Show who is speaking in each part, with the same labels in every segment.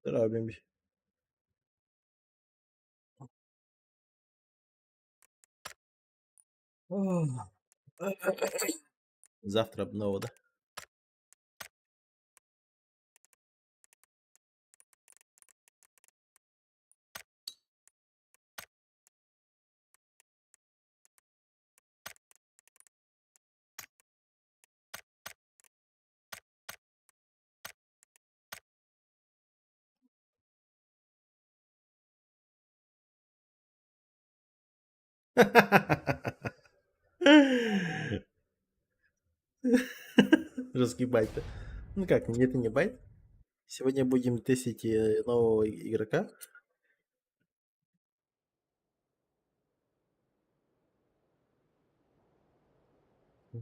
Speaker 1: Здорово, Бимби. Ох. Завтра обнова, да? Русский байт. Ну как, это не байт. Сегодня будем тестить нового игрока.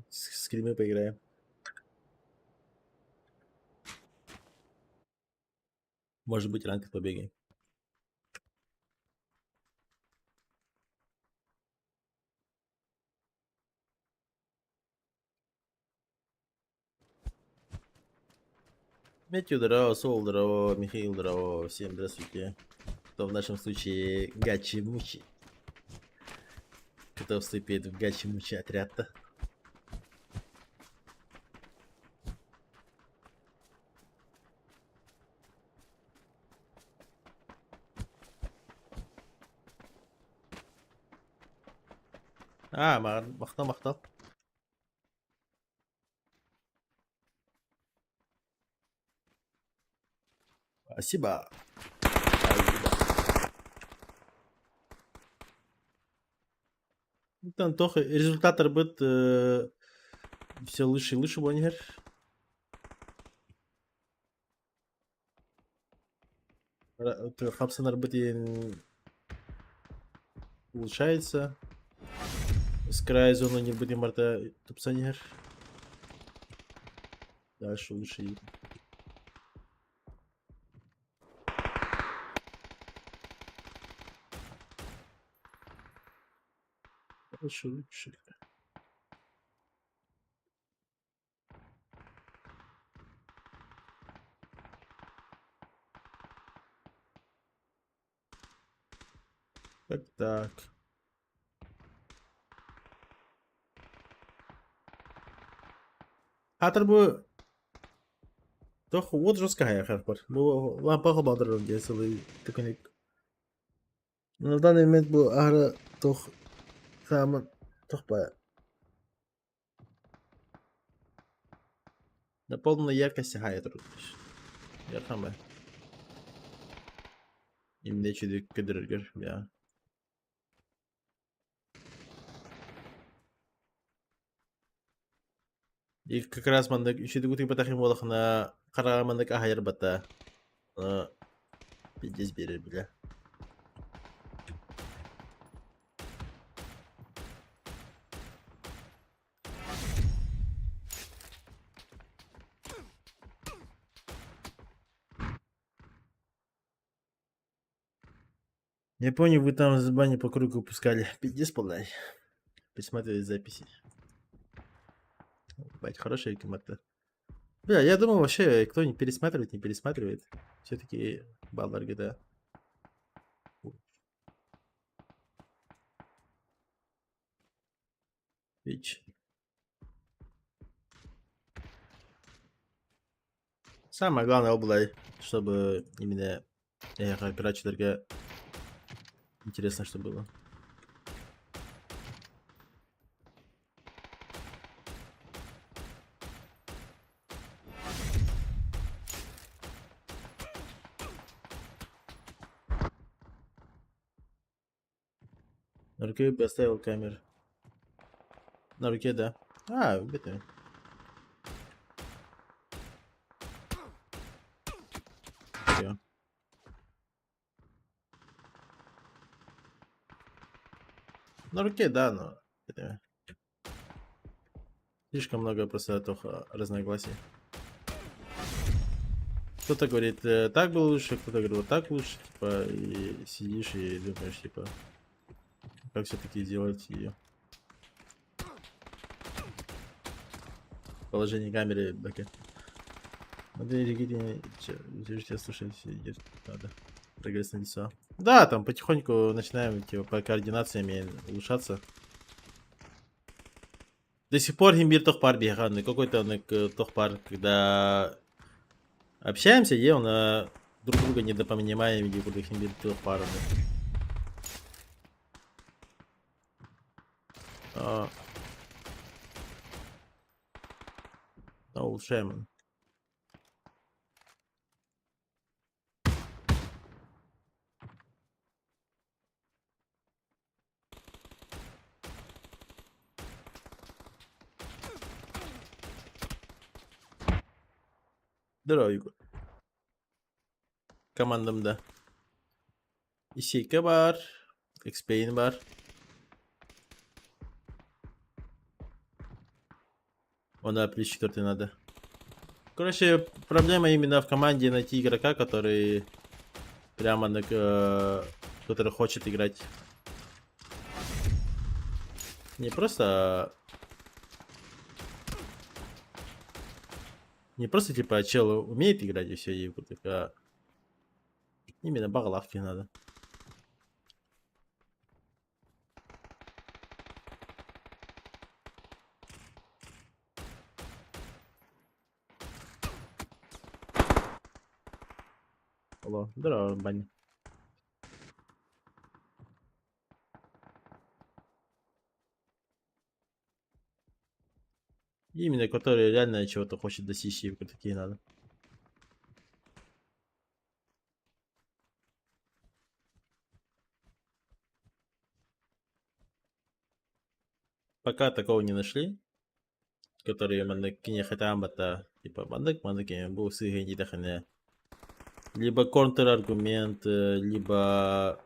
Speaker 1: С кем мы поиграем. Может быть, ранг побегаем. Метью, здорово, Сол, здорово, Михаил, здорово, всем здравствуйте. Кто в нашем случае Гачи-Мучи. Кто вступит в Гачи-Мучи отряд-то? Махтал. Спасибо. Антоха, результаттар быт все лучше и лучше болыңдар. Хапсанар быт улучшается. С края зоны не будем марта тупсанер. Дальше лучше. Лучше. Так. Хатыр bu toch вот жестко харпар. Bu лампа хабадыр десылы тыканик. На данный момент bu ара toch самый toch ба. На полной яркости хайдер. Яркамы. Именно чудик кыдыргыр, я. И как раз мандык ишиди гути батахим волахна кара мандык ахайр бата. Пиздец берер бля. Я понял, вы там с бани по кругу пускали. Пиздец полный. Пересматривать записи. Бать, хорошая команда. Бля, я думал вообще, кто не пересматривает. Все-таки Балдар GTA. Вич. Самое главное было, чтобы именно операторам интересно, что было. На руке поставил камеру. На руке, да. Это. Всё. На руке, да, но это. Слишком много просто разногласий. Кто-то говорит, так было лучше, кто-то говорит, вот так лучше, типа, и сидишь и думаешь, типа, как все-таки сделать ее. Положение камеры, бэкэ. Надо или тебя слушать, идет, надо. Прогресс на лицо. Да, там потихоньку начинаем, типа, по координациями улучшаться. До сих пор имбирь тохпар беганы. Какой-то тохпар, когда общаемся, и он друг друга недопонимаем, где будут имбирь тохпарами. Улучшаем. Здорово, Егор. Командамда Исейка бар, Экспейн бар. Она плюс 4 надо. Короче, проблема именно в команде найти игрока, который прямо который хочет играть. Не просто... Не просто типа чел умеет играть и все, и вот а именно баглавки надо. Алло, здорово, Баня. Именно который реально чего-то хочет достичь, и вот такие надо. Пока такого не нашли, который мандакине хатамбата, типа мандакине был сыгранди дахане. Либо контраргумент, либо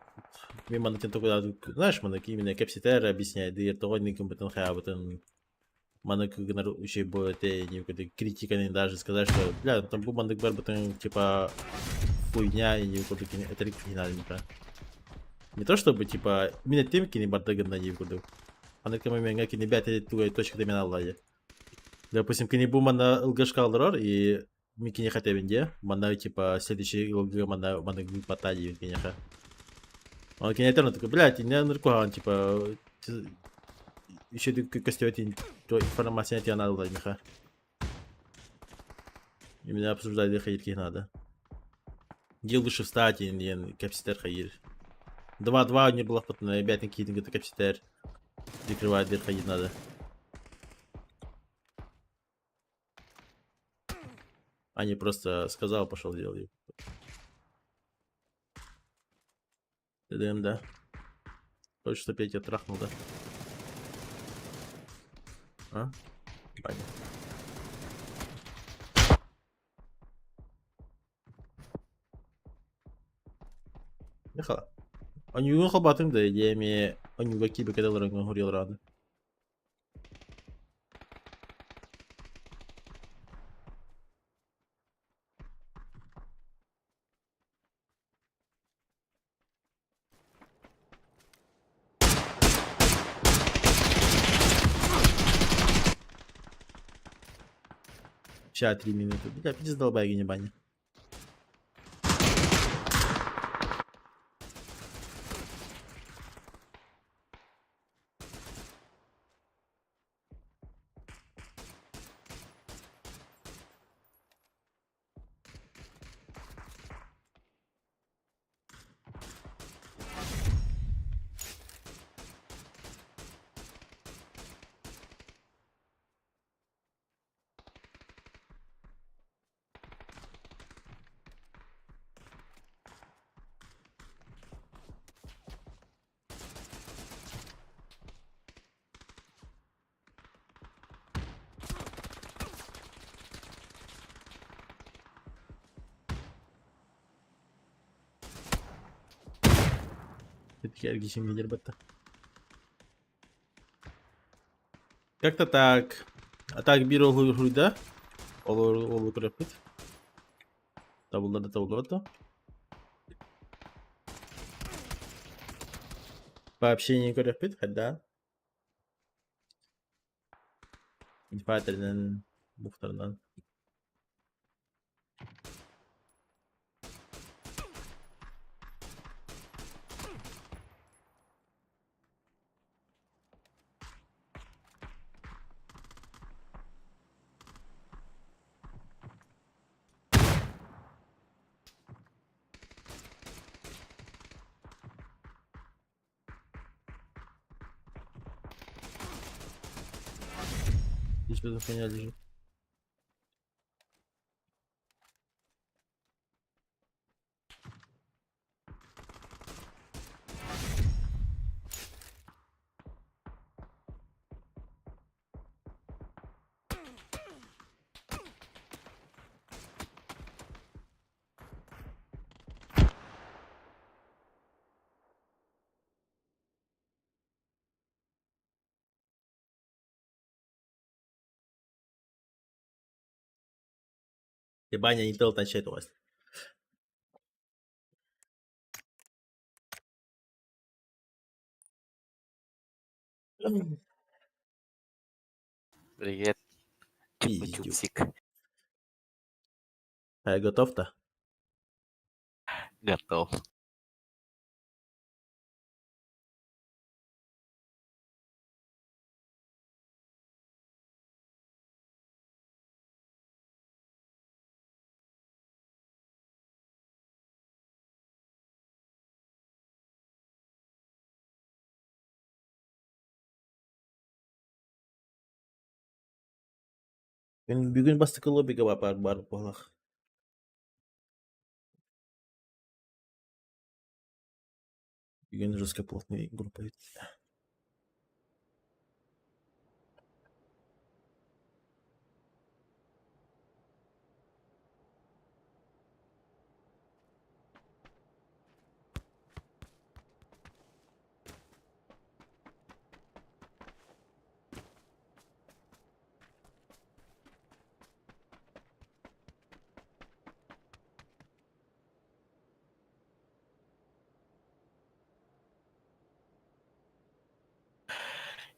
Speaker 1: мимо на только знаешь, манак именно капситер объясняет, да и того не компетентный хабатан манак еще будет не какой-то критика не даже сказать, что бля, там был манак барбатан типа хуйня и не какой-то это оригинальника. Не то чтобы типа именно тем кини бардаган на него. Манак кем именно кини бят тугай точка домина ладья. Допустим, кини бу мана лгашкалдырар и Мики не хотя винде, мана типа следующий лга мана гипотади кинеха. Он кинетерно такой, блядь, не наркохан, типа еще ты костюм то информация тебе надо ладнеха. И меня обсуждать где ходить надо. Где лучше встать и не капситер ходить. 2-2 не было потом, опять какие-то капситер. Закрывает дверь ходить надо. А не просто сказал, пошел делай. ТДМ, да. Хочешь, что Петя трахнул, да? А? Понятно. Ехала. Онюгун хобатын да идеями онюга кибе кадаларыңа хурил рады. Ща 3 минуты. Бля, пиздал байги не баня. Все-таки аргичим лидер бета. Как-то так. А так бирол хуйда. Олу крепит. Табулда. По общению крепит, хотя. Инфатернен. Буфтернен. Здесь что-то хуйня лежит. Ебаня Intel начать у вас.
Speaker 2: Привет,
Speaker 1: Пиздюк.
Speaker 2: чупа-чупсик.
Speaker 1: А готов-то?
Speaker 2: Готов.
Speaker 1: Бүгін бастықы лоббиге барып болақ. Бүгін жестко плотный группа еді.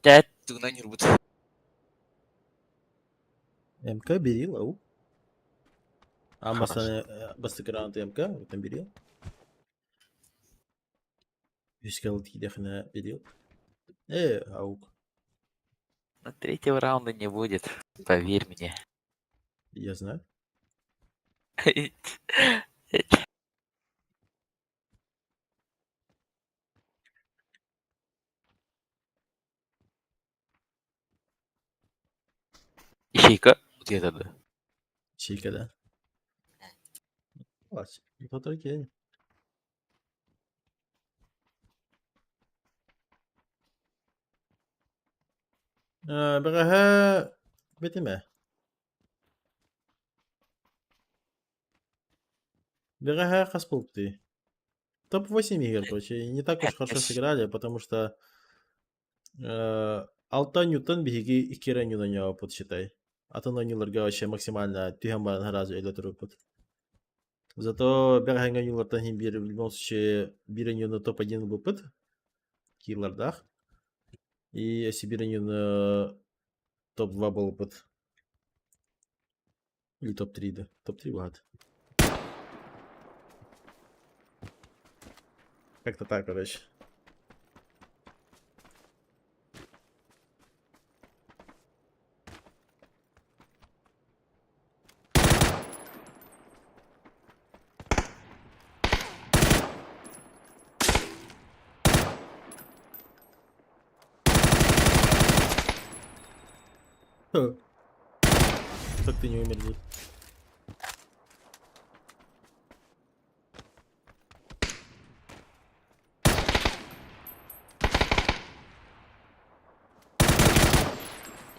Speaker 2: Дядь, тугна не рвут.
Speaker 1: МК берил, ау?
Speaker 2: Хорошо.
Speaker 1: Бастық ранты МК, өтен берил. Вискал тидехна берил. Аук.
Speaker 2: Но третьего раунда не будет. Поверь мне.
Speaker 1: Я знаю.
Speaker 2: Ищейка. Где-то да.
Speaker 1: Чика, да? Класс. Вот окей. Бagaha... Бетиме. Бagaha хаспулты. Топ-8 игр, короче, не так уж хорошо сыграли, потому что Алта Ньютон биһиги иккире ньюнан опыт считай. Атын ньюларга вообще максимально түйен барын харазы өйлө туруппут. Зато бягаханга ньюлартан хин бир в любом случае бире ньюны топ-1 буппут. Киллардах. И если бире ньюны топ-2 болуппут. Или топ-3, да. Топ-3 багат. Как-то так, короче. Как ты не умер тут?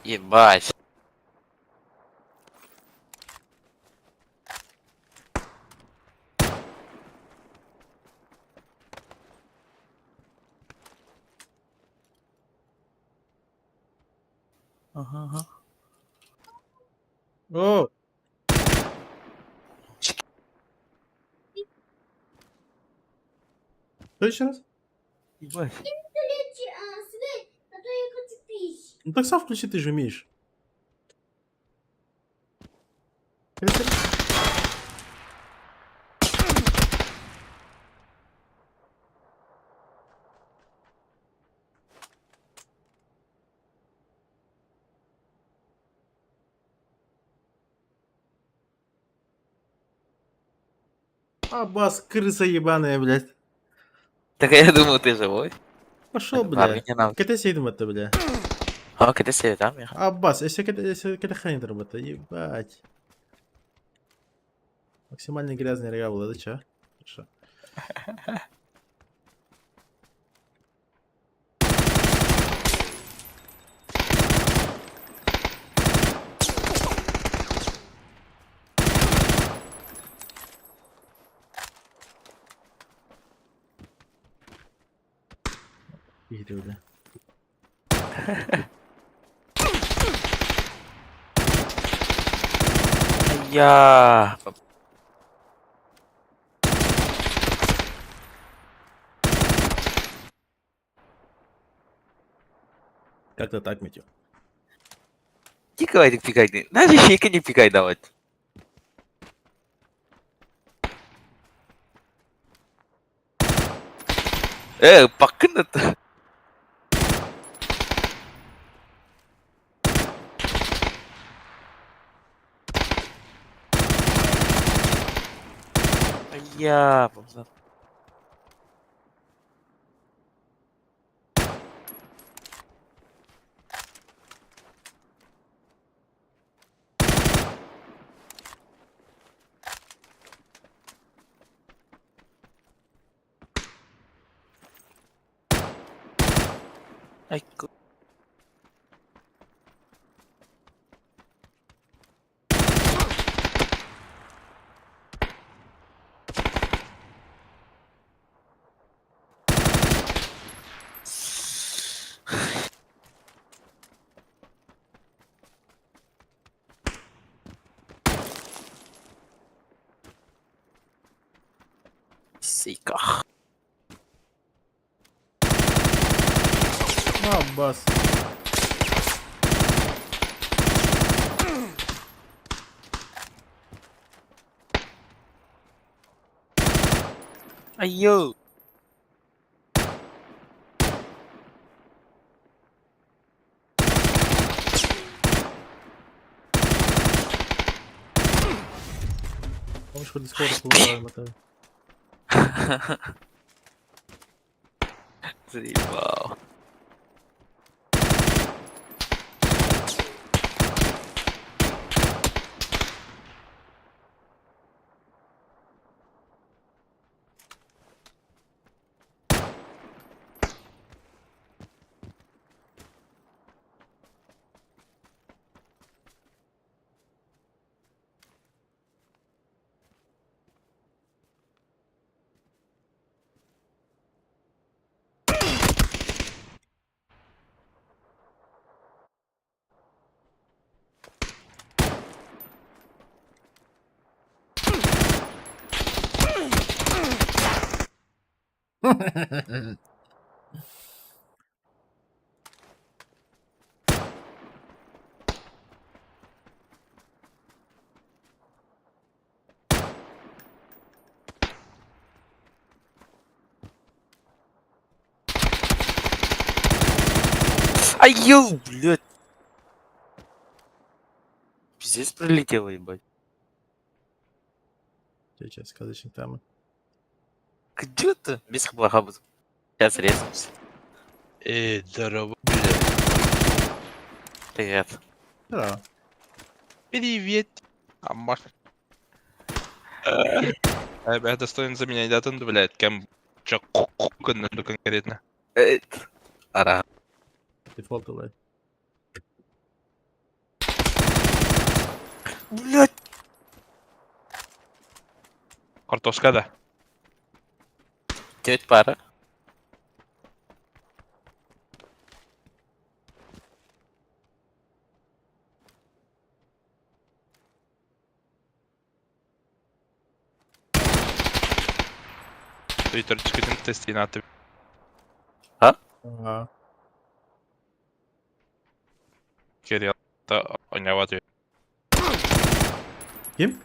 Speaker 2: Ебать. Ага.
Speaker 1: О! Что еще раз?
Speaker 2: Ебать.
Speaker 3: Свет, а то я хочу пить.
Speaker 1: Ну так сам включи, ты же умеешь. Аббас, крыса ебаная, блядь.
Speaker 2: Так я думал, ты живой.
Speaker 1: Пошел,
Speaker 2: Парни
Speaker 1: бля.
Speaker 2: не нам.
Speaker 1: Катайся, иду это, бля.
Speaker 2: اه كده سيدام يا اخي.
Speaker 1: Аббас, если كده خلينا نضرب ебать. Максимально грязный реал, это чё? Хорошо. Идиоты.
Speaker 2: Я.
Speaker 1: Как-то так, Митю.
Speaker 2: Пикай, пикай. Даже щека не пикай давать. Bakın это. Я. Ай, Сика.
Speaker 1: Аббас.
Speaker 2: Айо.
Speaker 1: Помнишь, в Discord получаем это?
Speaker 2: Заебал. Айо, блядь. Пиздец пролетело, ебать.
Speaker 1: Сейчас сказочник там.
Speaker 2: Где ты? Без хабла. Сейчас резался.
Speaker 4: Здорово, блядь.
Speaker 2: Привет.
Speaker 1: Да.
Speaker 4: Привет. А Маша. Я достоин заменять дату, блядь, кем чё конкретно.
Speaker 2: Ара.
Speaker 1: Дефолт лайт.
Speaker 2: Блядь.
Speaker 4: Картошка, да.
Speaker 2: Тетя пара.
Speaker 4: Твиттерчик един тестинати.
Speaker 1: Ага.
Speaker 4: Кирил, та онявати.
Speaker 1: Ким?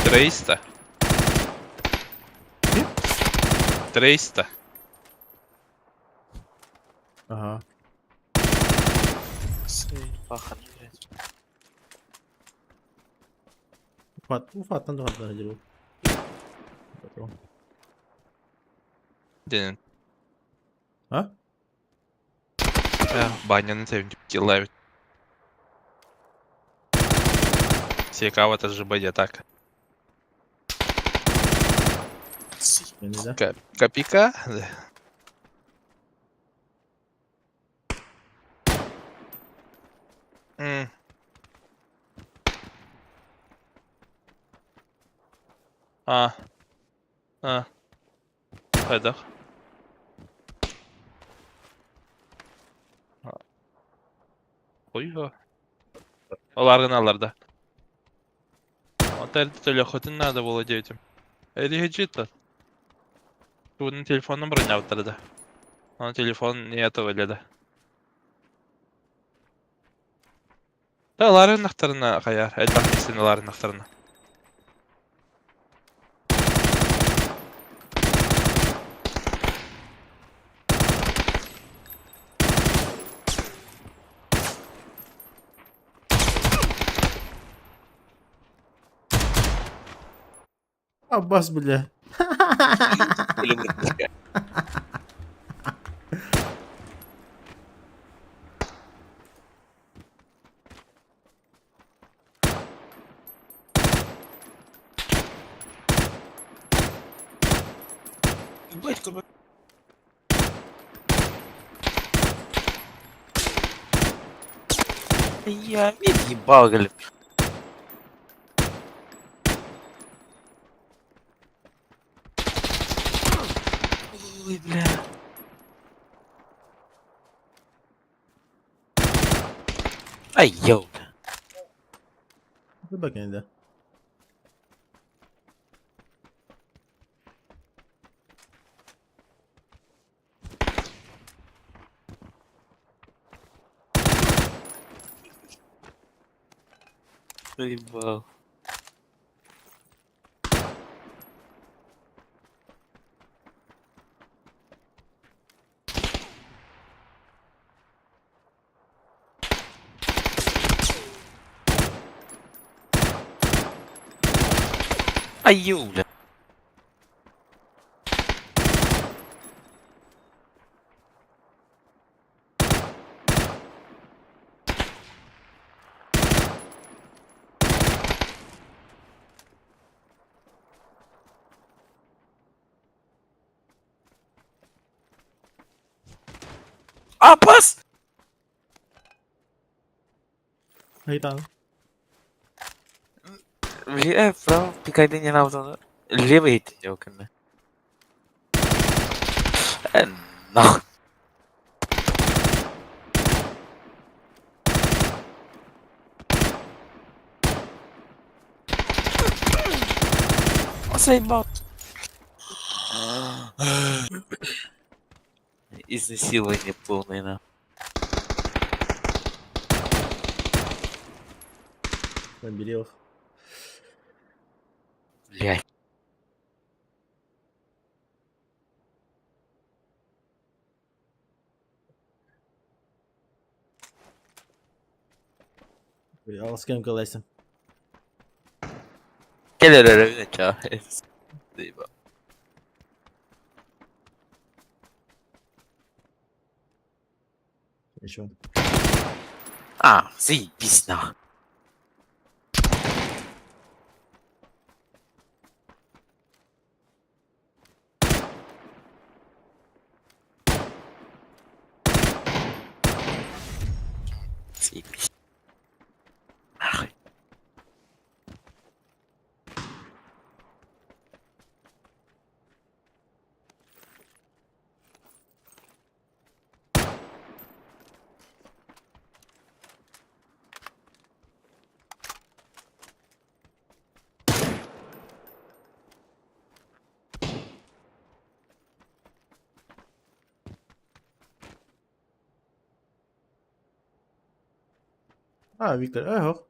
Speaker 4: Трейста. 300.
Speaker 1: Ага.
Speaker 2: Пахан, блядь.
Speaker 1: Ufat, ufat, там два грабил. Готово.
Speaker 4: Денин.
Speaker 1: А?
Speaker 4: Баняны тевніп кілають. Цікаво, це ж буде так.
Speaker 1: Я не да.
Speaker 4: Копійка? М. А. Хайдах. Ойга. Олар гыналарда. Отельде телехотин надо было детям. Эриге джитта. Bunun telefon numarını yaptırdı. Onun telefon niyeti öyle de. Dağların naktarına kayar. Elbak isin dağların naktarına.
Speaker 1: Abbas bile.
Speaker 2: Ölüm rıkkı. Батько, б- Я ебал, говорит. Ой, бля. Ай, йоу.
Speaker 1: Dur bakayım de.
Speaker 2: Ебал. Ай, йоу, бля. А, пас!
Speaker 1: Hayır
Speaker 2: Право, пикай не на левый идти, ёкарный. Нахуй. Он заебал. Изнасилование полное, на.
Speaker 1: Ben biliyorum.
Speaker 2: Блядь.
Speaker 1: Böyle az kıyım kalaysın.
Speaker 2: Келер, чё? Заебал.
Speaker 1: Еще.
Speaker 2: А, заебись, нахуй. Заебись. Нахуй.
Speaker 1: Ha Victor. Yok.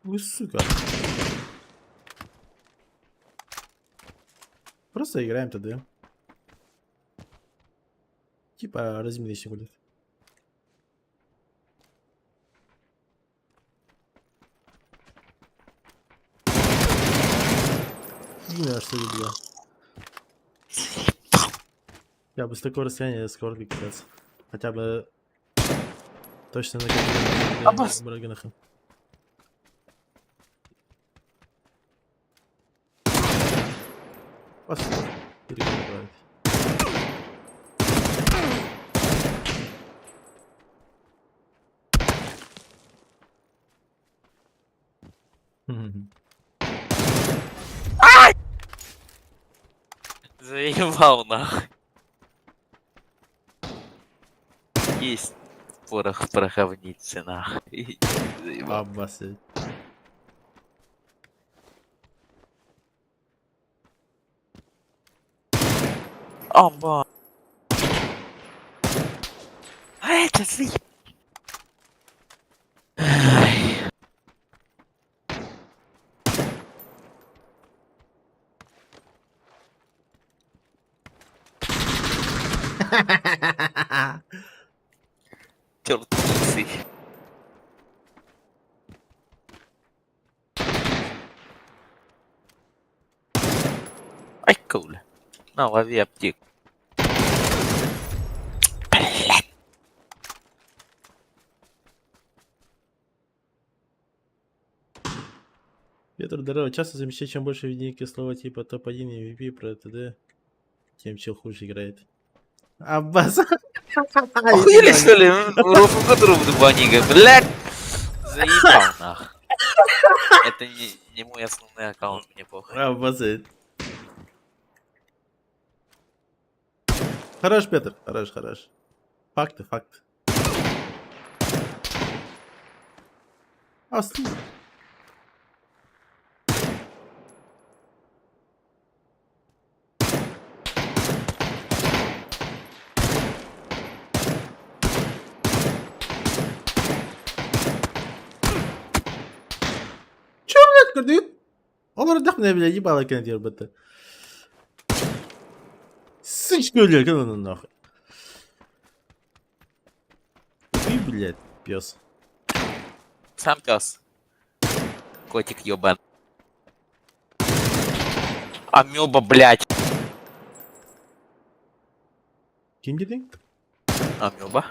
Speaker 1: Вы сука. Просто играем тогда. Типа разминочник будет. Гнешься, бля. Я бы с такого расстояния скорби кидаться. Хотя бы точно на
Speaker 2: Аббас.
Speaker 1: Брагинаха. Постой. Перебивает. Мгм.
Speaker 2: Заебал нахуй. Есть порох в пороховнице нахуй. Заебал.
Speaker 1: Обоссать.
Speaker 2: Амба. А это заеб... Ай. Чёрт, трусы. Ай, куля. На, лови аптек. Блядь.
Speaker 1: Петр, здорово. Часто замечаю, чем больше виднее слова типа топ-1 и MVP про ТД, тем чел хуже играет. Аббас.
Speaker 2: Охуели, что ли? В которую буду банига, блядь. Заебал нахуй. Это не мой основной аккаунт, мне похуй.
Speaker 1: Обоссать. Хорош, Петр. Хорош, хорош. Факты, факты. Ослу. Чё, блядь, кардит? Олар дахне, блядь, ебало кендер, бата. Сычка, блядь, когда на нахуй. Ты, блядь, пес.
Speaker 2: Сам пес. Котик ёбан. Амёба, блядь.
Speaker 1: Кем гидing?
Speaker 2: Амёба.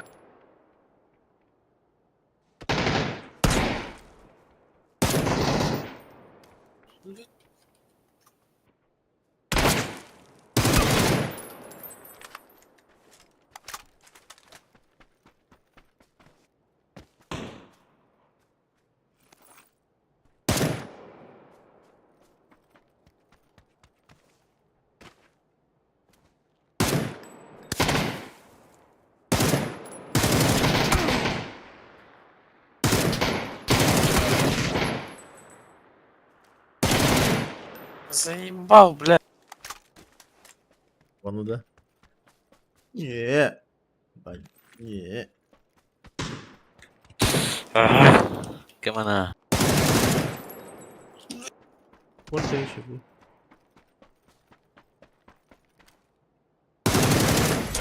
Speaker 2: Заебал, блядь.
Speaker 1: Вану, да? Не. Бань. Не.
Speaker 2: Камана.
Speaker 1: Вот я еще был.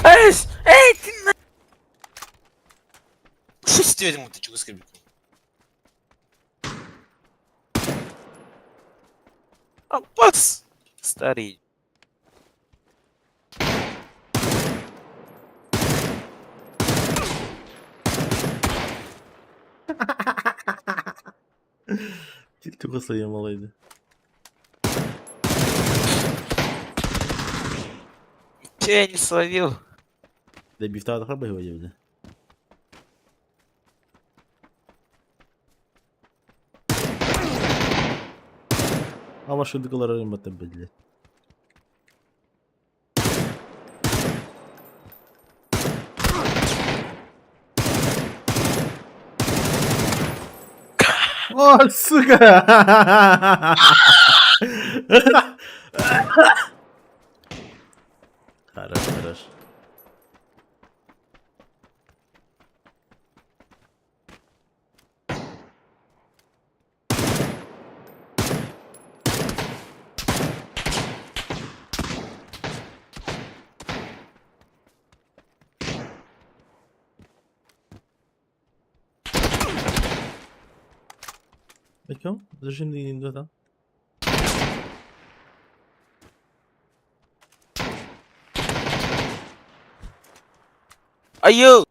Speaker 2: Эй, ты на... Что с тебя, ты чего скребет? Аббас! Старый.
Speaker 1: Тільки своє малайди.
Speaker 2: Че я не словил?
Speaker 1: Да бифта от хаба его явля. А ваши договори мати, блядь. О, сука! Хорош, хорош. Bakıyorum. Şimdi indi adam.
Speaker 2: Ayo!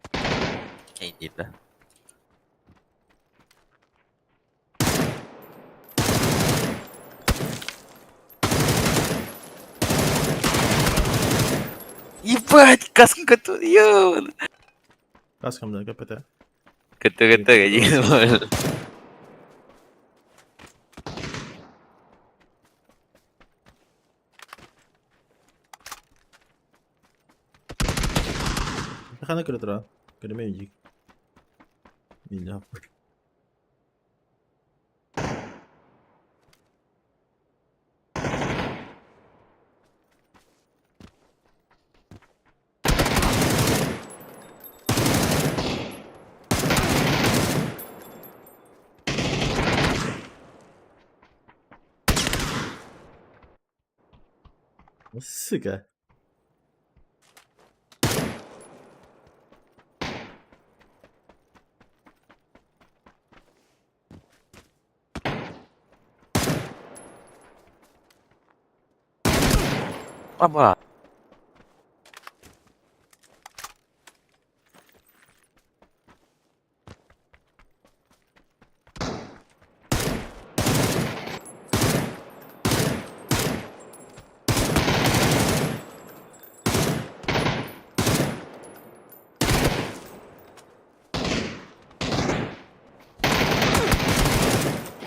Speaker 2: Hindi na. Ебать, каска тут, ёбан.
Speaker 1: Каском, да, КПТ.
Speaker 2: Ката-ката, один.
Speaker 1: Mekana kırıdır. Göremeyecek. Billah. Сука.
Speaker 2: Apa?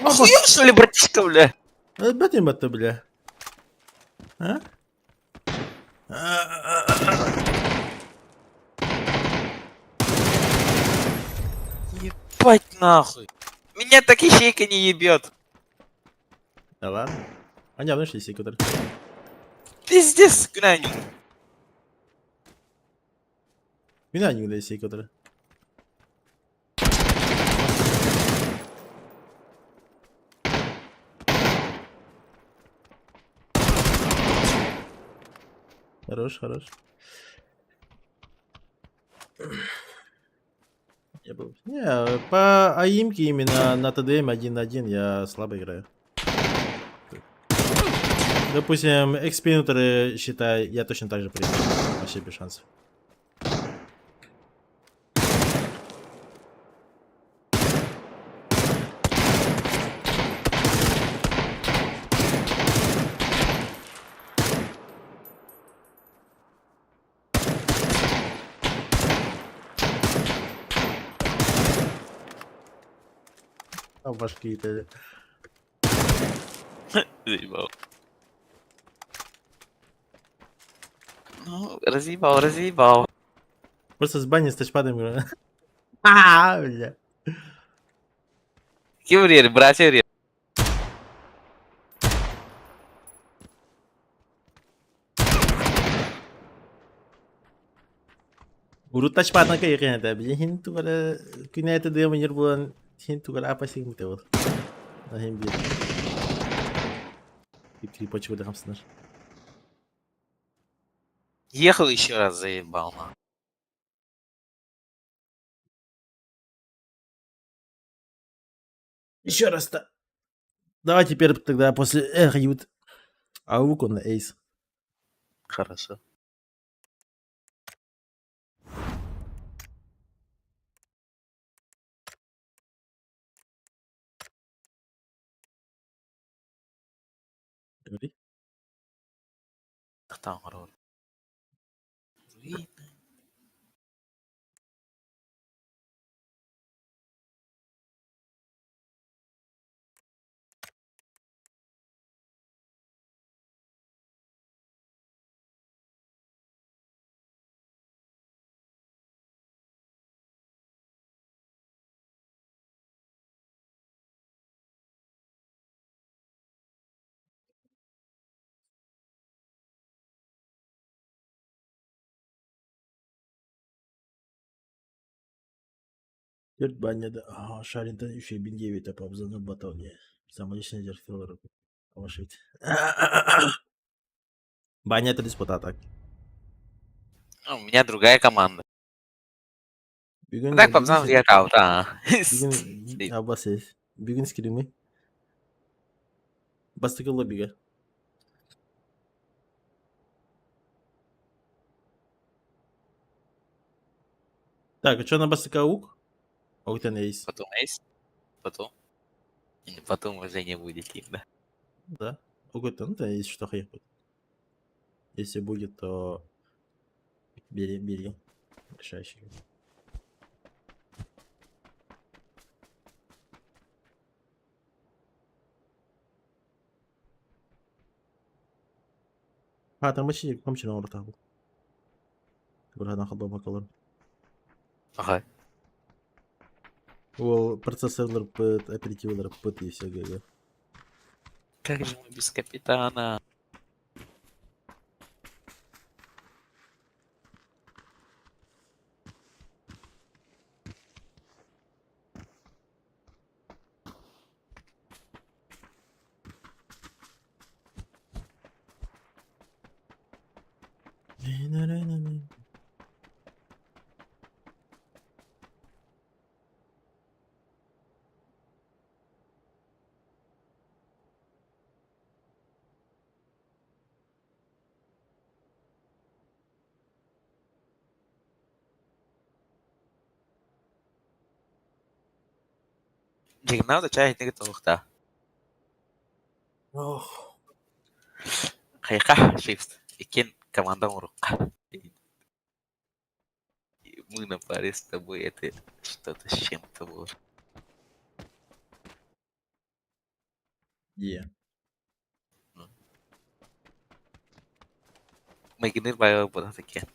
Speaker 2: Охуел, что ли, братишка, бля?
Speaker 1: Бәтин батты, бля. А?
Speaker 2: Ебать нахуй. Меня так ищейка не ебет.
Speaker 1: Да ладно. Они явно шли секундер.
Speaker 2: Пиздец, гнань.
Speaker 1: Mina hangi de sekundere? Хорош, хорош. Не, по аимке именно на ТДМ 1-1 я слабо играю. Допустим, экспинутеры, считай, я точно так же принимаю. Вообще без шансов. А башки это...
Speaker 2: Заебал. Ну, разъебал, разъебал.
Speaker 1: Просто с бани с тачпадом играю. Бля.
Speaker 2: Кеврир, братья, рир.
Speaker 1: Urut touchpad na kayo kaya tabi. Hinto ka na, kineta din mo buwan, hinto ka na apa sing bitaw. Na hindi. Икри почему да хамснер.
Speaker 2: Ехал еще раз, заебал. Нахуй.
Speaker 1: Еще раз-то. Давай теперь тогда после Ют. Аук он на эйс.
Speaker 2: Хорошо.
Speaker 1: Говори.
Speaker 2: Там, рот. Видно.
Speaker 1: Dört banyoda Şarin'den 3009 yapabızın batonie. Самоличный зеркало руку. Авашить. Баня это диспута так.
Speaker 2: Ну, у меня другая команда.
Speaker 1: Bugün
Speaker 2: Так, пацан, я каут, а.
Speaker 1: bugün Abbas bugün skillimi bastık lobiga. Так, а что на Басакаук? А у тебя есть.
Speaker 2: Потом есть. Потом. И потом уже не будет их, да.
Speaker 1: Да. Какой-то, ну, да, есть что ехать. Если будет, то бери. Решающий. Там вообще комчина орта bu. Buradan kalba bakalım.
Speaker 2: Ага.
Speaker 1: Ол процессорлар пыт, оперативлар пыт и все ГГ.
Speaker 2: Как же мы без капитана? Дигнал да чай не готов, да.
Speaker 1: Ох.
Speaker 2: Хайха, shift. Икен команда урока. И мы на паре с тобой, это что-то с чем-то было.
Speaker 1: Е.
Speaker 2: Магинир байва была такие.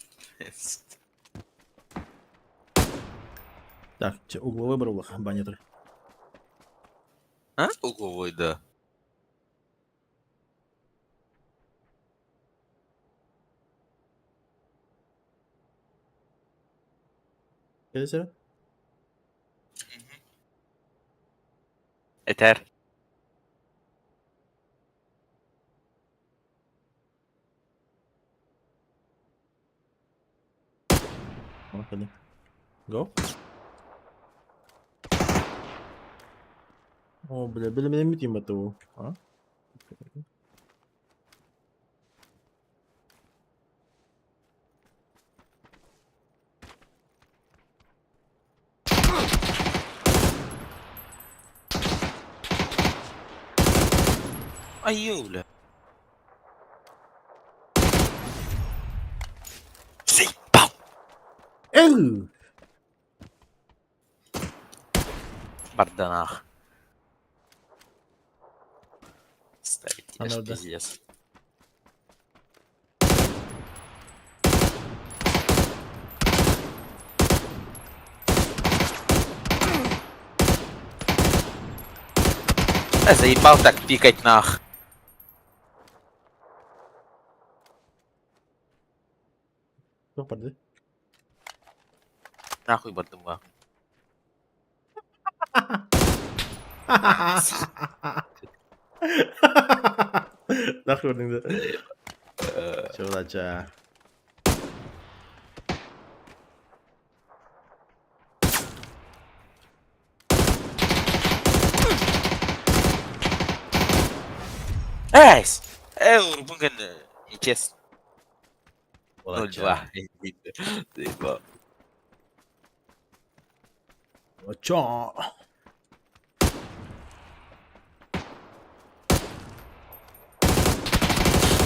Speaker 1: Так, угловой выбрал баннер.
Speaker 2: А? Угловой, да.
Speaker 1: Келесе?
Speaker 2: Этер.
Speaker 1: Hadi. Go. О, бля, benim biteyim bu. Ha?
Speaker 2: Ай, Юля. Заебал!
Speaker 1: Эй!
Speaker 2: Барданах. Ставить тебя
Speaker 1: Оно
Speaker 2: ж
Speaker 1: да.
Speaker 2: пиздец. Заебал так пикать нах.
Speaker 1: Что, подожди.
Speaker 2: Нахуй бардума.
Speaker 1: Нахуй да. Все, удача.
Speaker 2: Эйс! Урбунган нечестно.
Speaker 1: Удача.
Speaker 2: 0-2. Заебал.
Speaker 1: Удача.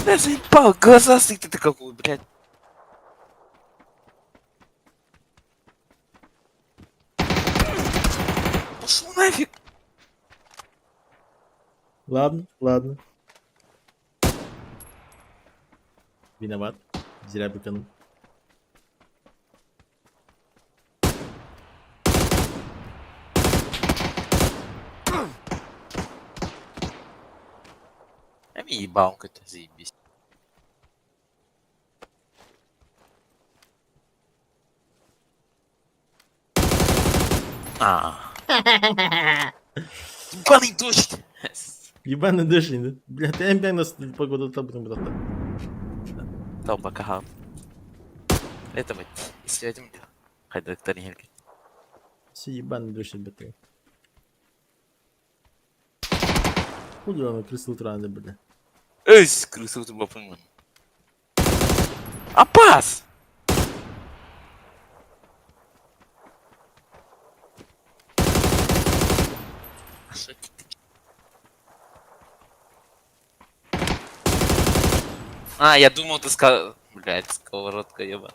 Speaker 2: Да заебал, глазастый ты какой, блядь. Пошел нафиг.
Speaker 1: Ладно. Виноват. Зря быканул.
Speaker 2: А мне ебал какой-то, заебись. Ебаный дождь.
Speaker 1: Ебаный дождь, да? Бля, ты эмбиан нас погода там будем брата.
Speaker 2: Там пока хам. Это мы, если этим, хайда доктор не хельки.
Speaker 1: Все ебаный дождь, ребята. Куда он крысил траны, бля?
Speaker 2: Эй, скрылся tu bapak man. Apás! А, я думал, ты сказал... Блядь, сковородка ебаная.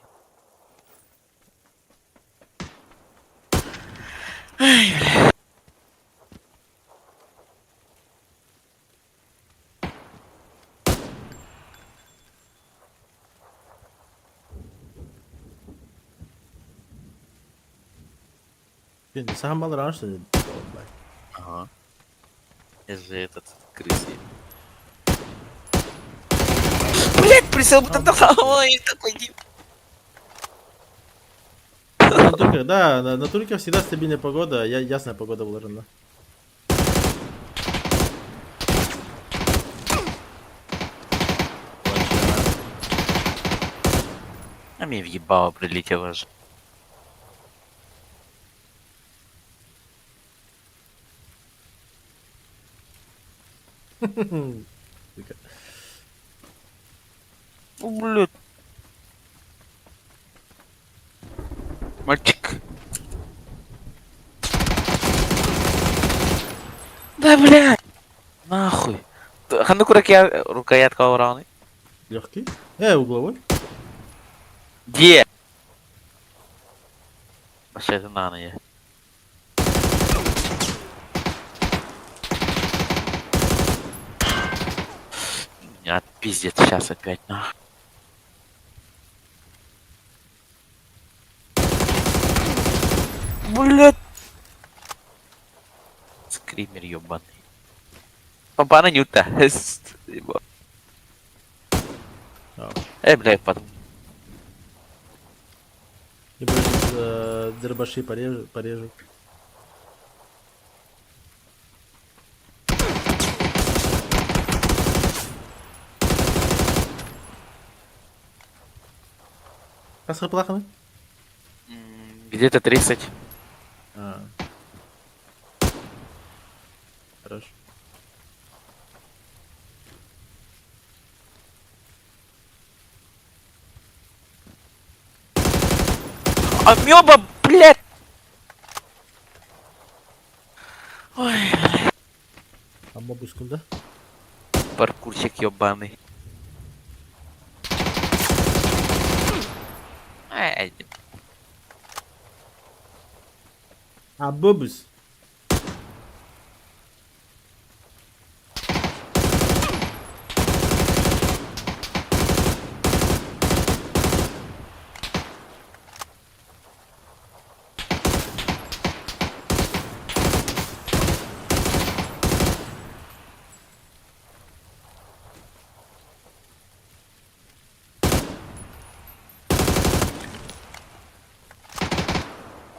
Speaker 1: Блин, сам был рано, что ли?
Speaker 2: Ага. Я же этот крысий. Блять, присел бы тогда. Ой, такой дип.
Speaker 1: На турках, да, на турках всегда стабильная погода, ясная погода вложена.
Speaker 2: А мне въебало прилетело же. Ну, блядь. Мальчик. Да, блядь. Нахуй. А ну-ка, рукоятка ураны.
Speaker 1: Легкий. Угловой.
Speaker 2: Где? Вообще это на ноги. Меня пиздец сейчас опять, нахуй. Блядь. Скример ёбаный. Папана Нюта.
Speaker 1: А.
Speaker 2: Блядь, потом.
Speaker 1: И больше дробаши порежут. Пасха плаханы?
Speaker 2: Где-то 30.
Speaker 1: А. Хорошо.
Speaker 2: Амёба, блядь! Ой,
Speaker 1: А бабушку, да?
Speaker 2: паркурщик ёбаный. Ай,
Speaker 1: А бабус.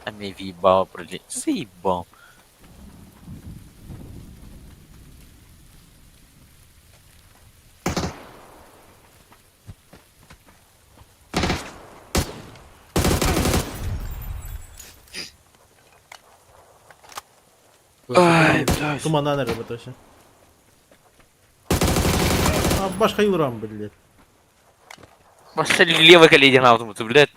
Speaker 2: а мне въебало пролетело. Заебал. Ай, блядь.
Speaker 1: Тумана наверное, точно. А башка Юрам, блядь.
Speaker 2: Вообще левой колени на автомат, блядь.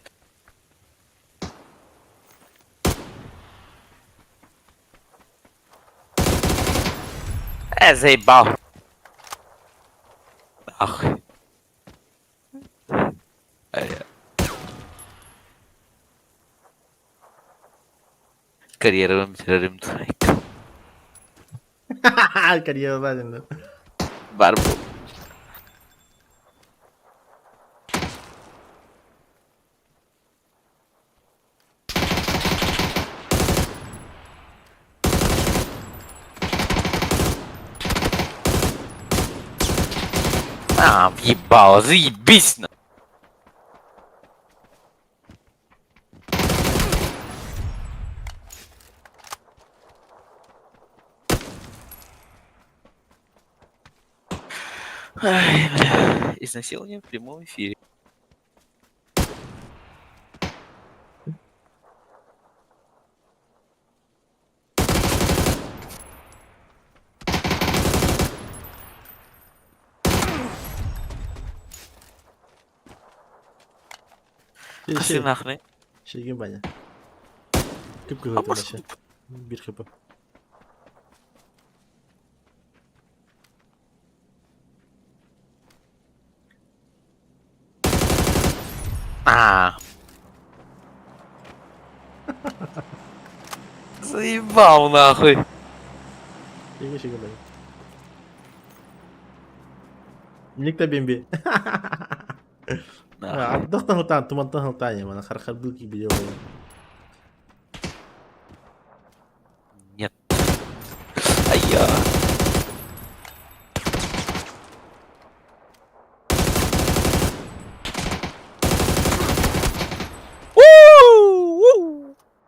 Speaker 2: Заебал. Ах. Карьера мистером Твайк.
Speaker 1: Ха-ха-ха, карьера дадена.
Speaker 2: Барбу. А, въебало, заебись на. Ай, бля. Изнасилование в прямом эфире. Пошли нахуй.
Speaker 1: Şey bana. Kıpkı
Speaker 2: А
Speaker 1: zaten
Speaker 2: может,
Speaker 1: aşağı. Bir kapı.
Speaker 2: Заебал нахуй.
Speaker 1: Фига дай. Ник-то бимби.
Speaker 2: Нахуй.
Speaker 1: Доктор Хутан, туман Хутане, мана хархардуки били.
Speaker 2: Нет. А я.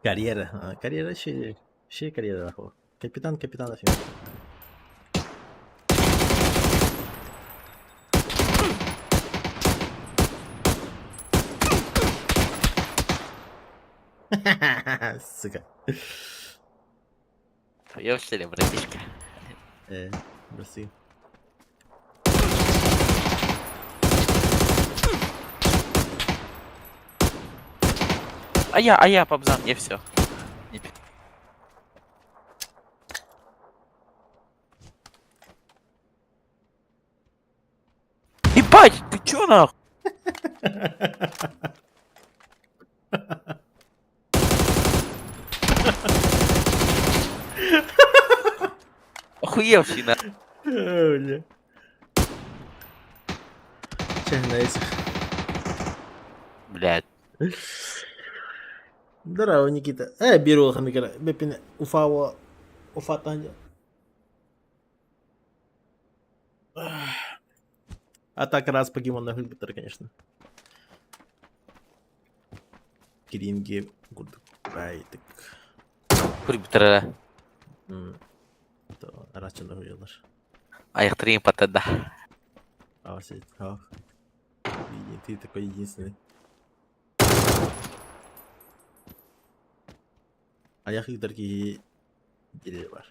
Speaker 1: Карьера. Карьера şey карьера o. Kapitan da film. Сука.
Speaker 2: Я в селе, братишка.
Speaker 1: Merci.
Speaker 2: А я, Пабзан, я все. Ебать, ты чё нахуй? Охуевший на.
Speaker 1: Бля. Че, найс.
Speaker 2: Блядь.
Speaker 1: Здорово, Никита. Беру хамикера. Бепине. Уфа Таня. А так раз покемон на Гульбитер, конечно. Киринги. Гудбайтик.
Speaker 2: Хурбитера.
Speaker 1: То раз что нагуляш.
Speaker 2: Аяқтырайын патада.
Speaker 1: А все. Ты такой единственный. А я их дорогие дерева.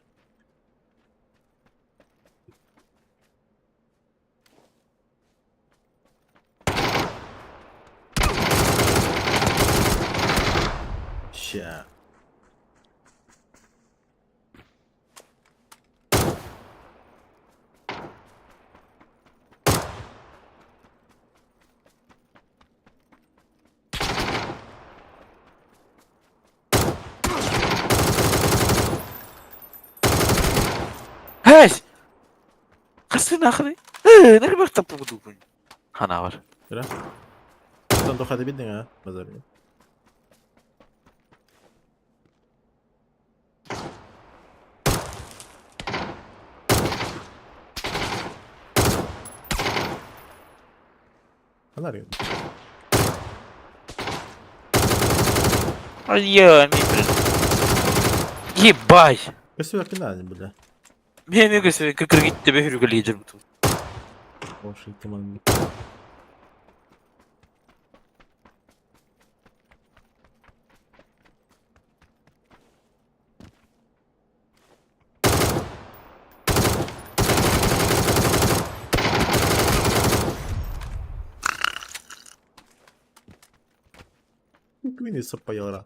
Speaker 1: Ща.
Speaker 2: Хэш! Қасы нахуй. Нахуй бақтап буду. Хана бар.
Speaker 1: Kira? Tentu hati bideng ya, bazarnya. Фонарик.
Speaker 2: Ай-я, блин. Ебать!
Speaker 1: Красиво кинали, бля.
Speaker 2: Мен мегасы кіргейт тебе хүргілей жүрмін.
Speaker 1: Оши туман. Quindi sappaiola.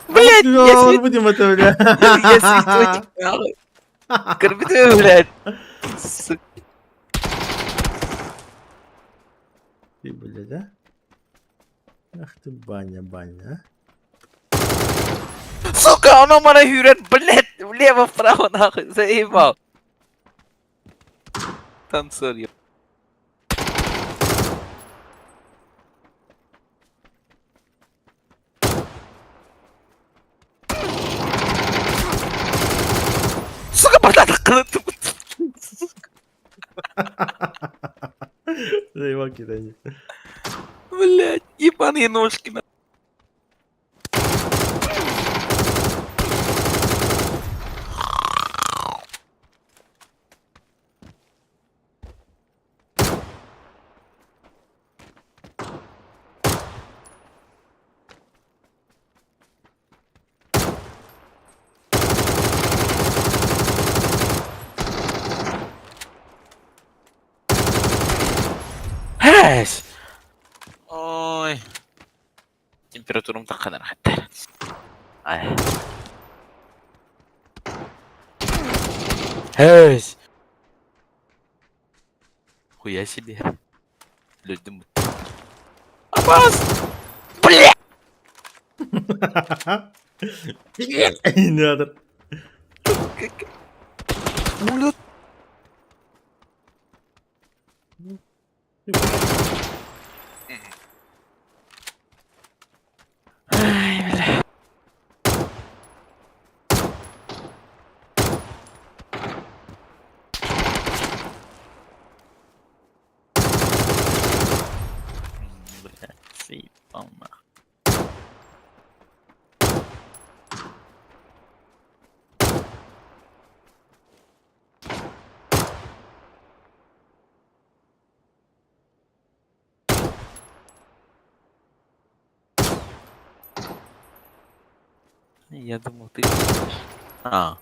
Speaker 2: Блядь,
Speaker 1: Я будем это, бля.
Speaker 2: я світочек, нахуй. Корбитую, блядь. Сука.
Speaker 1: Ты, бля, да? Ах ты, баня,
Speaker 2: Сука, оно мене гюрет, блядь, влево-вправо, нахуй, заебал. Танцор, еб. Сука, батата кылыты.
Speaker 1: а? Заебал кидание.
Speaker 2: Блядь, ебаные ножки, нахуй. Hes! Ой. Температурам так kadar hatta. Ay. Hes! Хуя себе. Öldüm. Abbas! Bля!
Speaker 1: Ne kadar.
Speaker 2: Mulut. Ay, bля. Бля, съебал нахуй. Я думал, ты... А.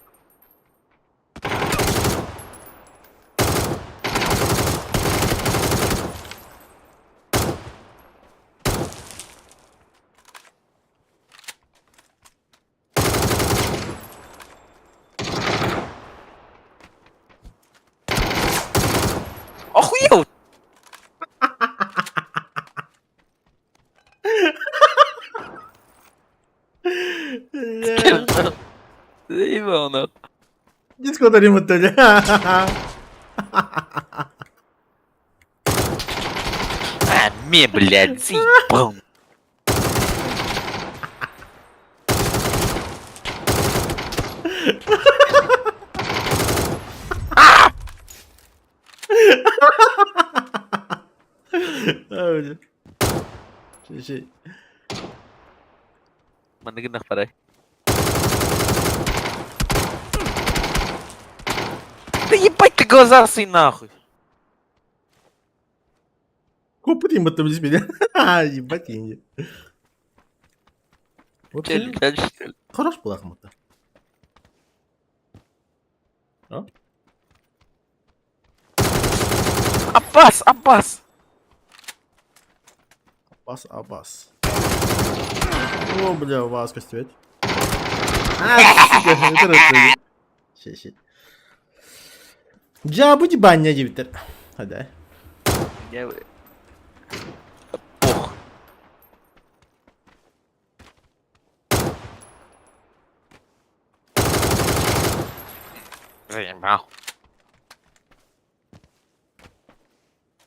Speaker 2: Охуел! Заебал нахуй.
Speaker 1: Дискота ремонтали.
Speaker 2: А, блядь, заебал.
Speaker 1: Öyle. Şey.
Speaker 2: Mana kena parah. Да ебать ты глаза сый нахуй.
Speaker 1: Купи ремонтом здесь меня. Ебать деньги. Вот
Speaker 2: Дальше.
Speaker 1: хорош был Ахмата. А?
Speaker 2: Аббас, Аббас.
Speaker 1: Аббас. О, бля, васкость ведь. Сука, это раз. Şey. Cevabı banya gibidir. Hadi.
Speaker 2: Я... Пох. Заебал.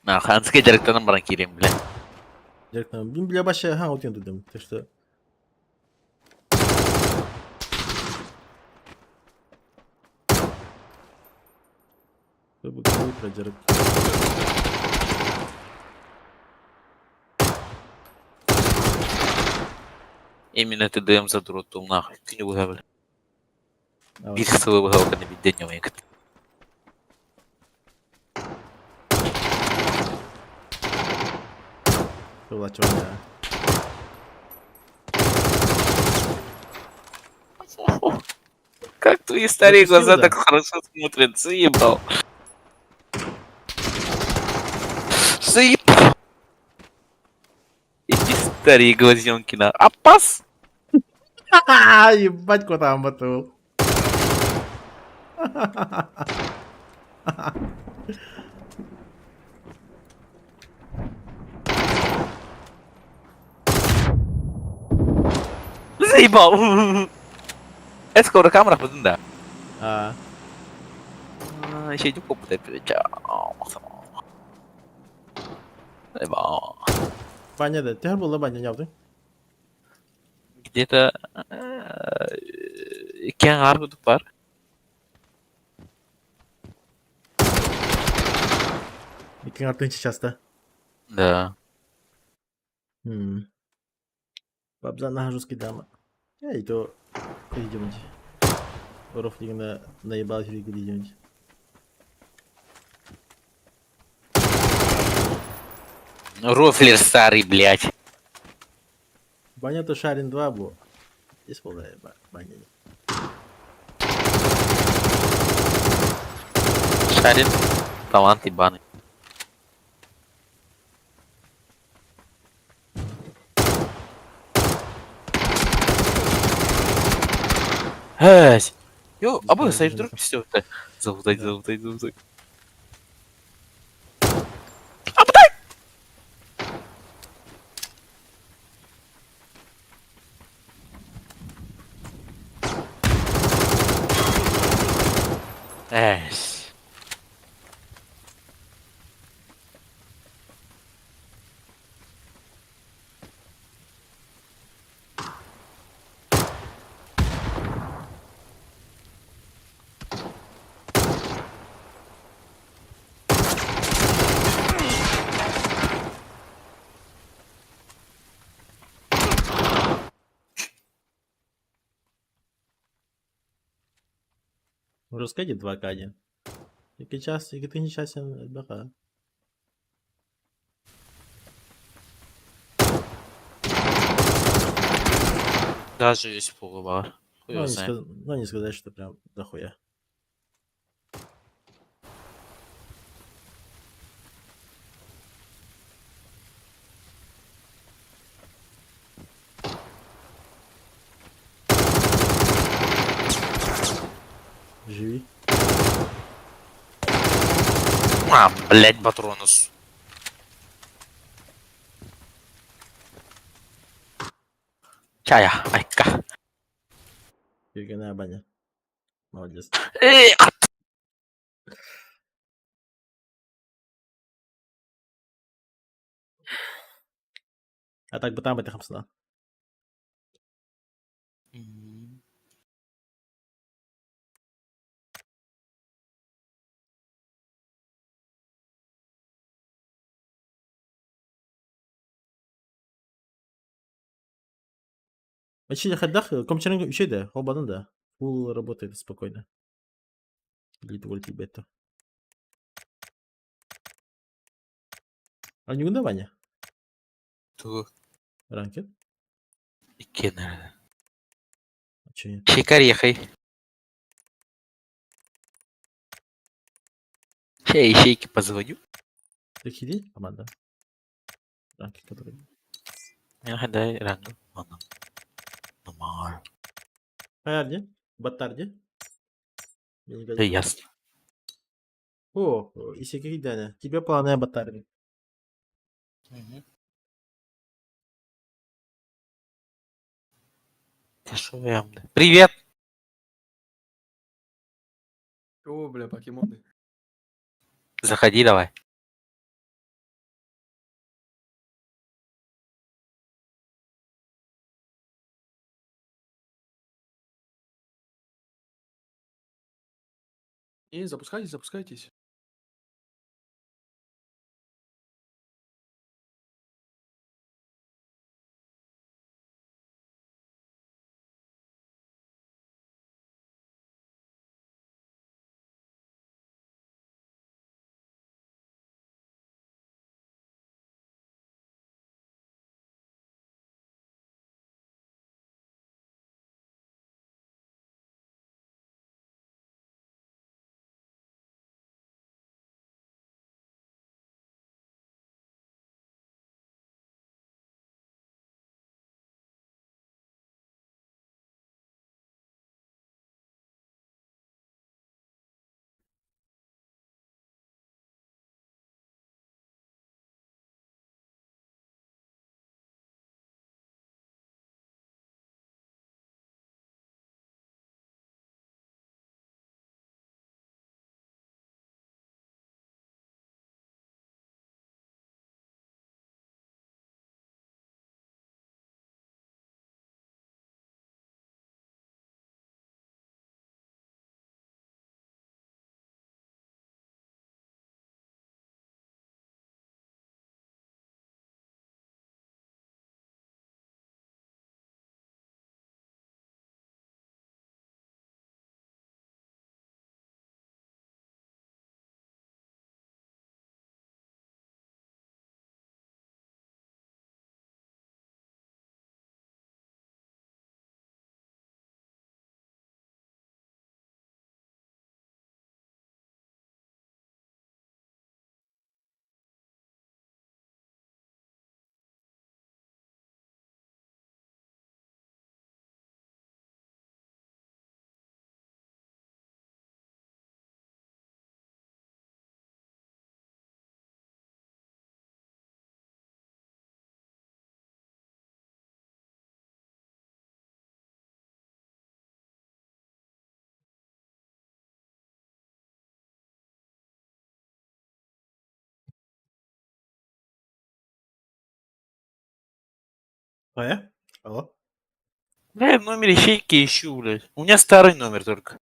Speaker 2: На, ханский директором баранкирим, бля.
Speaker 1: Директор, bin bile başa ha otuyor dedim. İşte. Bu projeler.
Speaker 2: Именно ты даем за дуроту нахуй. Ты не выгавли.
Speaker 1: Evet.
Speaker 2: Bir sıvı выгавка bir deniyor yakıt.
Speaker 1: Kıvlaç oyna.
Speaker 2: Как твои старые
Speaker 1: Запустил,
Speaker 2: глаза
Speaker 1: да?
Speaker 2: так хорошо смотрят, заебал. Заебал. Эти старые глазенки на опас.
Speaker 1: Ебать, куда он мотал.
Speaker 2: Заебал. Это скоро камера да?
Speaker 1: А,
Speaker 2: Еще не попытай перечал. Заебал.
Speaker 1: banyo da. Tehir bulla banyo yaptın.
Speaker 2: Где-то кен кудук бар.
Speaker 1: İkin artın сейчас-то.
Speaker 2: Да.
Speaker 1: Бабза нахожусь дома. Я и то идем. Рофлик наебал фиг идем.
Speaker 2: Рофлер старый, блядь.
Speaker 1: Баня то шарин 2 был. Здесь была баня.
Speaker 2: Шарин. Талант ебаный. Гесь! Йо, або
Speaker 1: Знаю,
Speaker 2: стоїш
Speaker 1: дуже
Speaker 2: друг все. Залутай,
Speaker 1: Да.
Speaker 2: залутай, залутай. Гесь.
Speaker 1: Розкаді 2 каді. Який час, який ти нещасен РБК.
Speaker 2: Даже есть полубар. Хуй
Speaker 1: Ну,
Speaker 2: его
Speaker 1: не,
Speaker 2: знает.
Speaker 1: ну, не сказать, что прям дохуя. Живи.
Speaker 2: А, блять, патронус. Чая, айка.
Speaker 1: Перегоняй, баня. Молодец.
Speaker 2: Эх!
Speaker 1: А так бы там это хамсна. Вообще, ходах, компьютер еще да, оба да. Фул работает спокойно. Лид вольти бета. А не выдавание?
Speaker 2: Ту,
Speaker 1: Ранкет?
Speaker 2: икенер.
Speaker 1: А че нет?
Speaker 2: Чикарехай. Ща ищейки позвоню.
Speaker 1: Ты хиди? Команда. Ранкет, который.
Speaker 2: Я гадаю, рано. Ладно. Нормально.
Speaker 1: Хайарди? Баттарди? Я не
Speaker 2: Да
Speaker 1: гадаю.
Speaker 2: ясно.
Speaker 1: О, Исеки Даня. Тебе планы Баттарди.
Speaker 2: Ты шо ямный? Привет!
Speaker 5: О, бля, покемоны.
Speaker 2: Заходи давай.
Speaker 5: И запускайтесь, запускайтесь.
Speaker 1: Алло?
Speaker 2: Бля, я в номере ячейки ищу, блядь. У меня старый номер только.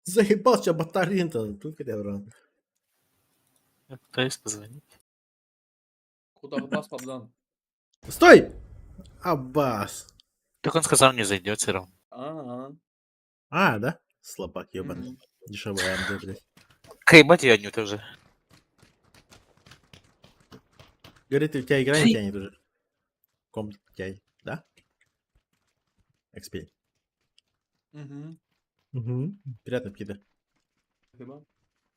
Speaker 1: Заебал, сейчас батарин-то. Тут хотя бы.
Speaker 2: Я пытаюсь позвонить.
Speaker 5: Куда бас поддан?
Speaker 1: Стой! Аббас.
Speaker 2: Так он сказал, не зайдет все равно.
Speaker 5: А,
Speaker 1: А, да? Слабак ебаный.
Speaker 5: Мгм.
Speaker 1: Дешевый АМД, блядь.
Speaker 2: Кайбать я ню тоже.
Speaker 1: Говорит, у тебя игра не тянет уже. Ком тянет, да? XP.
Speaker 5: Угу.
Speaker 1: Угу. Приятно, пидор.
Speaker 5: Хіба?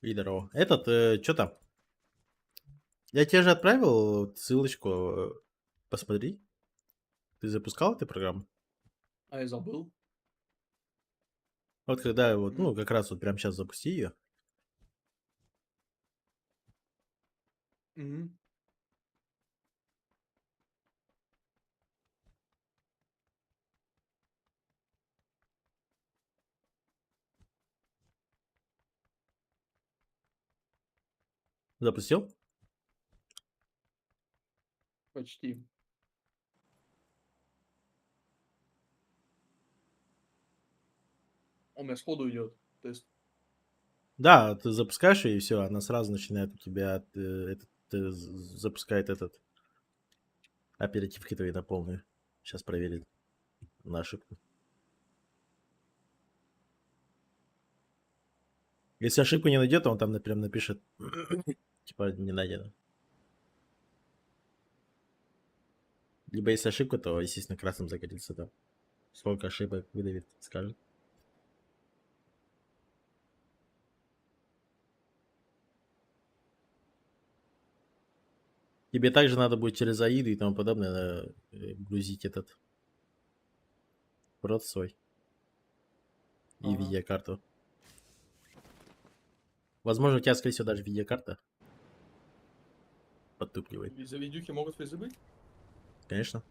Speaker 1: И здорово. Этот, что там? Я тебе же отправил ссылочку. Посмотри. Ты запускал эту программу?
Speaker 5: А я забыл.
Speaker 1: Вот когда вот,
Speaker 5: Мгм.
Speaker 1: ну, как раз вот прямо сейчас запусти ее.
Speaker 5: Угу.
Speaker 1: Запустил?
Speaker 5: Почти. У меня сходу идет. Тест.
Speaker 1: Да, ты запускаешь ее, и все, она сразу начинает у тебя запускает этот оперативки твои на полную. Сейчас проверит на ошибку. Если ошибку не найдет, он там прям напишет, типа, не найдено. Либо если ошибка, то, естественно, красным загорится там. Сколько ошибок выдавит, скажет. Тебе также надо будет через Аиду и тому подобное грузить этот прод свой и
Speaker 5: Ага.
Speaker 1: видеокарту. Возможно, у тебя, скорее всего, даже видеокарта подтупливает.
Speaker 5: За видюхи могут фрезы быть?
Speaker 1: Конечно.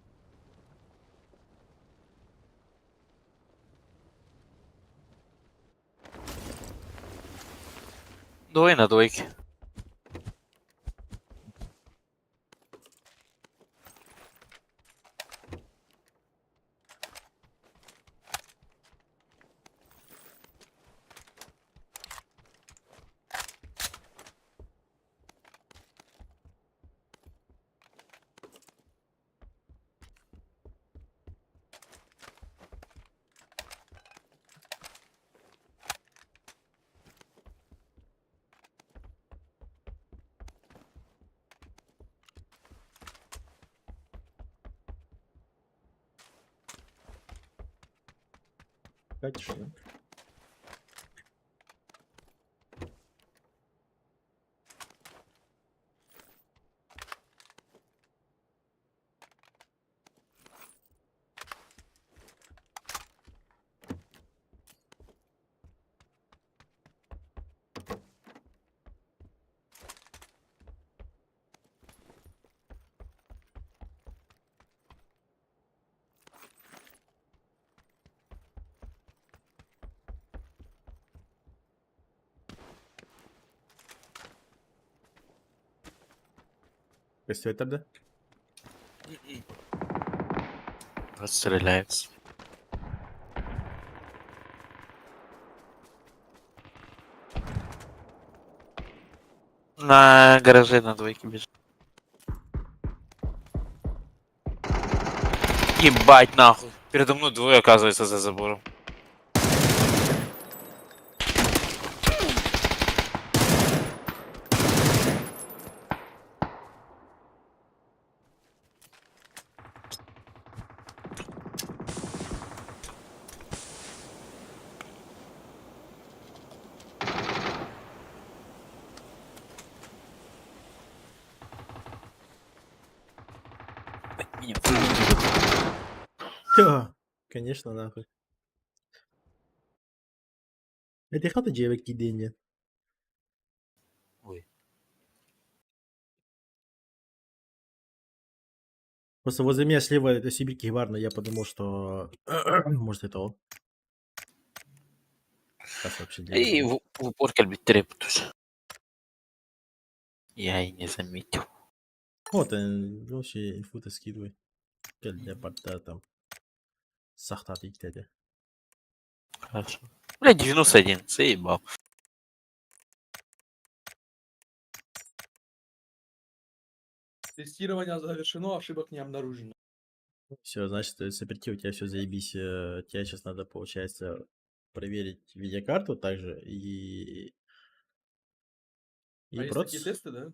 Speaker 2: Двое на двойке.
Speaker 1: Конечно. Костя, тогда?
Speaker 2: Вот стреляется. На гараже на двойке бежит. Ебать нахуй. Передо мной двое оказывается за забором. Меня
Speaker 1: Ха, конечно, нахуй. Это хата девок кидение.
Speaker 2: Ой.
Speaker 1: Просто возле меня слева это Сибирь Киварна, я подумал, что может это он. Сейчас вообще дело.
Speaker 2: И в упор кальбит трептус. Я и не заметил.
Speaker 1: Вот, вообще инфу-то скидывай. Келде патта там. Сахтатик dedi.
Speaker 2: Хорошо. Бля, 91, заебал.
Speaker 5: Тестирование завершено, ошибок не обнаружено.
Speaker 1: Все, значит, сопротив, у тебя все заебись. Тебе сейчас надо, получается, проверить видеокарту также и
Speaker 5: А есть такие
Speaker 1: процесс.
Speaker 5: тесты, да?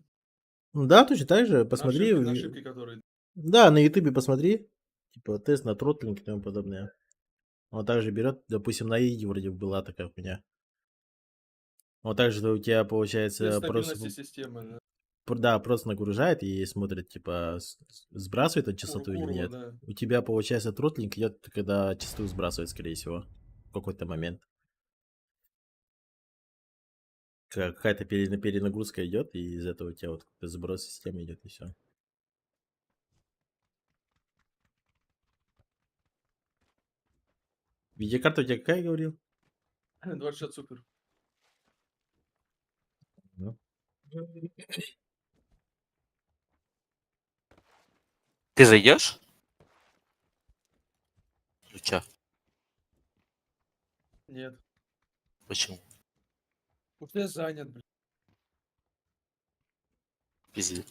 Speaker 1: Ну да, точно так же.
Speaker 5: На
Speaker 1: Посмотри.
Speaker 5: ошибки, на ошибки, которые...
Speaker 1: Да, на ютубе посмотри. Типа тест на тротлинг и тому подобное. Он также берет, допустим, на иди вроде была такая хуйня. Вот так же у тебя получается
Speaker 5: Тест
Speaker 1: просто,
Speaker 5: стабильности системы, да.
Speaker 1: да, просто нагружает и смотрит, типа, сбрасывает он частоту или
Speaker 5: Курва,
Speaker 1: нет.
Speaker 5: да.
Speaker 1: У тебя, получается, тротлинг идет, когда частоту сбрасывает, скорее всего, в какой-то момент. Какая-то перенагрузка идет, и из этого у тебя вот какой-то сброс системы идет, и все. Видеокарта у тебя какая, говорил?
Speaker 5: 2060 супер.
Speaker 1: Ну.
Speaker 2: Ты зайдешь? Ну чё,
Speaker 5: Нет.
Speaker 2: почему?
Speaker 5: Потому что я занят, блин.
Speaker 2: Пиздец.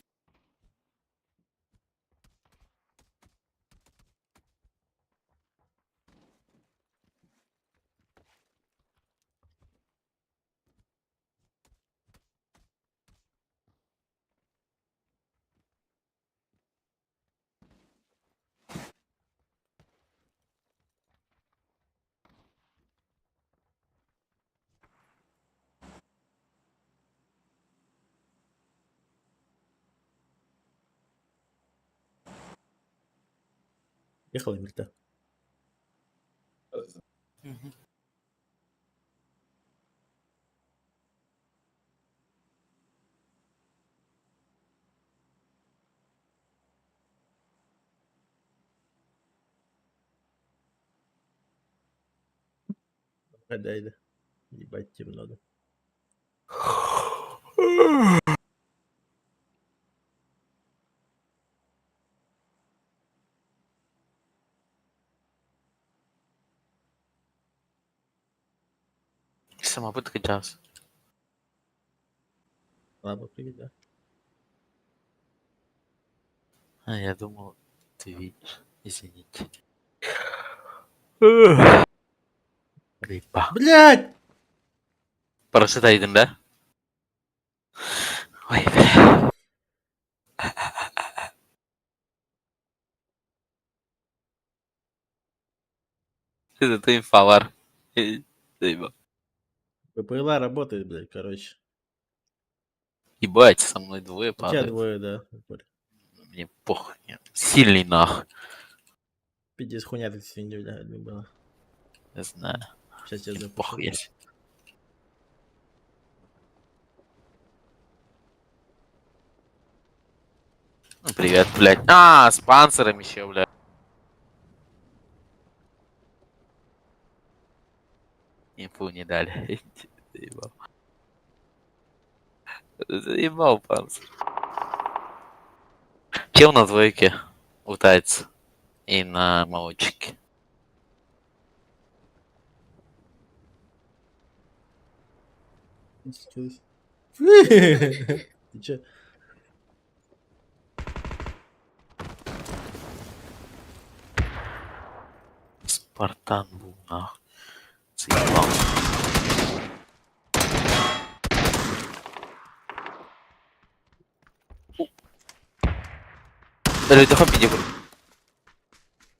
Speaker 1: Ехал Эмильта. Дай, да. Ебать, темно, да.
Speaker 2: Самопытка час.
Speaker 1: Ладно, привет, да.
Speaker 2: А, я думал, ты видишь. Извините. Рыба.
Speaker 1: Блять!
Speaker 2: Парашютайден, да? Ой, бля. Это ты инфовар. Заебал.
Speaker 1: ППЛА работает, блядь, короче.
Speaker 2: Ебать, со мной двое
Speaker 1: У тебя
Speaker 2: падают.
Speaker 1: двое, да.
Speaker 2: Мне похуй. Нет. Сильный нах.
Speaker 1: Пиздец, хуйня тут сегодня, блядь, была.
Speaker 2: Не знаю.
Speaker 1: Сейчас я
Speaker 2: Мне
Speaker 1: запущу.
Speaker 2: похуй есть. Ну, привет, блядь. А, с панциром еще, блядь. Инфу не дали. Заебал. Заебал панцирь. Чел на двойке утается. И на молодчике.
Speaker 1: Ты чё?
Speaker 2: Спартан был, нахуй. Заебал. Дали даха підібр.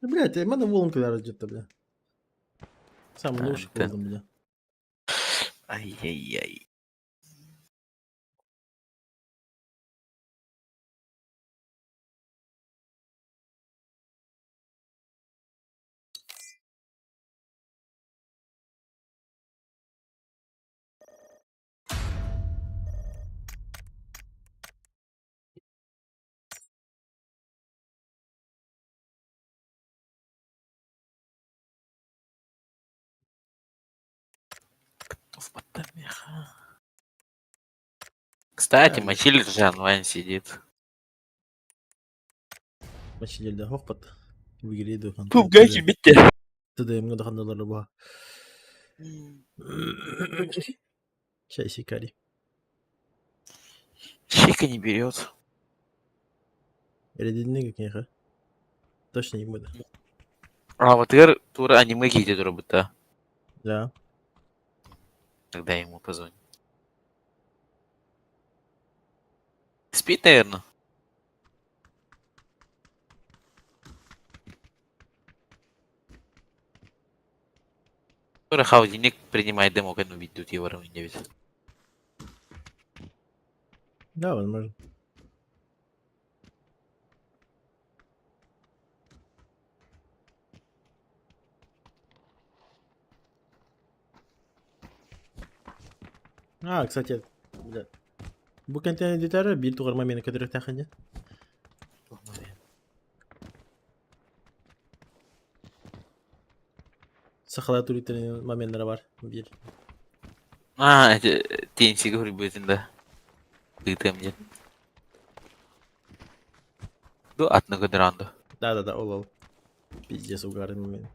Speaker 1: Ну, блядь, в мене волнка зараз где-то, бля. Самый
Speaker 2: А,
Speaker 1: лучший
Speaker 2: ты-
Speaker 1: волн, бля.
Speaker 2: Ай-яй-яй. В потомеха. Кстати,
Speaker 1: Да,
Speaker 2: Мочилер же онлайн сидит.
Speaker 1: Почти да, Говпот. Вигрейду хан.
Speaker 2: Пумгачи битте.
Speaker 1: ТДМ'га да хандалары ба. Чай сикари.
Speaker 2: Чика не берет.
Speaker 1: Рединне кеха. Точно не буду.
Speaker 2: А вот Эр тура аниме кейде дұры да.
Speaker 1: Да.
Speaker 2: Тогда я ему позвоню. Спит, наверное. Тура хаудинник принимает демо, как убить тут его равен 9.
Speaker 1: Да, возможно. Кстати, бля. Bu kentin editörü bir tuğur mameni kadar takınca. Sakala turistlerin mamenleri var. Bir.
Speaker 2: Это TNC говорит будет, да. Ты там нет. До одного дранду.
Speaker 1: Да, олал. Пиздец угарный мамен.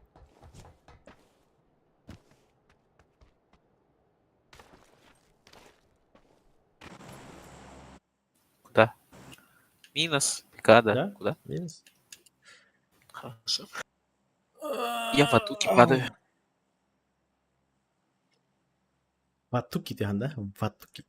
Speaker 2: Куда? Минус. Пикада.
Speaker 1: Да?
Speaker 2: Куда?
Speaker 1: Минус.
Speaker 2: Хорошо. Я в атуке падаю.
Speaker 1: Ватуки ты, да? Ватуки.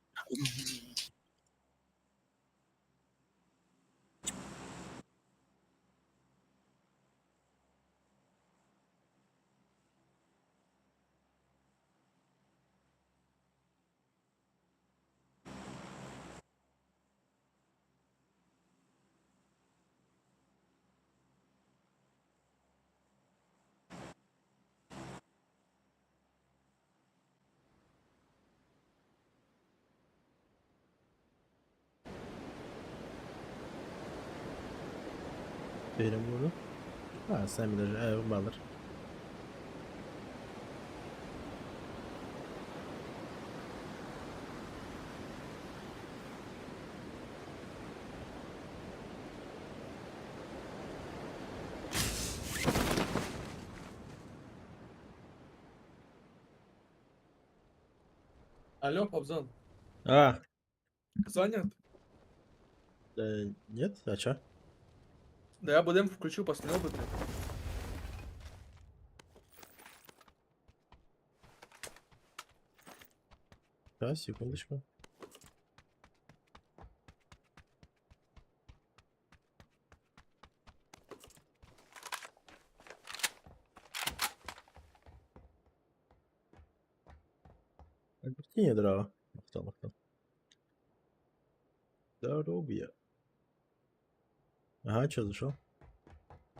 Speaker 1: Benim bunu. Sen bir bağlar.
Speaker 5: Алло, Пабзан,
Speaker 1: А,
Speaker 5: занят?
Speaker 1: нет, а чё?
Speaker 5: Да я бы дем включил, посмотрел бы ты.
Speaker 1: Сейчас, секундочку. Не дрова. Махтал. Здоровье. Ага, чё, зашел?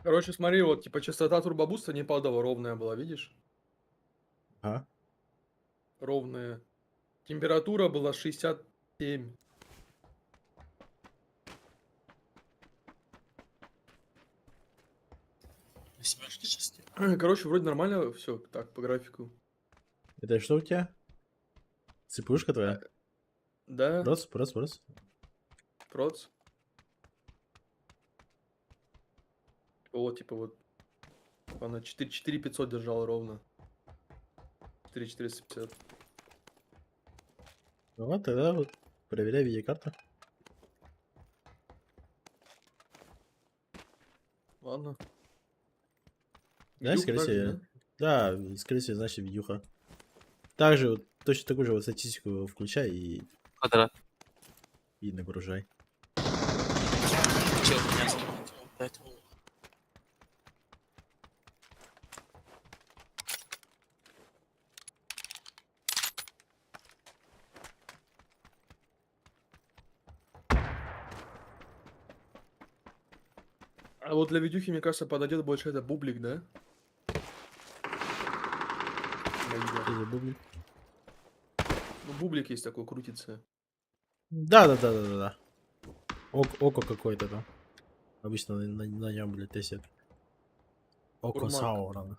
Speaker 5: Короче, смотри, вот, типа, частота турбобуста не падала, ровная была, видишь?
Speaker 1: Ага.
Speaker 5: Ровная. Температура была 67.
Speaker 2: Восьмерки части.
Speaker 5: Короче, вроде нормально все, так, по графику.
Speaker 1: Это что у тебя? Цепушка твоя?
Speaker 5: Да,
Speaker 1: Прос.
Speaker 5: проц. Вот, типа, вот. Она 4500 держала ровно. 4450.
Speaker 1: Ну вот, тогда вот проверяй видеокарту.
Speaker 5: Ладно.
Speaker 1: Знаешь,
Speaker 5: Видюха
Speaker 1: скорее
Speaker 5: также,
Speaker 1: всего, да, скорее всего, значит, видюха. Также вот, точно такую же вот статистику включай
Speaker 2: Квадрат.
Speaker 1: и нагружай.
Speaker 2: Чел, меня замотал, поэтому...
Speaker 5: А вот для видюхи, мне кажется, подойдет больше это бублик, да? Для видео.
Speaker 1: Что за бублик?
Speaker 5: Ну, бублик есть такой, крутится.
Speaker 1: Да. Око какое-то там. Обычно на нем, блядь, тестят. Око
Speaker 5: Урмак.
Speaker 1: Саурона.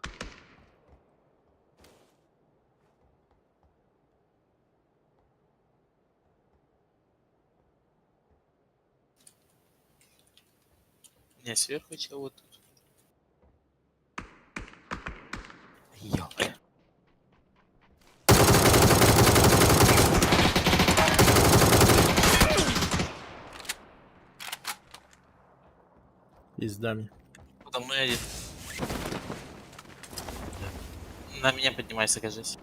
Speaker 2: Не, сверху чего вот тут.
Speaker 1: Пиздами.
Speaker 2: Подо мной один. На меня поднимайся, кажись.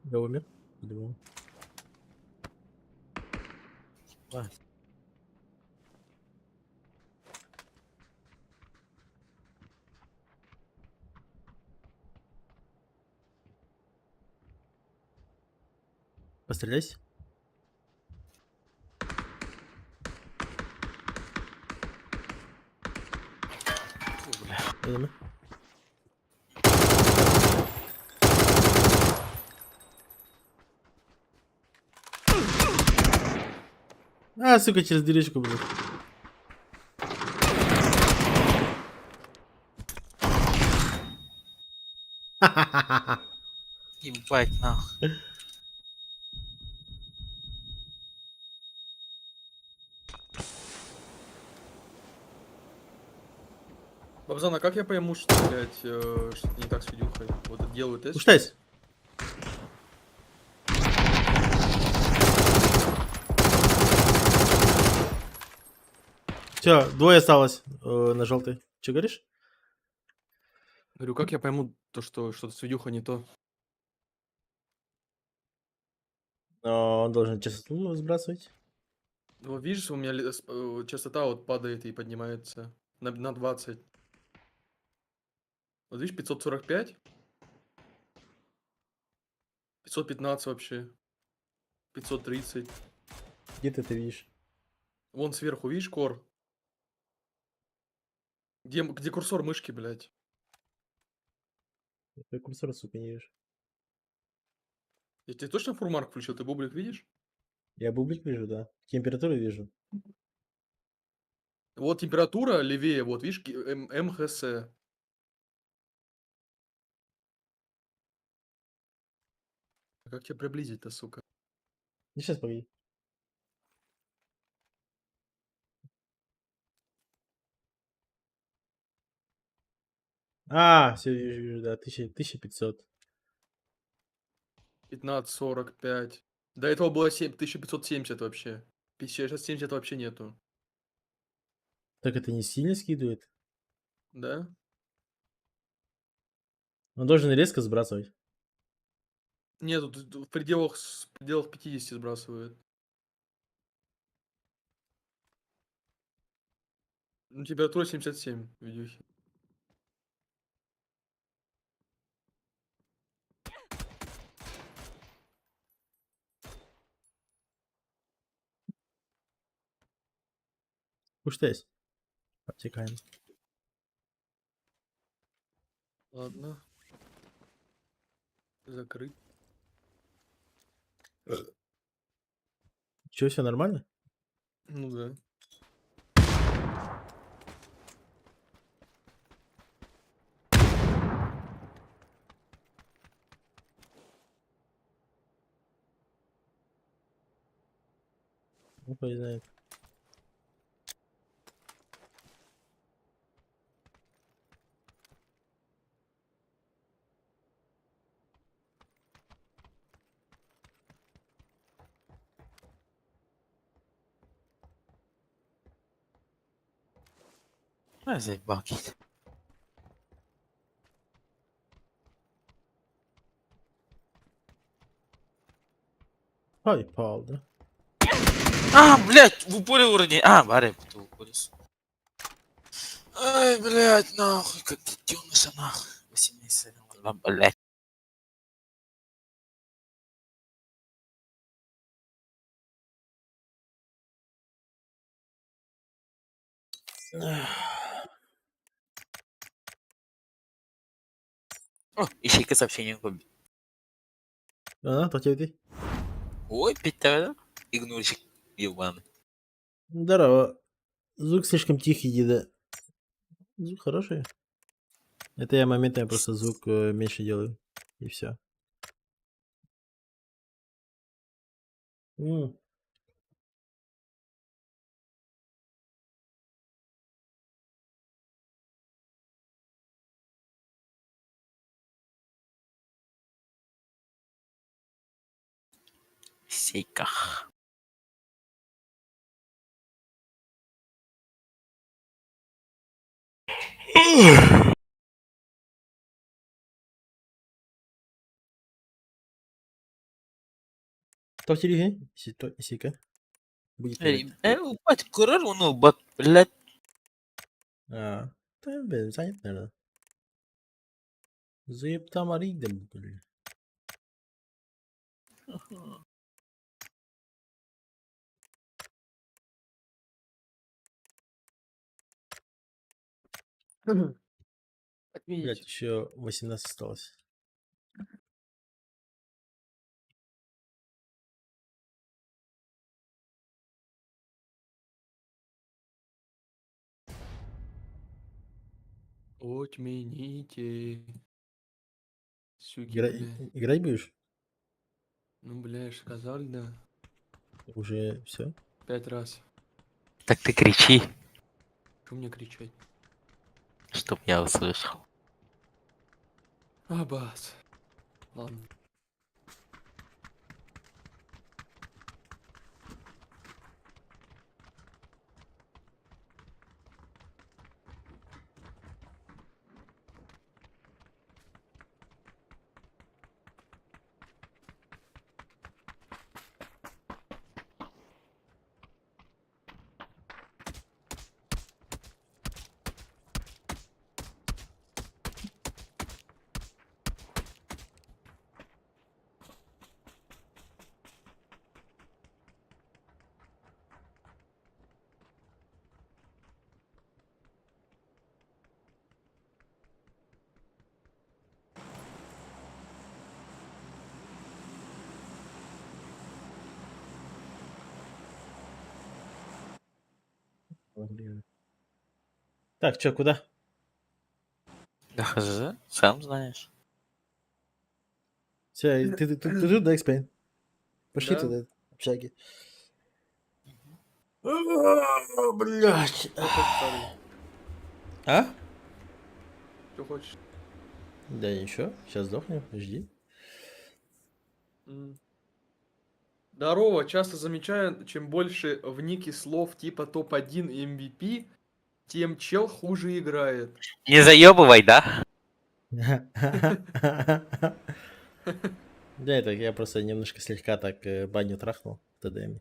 Speaker 1: Я умер? По-любому.
Speaker 2: Ладно.
Speaker 1: Постреляйся.
Speaker 2: Фу, бля.
Speaker 1: Я умер. А, сука, через дырочку, блядь.
Speaker 2: Ебать, нахуй.
Speaker 5: Бабзан, а как я пойму, что, блядь, что-то не так с видюхой? Вот это делаю тест.
Speaker 1: Пуштайся.
Speaker 5: щас.
Speaker 1: Все, двое осталось на желтой. Че говоришь?
Speaker 5: Говорю, как я пойму то, что что-то с видюхой не то?
Speaker 1: Но он должен частоту сбрасывать.
Speaker 5: Вот видишь, у меня частота вот падает и поднимается на 20. Вот видишь, 545, 515 вообще, 530.
Speaker 1: Где ты это видишь?
Speaker 5: Вон сверху, видишь, кор? Где курсор мышки, блядь?
Speaker 1: Я курсор, сука, не вижу.
Speaker 5: Я тебе точно фурмарк включил? Ты бублик видишь?
Speaker 1: Я бублик вижу, да. Температуру вижу.
Speaker 5: Вот температура левее, вот видишь, МХС. А как тебя приблизить-то, сука?
Speaker 1: Ну, сейчас погоди. А, все, вижу, да, 1500.
Speaker 5: 1545. До этого было 1570 вообще. 1670 вообще нету.
Speaker 1: Так это не сильно скидывает?
Speaker 5: Да?
Speaker 1: Он должен резко сбрасывать.
Speaker 5: Нету, в пределах 50 сбрасывает. Ну, температура 77 в видюхе.
Speaker 1: Пуштайся. Обтекаем.
Speaker 5: Ладно. Закрыть.
Speaker 1: Че, все нормально?
Speaker 5: Ну да.
Speaker 1: Ну, хуй знает.
Speaker 2: А, заебал какие-то.
Speaker 1: Ай, пал, да?
Speaker 2: А, блядь, в упоре урони. А, баре, ты упорис. Ай, блядь, нахуй, как детеныша, нахуй. 8 месяцев, блядь. О, ищейка сообщение побил.
Speaker 1: А, то тебе ты.
Speaker 2: Ой, пятая, игнорщик ебаный.
Speaker 1: Здорово. Звук слишком тихий, деда. Звук хороший. Это я моментами просто звук меньше делаю. И все.
Speaker 2: сейках.
Speaker 1: Кто в телеге? Исика. Будет играть.
Speaker 2: Бать, курару, ну, бат, блядь.
Speaker 1: А, да, блин, занят, наверное. Заеб там аридем, блин. Блять,
Speaker 5: Отменить.
Speaker 1: еще 18 осталось.
Speaker 5: Отмените. Суки,
Speaker 1: Играть,
Speaker 5: бля.
Speaker 1: играть будешь?
Speaker 5: Ну, бля, я ж сказали, да.
Speaker 1: Уже все?
Speaker 5: 5 раз.
Speaker 2: Так ты кричи,
Speaker 5: Что мне кричать?
Speaker 2: чтоб я услышал.
Speaker 5: Абас. Ладно.
Speaker 1: Так, чё, куда?
Speaker 2: Да хз, сам знаешь.
Speaker 1: Все, ты тут, да, Экспейн? Пошли
Speaker 5: Да.
Speaker 1: туда, общаги. Блять.
Speaker 5: Что хочешь, старый?
Speaker 1: А?
Speaker 5: Что хочешь?
Speaker 1: Да ничего, сейчас сдохнем, жди.
Speaker 5: М. Здорово, часто замечаю, чем больше в нике слов типа топ-1 и MVP, тем чел хуже играет.
Speaker 2: Не заебывай, да?
Speaker 1: Да, это я просто немножко слегка так баню трахнул в ТДМ.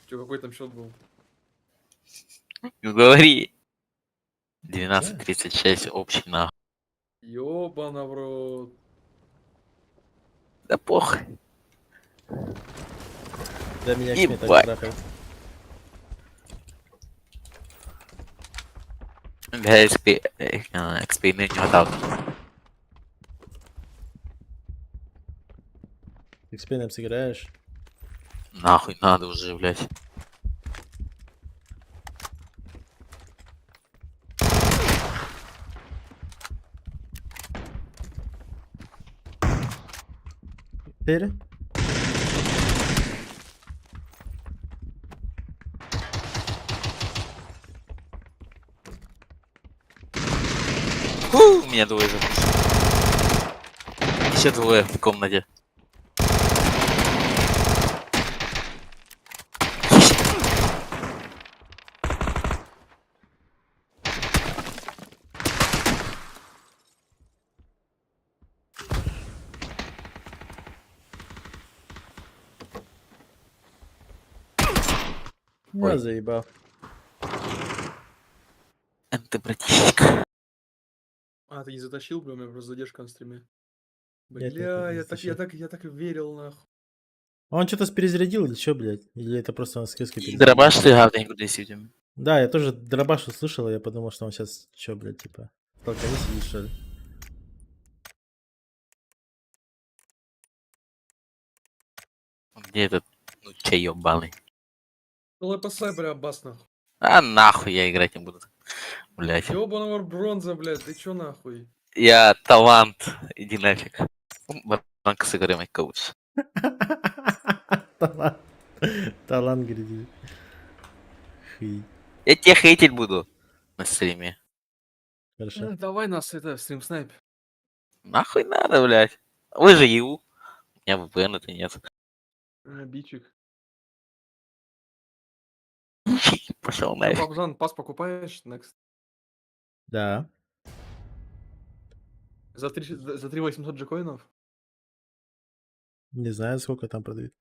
Speaker 5: Че, какой там счет был?
Speaker 2: Ну говори. 12:36 общий нахуй.
Speaker 5: Ёбана в рот.
Speaker 2: Да похуй.
Speaker 1: Да, меня Экспейн так
Speaker 2: Ебать.
Speaker 1: трахает.
Speaker 2: Бля, экспейны не хватало.
Speaker 1: Экспейном сыграешь?
Speaker 2: Нахуй надо уже, блядь.
Speaker 1: Теперь?
Speaker 2: У меня двое запущено. Еще двое в комнате.
Speaker 1: Я
Speaker 2: Ой.
Speaker 1: заебал.
Speaker 2: Ты, братишка.
Speaker 5: А, ты не затащил, бля, у меня просто задержка на стриме.
Speaker 1: Нет,
Speaker 5: Бля,
Speaker 1: не
Speaker 5: я так
Speaker 1: затащил.
Speaker 5: верил, нахуй.
Speaker 1: Он что-то перезарядил или что, блядь? Или это просто он с киской перезарядил?
Speaker 2: Дробаш ты говненько действительно.
Speaker 1: Да, я тоже дробаш услышал, и я подумал, что он сейчас, что, блядь, типа, в толкове сидит, что ли?
Speaker 2: Где этот, ну, чай ёбаный?
Speaker 5: Ну, ЛПС, бля, бас, нахуй.
Speaker 2: А нахуй я играть не буду. Блять.
Speaker 5: Ёбана в рот, бронза, блядь, ты чё нахуй?
Speaker 2: Я талант. Иди нафиг. Банка с игрой коуч.
Speaker 1: Талант. Талант, говорит. Хуй.
Speaker 2: Я тебя хейтить буду на стриме.
Speaker 1: Хорошо.
Speaker 5: Давай нас, это, стрим снайп.
Speaker 2: Нахуй надо, блядь. Вы же ЕУ. У меня VPN это нет.
Speaker 5: Бичик.
Speaker 2: Пошел
Speaker 5: Чё,
Speaker 2: нафиг.
Speaker 5: Бабзан, пас покупаешь? Next.
Speaker 1: Да.
Speaker 5: За 3800 джекоинов?
Speaker 1: Не знаю, сколько там продают.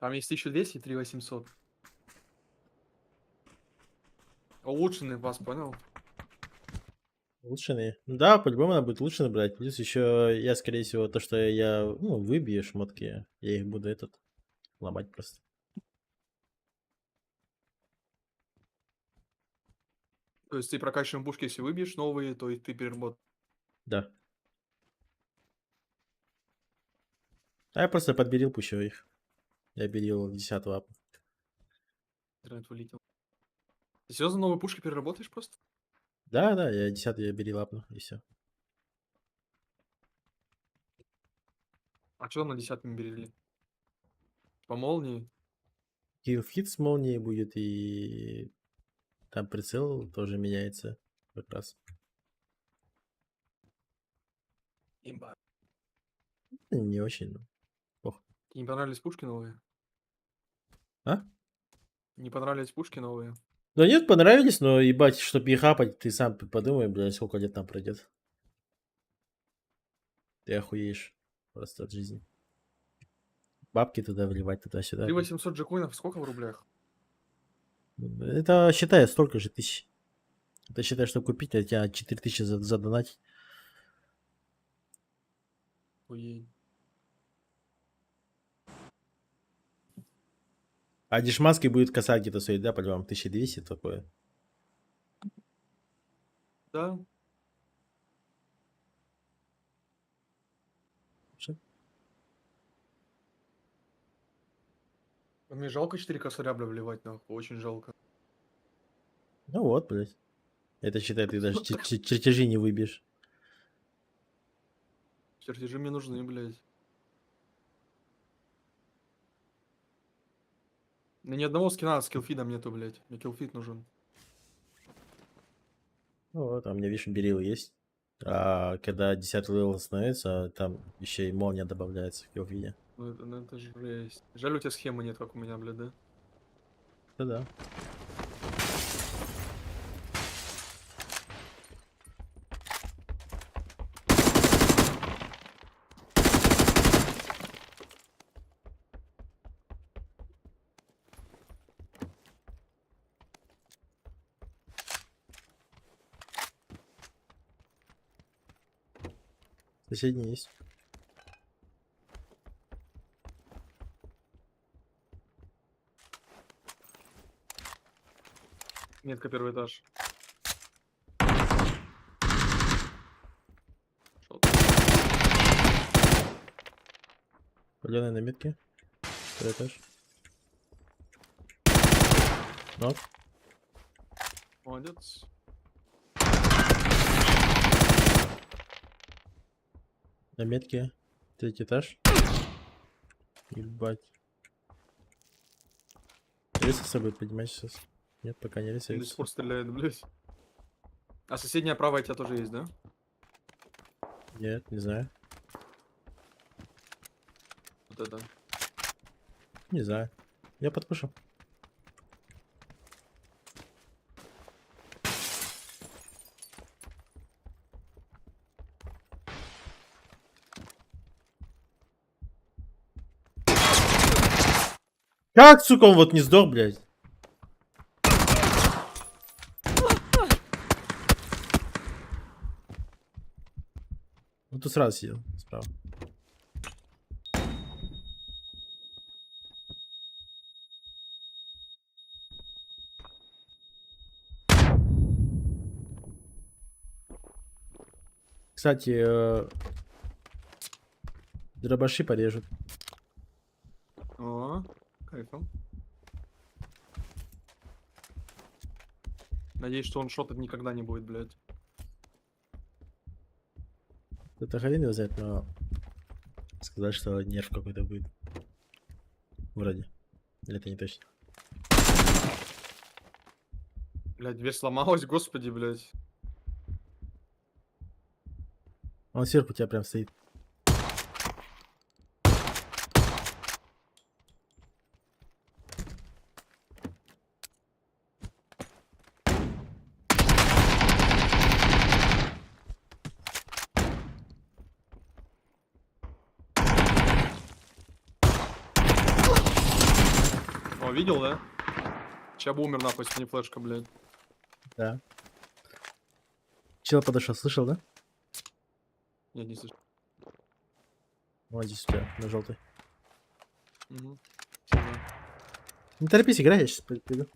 Speaker 5: Там есть 1200 и 3800. Улучшенный пас, понял?
Speaker 1: Улучшенные. Да, по-любому надо будет лучше набрать. Плюс еще я, скорее всего, то, что я выбью шмотки, я их буду ломать просто.
Speaker 5: То есть ты прокачиваем пушки, если выбьешь новые, то и ты переработаешь.
Speaker 1: Да. А я просто подберил пущу их. Я берил 10 ап.
Speaker 5: Интернет вылетел. Ты серьезно новые пушки переработаешь просто?
Speaker 1: Да, я 10 я берил апну, и все.
Speaker 5: А что там на 10-м берели? По молнии?
Speaker 1: Киллфит с молнией будет, и там прицел тоже меняется как раз.
Speaker 5: Имба.
Speaker 1: Не очень, ну.
Speaker 5: Тебе не понравились пушки новые?
Speaker 1: А?
Speaker 5: Не понравились пушки новые?
Speaker 1: Да нет, понравились, но ебать, чтобы их хапать, ты сам подумай, блядь, сколько лет там пройдет. Ты охуеешь просто от жизни. Бабки туда вливать, туда-сюда.
Speaker 5: 3800 джекоинов сколько в рублях?
Speaker 1: Это считай столько же тысяч. Это считай, что купить, а тебя 4000 задонатить.
Speaker 5: Ой.
Speaker 1: А дешманский будет косарь где-то стоить, да, по-любому, 1200 такое.
Speaker 5: Да.
Speaker 1: Что?
Speaker 5: Мне жалко 4 косаря, бля, вливать, нахуй. Очень жалко.
Speaker 1: Ну вот, блядь. Это считай, ты даже чертежи не выбьешь.
Speaker 5: Чертежи мне нужны, блядь. Да ни одного скина с киллфидом нету, блядь. Мне киллфид нужен.
Speaker 1: Ну вот, а у меня, видишь, берил есть. А когда 10 левел становится, там еще и молния добавляется в виде.
Speaker 5: Ну это же жесть. Жаль, у тебя схемы нет, как у меня, блядь, да?
Speaker 1: Да-да. Соседний есть.
Speaker 5: Метка первый этаж. Шо ты?
Speaker 1: Паленые на метке. Второй этаж. Нок.
Speaker 5: Молодец.
Speaker 1: На метке. Третий этаж. Ебать. Рейсы с собой поднимать сейчас? Нет, пока не
Speaker 5: Он до сих
Speaker 1: рисуется.
Speaker 5: пор стреляет, блядь. А соседняя правая у тебя тоже есть, да?
Speaker 1: Нет, не знаю.
Speaker 5: Вот это.
Speaker 1: Не знаю. Я подпишу. Как, сука, он вот не сдох, блядь? Он тут сразу сидел, справа. Кстати, дробаши порежут.
Speaker 5: О, кайфом. Надеюсь, что он шотать никогда не будет, блядь.
Speaker 1: Это хрен его знает, но сказать, что нерв какой-то будет. Вроде. Или это не точно.
Speaker 5: Блядь, дверь сломалась, господи, блядь.
Speaker 1: Он сверху у тебя прям стоит.
Speaker 5: видел, да? Чаба умер нахуй, если не флешка, блядь.
Speaker 1: Да. Чел подошел, слышал, да?
Speaker 5: Я не слышу.
Speaker 1: Вот здесь у тебя, на желтой.
Speaker 5: Мгм.
Speaker 1: Не торопись, играй, я сейчас приду.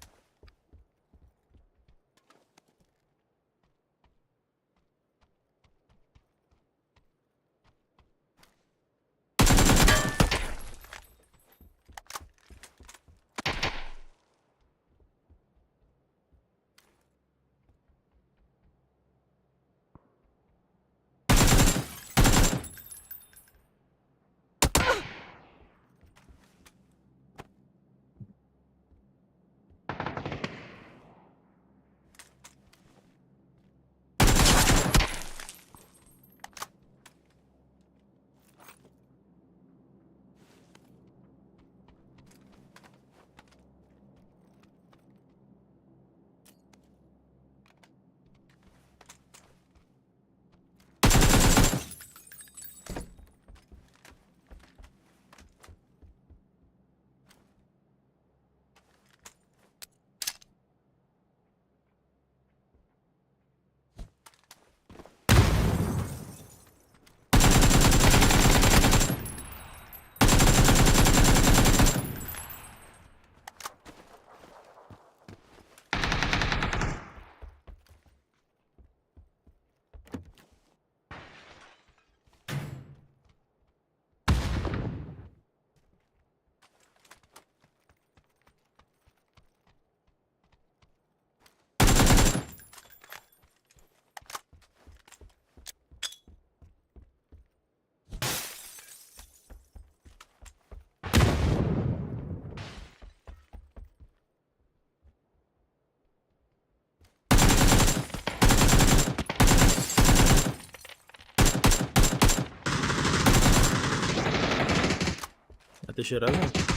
Speaker 1: Это еще разом?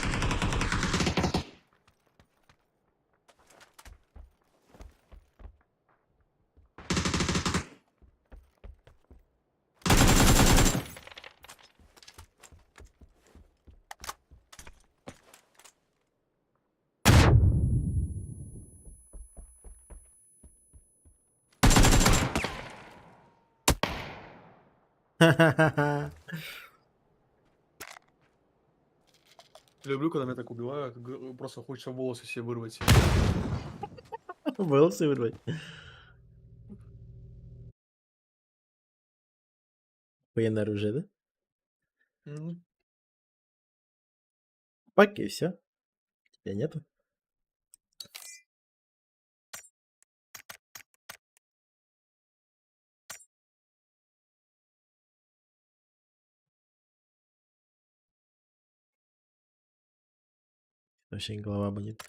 Speaker 5: Люблю, когда меня так убивают. Просто хочется волосы себе вырвать.
Speaker 1: Волосы вырвать. Военное оружие, да?
Speaker 5: Мгм.
Speaker 1: Паки, все. Тебя нету. Вообще голова болит.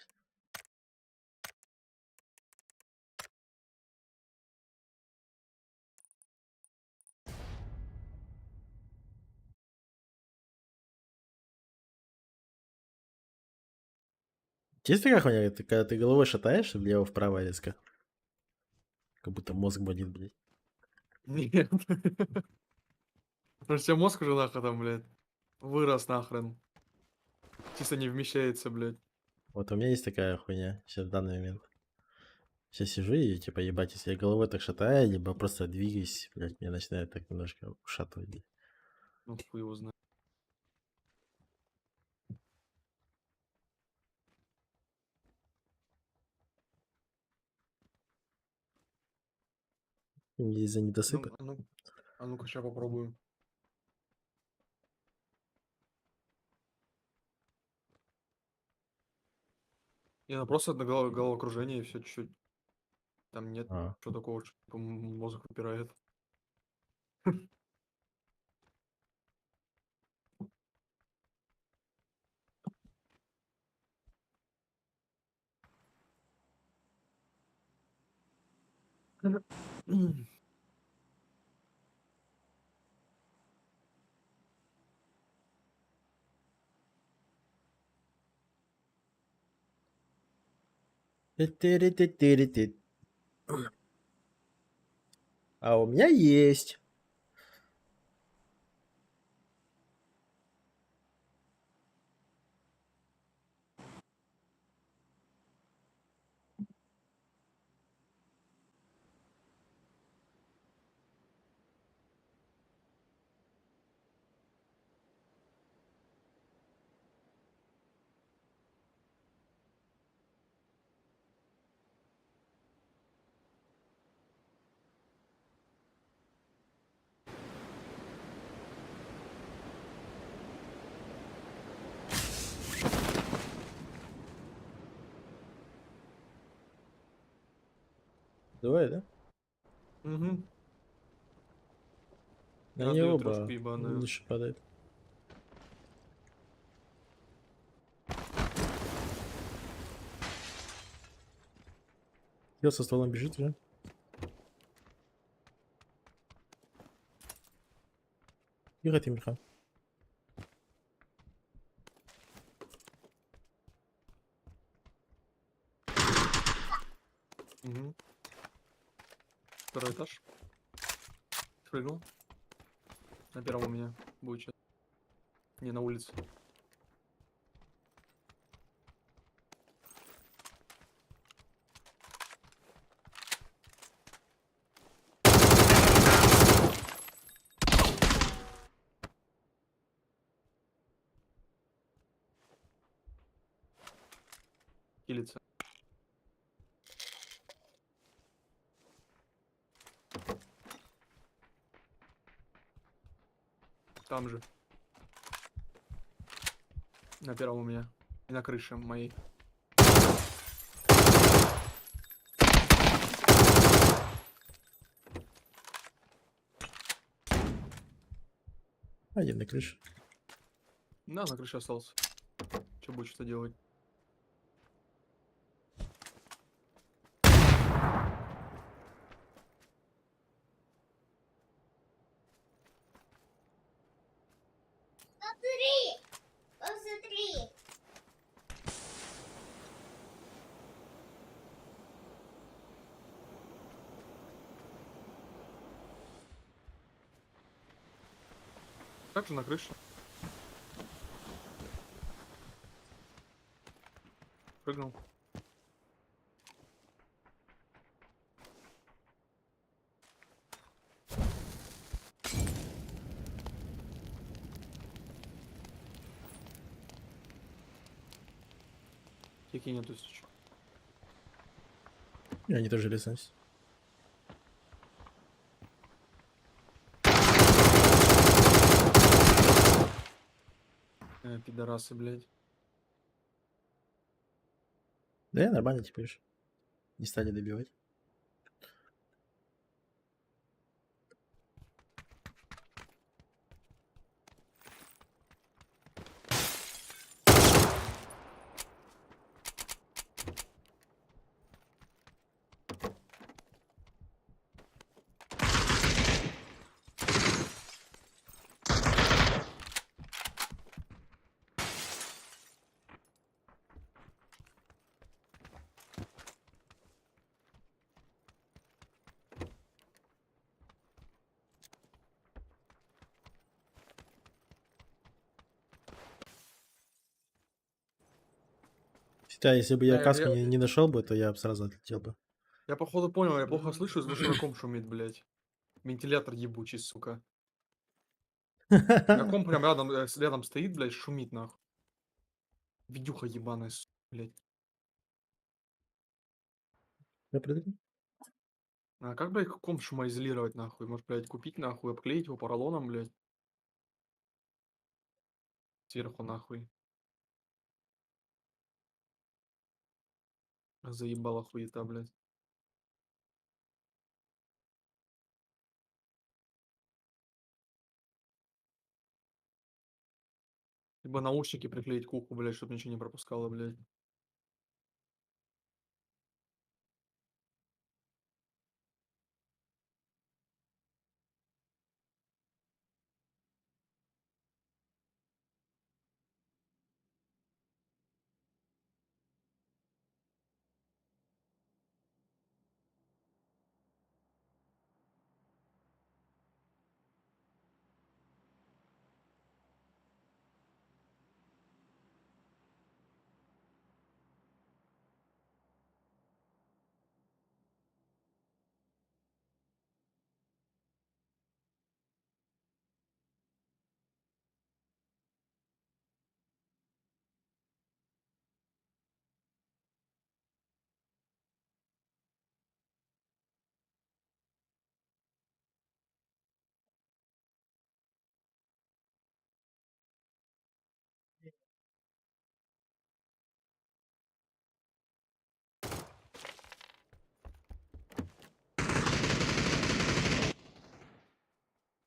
Speaker 1: Есть такая хуйня, когда ты головой шатаешь влево-вправо резко? Как будто мозг болит, блядь.
Speaker 5: Нет. Потому что у тебя мозг уже нахуй там, блядь, вырос нахрен. Чисто не вмещается, блядь.
Speaker 1: Вот у меня есть такая хуйня сейчас в данный момент. Сейчас сижу и типа ебать, если я головой так шатаю, либо просто двигаюсь, блядь, меня начинает так немножко ушатывать, блядь.
Speaker 5: Ну, хуй его знает.
Speaker 1: Из-за
Speaker 5: Ну,
Speaker 1: недосыпа.
Speaker 5: а ну-ка, сейчас попробую. Не, ну просто на головокружение и все чуть-чуть. Там нет
Speaker 1: А.
Speaker 5: что такого, что типа, мозг выпирает.
Speaker 1: Ты-ты-ри-ты-ты-ри-ты. А у меня есть. Давай, да?
Speaker 5: Угу.
Speaker 1: На
Speaker 5: Я
Speaker 1: нее
Speaker 5: даю
Speaker 1: оба
Speaker 5: трешку ебаную.
Speaker 1: лучше падает. Я со стволом бежит уже. Тихо, Тимирхан.
Speaker 5: Угу. Второй этаж. Прыгнул. На первом у меня будет сейчас. Не, на улице. Килится. Там же. На первом у меня. И на крыше моей.
Speaker 1: Один на крыше.
Speaker 5: Да, на крыше остался. Что будет что делать?
Speaker 3: Посмотри! Посмотри!
Speaker 5: Также на крыше. Прыгнул. Тики нету сейчас.
Speaker 1: И они тоже лесались.
Speaker 5: Пидорасы, блядь.
Speaker 1: Да, нормально теперь же. Не стали добивать. Всегда, если бы я
Speaker 5: Да,
Speaker 1: каску не нашел бы, то я бы сразу отлетел бы.
Speaker 5: я походу понял, я плохо слышу, из-за того, что на комп шумит, блядь. Вентилятор ебучий, сука. У меня комп прям рядом стоит, блядь, шумит, нахуй. Видюха ебаная, блядь.
Speaker 1: Я прыгну.
Speaker 5: А как, блядь, комп шумоизолировать, нахуй? Может, блядь, купить, нахуй, обклеить его поролоном, блядь? Сверху, нахуй. Заебала хуета, блядь. Либо наушники приклеить к уху, блядь, чтобы ничего не пропускало, блядь.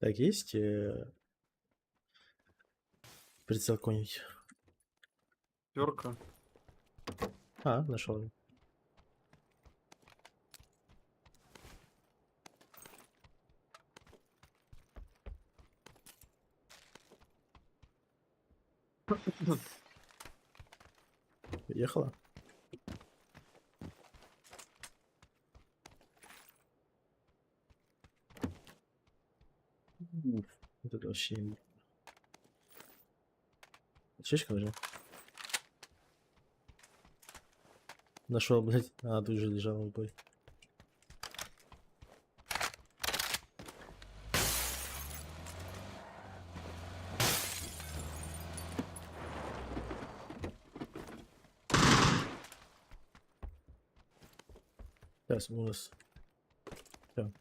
Speaker 1: Так, есть прицел какой-нибудь?
Speaker 5: Пёрка.
Speaker 1: А, нашел. Ехала? Вот это вообще... Чешка уже? Нашел, блядь. А, тут же лежал в бой. Сейчас у нас... Всё.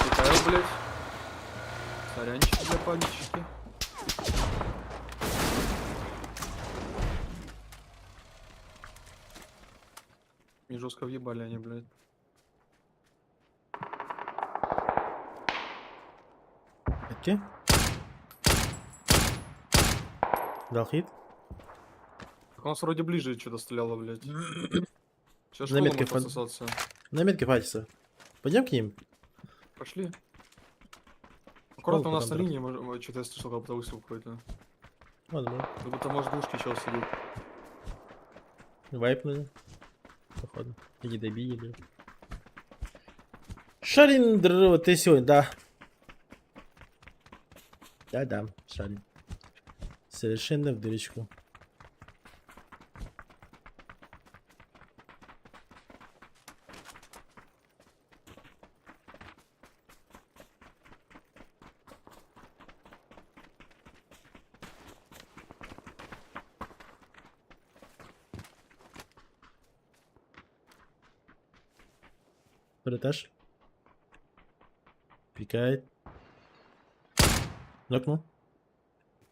Speaker 5: Летаю, блядь. Сорянчики для панички. Мне жестко въебали они, блядь.
Speaker 1: Окей. Дал хит.
Speaker 5: Так у нас вроде ближе что-то стреляло, блядь. Сейчас школа
Speaker 1: Заметки
Speaker 5: может
Speaker 1: под-
Speaker 5: отсосаться.
Speaker 1: На метке фатится. Пойдем к ним?
Speaker 5: Пошли. Аккуратно у нас на
Speaker 1: контракт.
Speaker 5: линии, что-то я слышал, как будто выстрел какой-то.
Speaker 1: Ладно,
Speaker 5: Как будто, может, душки чел сидит.
Speaker 1: вайпнули. Походу. Иди добили, блядь. Шарин, ты сегодня, да. Да, Шарин. Совершенно в дырочку. Второй этаж. Пикает. Нокнул.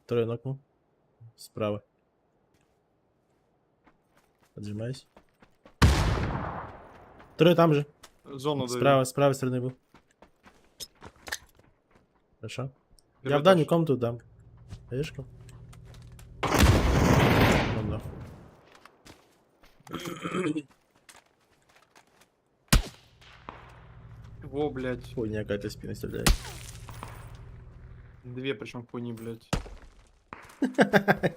Speaker 1: Второй нокнул. Справа. Отжимаюсь. Второй там же.
Speaker 5: Зону даю.
Speaker 1: Справа, с правой стороны был. Хорошо.
Speaker 5: Первый
Speaker 1: Я в дальнюю
Speaker 5: этаж.
Speaker 1: комнату дам. Хаешку. Ну да.
Speaker 5: Во, блядь.
Speaker 1: Хуйня какая-то в спину стреляет.
Speaker 5: Две причем хуйни, блядь.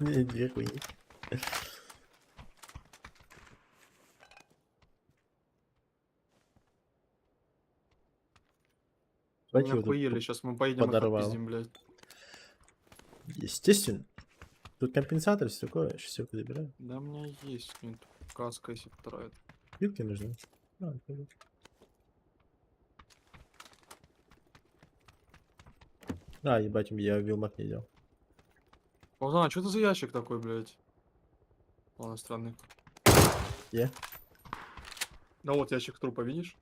Speaker 1: Не, две хуйни. Давайте
Speaker 5: Меня
Speaker 1: его тут
Speaker 5: охуели, сейчас мы поедем их
Speaker 1: подорвало.
Speaker 5: отпиздим, блядь.
Speaker 1: Естественно. Тут компенсатор, все такое. Сейчас все забираю.
Speaker 5: Да у меня есть, нет, каска, если вторая.
Speaker 1: Вилки нужны. А, пойду. А, ебать, я вилмак не делал.
Speaker 5: Богдан, что это за ящик такой, блядь? Ладно, странный.
Speaker 1: Где?
Speaker 5: Да вот ящик трупа, видишь?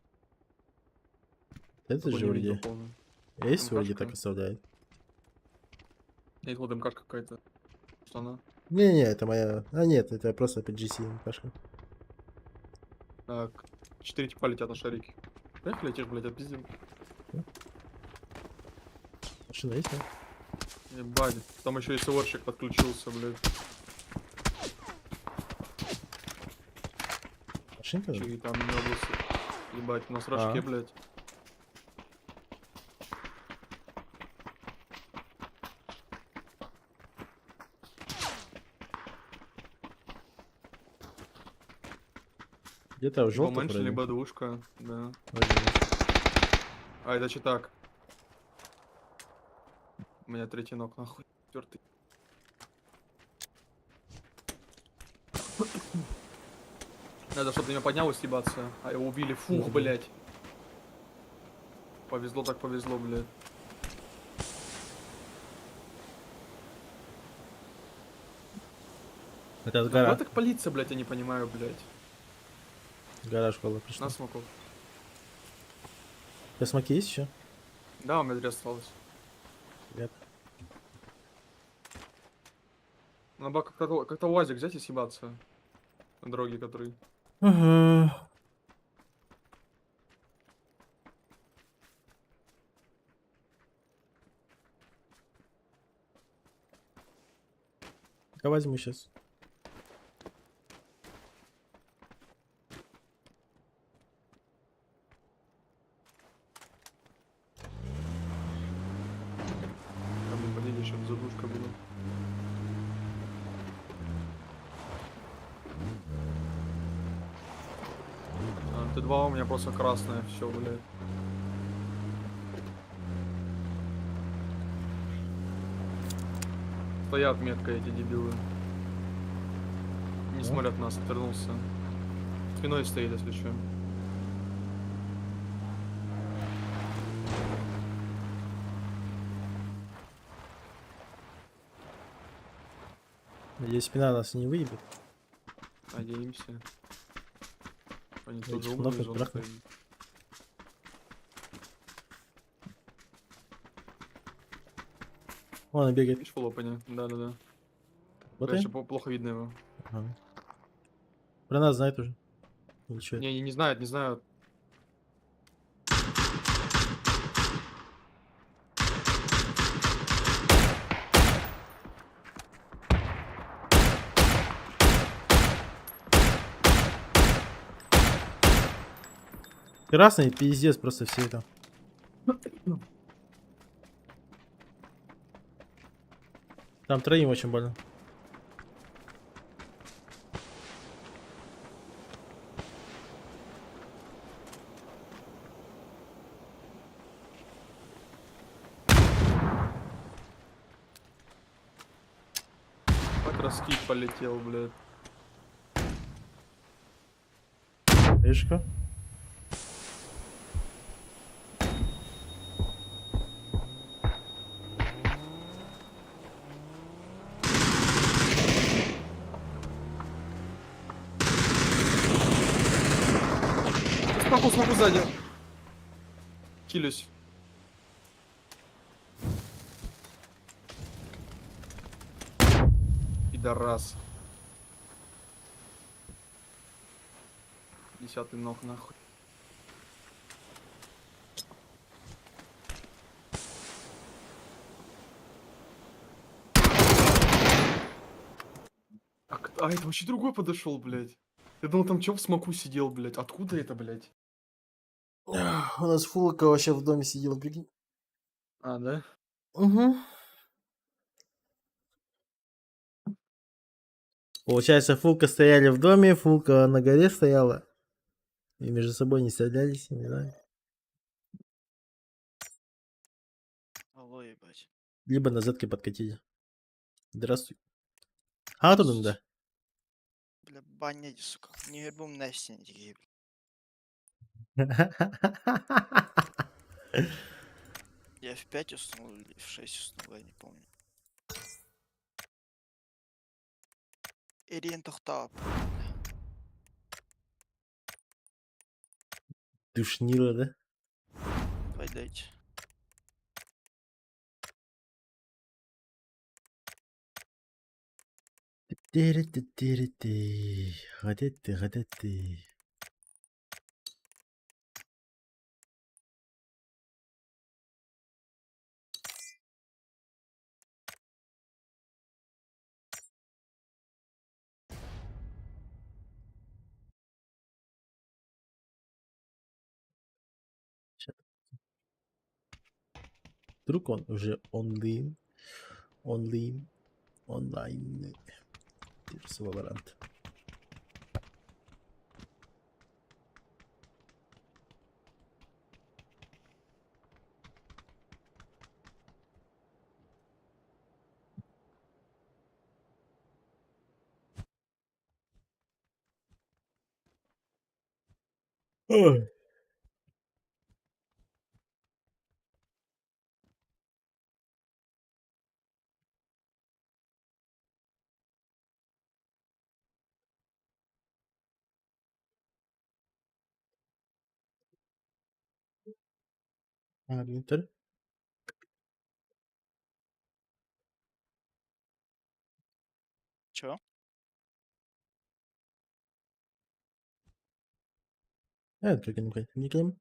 Speaker 1: Это
Speaker 5: Такой
Speaker 1: же
Speaker 5: не видел
Speaker 1: вроде.
Speaker 5: полный.
Speaker 1: Есть вроде
Speaker 5: МКшка.
Speaker 1: так оставляет.
Speaker 5: Нет, вот МКшка какая-то. Что она?
Speaker 1: Не-не, это моя. А нет, это просто PGC МКшка.
Speaker 5: Так, 4 типа летят на шарики. Поехали, летишь, блядь, отпиздим.
Speaker 1: Машина есть, да?
Speaker 5: Ебать, там еще и СВРщик подключился, блядь.
Speaker 1: Машинка? да?
Speaker 5: Чего там не области. Ебать, на срожке,
Speaker 1: А.
Speaker 5: блядь.
Speaker 1: Где-то в
Speaker 5: Либо
Speaker 1: желтых
Speaker 5: меньше,
Speaker 1: вроде.
Speaker 5: либо двушка, да.
Speaker 1: Вроде есть.
Speaker 5: А, это че так? У меня третий ног, нахуй. Четвертый. Надо, чтобы меня поднял и съебаться. А его убили. Фух,
Speaker 1: Мгм.
Speaker 5: блядь. Повезло так повезло, блядь.
Speaker 1: Это
Speaker 5: Нахуя
Speaker 1: гора.
Speaker 5: так полиция, блядь, я не понимаю, блядь.
Speaker 1: Гора школа пришла.
Speaker 5: На смоков.
Speaker 1: У тебя смоки есть еще?
Speaker 5: Да, у меня 3 осталось.
Speaker 1: Нет.
Speaker 5: Надо бы как-то УАЗик взять и съебаться. На дороге, который...
Speaker 1: Ага. Я возьму сейчас.
Speaker 5: Там не подъедешь, чтобы задушка была. А, Т2 у меня просто красное, все, блядь. Стоят метко эти дебилы. Не
Speaker 1: Да?
Speaker 5: смотрят нас, отвернулся. Спиной стоит, если что.
Speaker 1: Надеюсь, спина нас не выебет.
Speaker 5: Надеемся. Они
Speaker 1: Этих
Speaker 5: тоже
Speaker 1: много
Speaker 5: умные, зона
Speaker 1: трахнут.
Speaker 5: стоит.
Speaker 1: Вон он бегает.
Speaker 5: Видишь, в лопане? Да-да-да.
Speaker 1: Вот
Speaker 5: Конечно,
Speaker 1: он.
Speaker 5: плохо видно его.
Speaker 1: Ага. Про нас знает уже. Или чё это?
Speaker 5: Не знают, не знают.
Speaker 1: Красный пиздец просто все это. Там троим очень больно.
Speaker 5: Как раскид полетел, блядь.
Speaker 1: Эшка.
Speaker 5: Смогу сзади. Килюсь. Пидорас. 10-й ног, нахуй. А это вообще другой подошел, блядь. Я думал, там чё в смоку сидел, блядь. Откуда это, блядь?
Speaker 1: У нас фулка вообще в доме сидела, прикинь.
Speaker 5: А, да?
Speaker 1: Угу. Получается, фулка стояли в доме, фулка на горе стояла. И между собой не стрелялись, не знаю.
Speaker 6: Алло, ебать.
Speaker 1: Либо на зетке подкатили. Здравствуй. Hatun da.
Speaker 6: Бля, баня, сука. Не ебом на стене, еб. Я в 5 уснул или в 6 уснул, я не помню. Ирин Тохтап.
Speaker 1: Душнило, да?
Speaker 6: Пойдайте.
Speaker 1: Тири-ти-тири-ти. Гадети, гадети. Ща. Вдруг он уже онлайн, онлайн. Тирс Valorant. Ой. Арбитр.
Speaker 6: Чё?
Speaker 1: Только не клим.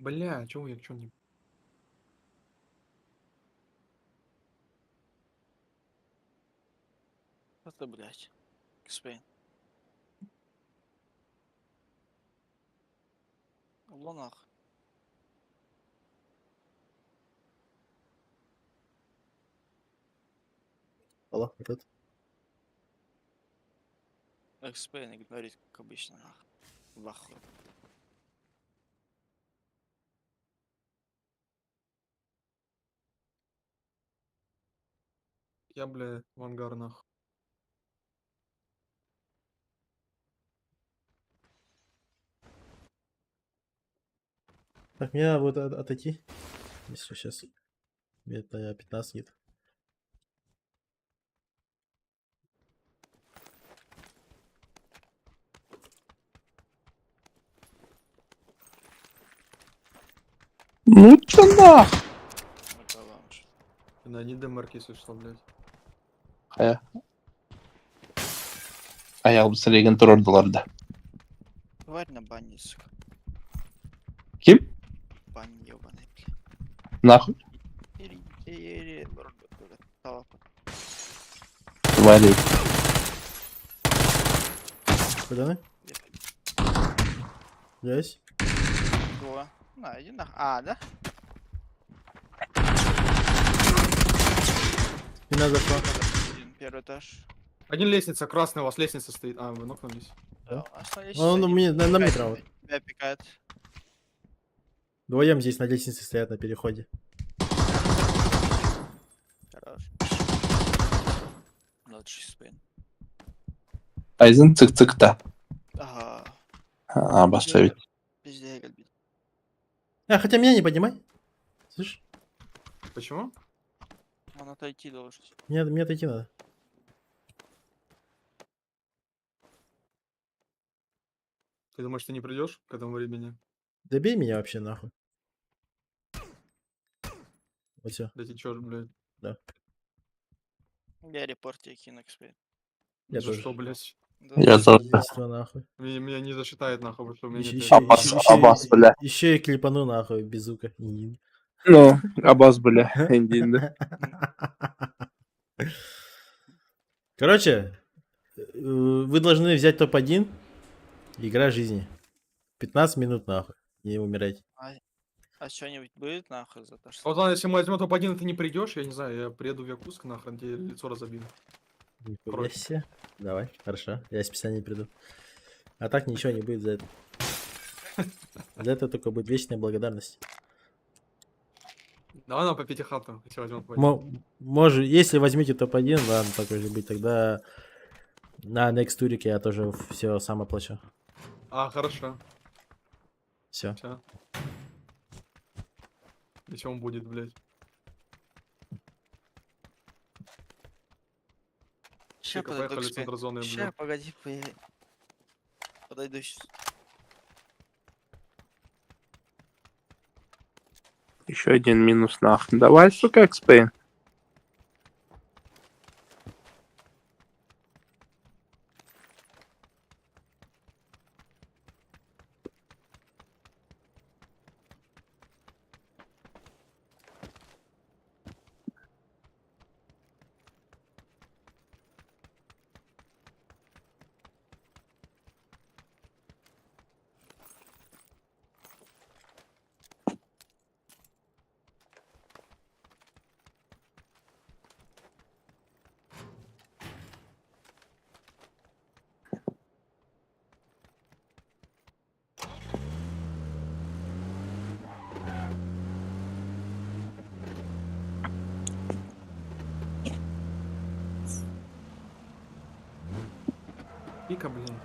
Speaker 5: Бля, чё я, чё не...
Speaker 6: Это, блядь. Экспейн. Лунах.
Speaker 1: Аллах, вот это.
Speaker 6: Экспейн игнорит, как обычно, нах. В ахуе.
Speaker 5: Я, бля, в ангар нахуй.
Speaker 1: Так, мне вот отойти. Если сейчас где-то 15 нет.
Speaker 4: Ну чё нах?
Speaker 6: Это лаунж.
Speaker 5: Да, не демарк, если что, блядь.
Speaker 4: Ayağımızı Reagan ordularda.
Speaker 6: Тварь на бане, сука.
Speaker 4: Kim?
Speaker 6: Бань ебаный, бля.
Speaker 4: Нахуй.
Speaker 6: Ири, Талаку.
Speaker 4: Вали.
Speaker 1: Куда мы? Здесь.
Speaker 6: Двое. На, иди нах. А, да?
Speaker 1: Спина зашла.
Speaker 6: Один, первый этаж.
Speaker 5: Один лестница, красная у вас лестница стоит. А, вы нокнулись.
Speaker 6: Да, у нас на лестнице
Speaker 1: Он
Speaker 6: один
Speaker 1: мне, на мне
Speaker 6: пикает,
Speaker 1: право.
Speaker 6: Тебя пикает.
Speaker 1: Вдвоем здесь на лестнице стоят на переходе.
Speaker 6: Хорош. Младший спейн.
Speaker 4: Айзен цик-цик-та.
Speaker 6: Ага.
Speaker 4: Başlayıp.
Speaker 6: Пиздец, гальбит.
Speaker 1: Хотя меня не поднимай. Слышь?
Speaker 5: Почему?
Speaker 6: Он отойти должен.
Speaker 1: Мне отойти надо.
Speaker 5: Ты думаешь, ты не придешь к этому времени?
Speaker 1: Добей меня вообще нахуй. Вот все.
Speaker 5: Да ты чё, блядь?
Speaker 6: Я репорт тебе кину, спейн.
Speaker 1: Я
Speaker 5: За
Speaker 1: тоже.
Speaker 5: что, блядь?
Speaker 6: Да,
Speaker 4: Я
Speaker 6: за-
Speaker 4: тоже.
Speaker 1: Убийство нахуй.
Speaker 5: Меня не засчитает нахуй, потому что у меня
Speaker 1: Еще,
Speaker 5: нет...
Speaker 1: еще,
Speaker 4: Аббас,
Speaker 1: еще,
Speaker 4: Аббас, бля.
Speaker 1: еще и клипану нахуй без звука.
Speaker 4: Ну, Аббас, бля. Индийный.
Speaker 1: Короче, вы должны взять топ-1. Игра жизни. 15 минут нахуй. Не умирайте.
Speaker 6: А что-нибудь будет нахуй за то,
Speaker 5: А
Speaker 6: что...
Speaker 5: вот ладно, если мы возьмем топ-1, и ты не придешь, я не знаю, я приеду в Якутск, нахрен тебе лицо разобью.
Speaker 1: Нихуя
Speaker 5: Короче.
Speaker 1: себе. Давай, хорошо. Я специально не приду. А так ничего не будет за это. За это только будет вечная благодарность.
Speaker 5: Давай нам по пятихату, если возьмем топ-1.
Speaker 1: Может, если возьмете топ-1, ладно, так уже быть, тогда на next турике я тоже все сам оплачу.
Speaker 5: А, хорошо.
Speaker 1: Все.
Speaker 5: Все. Если он будет, блядь.
Speaker 6: Ща
Speaker 5: Тихо,
Speaker 6: подойду
Speaker 5: поехали
Speaker 6: к
Speaker 5: в центр зоны,
Speaker 6: Ща,
Speaker 5: блядь.
Speaker 6: погоди, подойду сейчас.
Speaker 4: Еще один минус нахуй. Давай, сука, экспейн.
Speaker 5: Пика, блин.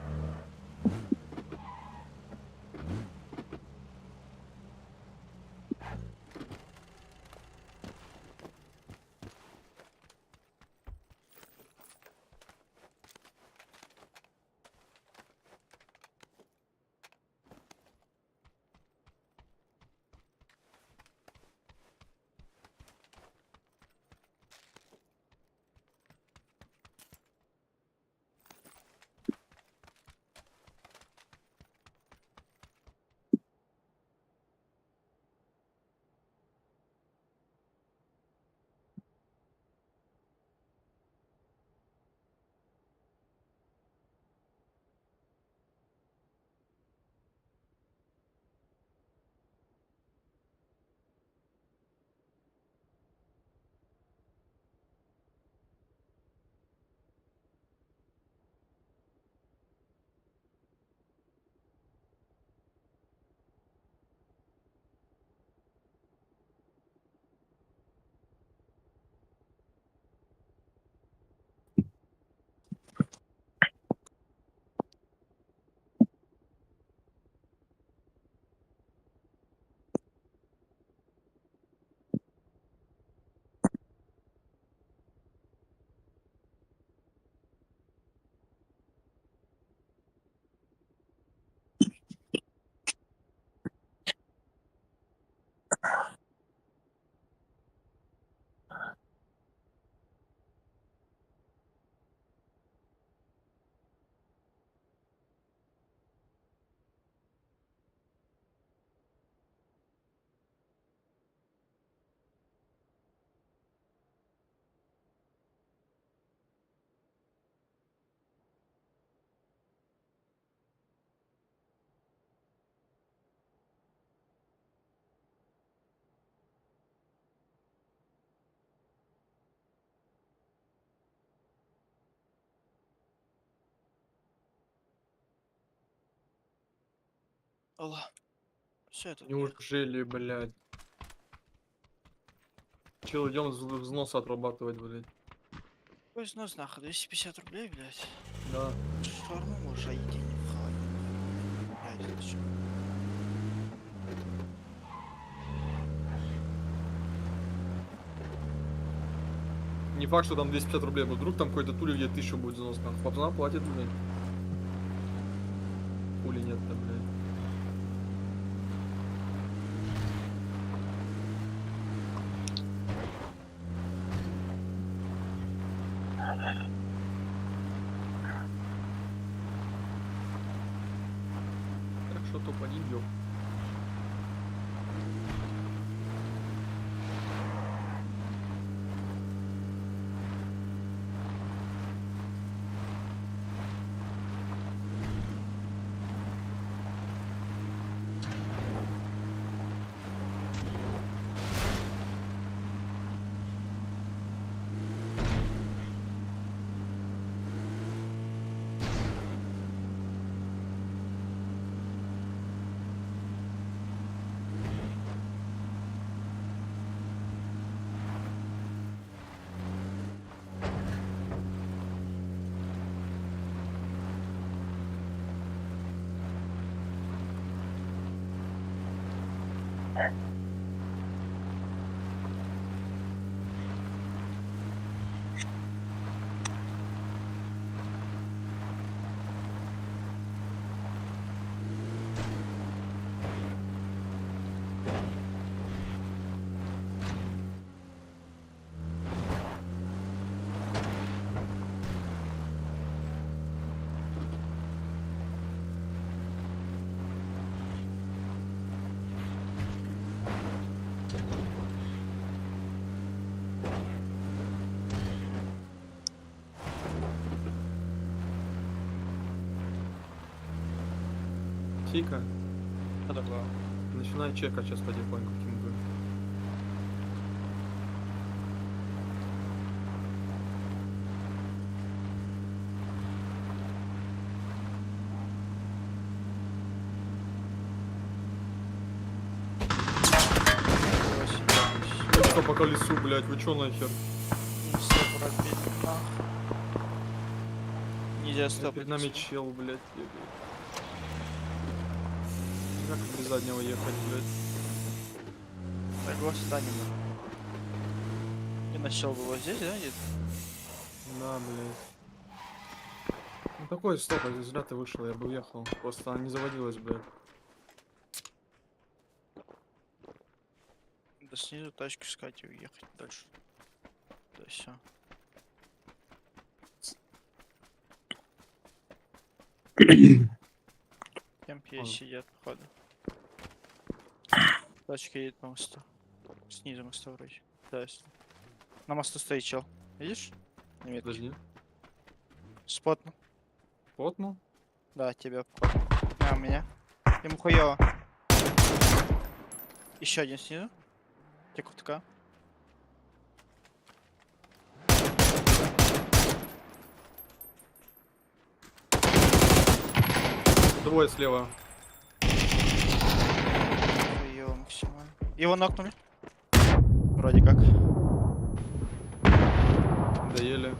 Speaker 6: Алло. Что это?
Speaker 5: Неужели, блядь? Чел, идем взнос отрабатывать, блядь.
Speaker 6: Ой, взнос нахуй, 250 рублей, блядь.
Speaker 5: Да.
Speaker 6: Шаурму можешь, а еде не в холодильник. Блядь, это что?
Speaker 5: Не факт, что там 250 рублей, но вдруг там какой-то тули, где 1000 будет взнос, нахуй. Пацана платит, блядь. Хули нет-то, блядь. Так что то подъеб. Фика. Начинай чекать сейчас потихоньку, Кингу. Точно по колесу, блядь, вы чё нахер?
Speaker 6: Ну все пробит, нахуй. Не Нельзя стопать.
Speaker 5: Перед нами чел, блядь. бегает. Как без заднего ехать, блядь?
Speaker 6: Так, вот встанем. И начал было здесь, да, где-то?
Speaker 5: Да, блядь. Ну такой стопор, зря ты вышел, я бы уехал. Просто она не заводилась, блядь.
Speaker 6: Да снизу тачку искать и уехать дальше. Да все. Темпе
Speaker 5: Он.
Speaker 6: сидят, походу. Тачка едет по мосту. Снизу моста вроде. Да, на мосту стоит чел. Видишь? На метке.
Speaker 5: Подожди.
Speaker 6: Спотну.
Speaker 5: Потнул?
Speaker 6: Да, тебя походу. А, меня. Ему хуёво. Еще один снизу. Тикутка.
Speaker 5: Двое слева.
Speaker 6: Хуёво максимально. Его нокнули. Вроде как.
Speaker 5: Доели.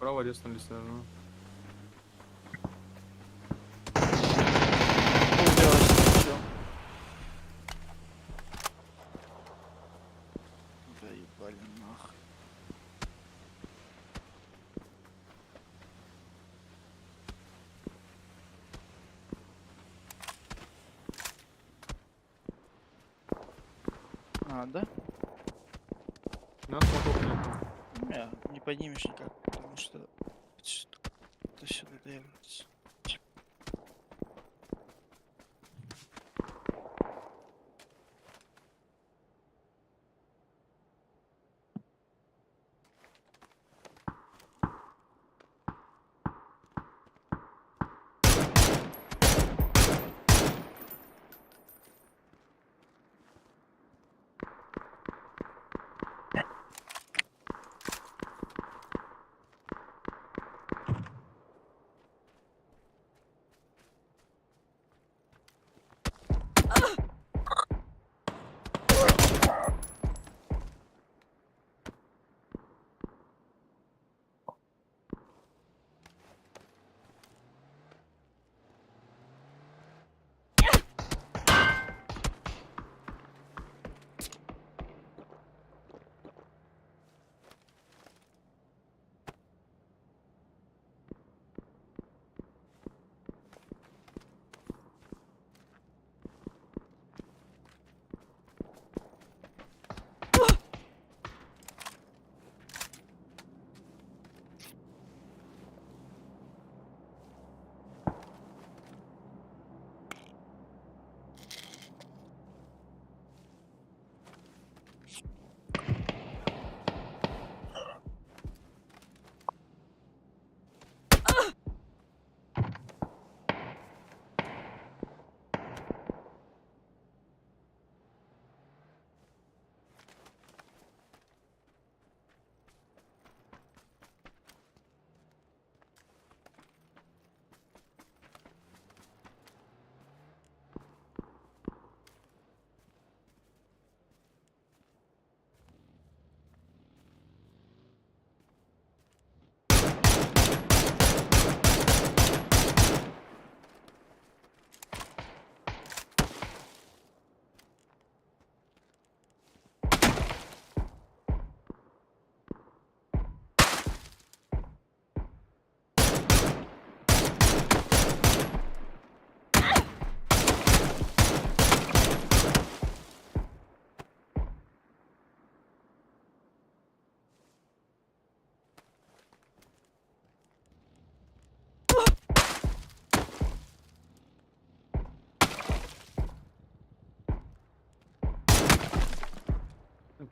Speaker 5: Право резнулись, наверное.
Speaker 6: Да ебали нахуй. А, да?
Speaker 5: Нас мотор нету.
Speaker 6: Не поднимешь никак, потому что это сюда доебывается.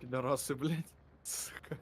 Speaker 5: Пидорасы, блядь. Сука.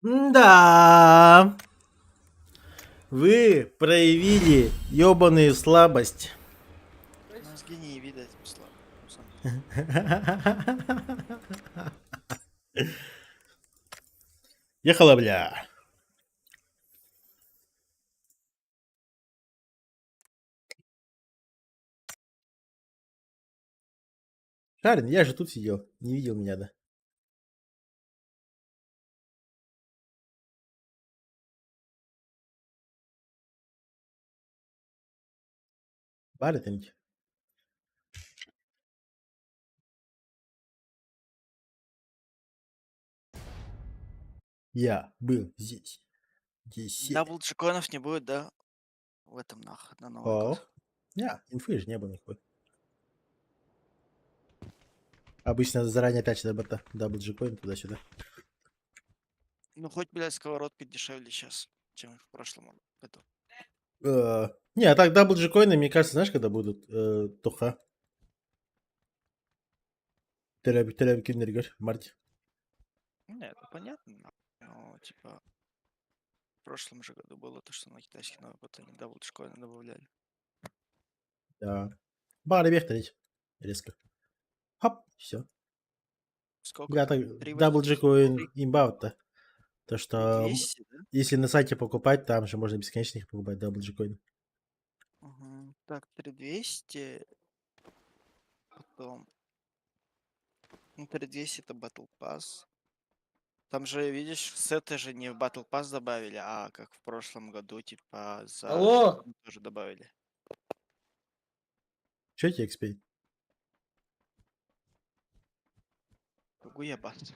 Speaker 1: Да. Вы проявили ёбаную слабость.
Speaker 6: Мозги не видать, слава.
Speaker 1: Ехала, бля. Шарин, я же тут сидел. Не видел меня, да? Баритонить. Я был здесь. Здесь.
Speaker 6: Дабл джеконов не будет, да? В этом на Новый
Speaker 1: О.
Speaker 6: год.
Speaker 1: Не, инфы же не было никакой. Обычно заранее тачат дабл джекоин туда-сюда.
Speaker 6: Ну хоть, блядь, сковородки дешевле сейчас, чем в прошлом году.
Speaker 1: Не, а так дабл джекоины, мне кажется, знаешь, когда будут? Тоха. Тереб киндергер в марте.
Speaker 6: Не, это понятно, но типа в прошлом же году было то, что на китайский Новый год они дабл джекоины добавляли.
Speaker 1: Да. Бары вехтарить. Резко. Хоп, все.
Speaker 6: Сколько?
Speaker 1: Я так,
Speaker 6: 3
Speaker 1: дабл
Speaker 6: 800?
Speaker 1: джекоин имбаут-то. То, что
Speaker 6: 200, да?
Speaker 1: если на сайте покупать, там же можно бесконечно их покупать, дабл джекоин.
Speaker 6: Мгм. Так, 3200, потом... Ну, 3200 это Battle Pass. Там же, видишь, сеты же не в Battle Pass добавили, а как в прошлом году, типа, за
Speaker 5: Алло!
Speaker 6: шкуру тоже добавили.
Speaker 1: Че тебе XP?
Speaker 6: Гуябас.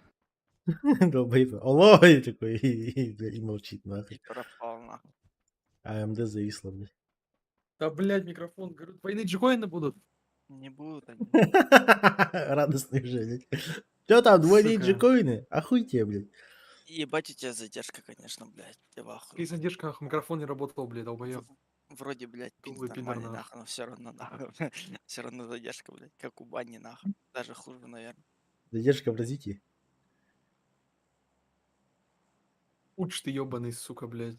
Speaker 1: Долбоеб. Алло, и такой, и молчит
Speaker 6: И
Speaker 1: нахуй.
Speaker 6: пропал нахуй.
Speaker 1: АМД зависло, блядь.
Speaker 5: Да, блядь, микрофон. Говорю, двойные джекоины будут.
Speaker 6: Не будут они.
Speaker 1: Радостный Женя. Че там, двойные
Speaker 5: Сука.
Speaker 1: джекоины? Охуй тебе, блядь.
Speaker 6: Ебать у тебя задержка, конечно, блядь. Ты в
Speaker 5: При
Speaker 6: ахуе.
Speaker 5: задержках микрофон не работал, блядь, долбоеб.
Speaker 6: Вроде, блядь, пинг
Speaker 5: Тупой пидор,
Speaker 6: нормальный,
Speaker 5: нахуй.
Speaker 6: нахуй, но все равно, нахуй. Все равно задержка, блядь, как у бани, нахуй. Даже хуже, наверное.
Speaker 1: Задержка в развитии.
Speaker 5: Уч ты ебаный, сука, блядь.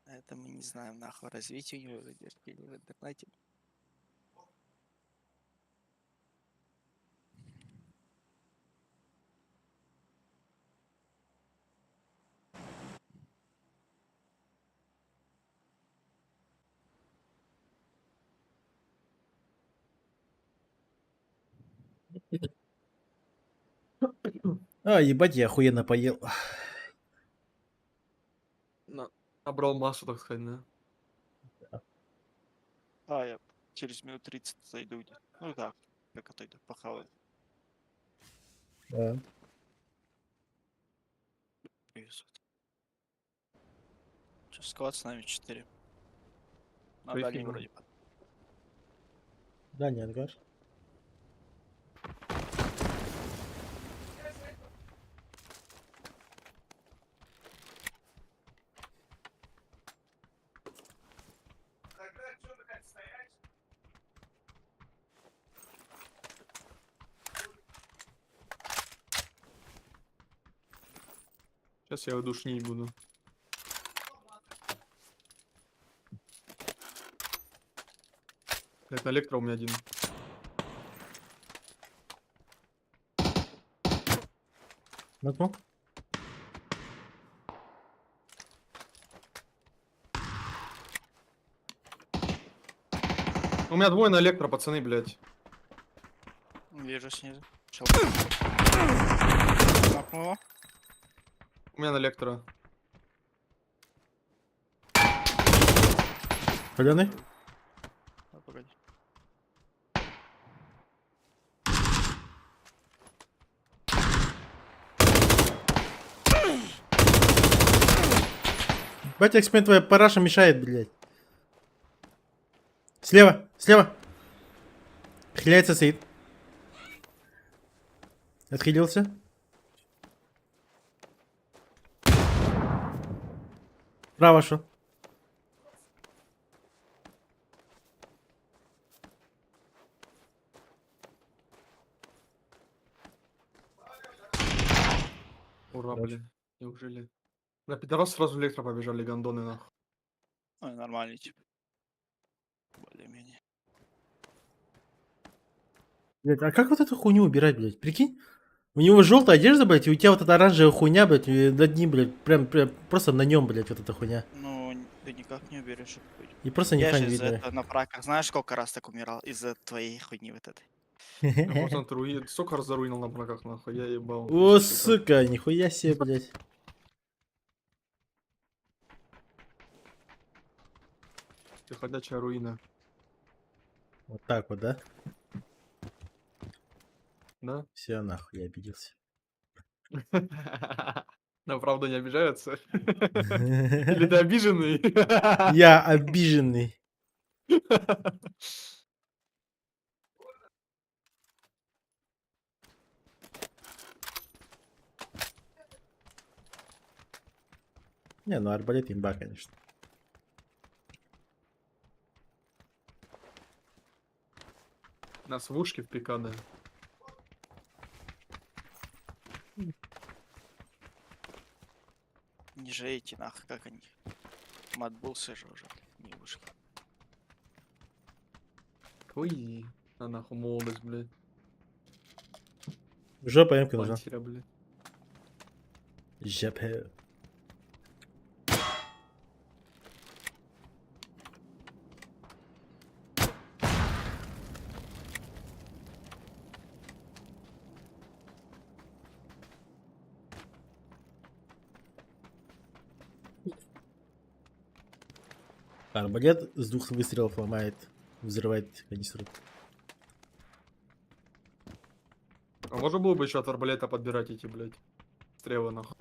Speaker 6: Это мы не знаем, нахуй, развитие у него задержки или в интернете.
Speaker 1: А, ебать, я охуенно поел.
Speaker 5: Набрал массу, так сказать, да?
Speaker 6: А, я через минут 30 зайду. Ну так, как отойду, похаваю.
Speaker 1: Да.
Speaker 6: Привезут. Сейчас склад с нами 4. На
Speaker 5: Прикинь,
Speaker 6: дальней
Speaker 5: ну.
Speaker 6: вроде.
Speaker 1: Да, не ангар.
Speaker 5: Сейчас я его душнить буду. Так, на электро у меня один.
Speaker 1: Ну-ка.
Speaker 5: У меня двое на электро, пацаны, блядь.
Speaker 6: Вижу снизу. Чел. Нокнуло.
Speaker 5: У меня на электро.
Speaker 1: Паленый?
Speaker 6: А, погоди.
Speaker 1: Батя, эксперимент твоя параша мешает, блядь. Слева, слева. Хиляется стоит. Отхилился. Право шел.
Speaker 5: Ура,
Speaker 1: Хорош.
Speaker 5: блядь. Неужели? На пидорас сразу электро побежали, гондоны, нахуй.
Speaker 6: Ну, нормальный тип. Более-менее.
Speaker 1: Блядь, а как вот эту хуйню убирать, блядь? Прикинь? У него желтая одежда, блядь, и у тебя вот эта оранжевая хуйня, блядь, и над ним, блядь, прям просто на нем, блядь, вот эта хуйня.
Speaker 6: Ну, ты никак не уберешь.
Speaker 1: И просто
Speaker 6: Я
Speaker 1: нихуя
Speaker 6: же
Speaker 1: не
Speaker 6: из-за
Speaker 1: видно.
Speaker 6: этого на праках, знаешь, сколько раз так умирал? Из-за твоей хуйни вот этой.
Speaker 5: Я просто столько раз заруинил на браках, нахуй, я ебал.
Speaker 1: О,
Speaker 5: Сука.
Speaker 1: сука, нихуя себе, блядь.
Speaker 5: Ты ходячая руина.
Speaker 1: Вот так вот, да?
Speaker 5: Да?
Speaker 1: Все, нахуй, я обиделся.
Speaker 5: На правду не обижаются? Или ты обиженный?
Speaker 1: Я обиженный. Не, ну арбалет имба, конечно.
Speaker 5: Нас в ушки впеканы.
Speaker 6: Не жалейте нахуй, как они. Матбулсы же уже. Не вышли.
Speaker 5: Ой, на нахуй молодость, блядь.
Speaker 1: Жопа эмка нужна.
Speaker 5: Пантера, блядь.
Speaker 1: Жопа. Арбалет с 2 выстрелов ломает, взрывает канистру.
Speaker 5: А можно было бы еще от арбалета подбирать эти, блядь, стрелы, нахуй?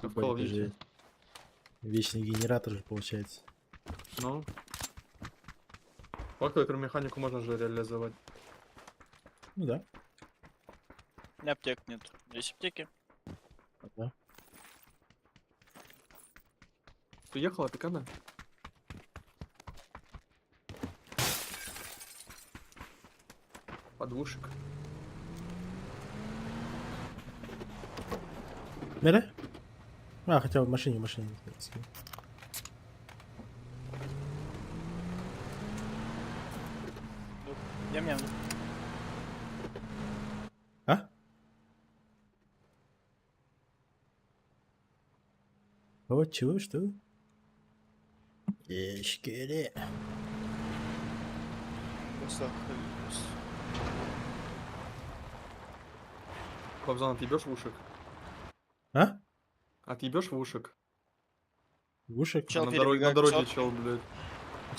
Speaker 5: Как в Call of
Speaker 1: Это же
Speaker 5: Duty.
Speaker 1: вечный генератор же получается.
Speaker 5: Ну. Факт, эту механику можно же реализовать.
Speaker 1: Ну да.
Speaker 6: У меня аптек нет. Есть аптеки?
Speaker 1: Да.
Speaker 5: Ты ехала, пикана? Подвушек.
Speaker 1: Да? А, хотя в машине.
Speaker 6: Ям-ям.
Speaker 1: А? Вот чего, что? Ешкере.
Speaker 5: Кобзан, отъебешь в ушек?
Speaker 1: А?
Speaker 5: Отъебешь в ушек?
Speaker 1: Вушек?
Speaker 6: Чел
Speaker 5: На
Speaker 6: перебегает
Speaker 5: дороге
Speaker 6: чётко.
Speaker 5: чел, блядь.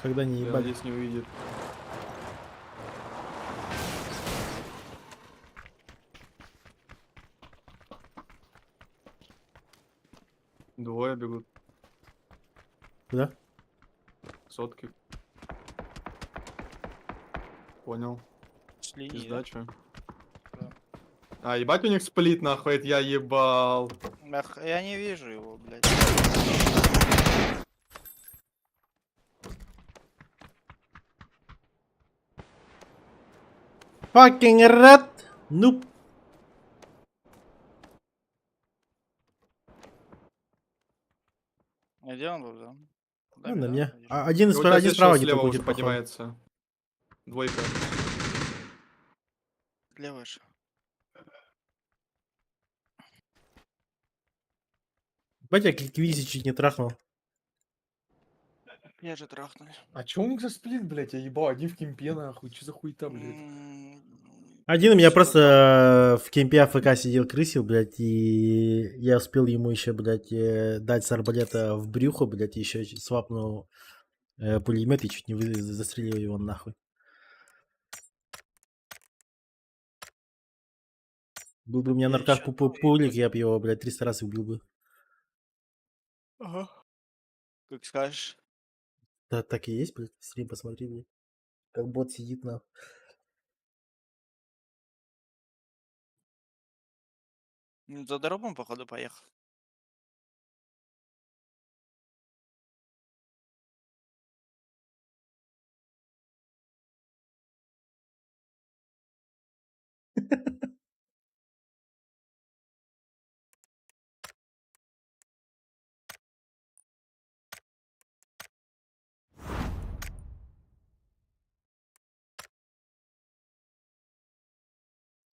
Speaker 1: Когда не
Speaker 5: Я
Speaker 1: ебать.
Speaker 5: надеюсь, не увидит. Двое бегут.
Speaker 1: Куда?
Speaker 5: Сотки. Понял.
Speaker 6: Шли, да?
Speaker 5: Пиздача.
Speaker 6: Да.
Speaker 5: А, ебать у них сплит, нахуй, это я ебал.
Speaker 6: Ах, я не вижу его, блядь.
Speaker 1: Fucking rat! Нуп!
Speaker 6: А где он был, да?
Speaker 1: Ну, на
Speaker 6: Да,
Speaker 1: меня.
Speaker 6: вижу.
Speaker 1: А, один,
Speaker 5: И вот
Speaker 1: один
Speaker 5: здесь
Speaker 1: справа
Speaker 5: чел
Speaker 1: где-то
Speaker 5: слева уже
Speaker 1: будет, походу.
Speaker 5: поднимается. Двойка.
Speaker 6: Левый же.
Speaker 1: Батя Квизи чуть не трахнул.
Speaker 6: Я же трахнули.
Speaker 5: А чё у них за сплит, блядь? Я ебал, один в кемпе, нахуй. Чё за хуета, блядь?
Speaker 1: Один у меня
Speaker 6: Что
Speaker 1: просто в кемпе АФК сидел, крысил, блядь, и я успел ему еще, блядь, дать с арбалета в брюхо, блядь, и еще свапнул пулемет и чуть не застрелил его нахуй. Был бы у меня на
Speaker 6: Я
Speaker 1: руках
Speaker 6: ещё
Speaker 1: пулик, я бы его, блядь, 300 раз убил бы.
Speaker 6: Ага. Как скажешь.
Speaker 1: Да, так и есть, блядь, стрим посмотри, блядь. Как бот сидит на.
Speaker 6: За дробом, походу, поехал.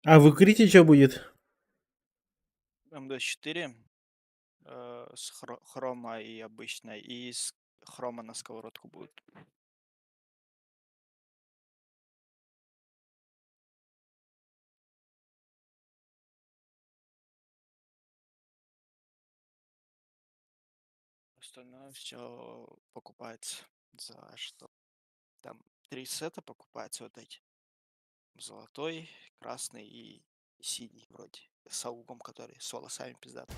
Speaker 1: А в укрытии что будет?
Speaker 6: МД4 с хрома и обычной, и с хрома на сковородку будет. Остальное все покупается за что? Там 3 сета покупаются вот эти. Золотой, красный и синий вроде. С аугом, который с волосами пиздатый.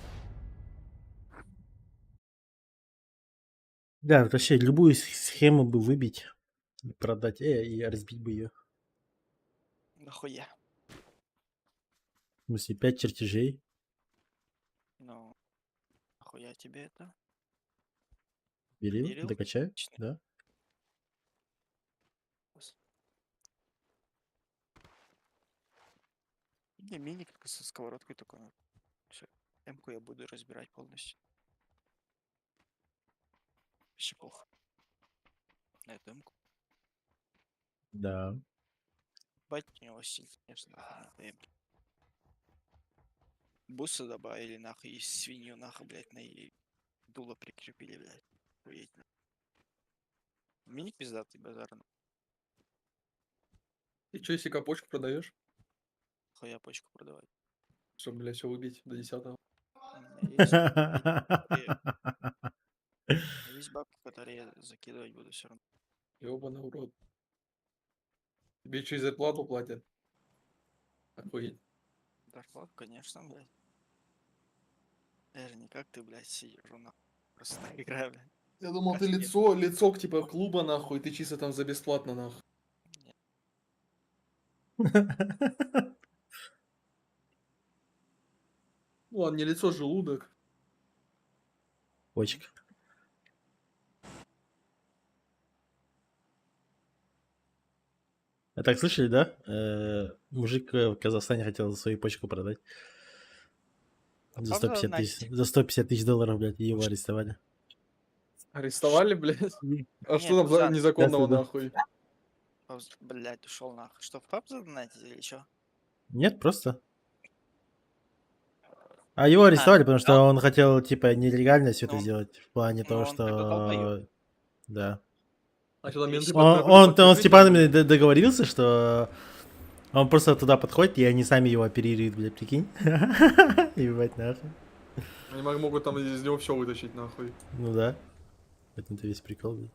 Speaker 1: Да, вот вообще любую схему бы выбить, и продать, и разбить бы ее.
Speaker 6: Нахуя?
Speaker 1: В смысле, 5 чертежей.
Speaker 6: Ну, нахуя тебе это?
Speaker 1: Берил,
Speaker 6: Берил?
Speaker 1: докачаю,
Speaker 6: Отлично.
Speaker 1: да.
Speaker 6: Не, мини как со сковородкой только. Все. М-ку я буду разбирать полностью. Вообще плохо. На эту М-ку.
Speaker 1: Да.
Speaker 6: Бать у него стиль, конечно, нахуй, на этой М-ке. Бусы добавили, нахуй, и свинью, нахуй, блядь, на ей дуло прикрепили, блядь. Охуеть, нахуй. Мини пиздатый базар, нахуй.
Speaker 5: И что, если капочку продаешь?
Speaker 6: Хуя почку продавать.
Speaker 5: Чтобы, блядь, все выбить до 10-го.
Speaker 6: У меня есть есть бабки, которые я закидывать буду все равно.
Speaker 5: Ёбаный урод. Тебе еще и зарплату платят. Охуеть.
Speaker 6: Зарплату, конечно, блядь. Я же не как ты, блядь, сижу, нахуй. Просто так играю, блядь.
Speaker 5: Я думал, ты
Speaker 6: Кастет.
Speaker 5: лицо типа клуба, нахуй, ты чисто там за бесплатно, нахуй. Ну ладно, не лицо, желудок.
Speaker 1: Почка. А так слышали, да? Мужик в Казахстане хотел свою почку продать.
Speaker 6: А
Speaker 1: За
Speaker 6: правда
Speaker 1: 150 тысяч,
Speaker 6: донатите?
Speaker 1: за 150 тысяч долларов, блядь, и его арестовали.
Speaker 5: Арестовали, блядь? А что
Speaker 6: Нет,
Speaker 5: там за
Speaker 6: пацан,
Speaker 5: незаконного,
Speaker 1: Да.
Speaker 5: нахуй?
Speaker 6: блядь, ушел нахуй. Что, в паб задонатить или что?
Speaker 1: Нет, просто. А его арестовали, потому что он хотел, типа, нелегально все это
Speaker 6: Ну,
Speaker 1: сделать. В плане
Speaker 6: ну,
Speaker 1: того,
Speaker 6: он тогда долбоёб.
Speaker 1: что... Да.
Speaker 5: А что там менты
Speaker 6: Если-
Speaker 1: Он,
Speaker 5: были под
Speaker 1: он с
Speaker 5: прикрытием,
Speaker 1: типанами
Speaker 5: блядь?
Speaker 1: договорился, что он просто туда подходит, и они сами его оперируют, блядь, прикинь. И ебать нахуй.
Speaker 5: Они могут там из него все вытащить, нахуй.
Speaker 1: Ну да. В этом-то весь прикол, блядь.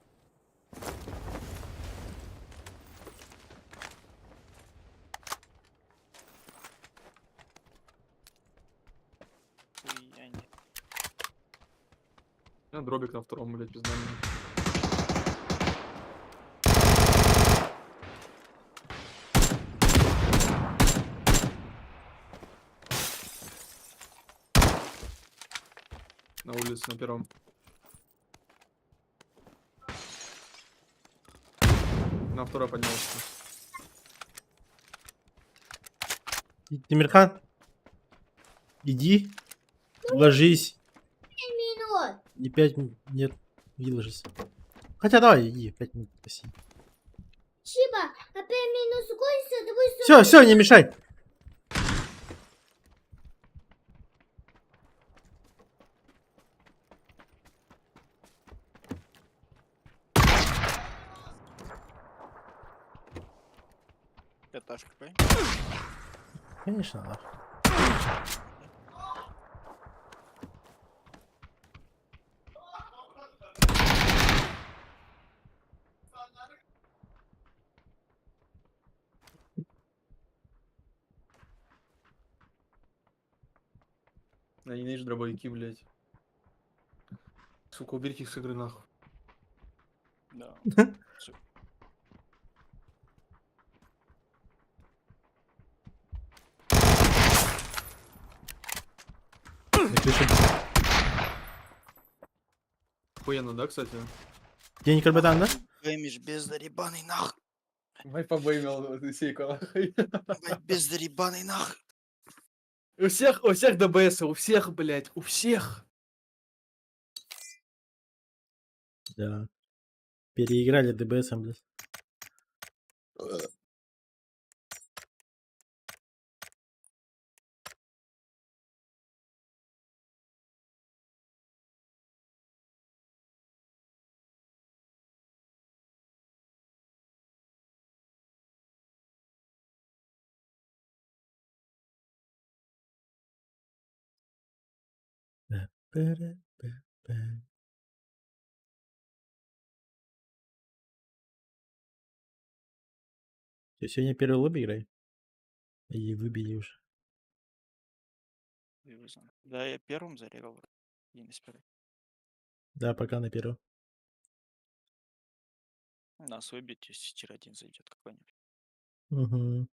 Speaker 6: Хуя не.
Speaker 5: Дробик на втором, блядь, пиздами. На улице, на первом. На второй поднялся.
Speaker 1: Тимирхан, иди, ложись.
Speaker 3: Минут.
Speaker 1: Не 5 минут, нет, иди ложись. Хотя давай, иди, 5 минут, спасибо.
Speaker 3: Чиба, опять минус гостя, давай
Speaker 1: Все, все, не мешай.
Speaker 6: Пяташка, пой.
Speaker 1: Конечно, нахуй.
Speaker 5: Я ненавижу дробовики, блядь. Сука, уберите их с игры, нахуй.
Speaker 6: Да.
Speaker 1: На крыше.
Speaker 5: Охуенно, да, кстати?
Speaker 1: Денег Карбадан, да?
Speaker 6: Геймиш бездаребаный нахуй.
Speaker 5: Май побеймил сейку, нахуй.
Speaker 6: Блядь, бездаребаный нахуй.
Speaker 5: У всех ДБС, у всех, блядь, у всех.
Speaker 1: Да. Переиграли ДБСом, блядь. Пэ-рэ-пэ-пэ. Ты сегодня первый лобби играй? И выбили уже.
Speaker 6: Его знаю. Да, я первым зарегал. И не спер.
Speaker 1: Да, пока на первом.
Speaker 6: Нас выбить, если тир один зайдет какой-нибудь.
Speaker 1: Угу.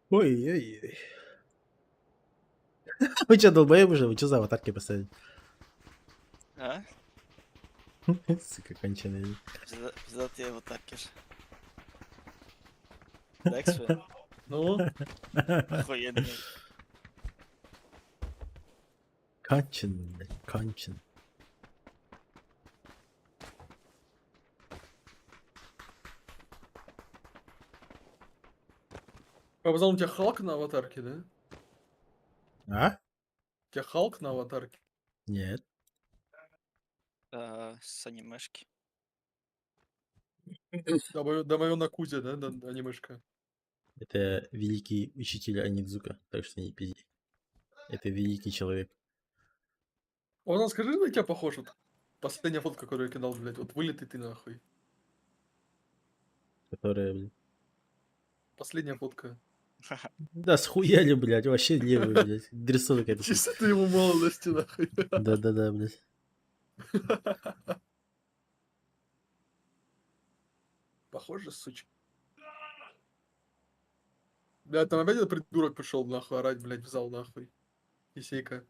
Speaker 1: Ой-ой-ой. Вы что, долбоеб уже? Вы что за аватарки поставили?
Speaker 6: А?
Speaker 1: Сука, конченые.
Speaker 6: Пиздат я его такиш. Дексфи.
Speaker 5: Ну,
Speaker 6: Охуенный.
Speaker 1: Кончен, блядь, кончен.
Speaker 5: Кобзон, у тебя Халк на аватарке, да?
Speaker 1: А?
Speaker 5: У тебя Халк на аватарке?
Speaker 1: Нет.
Speaker 6: С анимешки.
Speaker 5: Дамайона Кузя, да, анимешка?
Speaker 1: Это великий учитель Анидзука, так что не пизди. Это великий человек.
Speaker 5: Он, скажи, на тебя похож? Вот последняя фотка, которую я кидал, блядь, вот вылитый ты нахуй.
Speaker 1: Которая, блядь.
Speaker 5: Последняя фотка.
Speaker 1: Да, схуяли, блядь, вообще левый, блядь. Дрессовый какая-то.
Speaker 5: Чисто ты ему молодости, нахуй.
Speaker 1: Да-да-да, блядь.
Speaker 5: Похоже, сучка. Блядь, там опять этот придурок пришел, нахуй, орать, блядь, в зал, нахуй. Исейка.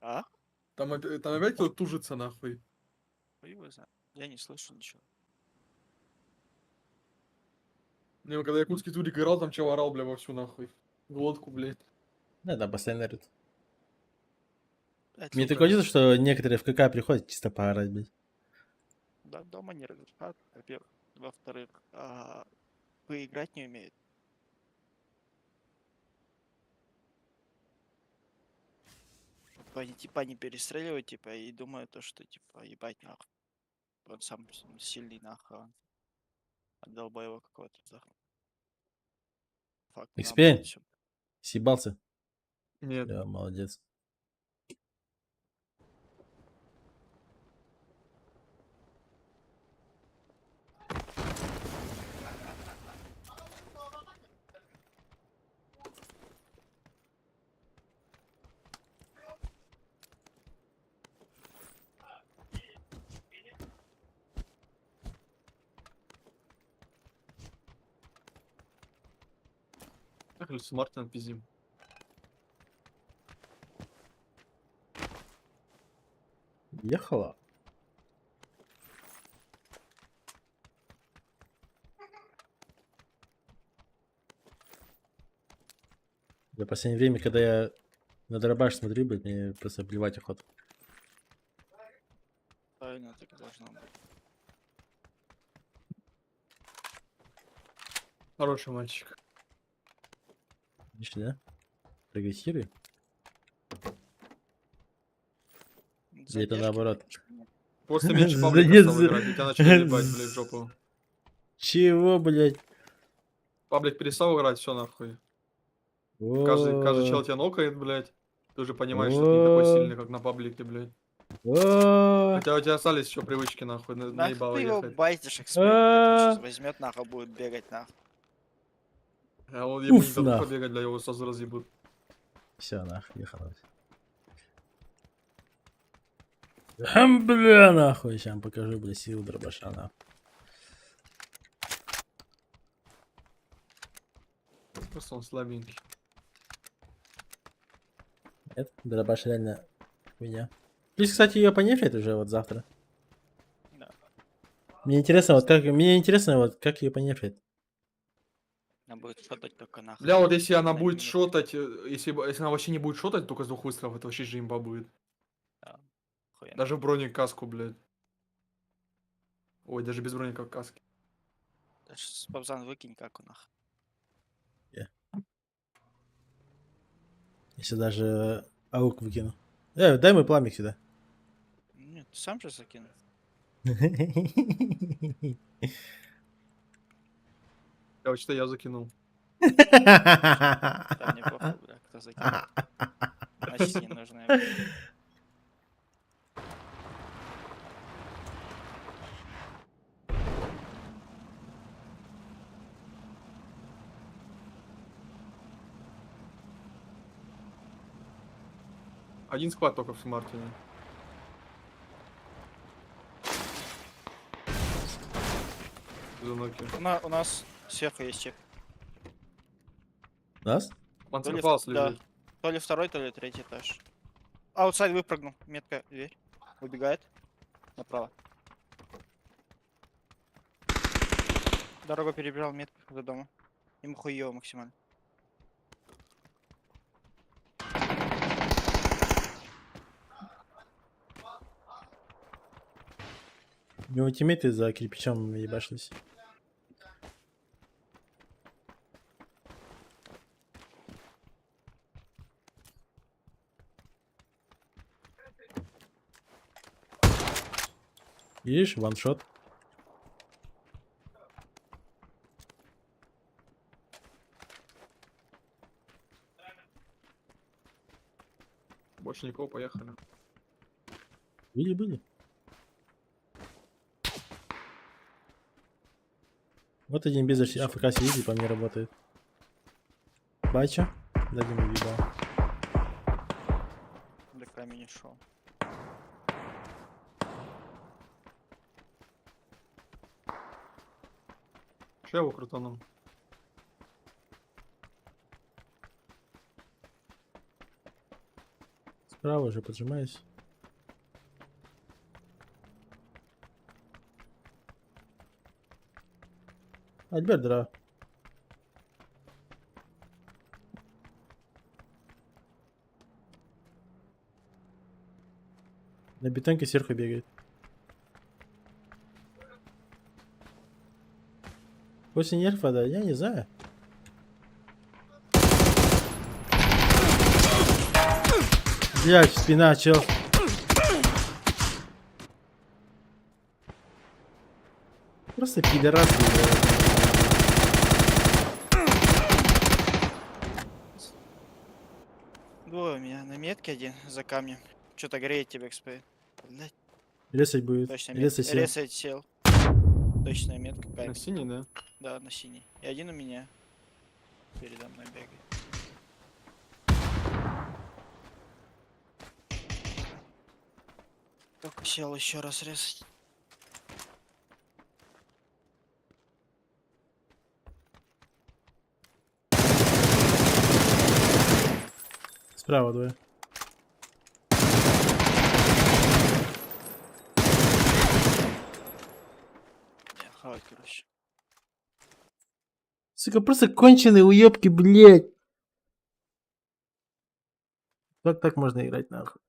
Speaker 6: А?
Speaker 5: Там опять кто-то тужится, нахуй.
Speaker 6: Хуй его знает. Я не слышу ничего.
Speaker 5: Не, ну, когда якутский турик играл, там чел орал, бля, вовсю, нахуй. Глотку, блядь.
Speaker 1: Да, да, постоянно орёт.
Speaker 6: Блядь,
Speaker 1: Мне
Speaker 6: сука.
Speaker 1: такое чувство, что некоторые в КК приходят чисто поорать, блядь.
Speaker 6: Да, дома не разрешат, во-первых. Во-вторых, поиграть не умеют. Они типа не перестреливают, типа, и думают то, что типа ебать нахуй. Он сам сильный нахуй. Он отдал боевого какого-то захуй. Факт,
Speaker 1: XP?
Speaker 6: наоборот, всё.
Speaker 1: Съебался?
Speaker 5: Нет.
Speaker 1: Да, молодец.
Speaker 5: Ах, с Мартином пиздим.
Speaker 1: Ехала. За последнее время, когда я на дробаш смотрю, блядь, мне просто плевать охота.
Speaker 6: Правильно так и должно быть.
Speaker 5: Хороший мальчик.
Speaker 1: Видишь, да? Прогрессируй. Или это
Speaker 6: Задержки,
Speaker 1: наоборот?
Speaker 6: конечно, нет.
Speaker 5: Просто меньше
Speaker 1: За-
Speaker 5: паблика стал
Speaker 1: за-
Speaker 5: играть, и тебя начали ебать, блядь, в жопу.
Speaker 1: Чего, блядь?
Speaker 5: Паблик перестал играть, все нахуй. Каждый чел
Speaker 1: О,
Speaker 5: тебя нокает, блядь. Ты уже понимаешь, что ты не такой сильный, как на паблике, блядь.
Speaker 1: о,
Speaker 5: Хотя у тебя остались еще привычки, нахуй,
Speaker 6: Нахуй
Speaker 5: наебало
Speaker 6: ты его
Speaker 5: ехать.
Speaker 6: байтишь, экспейт, блядь, он
Speaker 1: А.
Speaker 6: сейчас возьмет нахуй, будет бегать нахуй.
Speaker 5: А он ему не
Speaker 1: Уф,
Speaker 5: дадут
Speaker 1: нахуй.
Speaker 5: побегать, для его сразу разъебут.
Speaker 1: Все, нахуй, ехала. Бля, нахуй, сейчас покажу, бля, силу дробаша, нахуй.
Speaker 5: Просто он слабенький.
Speaker 1: Нет, дробаш реально хуйня. Плюс, кстати, ее понефрит уже вот завтра.
Speaker 6: Да.
Speaker 1: Мне интересно, вот как ее понефрит.
Speaker 6: Она будет шотать только нахуй.
Speaker 5: Бля, вот если она
Speaker 6: На
Speaker 5: будет
Speaker 6: минуту.
Speaker 5: шотать, если она вообще не будет шотать только с двух выстрелов, это вообще же имба будет.
Speaker 6: Да. Охуенно.
Speaker 5: Даже в броне каску, блядь. Ой, даже без броника каски.
Speaker 6: Даже Павзан выкинь как он нахуй.
Speaker 1: Если даже аук выкину. Дай мой пламя сюда.
Speaker 6: Нет, ты сам же закинул.
Speaker 5: Короче, я закинул.
Speaker 6: Да мне похуй, бля, кто закинул. Значит, не нужно.
Speaker 5: Один склад только в Смартине. Заноки.
Speaker 6: У нас сверху есть чек.
Speaker 1: Нас?
Speaker 5: Панцерфаус
Speaker 6: да.
Speaker 5: лежит.
Speaker 6: То ли второй, то ли третий этаж. Аутсайд выпрыгнул. Метка, дверь. Убегает. Направо. Дорогу перебирал метку до дома. Ему хуёво максимально.
Speaker 1: У него тиммейты за кирпичом ебашились. Видишь, ваншот.
Speaker 5: Больше никого, поехали.
Speaker 1: Были. Вот один без АФК сидит и по мне работает. Бача. Дадим уебал.
Speaker 6: До камень шел.
Speaker 5: Че его крутанул?
Speaker 1: Справа уже поджимаюсь. Альберт, да. На бетонке сверху бегает. После нерфа, да, я не знаю. Блять, спина, чел. Просто пидорас, блядь.
Speaker 6: Двое у меня на метке один за камнем. Что-то греет тебе, экспейт. Блять,
Speaker 1: Резать будет.
Speaker 6: точно
Speaker 1: Резать
Speaker 6: метка.
Speaker 1: сел.
Speaker 6: Ресать сел. Точная метка,
Speaker 5: На
Speaker 6: камень.
Speaker 5: синий, да?
Speaker 6: Да, на синий. И один у меня. Передо мной бегает. Только сел еще раз резать.
Speaker 1: Справа двое.
Speaker 6: Не, хавать, короче.
Speaker 1: Сука, просто конченые уебки, блядь. Как так можно играть, нахуй?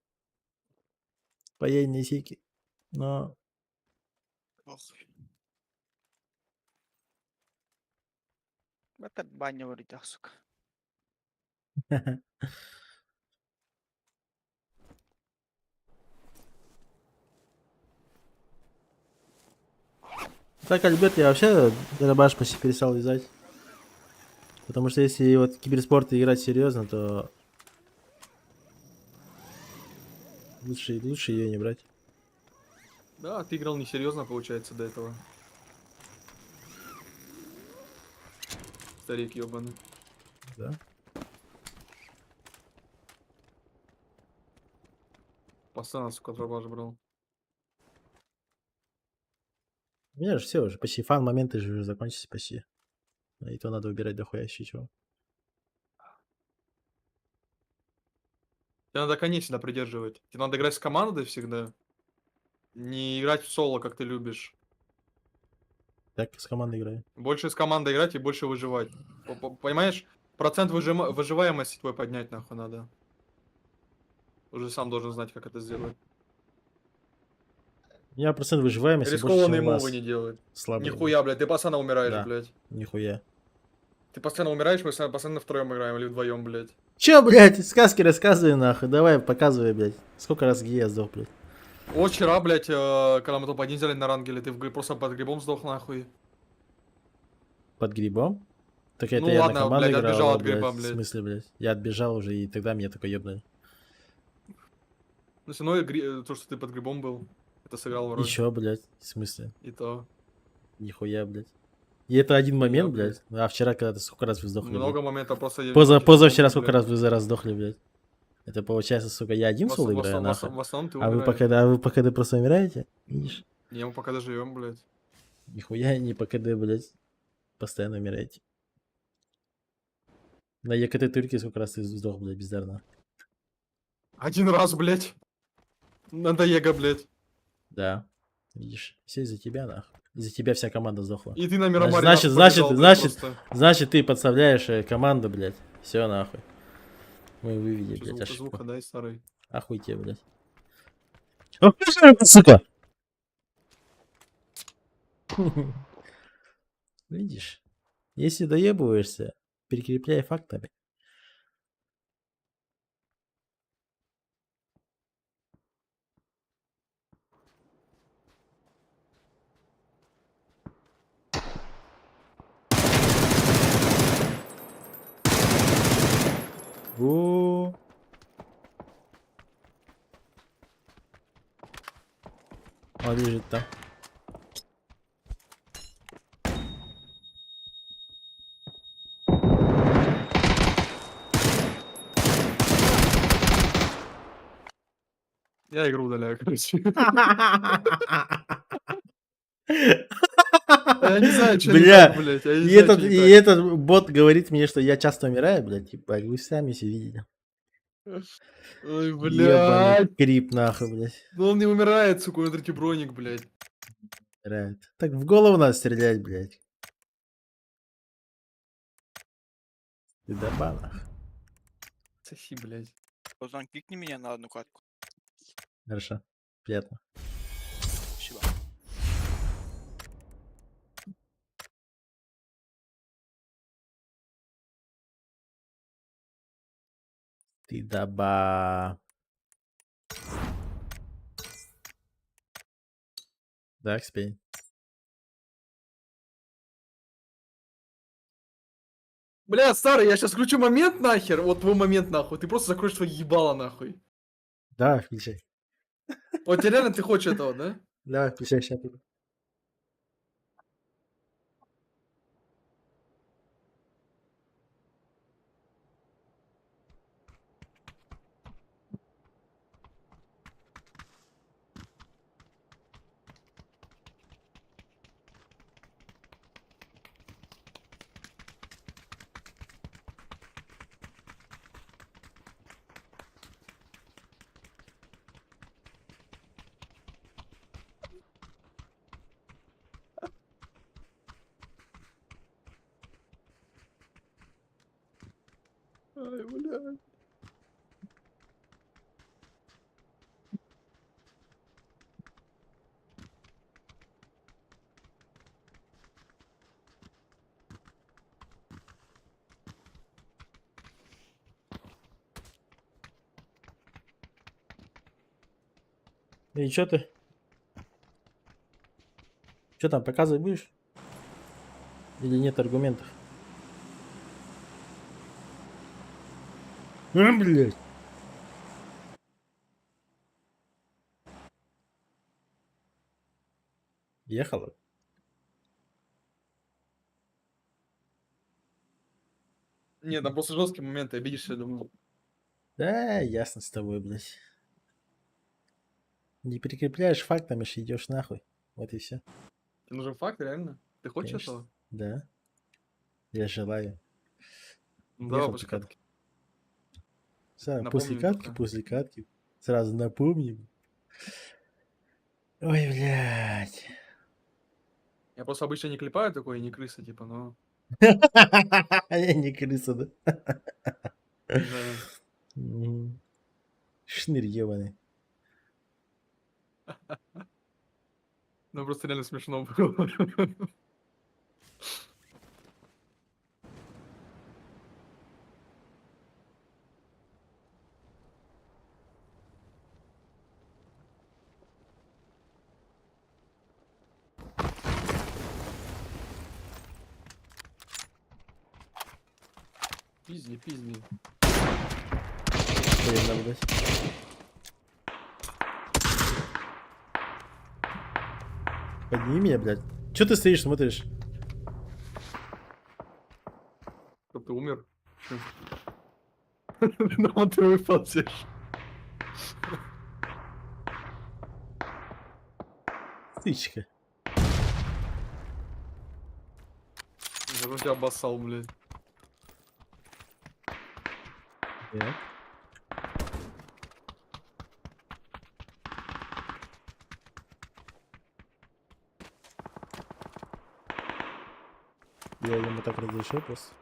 Speaker 1: Паяльные сики. Но...
Speaker 6: Похуй. Это баня вроде, сука.
Speaker 1: Так, Альберт, я вообще дробаш почти перестал вязать. Потому что если вот в киберспорт играть серьезно, то лучше ее не брать.
Speaker 5: Да, ты играл несерьезно, получается, до этого. Старик ебаный.
Speaker 1: Да?
Speaker 5: Постоянно, сука, дробаш брал.
Speaker 1: У меня же все уже почти фан-моменты же уже закончились почти. И то надо убирать дохуя еще чего.
Speaker 5: Тебе надо коней всегда придерживать. Тебе надо играть с командой всегда. Не играть в соло, как ты любишь.
Speaker 1: Так, с командой играю.
Speaker 5: Больше с командой играть и больше выживать. Понимаешь? Процент выживаемости твой поднять нахуй надо. Уже сам должен знать, как это сделать.
Speaker 1: У меня процент выживаемости больше,
Speaker 5: Рискованные
Speaker 1: чем у вас.
Speaker 5: мувы не делать.
Speaker 1: Слабый.
Speaker 5: Нихуя, блядь, ты постоянно умираешь,
Speaker 1: Да.
Speaker 5: блядь.
Speaker 1: Нихуя.
Speaker 5: Ты постоянно умираешь, мы постоянно втроем играем или вдвоем, блядь.
Speaker 1: Чё, блядь, сказки рассказывай нахуй, давай, показывай, блядь. Сколько раз где я сдох, блядь.
Speaker 5: Вот вчера, блядь, когда мы то понизили на рангеле, ты просто под грибом сдох нахуй.
Speaker 1: Под грибом? Так это
Speaker 5: Ну
Speaker 1: я на
Speaker 5: ладно,
Speaker 1: команду
Speaker 5: блядь,
Speaker 1: играл,
Speaker 5: отбежал
Speaker 1: а,
Speaker 5: от гриба,
Speaker 1: В
Speaker 5: блядь.
Speaker 1: смысле, блядь? Я отбежал уже, и тогда меня такой ёбнули.
Speaker 5: Ну, все равно то, что ты под грибом был, это сыграло роль.
Speaker 1: И чё, блядь? В смысле?
Speaker 5: И то.
Speaker 1: Нихуя, блядь. И это один
Speaker 5: Нихуя,
Speaker 1: момент, блядь. А вчера когда ты сколько раз вы сдохли, блядь?
Speaker 5: Много моментов просто... я
Speaker 1: Позавчера
Speaker 5: помню,
Speaker 1: сколько
Speaker 5: блядь.
Speaker 1: раз вы сдохли, блядь? Это получается, сука, я один соло играю, нахуй?
Speaker 5: В основном ты
Speaker 1: А вы
Speaker 5: умираешь.
Speaker 1: по КД просто умираете? Видишь?
Speaker 5: Не, мы пока доживем, блядь.
Speaker 1: Нихуя не по КД, блядь. Постоянно умираете. На ЕКТ турке сколько раз ты сдох, блядь, бездарно.
Speaker 5: Один раз, блядь. Надо Его, блядь.
Speaker 1: Да. Видишь? Все из-за тебя, нахуй. Из-за тебя вся команда сдохла.
Speaker 5: И ты на Мирамаре
Speaker 1: Значит,
Speaker 5: нахуй побежал, блядь,
Speaker 1: значит,
Speaker 5: просто.
Speaker 1: значит, ты подставляешь команду, блядь. Все, нахуй. Мы вывели,
Speaker 5: Чё,
Speaker 1: блядь, ошибку.
Speaker 5: звука дай, старый.
Speaker 1: Охуй тебе, блядь. Ох, сука! Видишь? Если доебываешься, перекрепляй фактами. О, он лежит там.
Speaker 5: Я игру удаляю, короче. Я не знаю, что не
Speaker 1: Бля,
Speaker 5: так, блядь. Я не
Speaker 1: и
Speaker 5: знаю,
Speaker 1: этот,
Speaker 5: чё не
Speaker 1: и
Speaker 5: так.
Speaker 1: этот бот говорит мне, что я часто умираю, блядь. Типа, вы сами все видели.
Speaker 5: Ой,
Speaker 1: Ебаный
Speaker 5: блядь.
Speaker 1: крип, нахуй, блядь.
Speaker 5: Ну он не умирает, сука, он третий броник, блядь.
Speaker 1: Умирает. Так в голову надо стрелять, блядь. Ты добавах.
Speaker 5: Соси, блядь.
Speaker 6: Озон, кикни меня на одну катку.
Speaker 1: Хорошо. Приятно.
Speaker 6: Спасибо.
Speaker 1: Ты даба. Да, Кспей.
Speaker 5: Бля, старый, я сейчас включу момент нахер, вот твой момент нахуй, ты просто закроешь твое ебало нахуй.
Speaker 1: Давай, включай.
Speaker 5: Вот тебе реально ты хочешь этого, да?
Speaker 1: Давай, включай сейчас.
Speaker 5: Ай, блядь.
Speaker 1: И чё ты? Чё там, показывать будешь? Или нет аргументов? Блядь. Ехала?
Speaker 5: Не, там просто жесткие моменты, обидишься, я думаю.
Speaker 1: Да, ясно с тобой, блядь. Не перекрепляешь фактами, идешь нахуй. Вот и все.
Speaker 5: Тебе нужен факт, реально? Ты хочешь
Speaker 1: Конечно.
Speaker 5: этого?
Speaker 1: Да. Я желаю.
Speaker 5: Ну давай
Speaker 1: Ехал
Speaker 5: после
Speaker 1: пока.
Speaker 5: катки. Напомни мне
Speaker 1: После катки. Сразу напомним. Ой, блядь.
Speaker 5: Я просто обычно не клепаю такой, не крыса, типа, но...
Speaker 1: Я не крыса, да?
Speaker 5: Да.
Speaker 1: Мгм. Шнырь ебаный.
Speaker 5: Ну просто реально смешно было. Пизди, пизди.
Speaker 1: Поїдемо десь. Подними меня, блядь. Чё ты стоишь, смотришь?
Speaker 5: Чтоб ты умер. Ну, вот ты выползешь.
Speaker 1: Стычка.
Speaker 5: Я же тебя обоссал, блядь.
Speaker 1: Нет. Я ему так разрешил просто.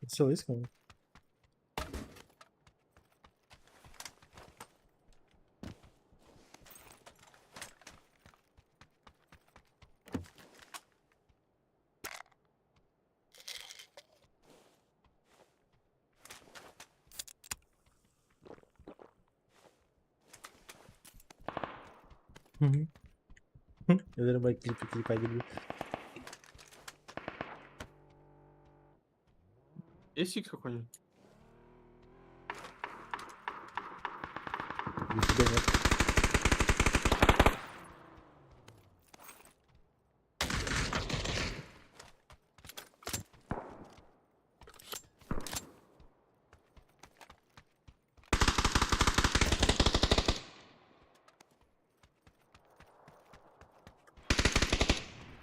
Speaker 1: Все, искал. Я наверное, клипа люблю.
Speaker 5: Есть икс какой-нибудь?
Speaker 1: Для тебя нет.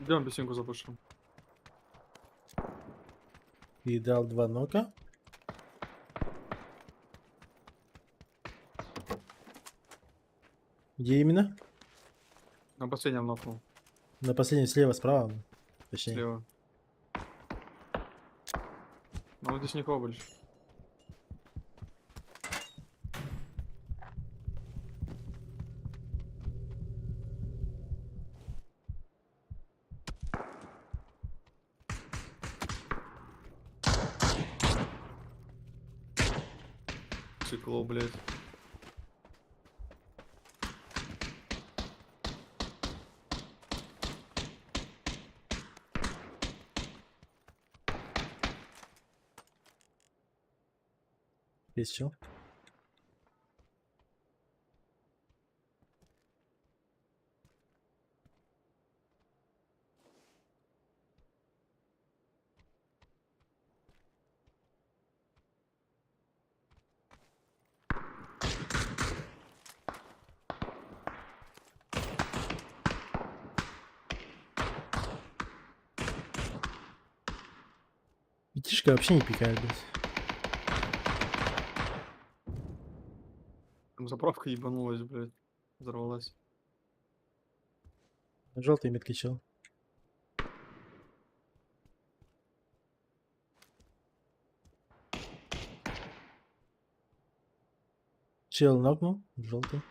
Speaker 5: Идем песенку запишем.
Speaker 1: И дал 2 нока. Где именно?
Speaker 5: На последнем нокнул.
Speaker 1: На последнем слева, справа. Точнее.
Speaker 5: Слева. Ну, вот здесь никого больше. Цикло, блядь.
Speaker 1: Есть что? Витишка вообще не пикает, блядь.
Speaker 5: Там заправка ебанулась, блядь. Взорвалась.
Speaker 1: Желтый меткий чел. Чел нокнул. Желтый.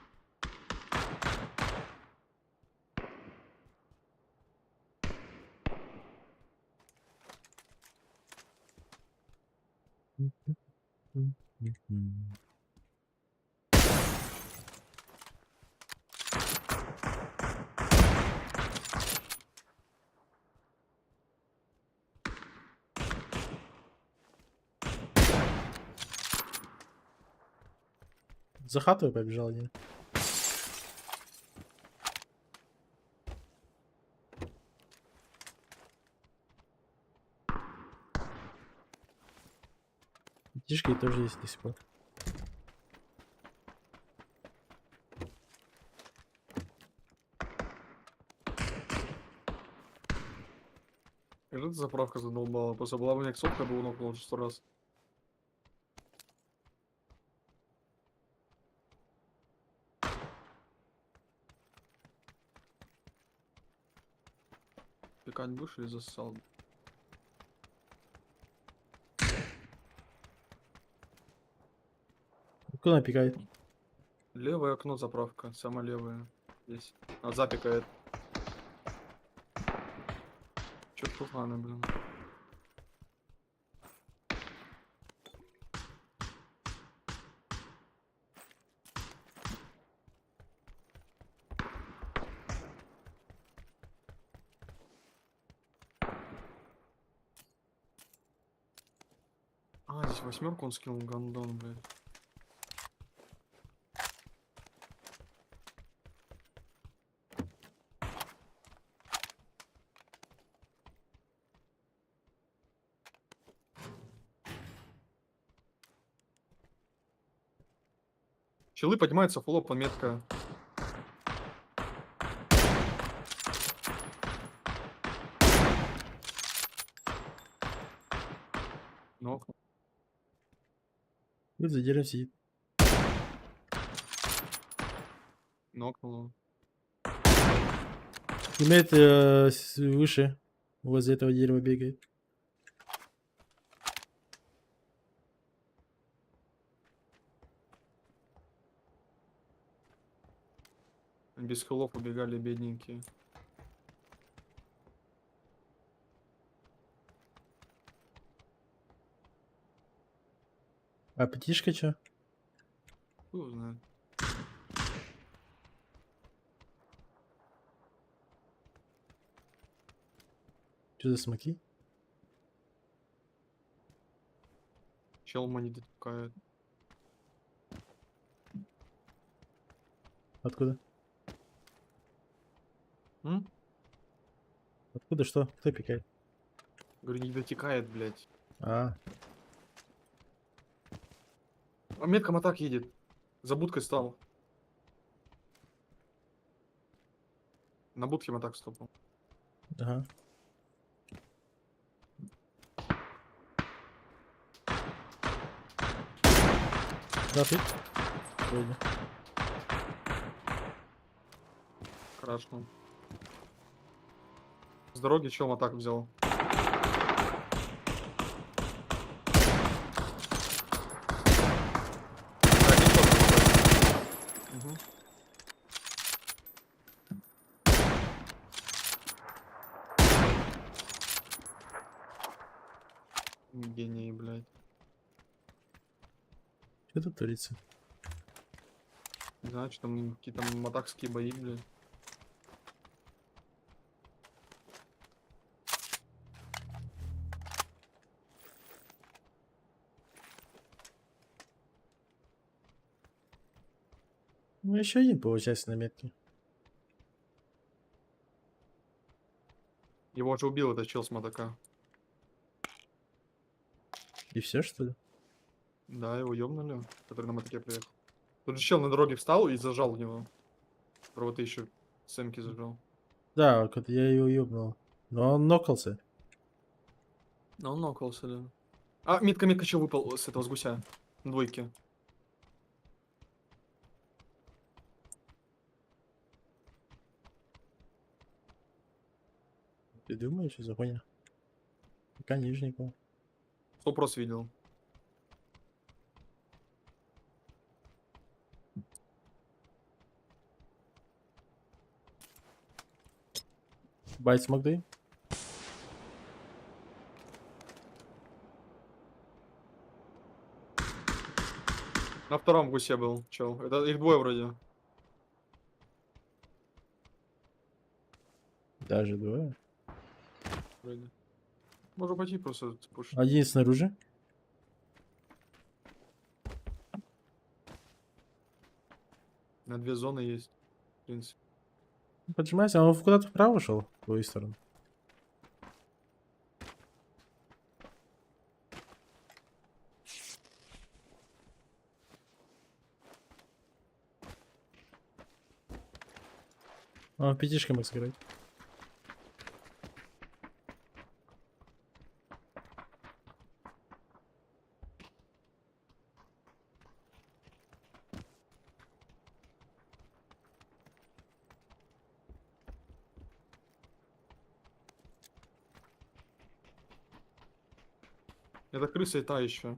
Speaker 1: За хату побежал один. Витишки тоже есть до сих пор.
Speaker 5: Как эта заправка задолбала? Просто была бы у меня ксовка, я бы нокнул уже 100 раз. Пикать будешь или зассал?
Speaker 1: Куда пикает?
Speaker 5: Левое окно заправка, самое левое. Здесь. А, запикает. Чё пуханы, блин. А, здесь восьмерку он скинул, гандон, блядь. Челы поднимаются, флоп, пометка. Ног.
Speaker 1: Вот за деревом сидит.
Speaker 5: Нокнул.
Speaker 1: Имеет выше. Возле этого дерева бегает.
Speaker 5: Без хилов убегали бедненькие.
Speaker 1: А птишка чё?
Speaker 5: Кто знает.
Speaker 1: Что за смоки?
Speaker 5: Челма не дотыкает.
Speaker 1: Откуда?
Speaker 5: М?
Speaker 1: Откуда что? Кто пикает?
Speaker 5: Говорю, не дотекает, блядь.
Speaker 1: А,
Speaker 5: А метка атак едет. За будкой стал. На будке атак стопал.
Speaker 1: ага. Да, ты? Вроде.
Speaker 5: Хорошо. С дороги чел атак взял. Мгм. Гений, блядь.
Speaker 1: Что тут творится?
Speaker 5: Не знаю, что там какие-то матакские бои, блядь.
Speaker 1: Ну, еще один получается на метке.
Speaker 5: Его же убил этот чел с мотока.
Speaker 1: И все, что ли?
Speaker 5: Да, его ёбнули, который на мотоке приехал. Тут же чел на дороге встал и зажал в него. Правда, ты еще сэмки зажал.
Speaker 1: Да, вот я его ёбнул. Но он нокался.
Speaker 5: Но он нокался, да. А, метка чел выпал с этого, с гуся. На двойке.
Speaker 1: Ты думаешь, что за хуйня? Пока нижнего.
Speaker 5: 100% видел.
Speaker 1: Байт смог дай?
Speaker 5: На втором гусе был чел. Это их двое вроде.
Speaker 1: Даже двое.
Speaker 5: Вроде. Можно пойти просто спушить.
Speaker 1: Один снаружи.
Speaker 5: На две зоны есть. В принципе.
Speaker 1: Поджимайся, он куда-то вправо шел, в твою сторону. Он в пятишке мог сыграть.
Speaker 5: Это крыса и та еще.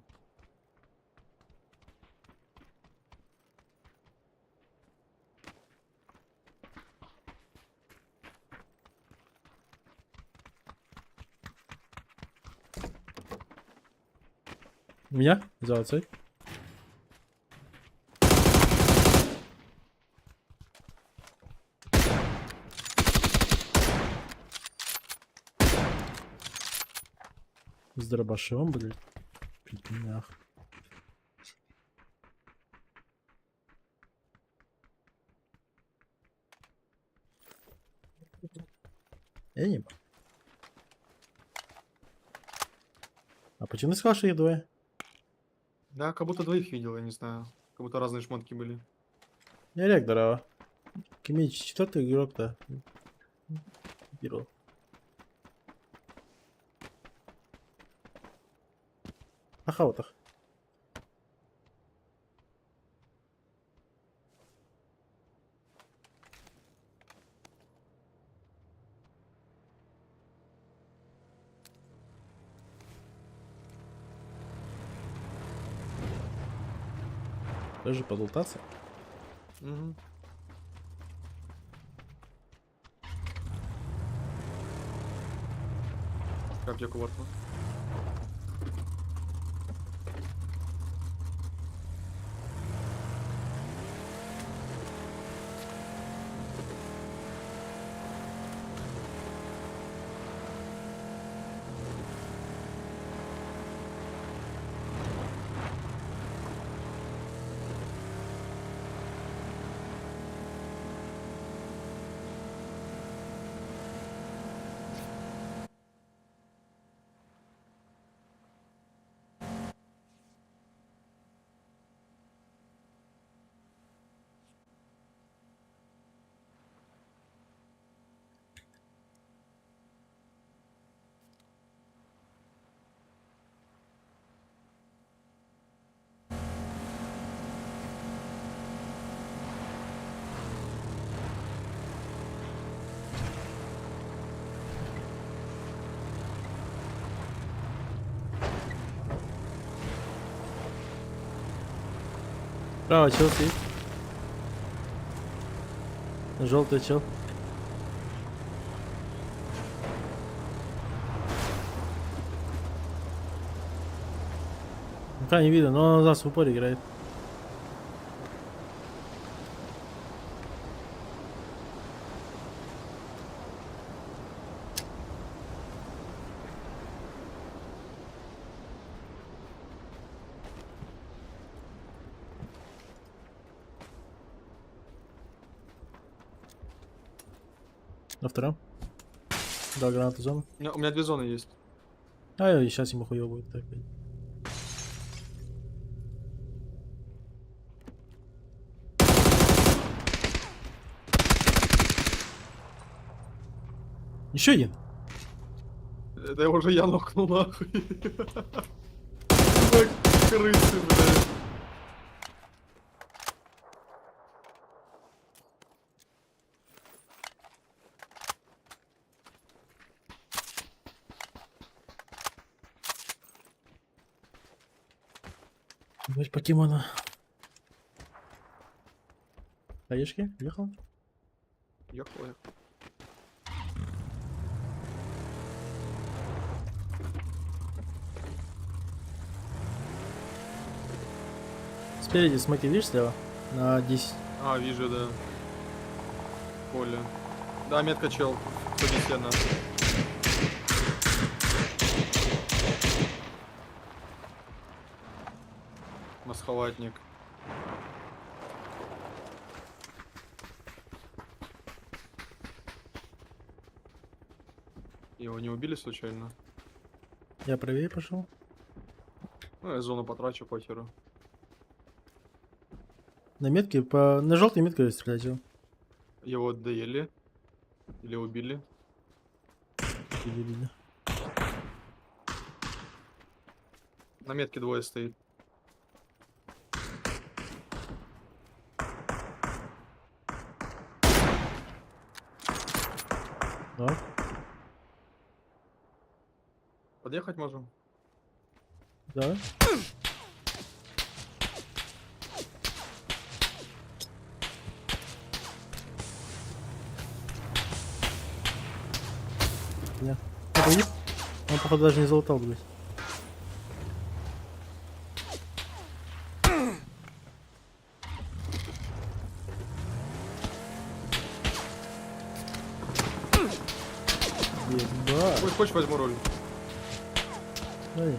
Speaker 1: У меня? За цей? С дробашом, блядь. Пиднях. Я не понял. А почему ты сказал, что их двое?
Speaker 5: Да, как будто двоих видел, я не знаю. Как будто разные шмотки были.
Speaker 1: Я рек, здорово. Кимич, четвертый игрок-то. Герой. На хаутах. Тоже подлутаться?
Speaker 5: Угу. Аптеку воркну.
Speaker 1: Право, чел стоит. Желтый чел. Пока не видно, но он нас в упоре играет. На втором. Дал гранату в зону.
Speaker 5: У меня две зоны есть.
Speaker 1: А, и сейчас ему хуёво будет. Так. Еще один.
Speaker 5: Это уже я нокнул нахуй. Ой, крысы, блядь.
Speaker 1: Быть покемона. Орешки? Ехал?
Speaker 5: Ехал, ехал.
Speaker 1: Спереди смоки, видишь, слева? На 10.
Speaker 5: А, вижу, да. Поле. Да, метка чел. Ходи стена. Масхалатник. Его не убили случайно?
Speaker 1: Я правее пошел.
Speaker 5: Ну, я зону потрачу, похеру.
Speaker 1: На метке, на желтой метке стрелять его.
Speaker 5: Его доели. Или убили.
Speaker 1: Или видно.
Speaker 5: На метке двое стоит.
Speaker 1: Да.
Speaker 5: Подъехать можем?
Speaker 1: Да. Нет. Он, походу, даже не залутал, блядь. Ебать.
Speaker 5: Хочешь возьму роль?
Speaker 1: Да не.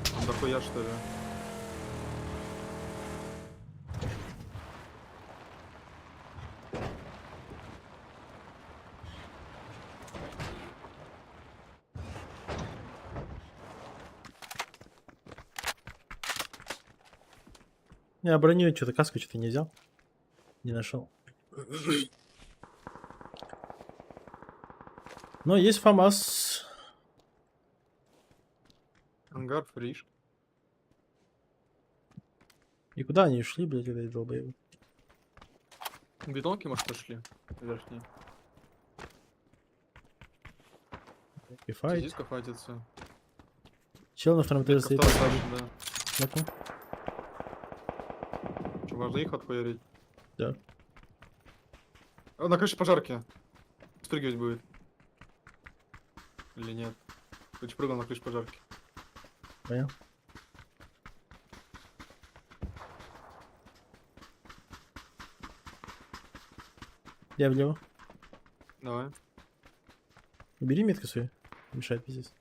Speaker 5: Там дохуя что ли?
Speaker 1: Я броню, что-то каску что-то не взял. Не нашел. Но есть ФАМАС.
Speaker 5: Ангар, фриш.
Speaker 1: И куда они ушли, блядь, эти долбоебы?
Speaker 5: Бетонки, может, пошли? Верхние.
Speaker 1: И файт.
Speaker 5: Сизиска файтится.
Speaker 1: Чел на втором этаже стоит.
Speaker 5: Второй этаж, да.
Speaker 1: Нокнул.
Speaker 5: Что, можно их отхуярить?
Speaker 1: Да.
Speaker 5: На крыше пожарки. Спрыгивать будет. Или нет? Короче, прыгал на крышу пожарки.
Speaker 1: Понял. Я влево.
Speaker 5: Давай.
Speaker 1: Убери метку свою. Мешает пиздец.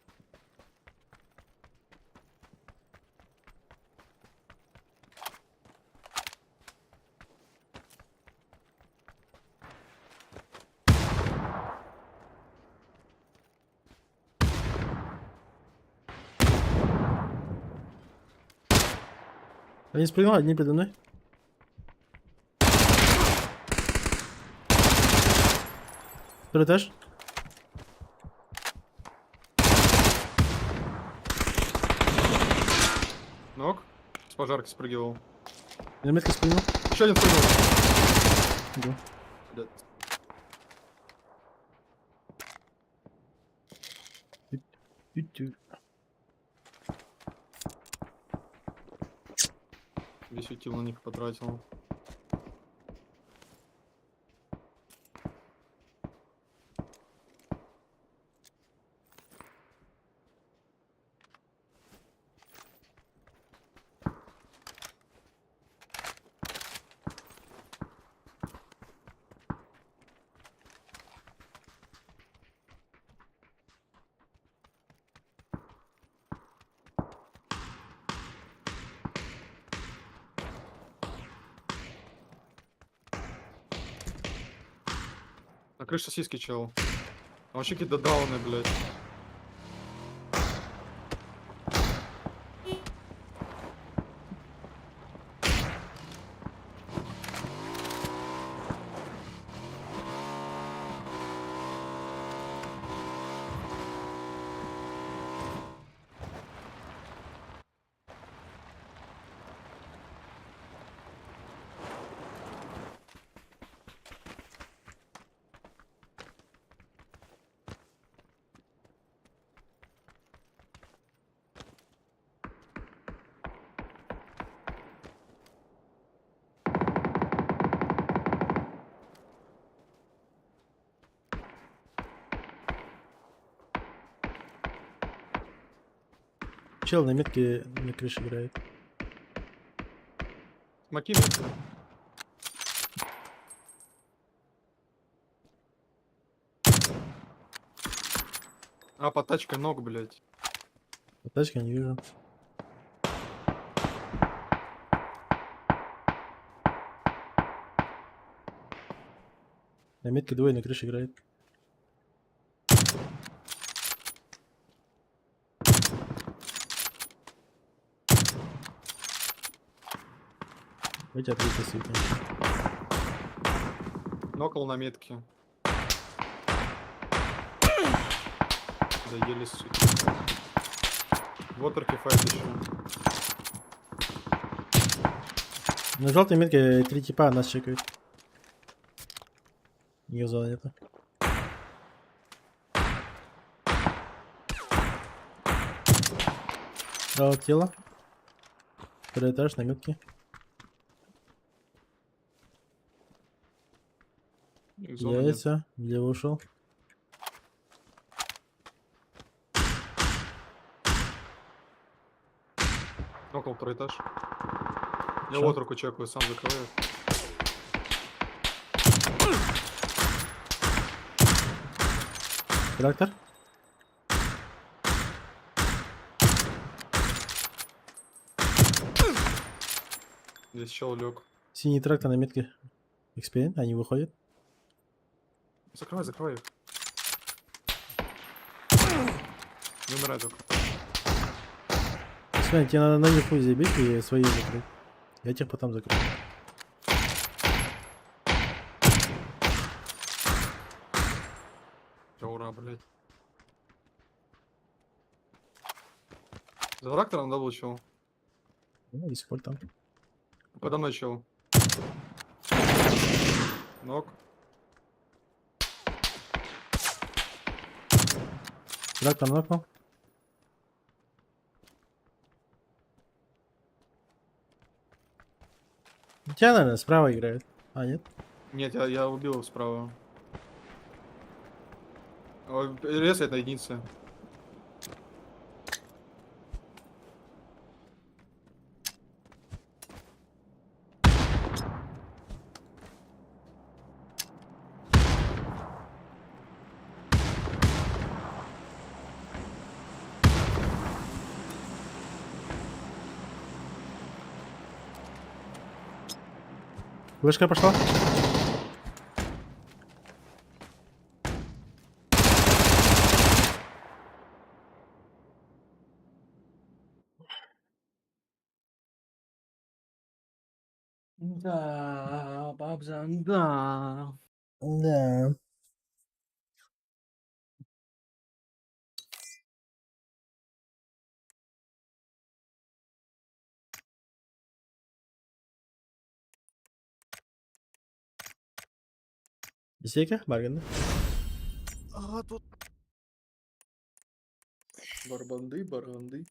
Speaker 1: Они спрыгнули, одни передо мной. Второй этаж.
Speaker 5: Ног. С пожарки спрыгивал.
Speaker 1: Я метку спрыгнул.
Speaker 5: Еще один спрыгнул.
Speaker 1: Иду.
Speaker 5: Блядь.
Speaker 1: Тю-тю.
Speaker 5: Весь утил на них потратил. На крыше сосиски чел. А вообще какие-то дауны, блядь.
Speaker 1: Чел на метке на крыше играет.
Speaker 5: Маки. А, под тачкой ног, блядь.
Speaker 1: Тачки не вижу. На метке двое на крыше играет. Давайте открытый свет.
Speaker 5: Нокол на метке. Доели, суки. Вот архифайт еще.
Speaker 1: На желтой метке 3 типа нас чекают. Ее зона нету. Дал тело. Второй этаж на метке.
Speaker 5: Их зоны нет.
Speaker 1: Яйца. Влево ушел.
Speaker 5: Нокол второй этаж. Я
Speaker 1: Всё.
Speaker 5: вот руку чекаю, сам закрываю.
Speaker 1: Трактор?
Speaker 5: Здесь чел лег.
Speaker 1: Синий трактор на метке. Эксперимент, они выходят.
Speaker 5: Закрывай, закрывай их. Не умирай только.
Speaker 1: Смотри, тебе надо на них хуй забить и свои закрыть. Я этих потом закрою.
Speaker 5: Всё, ура, блядь. За трактором, да, был чел?
Speaker 1: Ну, и сколько там.
Speaker 5: Подо мной чел. Ног.
Speaker 1: Трактор нокнул. У тебя, наверное, справа играет. А, нет?
Speaker 5: Нет, я убил его справа. Резает на единице.
Speaker 1: Вышка пошла.
Speaker 5: Да, бабзан, да.
Speaker 1: Да. Исейка? Барген, да?
Speaker 6: А, тут
Speaker 5: Барбанды, барганды.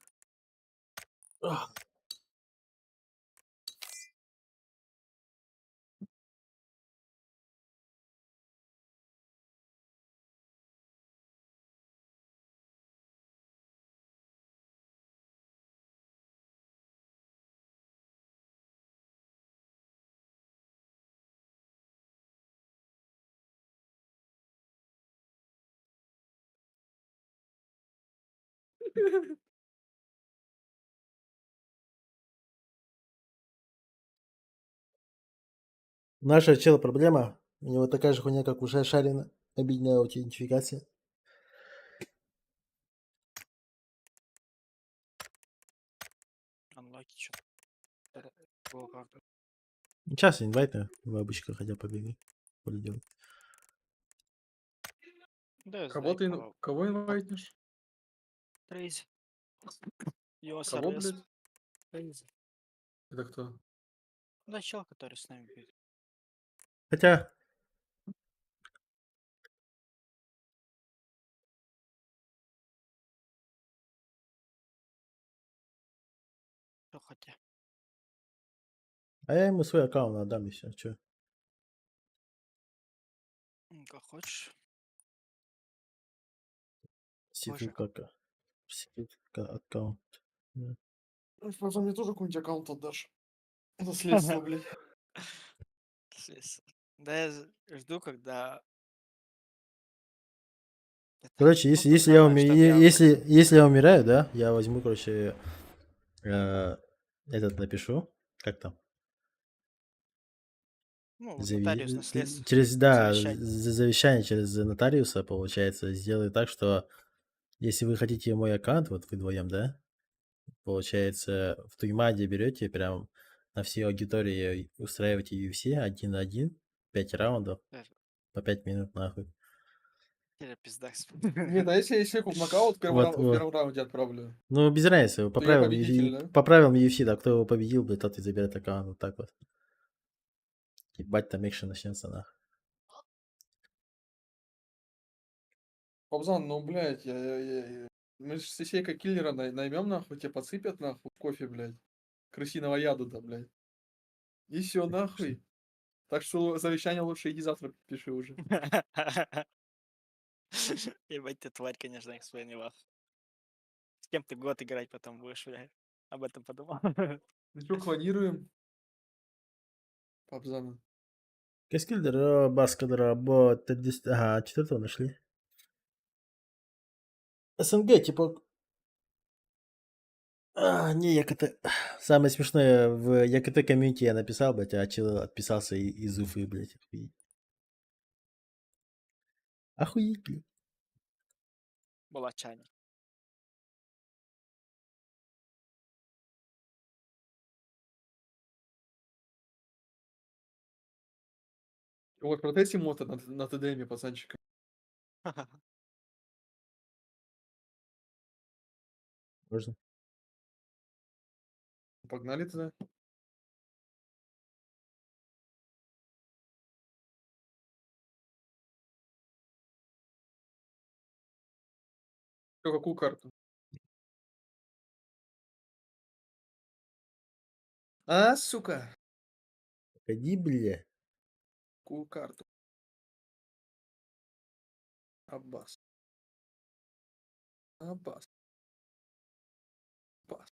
Speaker 1: Наша чела проблема. У него такая же хуйня, как у Шарина. Обидная аутентификация.
Speaker 6: анлаки что-то. как-то.
Speaker 1: Сейчас инвайта в обычках хотя побегай. Хули делать.
Speaker 6: Да, я
Speaker 5: Кого
Speaker 6: знаю,
Speaker 5: ты,
Speaker 6: кого.
Speaker 5: кого инвайтишь?
Speaker 6: Трейзи. Его
Speaker 5: Кого,
Speaker 6: сорвес.
Speaker 5: блядь?
Speaker 6: Трейзи.
Speaker 5: Это кто?
Speaker 6: Да, чел, который с нами бьет.
Speaker 1: Хотя,
Speaker 6: Что хотя.
Speaker 1: а я ему свой аккаунт отдам и все. Че?
Speaker 6: Как хочешь.
Speaker 1: Сифу
Speaker 6: Позже.
Speaker 1: как. Сифу аккаунт. Да.
Speaker 5: Пацан, мне тоже какой-нибудь аккаунт отдашь. За следствие, блядь.
Speaker 6: Да, я жду, когда...
Speaker 1: Короче,
Speaker 6: Ну,
Speaker 1: если
Speaker 6: пацаны, чтоб я...
Speaker 1: если я умираю, да, я возьму, короче, этот напишу. Как там?
Speaker 6: Ну, нотариус наследство.
Speaker 1: Через, да,
Speaker 6: завещание.
Speaker 1: завещание через нотариуса, получается, сделаю так, что если вы хотите мой аккаунт, вот вы вдвоем, да, получается, в Туймаде берете прям на всей аудитории устраиваете UFC 1 на 1, 5 раундов, по 5 минут нахуй.
Speaker 6: Пизда.
Speaker 5: Нет, а если я себе нокаут в
Speaker 1: Вот,
Speaker 5: в
Speaker 1: вот.
Speaker 5: первом раунде отправлю?
Speaker 1: Ну, без разницы,
Speaker 5: То я победитель, да?
Speaker 1: по правилам UFC, да, кто его победил, бы, тот и заберет аккаунт, вот так вот. Ебать, там экшен начнется, нахуй.
Speaker 5: Кобзан, ну, блядь, мы же с Исейка киллера наймем, нахуй, тебе подсыпят, нахуй, кофе, блядь. Крысиного яду, да, блядь. И все, нахуй. Так что завещание лучше иди завтра пиши уже.
Speaker 6: Ебать ты тварь, конечно, эксплейнила. С кем ты год играть потом будешь, блядь? Об этом подумал.
Speaker 5: Ну что, клонируем? Кобзана.
Speaker 1: Кескильдер, баскадер, ага, четвертого нашли. СНГ, типа... Не, ЯКТ. Самое смешное, в ЯКТ комьюнити я написал, блядь, а человек отписался из Уфы, блядь. Охуеть. Охуеть, блядь.
Speaker 6: Балачане.
Speaker 5: Вот, продайте мото на ТДМе, пацанчика.
Speaker 1: Можно?
Speaker 5: Погнали туда. Чё, какую карту? А, сука.
Speaker 1: Погоди, бля.
Speaker 5: Какую карту? Аббас. Аббас. Аббас.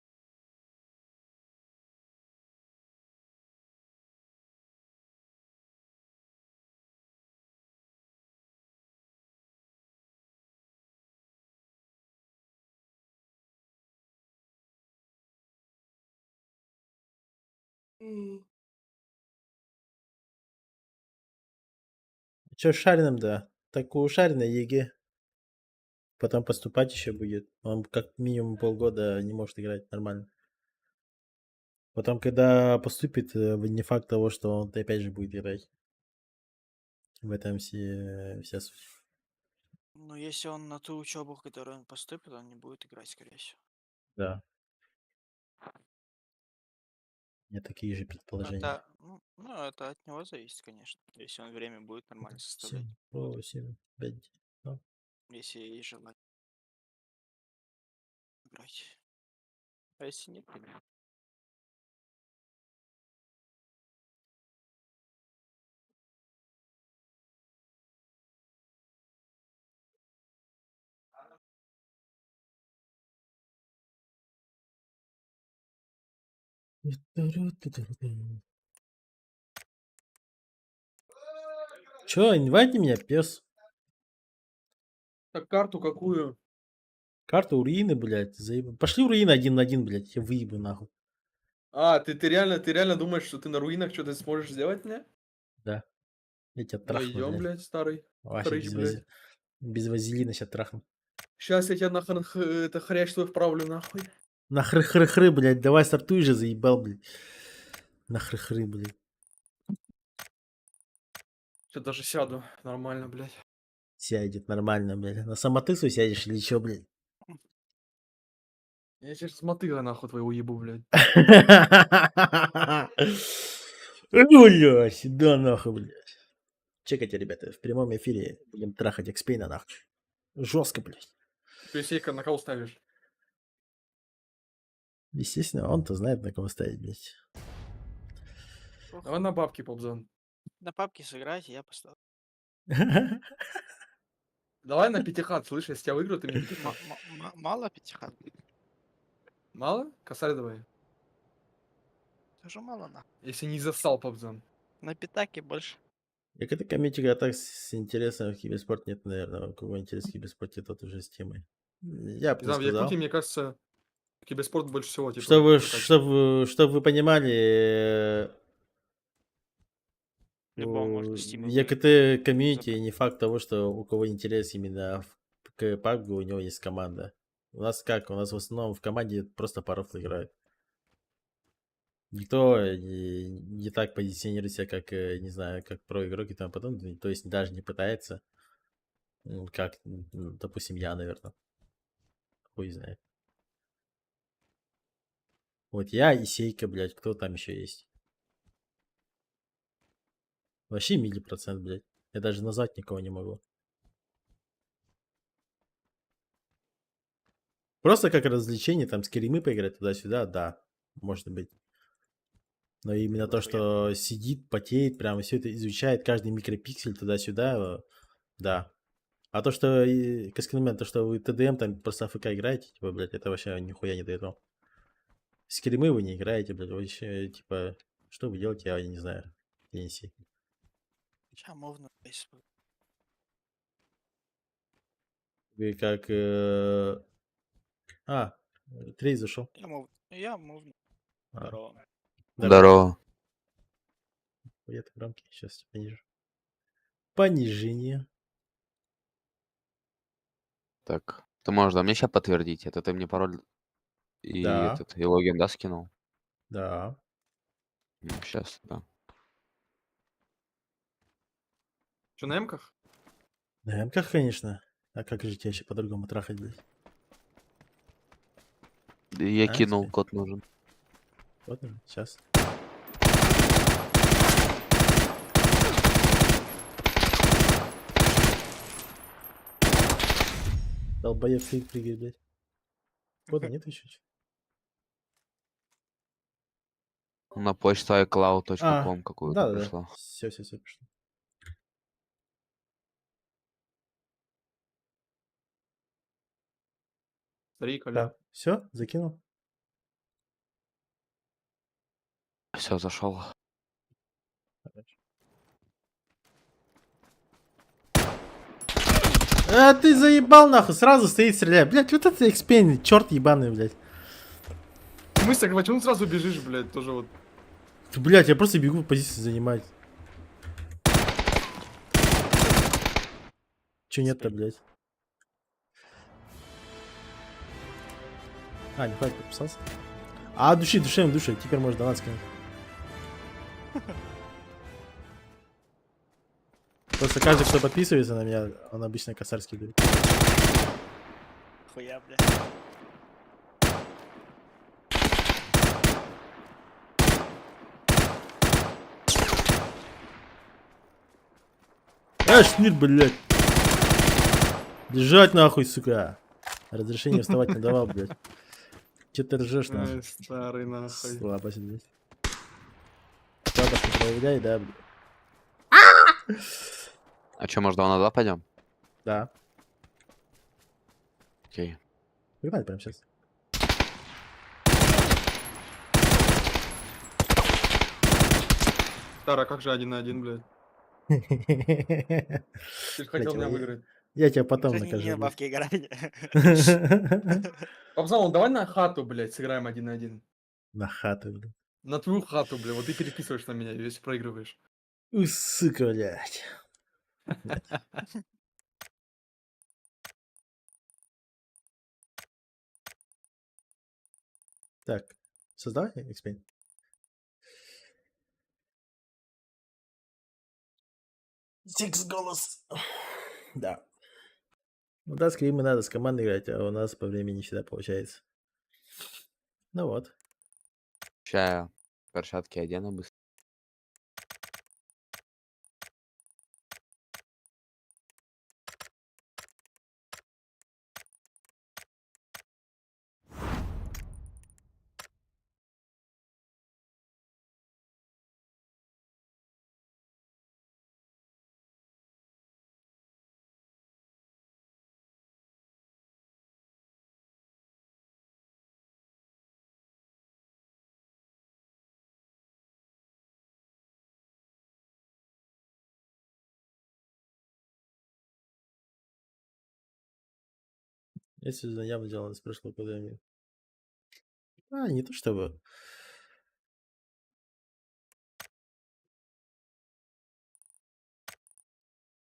Speaker 1: Чё с Шариным, да? Так у Шарина ЕГЭ. Потом поступать еще будет. Он как минимум полгода не может играть нормально. Потом, когда поступит, не факт того, что он опять же будет играть. В этом вся суть.
Speaker 6: Ну, если он на ту учебу, в которую он поступит, он не будет играть, скорее всего.
Speaker 1: Да. У меня такие же предположения.
Speaker 6: Это от него зависит, конечно. Если он время будет нормально составлять.
Speaker 1: 7, 8, 5. Ну,
Speaker 6: Если есть желание играть. А если нет, то нет.
Speaker 1: Чё, инвайте меня, пес?
Speaker 5: Так карту какую?
Speaker 1: Карта у руины, блядь. Пошли у руины 1 на 1, блядь. Я выебу нахуй.
Speaker 5: А, ты реально думаешь, что ты на руинах что-то сможешь сделать мне?
Speaker 1: Да. Я тебя
Speaker 5: Да
Speaker 1: трахну,
Speaker 5: идем,
Speaker 1: блядь.
Speaker 5: блядь, старый.
Speaker 1: Вообще
Speaker 5: Хрыч, блядь.
Speaker 1: без вазелина сейчас трахну.
Speaker 5: Сейчас я тебя нахрен это хрящ твой вправлю, нахуй.
Speaker 1: На хры-хры-хры, блядь. Давай стартуй же, заебал, блядь. На хры-хры, блядь.
Speaker 5: Сейчас даже сяду. Нормально, блядь.
Speaker 1: Сядет нормально, блядь. На самотысу сядешь или чё, блядь?
Speaker 5: Я сейчас с мотыга нахуй твоего ебу, блядь.
Speaker 1: Блядь, да нахуй, блядь. Чекайте, ребята, в прямом эфире будем трахать Экспейна нахуй. Жестко, блядь.
Speaker 5: Песейка на кого ставишь?
Speaker 1: Естественно, он-то знает, на кого ставить, блядь.
Speaker 5: Давай на бабки, Побзан.
Speaker 6: На папке сыграть, я поставлю.
Speaker 5: Давай на пятихат, слышь, если тебя выиграю, ты мне пятихат.
Speaker 6: Мало пятихат?
Speaker 5: Мало? Косарь давай.
Speaker 6: Тоже мало на.
Speaker 5: Если не засал, Побзан.
Speaker 6: На пятаке больше.
Speaker 1: Как это комментика так с интересом в киберспорт нет, наверное. У кого интерес в киберспорте, тот уже с темой. Я бы
Speaker 5: Не знаю, в
Speaker 1: сказал.
Speaker 5: Якутии, мне кажется, киберспорт больше всего, типа,
Speaker 1: Чтобы
Speaker 5: прокачивает.
Speaker 1: вы понимали,
Speaker 6: Любого можно в
Speaker 1: в
Speaker 6: Steam
Speaker 1: ЯКТ комьюнити не факт того, что у кого интерес именно к PUBG, у него есть команда. У нас как? У нас в основном в команде просто паров играет. Никто не так позиционирует себя, как, не знаю, как про игрок и тому подобное. То есть даже не пытается. Как, допустим, я, наверное. Хуй знает. Вот я и Сейка, блядь. Кто там еще есть? Вообще милли%, блядь. Я даже назвать никого не могу. Просто как развлечение, там, скримы поиграть туда-сюда, да. Может быть. Но именно то, что сидит, потеет, прям все это изучает, каждый микропиксель туда-сюда, да. А то, что, Каскинмен, то, что вы ТДМ там просто АФК играете, типа, блядь, это вообще нихуя не дает вам. Скримы вы не играете, блядь, вообще, типа, что вы делаете, я не знаю. TNC.
Speaker 6: Сейчас мовно Facebook.
Speaker 1: И как... А, Трей зашел.
Speaker 6: Я мувну.
Speaker 1: А,
Speaker 6: Здорово.
Speaker 2: Здорово.
Speaker 1: Я-то громкий, сейчас понижу. Понижение.
Speaker 2: Так, ты можешь, да, мне сейчас подтвердить? Это ты мне пароль и
Speaker 1: Да,
Speaker 2: этот, и логин, да, скинул?
Speaker 1: да.
Speaker 2: Сейчас, да.
Speaker 5: Что, на эмках?
Speaker 1: На эмках, конечно. А как же тебя еще по-другому трахать, блядь?
Speaker 2: Я
Speaker 1: А,
Speaker 2: кинул,
Speaker 1: теперь?
Speaker 2: код нужен.
Speaker 1: Вот он, сейчас. Долбоеб фиг прыгает, блядь. Кода нет еще?
Speaker 2: На почту
Speaker 1: А,
Speaker 2: iCloud.com какую-то
Speaker 1: да-да-да.
Speaker 2: пришло.
Speaker 1: Все пришло.
Speaker 5: Старик, Коля.
Speaker 1: Так, все, закинул?
Speaker 2: Все, зашел.
Speaker 1: А ты заебал нахуй, сразу стоит стреляет. Блять, вот это экспейн, черт ебаный, блядь.
Speaker 5: В смысле, почему сразу бежишь, блядь, тоже вот.
Speaker 1: Блять, я просто бегу позицию занимать. Че нет-то, блядь? А, не хватит, подписался. А, душевным душе, теперь можно донат скинуть. Просто каждый, кто подписывается на меня, он обычно косарский говорит.
Speaker 6: Хуя, бля.
Speaker 1: Шныр, блядь. Лежать нахуй, сука. Разрешение вставать не давал, блядь. Че ты ржешь, нахуй?
Speaker 5: Ай, старый нахуй.
Speaker 1: Слабость, блядь. Слабость не проявляй, да, блядь.
Speaker 2: А что, может, на 2 пойдем?
Speaker 1: Да.
Speaker 2: Окей.
Speaker 1: Погнали прямо сейчас.
Speaker 5: Старый, а как же 1 на 1, блядь? Ты же хотел меня выиграть.
Speaker 1: Я тебя потом
Speaker 6: Уже не
Speaker 1: накажу, блядь.
Speaker 6: бабки играли.
Speaker 5: Папзал, давай на хату, блядь, сыграем 1 на 1.
Speaker 1: На хату, блядь.
Speaker 5: На твою хату, блядь. Вот ты переписываешь на меня, если проигрываешь.
Speaker 1: У, сука, блядь. Нет. Так, создавай экспейн. Сикс голос. Да. Ну да, скримы надо с командой играть, а у нас по времени не всегда получается. Ну вот.
Speaker 2: Ща перчатки одену быстро.
Speaker 1: Если явно дело с прошлого года. А, не то чтобы.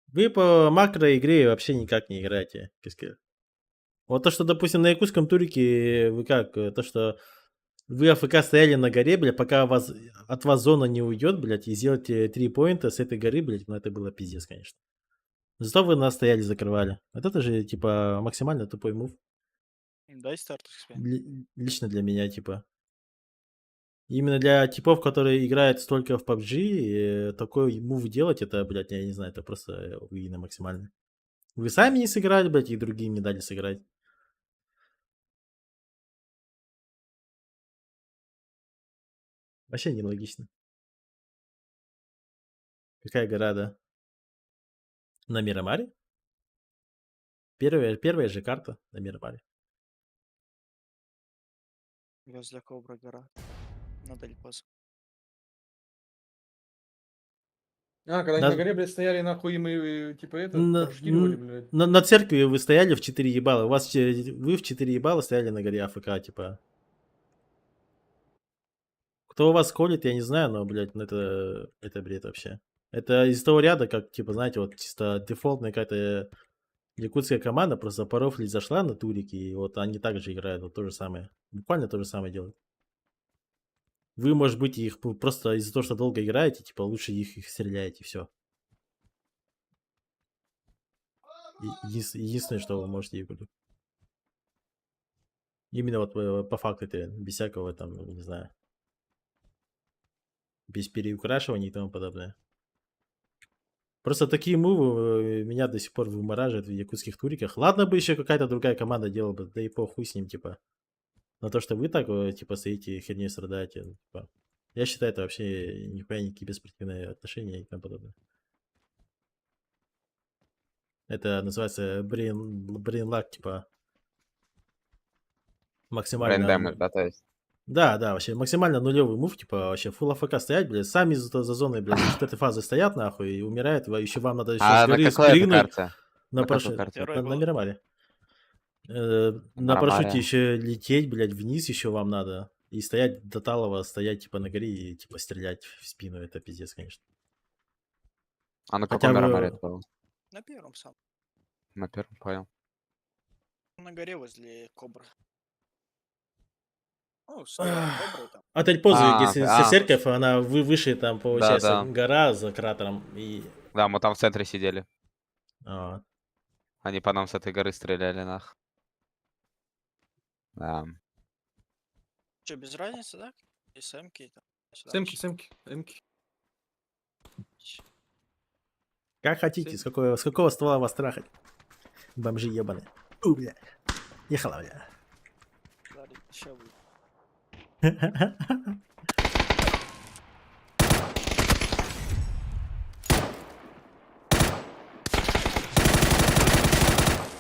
Speaker 1: Вы по макроигре вообще никак не играете, Кискель. Вот то, что, допустим, на якутском турике вы как, то, что вы АФК стояли на горе, блядь, пока от вас зона не уйдет, блядь, и сделаете 3 поинта с этой горы, блядь, ну это было пиздец, конечно. Зато вы нас стояли, закрывали. Вот это же, типа, максимально тупой мув.
Speaker 6: Дай старт экспейн.
Speaker 1: Лично для меня, типа. Именно для типов, которые играют столько в PUBG, такой мув делать, это, блядь, я не знаю, это просто руина максимально. Вы сами не сыграли, блядь, и другим не дали сыграть. Вообще нелогично. Какая гора, да? На Мирамаре? Первая же карта на Мирамаре.
Speaker 6: Возле Кобра гора. На Дельпоз.
Speaker 5: А, когда они
Speaker 1: На-
Speaker 5: на горе, блядь, стояли, нахуй, и мы, типа, это,
Speaker 1: На,
Speaker 5: парашютировали, блядь.
Speaker 1: на церкви вы стояли в 4 ебала. Вы в 4 ебала стояли на горе АФК, типа. Кто у вас колет, я не знаю, но, блядь, ну это бред вообще. Это из того ряда, как, типа, знаете, вот чисто дефолтная какая-то якутская команда просто по рофлить зашла на турике, и вот они также играют, вот то же самое. Буквально то же самое делают. Вы, может быть, их просто из-за того, что долго играете, типа, лучше их стреляете, все. Единственное, что вы можете играть. Именно вот по факту это, без всякого там, не знаю, без переукрашиваний и тому подобное. Просто такие мувы меня до сих пор вымораживают в якутских туриках. Ладно бы еще какая-то другая команда делала бы, да и похуй с ним, типа. Но то, что вы так, типа, стоите и херней страдаете, ну, типа, я считаю, это вообще нихуя никакие беспредельные отношения и тому подобное. Это называется брейн лак, типа,
Speaker 2: Brain damage,
Speaker 1: максимально...
Speaker 2: да, то есть?
Speaker 1: Да, вообще максимально нулевый мув, типа, вообще full АФК стоять, блядь, сами за зоной, блядь, за четвертой фазы стоят, нахуй, и умирают, еще вам надо еще с
Speaker 2: А на
Speaker 1: горы
Speaker 2: какой это
Speaker 1: спрыгнуть
Speaker 2: карте?
Speaker 1: на
Speaker 2: На какой
Speaker 1: парашют.
Speaker 2: карте?
Speaker 6: Первый
Speaker 1: На
Speaker 6: был.
Speaker 1: Мирамаре. На
Speaker 2: Мирамаре.
Speaker 1: парашюте еще лететь, блядь, вниз еще вам надо. И стоять до талого, стоять, типа, на горе и, типа, стрелять в спину. Это пиздец, конечно.
Speaker 2: А на
Speaker 1: Хотя
Speaker 2: каком
Speaker 1: бы-
Speaker 2: Мирамаре это было?
Speaker 6: На первом сам.
Speaker 2: На первом, понял.
Speaker 6: На горе возле Кобры. Ну, стоят Кобры там.
Speaker 1: Отель Позы,
Speaker 2: А,
Speaker 1: если церковь, она выше, там, получается,
Speaker 2: Да.
Speaker 1: гора за кратером. И...
Speaker 2: Да, мы там в центре сидели.
Speaker 1: а,
Speaker 2: Они по нам с этой горы стреляли, нах. Да.
Speaker 6: Че, без разницы, да? И сэмки там. сюда
Speaker 5: Сэмки,
Speaker 6: пошли.
Speaker 5: сэмки, эмки.
Speaker 1: Как хотите,
Speaker 5: Всё.
Speaker 1: с какого ствола вас трахать? Бомжи ебаные. Бля. Ехала, бля.
Speaker 6: Далее, ща будет.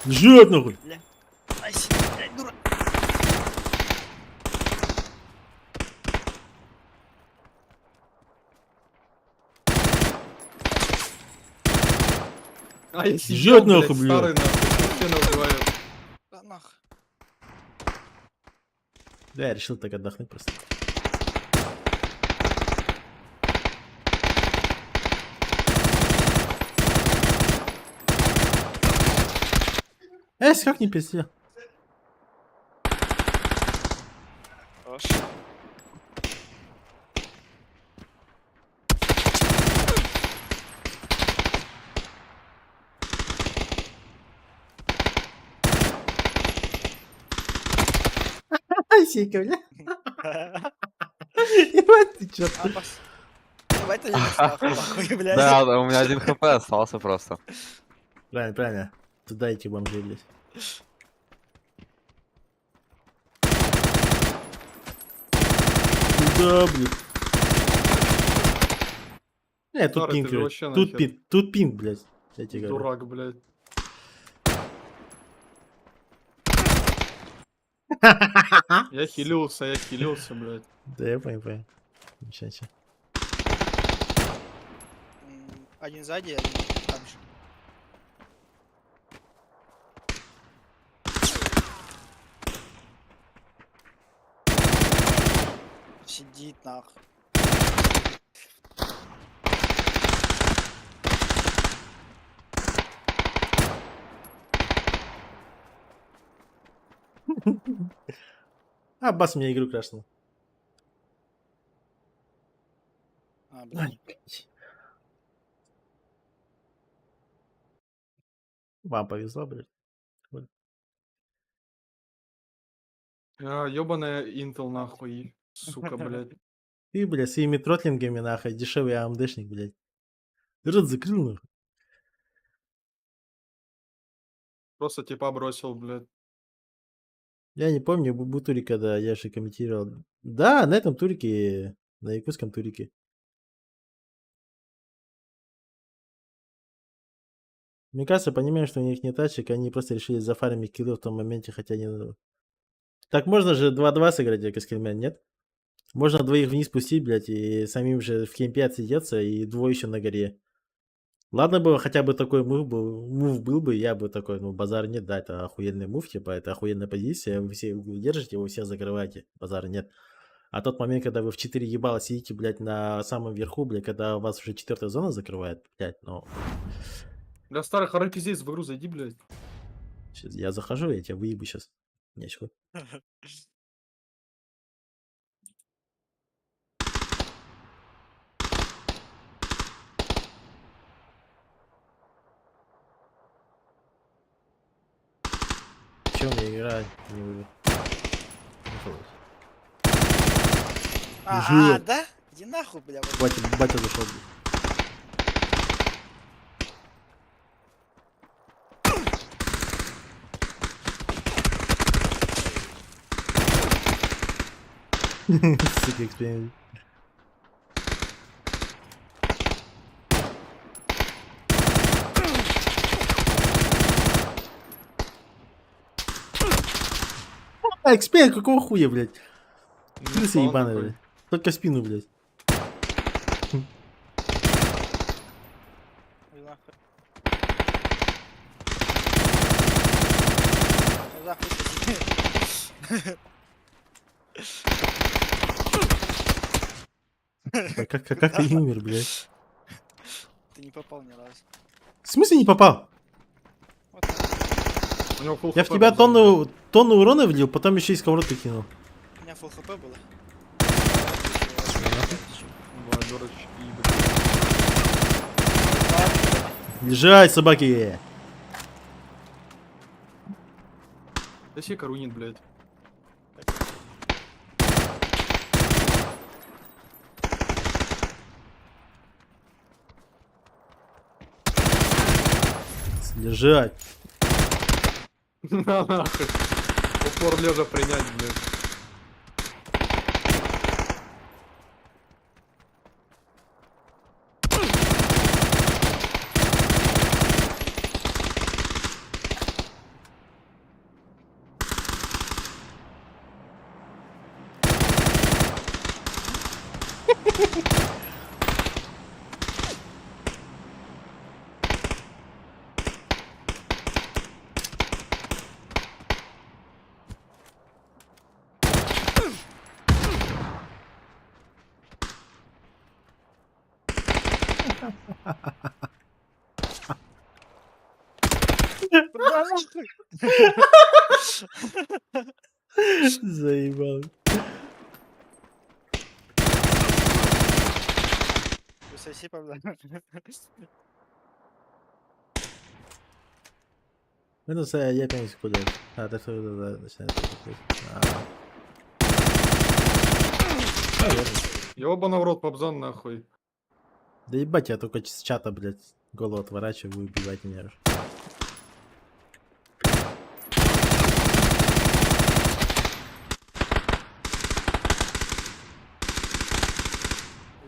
Speaker 1: Жжет, нахуй.
Speaker 6: Ай, блядь, дура.
Speaker 5: А, я
Speaker 1: Жжёт
Speaker 5: сидел, блядь,
Speaker 1: нахуй, блядь.
Speaker 5: старый, нахуй, хрена убивает.
Speaker 6: Да нах.
Speaker 1: Да, я решил так отдохнуть просто. Как не пизди.
Speaker 6: Хорош.
Speaker 1: Сика, бля. Ебать, ты чё?
Speaker 6: А, пос- Давай ты не нахуй, блядь.
Speaker 2: Да, у меня 1 хп остался просто.
Speaker 1: Правильно. Туда эти бомжи, блядь. Куда, блядь? Тут
Speaker 5: Старый,
Speaker 1: пинг,
Speaker 5: ты же
Speaker 1: блядь.
Speaker 5: вообще нахер.
Speaker 1: Тут пинг, блядь. Я тебе говорю.
Speaker 5: Дурак, блядь. Я хилился, блядь.
Speaker 1: Да, я понял. Ничего.
Speaker 6: Один сзади, один там же. Сидит нахуй.
Speaker 1: Бас мне игру крашнул.
Speaker 6: А, блядь.
Speaker 1: Вам повезло, блядь.
Speaker 5: А, ёбаная Intel, нахуй, сука, блядь.
Speaker 1: Ты, блядь, своими тротлингами, нахуй, дешевый АМДшник, блядь. Рот закрыл, нахуй.
Speaker 5: Просто типа бросил, блядь.
Speaker 1: Я не помню, был турик, когда я же комментировал. Да, на этом турике, на якутском турике. Мне кажется, понимаю, что у них нет тачек, они просто решили зафармить киллы в том моменте, хотя не надо. Так можно же 2-2 сыграть, как Скиллмен, нет? Можно двоих вниз пустить, блядь, и самим же в кемпе отсидеться, и двое еще на горе. Ладно бы хотя бы такой мув был бы, я бы такой, ну, базар нет, да, это охуенный мув, типа, это охуенная позиция, вы все держите, вы все закрываете, базара нет. А тот момент, когда вы в 4 ебала сидите, блядь, на самом верху, блядь, когда вас уже 4-я зона закрывает, блядь, ну,
Speaker 5: Для старых арыки здесь в игру зайди, блядь.
Speaker 1: щас я захожу, я тебя выебу сейчас. Нечего. В чем я играю? Не вы- не получится. Жир.
Speaker 6: Да? Иди нахуй, бля. вот.
Speaker 1: Батя зашел, блядь. Сука, эксперимент. А, эксперимент, какого хуя, блядь?
Speaker 5: Ну,
Speaker 1: Крысы
Speaker 5: спаун
Speaker 1: ебаные,
Speaker 5: такой.
Speaker 1: блядь. Только спину, блядь.
Speaker 6: Иди нахуй. Нахуй ты.
Speaker 1: Ебать, как ты не умер, блядь?
Speaker 6: Ты не попал ни разу.
Speaker 1: В смысле не попал?
Speaker 6: Вот так.
Speaker 5: У него full
Speaker 1: Я в
Speaker 5: HP
Speaker 1: тебя
Speaker 5: был,
Speaker 1: тонну урона влил, потом еще и сковородку кинул.
Speaker 6: У меня full хп было.
Speaker 5: Да, дурачки, блядь.
Speaker 1: Лежать, собаки!
Speaker 5: Да сека руинит, блядь.
Speaker 1: Лежать.
Speaker 5: На нахуй. Упор лежа принять, блядь.
Speaker 6: Куда нахуй?
Speaker 1: Заебал.
Speaker 6: Соси, правда.
Speaker 1: Ну, я опять куда. А, да, начинает.
Speaker 5: Ёбаный в рот, Пабзан, нахуй.
Speaker 1: Да ебать, я только с чата, блядь, голову отворачиваю, убивать меня.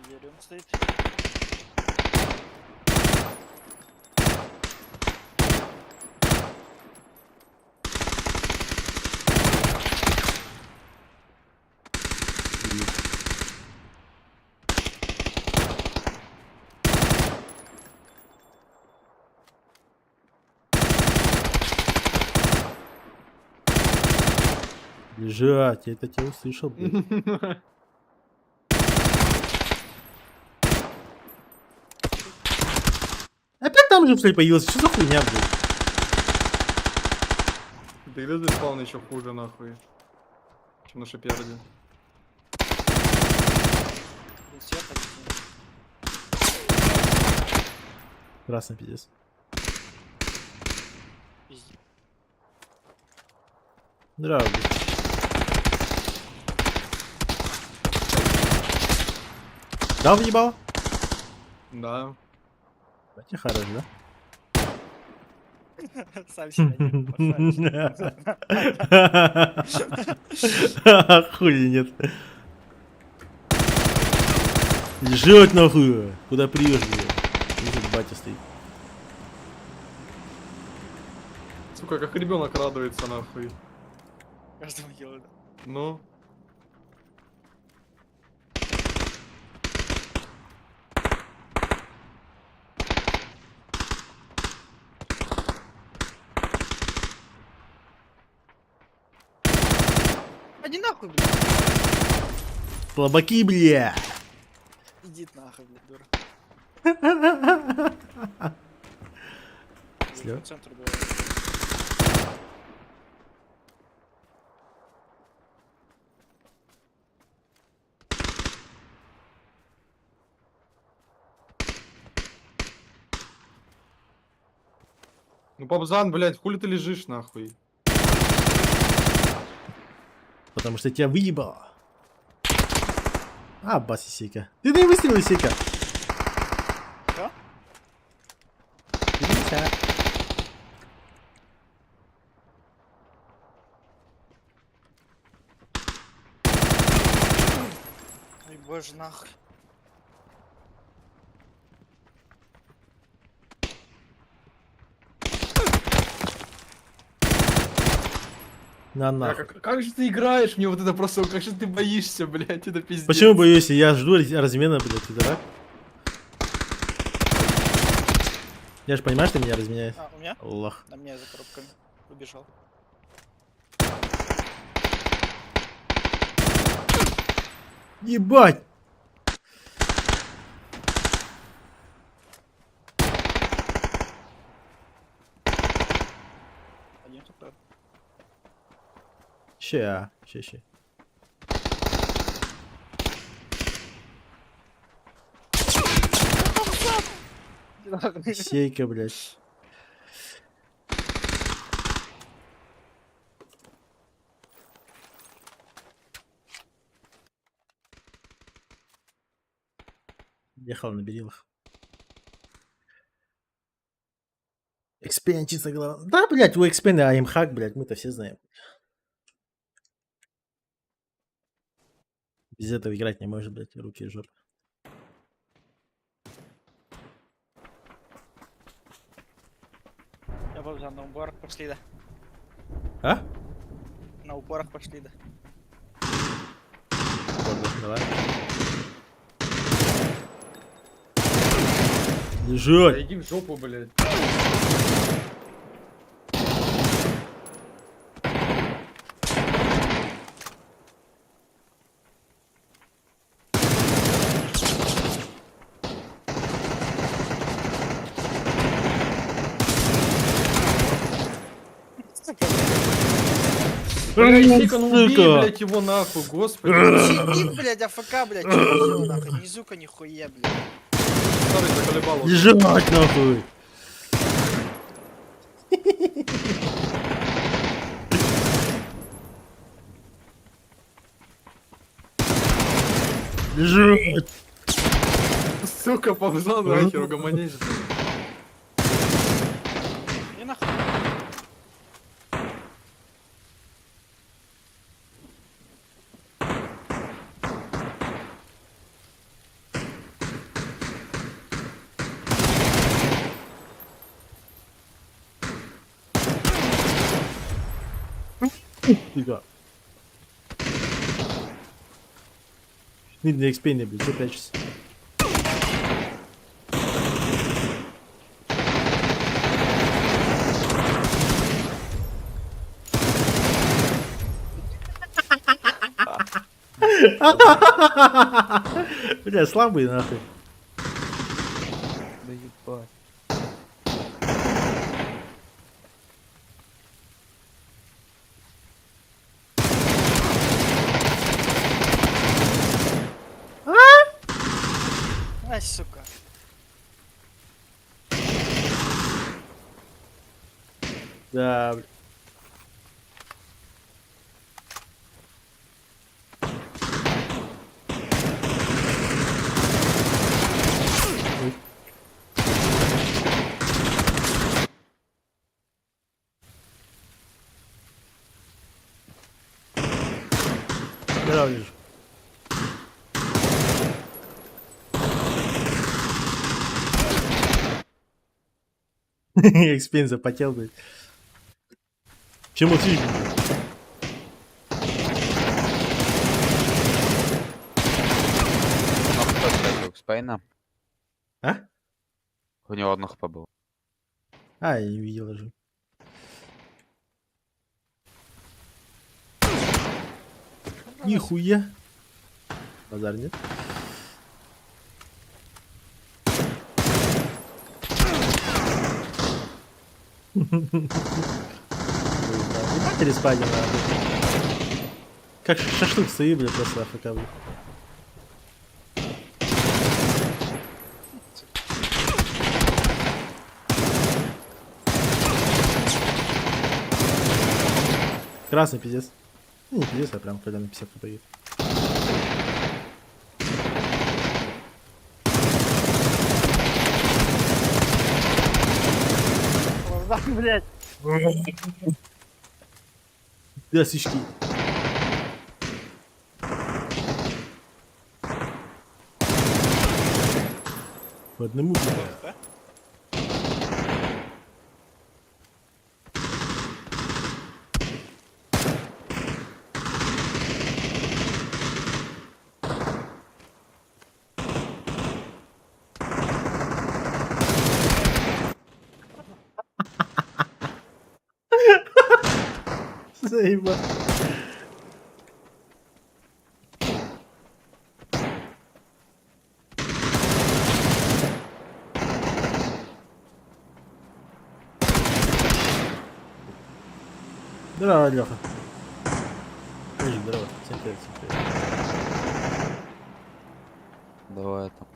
Speaker 6: Уверен, стоит.
Speaker 1: Лежать, я это тебя услышал, блядь. Опять там же, блядь, появился, что за хуйня, блядь?
Speaker 5: Да игры здесь спавн еще хуже, нахуй. Чем на шиперде.
Speaker 6: Все полетели.
Speaker 1: Красный пиздец.
Speaker 6: Пизди.
Speaker 1: Здраво, блядь. Дал въебал?
Speaker 5: Да.
Speaker 1: Батя хорош, да?
Speaker 6: Сам себя не поставишь.
Speaker 1: Хули нет. Лежать нахуй! Куда приешь, блядь? Видишь, батя стоит.
Speaker 5: Сука, как ребенок радуется, нахуй.
Speaker 6: Каждому делаю.
Speaker 5: Ну.
Speaker 6: Иди нахуй, блядь.
Speaker 1: Слабаки, бля!
Speaker 6: Иди нахуй, блядь, дура.
Speaker 1: Слё?
Speaker 6: По центру давай.
Speaker 5: Ну, Пабзан, блядь, хули ты лежишь, нахуй?
Speaker 1: Потому что тебя выебало. А, бас, Исейка. Ты не выстрелил, Исейка.
Speaker 6: Что?
Speaker 1: Иди.
Speaker 6: Ой, боже, нахуй.
Speaker 1: На
Speaker 5: Бля,
Speaker 1: нахуй.
Speaker 5: как же ты играешь мне вот это просто, как же ты боишься, блядь, это пиздец.
Speaker 1: Почему боюсь? Я жду размена, блядь, ты дурак? Я же понимаю, что меня разменяет.
Speaker 6: А, у меня?
Speaker 1: Аллах.
Speaker 6: На мне за коробками. Убежал.
Speaker 1: Ебать!
Speaker 6: Один хп.
Speaker 1: Ща.
Speaker 6: Иди нахуй.
Speaker 1: Сейка, блядь. Ехал на берилах. Экспен чисто голова. Да, блядь, у Экспена аймхак, блядь, мы-то все знаем. Без этого играть не может, блядь, руки и жопа.
Speaker 6: Я Бобзан, на упорах пошли, да.
Speaker 1: А?
Speaker 6: На упорах пошли, да.
Speaker 1: Ладно, давай.
Speaker 5: Да
Speaker 1: Лежать!
Speaker 5: иди в жопу, блядь. Блядь, Ника, ну убей,
Speaker 1: Сука.
Speaker 5: блядь, его нахуй, господи.
Speaker 6: Сидит, блядь, АФК, блядь, что сделал, нахуй. Ни звука, нихуя, блядь.
Speaker 5: Старый заколебал. уже.
Speaker 1: Лежать, нахуй! Лежать!
Speaker 5: Сука, Пабзан, нахер, угомонись.
Speaker 6: Иди нахуй.
Speaker 1: Фига. Не на экспене, блядь, что прячешься? Бля, слабый нахуй.
Speaker 2: Да ебать.
Speaker 6: Ай, сука.
Speaker 1: Да, бля. Да, вижу. Экспен запотел, блядь. Чему молчишь?
Speaker 2: Ну, кто, кстати, у Спайна?
Speaker 1: А?
Speaker 2: У него одно хп было.
Speaker 1: А, я не видел даже. Ніхуя. Базар нет. Матери спать не надо. Как шашлык стою, блядь, просто АФК, блядь. Красный пиздец. Ну, не пиздец, а прям когда на 50 поедет.
Speaker 6: Блять.
Speaker 1: Да, сычки. По одному, блядь. Заебал. Здорово, Леха. Здорово. Всем привет, всем привет.
Speaker 2: Давай там.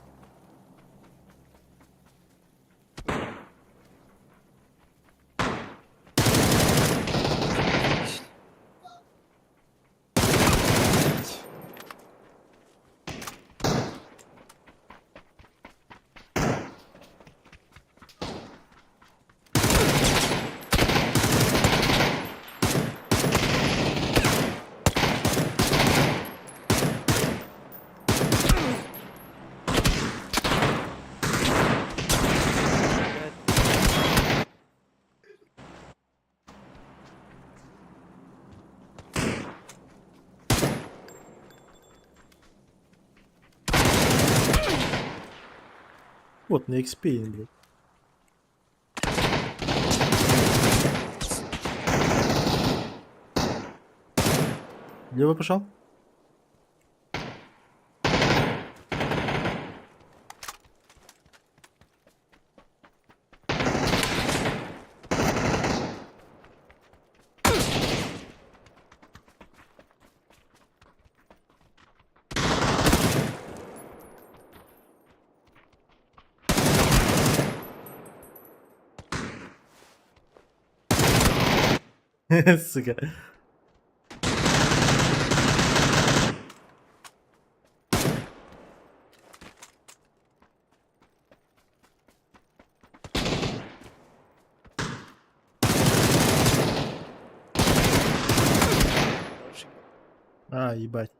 Speaker 1: Вот на XP, блядь. Лева пошел? Сука. А, ебать.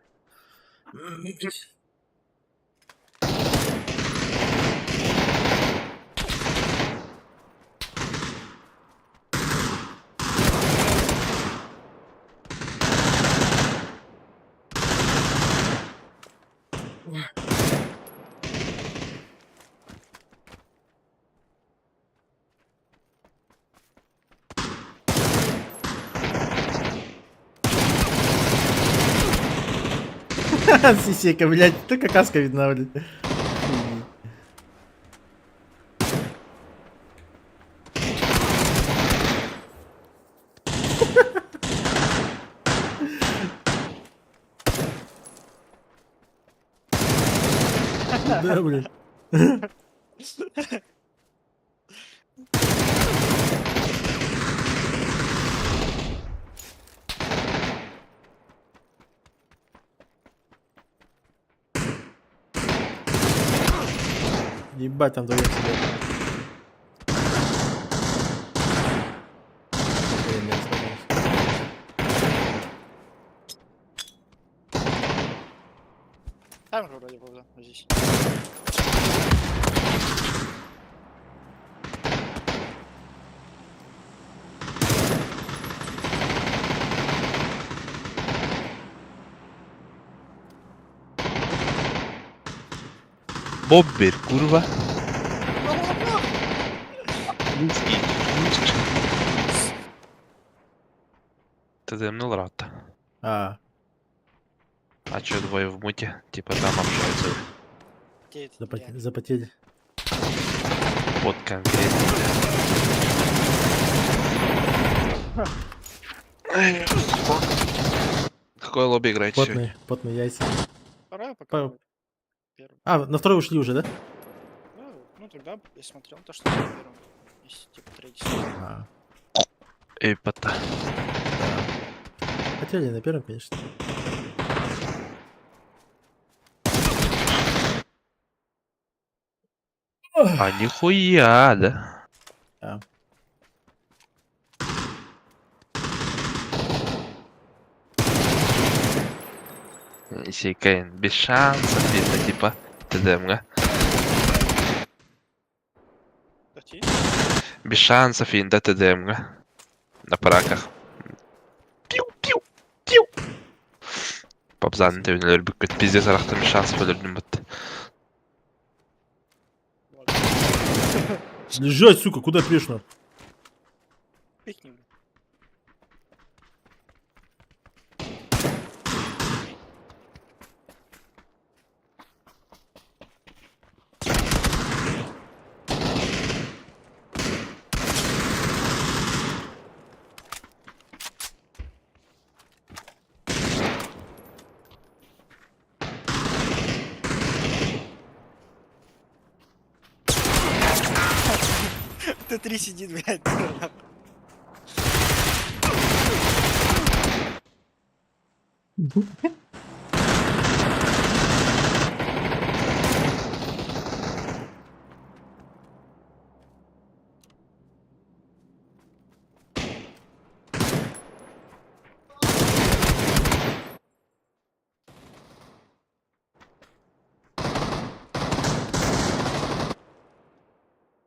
Speaker 1: Сисека, блядь, только каска видна, блядь. Да, блядь. Ебать, там двоих сидят. Блин, я сломался.
Speaker 6: Там же вроде было, вот здесь.
Speaker 4: Bobber, kurwa. Ludzki. To ze mną lata.
Speaker 1: А.
Speaker 4: А чё двое в муте? Типа там общаются.
Speaker 6: Где это нереально?
Speaker 1: Запотели.
Speaker 4: Вот конкретно. Эй, какое лобби играете сегодня?
Speaker 1: Потные яйца.
Speaker 6: Вторая пока
Speaker 1: Па-
Speaker 6: будет. Первый.
Speaker 1: А, на второй ушли уже, да?
Speaker 6: Да, ну тогда я смотрел то, что на первом. Если типа третий.
Speaker 1: А,
Speaker 4: Эй, пота.
Speaker 1: хотели на первом, конечно.
Speaker 4: А нихуя, да?
Speaker 1: А.
Speaker 4: Кейн без шансов, видно, типа ТДМГ.
Speaker 6: Кстати,
Speaker 4: Без шансов, инда ТДМГ. На параках. Пиу-пиу, пиу. Попзан төвнөлөр бүкөт пиздец арактан без шансов өлөрдүм бут.
Speaker 1: Лежать, сука, куда пешно?
Speaker 6: пикни, блин. Т3 сидит, блядь.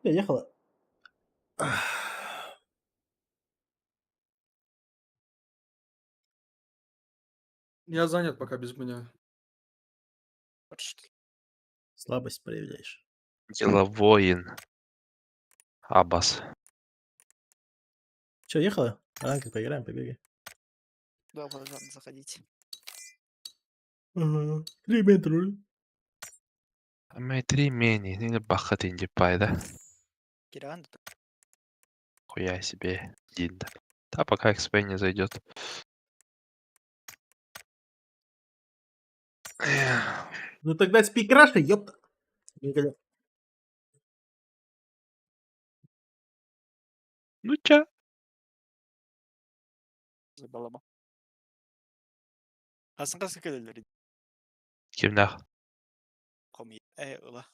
Speaker 1: Я ехала.
Speaker 5: Я занят пока без меня.
Speaker 6: Вот что.
Speaker 1: Слабость проявляешь.
Speaker 4: Деловоин. Абас.
Speaker 1: Че, ехала? Ранка, поиграем, побегай.
Speaker 6: Да, ладно, заходите.
Speaker 1: Ага. 3 метра.
Speaker 4: Ме 3 мени, не бахат инди пайда.
Speaker 6: Кириан,
Speaker 4: Хуя себе. Динда. Да, пока XP не зайдет.
Speaker 1: Ну тогда спи краше, ёпта. Никогда.
Speaker 4: Ну чё?
Speaker 6: забалама. Aslında sıkı delleri.
Speaker 4: Кимнах?
Speaker 6: Komi. Ulan.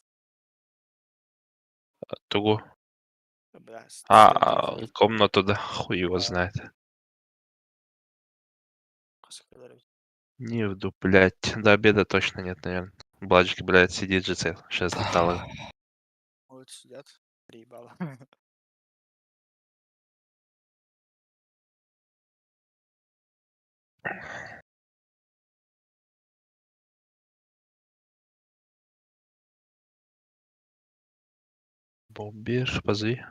Speaker 4: Тугу.
Speaker 6: Biraz.
Speaker 4: Комнату, да, хуй его знает.
Speaker 6: Sıkıları.
Speaker 4: Не вду, блядь. До обеда точно нет, наверное. Бладжик, блядь, сидит же цел. Сейчас деталы.
Speaker 6: Вот сидят. Приебало.
Speaker 4: Бомбиш, позови.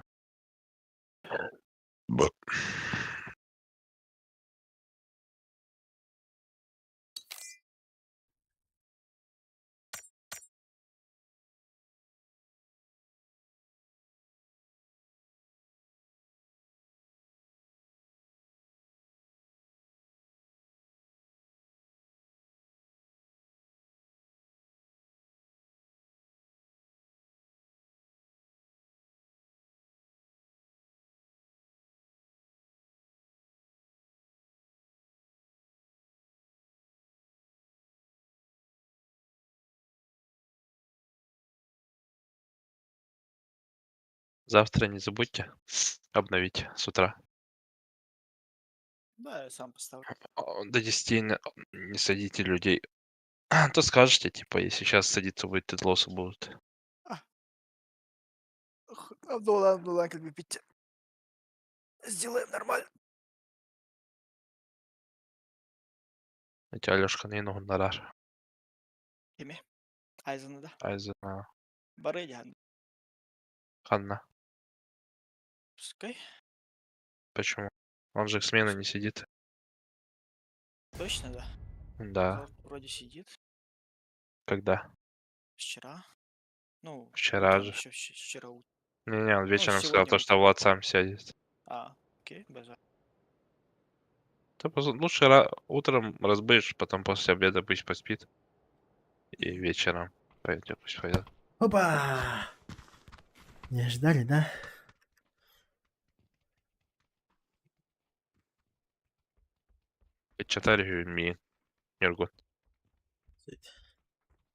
Speaker 4: Завтра не забудьте обновить с утра.
Speaker 6: Да, я сам поставлю.
Speaker 4: До 10 не садите людей. То скажете, типа, если сейчас садиться будет, то лосы будут.
Speaker 6: Абдулла, как бы пить. Сделаем нормально.
Speaker 4: Эти Алешка не ногундарар.
Speaker 6: Kimi? Айзен'ı da.
Speaker 4: Айзена.
Speaker 6: Барыги Ханна.
Speaker 4: Ханна.
Speaker 6: Пускай.
Speaker 4: Почему? Он же к смену не сидит.
Speaker 6: Точно, да.
Speaker 4: Да.
Speaker 6: Вроде сидит.
Speaker 4: Когда?
Speaker 6: Вчера. Ну,
Speaker 4: Вчера
Speaker 6: утром
Speaker 4: же.
Speaker 6: еще вчера утром.
Speaker 4: Не-не, он вечером сказал
Speaker 6: сегодня
Speaker 4: то, что
Speaker 6: утром.
Speaker 4: Влад сам сядет.
Speaker 6: Окей, базар.
Speaker 4: Да лучше утром разбудишь, потом после обеда пусть поспит. И вечером пойдет, пусть пойдет.
Speaker 1: Опа! Не ожидали, да?
Speaker 4: Чатарь ми Нюргут.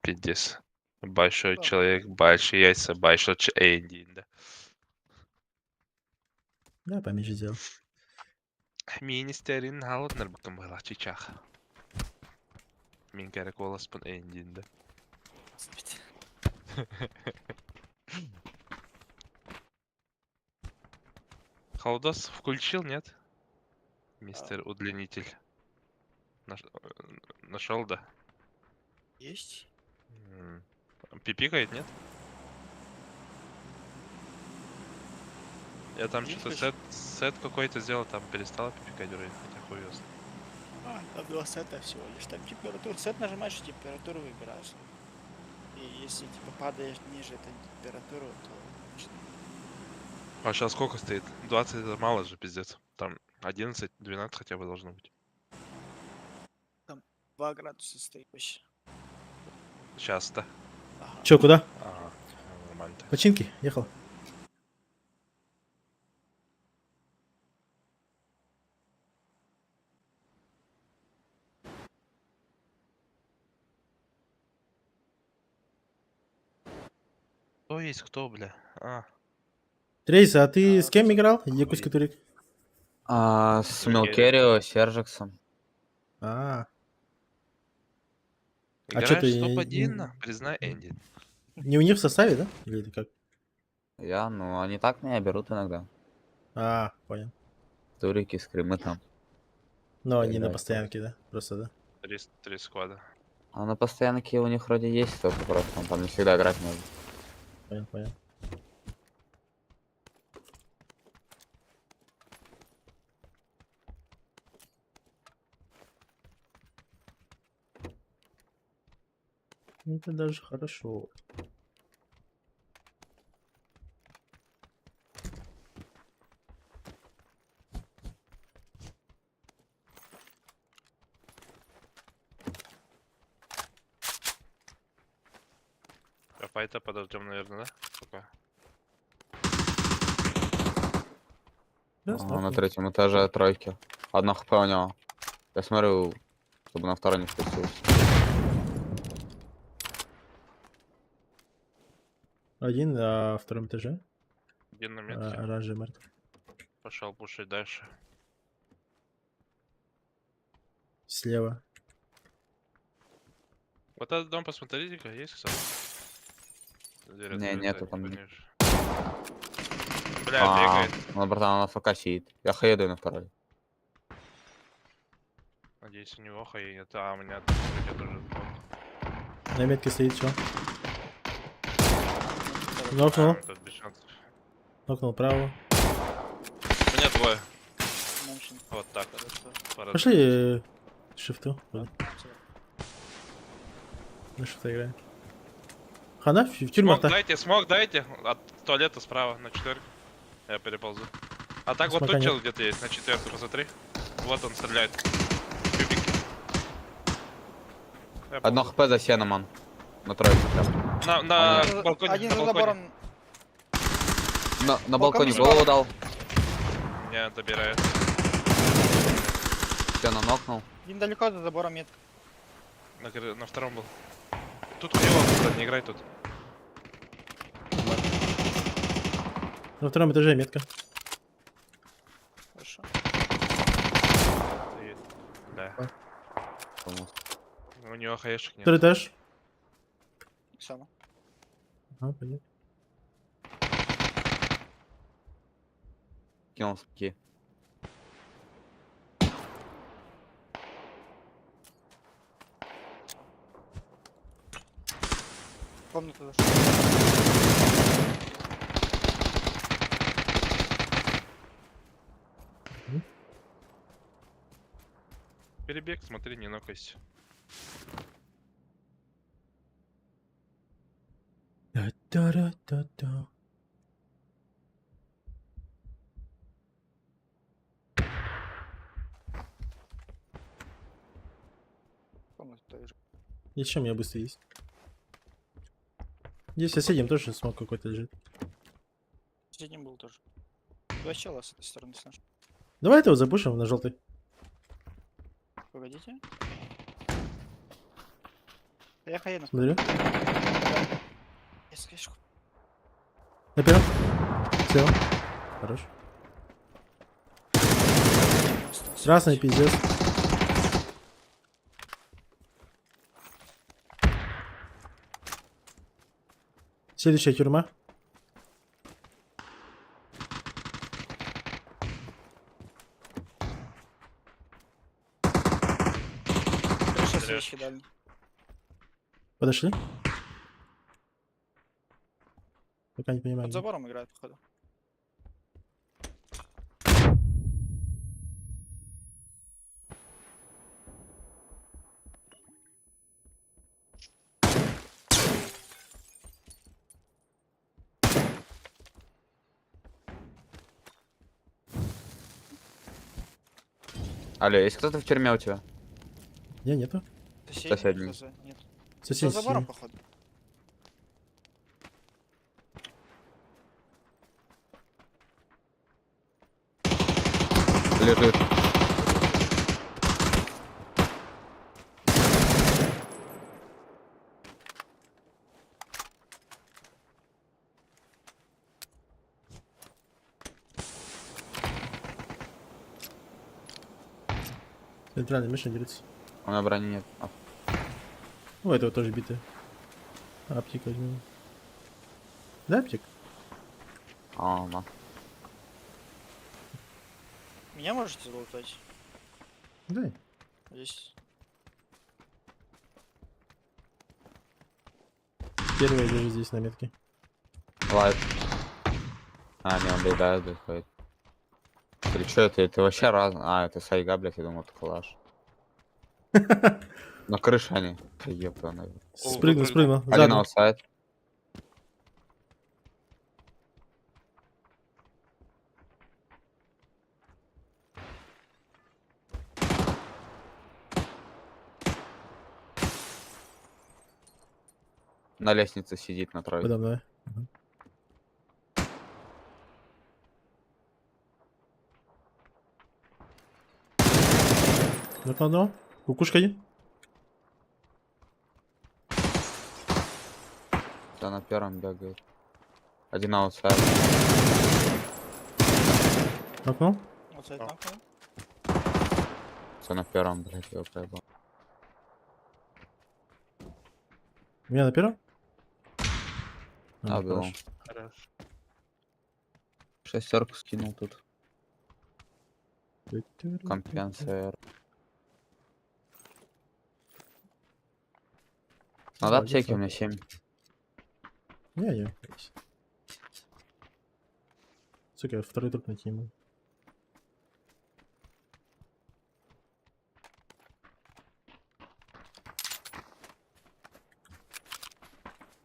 Speaker 4: Пиздец. Большой
Speaker 6: Да.
Speaker 4: человек, большие яйца, большой да.
Speaker 1: Да, поменьше сделал.
Speaker 4: Министерин галатнар бакым была чичах. Min керек olaspın endinde. Холодос включил, нет? Мистер удлинитель. Нашел, да?
Speaker 6: Есть?
Speaker 4: Пипикает, нет? Я там
Speaker 6: Есть
Speaker 4: что-то
Speaker 6: точно?
Speaker 4: сет какой-то сделал, там перестало пипикать вроде, хотя хуй его знает.
Speaker 6: Там 2 сета всего лишь. Там температуру. Сет нажимаешь, температуру выбираешь. И если типа падаешь ниже этой температуры, то значит,
Speaker 4: А сейчас сколько стоит? 20 это мало же, пиздец. Там 11-12 хотя бы должно быть.
Speaker 6: 2 градуса стоит вообще.
Speaker 4: Сейчас-то.
Speaker 6: Ага.
Speaker 1: Чё, куда?
Speaker 4: Ага, нормально.
Speaker 1: Починки? Ехал.
Speaker 4: Кто есть кто, бля?
Speaker 1: Трейс, а ты с кем играл? Якутский турик.
Speaker 2: С Мелкерио, Сержиксом.
Speaker 1: А,
Speaker 4: Играешь
Speaker 1: чё ты
Speaker 4: топ-1, признай Энди.
Speaker 1: не у них в составе, да? Или это как?
Speaker 2: Ну, они так меня берут иногда.
Speaker 1: А, понял.
Speaker 2: Турики, скримы там.
Speaker 1: Но они на
Speaker 2: Играть
Speaker 1: постоянке, да? Просто, да?
Speaker 4: 3 сквада.
Speaker 2: А на постоянке у них вроде есть, только просто там не всегда играть можно.
Speaker 1: Понял, понял. Это даже хорошо.
Speaker 4: А файта подождем, наверное, да? Пока.
Speaker 1: Да,
Speaker 2: На
Speaker 1: стопнул.
Speaker 2: 3-м этаже тройки. 1 хп у него. Я смотрю, чтобы на 2 не спустился.
Speaker 1: Один на втором этаже.
Speaker 4: Один на метке.
Speaker 1: Оранжевый мертв.
Speaker 4: Пошел пушить дальше.
Speaker 1: Слева.
Speaker 4: Вот этот дом, посмотрите-ка, есть, кстати? Дверь
Speaker 2: Не,
Speaker 4: открыта,
Speaker 2: нету там.
Speaker 4: конечно. Бля, бегает.
Speaker 2: Ну, братан, он АФК сидит. Я хеду на 2.
Speaker 4: Надеюсь, у него хай нет. А, у меня тут тоже.
Speaker 1: На метке стоит, что? Нокнул.
Speaker 4: Тут без шансов.
Speaker 1: Нокнул право.
Speaker 4: У меня 2.
Speaker 6: Меньше.
Speaker 4: Вот так.
Speaker 1: Пошли шифту. На шифта играем. Хана в тюрьмах, да?
Speaker 4: Смог дайте. От туалета справа на 4. Я переползу. А так вот
Speaker 1: Смока
Speaker 4: тут
Speaker 1: нет.
Speaker 4: чел где-то есть, на 4, посмотри. Вот он стреляет. Кубики. Я
Speaker 2: 1
Speaker 4: ползу.
Speaker 2: хп за сеном, он. На 3 прям.
Speaker 4: На
Speaker 6: Один
Speaker 4: балконе,
Speaker 6: один
Speaker 4: на
Speaker 6: за
Speaker 4: балконе.
Speaker 6: забором.
Speaker 2: На балконе
Speaker 6: справа.
Speaker 2: голову дал.
Speaker 4: Не добирает.
Speaker 2: Сено нокнул.
Speaker 6: Один далеко за забором нет.
Speaker 4: На втором был. Тут хуёво, не играй тут.
Speaker 1: На втором этаже метка.
Speaker 6: Хорошо.
Speaker 4: Стоит. Да.
Speaker 2: По-моему.
Speaker 4: У него хаешек нет.
Speaker 1: Второй этаж.
Speaker 6: Само.
Speaker 1: Ага, понятно.
Speaker 2: Кинул спики.
Speaker 6: Комната зашла.
Speaker 4: Перебег, смотри, не нокайся.
Speaker 1: Та-ра-та-та.
Speaker 6: Комнате той же.
Speaker 1: И чем я быстро есть? Здесь соседям тоже смог какой-то лежит.
Speaker 6: Соседним был тоже. Два чела с этой стороны с нашей.
Speaker 1: Давай этого запушим на желтый.
Speaker 6: Погодите. Я хаену.
Speaker 1: Смотрю.
Speaker 6: Я скажу.
Speaker 1: На первом. Все. Хорош. Красный пиздец. Следующая тюрьма.
Speaker 6: Крыша свечи дали.
Speaker 1: Подошли. Пока не понимаю.
Speaker 6: Под
Speaker 1: где.
Speaker 6: забором играет, походу.
Speaker 7: Алло, есть кто-то в тюрьме у тебя?
Speaker 1: Не, нету.
Speaker 7: Соседний.
Speaker 6: Нет.
Speaker 1: Сосед.
Speaker 6: За забором, походу.
Speaker 7: Лежит.
Speaker 1: Центральный мишень делится.
Speaker 7: У меня брони нет. А,
Speaker 1: У этого тоже битый. Аптек возьмем. Да, аптек?
Speaker 7: на.
Speaker 6: Меня можете залутать?
Speaker 1: Да.
Speaker 6: Здесь.
Speaker 1: Первый лежит здесь на метке.
Speaker 7: Лайт. А, не, он доедает, выходит. Или что это? Это вообще разное. А, это сайга, блядь, я думал, это калаш. На крыше они. Ёпта, наверное.
Speaker 1: Спрыгнул, спрыгнул.
Speaker 7: Один
Speaker 1: Задом.
Speaker 7: аутсайд. На лестнице сидит на тройке.
Speaker 1: Подо мной. Мгм. Вот одно. Кукушка один.
Speaker 7: Да, на первом бегает. Один аутсайд.
Speaker 1: Окно.
Speaker 6: Вот за это.
Speaker 7: Все на первом, блядь, его проебал.
Speaker 1: У меня на первом?
Speaker 7: А, был.
Speaker 1: хорошо.
Speaker 6: Хорош.
Speaker 7: Шестерку скинул тут. Компенсация. Надо
Speaker 1: Да,
Speaker 7: аптеки,
Speaker 1: где-то.
Speaker 7: у меня 7.
Speaker 1: Не. Сука, я второй труп найти не могу.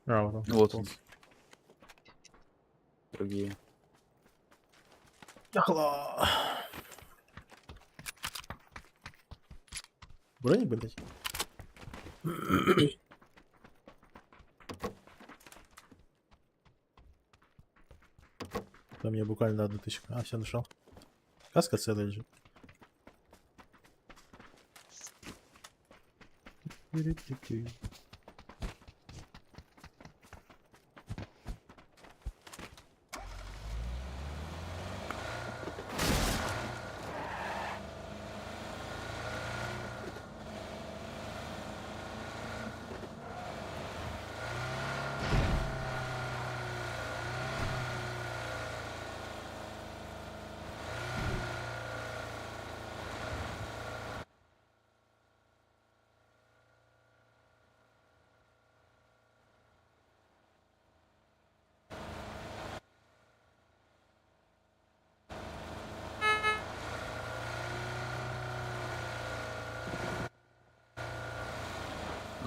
Speaker 1: А, вот он.
Speaker 7: Вот он. Другие.
Speaker 1: Яхла. Броник бы дать. Там мне буквально одну тысячу. А, все нашел. Каска целая лежит.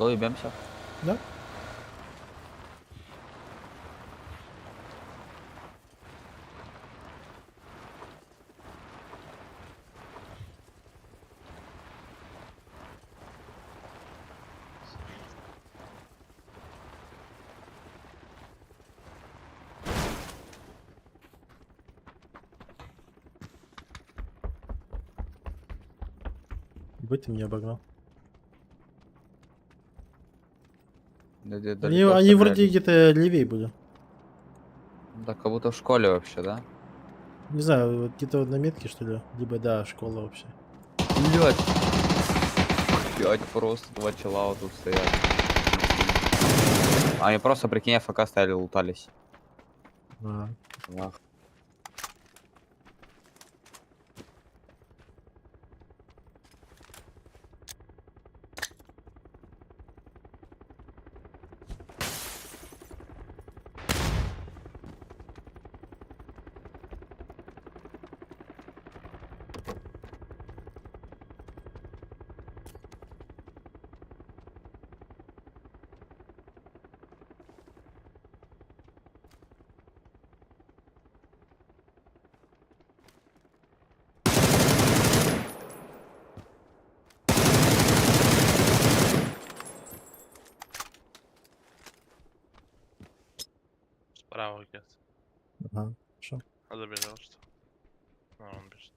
Speaker 7: Голубемся.
Speaker 1: Да? быть, ты меня обогнал.
Speaker 7: Да,
Speaker 1: Они,
Speaker 7: далеко
Speaker 1: они вроде
Speaker 7: стреляли.
Speaker 1: где-то левее были.
Speaker 7: Да, как будто в школе вообще, да?
Speaker 1: Не знаю, вот где-то на метке, что ли? Либо, да, школа вообще.
Speaker 7: Блять. Блять, просто два чела вот тут стоят. Они просто, прикинь, АФК стояли, лутались.
Speaker 1: А.
Speaker 7: Ах.
Speaker 4: Справа где-то.
Speaker 1: Ага, хорошо.
Speaker 4: А забежал что? А, он бежит.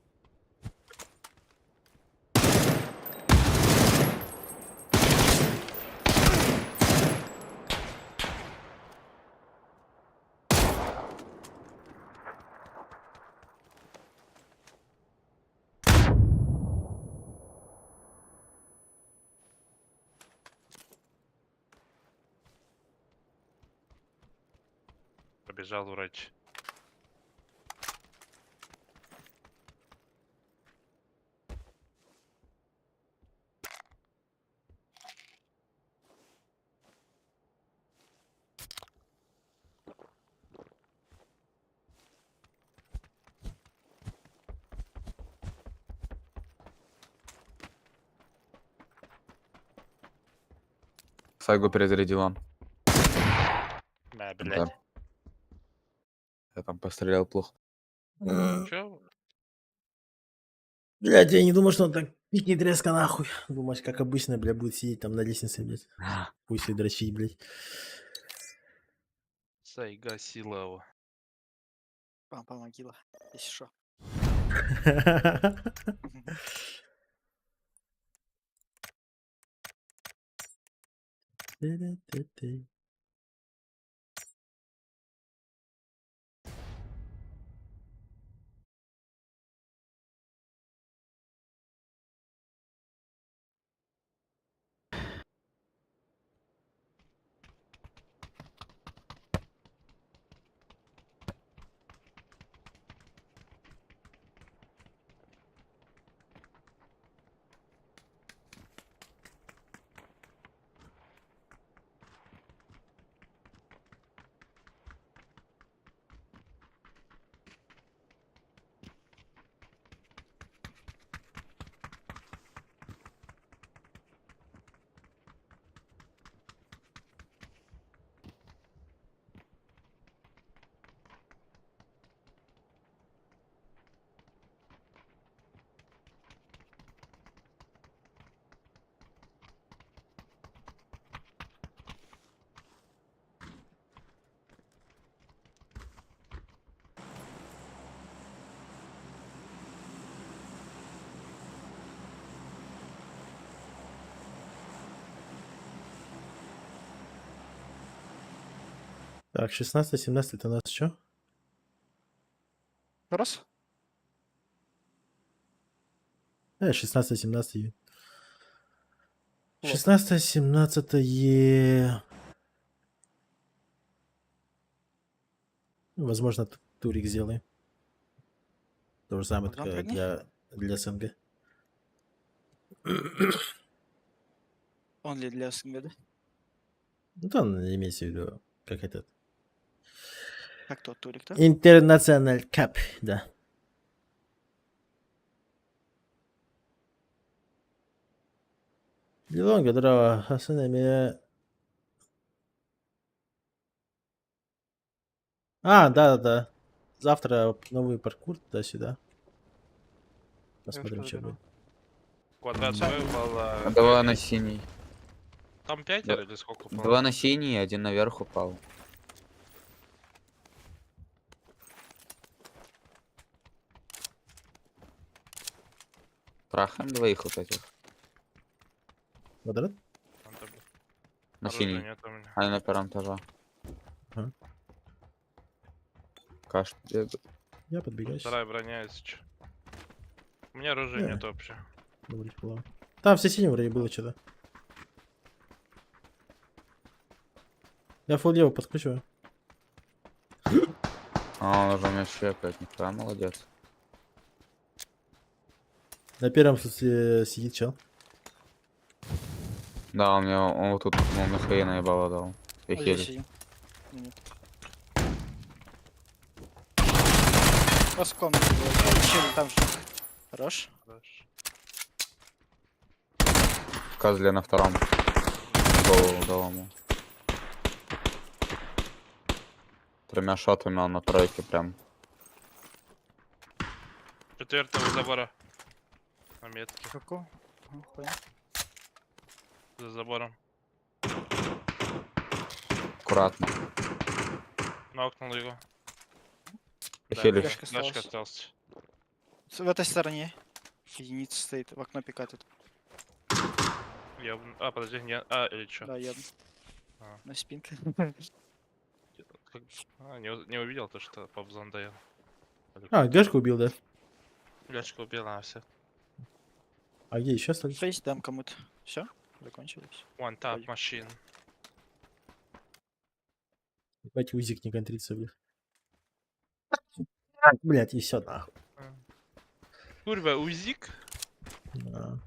Speaker 4: Побежал врач.
Speaker 7: Сайгу перезарядил он.
Speaker 4: Да,
Speaker 7: Да.
Speaker 4: блядь.
Speaker 7: Я там пострелял плохо.
Speaker 4: Чё?
Speaker 1: Блядь, я не думал, что он так пикнет резко нахуй. Думать, как обычно, бля, будет сидеть там на лестнице, блядь. Пусть и дрочить, блядь.
Speaker 4: Сайга Силова.
Speaker 6: Помогила, если что.
Speaker 1: Так, 16-17 это у нас что?
Speaker 6: Раз.
Speaker 1: 16-17.
Speaker 6: Вот.
Speaker 1: 16-17. Возможно, турик сделаем. То же самое,
Speaker 6: Богдан,
Speaker 1: только
Speaker 6: прыгни.
Speaker 1: для СНГ.
Speaker 6: Он ли для СНГ, да?
Speaker 1: Ну, там имеется в виду, как этот.
Speaker 6: Как тот турик, да?
Speaker 1: Интернациональ Кап, да. Лилонга, здорово. Хасанами. Да. Завтра новый паркур туда-сюда. Посмотрим,
Speaker 6: Хорошо,
Speaker 1: что
Speaker 6: здорово.
Speaker 1: будет.
Speaker 4: Квадрат
Speaker 6: Да.
Speaker 4: выпало.
Speaker 7: Два на синий.
Speaker 4: Там 5
Speaker 7: Да.
Speaker 4: или сколько упало?
Speaker 7: Два на синий, один наверх упал. Трахаем двоих вот этих.
Speaker 1: Квадрат?
Speaker 2: Там тебе
Speaker 7: На
Speaker 2: оружия
Speaker 7: синий.
Speaker 2: нет у меня.
Speaker 7: Они на первом этаже.
Speaker 1: Ага.
Speaker 7: Каш,
Speaker 1: Я подбегаю. щас.
Speaker 2: Вторая броня, если чё. У меня оружия
Speaker 1: Не.
Speaker 2: нет вообще.
Speaker 1: Добрый план. Там все синие вроде было что-то. Я фул лево подключаю.
Speaker 7: А, он уже меня щекает, нихуя, молодец.
Speaker 1: На первом сидит чел.
Speaker 7: Да, он вот тут, он на своей наебало дал. Я
Speaker 6: Вот здесь
Speaker 7: хилю.
Speaker 6: сидим. Нет. Воском. Чили там же. Хорош.
Speaker 2: Хорошо.
Speaker 7: В козле на втором. Голову дал ему. Тремя шотами он на тройке прям.
Speaker 2: Четвертого забора. На метке.
Speaker 6: Какого? Хуя.
Speaker 2: За забором.
Speaker 7: Аккуратно.
Speaker 2: Нокнул его.
Speaker 7: Я
Speaker 2: Да,
Speaker 7: хилюсь.
Speaker 6: Флешка
Speaker 2: флешка
Speaker 6: осталась.
Speaker 2: остался.
Speaker 6: В этой стороне. Единица стоит, в окно пикает.
Speaker 2: А, подожди, не... А, или чё?
Speaker 6: Да, еду.
Speaker 2: А.
Speaker 6: На спинке.
Speaker 2: Не увидел то, что Пабзон дает.
Speaker 1: А, Гашку убил, да?
Speaker 2: Лёшка убила, все.
Speaker 1: А где еще остались?
Speaker 6: Фейс дам кому-то. Все? Закончилось.
Speaker 2: One tap
Speaker 6: Ой.
Speaker 2: machine.
Speaker 1: Давайте узик не контрится, блядь. Блять, и все нахуй.
Speaker 2: Курва, узик?
Speaker 1: Да.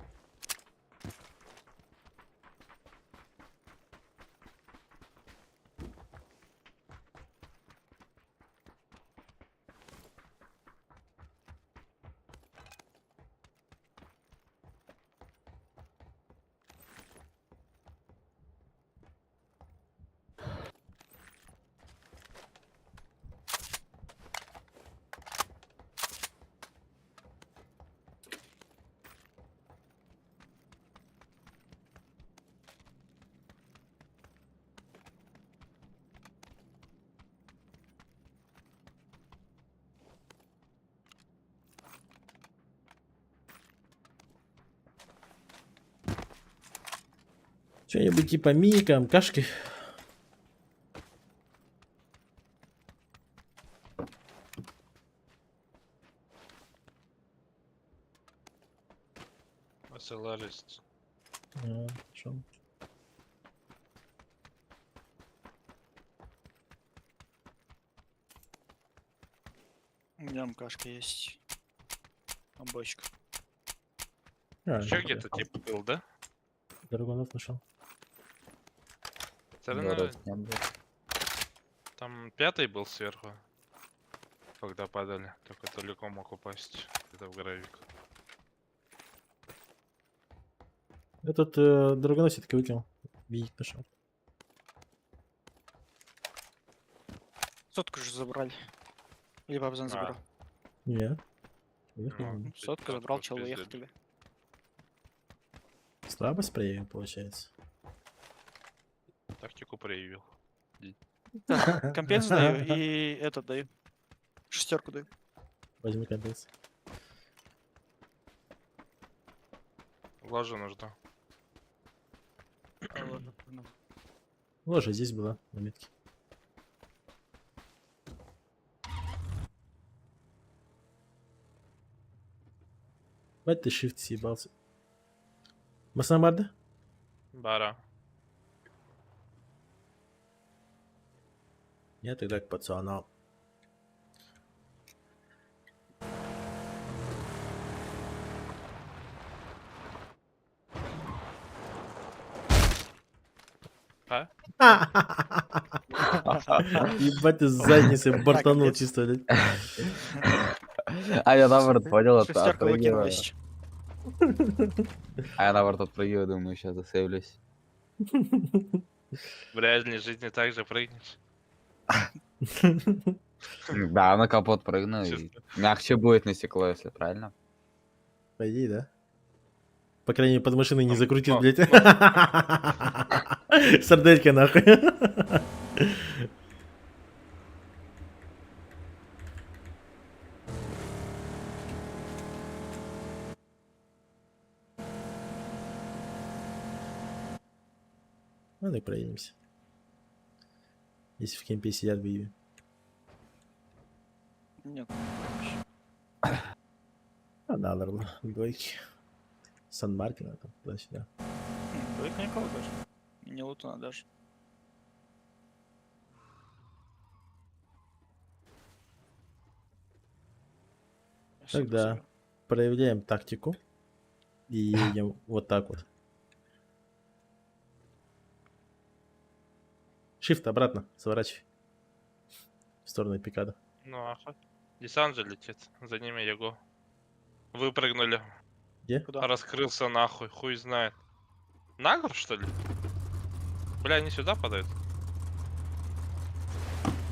Speaker 1: Что-нибудь типа мика, мкашки.
Speaker 2: SLR есть.
Speaker 1: Шо?
Speaker 6: У меня МКшка есть. А бочка.
Speaker 2: Еще где-то типа был, да?
Speaker 1: Драгонов нашел.
Speaker 2: Все равно
Speaker 7: Город не был.
Speaker 2: там пятый был сверху. Когда падали, только далеко мог упасть. Это в гравик.
Speaker 1: Этот драгонов все-таки выкинул. Видеть нашел.
Speaker 6: Сотку же забрали. Или Бабзан забрал.
Speaker 1: Не. Уехал.
Speaker 2: Ну.
Speaker 6: Сотку забрал, чел уехал
Speaker 2: Пиздец.
Speaker 6: тебе.
Speaker 1: Слабость проявил, получается.
Speaker 2: Тактику проявил.
Speaker 6: Компенс даю и этот даю. Шестерку даю.
Speaker 1: Возьми компенс.
Speaker 2: Ложу нужно.
Speaker 6: А, ладно, понял.
Speaker 1: Ложа здесь была на метке. Бать ты shift съебался. Маснамарда?
Speaker 2: Бара.
Speaker 1: Я тогда к пацанам.
Speaker 2: А?
Speaker 1: Ебать, ты с задницы бортанул
Speaker 6: Капец.
Speaker 1: чисто, блядь.
Speaker 7: А я наоборот понял,
Speaker 6: Шестерку выкинул,
Speaker 7: отпрыгиваю.
Speaker 6: если чё.
Speaker 7: А я наоборот отпрыгиваю, думаю, сейчас засейвлюсь.
Speaker 2: В реальной жизни также прыгнешь.
Speaker 7: Да, на капот прыгну и
Speaker 2: Честно.
Speaker 7: мягче будет на стекло, если правильно.
Speaker 1: По идее, да? По крайней мере, под машиной не
Speaker 2: Ну,
Speaker 1: закрутит,
Speaker 2: ну,
Speaker 1: блядь. Сарделька нахуй. Ну и проедемся. Если в кемпе сидят в Иви.
Speaker 6: Нет.
Speaker 1: А, да, ладно, двойки. Сан-Мартина там, туда-сюда.
Speaker 6: Только никого даже. И не Лутона даже. Спасибо,
Speaker 1: Тогда
Speaker 6: спасибо.
Speaker 1: проявляем тактику и едем вот так вот. Shift обратно, сворачивай. В сторону пикада.
Speaker 8: Ну ага. Десант же летит. За ними его. Выпрыгнули.
Speaker 1: Где?
Speaker 6: Куда?
Speaker 8: Раскрылся нахуй. Хуй знает. На гору, что ли? Бля, они сюда падают.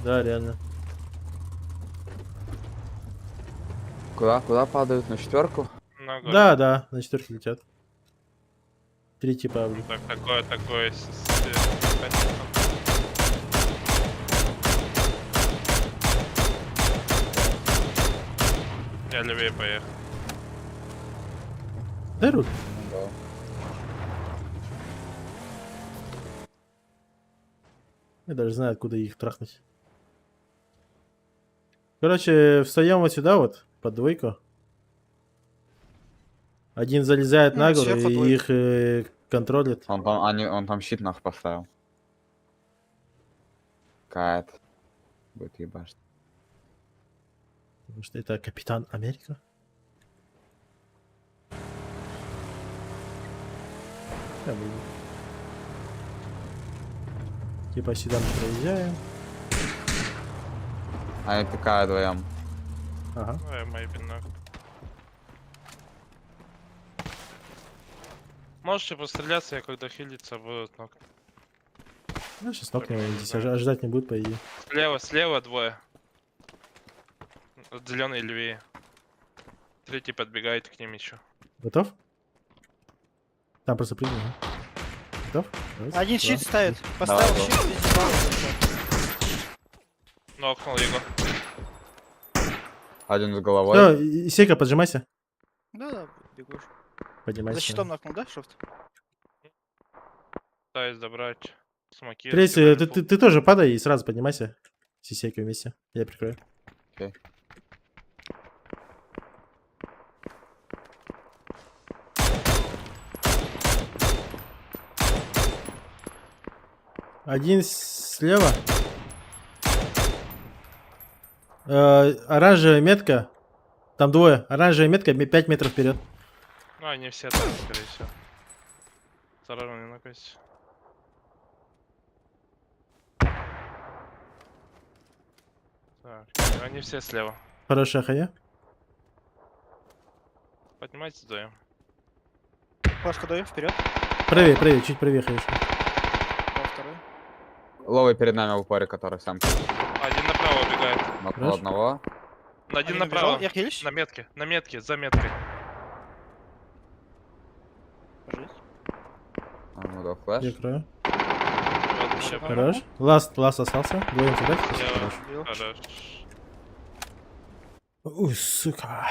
Speaker 1: Да, реально.
Speaker 7: Куда падают? На 4?
Speaker 8: На гору.
Speaker 1: Да, да, на 4 летят. 3 типа.
Speaker 8: Так, такое. Я левее поехал.
Speaker 1: Дай руль.
Speaker 7: Да.
Speaker 1: Я даже знаю, откуда их трахнуть. Короче, встаем вот сюда вот, под двойку. Один залезает
Speaker 6: Ну,
Speaker 1: на гору
Speaker 6: сверху
Speaker 1: и
Speaker 6: двойка.
Speaker 1: их контролит.
Speaker 7: Он там щит нах поставил. Кайт. Будет ебашить.
Speaker 1: Потому что это Капитан Америка. Да, блин. Типа сюда мы проезжаем.
Speaker 7: Они такая вдвоем.
Speaker 1: Ага.
Speaker 8: Ой, мои бинок. Можете постреляться, я когда хилиться будут ног.
Speaker 1: Ну, сейчас нокнем, они здесь ожидать не будут, по идее.
Speaker 8: Слева двое. Зеленый левее. Третий подбегает к ним еще.
Speaker 1: Готов? Там просто прыгнул. а? Готов? Раз,
Speaker 6: Один
Speaker 1: два.
Speaker 6: щит ставит. Поставил
Speaker 7: да.
Speaker 6: щит, везде баллы.
Speaker 8: Нокнул его.
Speaker 7: Один с головой.
Speaker 1: Всё, Сейка, поджимайся.
Speaker 6: Да, бегу.
Speaker 1: Поднимайся.
Speaker 6: За щитом нокнул, да, Шофт?
Speaker 8: Пытаюсь забрать. Смоки.
Speaker 1: Трейси,
Speaker 8: раскидали фул.
Speaker 1: ты тоже падай и сразу поднимайся. С Сейкой вместе. Я прикрою.
Speaker 7: Окей.
Speaker 1: Один слева. Оранжевая метка. Там двое. Оранжевая метка 5 метров вперед.
Speaker 8: Ну, они все там, скорее всего. Осторожно, не накайся. Так, они все слева.
Speaker 1: Хорошая хая.
Speaker 8: Поднимайтесь, вдвоем.
Speaker 6: Флешку даю, вперед.
Speaker 1: Правее, чуть правее ходишь.
Speaker 6: Да, второй.
Speaker 7: Ловый перед нами в упоре, который сам
Speaker 8: Один направо убегает.
Speaker 7: нокнул
Speaker 1: Хорошо.
Speaker 7: одного.
Speaker 8: Один
Speaker 6: убежал,
Speaker 8: направо.
Speaker 6: я хилюсь.
Speaker 8: На метке, за меткой.
Speaker 6: Жить.
Speaker 7: Ну да, флэш.
Speaker 1: Я крою.
Speaker 8: Вот еще.
Speaker 1: Хорош. Ласт остался. Двоем сюда. Хорош.
Speaker 6: Убил.
Speaker 8: Хорош.
Speaker 1: Ой, сука.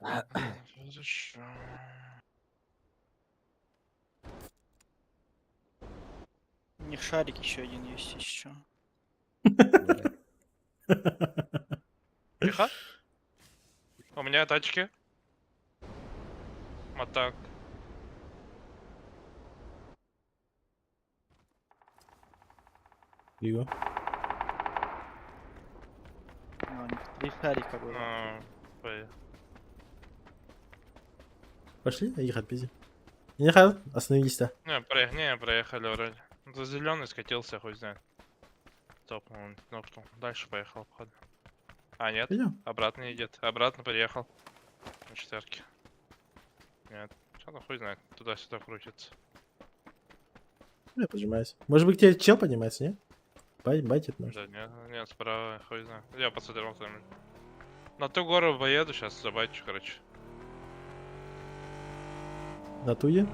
Speaker 8: Хорошо.
Speaker 6: У них шарик еще один есть еще.
Speaker 8: Тихо. У меня тачки. Вот так.
Speaker 1: Его.
Speaker 6: Ну, у них 3 шарика было.
Speaker 8: Ой.
Speaker 1: Пошли, их отпизи. Не хал, остановились-то.
Speaker 8: Не, проехали вроде. За зеленый скатился, хуй знает. Топнул, нокнул. Дальше поехал, походу. А, нет,
Speaker 1: Пойдем.
Speaker 8: обратно едет. Обратно приехал. На 4. Нет. Что-то хуй знает. Туда-сюда крутится.
Speaker 1: Я поджимаюсь. Может быть, к тебе чел поднимается, не? Байтит, может.
Speaker 8: Да нет, справа, хуй знает. Я посмотрел там. На ту гору поеду, сейчас забачу, короче.
Speaker 1: На туе?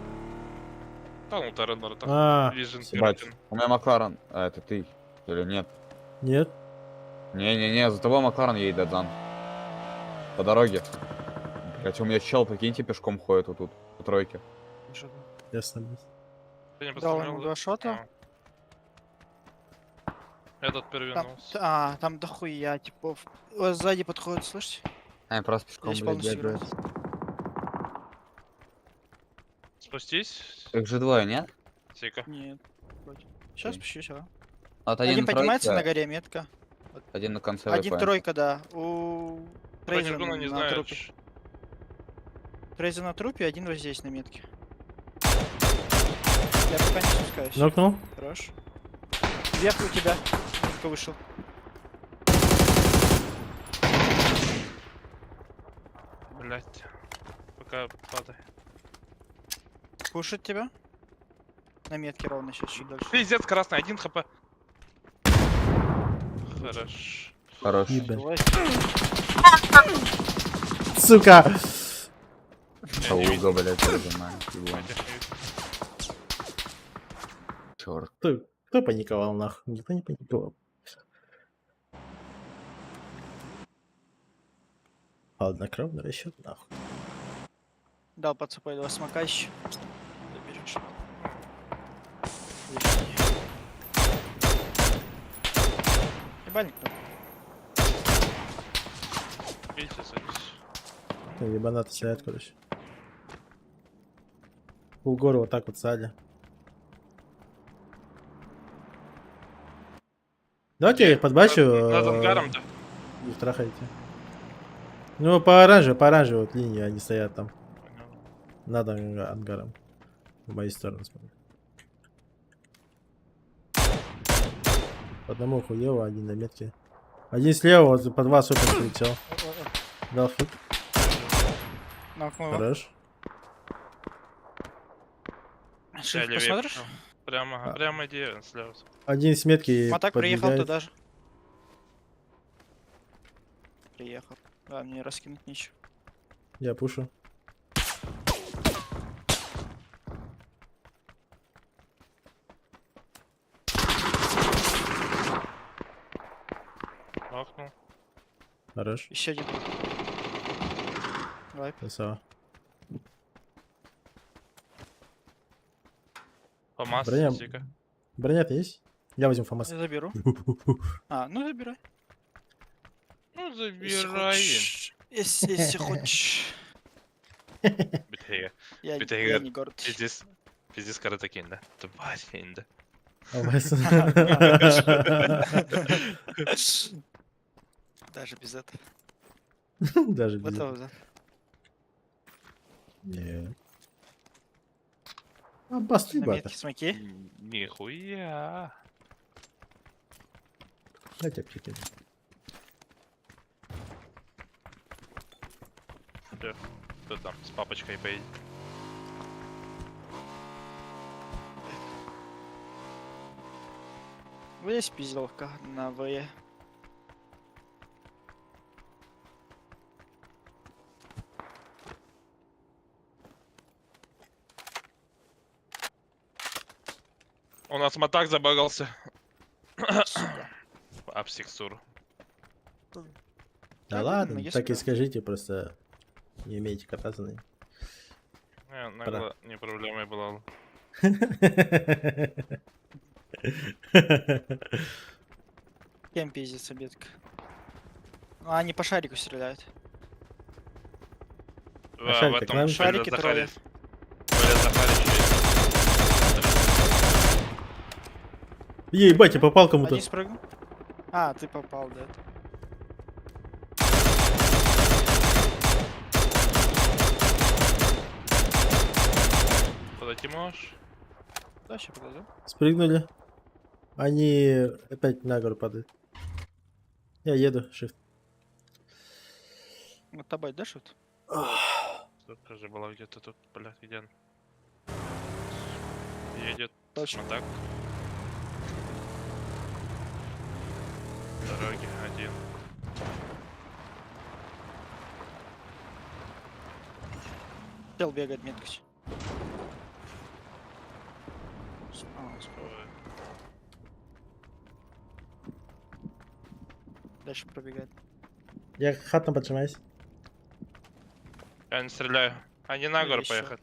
Speaker 8: Да, ну Таренор там.
Speaker 1: А,
Speaker 8: Vision
Speaker 7: Бать,
Speaker 8: 13.
Speaker 7: у меня Макларен. А, это ты. Или нет?
Speaker 1: нет.
Speaker 7: Не-не-не, за тобой Макларен едет, Дадзан. По дороге. Блять, у меня чел, прикиньте, пешком ходит вот тут, по тройке.
Speaker 1: Ясно, блядь.
Speaker 8: Ты не
Speaker 6: Дал ему
Speaker 8: посмотрел?
Speaker 6: 2 шота.
Speaker 8: А, Этот
Speaker 6: Там,
Speaker 8: перевернулся.
Speaker 6: там дохуя типов. О, сзади подходит, слышите?
Speaker 7: Я просто пешком,
Speaker 6: Здесь
Speaker 7: блядь,
Speaker 6: полностью
Speaker 7: бегаю.
Speaker 6: играет.
Speaker 8: Спустись.
Speaker 7: Их же двое, нет?
Speaker 8: Тихо.
Speaker 6: Нет. Сейчас
Speaker 7: Окей.
Speaker 6: спущусь, а.
Speaker 7: Вот
Speaker 6: Один
Speaker 7: один
Speaker 6: поднимается на
Speaker 7: тройка,
Speaker 6: горе, метка.
Speaker 7: один на конце
Speaker 6: Один
Speaker 7: ВП.
Speaker 6: тройка, да. У Трейза
Speaker 8: Панергуна не
Speaker 6: на
Speaker 8: знаю.
Speaker 6: трупе. Трейза на трупе, один вот здесь на метке. Я пока не спускаюсь.
Speaker 1: Нокнул.
Speaker 6: Хорош. Вверх у тебя. Только вышел.
Speaker 8: Блять. Пока падай.
Speaker 6: Пушит тебя. На метке ровно сейчас чуть дальше.
Speaker 8: Пиздец, красный, 1 хп. Хорош.
Speaker 7: Хорош.
Speaker 1: Ебать.
Speaker 6: Давай.
Speaker 1: Сука!
Speaker 7: Ауга, блядь, зажимаю. Чёрт.
Speaker 1: Кто паниковал нахуй? Никто не паниковал. Хладнокровный расчет нахуй.
Speaker 6: Дал подцепай 2 смока еще. Добежишь. Ебальник там.
Speaker 8: Видите, садись.
Speaker 1: Ебанаты сидят, короче. Полгора вот так вот сзади. Давайте я их подбачу.
Speaker 8: Над ангаром-то.
Speaker 1: Их трахайте. Ну, по оранжевой вот линии они стоят там. Над ангаром. В мою сторону смотрят. По одному хуево, один на метке. Один слева, вот под вас опять прилетел. Дал фут.
Speaker 6: Нокнул его.
Speaker 1: Хорош.
Speaker 6: Шифт
Speaker 8: левее
Speaker 6: посмотришь?
Speaker 8: пошел. Прямо, прямо иди слева.
Speaker 1: Один с метки
Speaker 6: Матак приехал
Speaker 1: подбегает.
Speaker 6: туда же. Приехал. Да, мне раскинуть нечего.
Speaker 1: Я пушу.
Speaker 8: Махнул.
Speaker 1: Хорош.
Speaker 6: Еще один. Вайп.
Speaker 1: Красава.
Speaker 8: Помаз,
Speaker 1: Броня-
Speaker 8: тихо.
Speaker 1: Бронят есть? Я возьму фамас.
Speaker 6: Я заберу. А, ну забирай.
Speaker 8: Ну,
Speaker 6: Если
Speaker 8: забирай.
Speaker 6: хочешь. Если хочешь.
Speaker 8: Битега.
Speaker 6: Я
Speaker 8: Битега.
Speaker 6: не горд.
Speaker 8: Пиздец, каратакин, да. Тупать, да.
Speaker 6: Даже без этого.
Speaker 1: Даже без
Speaker 6: Готов,
Speaker 1: этого.
Speaker 6: да?
Speaker 1: Не. А, басты,
Speaker 6: На
Speaker 1: бата.
Speaker 6: метке смоки.
Speaker 8: Нихуя.
Speaker 1: Дайте аптеки.
Speaker 8: Кто там с папочкой поедет?
Speaker 6: Есть пиздовка на ВЕ.
Speaker 8: У нас мотак забагался.
Speaker 6: Сука.
Speaker 8: Апсиксур.
Speaker 1: Да
Speaker 6: Так,
Speaker 1: ладно,
Speaker 6: ну, если
Speaker 1: так и
Speaker 6: да.
Speaker 1: скажите, просто не умеете кататься на ней.
Speaker 8: Нагло, не проблема была.
Speaker 6: Кем пиздится бедка? Ну, они по шарику стреляют.
Speaker 8: В
Speaker 1: шарик-то
Speaker 8: этом
Speaker 1: к нам?
Speaker 6: Шарики трое.
Speaker 1: Ебать, я попал кому-то.
Speaker 6: Один спрыгнул. А, ты попал, да.
Speaker 8: Подойти можешь?
Speaker 6: Да, сейчас подойду.
Speaker 1: Спрыгнули. Они опять на гору падают. Я еду, shift.
Speaker 6: Вот тобой, да, шут?
Speaker 8: Тут же была где-то тут, блядь, где она? Едет
Speaker 6: Точно.
Speaker 8: мотак. Дороги один.
Speaker 6: Хотел бегать меткость. А, справа. Дальше пробегает.
Speaker 1: Я хатом поджимаюсь.
Speaker 8: Я не стреляю. Они на гору
Speaker 6: Ещё.
Speaker 8: поехали.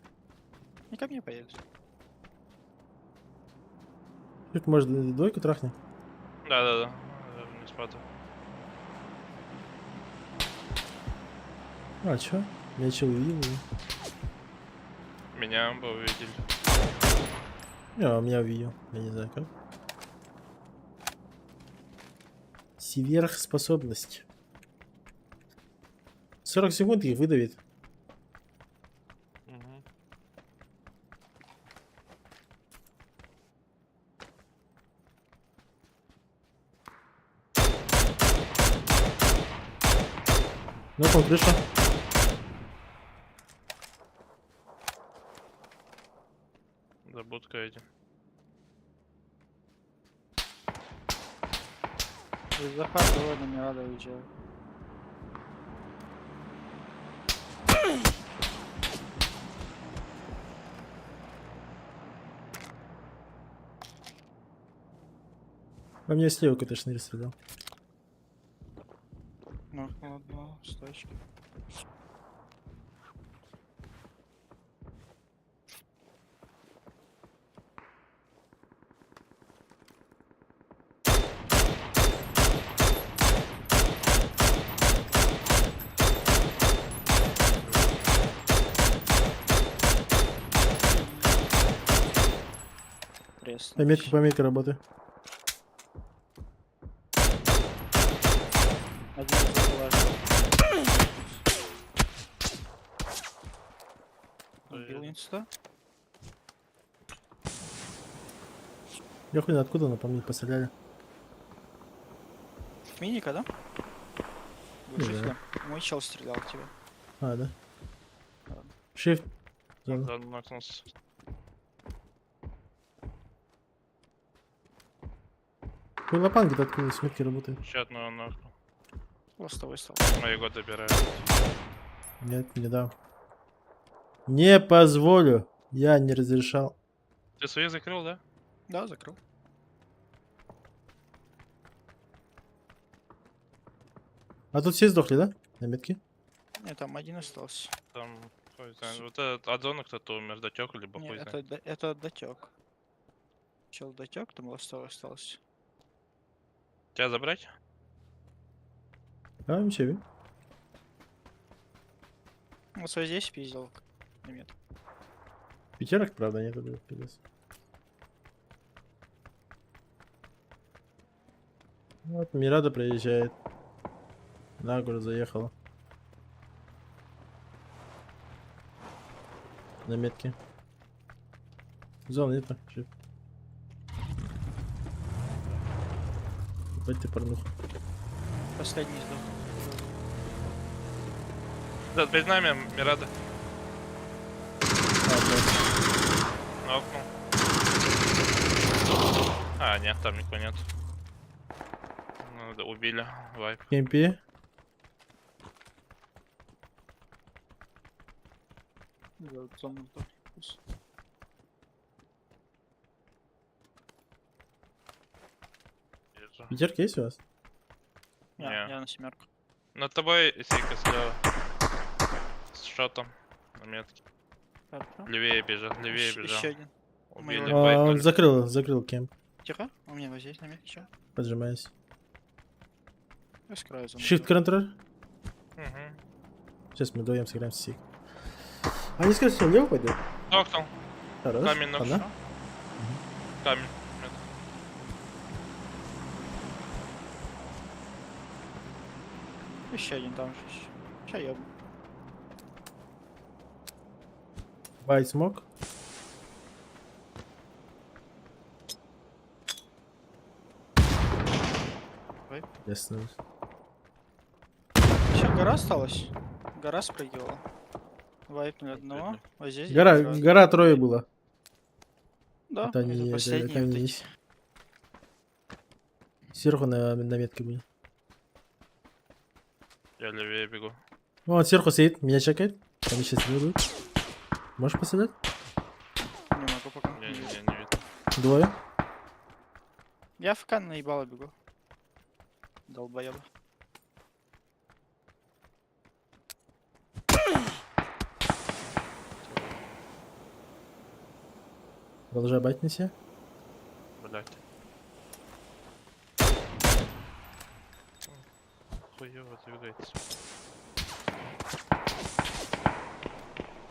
Speaker 6: Не ко мне поедут.
Speaker 1: Чуть, может, двойку трахни?
Speaker 8: Да-да-да. Не падаю.
Speaker 1: А, чё? Я чё увидел?
Speaker 8: Меня бы увидели.
Speaker 1: Не, меня увидел. Я не знаю как. Сверхспособность. 40 секунд их выдавит.
Speaker 8: Мгм.
Speaker 1: Ну, там крыша.
Speaker 8: За будкой эти.
Speaker 6: Из захвата ладно, не рада уезжаю.
Speaker 1: По мне слева какой-то шнырь стрелял.
Speaker 6: Ну, ладно, стойчки. Пресно.
Speaker 1: Пометка работы.
Speaker 6: Один заложил. Убил инста.
Speaker 1: Я хуй знает, откуда, но по мне постреляли.
Speaker 6: Миника, да?
Speaker 1: Не
Speaker 6: Глушитель.
Speaker 1: знаю.
Speaker 6: Мой чел стрелял в тебя.
Speaker 1: А, да. Shift.
Speaker 8: Он
Speaker 1: Зона.
Speaker 8: нокнулся.
Speaker 1: Хуй лопан где-то открылась, метки работают.
Speaker 8: Еще одного нокнул.
Speaker 6: Ластовый стал.
Speaker 8: Моего добирают.
Speaker 1: Нет, не дам. Не позволю. Я не разрешал.
Speaker 8: Ты свои закрыл, да?
Speaker 6: Да, закрыл.
Speaker 1: А тут все сдохли, да? На метке?
Speaker 6: Нет, там один остался.
Speaker 8: Там, хуй знает. Вот этот от зоны кто-то умер, дотек, либо
Speaker 6: Не,
Speaker 8: хуй
Speaker 6: это,
Speaker 8: знает.
Speaker 6: это дотек. Чел дотек, там ластовый остался.
Speaker 8: Тебя забрать?
Speaker 1: А, ничего.
Speaker 6: Вот свой здесь пиздил. Нет.
Speaker 1: Пятерок, правда, нету, блядь, пиздец. Вот, Мирада проезжает. На город заехала. На метке. Зон нету. Shift. Ебать ты порнуха.
Speaker 6: Последний сдох.
Speaker 8: Да, перед нами Мирада.
Speaker 1: А, да.
Speaker 8: Нокнул. А, нет, там никого нет. Ну, да, убили. Вайп.
Speaker 1: Кемпи.
Speaker 6: Да, зону сдох.
Speaker 8: Вижу.
Speaker 1: Пятерки есть у вас?
Speaker 6: Я,
Speaker 8: Не.
Speaker 6: я на семерку.
Speaker 8: Над тобой Сейка слева. С шотом. На метке.
Speaker 6: Хорошо.
Speaker 8: Левее бежал, левее
Speaker 6: Еще
Speaker 8: бежал.
Speaker 6: один.
Speaker 8: Убили,
Speaker 6: Моего-
Speaker 1: А, он
Speaker 8: вайпнули.
Speaker 1: закрыл кемп.
Speaker 6: Тихо. У меня вот здесь на месте чел.
Speaker 1: Поджимаюсь.
Speaker 6: Я скрою зону.
Speaker 1: Shift контроль.
Speaker 8: Угу.
Speaker 1: Сейчас мы вдвоем сыграем с Сик. Они скажут, что влево пойдут?
Speaker 8: Нокнул.
Speaker 1: Хорош.
Speaker 8: Камень нокнул.
Speaker 1: Она?
Speaker 8: Камень.
Speaker 6: Еще один там же. Ща ёбну.
Speaker 1: Байт смог.
Speaker 6: Ой.
Speaker 1: Ясно.
Speaker 6: Еще гора осталась. Гора спрыгивала. Вайпнули одного.
Speaker 8: Видно.
Speaker 6: Вот здесь.
Speaker 1: Гора,
Speaker 6: где-то
Speaker 1: гора трое было.
Speaker 6: Да,
Speaker 1: Это не,
Speaker 6: последний.
Speaker 1: это не есть. Сверху на метке будет.
Speaker 8: Я левее бегу.
Speaker 1: Ну, он сверху сидит, меня чекает. Они сейчас будут. Можешь посылать?
Speaker 6: Не могу пока.
Speaker 8: Не видно.
Speaker 1: Двое.
Speaker 6: Я в кан наебало бегу. Долбоеба.
Speaker 1: Продолжай байтить на себя.
Speaker 8: Блять. хуёво двигается.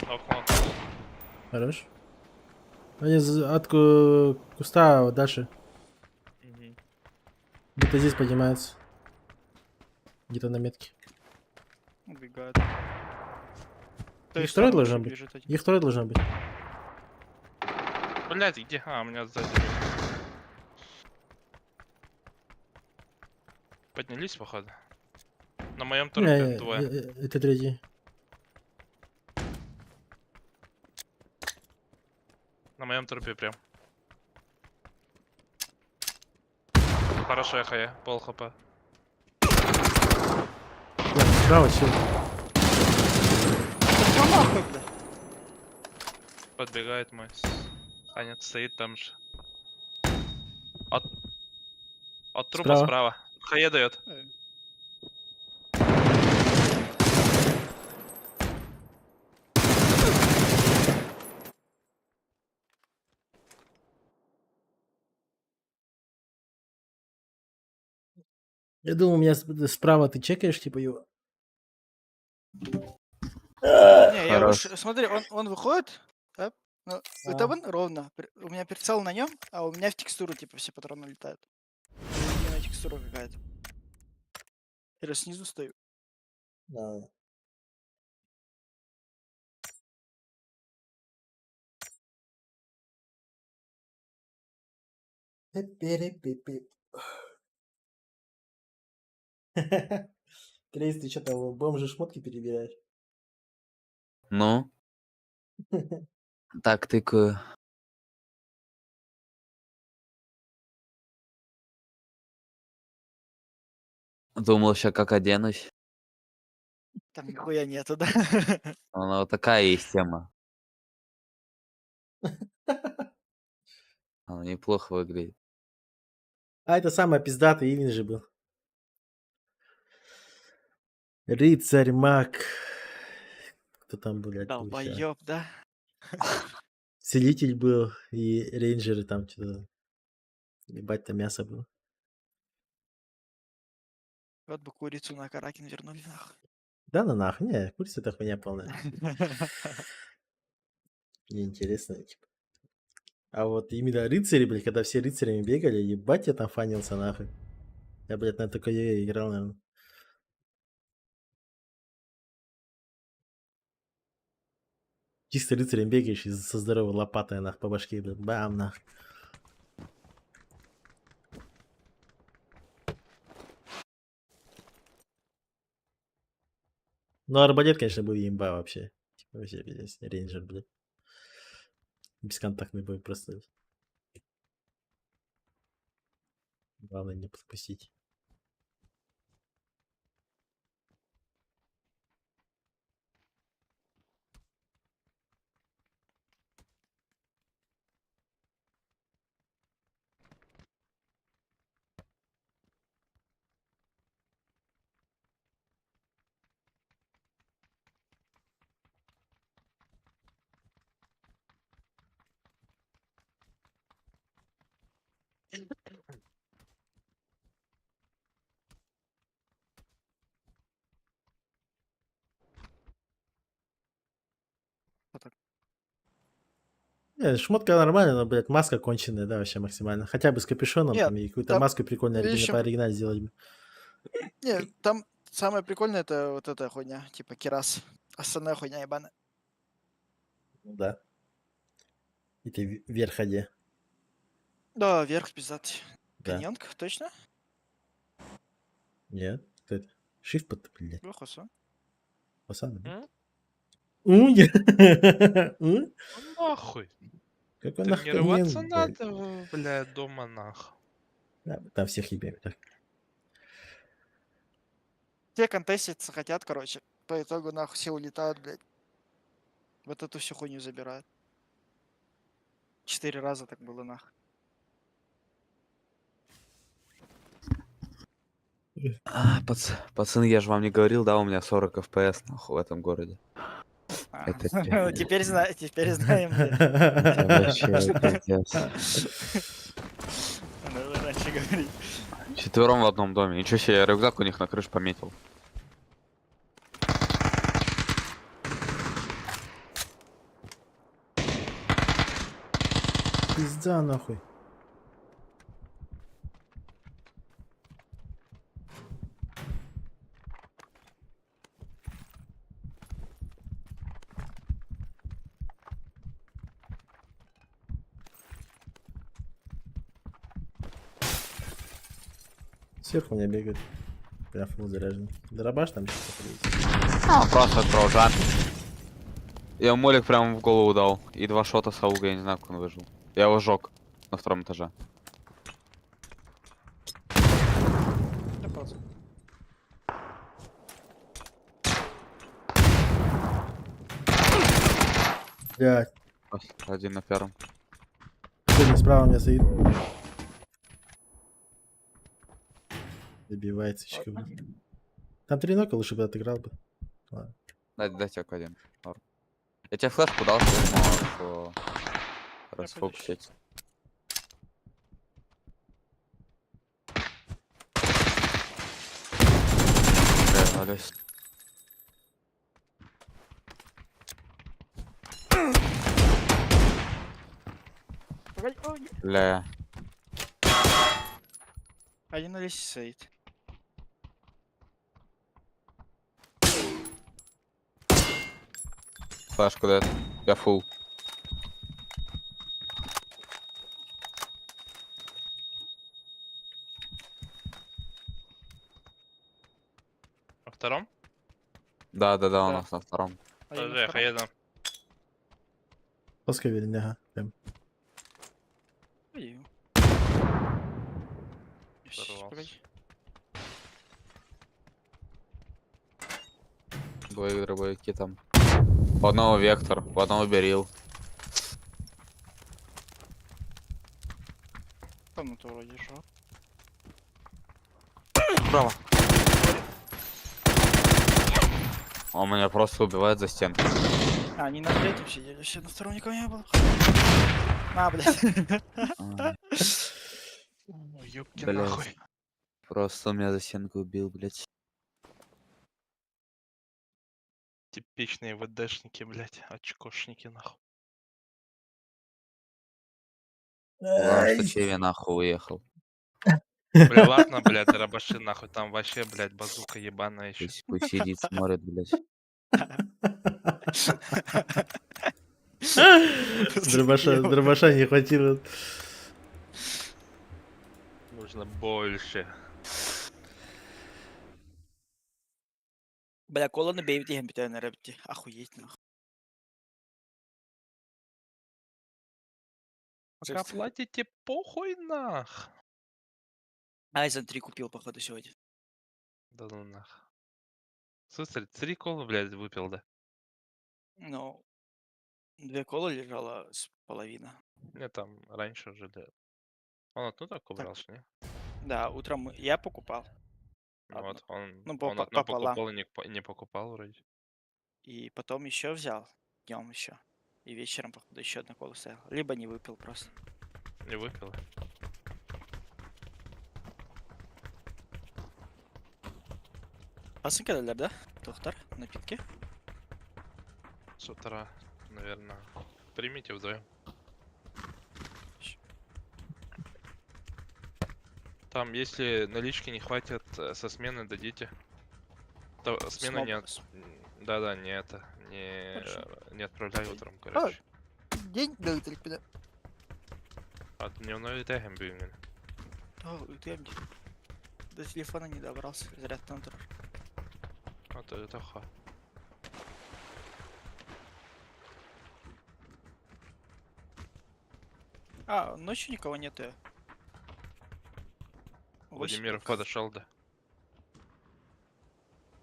Speaker 8: Окно.
Speaker 1: Хорош. Они от куста дальше.
Speaker 8: Мгм.
Speaker 1: Где-то здесь поднимаются. Где-то на метке.
Speaker 6: Убегают.
Speaker 1: Их трое должно быть. Их трое должно быть.
Speaker 8: Блядь, где? А, у меня сзади. Поднялись, походу. На моем
Speaker 1: Не,
Speaker 8: трупе двое.
Speaker 1: это третий.
Speaker 8: На моем трупе прям. Хорошо, я хая. Пол хп.
Speaker 1: Справа все.
Speaker 8: Подбегает мой. А нет, стоит там же. От трупа
Speaker 1: Справа.
Speaker 8: справа. Хае дает.
Speaker 1: Я думал, у меня справа ты чекаешь, типа его.
Speaker 6: Не, я
Speaker 7: Хорош.
Speaker 6: уж, смотри, он выходит, да? Ну, это вон ровно. У меня прицел на нем, а у меня в текстуру типа все патроны летают. Единая текстура какая-то. Я снизу стою.
Speaker 1: Да. Пип-пири-пип-пип. Крейс, ты что там, бомжи шмотки перебираешь?
Speaker 7: Ну, так тыкаю. Думал, сейчас как оденусь.
Speaker 6: Там нихуя нету, да?
Speaker 7: Она вот такая есть тема. Она неплохо выглядит.
Speaker 1: А, это самый пиздатый Ивен же был. Рыцарь, маг. Кто там, блядь, был еще?
Speaker 6: Долбоёб, да?
Speaker 1: Целитель был и рейнджеры там что-то. Ебать, там мясо было.
Speaker 6: Вот бы курицу на Каракин вернули нахуй.
Speaker 1: Да ну нахуй, не, курица это хуйня полная. Неинтересно, типа. А вот именно рыцари, блядь, когда все рыцарями бегали, ебать, я там фанился нахуй. Я, блядь, на такое играл, наверное. Чисто рыцарем бегаешь и со здоровой лопатой нах по башке, блядь, бам, нах. Ну, арбалет, конечно, был имба вообще. Типа, вообще, блядь, рейнджер, блядь. Бесконтактный бой просто. Главное не подпустить. Не, шмотка нормальная, но, блядь, маска конченая, да, вообще максимально. Хотя бы с капюшоном
Speaker 6: Нет,
Speaker 1: там и какую-то
Speaker 6: там,
Speaker 1: маску прикольную
Speaker 6: видишь,
Speaker 1: по оригиналу сделать бы.
Speaker 6: не, там самое прикольное это вот эта хуйня, типа керас. Остальная хуйня ебаная.
Speaker 1: Ну да. И ты вверх ходи.
Speaker 6: Да, вверх пиздатый.
Speaker 1: Да.
Speaker 6: Каньонка, точно?
Speaker 1: Нет, кто это? Shift под, блядь.
Speaker 6: Выхосу.
Speaker 1: Посада, блядь.
Speaker 8: М?
Speaker 1: М?
Speaker 8: Ну нахуй.
Speaker 1: Какой нахуй
Speaker 8: Тренироваться
Speaker 1: каньон, блядь?
Speaker 8: надо, блядь, дома нахуй.
Speaker 1: Да, там всех ебем, так.
Speaker 6: Те контеститься хотят, короче. По итогу нахуй все улетают, блядь. Вот эту всю хуйню забирают. 4 раза так было нахуй.
Speaker 7: Пацаны, я же вам не говорил, да, у меня 40 FPS нахуй в этом городе.
Speaker 6: А,
Speaker 7: Это
Speaker 6: Теперь знаем, блядь.
Speaker 7: вообще пиздец.
Speaker 6: Ну, вы раньше говори.
Speaker 7: Четвером в одном доме. Ничего себе, я рюкзак у них на крыше пометил.
Speaker 1: Пизда нахуй. Сверху меня бегает. Прям фул заряжен. Дробаш там что-то есть.
Speaker 7: А, просто продолжаем. Я молик прям в голову дал. И 2 шота с ауга, я не знаю, как он выжил. Я его сжег на 2-м этаже.
Speaker 6: Да просто.
Speaker 1: Блядь.
Speaker 7: Один на 1-м.
Speaker 1: Сегодня справа у меня стоит. Добивается еще. Там 3 нока лучше бы отыграл бы. Ладно.
Speaker 7: Дайте один. Я тебе флешку дал, что расфокусить.
Speaker 6: Погоди, ой.
Speaker 7: Бля.
Speaker 6: Один на лесе стоит.
Speaker 7: Флешку дает. Я фул.
Speaker 8: На втором?
Speaker 7: Да, у
Speaker 6: Да.
Speaker 7: нас на 2-м.
Speaker 6: Один на
Speaker 8: Подожди,
Speaker 6: втором.
Speaker 8: Хаеда.
Speaker 1: Пускай верен, ага. Прям.
Speaker 6: Ой.
Speaker 8: Взорвался.
Speaker 6: Погоди.
Speaker 7: Дробовики там. В одного вектор, в одного берил.
Speaker 6: Комнату вроде жёг.
Speaker 7: Право. Он меня просто убивает за стенку.
Speaker 6: А, они на третьем сидели, все, на втором никого не было. На, блядь.
Speaker 8: Ой, ёбки
Speaker 7: Блядь.
Speaker 8: нахуй.
Speaker 7: Просто он меня за стенку убил, блядь.
Speaker 8: Типичные ВДшники, блядь, очкошники нахуй.
Speaker 7: Главное, что Чеви нахуй уехал.
Speaker 8: Бля, ладно, блядь, дробаши нахуй, там вообще, блядь, базука ебаная еще.
Speaker 7: Пусть сидит, смотрит, блядь.
Speaker 1: Дробаша не хватило.
Speaker 8: Нужно больше.
Speaker 6: Бля, кола на бейвите, гембите, на рэбите. Охуеть, нахуй.
Speaker 8: Пока платите, похуй нах.
Speaker 6: Айзен 3 купил, походу, сегодня.
Speaker 8: Да ну нах. Слушай, 3 колы, блядь, выпил, да?
Speaker 6: Ну, 2 колы лежало с половина.
Speaker 8: Не, там раньше уже, да. Он одну так убрал, что не?
Speaker 6: Да, утром я покупал.
Speaker 8: Ну
Speaker 6: Одну.
Speaker 8: вот, он,
Speaker 6: Ну,
Speaker 8: он одну
Speaker 6: пополам.
Speaker 8: покупал и не покупал вроде.
Speaker 6: И потом еще взял. Днем еще. И вечером, походу, еще одна кола стоял. Либо не выпил просто.
Speaker 8: Не выпил.
Speaker 6: Пацанка, да? Доктор, напитки.
Speaker 8: С утра, наверное. Примите вдвоем. Там, если налички не хватит, со смены дадите. Смена
Speaker 6: Смог-
Speaker 8: не от... Да-да, не это. Не отправляй утром,
Speaker 6: А,
Speaker 8: короче.
Speaker 6: День дают да?
Speaker 8: А дневной тегем бюнген.
Speaker 6: До телефона не добрался. Заряд контур.
Speaker 8: А то это ха.
Speaker 6: А, ночью никого нет.
Speaker 8: Владимир подошел, да.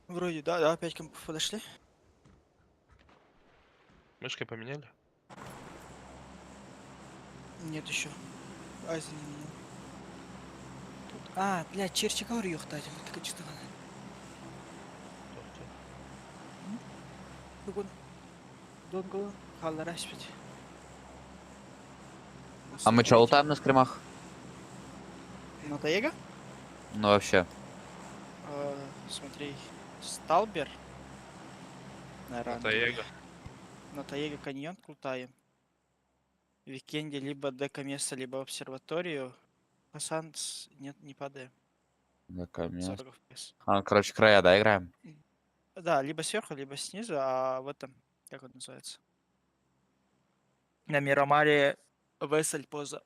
Speaker 6: Вроде, да, опять компов подошли.
Speaker 8: Мышкой поменяли?
Speaker 6: Нет еще. Айзен не менял. Тут... А, блядь, черчи говорю, ёхтатель. Так что Бүгін донгол халлар ашпыт.
Speaker 7: А мы чё лутаем на скримах?
Speaker 6: На Таега?
Speaker 7: Ну вообще.
Speaker 6: Смотри, Сталбер. Наверное,
Speaker 8: Это эго.
Speaker 6: на Таега каньон крутая. В Викенде либо дека место, либо обсерваторию. Хасан нет, не падаем.
Speaker 7: Наконец.
Speaker 6: 40 FPS.
Speaker 7: Короче, края, да, играем?
Speaker 6: Да, либо сверху, либо снизу, а в этом, как он называется? На Мирамаре Весель поза.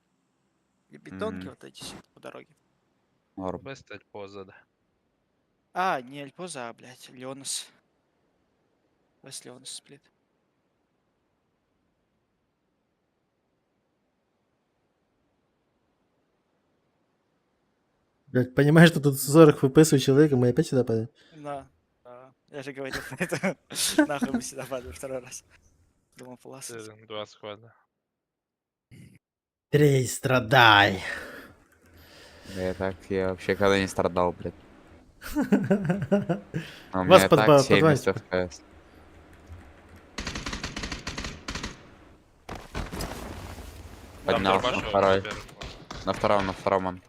Speaker 6: И бетонки
Speaker 7: Мгм.
Speaker 6: вот эти все по дороге.
Speaker 7: Норм.
Speaker 8: Бестель поза, да.
Speaker 6: А, не Эльпоза, а, блядь, Леонас. Вес Леонас сплит.
Speaker 1: Блядь, понимаешь, что тут 40 FPS у человека, мы опять сюда падаем?
Speaker 6: Да, я же говорил, поэтому нахуй мы сюда падаем второй раз. Думал, полоса.
Speaker 8: 2 склада.
Speaker 1: Трей, страдай.
Speaker 7: Я вообще когда не страдал, блядь. А у
Speaker 1: Вас
Speaker 7: меня и так 70
Speaker 1: позвонить.
Speaker 7: FPS. Поднялся на второй. На втором он.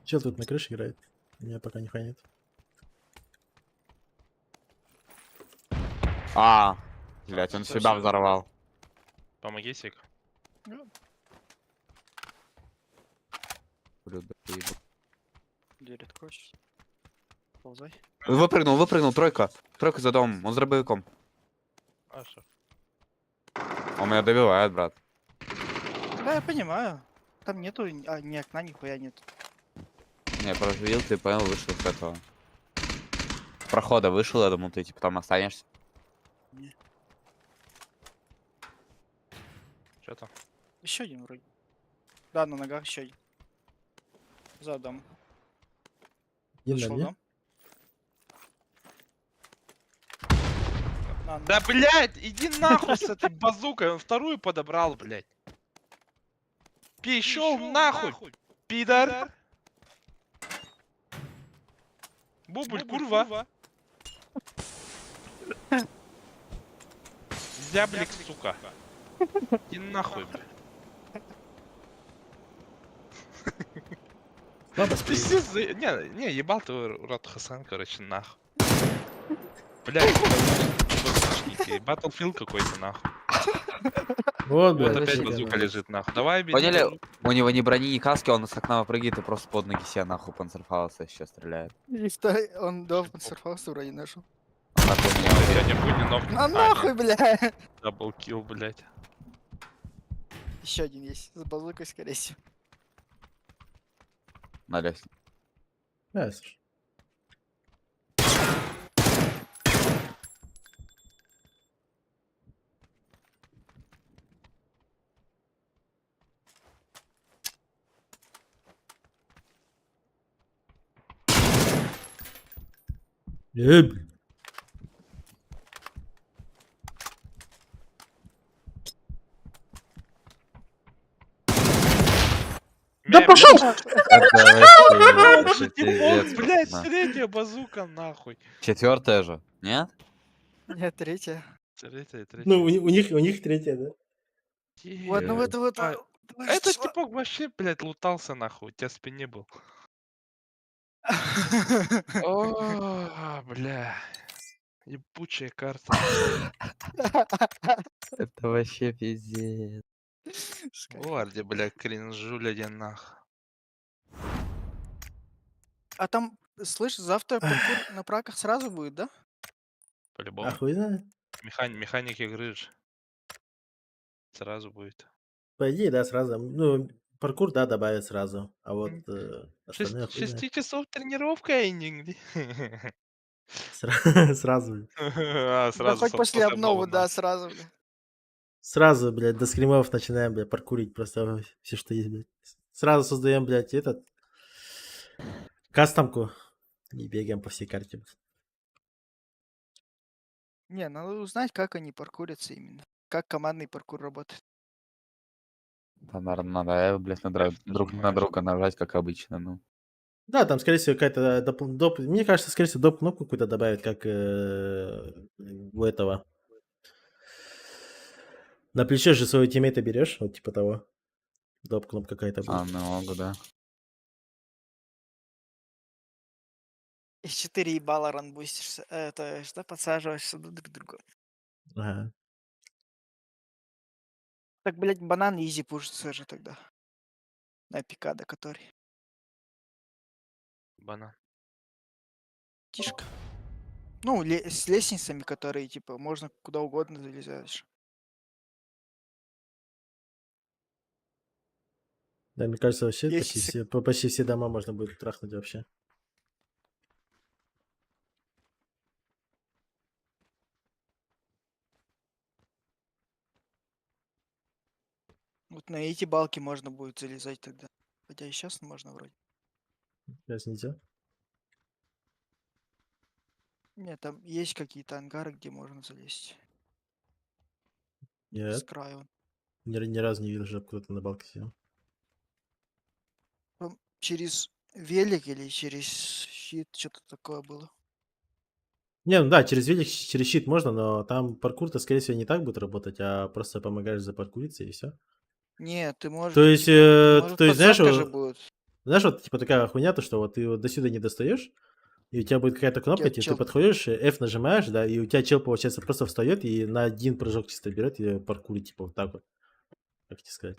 Speaker 1: Чел тут на крыше играет. Меня пока не нет.
Speaker 7: Блядь, он себя взорвал.
Speaker 8: Помоги, Сик.
Speaker 6: Дверь откроешь. Ползай.
Speaker 7: Выпрыгнул, тройка. Тройка за домом, он с дробовиком.
Speaker 8: Аша.
Speaker 7: Он меня добивает, брат.
Speaker 6: Да, я понимаю. Там нету ни окна, нихуя нет.
Speaker 7: Не, я просто видел, ты понял, вышел с этого. С прохода вышел, я думал, ты типа там останешься.
Speaker 8: Что там?
Speaker 6: Еще один вроде. Да, на ногах еще один. За дом.
Speaker 1: Один на
Speaker 6: Зашел в
Speaker 1: мне.
Speaker 6: дом. На,
Speaker 8: Да, блядь, иди нахуй с этой базукой, он вторую подобрал, блядь. Пошел нахуй, пидор. Бубль, курва. Зяблик, сука. Иди нахуй, блядь.
Speaker 1: Ладно,
Speaker 8: Пиздец, не, ебал ты рот Хасан, короче, нахуй. Блядь, базучники, Battlefield какой-то, нахуй.
Speaker 1: Вот,
Speaker 8: Вот
Speaker 1: блядь.
Speaker 8: опять
Speaker 1: офигенно.
Speaker 8: базука лежит, нахуй. Давай, бери.
Speaker 7: Поняли?
Speaker 8: базуку.
Speaker 7: У него ни брони, ни каски, он с окна выпрыгивает и просто под ноги себе нахуй панцерфауста сейчас стреляет.
Speaker 6: И второй, он до панцерфауста вроде нашел.
Speaker 7: Он нахуй меня
Speaker 8: Я
Speaker 7: убил.
Speaker 8: сегодня будем ног.
Speaker 6: А нахуй, бля!
Speaker 8: Даблкил, блядь.
Speaker 6: Еще один есть. С базукой, скорее всего.
Speaker 7: На лестнице.
Speaker 1: Да, слушай. Блядь.
Speaker 8: Да пошел!
Speaker 7: Это
Speaker 8: Он же не мог,
Speaker 7: пиздец,
Speaker 8: блядь,
Speaker 7: пацаны.
Speaker 8: третья базука, нахуй.
Speaker 7: Четвертая же, нет?
Speaker 6: Нет, третья.
Speaker 8: Третья.
Speaker 1: Ну, у них третья, да?
Speaker 6: Вот, ну вот, вот.
Speaker 8: А,
Speaker 6: вот
Speaker 8: Этот
Speaker 6: что?
Speaker 8: типок вообще, блядь, лутался, нахуй. У тебя в спине был. О, бля. Ебучая карта.
Speaker 7: Это вообще пиздец.
Speaker 8: Варди, бля, кринжуля, где нах.
Speaker 6: А там, слышь, завтра паркур на праках сразу будет, да?
Speaker 8: По-любому.
Speaker 1: Ахуй знает.
Speaker 8: Механик игры же. Сразу будет.
Speaker 1: По идее, да, сразу. Ну, паркур, да, добавят сразу. А вот остальные хуй знает.
Speaker 8: 6 часов тренировка, и нигде.
Speaker 1: Сразу.
Speaker 6: Да
Speaker 8: Сразу
Speaker 6: хоть после
Speaker 8: после
Speaker 6: обновы,
Speaker 8: обновы,
Speaker 6: да, сразу, бля.
Speaker 1: Сразу, блядь, до скримов начинаем, блядь, паркурить просто все, что есть, блядь. Сразу создаем, блядь, этот кастомку и бегаем по всей карте. блядь.
Speaker 6: Не, надо узнать, как они паркурятся именно. Как командный паркур работает.
Speaker 7: Там, наверное, надо, блядь, друг на друга нажать, как обычно, ну.
Speaker 1: Да, там, скорее всего, какая-то мне кажется, скорее всего, доп-кнопку какую-то добавят, как у этого. На плече же своего тиммейта берешь, вот типа того. Доп-кнопка какая-то будет.
Speaker 7: Много, да.
Speaker 6: из 4 ебала ранбустишься, то есть, да, подсаживаешься друг к другу.
Speaker 1: Ага.
Speaker 6: Так, блядь, банан изи пушится же тогда. На пикада, который.
Speaker 8: Банан.
Speaker 6: Тишка. Ну, с лестницами, которые, типа, можно куда угодно залезаешь.
Speaker 1: Да, мне кажется, вообще
Speaker 6: Если
Speaker 1: почти
Speaker 6: с-
Speaker 1: все, почти все дома можно будет трахнуть вообще.
Speaker 6: Вот на эти балки можно будет залезать тогда. Хотя и сейчас можно вроде.
Speaker 1: Сейчас нельзя.
Speaker 6: Нет, там есть какие-то ангары, где можно залезть. С
Speaker 1: Нет,
Speaker 6: краю.
Speaker 1: ни разу не видел, чтобы кто-то на балке сидел.
Speaker 6: Там через велик или через щит, что-то такое было.
Speaker 1: Не, ну да, через велик, через щит можно, но там паркур-то, скорее всего, не так будет работать, а просто помогаешь запаркуриться и все.
Speaker 6: Нет, ты можешь,
Speaker 1: То есть,
Speaker 6: типа, может,
Speaker 1: знаешь,
Speaker 6: подземка же будет.
Speaker 1: вот типа такая хуйня, то что вот ты вот до сюда не достаешь, и у тебя будет какая-то кнопка,
Speaker 6: Я
Speaker 1: ты
Speaker 6: чел.
Speaker 1: подходишь, F нажимаешь, да, и у тебя чел, получается, просто встает и на один прыжок чисто берет и паркурит, типа вот так вот. Как тебе сказать?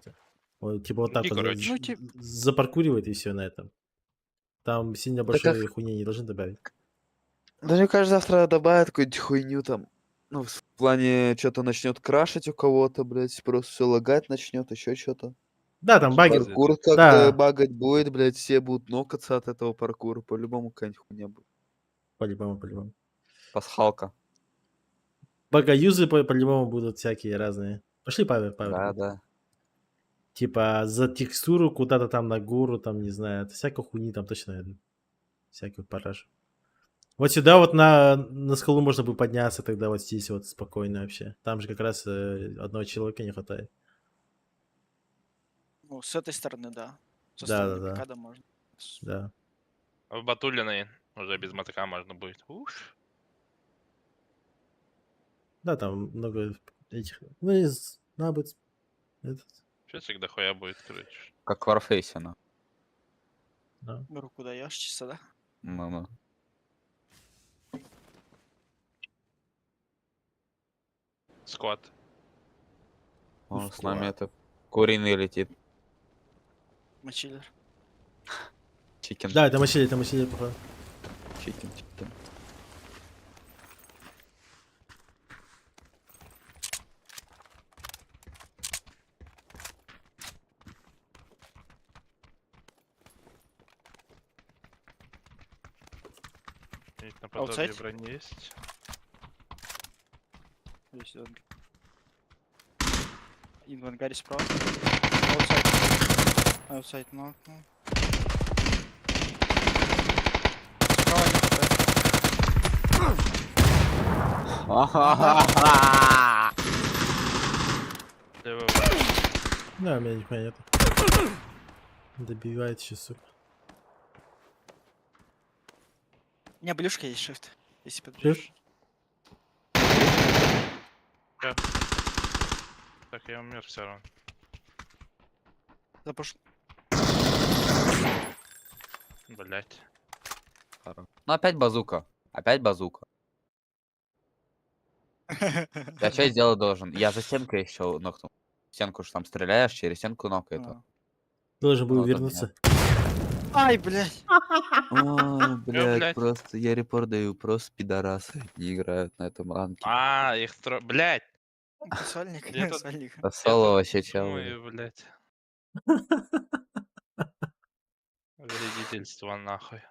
Speaker 1: Вот, типа вот так
Speaker 8: Иди,
Speaker 1: вот
Speaker 8: короче.
Speaker 6: Ну, типа,
Speaker 1: запаркуривает и все на этом. Там сильно
Speaker 7: Да как?
Speaker 1: большой хуйни не должны добавить.
Speaker 7: Да мне кажется, завтра добавят какую-нибудь хуйню там. Ну, в плане, что-то начнет крашить у кого-то, блядь, просто все лагать начнет, еще что-то.
Speaker 1: Да, там баги.
Speaker 8: Базы
Speaker 7: Паркур
Speaker 8: это-
Speaker 7: как-то
Speaker 1: Да,
Speaker 7: багать будет, блядь, все будут нокаться от этого паркура. По-любому какая-нибудь хуйня будет.
Speaker 1: по-любому, по-любому.
Speaker 7: Пасхалка.
Speaker 1: Багаюзы по-любому будут всякие разные. Пошли, Павел,
Speaker 7: Да,
Speaker 1: Павел.
Speaker 7: да.
Speaker 1: Типа за текстуру куда-то там на гору, там, не знаю, всякой хуйни там точно найдут. Всякую парашу. Вот сюда вот на скалу можно бы подняться тогда вот здесь вот спокойно вообще. Там же как раз одного человека не хватает.
Speaker 6: ну, с этой стороны, да. Со
Speaker 1: Да,
Speaker 6: стороны
Speaker 1: да, да,
Speaker 6: пикада можно.
Speaker 1: да.
Speaker 8: В Батулиной уже без мотока можно будет. Уж.
Speaker 1: Да, там много этих. Ну, надо быть. Этот,
Speaker 8: Сейчас всегда хуя будет, короче.
Speaker 7: Как в Warface, ну.
Speaker 1: да.
Speaker 6: Руку даешь чисто, да?
Speaker 7: Ну-ну.
Speaker 8: Сквад.
Speaker 7: О, с
Speaker 1: Ускла.
Speaker 7: нами это куриный летит.
Speaker 6: Мочилер.
Speaker 7: Чикен.
Speaker 1: Да, это мочили, походу.
Speaker 7: Чикен, чикен.
Speaker 8: Есть наподобие
Speaker 6: Аутсайд?
Speaker 8: брони есть.
Speaker 6: Здесь зомби. И в ангаре справа. Аутсайд. Аутсайд, ну. Справа нет,
Speaker 8: Левый
Speaker 1: Да, у меня нихуя нет. Добивает сейчас, сука.
Speaker 6: У меня блюшка есть, shift. Если подбежишь.
Speaker 8: Так, я умер все равно.
Speaker 6: Запуш...
Speaker 8: Блять.
Speaker 7: Ну опять базука. Опять базука. Я что сделать должен? Я за стенкой еще нокнул. Стенку же там стреляешь, через стенку нокает.
Speaker 6: А.
Speaker 1: Должен был
Speaker 7: Вот он
Speaker 1: вернуться.
Speaker 6: Ай, блядь.
Speaker 7: Ой, блядь,
Speaker 8: блядь.
Speaker 7: просто я репорт даю, просто пидорасы не играют на этом ранке.
Speaker 8: А, их Блять.
Speaker 6: Сольник.
Speaker 8: Я тут-
Speaker 6: Сольник.
Speaker 7: Да соло вообще чел.
Speaker 8: Думаю, блять. Вредительство нахуй.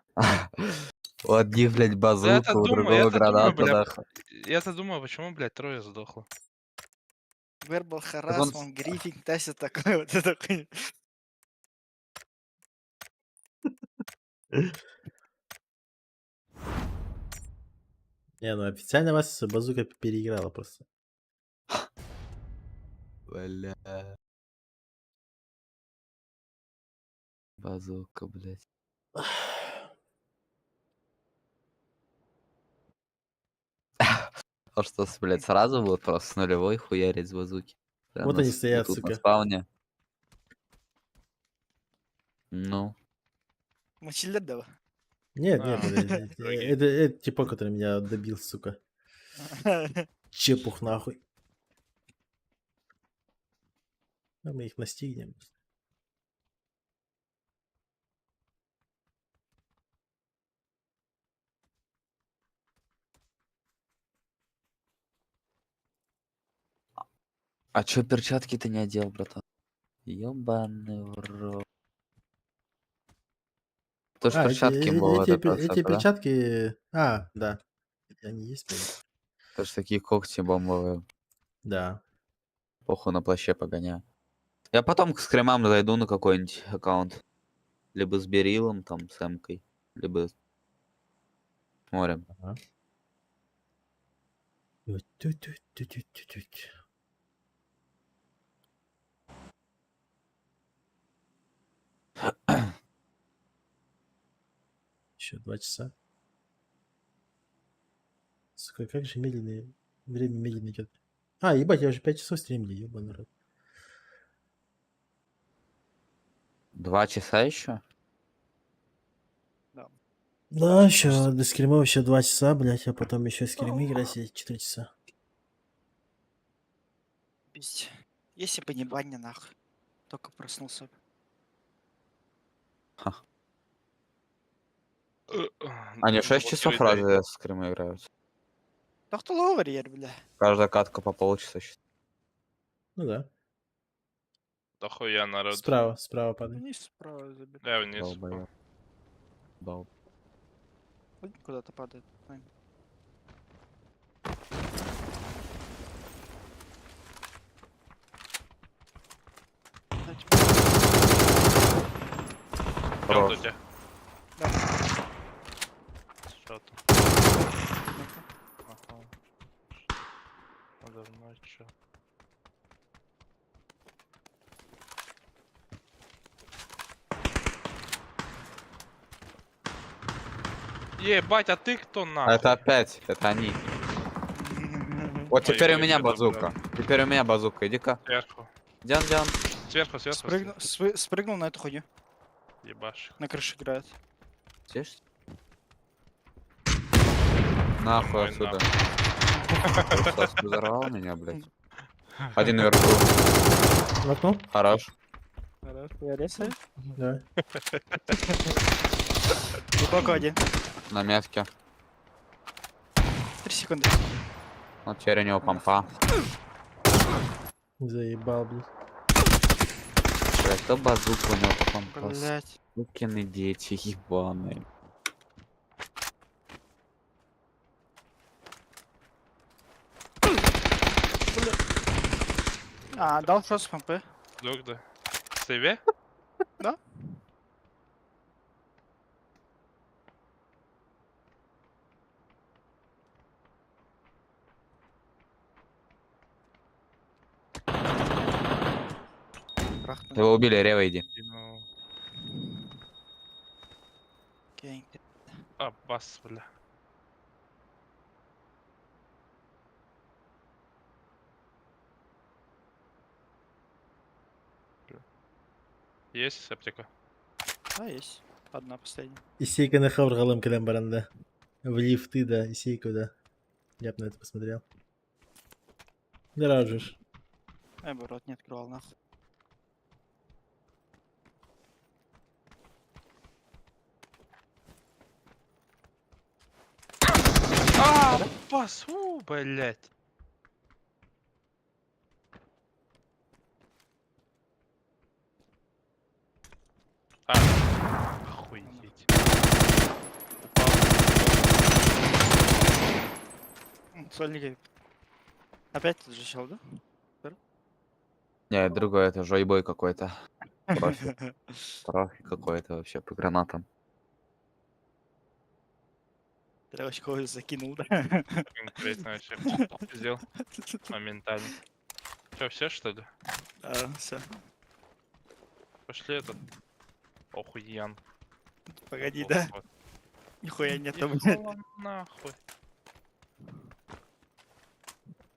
Speaker 7: У одних, блядь,
Speaker 8: Я-то
Speaker 7: базука, у
Speaker 8: думаю,
Speaker 7: другого граната,
Speaker 8: бля,
Speaker 7: нахуй.
Speaker 8: я-то думаю, почему, блядь, трое сдохло.
Speaker 6: Verbal
Speaker 7: он
Speaker 6: harassment, грифинг, да, все такое. Вот это хуйня.
Speaker 1: Не, ну официально вас базука переиграла просто.
Speaker 7: Бля. Базука, блядь. А что, блядь, сразу вот просто с нулевой хуярить с базуки? Прям
Speaker 1: Вот они стоят,
Speaker 7: тут на
Speaker 1: сука.
Speaker 7: спауне. Ну,
Speaker 6: Мочилер, давай.
Speaker 1: Нет, нет,
Speaker 8: А,
Speaker 1: это
Speaker 8: другие.
Speaker 1: это типа, который меня добил, сука. Чепух нахуй. А мы их настигнем.
Speaker 7: А чё перчатки ты не одел, братан? Ёбаный в рот. Тоже перчатки имбовые такое
Speaker 1: Эти
Speaker 7: всякое, да?
Speaker 1: перчатки... А, да. Они есть, блин.
Speaker 7: Тоже такие когти бомбовые.
Speaker 1: Да.
Speaker 7: Похуй на плаще погоняю. Я потом к скримам зайду на какой-нибудь аккаунт. Либо с Берилом, там, с Эмкой, либо с морем.
Speaker 1: Ага. Тю-тю-тю-тю-тю-тю. Еще 2 часа. Сука, как же медленно... Время медленно идет. А, ебать, я уже 5 часов стримлю, ебаный рот.
Speaker 7: 2 часа еще?
Speaker 1: Да, еще до скримов еще 2 часа, блять, а потом еще скримы играть и 4 часа.
Speaker 6: Пиздец. Если бы не баня, нахуй. Только проснулся.
Speaker 7: Они 6
Speaker 8: Заблокируй
Speaker 7: часов
Speaker 8: дай.
Speaker 7: разве с скримы играют?
Speaker 6: Да кто ловарьер, бля.
Speaker 7: Каждая катка по полчаса.
Speaker 1: Ну да.
Speaker 8: Дохуя народ.
Speaker 1: Справа падает.
Speaker 6: Вниз справа забери.
Speaker 8: Я вниз.
Speaker 7: Долбоёб. Дол-
Speaker 6: Ой, куда-то падает. Ай. Дайте
Speaker 8: Чё
Speaker 7: Хорош.
Speaker 8: тут у тебя?
Speaker 6: Да.
Speaker 8: Что там? Ага. Давно чё? Ебать, а ты кто нахуй?
Speaker 7: А это опять, это они. Вот
Speaker 8: Ой,
Speaker 7: теперь у
Speaker 8: ой,
Speaker 7: меня
Speaker 8: это
Speaker 7: базука. Теперь у меня базука. Иди-ка.
Speaker 8: Сверху.
Speaker 7: Диан.
Speaker 8: Сверху.
Speaker 6: Спрыгнул на эту хуйню.
Speaker 8: Ебашь.
Speaker 6: На крыше играет.
Speaker 7: Слышишь? Нахуй
Speaker 8: Ой,
Speaker 7: отсюда.
Speaker 8: нахуй.
Speaker 7: Ты сейчас взорвал меня, блядь. Один наверху.
Speaker 1: Воткнул?
Speaker 7: Хорош.
Speaker 6: Хорош, я резаю.
Speaker 1: Да.
Speaker 6: Глубоко один.
Speaker 7: На метке.
Speaker 6: 3 секунды.
Speaker 7: Вот теперь у него помпа.
Speaker 1: Заебал, блядь.
Speaker 7: Блядь, то базука у него по помпа.
Speaker 6: Блять.
Speaker 7: Сукины дети, ебаные.
Speaker 6: А, дал шот с помпы.
Speaker 8: Догда. Сейве?
Speaker 6: Да. Трахнул.
Speaker 7: Его убили, Рева, иди.
Speaker 8: Ну.
Speaker 6: Окей.
Speaker 8: А, бас, бля. Есть аптека?
Speaker 6: Да, есть. Одна последняя.
Speaker 1: Исейка хавргалым келем баранда. В лифты, да, Исейку, да. Я бы на это посмотрел. Да ражешь.
Speaker 6: Я бы рот не открывал, нахуй.
Speaker 8: А, бас, блять. А, охуеть.
Speaker 6: Сольники. Опять тот же чел, да?
Speaker 7: Не, другой, это жойбой какой-то. Профи. Профи какой-то вообще по гранатам.
Speaker 6: Тревочку закинул, да?
Speaker 8: Конкретно вообще сделал моментально. Че, все что ли?
Speaker 6: Да, все.
Speaker 8: Пошли этот. Охуян.
Speaker 6: Погоди,
Speaker 8: Вот,
Speaker 6: да?
Speaker 8: вот.
Speaker 6: Нихуя нет там.
Speaker 8: Ебала нахуй.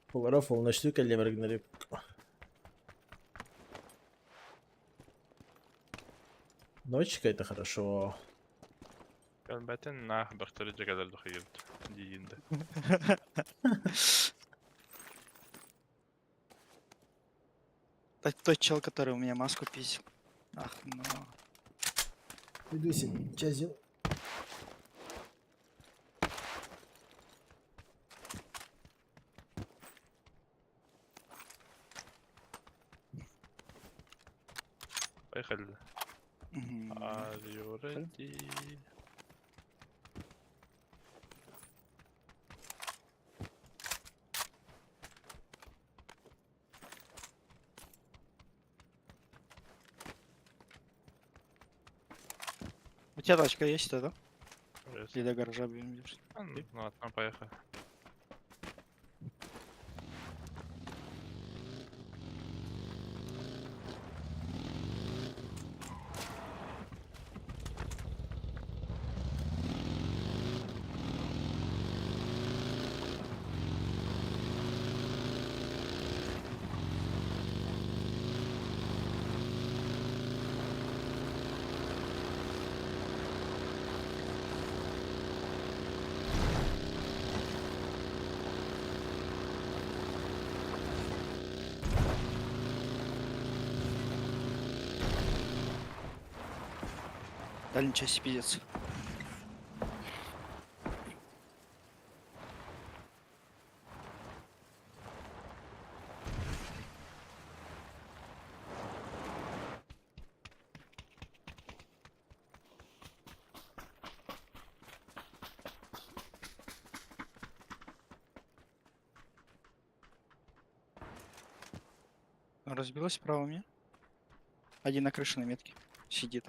Speaker 1: Поваров, волночту келем Рагнарёк. Ночка это хорошо.
Speaker 8: Кэлбэтэн нах бактыры жагалар дохуйырд. Дейинде.
Speaker 6: Тот чел, который у меня маску пиздил. Ах, ну.
Speaker 1: Ведусь, чазил.
Speaker 8: Поехали.
Speaker 6: Мгм.
Speaker 8: Are you ready?
Speaker 6: У тебя тачка есть, да?
Speaker 8: Yes.
Speaker 6: Или до гаража будешь?
Speaker 8: Ну ладно, поехали.
Speaker 6: Дальней части пиздец. Разбилась справа мне. Один на крыше на метке. Сидит.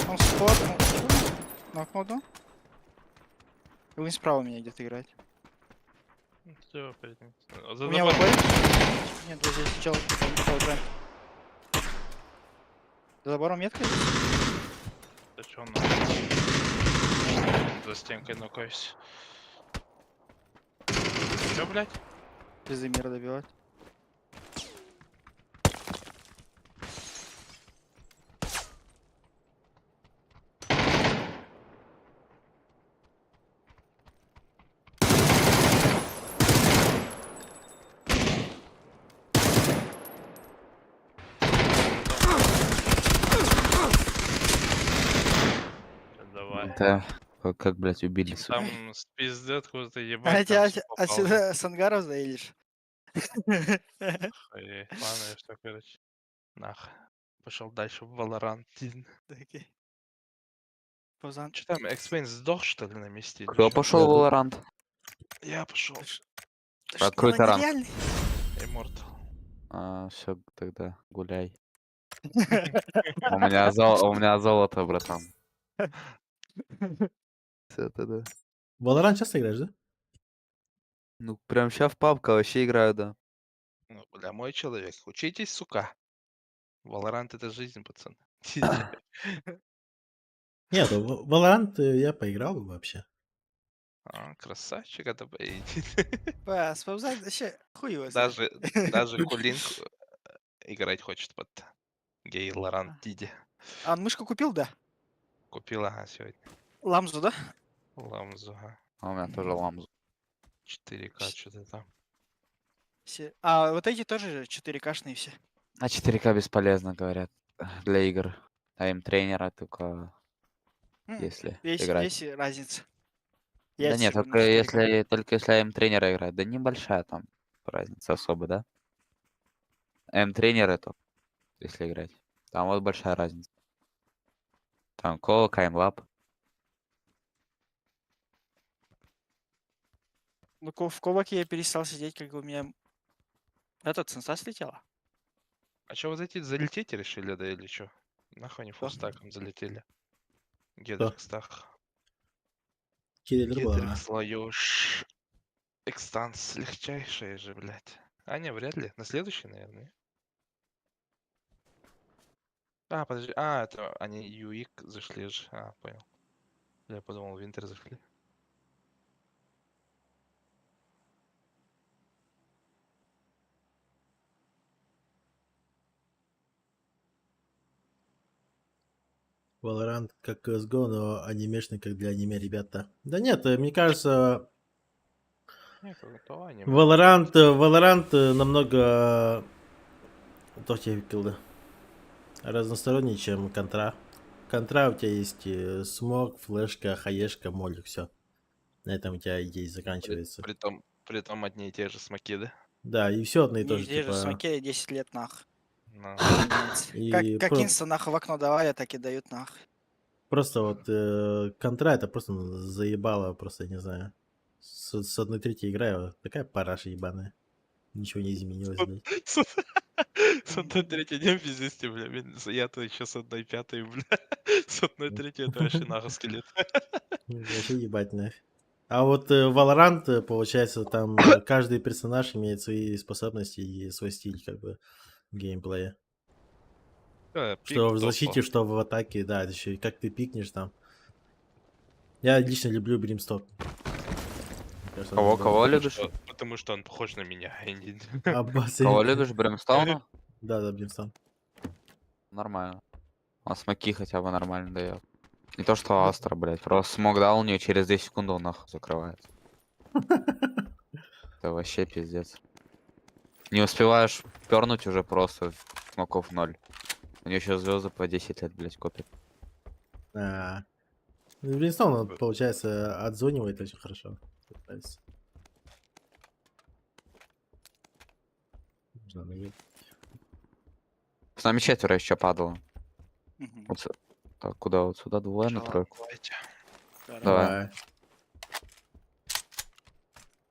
Speaker 6: Он схватнул. Нокнул, да? И он справа меня где-то играет.
Speaker 8: Все, перед ним. За
Speaker 6: У меня
Speaker 8: забором.
Speaker 6: выходит? Нет, вот здесь чел. Чел играет. За забором метка?
Speaker 8: Да чё он за стенкой нокаюсь. Чё, блядь?
Speaker 6: Без мира добивать.
Speaker 8: Давай.
Speaker 7: Да. Как, блядь, убили, сука.
Speaker 8: Там с пизды откуда-то
Speaker 6: А
Speaker 8: ебать,
Speaker 6: тебя
Speaker 8: там всё попало.
Speaker 6: отсюда с ангаров заедешь?
Speaker 8: Охуеть. Ладно, я что, короче. Нах. Пошел дальше в Valorant.
Speaker 6: Такие. Пузан.
Speaker 8: Че там, Экспейн сдох, что ли, на месте? или
Speaker 7: Кто
Speaker 8: чё?
Speaker 7: пошел в Valorant?
Speaker 8: Я пошел.
Speaker 6: Ты ж
Speaker 7: Открой таран.
Speaker 6: нереальный.
Speaker 8: Immortal.
Speaker 7: Все, тогда гуляй. У меня золото, братан. Все тогда.
Speaker 1: Valorant часто играешь, да?
Speaker 7: Ну, прям сейчас в папка вообще играю, да.
Speaker 8: Ну, бля, мой человек. Учитесь, сука. Valorant это жизнь, пацан.
Speaker 1: Нет, в Valorant я поиграл вообще.
Speaker 8: Красавчик это поедет.
Speaker 6: Сползать вообще хуй его знает.
Speaker 8: Даже Кулинг играть хочет под гей Лоран Диди.
Speaker 6: А он мышку купил, да?
Speaker 8: Купил, ага, сегодня.
Speaker 6: Ламзу, да?
Speaker 8: Ламзу, ага.
Speaker 7: А у меня тоже ламзу.
Speaker 8: 4К, что-то там.
Speaker 6: Все. А вот эти тоже 4К-шные все.
Speaker 7: А 4К бесполезно, говорят, для игр. А им тренера только если играть.
Speaker 6: Есть разница.
Speaker 7: Да нет,
Speaker 6: типа, на 4К.
Speaker 7: только если АИМ тренера играть. Да небольшая там разница особо, да? АИМ тренер это, если играть. Там вот большая разница. Там Кола, Каймлаб.
Speaker 6: Ну, в Коваке я перестал сидеть, как у меня этот сенса слетела.
Speaker 8: А что, вы зайти залететь решили, да, или что? Нахуй они
Speaker 6: Что?
Speaker 8: фулстаком залетели.
Speaker 1: Кто?
Speaker 8: Гедрикстах.
Speaker 1: Кирилл была.
Speaker 8: Гедрикс лоёшь. Экстанс легчайшая же, блядь. А, не, вряд ли. На следующий, наверное. А, подожди. А, это они Юик зашли же. А, понял. Я подумал, Винтер зашли.
Speaker 1: Valorant как CSGO, но анимешный как для аниме, ребята. Да нет, мне кажется,
Speaker 8: Не, как то аниме.
Speaker 1: Valorant намного тох тебе пилда. Разносторонний, чем Контра. Контра у тебя есть смог, флешка, хаешка, молик, все. На этом у тебя идея заканчивается.
Speaker 8: При том одни и те же смоки, да?
Speaker 1: Да, и все одно и то
Speaker 6: Не
Speaker 1: же,
Speaker 6: те же
Speaker 1: типа.
Speaker 6: смоке 10 лет нах.
Speaker 8: Ну,
Speaker 1: И
Speaker 6: Как инста нах в окно давали, так и дают нах.
Speaker 1: просто вот Контра это просто заебало, просто, я не знаю. С 1/3 играю, такая параша ебаная. Ничего не изменилось, блядь.
Speaker 8: С 1/3 день пиздец, бля. Я-то еще с 1/5, бля. С 1/3 это вообще нахуй скелет.
Speaker 1: Вообще ебать нафиг. А вот Valorant, получается, там каждый персонаж имеет свои способности и свой стиль, как бы, геймплея. Что в защите, что в атаке, да, еще и как ты пикнешь там. Я лично люблю Бримсток.
Speaker 7: Кого любишь?
Speaker 8: Потому что он похож на меня.
Speaker 7: Кого любишь? Бrimstone?
Speaker 1: Да, да, Бримстон.
Speaker 7: Нормально. А смоки хотя бы нормально дает. Не то что Астра, блядь. Просто смог дал у нее через 10 секунд он нахуй закрывается. Это вообще пиздец. Не успеваешь пернуть уже просто смоков 0. У нее еще звезды по 10 лет, блядь, копят.
Speaker 1: Бримстон, он, получается, отзонивает очень хорошо. Нравится. Можно наебать.
Speaker 7: С нами 4 еще падало.
Speaker 6: Мгм.
Speaker 7: Вот так, куда? Вот сюда двое на тройку.
Speaker 6: Да-да.
Speaker 7: Давай.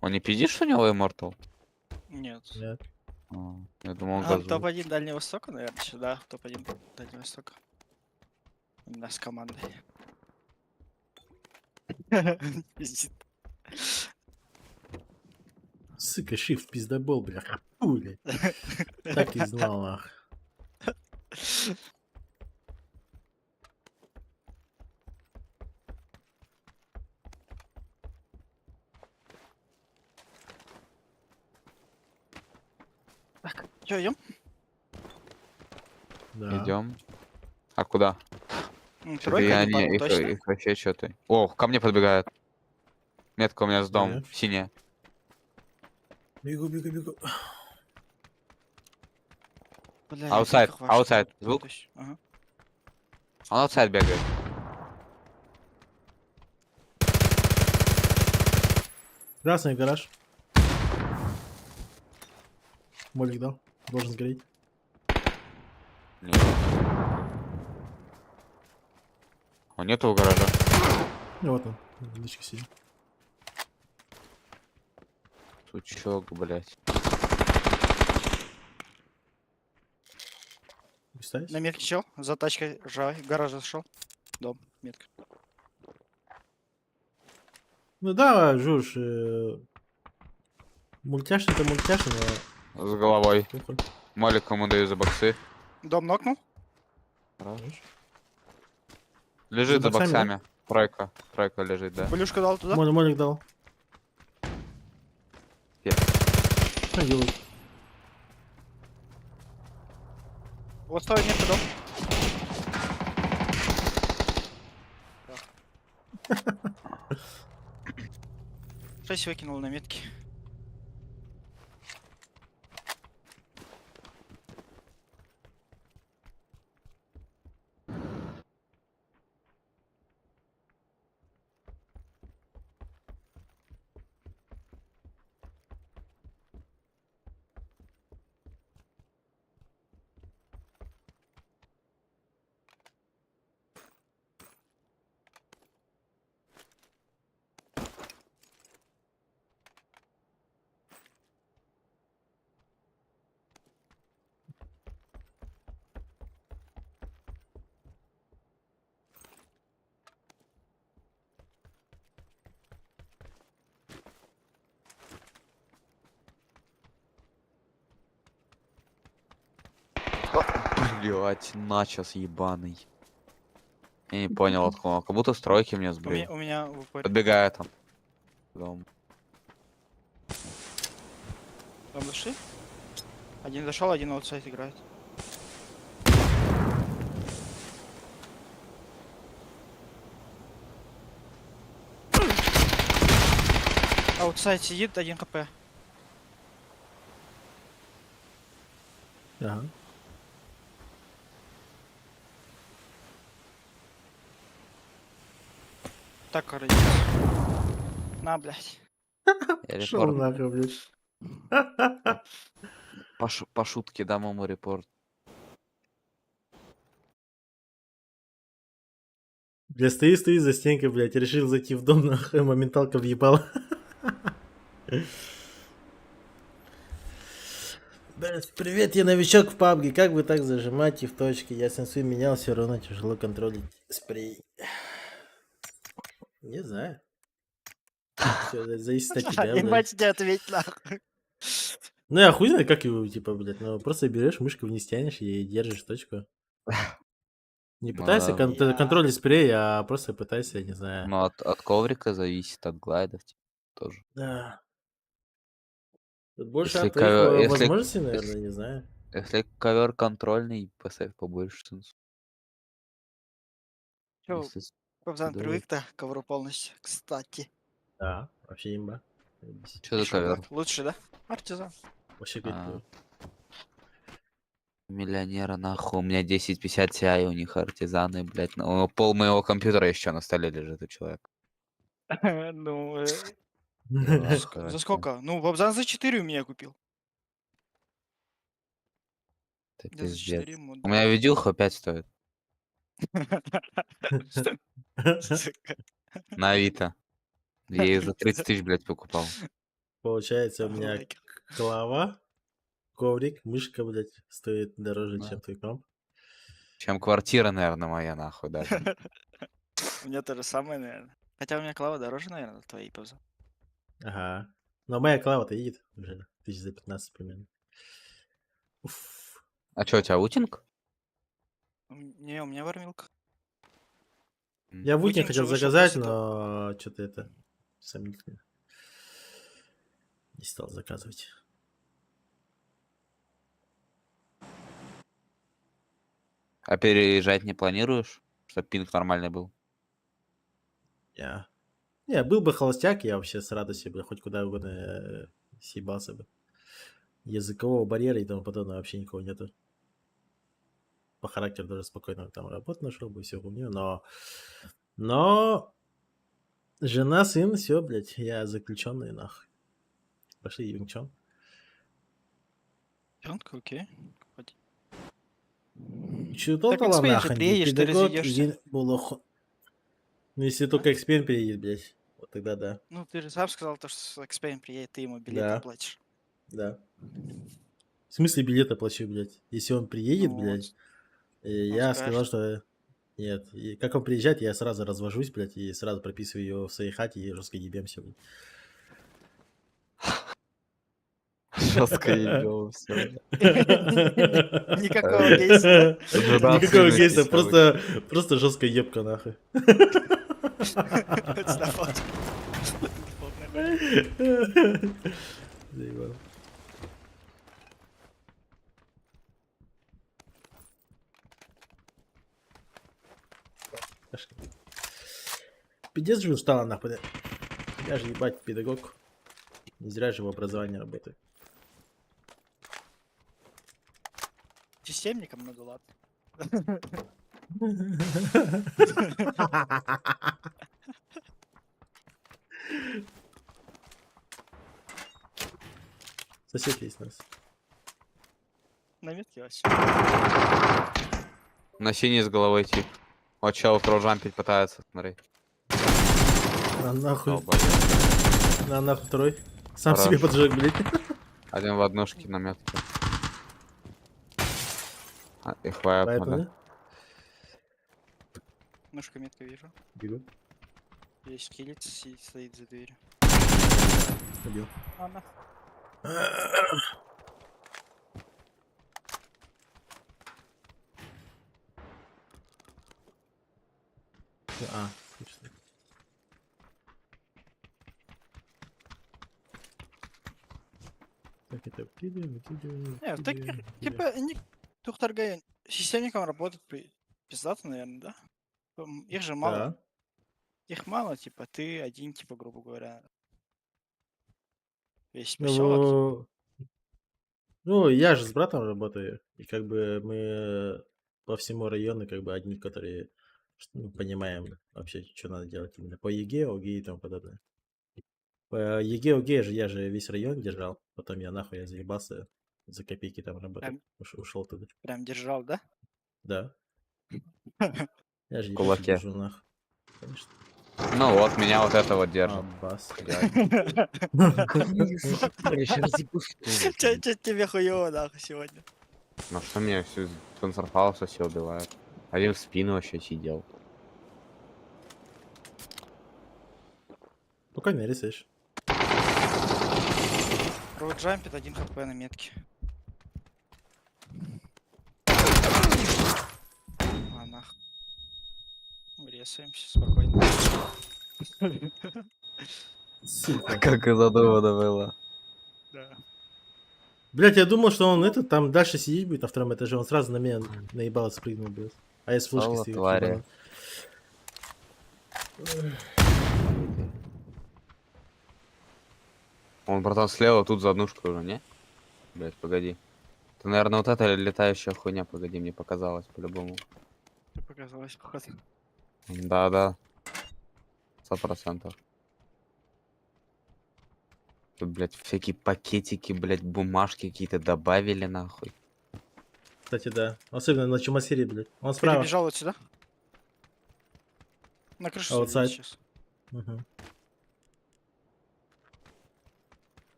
Speaker 7: Он не пиздит, что у него Immortal?
Speaker 6: Нет.
Speaker 1: Нет.
Speaker 7: А, я думал, он
Speaker 6: А,
Speaker 7: газует.
Speaker 6: топ-1 Дальнего Востока, наверное, сюда. Топ-1 Дальнего Востока. У нас командой. Пиздит.
Speaker 1: Сука, shift пиздобол, бля. Хули. Так и знал, ах.
Speaker 6: Чё, идем?
Speaker 1: Да.
Speaker 7: Идем. А куда?
Speaker 6: Тройка
Speaker 7: я
Speaker 6: не
Speaker 7: не,
Speaker 6: падал, точно?
Speaker 7: их вообще что-то. О, ко мне подбегают. Метка у меня с дом,
Speaker 1: Понял.
Speaker 7: синяя.
Speaker 1: Бегу, бегу, бегу.
Speaker 6: Бля,
Speaker 7: Outside,
Speaker 6: летит, как ваш.
Speaker 7: outside. Звук?
Speaker 6: Ага.
Speaker 7: Он outside бегает.
Speaker 1: Красный гараж. Молик дал. Должен сгореть.
Speaker 7: Нет. Он нету у гаража.
Speaker 1: Ну вот он. Личка сидит.
Speaker 7: Сучок, блядь.
Speaker 1: Представь.
Speaker 6: На метке чел, за тачкой жай, гараж зашел. Дом, метка.
Speaker 1: Ну да, Жуж. Мультяшный-то мультяшный, но...
Speaker 7: С головой.
Speaker 1: похуй.
Speaker 7: Молик ему даю за боксы.
Speaker 6: Дом нокнул?
Speaker 7: Лежит
Speaker 1: За
Speaker 7: за
Speaker 1: боксами,
Speaker 7: боксами. Тройка. Тройка лежит, да.
Speaker 6: Плюшку дал туда?
Speaker 1: Молик дал.
Speaker 7: Где?
Speaker 1: Что делать?
Speaker 6: Вот стой, метка дом. 6 выкинул на метки.
Speaker 7: Блять, начос ебаный. Я не понял откуда. Как будто стройки мне
Speaker 6: У
Speaker 7: сбрили.
Speaker 6: меня в упоре.
Speaker 7: Подбегает там. Дом.
Speaker 6: Дом дошли? Один зашел, один аутсайд играет. Аутсайд сидит, 1 хп.
Speaker 1: Ага.
Speaker 6: Так, родился. На, блядь.
Speaker 7: Я
Speaker 1: Шел
Speaker 7: репорт.
Speaker 1: нахуй, блядь.
Speaker 7: По шутке дам ему репорт.
Speaker 1: Бля, стоит за стенкой, блядь, решил зайти в дом, нахуй, моменталка въебала. Блядь, привет, я новичок в пабге, как вы так зажимаете в точке? Я сенсую менял, все равно тяжело контролить спрей. Не знаю. Все зависит от тебя, блядь.
Speaker 6: Ебать, не ответь нахуй.
Speaker 1: Ну я хуй знает, как его, типа, блядь, ну просто берешь мышку вниз тянешь и держишь точку. Не
Speaker 7: Ну
Speaker 1: пытайся
Speaker 7: да.
Speaker 1: контролить спрей, а просто пытайся, я не знаю.
Speaker 7: Но от коврика зависит, от глайдов типа, тоже.
Speaker 1: Да. Тут больше
Speaker 7: Если
Speaker 1: от твоих
Speaker 7: ковер,
Speaker 1: возможностей, наверное, не знаю.
Speaker 7: если ковер контрольный, поставь побольше сенсу.
Speaker 6: Чё,
Speaker 7: Если
Speaker 6: Кобзан
Speaker 7: да.
Speaker 6: привык-то к ковру полностью, кстати.
Speaker 1: Да, вообще имба. Заебись.
Speaker 7: Что за
Speaker 6: И шо,
Speaker 7: ковер?
Speaker 6: как, лучше, да? Партизан.
Speaker 1: Вообще петь
Speaker 7: А,
Speaker 1: будет.
Speaker 7: миллионера нахуй. У меня 1050 Ti, у них артизаны, блядь. Ну, пол моего компьютера еще на столе лежит у человека.
Speaker 6: Ну,
Speaker 7: Да,
Speaker 6: за
Speaker 7: короче.
Speaker 6: сколько? Ну, Бобзан за 4 у меня купил.
Speaker 7: Это
Speaker 6: Я за
Speaker 7: пиздец.
Speaker 6: 4
Speaker 7: У меня видюха 5 стоит. На Авито. Я ее за 30 тысяч, блядь, покупал.
Speaker 1: Получается, у меня голова, коврик, мышка, блядь, стоит дороже,
Speaker 7: Да.
Speaker 1: чем твой комп.
Speaker 7: Чем квартира, наверное, моя, нахуй, даже.
Speaker 6: У меня то же самое, наверное. Хотя у меня клава дороже, наверное, твоей Бобзан.
Speaker 1: Ага. Но моя клава-то едет уже тысяч за 15 примерно. Уф.
Speaker 7: А что, у тебя утинг?
Speaker 6: Не, у меня вармилка.
Speaker 1: Я в Утин
Speaker 6: Утинг
Speaker 1: хотел
Speaker 6: же вышел
Speaker 1: заказать,
Speaker 6: после
Speaker 1: но что-то это сомнительно. Не стал заказывать.
Speaker 7: А переезжать не планируешь? Чтоб пинг нормальный был?
Speaker 1: Я. Не, был бы холостяк, я вообще с радостью бы хоть куда угодно съебался бы. Языкового барьера и тому подобное вообще никого нету. По характеру даже спокойно там работу нашел бы, все у нее, но жена, сын, все, блядь, я заключенный, нахуй. Пошли, Юнгчон.
Speaker 6: Пёнка, окей. Ходи.
Speaker 1: Чего
Speaker 6: Так
Speaker 1: то
Speaker 6: Экспейн же
Speaker 1: нахуй,
Speaker 6: приедешь, ты
Speaker 1: педагог,
Speaker 6: разведешься.
Speaker 1: един булох. Ну, если только Экспейн приедет, блядь, вот тогда да.
Speaker 6: Ну, ты же сам сказал, то, что Экспейн приедет, ты ему билет
Speaker 1: Да.
Speaker 6: оплатишь.
Speaker 1: Да. В смысле билет оплачу, блядь? Если он приедет,
Speaker 6: Ну,
Speaker 1: блядь,
Speaker 6: он
Speaker 1: я
Speaker 6: скажет.
Speaker 1: сказал, что нет. И как он приезжает, я сразу развожусь, блядь, и сразу прописываю его в своей хате и жестко ебемся, блядь.
Speaker 7: Жестко ебёмся.
Speaker 6: Никакого гейста.
Speaker 1: Никакого гейста, просто жесткая ебка, нахуй.
Speaker 6: Хоть на фото.
Speaker 1: Заебал. Пошли. Пиздец же устала, нахуй. Я же, ебать, педагог. Не зря же в образовании работаю.
Speaker 6: Системника много, ладно.
Speaker 1: Сосед есть у нас.
Speaker 6: На метке вообще.
Speaker 7: На синий с головой тип. Вот чел кроужампить пытается, смотри.
Speaker 1: На нахуй.
Speaker 7: Долбоёб.
Speaker 1: На нахуй второй. Сам
Speaker 7: Хорош.
Speaker 1: себе поджег, блядь.
Speaker 7: Один в однушке на метке. И хватит,
Speaker 1: Поэтому,
Speaker 7: да.
Speaker 1: да?
Speaker 6: Ножка метка вижу.
Speaker 1: Бегу.
Speaker 6: Есть скелет, стоит за дверью.
Speaker 1: Убил.
Speaker 6: Ладно.
Speaker 1: А, точно. Так, это выкидываем.
Speaker 6: Не, в таких, типа, Тухтаргай системником работает пиздато, наверное, да? Их же мало.
Speaker 1: Да.
Speaker 6: Их мало, типа, ты один, типа, грубо говоря. Весь поселок.
Speaker 1: Ну, я же с братом работаю, и как бы мы по всему району как бы одни, которые ну, понимаем вообще, что надо делать именно по ЕГЭ, ОГЭ и тому подобное. По ЕГЭ, ОГЭ же я же весь район держал, потом я заебался за копейки там работать, ушел туда.
Speaker 6: Прям держал, да?
Speaker 1: Да, я же ебать
Speaker 7: Кулаке.
Speaker 1: держу нахуй. Конечно.
Speaker 7: Ну вот, меня вот это вот держит.
Speaker 1: Аббас.
Speaker 6: Чё тебе хуёво, нахуй, сегодня?
Speaker 7: Ну что меня всю концерфауса все убивают. Один в спину вообще сидел.
Speaker 1: Спокойно рисуешь.
Speaker 6: Роуд джампит, 1 хп на метке. А нахуй. Врезаемся спокойно.
Speaker 1: Сука.
Speaker 7: Как и задумано было.
Speaker 6: Да.
Speaker 1: Блять, я думал, что он это там дальше сидеть будет на втором этаже, он сразу на меня наебало спрыгнул, блядь. А я с флешки
Speaker 7: Соло,
Speaker 1: стою.
Speaker 7: твари. Он, братан, слева тут за однушку уже, не? Блять, погоди. Это, наверное, вот эта летающая хуйня, погоди, мне показалось по-любому.
Speaker 6: Что показалось, походу.
Speaker 7: Да-да. 100%. Тут, блядь, всякие пакетики, блядь, бумажки какие-то добавили, нахуй.
Speaker 1: Кстати, да. Особенно на Чумасире, блядь. Он справа.
Speaker 6: Перебежал вот сюда. На крышу
Speaker 1: Outside.
Speaker 6: садись сейчас.
Speaker 1: Мгм.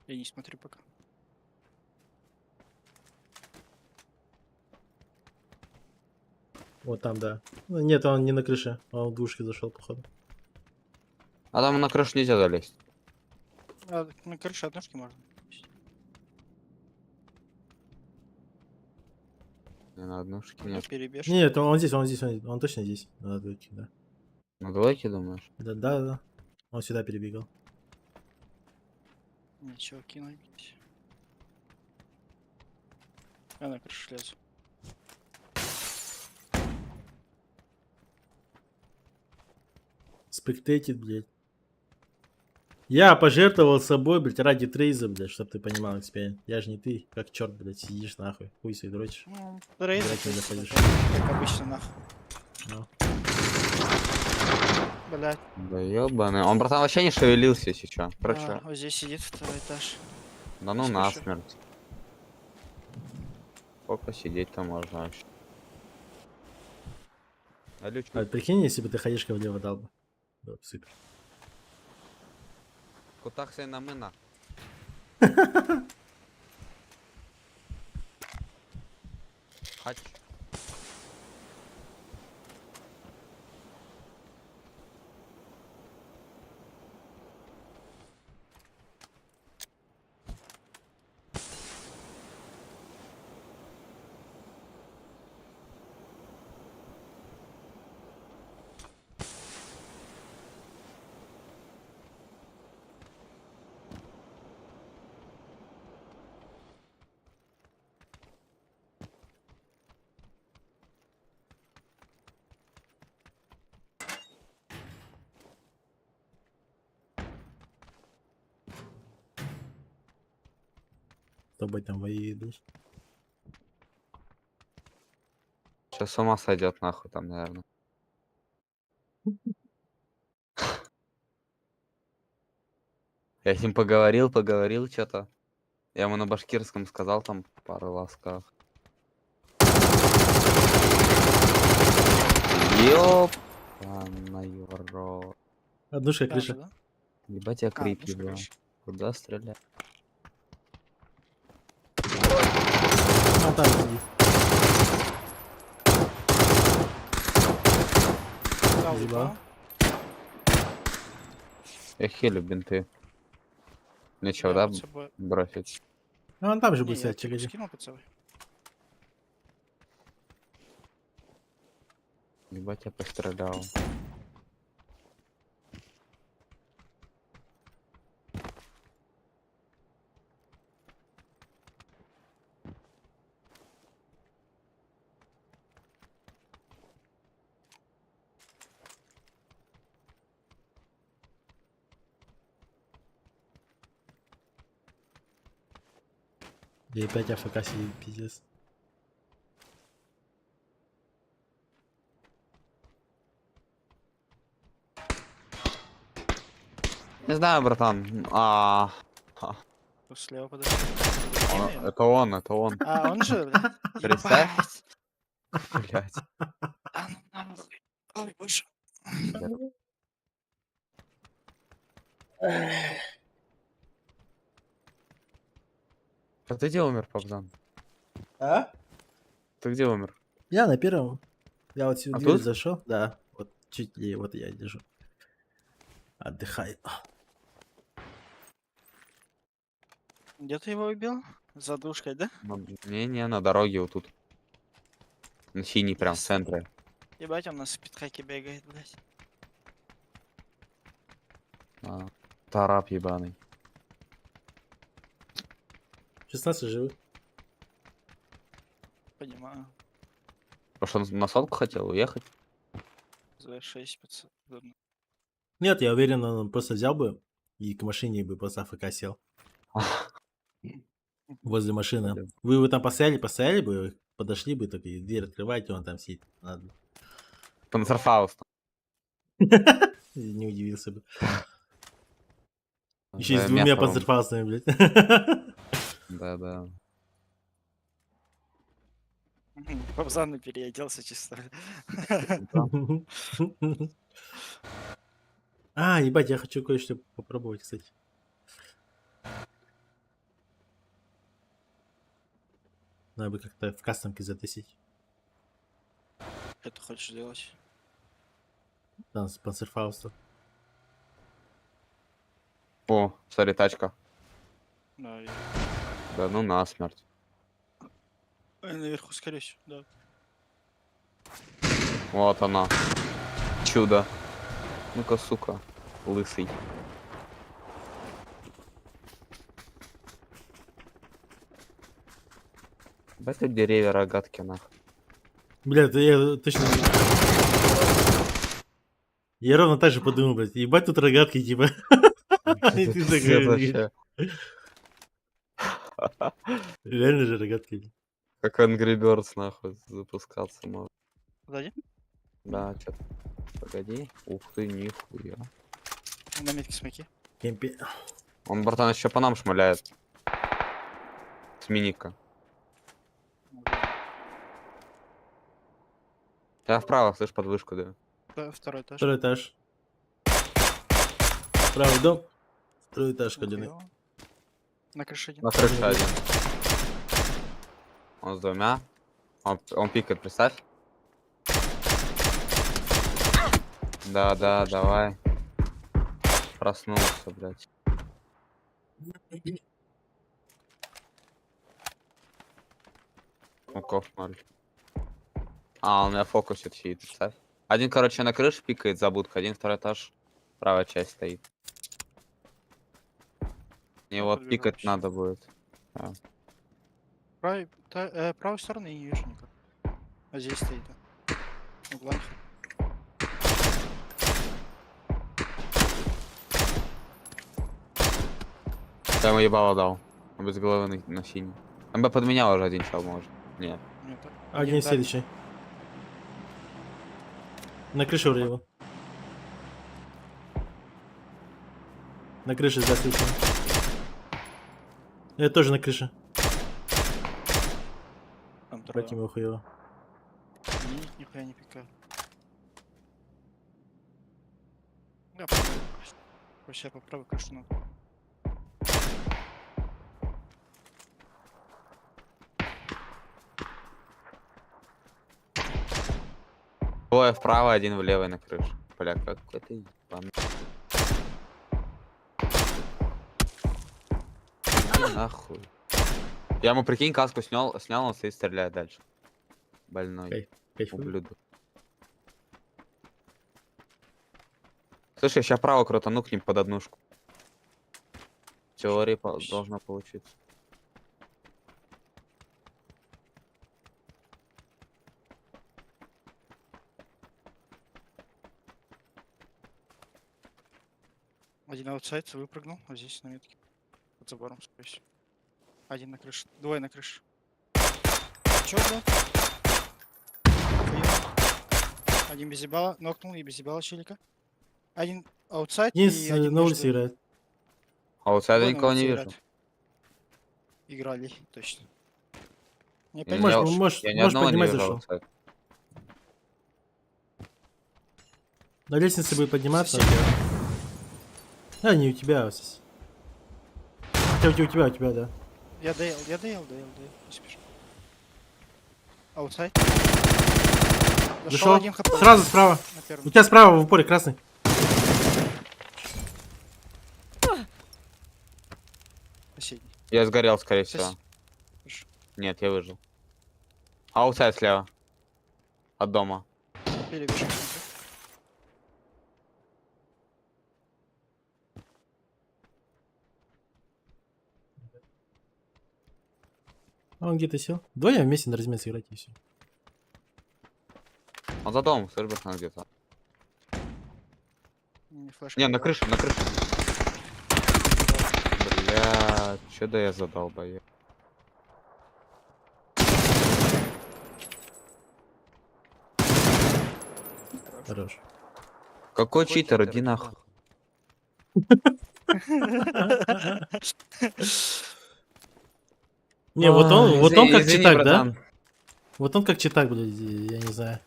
Speaker 6: Я не смотрю пока.
Speaker 1: Вот там, да. Ну, нет, он не на крыше. Он в двушке зашел, походу.
Speaker 7: А там на крышу нельзя залезть.
Speaker 6: А, на крыше однушки можно.
Speaker 7: Не, на однушке
Speaker 6: Ну,
Speaker 7: нет.
Speaker 6: перебежь.
Speaker 1: Нет, он здесь, он точно здесь. На двойке, да.
Speaker 7: На двойке, думаешь?
Speaker 1: Да, да, да. Он сюда перебегал.
Speaker 6: Ничего, кинуть. Я на крышу лезу.
Speaker 1: Спектейтит, блядь. Я пожертвовал собой, блядь, ради Трейза, блядь, чтоб ты понимал, XP. Я же не ты, как черт, блядь, сидишь нахуй, хуй свой дрочишь.
Speaker 6: Ну, рейд,
Speaker 1: Играть не заходишь.
Speaker 6: как обычно, нахуй.
Speaker 1: Ну.
Speaker 6: Блядь.
Speaker 7: Да ёбаный. Он, братан, вообще не шевелился, если чё. Короче,
Speaker 6: Вот здесь сидит второй этаж.
Speaker 7: да ну
Speaker 6: слышу.
Speaker 7: насмерть. Сколько сидеть-то можно вообще? Алючка.
Speaker 1: А прикинь, если бы ты ходишка влево дал бы. Да, супер.
Speaker 7: Кутахся на мына. Хач.
Speaker 1: С тобой там воюет, блядь.
Speaker 7: Сейчас с ума сойдет нахуй там, наверное. Я с ним поговорил что-то. Я ему на башкирском сказал там пару ласков. Ёбаный рот.
Speaker 1: Однушка
Speaker 6: Там же,
Speaker 1: крыша.
Speaker 6: да?
Speaker 7: Ебать я крип
Speaker 6: однушка
Speaker 7: ебал.
Speaker 6: крыша.
Speaker 7: Куда стрелять?
Speaker 1: А там сиди.
Speaker 6: Дал,
Speaker 1: Ебал.
Speaker 6: ебал.
Speaker 7: Я хилю бинты. Нечего,
Speaker 6: Я
Speaker 7: да,
Speaker 6: под собой-
Speaker 7: бросить?
Speaker 1: А он там же
Speaker 6: Не,
Speaker 1: будет
Speaker 6: я
Speaker 1: стоять,
Speaker 6: типа
Speaker 1: чекайте.
Speaker 6: скинул под собой.
Speaker 7: Ебать я пострелял.
Speaker 1: И опять АФК сидит, пиздец.
Speaker 7: Не знаю, братан.
Speaker 6: Тут слева подошли.
Speaker 7: Это он, это он.
Speaker 6: А, он же, блядь?
Speaker 7: Представь.
Speaker 6: Ебать.
Speaker 7: Блять.
Speaker 6: А ну нахуй. Ой, боже.
Speaker 7: А ты где умер, Пабзан?
Speaker 1: А?
Speaker 7: Ты где умер?
Speaker 1: Я на первом. Я вот сюда
Speaker 7: А
Speaker 1: дверь
Speaker 7: тут?
Speaker 1: зашел. Да. Вот чуть ли, вот я держу. Отдыхай.
Speaker 6: Где ты его убил? За душкой, да?
Speaker 7: Не, на дороге вот тут. На синий прям в
Speaker 6: Ясно.
Speaker 7: центре.
Speaker 6: Ебать, он на спидхаке бегает, блядь.
Speaker 7: Тарап ебаный.
Speaker 1: 16 живых.
Speaker 6: Понимаю.
Speaker 7: Потому что он на сотку хотел уехать.
Speaker 6: За 6 500. Ладно.
Speaker 1: Нет, я уверен, он просто взял бы и к машине бы просто АФК сел. Возле машины.
Speaker 7: Блин.
Speaker 1: Вы бы там постояли бы, подошли бы, только и дверь открываете, он там сидит. Ладно.
Speaker 7: Панцерфауст.
Speaker 1: И не удивился бы. Еще и с двумя панцерфаустами, блядь.
Speaker 7: Да.
Speaker 6: Павзан переоделся чисто.
Speaker 1: А, ебать, я хочу кое-что попробовать, кстати. Надо бы как-то в кастомке затестить.
Speaker 6: Что ты хочешь делать?
Speaker 1: Там с панцерфауста.
Speaker 7: О, смотри, тачка.
Speaker 6: Да,
Speaker 7: Да ну насмерть.
Speaker 6: наверху, скорее всего, да.
Speaker 7: Вот она. Чудо. Ну-ка, сука. Лысый. Это деревья рогатки, нахуй.
Speaker 1: Бля, это я точно... Я ровно так же подумал, блядь. Ебать тут рогатки, типа. И ты
Speaker 7: Пиздец
Speaker 1: такой,
Speaker 7: вообще.
Speaker 1: реально же рогатки.
Speaker 7: Как Angry Birds, нахуй, запускаться может.
Speaker 6: Сзади?
Speaker 7: Да, чё-то. Погоди. Ух ты, нихуя.
Speaker 6: На метке смоки.
Speaker 1: Кемпи.
Speaker 7: Он, братан, еще по нам шмаляет. С миника. Я вправо, слышь, под вышку, да.
Speaker 6: Да, второй этаж.
Speaker 1: Второй этаж. Правый дом. Второй этаж, Калины.
Speaker 6: Нихуя. На крыше один.
Speaker 7: На крыше один. Он с двумя. Он пикает, представь. Да, давай. Проснулся, блядь. Ну, кошмар. А, он меня фокусит сидит, представь. Один, короче, на крыше пикает за будкой, один второй этаж. Правая часть стоит. Мне
Speaker 6: Я
Speaker 7: вот
Speaker 6: подбегу
Speaker 7: пикать
Speaker 6: вообще.
Speaker 7: надо будет.
Speaker 6: Правой стороны я не вижу никак. А здесь стоит. Да. В углах.
Speaker 7: Я ему ебало дал. Он без головы на синий. Он бы подменял уже один чел, может. Нет.
Speaker 6: Нет, так.
Speaker 1: Один
Speaker 6: дальний.
Speaker 1: следующий. На крыше вроде его. На крыше, да, следующий. Я тоже на крыше.
Speaker 6: Там трое.
Speaker 1: Батим его хуево.
Speaker 6: Нихуя не пикаю. Да, попробуй. Вообще попробуй крышу надо.
Speaker 7: Двое вправо, один влево на крыше. Бля, какой ты ебаный. Иди нахуй. Я ему, прикинь, каску снял, он стоит, стреляет дальше. Больной.
Speaker 1: Окей. Кайфую.
Speaker 7: Ублюдок. Слушай, сейчас право крутану к ним под однушку. В теории должно получиться.
Speaker 6: Один аутсайд выпрыгнул, а здесь на метке. Под забором, скорее всего. Один на крыше. Двое на крыше. Чё, да? Один без ебала. Нокнул и без ебала челика. Один аутсайд
Speaker 1: Денис
Speaker 6: и один
Speaker 1: на улице
Speaker 6: между.
Speaker 1: играет.
Speaker 7: Аутсайда
Speaker 6: Двое на
Speaker 7: никого не
Speaker 6: улице
Speaker 7: вижу.
Speaker 6: играют. Играли, точно. Не
Speaker 7: Я
Speaker 6: опять
Speaker 7: ни-
Speaker 1: Можешь,
Speaker 6: хорош.
Speaker 1: можешь,
Speaker 7: я ни
Speaker 1: можешь
Speaker 7: одного не
Speaker 1: поднимать
Speaker 7: вижу
Speaker 1: зашел.
Speaker 7: аутсайда.
Speaker 1: На лестнице будет подниматься.
Speaker 6: Сосед.
Speaker 1: А, не у тебя, а здесь. У тебя, да.
Speaker 6: Я доел. Не спешу. Аутсайд. Зашел
Speaker 1: Зашел.
Speaker 6: один хп.
Speaker 1: Сразу справа.
Speaker 6: На первом.
Speaker 1: У тебя справа в упоре красный.
Speaker 6: Соседний.
Speaker 7: Я сгорел, скорее всего.
Speaker 6: Хорошо.
Speaker 7: Нет, я выжил. Аутсайд слева. От дома.
Speaker 6: Или вижу.
Speaker 1: А он где-то сел. Вдвоем вместе на размен сыграть и все.
Speaker 7: Он за домом, слышь, братан, где-то.
Speaker 6: Не, флешка
Speaker 7: Не, на
Speaker 6: была.
Speaker 7: крыше, на крыше. Бля, чё да я задолбаю.
Speaker 1: Хорош.
Speaker 7: Какой читер, иди нахуй.
Speaker 1: Не, вот он как
Speaker 7: Извини,
Speaker 1: читак, да?
Speaker 7: братан.
Speaker 1: Вот он как читак, блядь, я не знаю.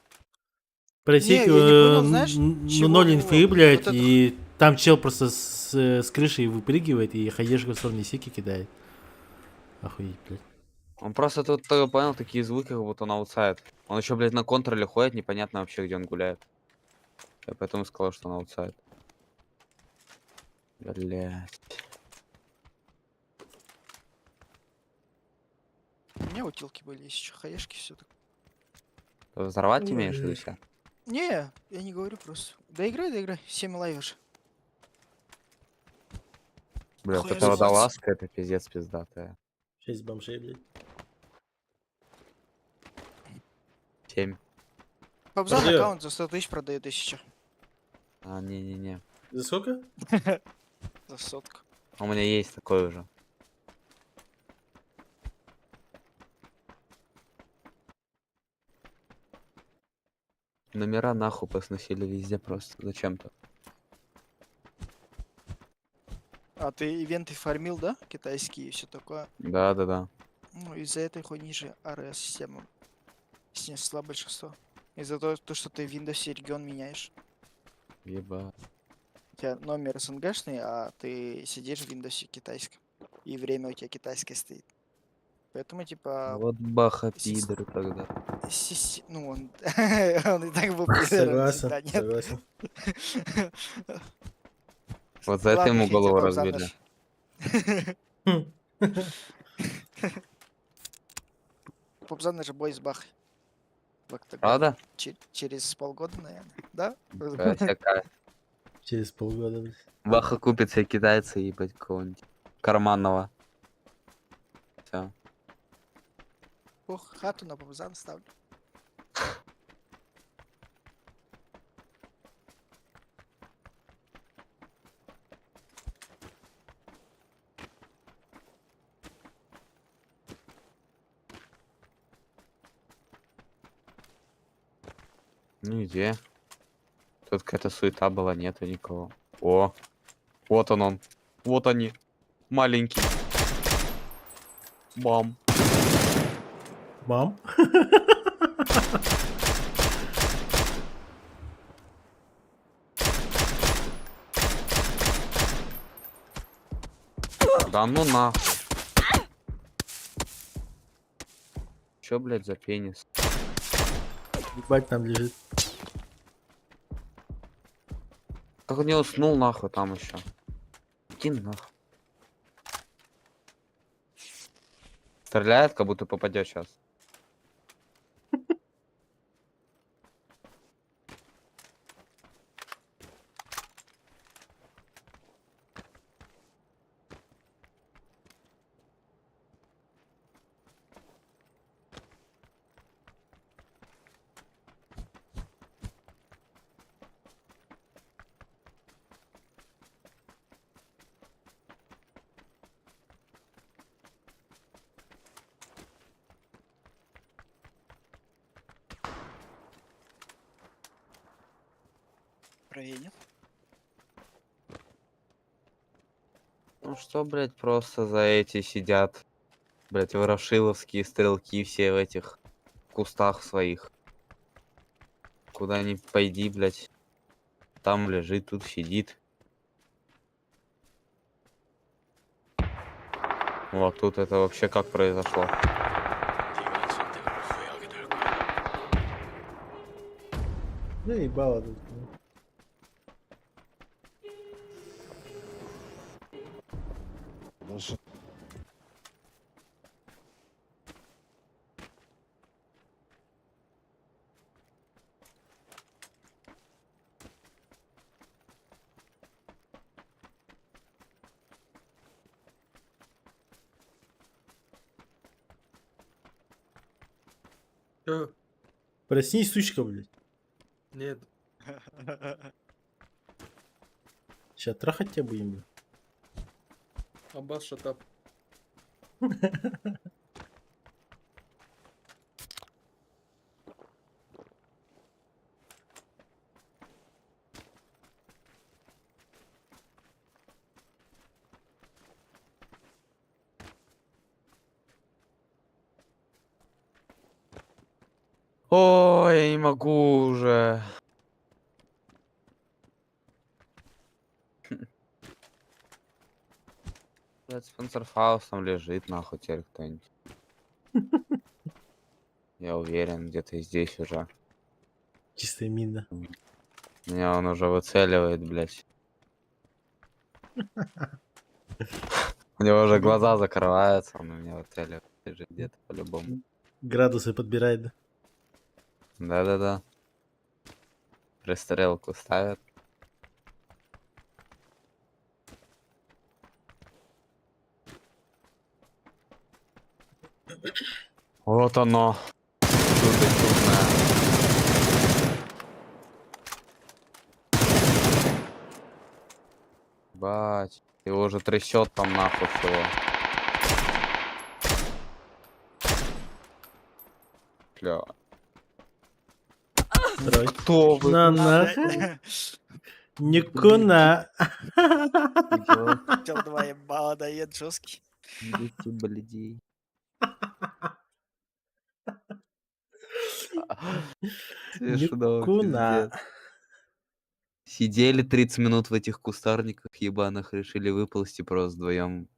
Speaker 1: Просить
Speaker 6: Не, я не понял, знаешь, чего
Speaker 1: 0
Speaker 6: у
Speaker 1: инфы,
Speaker 6: него?
Speaker 1: блядь,
Speaker 6: Вот это-
Speaker 1: и там чел просто с крыши выпрыгивает и хаешку в сторону сики кидает. Охуеть, блядь.
Speaker 7: Он просто тут, понял, такие звуки, как будто он аутсайд. Он еще, блядь, на контроле ходит, непонятно вообще, где он гуляет. Я поэтому сказал, что он аутсайд. Блядь.
Speaker 6: У меня утилки были, есть еще хаешки, все так.
Speaker 7: Взорвать имеешь в виду себя?
Speaker 6: Не, я не говорю просто. Доиграй. 7 лайвер.
Speaker 7: Бля, вот
Speaker 6: Хуя
Speaker 7: эта
Speaker 6: заебаться.
Speaker 7: водолазка, это пиздец пиздатая.
Speaker 1: 6 бомжей, блядь.
Speaker 7: 7.
Speaker 6: Побзан
Speaker 1: Продаю.
Speaker 6: аккаунт за 100 тысяч продает 1000.
Speaker 7: А, не-не-не.
Speaker 1: За сколько?
Speaker 6: За сотку.
Speaker 7: У меня есть такой уже. Номера нахуй посносили везде просто. Зачем-то.
Speaker 6: А ты ивенты фармил, да? Китайские и все такое.
Speaker 7: Да-да-да.
Speaker 6: Ну, из-за этой хуйни же АРС-система снесла большинство. Из-за того, что ты в Windows регион меняешь.
Speaker 7: Еба.
Speaker 6: У тебя номер СНГшный, а ты сидишь в Windows китайском. И время у тебя китайское стоит. Поэтому, типа,
Speaker 7: Вот баха
Speaker 6: сис-
Speaker 7: пидоры тогда.
Speaker 6: ну, он, он и так был пидором
Speaker 1: Согласен,
Speaker 6: всегда, нет?
Speaker 1: согласен.
Speaker 7: Вот за это
Speaker 6: Ладно,
Speaker 7: ему
Speaker 6: Федя,
Speaker 7: голову
Speaker 6: Богдан
Speaker 7: разбили.
Speaker 6: наш. Попзан же бой с Бахой. В октагоне.
Speaker 7: Правда?
Speaker 6: Через полгода, наверное. Да?
Speaker 7: Всякая.
Speaker 1: Через полгода, блядь.
Speaker 7: Баха купит себе китайца и ебать какого-нибудь карманного. Все.
Speaker 6: Ох, хату на Попзан ставлю.
Speaker 7: Ну где? Тут какая-то суета была, нету никого. О, вот он. Вот они. Маленький. Бам.
Speaker 1: Мам?
Speaker 7: Да ну нахуй. Чё, блядь, за пенис?
Speaker 1: Ебать там лежит.
Speaker 7: Как он не уснул нахуй там еще? Иди нахуй. Стреляет, как будто попадет сейчас.
Speaker 6: Украине?
Speaker 7: Ну что, блядь, просто за эти сидят, блядь, ворошиловские стрелки все в этих кустах своих. Куда ни пойди, блядь, там лежит, тут сидит. Вот тут это вообще как произошло?
Speaker 1: Ну ебало тут. Проснись, сучка, блядь.
Speaker 5: Нет.
Speaker 1: Сейчас трахать тебя будем, блядь.
Speaker 5: Аббас, шатап.
Speaker 7: Ой, я не могу уже. Блядь, Спенсер Фауст там лежит, нахуй, теперь кто-нибудь. Я уверен, где-то здесь уже.
Speaker 1: Чистая мина.
Speaker 7: Меня он уже выцеливает, блядь. У него уже глаза закрываются, он у меня выцеливает. Лежит где-то по-любому.
Speaker 1: Градусы подбирает, да?
Speaker 7: Да-да-да. Пристрелку ставят. Вот оно. Чудо чудное. Бать. Его уже трясет там нахуй всего. Бля.
Speaker 1: Второй.
Speaker 7: Кто вы?
Speaker 1: На нахуй. Не куна.
Speaker 6: Хотел 2 ебала дает жесткий.
Speaker 7: Идите, блядей.
Speaker 1: Не
Speaker 7: Смешно,
Speaker 1: куна.
Speaker 7: пиздец. Сидели 30 минут в этих кустарниках ебаных, решили выползти просто вдвоем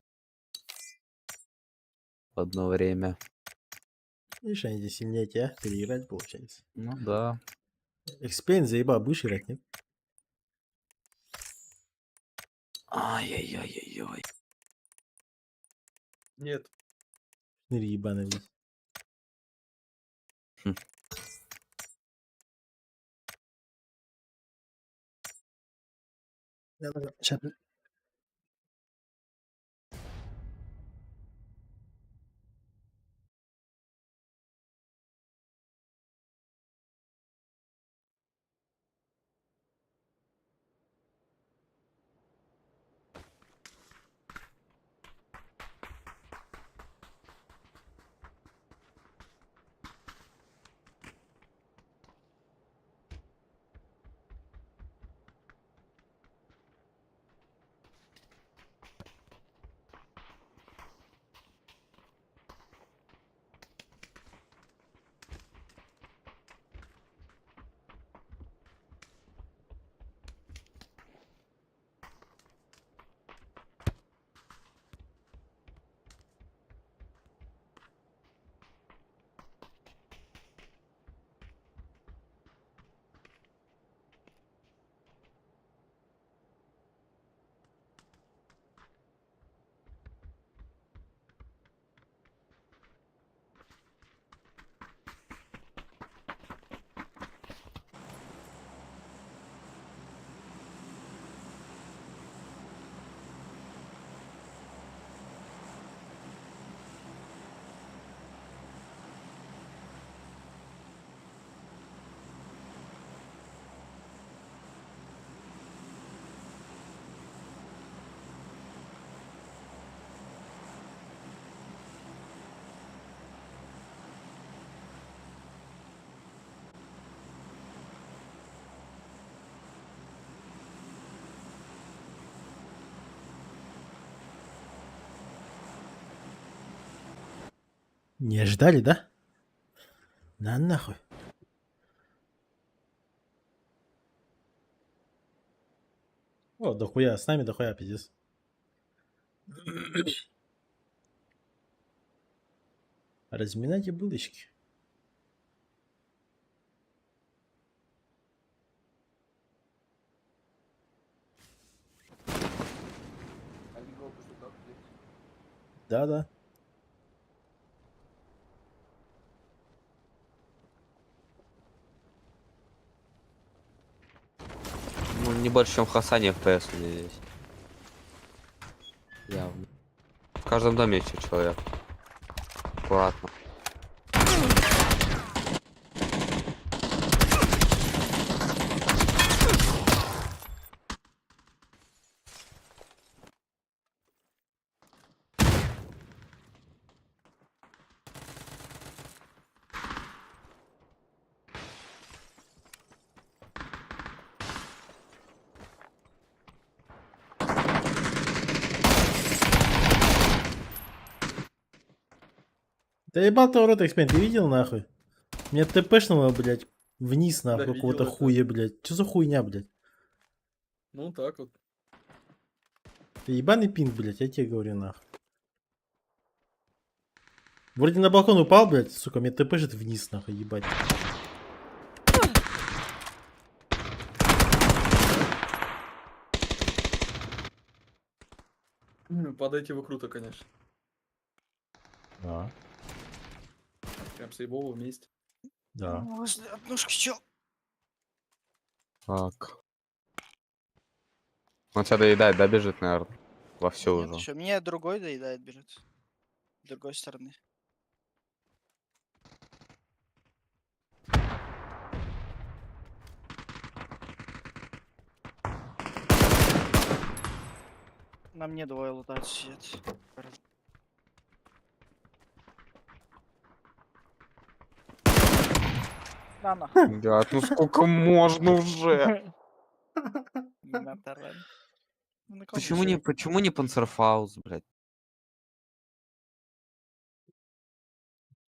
Speaker 7: в одно время.
Speaker 1: Видишь, они здесь сильнее тебя переиграть получается.
Speaker 7: Ну да.
Speaker 1: Экспейн заебал, будешь играть, нет?
Speaker 7: Ай-яй-яй-яй-яй.
Speaker 5: Нет.
Speaker 1: Шныри ебаный здесь.
Speaker 7: Хм.
Speaker 1: Сейчас. Не ожидали, да? На нахуй. О, дохуя, с нами дохуя, пиздец. Разминайте булочки. Да-да.
Speaker 7: Ну, не больше, чем в Хасане FPS у меня здесь. Явно. В каждом доме еще человек. Аккуратно.
Speaker 1: Да ебал ты в рот, Экспен, ты видел нахуй? Меня ТПшнуло, блядь, вниз нахуй,
Speaker 5: Да,
Speaker 1: какого-то
Speaker 5: видел это.
Speaker 1: хуя, блядь. Чё за хуйня, блядь?
Speaker 5: Ну так вот.
Speaker 1: Ты ебаный пинг, блядь, я тебе говорю нахуй. Вроде на балкон упал, блядь, сука, меня ТПшит вниз нахуй, ебать.
Speaker 5: Падайте вы круто, конечно.
Speaker 1: Да,
Speaker 5: Прям с Ейбову вместе.
Speaker 1: да.
Speaker 6: Возле однушки чел.
Speaker 7: Так. Он тебя доедает, да, бежит, наверное? Вовсю
Speaker 6: Нет,
Speaker 7: уже.
Speaker 6: еще мне другой доедает бежит. С другой стороны. На мне двое лутают сидят. На нахуй.
Speaker 7: Блядь, ну сколько можно уже?
Speaker 6: На таран. Ну, на ком
Speaker 7: Почему
Speaker 6: еще?
Speaker 7: почему не панцерфаус, блядь?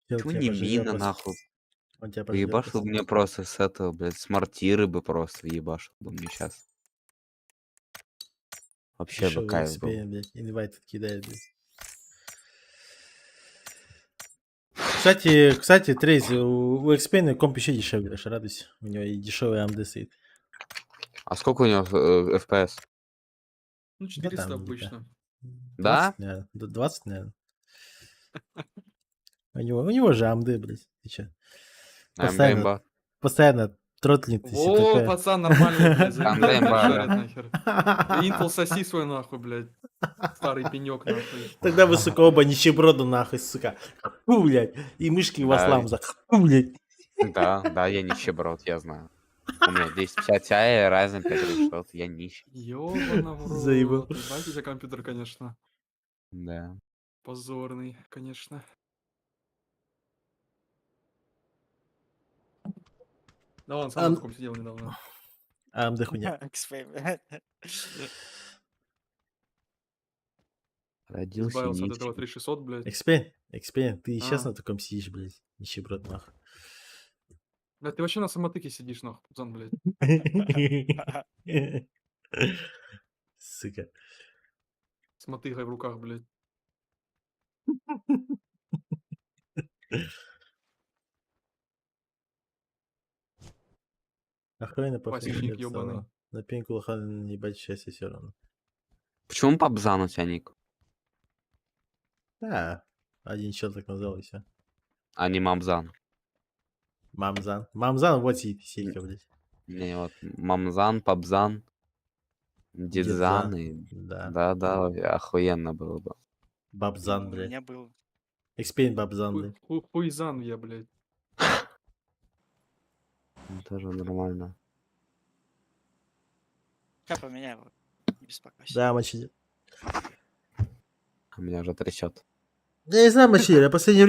Speaker 1: Я
Speaker 7: Почему
Speaker 1: тебя
Speaker 7: не
Speaker 1: пожалел
Speaker 7: мина,
Speaker 1: просто.
Speaker 7: нахуй?
Speaker 1: Он тебя пожалел
Speaker 7: Ебашил
Speaker 1: просто.
Speaker 7: мне просто с этого, блядь, с мортиры бы просто ебашил бы мне сейчас. Вообще бы
Speaker 1: Дешевый
Speaker 7: кайф был.
Speaker 1: Экспен, блядь, инвайт кидает, блядь. Кстати, Трейз, у Экспена комп еще дешевле, аж радуйся. У него и дешевый AMD стоит.
Speaker 7: А сколько у него FPS?
Speaker 5: Ну,
Speaker 1: Да
Speaker 5: 400
Speaker 1: там,
Speaker 5: обычно.
Speaker 7: Да?
Speaker 1: 20, наверное. 20, наверное. У него же AMD, блядь. Ты чё?
Speaker 7: AMD имба.
Speaker 1: Постоянно тротлит и все
Speaker 5: Во,
Speaker 1: такое.
Speaker 5: пацан, нормальный, блядь,
Speaker 7: Там
Speaker 5: забил,
Speaker 7: имба,
Speaker 5: шарит
Speaker 7: да.
Speaker 5: нахер. Интел соси свой нахуй, блядь. Старый пенек нахуй.
Speaker 1: Тогда высокооба нищеброду нахуй, сука. Фу, блядь. И мышки в
Speaker 7: Да.
Speaker 1: аслам за фу, блядь.
Speaker 7: Да, я нищеброд, я знаю. У меня 1050 Ti, Ryzen 5 решет, я нищий.
Speaker 5: Ёбана в
Speaker 1: Заебал.
Speaker 5: рот. Ебать у тебя компьютер, конечно.
Speaker 7: Да.
Speaker 5: Позорный, конечно. Да он сам на таком сидел недавно.
Speaker 1: AMD хуйня.
Speaker 7: Родился
Speaker 5: Избавился от
Speaker 7: нищий.
Speaker 5: этого 3600, блядь.
Speaker 1: Экспен, ты и сейчас
Speaker 5: А.
Speaker 1: на таком сидишь, блядь. Нищеброд нахуй.
Speaker 5: Бля, ты вообще на самотыке сидишь, нахуй, пацан, блядь.
Speaker 1: Сука.
Speaker 5: С мотыгой в руках, блядь.
Speaker 1: Охуенно
Speaker 5: Пасечник
Speaker 1: похуй.
Speaker 5: ёбаный.
Speaker 1: На пеньку лохан ебать счастье все равно.
Speaker 7: Почему Пабзан у тебя ник?
Speaker 1: Да, один чел так назвал и все.
Speaker 7: А не Мамзан?
Speaker 1: Мамзан. Мамзан, вот сидит, селька, блядь.
Speaker 7: Не, вот Мамзан, Пабзан, Дидзан и...
Speaker 1: Да.
Speaker 7: Да, охуенно было бы.
Speaker 1: Бабзан,
Speaker 6: У
Speaker 1: блядь.
Speaker 6: меня был.
Speaker 1: Экспейн Бабзан, блядь.
Speaker 5: Хуйзан я, блядь.
Speaker 7: Ну, тоже нормально.
Speaker 6: Я поменяю его. Не беспокойся.
Speaker 1: Да, мочи.
Speaker 7: У меня уже трясет.
Speaker 1: Я не знаю, Мачир, я в последнее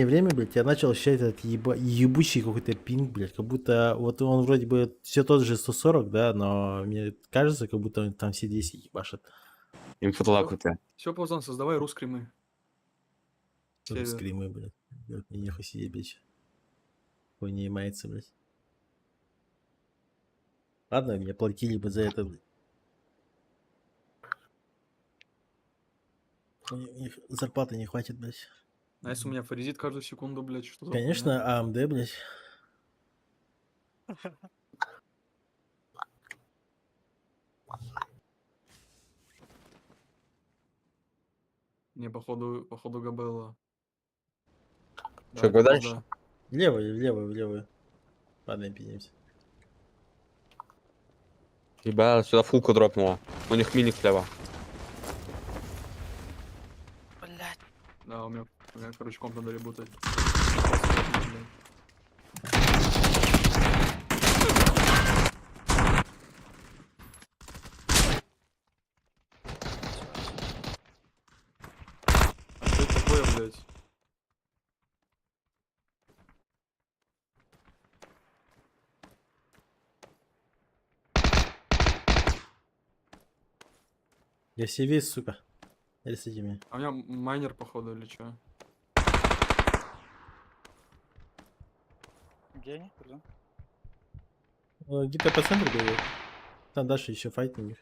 Speaker 1: время, блядь, я начал ощущать этот ебучий какой-то пинг, блядь, как будто вот он вроде бы все тот же 140, да, но мне кажется, как будто он там все 10 ебашит.
Speaker 7: Инфотлак у тебя.
Speaker 5: Все, пацан, создавай рускримы.
Speaker 1: Только
Speaker 5: Север.
Speaker 1: скримы, блядь. Мне нехуй сидеть, блядь. Хуй не имеется, блядь. Ладно, мне платили бы за это, блядь. У них зарплаты не хватит, блядь.
Speaker 5: А если у меня фризит каждую секунду, блядь, что за хуйня?
Speaker 1: Конечно, AMD, блядь.
Speaker 5: Не, походу Габелла.
Speaker 7: Чё,
Speaker 5: это
Speaker 7: go дальше?
Speaker 5: пизда.
Speaker 1: В левую, в левую, в левую. Падаем, пидемся.
Speaker 7: Ребята, сюда фулку дропнула. У них мини слева.
Speaker 6: Блядь.
Speaker 5: Да, у меня, короче, комп надо работать. А что это такое, блядь?
Speaker 1: Я себе, сука. Рисуйте меня.
Speaker 5: А у меня майнер, походу, или что?
Speaker 6: Где они? Пардон?
Speaker 1: Где-то по центру бегают. Там дальше еще файт у них.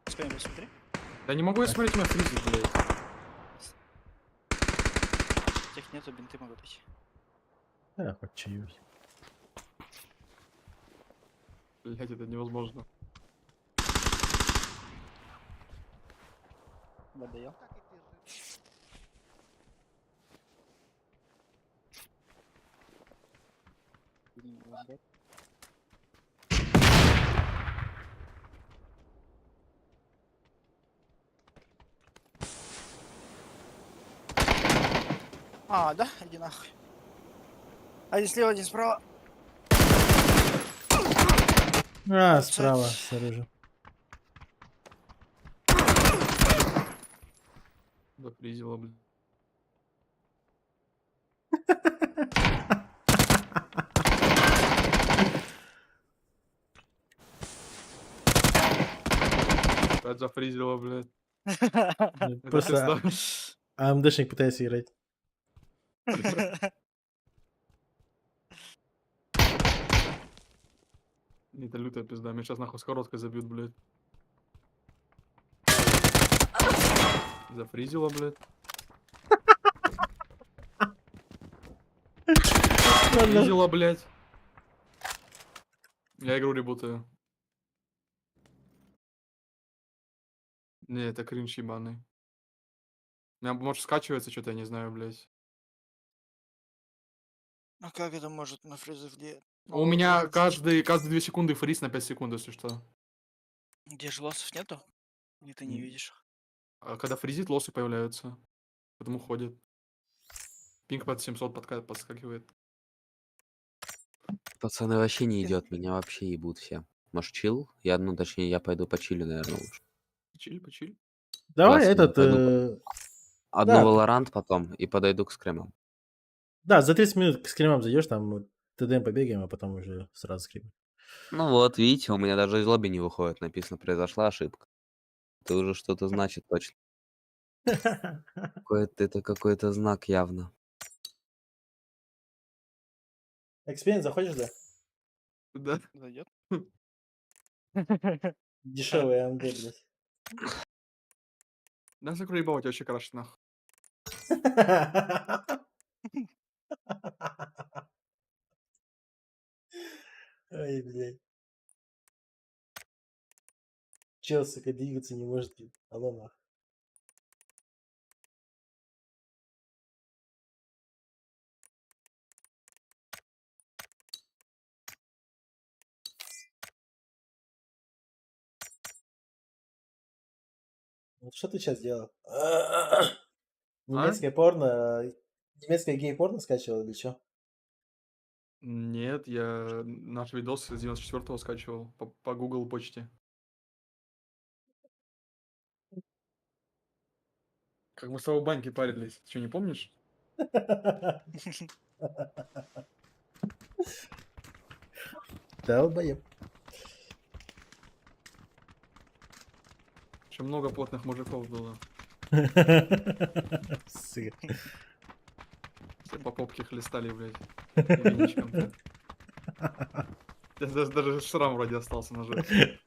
Speaker 6: Скажи, посмотри.
Speaker 5: Да не могу я смотреть, у меня фризит, блядь.
Speaker 6: Тех нету, бинты могу дать.
Speaker 1: А, хоть чуть.
Speaker 5: Блядь, это невозможно.
Speaker 6: Доел. А, да? Иди нахуй. Один слева, один справа.
Speaker 1: А, справа, с оружием.
Speaker 5: Зафризило, блядь. Опять зафризило, блядь. Это
Speaker 1: Просто
Speaker 5: пизда.
Speaker 1: AMD-шник пытается играть.
Speaker 5: Это лютая пизда. Меня сейчас нахуй сковородкой забьют, блядь. Зафризило, блядь. Зафризило, блядь. Я игру ребутаю. Не, это кринж ебаный. У меня, может, скачивается что-то, я не знаю, блядь.
Speaker 6: А как это может на фризы влиять?
Speaker 5: У меня каждые 2 секунды фриз на 5 секунд, если что.
Speaker 6: Где же лоссов нету? Или ты не
Speaker 5: М.
Speaker 6: видишь их?
Speaker 5: А когда фризит, лосы появляются. Потому ходит. Пинг под 700 подскакивает.
Speaker 7: Пацаны, вообще не идет, меня вообще ебут все. Может, чил? Ну, точнее, я пойду почилю, наверное, лучше.
Speaker 5: Почиль, почиль.
Speaker 1: Давай
Speaker 7: 20 минут
Speaker 1: этот...
Speaker 7: пойду. Одну
Speaker 1: да.
Speaker 7: Valorant потом и подойду к скримам.
Speaker 1: Да, за 30 минут к скримам зайдешь, там ТДМ побегаем, а потом уже сразу скрим.
Speaker 7: Ну вот, видите, у меня даже из лобби не выходит. Написано, произошла ошибка. Это уже что-то значит точно. Это какой-то знак явно.
Speaker 1: Экспириенс заходишь, да?
Speaker 5: Да.
Speaker 6: Зайдет?
Speaker 1: Дешевый AMD, блядь.
Speaker 5: Да, закрой ебало, тебя вообще крашит нахуй.
Speaker 1: Ой, блядь. Чел, сука, двигаться не может, блядь. Алло, нахуй. Вот что ты сейчас делал? Немецкое порно, немецкое гей-порно скачивал или что?
Speaker 5: Нет, я наш видос с 94-го скачивал по Google почте. Как мы с тобой в баньке парились. Что, не помнишь?
Speaker 1: Долбоеб.
Speaker 5: Очень много плотных мужиков было.
Speaker 1: Сука.
Speaker 5: Все по попке хлестали, блядь. И виничком-то. Даже шрам вроде остался на жопе.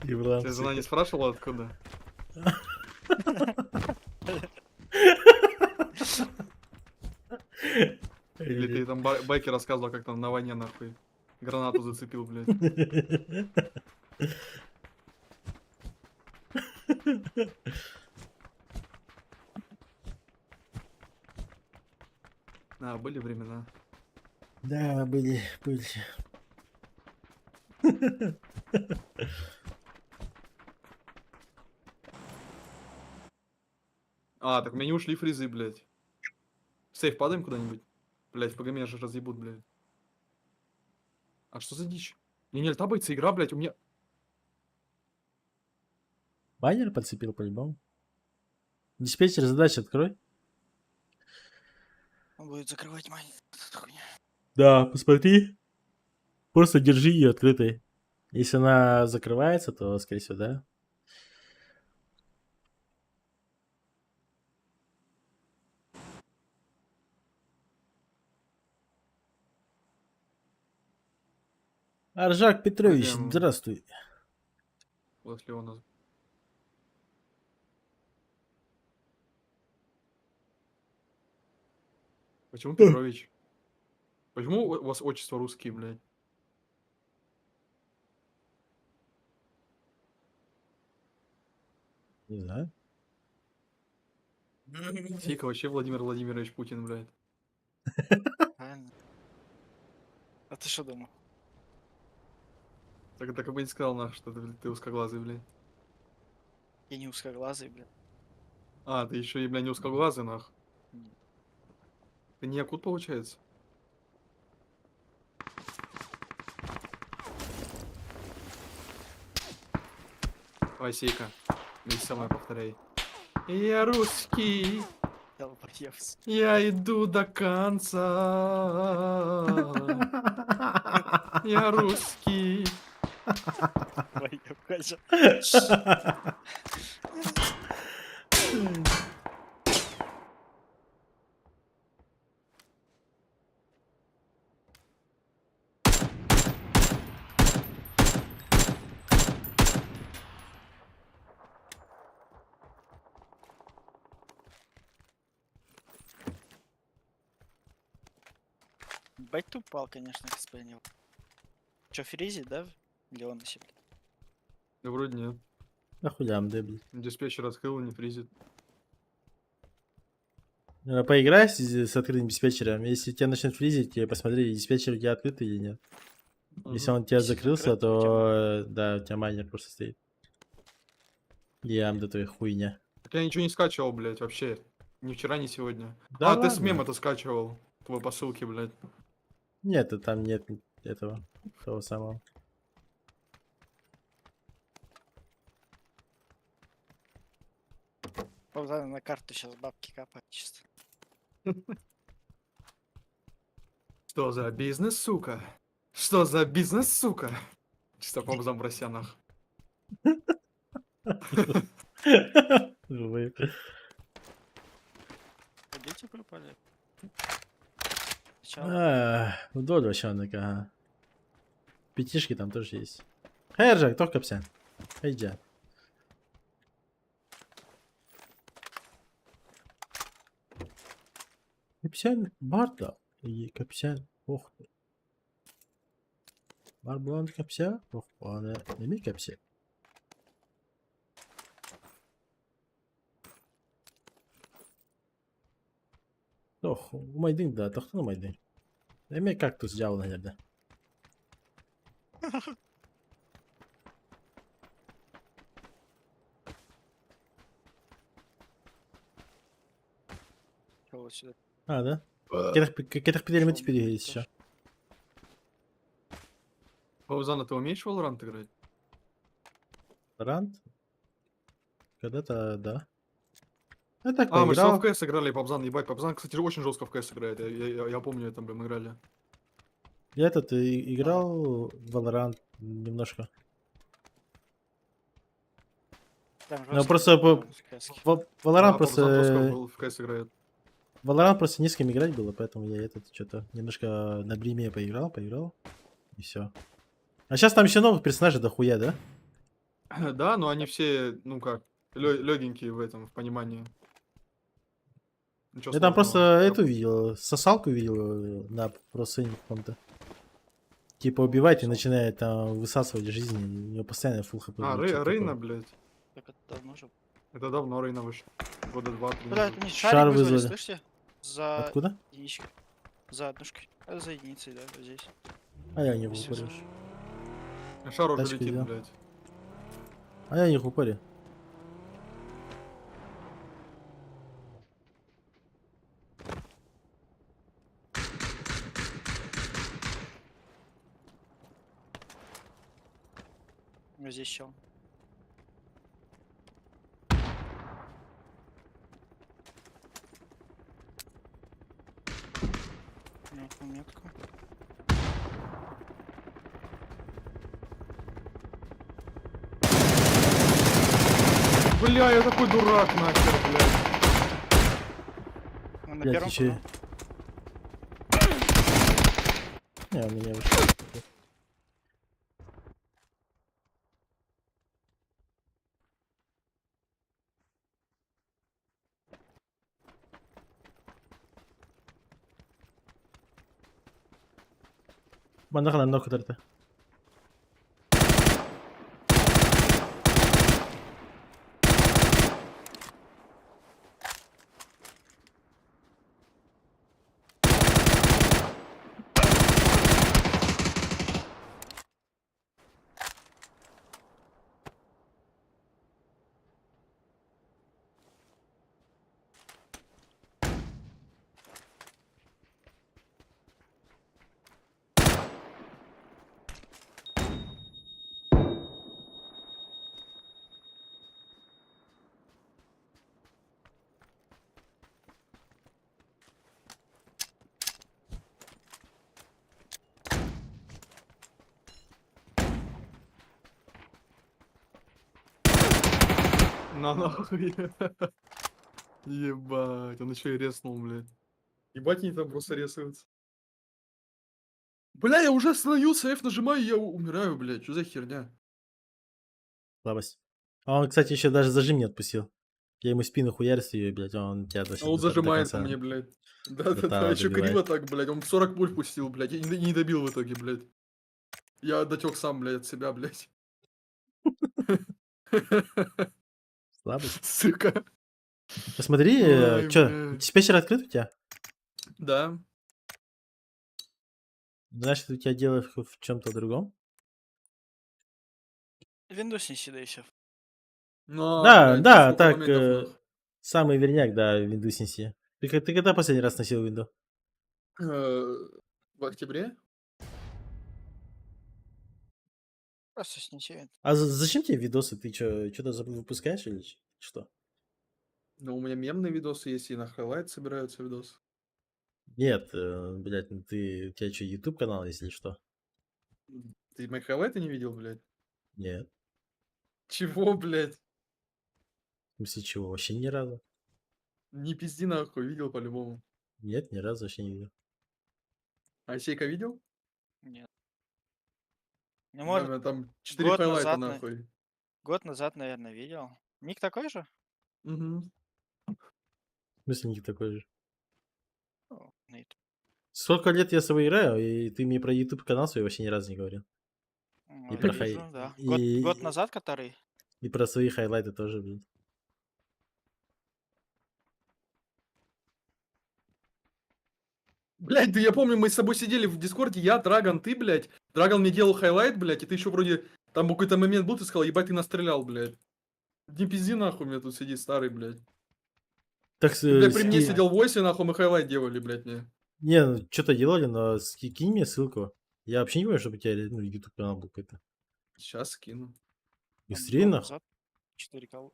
Speaker 1: Еврам,
Speaker 5: Тебя жена
Speaker 1: сука.
Speaker 5: не спрашивала, откуда? Или ты там байки рассказывал, как там на войне, нахуй, гранату зацепил, блядь. А, были времена.
Speaker 1: Да, были.
Speaker 5: А, так у меня не ушли фризы, блядь. В сейф падаем куда-нибудь? Блядь, в ПГ же разъебут, блядь. А что за дичь? Не альтабается игра, блядь, у меня...
Speaker 1: Баннер подцепил по-любому. Диспетчер задач открой.
Speaker 6: Он будет закрывать мань. Хуйня.
Speaker 1: Да, посмотри. Просто держи ее открытой. Если она закрывается, то, скорее всего, да. Аржак Петрович,
Speaker 5: Пойдем.
Speaker 1: здравствуй.
Speaker 5: После у нас... Почему Петрович? Почему у вас отчество русские, блядь?
Speaker 1: Не знаю.
Speaker 5: Сика вообще Владимир Владимирович Путин, блядь.
Speaker 6: Правильно. А ты что думал?
Speaker 5: Так бы не сказал, нах, что ты узкоглазый, блядь.
Speaker 6: Я не узкоглазый, блядь.
Speaker 5: А, ты еще и, блядь, не узкоглазый, нах.
Speaker 6: Нет.
Speaker 5: Ты не якут, получается? Ой, Сейка, вместе со мной повторяй. Я русский,
Speaker 6: Долбоёбс.
Speaker 5: я иду до конца. Я русский.
Speaker 6: Долбоёб, Катя. Бать тупал, конечно, господин. Чё, фризит, да? Или он на себе?
Speaker 5: Да вроде нет.
Speaker 1: Нахуям, да, блин.
Speaker 5: Диспетчер открыл, не фризит.
Speaker 1: Поиграй с открытым диспетчером. Если тебя начнет фризить, посмотри, диспетчер у тебя открытый или нет. Если он у тебя
Speaker 6: Если
Speaker 1: закрылся,
Speaker 6: закрыт, то у тебя
Speaker 1: то да, у тебя майнер просто стоит. Ям, да твоя хуйня.
Speaker 5: Так я ничего не скачивал, блядь, вообще. Ни вчера, ни сегодня.
Speaker 1: Да
Speaker 5: А, ты с
Speaker 1: ладно.
Speaker 5: мем это скачивал. Твой посылки, блядь.
Speaker 1: Нет, там нет этого, того самого.
Speaker 6: Богдан на карту сейчас бабки капают чисто.
Speaker 5: Что за бизнес, сука? Что за бизнес, сука? Чисто по обзам в Россиянах.
Speaker 1: Живые.
Speaker 6: Дети пропали. Сначала
Speaker 1: Вдоль вообще, ага. Пятишки там тоже есть. Хержак, только капся. Хайдя. Капсян Барда и Капсян. Ох ты. Бар булан капся. Ох, аны неме капся. Ох, умайдың да, тоқтың умайдың. Неме кактус жауына жерде.
Speaker 6: вот сюда.
Speaker 1: А, да? Кетах педелем теперь есть еще.
Speaker 5: Паузана, ты умеешь в Valorant играть?
Speaker 1: Рант? Когда-то, да. Я так
Speaker 5: А, мы же
Speaker 1: поиграл.
Speaker 5: в КС играли, Пабзан, ебать. Пабзан, кстати, очень жестко в КС играет. Я помню, это, блин, мы играли.
Speaker 1: Я играл в Valorant немножко.
Speaker 6: Там
Speaker 1: Ну,
Speaker 6: жестко
Speaker 1: просто
Speaker 6: было,
Speaker 1: по-
Speaker 6: сказки.
Speaker 1: Valorant
Speaker 5: Да,
Speaker 1: просто...
Speaker 5: Пабзан жестко был, в КС играет.
Speaker 1: Valorant просто не с кем играть было, поэтому я этот что-то немножко на бриме поиграл, и все. А сейчас там еще новых персонажей дохуя, да?
Speaker 5: Да, но они все, ну как, легенькие в этом, в понимании. Ничего
Speaker 1: Я там просто
Speaker 5: сложного.
Speaker 1: эту видел, сосалку видел на просцене каком-то. Типа убивает и начинает там высасывать жизни, и у него постоянно фул хп.
Speaker 5: А,
Speaker 1: будет, что-то
Speaker 5: Рейна,
Speaker 1: такое.
Speaker 5: блядь.
Speaker 6: Так это давно же.
Speaker 5: Это давно Рейна вышел. Года 2-3
Speaker 6: Бля,
Speaker 5: назад.
Speaker 6: это не
Speaker 1: Шар
Speaker 6: шарик вызвали,
Speaker 1: вызвали.
Speaker 6: слышите? За
Speaker 1: Откуда?
Speaker 6: единичкой. За однушкой. Это за единицей, да, вот здесь.
Speaker 1: А я не в
Speaker 6: Здесь
Speaker 1: упоре.
Speaker 6: вызвали.
Speaker 5: Шар уже
Speaker 1: Тачки
Speaker 5: летит,
Speaker 1: взял.
Speaker 5: блядь.
Speaker 1: А я не в упоре.
Speaker 6: Вот здесь чел. Метку, метку.
Speaker 5: Бля, я такой дурак, нахер, блядь.
Speaker 6: Ну, на
Speaker 1: Блядь,
Speaker 6: первом
Speaker 1: еще...
Speaker 6: пану.
Speaker 1: Не, у меня вышло. Манахана ног кадерде.
Speaker 5: На нахуй. Ебать, он еще и резнул, блядь. Ебать, они там просто резаются. Бля, я уже остановился, F нажимаю, и я умираю, блядь. Что за херня?
Speaker 1: Слабость. А он, кстати, еще даже зажим не отпустил. Я ему спину хуярю ее, блядь, а он тебя
Speaker 5: А он
Speaker 1: до
Speaker 5: зажимает по
Speaker 1: конца
Speaker 5: мне, блядь. Да-да-да,
Speaker 1: Тала
Speaker 5: еще
Speaker 1: добивает.
Speaker 5: криво так, блядь. Он 40 пуль пустил, блядь. И не добил в итоге, блядь. Я дотек сам, блядь, от себя, блядь.
Speaker 1: Слабость.
Speaker 5: Сука.
Speaker 1: Посмотри,
Speaker 5: Ой,
Speaker 1: что,
Speaker 5: блядь.
Speaker 1: диспетчер открыт у тебя?
Speaker 5: Да.
Speaker 1: Значит, у тебя дело в чем-то другом?
Speaker 6: Windows не сюда еще.
Speaker 5: Но,
Speaker 1: Да,
Speaker 5: блядь,
Speaker 1: да,
Speaker 5: сколько
Speaker 1: так,
Speaker 5: моментов нах.
Speaker 1: самый верняк, да, Windows неси. Ты когда последний раз носил Windows?
Speaker 5: В октябре?
Speaker 6: Просто снесет.
Speaker 1: А зачем тебе видосы? Ты что-то выпускаешь или что?
Speaker 5: Ну, у меня мемные видосы есть, и на хайлайт собираются видосы.
Speaker 1: Нет, блядь, ну у тебя что, YouTube канал, если что?
Speaker 5: Ты мои хайлайты не видел, блядь?
Speaker 1: Нет.
Speaker 5: Чего, блядь?
Speaker 1: В смысле чего? Вообще ни разу.
Speaker 5: Не пизди нахуй, видел по-любому.
Speaker 1: Нет, ни разу вообще не видел.
Speaker 5: А Сейка видел?
Speaker 6: Нет. Ну,
Speaker 5: Да,
Speaker 6: может,
Speaker 5: у меня там 4
Speaker 6: год
Speaker 5: хайлайта
Speaker 6: назад,
Speaker 5: нахуй.
Speaker 6: год назад, наверное, видел. Ник такой же?
Speaker 5: Мгм.
Speaker 1: В смысле не такой же?
Speaker 6: Ну, на YouTube.
Speaker 1: Сколько лет я с тобой играю, и ты мне про YouTube канал свой вообще ни разу не говорил.
Speaker 6: Ну,
Speaker 1: про
Speaker 6: вижу, да.
Speaker 1: и,
Speaker 6: Год назад, который?
Speaker 1: и про свои хайлайты тоже, блин.
Speaker 5: Блядь, да я помню, мы с тобой сидели в Дискорде, я, Драгон, ты, блядь. Драгон мне делал хайлайт, блядь, и ты еще вроде... Там какой-то момент был, ты сказал, ебать, ты настрелял, блядь. Не пизди нахуй, у меня тут сидит старый, блядь.
Speaker 1: Так,
Speaker 5: Ты, блядь, при мне
Speaker 6: Ски-
Speaker 5: сидел в войсе, нахуй, мы хайлайт делали, блядь, мне.
Speaker 1: не, ну, что-то делали, но кинь мне ссылку. Я вообще не понимаю, чтобы у тебя ну, YouTube канал был какой-то.
Speaker 5: Сейчас скину.
Speaker 1: Быстрее
Speaker 6: год
Speaker 1: нахуй.
Speaker 6: назад. 4 кого.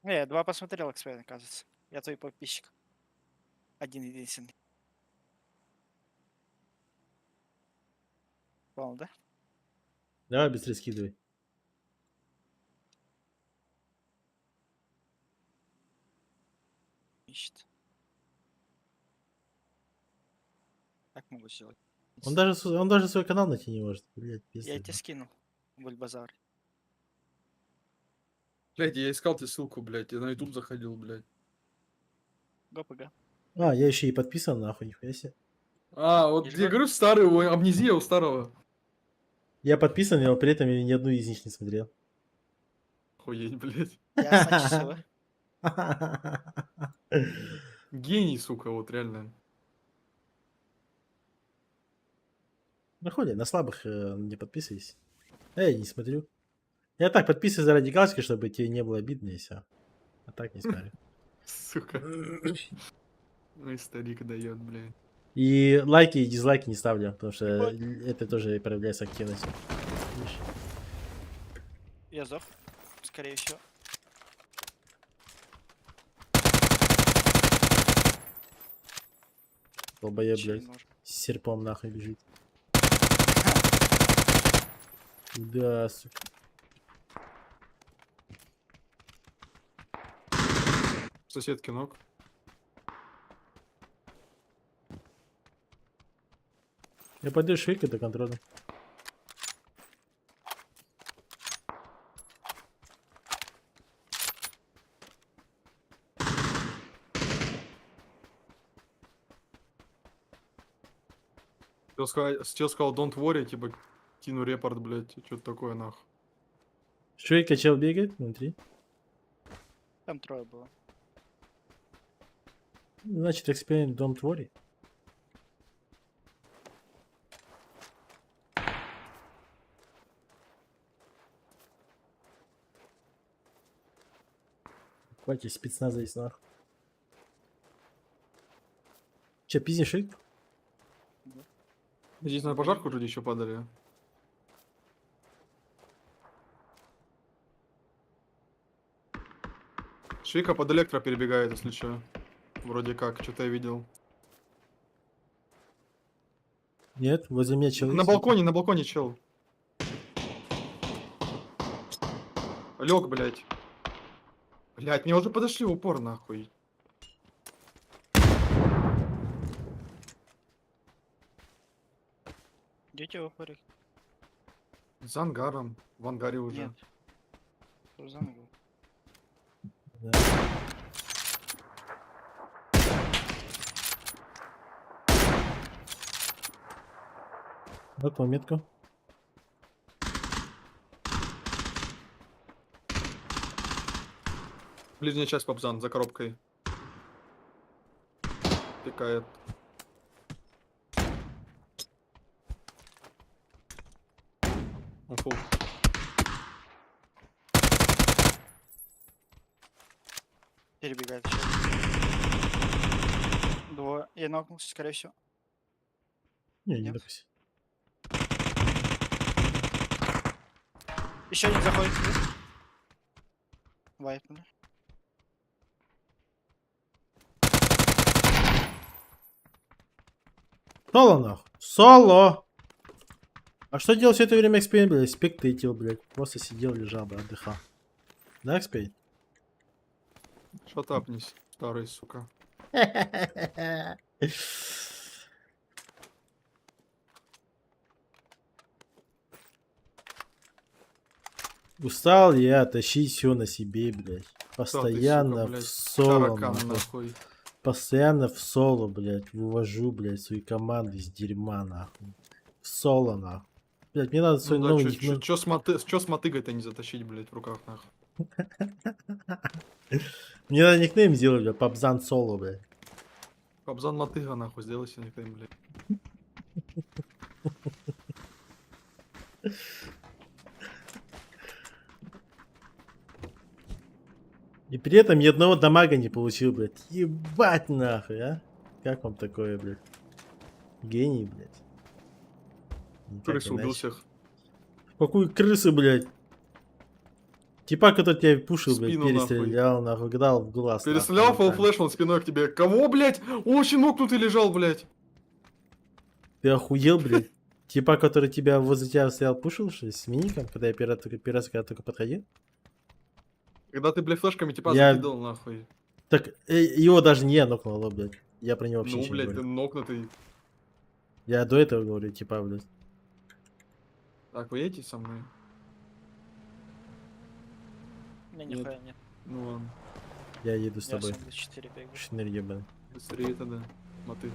Speaker 6: Не, я 2 посмотрел, эксперт, оказывается. Я твой подписчик. Один единственный. Понял, да?
Speaker 1: Давай быстрее скидывай.
Speaker 6: ищет. Как могу сделать?
Speaker 1: Он даже свой канал найти не может. Блядь,
Speaker 6: Я
Speaker 1: пиздец.
Speaker 6: тебе скинул. Бульбазар.
Speaker 5: Блядь, я искал тебе ссылку, блядь. Я на YouTube заходил, блядь.
Speaker 6: ГПГ.
Speaker 1: А, я еще и подписан, нахуй, нихуя себе.
Speaker 5: А, вот
Speaker 6: Или
Speaker 5: я
Speaker 6: как?
Speaker 5: говорю, старый, ой, амнезия у старого.
Speaker 1: Я подписан, но при этом я ни одну из них не смотрел.
Speaker 5: Охуеть, блядь.
Speaker 6: Ясно, число.
Speaker 5: Гений, сука, вот реально.
Speaker 1: Ну хули, на слабых не подписывайся. Я не смотрю. Я так подписываюсь заради галочки, чтобы тебе не было обидно и все. А так не смотрю.
Speaker 5: Сука. Ой, старик дает, блядь.
Speaker 1: И лайки и дизлайки не ставлю, потому что
Speaker 6: Ебать.
Speaker 1: это тоже проявляется активностью. Видишь?
Speaker 6: Я зов. Скорее всего.
Speaker 1: Долбоеб,
Speaker 6: Ничего не
Speaker 1: блядь.
Speaker 6: нужно.
Speaker 1: С серпом нахуй бежит. Да, сука.
Speaker 5: Соседки ног.
Speaker 1: Я пойду швейка до контроля.
Speaker 5: Стел сказал, don't worry, типа, кину репорт, блядь. Что-то такое, нахуй.
Speaker 1: Швейка чел бегает внутри.
Speaker 6: Там трое было.
Speaker 1: Значит, explain don't worry. Хватит спецназа есть нахуй. Че, пиздишь швейку?
Speaker 5: Здесь на пожарку люди еще падали. Швейка под электро перебегает, если что. Вроде как, что-то я видел.
Speaker 1: Нет, возле меня чел.
Speaker 5: На
Speaker 1: есть.
Speaker 5: балконе чел. Лег, блядь. Блядь, мне уже подошли в упор, нахуй.
Speaker 6: Идете в упорик?
Speaker 5: За ангаром. В ангаре уже.
Speaker 6: Нет. Что за ангел?
Speaker 1: Да. Вот пометку.
Speaker 5: Ближняя часть, Папзан, за коробкой. Тыкает. Он фул.
Speaker 6: Перебегает еще. Двое. Я нокнулся, скорее всего.
Speaker 1: Не, не
Speaker 6: Нет.
Speaker 1: допустим.
Speaker 6: Еще один заходит. Вайпнули.
Speaker 1: Соло нахуй. Соло! А что делал все это время Экспейн, блядь? Спектейтил, блядь. Просто сидел, лежал, блядь, отдыхал. Да, Экспейн?
Speaker 5: Шатапнись, старый, сука.
Speaker 1: Устал я тащить все на себе, блядь.
Speaker 5: Что ты,
Speaker 1: Постоянно
Speaker 5: сука,
Speaker 1: в
Speaker 5: блядь,
Speaker 1: соло,
Speaker 5: таракан,
Speaker 1: нахуй.
Speaker 5: нахуй.
Speaker 1: Постоянно в соло, блядь. Вывожу, блядь, свои команды из дерьма, нахуй. В соло, нахуй. Блядь, мне надо свой
Speaker 5: Ну
Speaker 1: новый
Speaker 5: да,
Speaker 1: никнейм.
Speaker 5: чё с мотыгой-то не затащить, блядь, в руках, нахуй.
Speaker 1: Мне надо никнейм сделать, блядь. Пабзан соло, блядь.
Speaker 5: Папзан мотыга, нахуй, сделай себе никнейм, блядь.
Speaker 1: И при этом ни одного дамага не получил, блядь. Ебать нахуй, а? Как вам такое, блядь? Гений, блядь. Никак
Speaker 5: Крысу убил
Speaker 1: иначе.
Speaker 5: всех.
Speaker 1: Какую крысу, блядь? Типа, который тебя пушил, блядь,
Speaker 5: Спину, нахуй.
Speaker 1: перестрелял, нахуй, дал в глаз.
Speaker 5: Перестрелял,
Speaker 1: нахуй,
Speaker 5: фол
Speaker 1: руками.
Speaker 5: флэш, он спиной к тебе. Кого, блядь? Очень нокнутый лежал, блядь.
Speaker 1: Ты охуел, блядь? Типа, который тебя возле тебя стоял, пушил, что ли, с миником, когда я первый раз, когда только подходил?
Speaker 5: Когда ты, блядь, флешками типа
Speaker 1: Я-
Speaker 5: закидал, нахуй.
Speaker 1: Так его даже не я нокнул, блядь. Я про него вообще
Speaker 5: Ну,
Speaker 1: ничего не
Speaker 5: блядь, ты
Speaker 1: говорю.
Speaker 5: нокнутый.
Speaker 1: Я до этого говорю, типа, блядь.
Speaker 5: Так, вы едете со мной?
Speaker 6: Не,
Speaker 5: Нет.
Speaker 6: нихуя нет.
Speaker 5: Ну ладно,
Speaker 1: Я еду с
Speaker 6: Я
Speaker 1: тобой.
Speaker 6: сам 4 бегаю.
Speaker 1: Шнырь ебаный.
Speaker 5: быстрее тогда. Мотыга.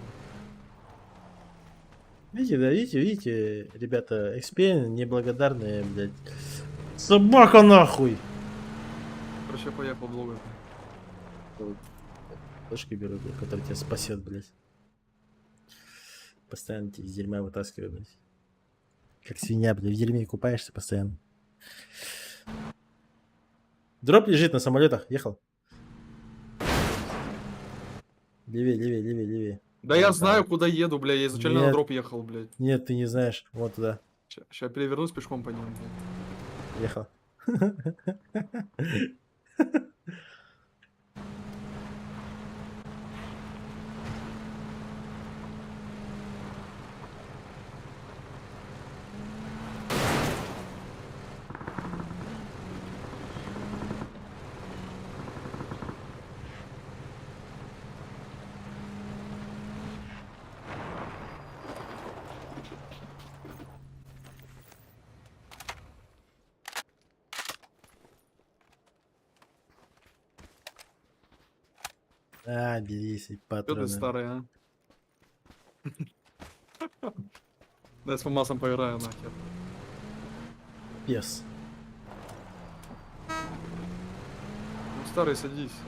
Speaker 1: Видите, да, видите, ребята, XP неблагодарные, блядь. Собака нахуй!
Speaker 5: Короче, я поехал долго.
Speaker 1: Флешки беру, блядь, который тебя спасет, блядь. Постоянно тебя из дерьма вытаскиваю, блядь. Как свинья, блядь, в дерьме купаешься постоянно. Дроп лежит на самолетах, ехал. Левее, левее, левее, левее.
Speaker 5: Да я знаю, куда еду, бля. Я изначально на
Speaker 1: Нет.
Speaker 5: дроп ехал, блядь.
Speaker 1: Нет, ты не знаешь. Вот туда.
Speaker 5: Сейчас перевернусь пешком по ним, блядь.
Speaker 1: Ехал. А, берись, и
Speaker 5: Что ты
Speaker 1: патроны.
Speaker 5: старый, а? Да я с Фомасом поиграю, нахер.
Speaker 1: Пес.
Speaker 5: Ну, старый, садись.
Speaker 1: —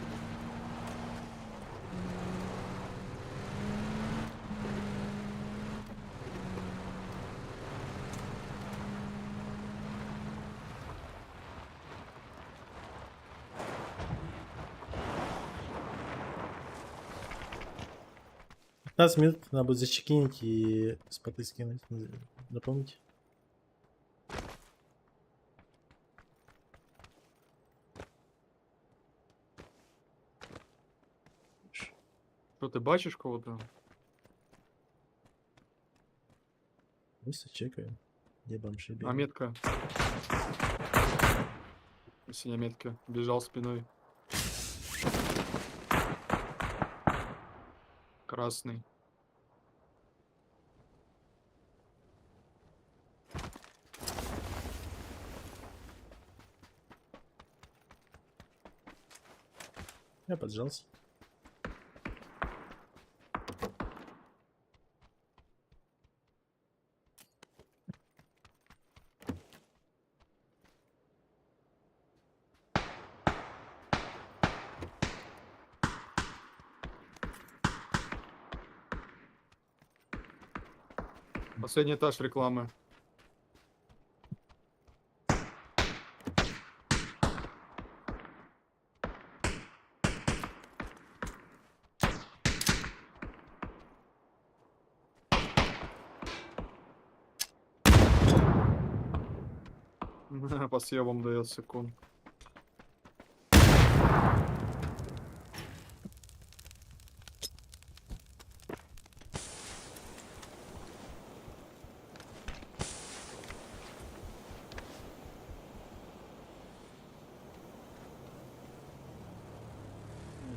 Speaker 1: 15 минут надо будет зачекинить и споты скинуть. Напомните.
Speaker 5: Что, ты бачишь кого-то?
Speaker 1: Просто чекаю. Где бомжи
Speaker 5: А
Speaker 1: бегают.
Speaker 5: метка? Синяя метка. Бежал спиной. Красный.
Speaker 1: Я поджался.
Speaker 5: Последний этаж рекламы. По съебам дает секунд.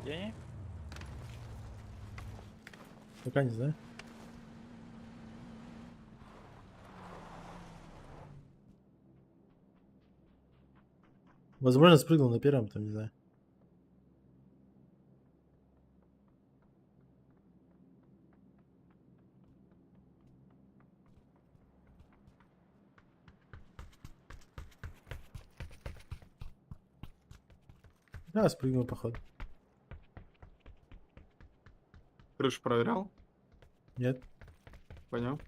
Speaker 6: Где они?
Speaker 1: Пока не знаю. Возможно, спрыгнул на первом, там, не знаю. Да, спрыгнул, походу.
Speaker 5: Крышу проверял?
Speaker 1: Нет.
Speaker 5: Понял.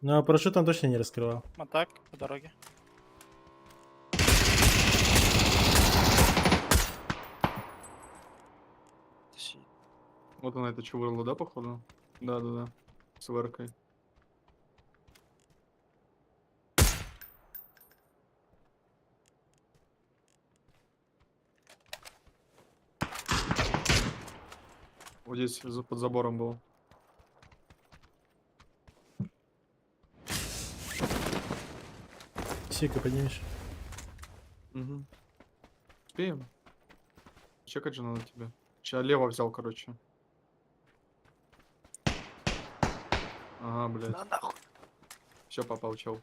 Speaker 1: Ну, а парашют там точно не раскрывал.
Speaker 6: Атак по дороге. Си-
Speaker 5: Вот она это чувырла, да, походу? Да. С выркой. Вот здесь под забором был.
Speaker 1: Ищейка поднимешь.
Speaker 5: Угу. Успеем? Чекать же надо тебе. Сейчас лево взял, короче. Ага, блядь.
Speaker 6: На нахуй.
Speaker 5: Все, попал, чел. У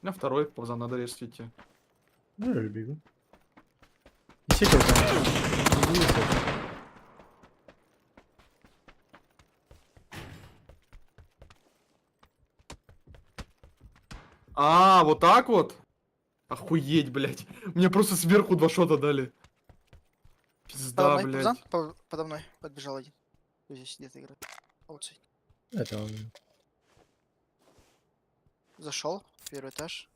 Speaker 5: меня второй полза, надо резать идти.
Speaker 1: Ну, я же бегу. Ищейка там. Бегу, кстати.
Speaker 5: А, вот так вот? Охуеть, блядь. Мне просто сверху 2 шота дали.
Speaker 6: Подо
Speaker 5: Пизда,
Speaker 6: мной,
Speaker 5: блядь.
Speaker 6: Павзан, подо мной подбежал один. Здесь где-то играет. Аутсайд.
Speaker 1: Это он.
Speaker 6: Зашел, первый этаж.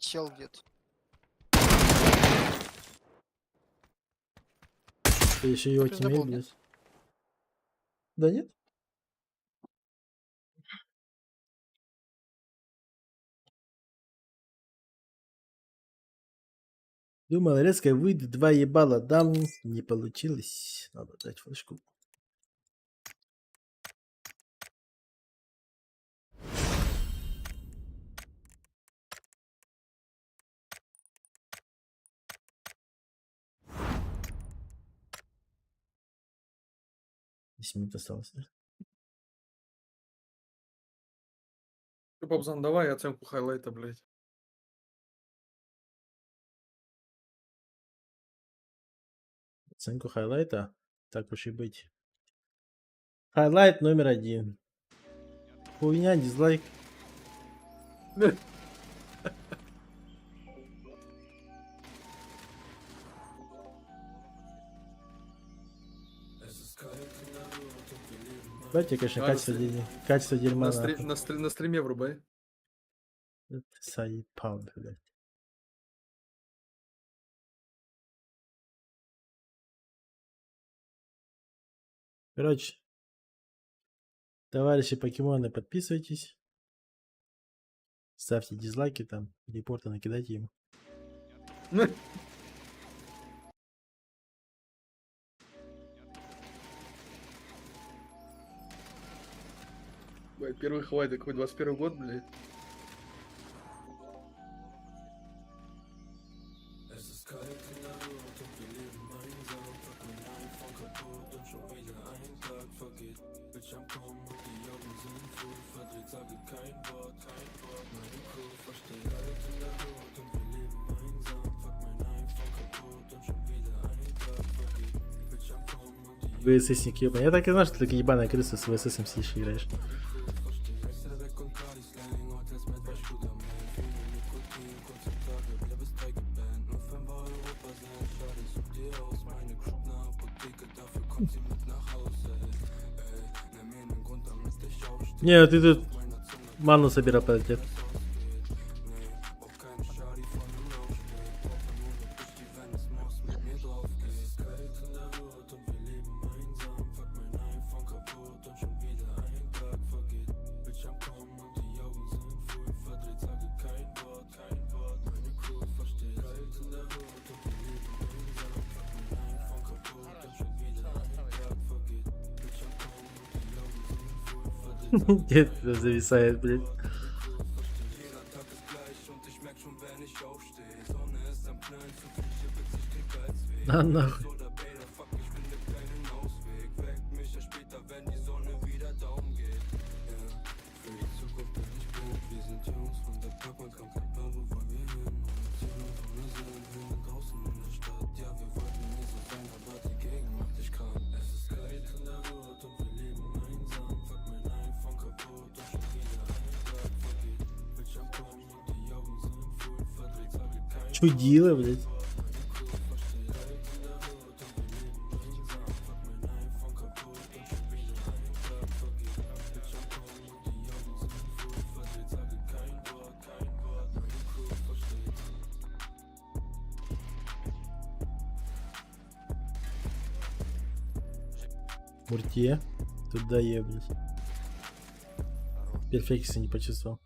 Speaker 6: Сел где-то.
Speaker 1: Ты еще его
Speaker 6: Пиздабол,
Speaker 1: тиммейт,
Speaker 6: нет?
Speaker 1: блядь. Да нет? Думал, резко выйдет, 2 ебала дам. Не получилось. Надо дать флешку. Десять минут осталось. Да?
Speaker 5: Попзан, давай оценку хайлайта, блядь.
Speaker 1: Оценку хайлайта. Так уж и быть. Хайлайт номер 1. Хуйня, дизлайк. Давайте, конечно,
Speaker 5: А,
Speaker 1: качество дерьма.
Speaker 5: На,
Speaker 1: нахуй.
Speaker 5: на стриме врубай.
Speaker 1: Это заебал, блядь. Короче, товарищи покемоны, подписывайтесь. Ставьте дизлайки там, репорты накидайте ему.
Speaker 5: Блядь, первый хайлайт, какой 21 год, блядь.
Speaker 1: ВССник ебаный. Я так и знал, что ты такая ебаная крыса с ВССом сидишь и играешь. Не, ты тут ману собирай подойти. Дед зависает, блядь. А нахуй. Чудило, блядь. Муртье. Туда я, блядь. Перфекса не почувствовал.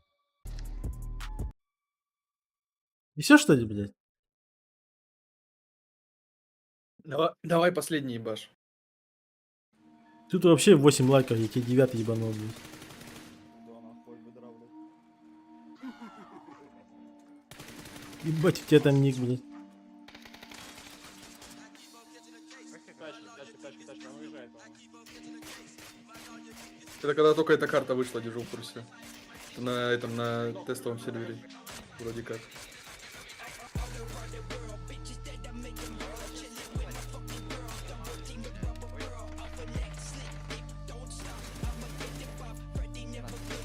Speaker 1: И все, что ли, блядь?
Speaker 5: Давай последний ебаш.
Speaker 1: Тут вообще 8 лайков, я тебе 9 ебанул, блядь. Ебать, у тебя там ник, блядь.
Speaker 5: Это когда только эта карта вышла, держу в курсе. На этом, на тестовом сервере. Вроде как.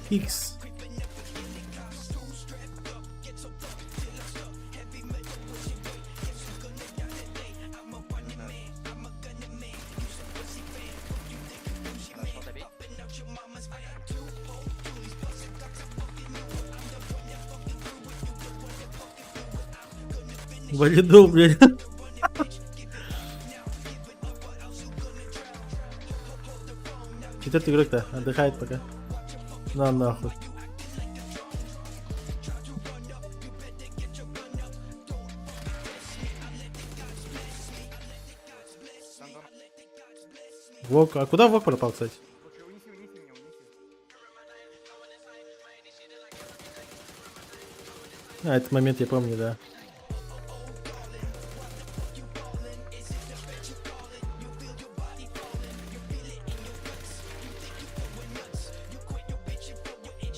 Speaker 1: Икс. Валидол, блядь. Четвертый игрок-то отдыхает пока. На нахуй. Вок, а куда Вок пропал, кстати? А, этот момент я помню, да.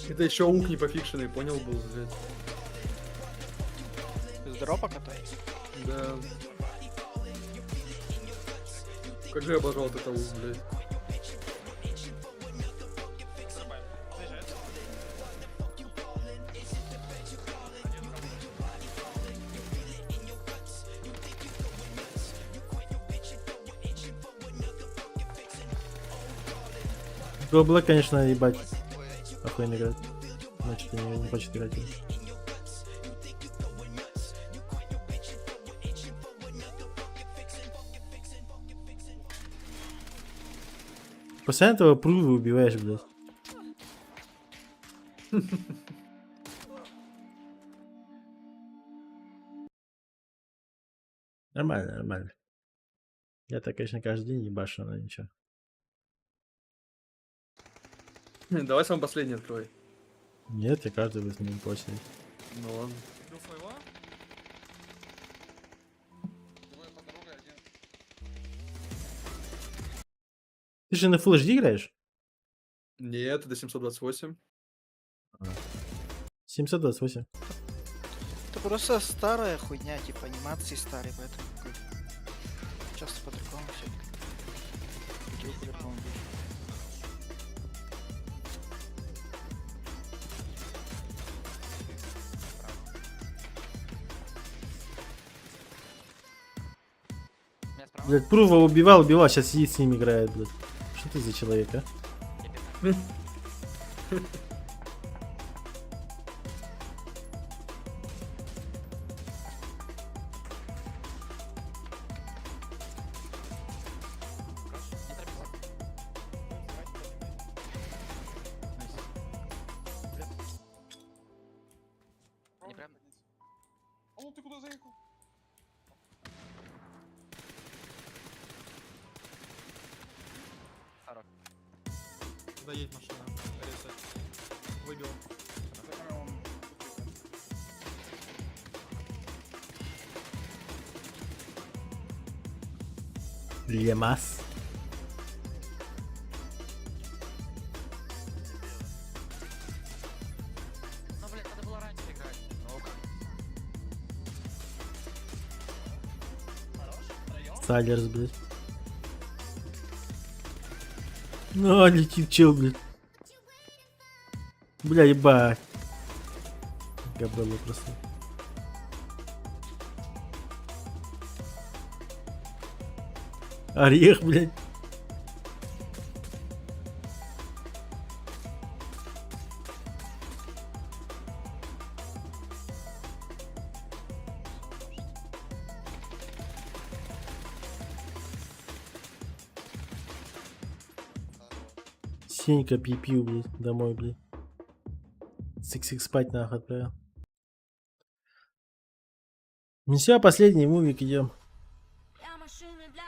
Speaker 5: Это еще ук не пофикшенный, понял был, блядь.
Speaker 6: Без дропа который?
Speaker 5: Да. Как же я обожал вот это ук, блядь.
Speaker 1: Go Black, конечно, ебать. Охуенно играет. Значит, не хочет играть. Постоянно этого прувы убиваешь, блядь. Нормально, нормально. Я так, конечно, каждый день ебашу, но ничего.
Speaker 5: Давай сам последний открой.
Speaker 1: Нет, я каждый выяснил по очереди.
Speaker 5: Ну ладно.
Speaker 1: Ты же на Full HD играешь?
Speaker 5: Нет, это 728.
Speaker 1: 728.
Speaker 6: Это просто старая хуйня, типа анимации старые, поэтому часто по-другому все.
Speaker 1: Блядь, Прува убивал, сейчас сидит с ним играет, блядь. Что ты за человек, а?
Speaker 5: Да едет машина. Выбил.
Speaker 1: Лемас.
Speaker 2: Ну, блядь, надо было раньше играть.
Speaker 1: Сайлерс, блядь. Ну, летит чел, блядь. Бля, ебать. Габело просто. Орех, блядь. Сенька пипил, блядь, домой, блядь. Сиксик спать нахуй отправил. Все, последний мувик идем.
Speaker 3: Я машины для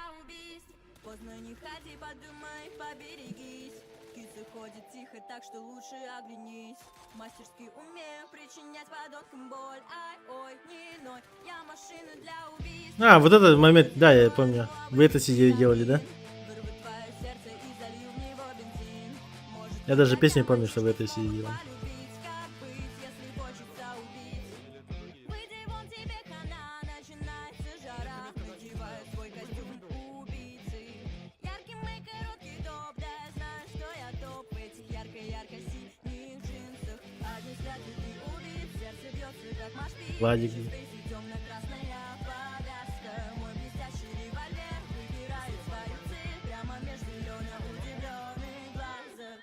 Speaker 9: ходит тихо, так что лучше оглянись. Мастерски умею причинять подонкам боль. Ай, ой, не ной, я машина для убийств.
Speaker 1: А, вот этот момент, да, я помню. Вы это сидели делали, да?
Speaker 9: Вырву твое сердце и залью в него бензин. Может,
Speaker 1: Я даже песню помню, что вы это сидели делали.
Speaker 9: полюбить, как быть, если хочется убить. Выйди вон, тебе хана, начинается жара. Надеваю свой костюм убийцы. Яркий мейк и короткий топ, да я знаю, что я топ. В этих ярко-ярко-синих джинсах. Один взгляд, и ты убит, сердце бьется, как машпиль.
Speaker 1: Владик.
Speaker 9: Темно-красная повязка. Мой блестящий револьвер выбирает свою цель прямо между удивленных глазок.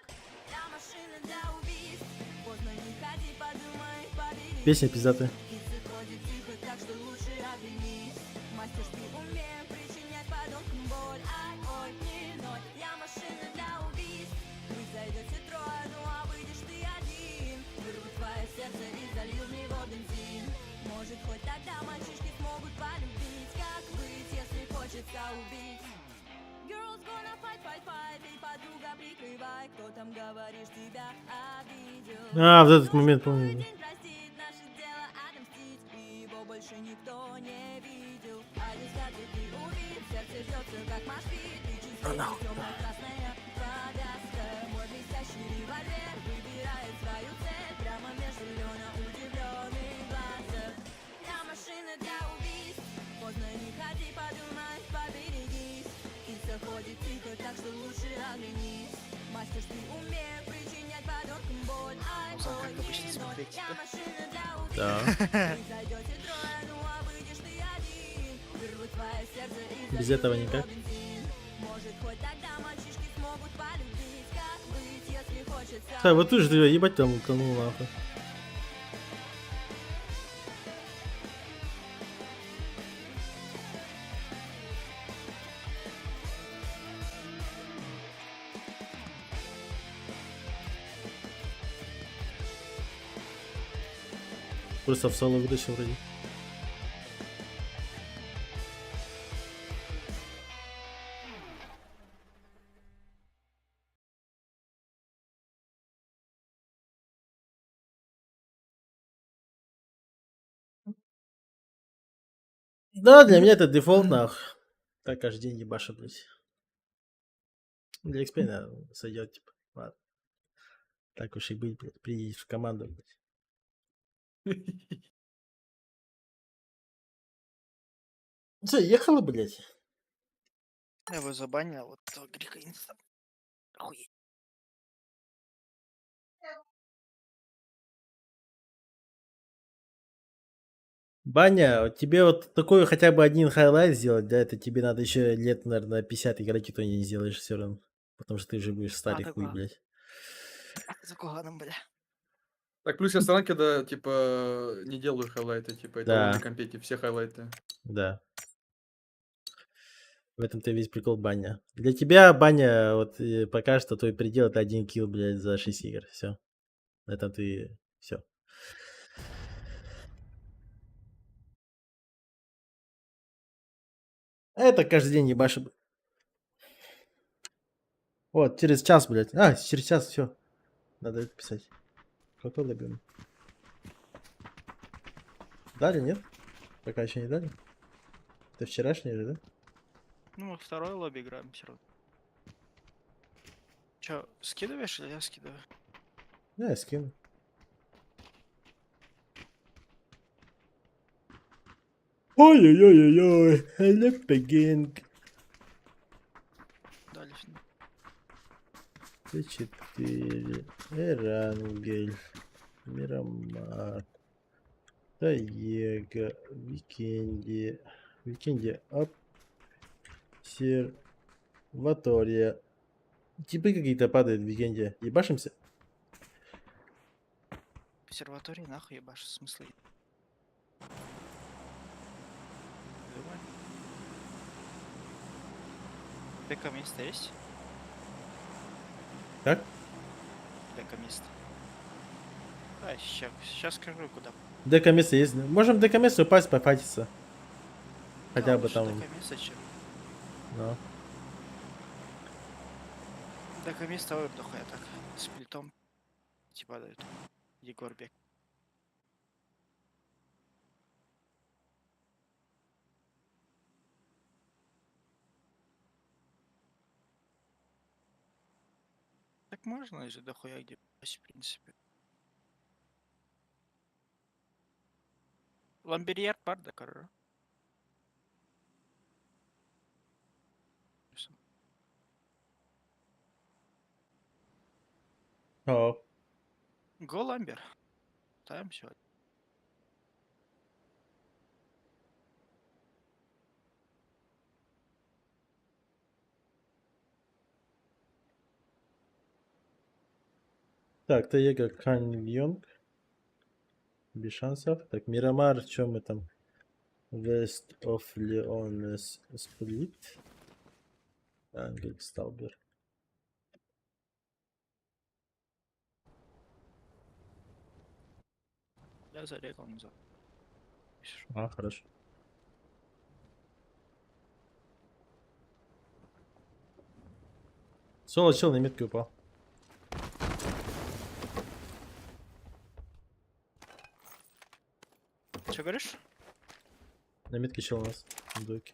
Speaker 9: Я машина для убийств. Поздно не ходи, подумай, побери.
Speaker 1: Песня пиздатая.
Speaker 9: Птицы ходят тихо, так что лучше оглянись. Мастерски умею причинять подонкам боль. Ай, ой, не ной, я машина для убийств. Вы зайдете трое, ну а выйдешь ты один. Вырву твое сердце и залью в него бензин. Может, хоть тогда мальчишки смогут полюбить. Как быть, если хочется убить? Girls gonna fight, fight, fight. Эй, подруга, прикрывай. Кто там, говоришь, тебя обидел?
Speaker 1: А, вот этот момент помню.
Speaker 9: День простит, наше дело отомстить. И его больше никто не видел. Один взгляд, и ты убит. Сердце бьется, как машпит. И чистая темно-красная повязка. Мой блестящий револьвер выбирает свою цель прямо между удивленных глазок. Я машина для убийств. Поздно не ходи, подумай, поберегись. Птица ходит тихо, так что лучше оглянись. Мастерски умею причинять подонкам боль. Ай,
Speaker 6: Музон,
Speaker 9: ой,
Speaker 6: как обычно,
Speaker 9: не ной,
Speaker 6: смотреть,
Speaker 9: я
Speaker 6: да?
Speaker 9: машина для убийств.
Speaker 1: Да.
Speaker 9: Вы зайдете трое, ну а выйдешь ты один. Вырву твое сердце и
Speaker 1: Без
Speaker 9: залью
Speaker 1: этого
Speaker 9: в него
Speaker 1: никак.
Speaker 9: бензин. Может, хоть тогда мальчишки смогут полюбить. Как быть, если хочется
Speaker 1: Так, вот ты же ебать там утонул нахуй. Просто в соло вытащил вроде. Да, для меня это дефолт, нах. Так каждый день ебашу, блядь. Для XP, наверное, сойдет, типа. Ладно. Так уж и быть, блядь, приедешь в команду, блядь. Что, ехала, блядь?
Speaker 6: Я его забанил, а вот этого грека инста. Охуеть.
Speaker 1: Баня, вот тебе вот такой хотя бы один хайлайт сделать, да, это тебе надо еще лет, наверное, 50 играть, и то не сделаешь все равно. Потому что ты уже будешь старый хуй,
Speaker 6: такое.
Speaker 1: блядь.
Speaker 6: За куганом, бля.
Speaker 5: Так, плюс я странки, да, типа, не делаю хайлайты, типа, это
Speaker 1: Да.
Speaker 5: на компете, все хайлайты.
Speaker 1: Да. В этом-то весь прикол баня. Для тебя баня, вот пока что твой предел это 1 килл, блядь, за 6 игр. Все. На этом ты. Все. Это каждый день ебаши. Вот, через час, блядь. А, через час, все. Надо это писать. Какой добьем? Дали, нет? Пока еще не дали? Это вчерашний же, да?
Speaker 6: Ну, мы второй лобби играем все равно. Че, скидываешь или я скидываю?
Speaker 1: Да, я скину. Ой-ой-ой-ой-ой. Left again.
Speaker 6: Дали.
Speaker 1: Т4. Эрангель. Мирамар. Таега. Викенди. Викенди. Обсерватория. Типы какие-то падают в Викенде. Ебашимся?
Speaker 6: Обсерватории нахуй ебашь, в смысле? Давай. ДК место есть?
Speaker 1: Как?
Speaker 6: ДК место. Да, сейчас скажу куда.
Speaker 1: ДК-место есть. Можем в ДК-место упасть, пофатиться. Хотя бы там.
Speaker 6: ДК место, че?
Speaker 1: Ну.
Speaker 6: Так, а место отдыха я так с плитом типа дают. Егорбек. Так можно же дохуя где в принципе. Ламберьер бар да короче.
Speaker 1: О,
Speaker 6: Го ламбер. Там все.
Speaker 1: так, Таега Каньон. Без шансов. Так, Мирамар, что мы там? West of Leones Split. Ангель Сталбер.
Speaker 6: Я зарегал назад.
Speaker 1: А, хорошо. Соло чел на метке упал.
Speaker 6: Что говоришь?
Speaker 1: На метке чел у нас. В доке.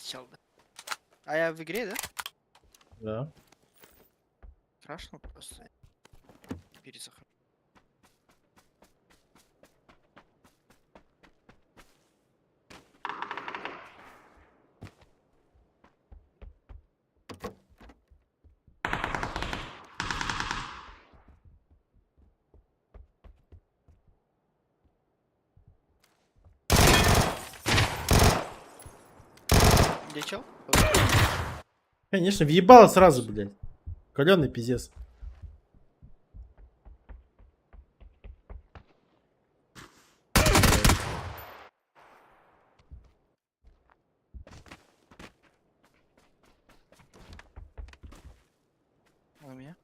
Speaker 6: Чел, да. А я в игре, да?
Speaker 1: Да.
Speaker 6: Страшно просто. Перезахожу. Где чел?
Speaker 1: Конечно, въебало сразу, блядь. Каленый пиздец.
Speaker 6: А у меня?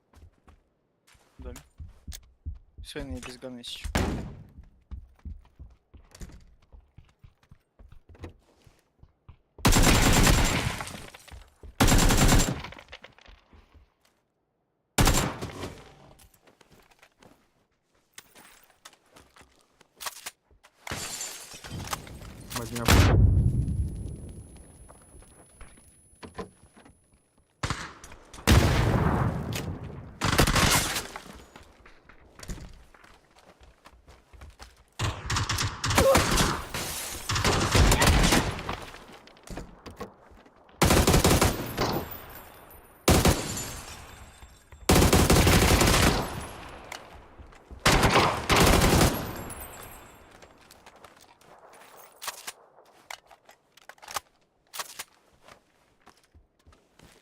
Speaker 6: В доме. Сегодня я без гана ищу.
Speaker 5: Мазня.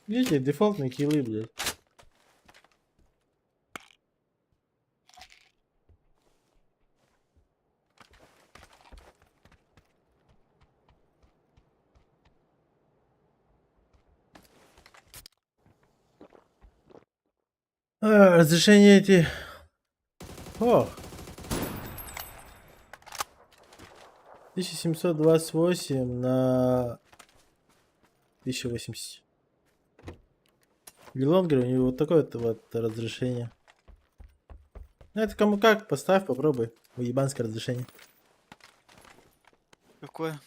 Speaker 1: Видите, дефолтные киллы, блядь. Разрешение эти... О! 1728 на 1080. Лилонгер, у него вот такое вот разрешение. Ну это кому как, поставь, попробуй. Уебанское разрешение.
Speaker 6: Какое?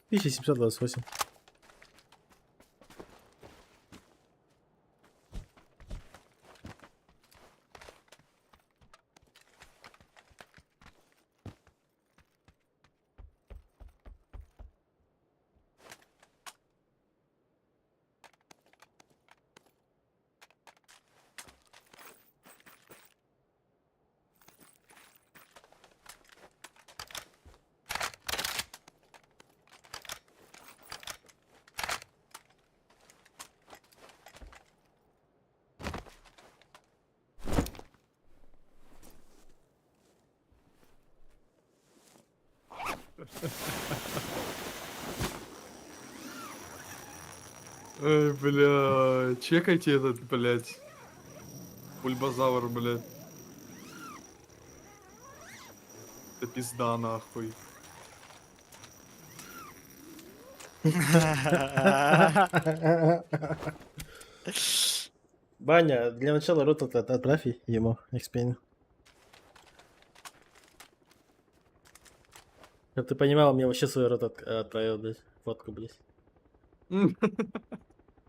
Speaker 1: 1728.
Speaker 5: Эй, бля, чекайте этот, блядь. Бульбазавр, блядь. Это пизда, нахуй.
Speaker 1: Баня, для начала рот отправь ему, Экспейн. Чтоб ты понимал, мне вообще свой рот отправил, блядь. Фотку, блядь.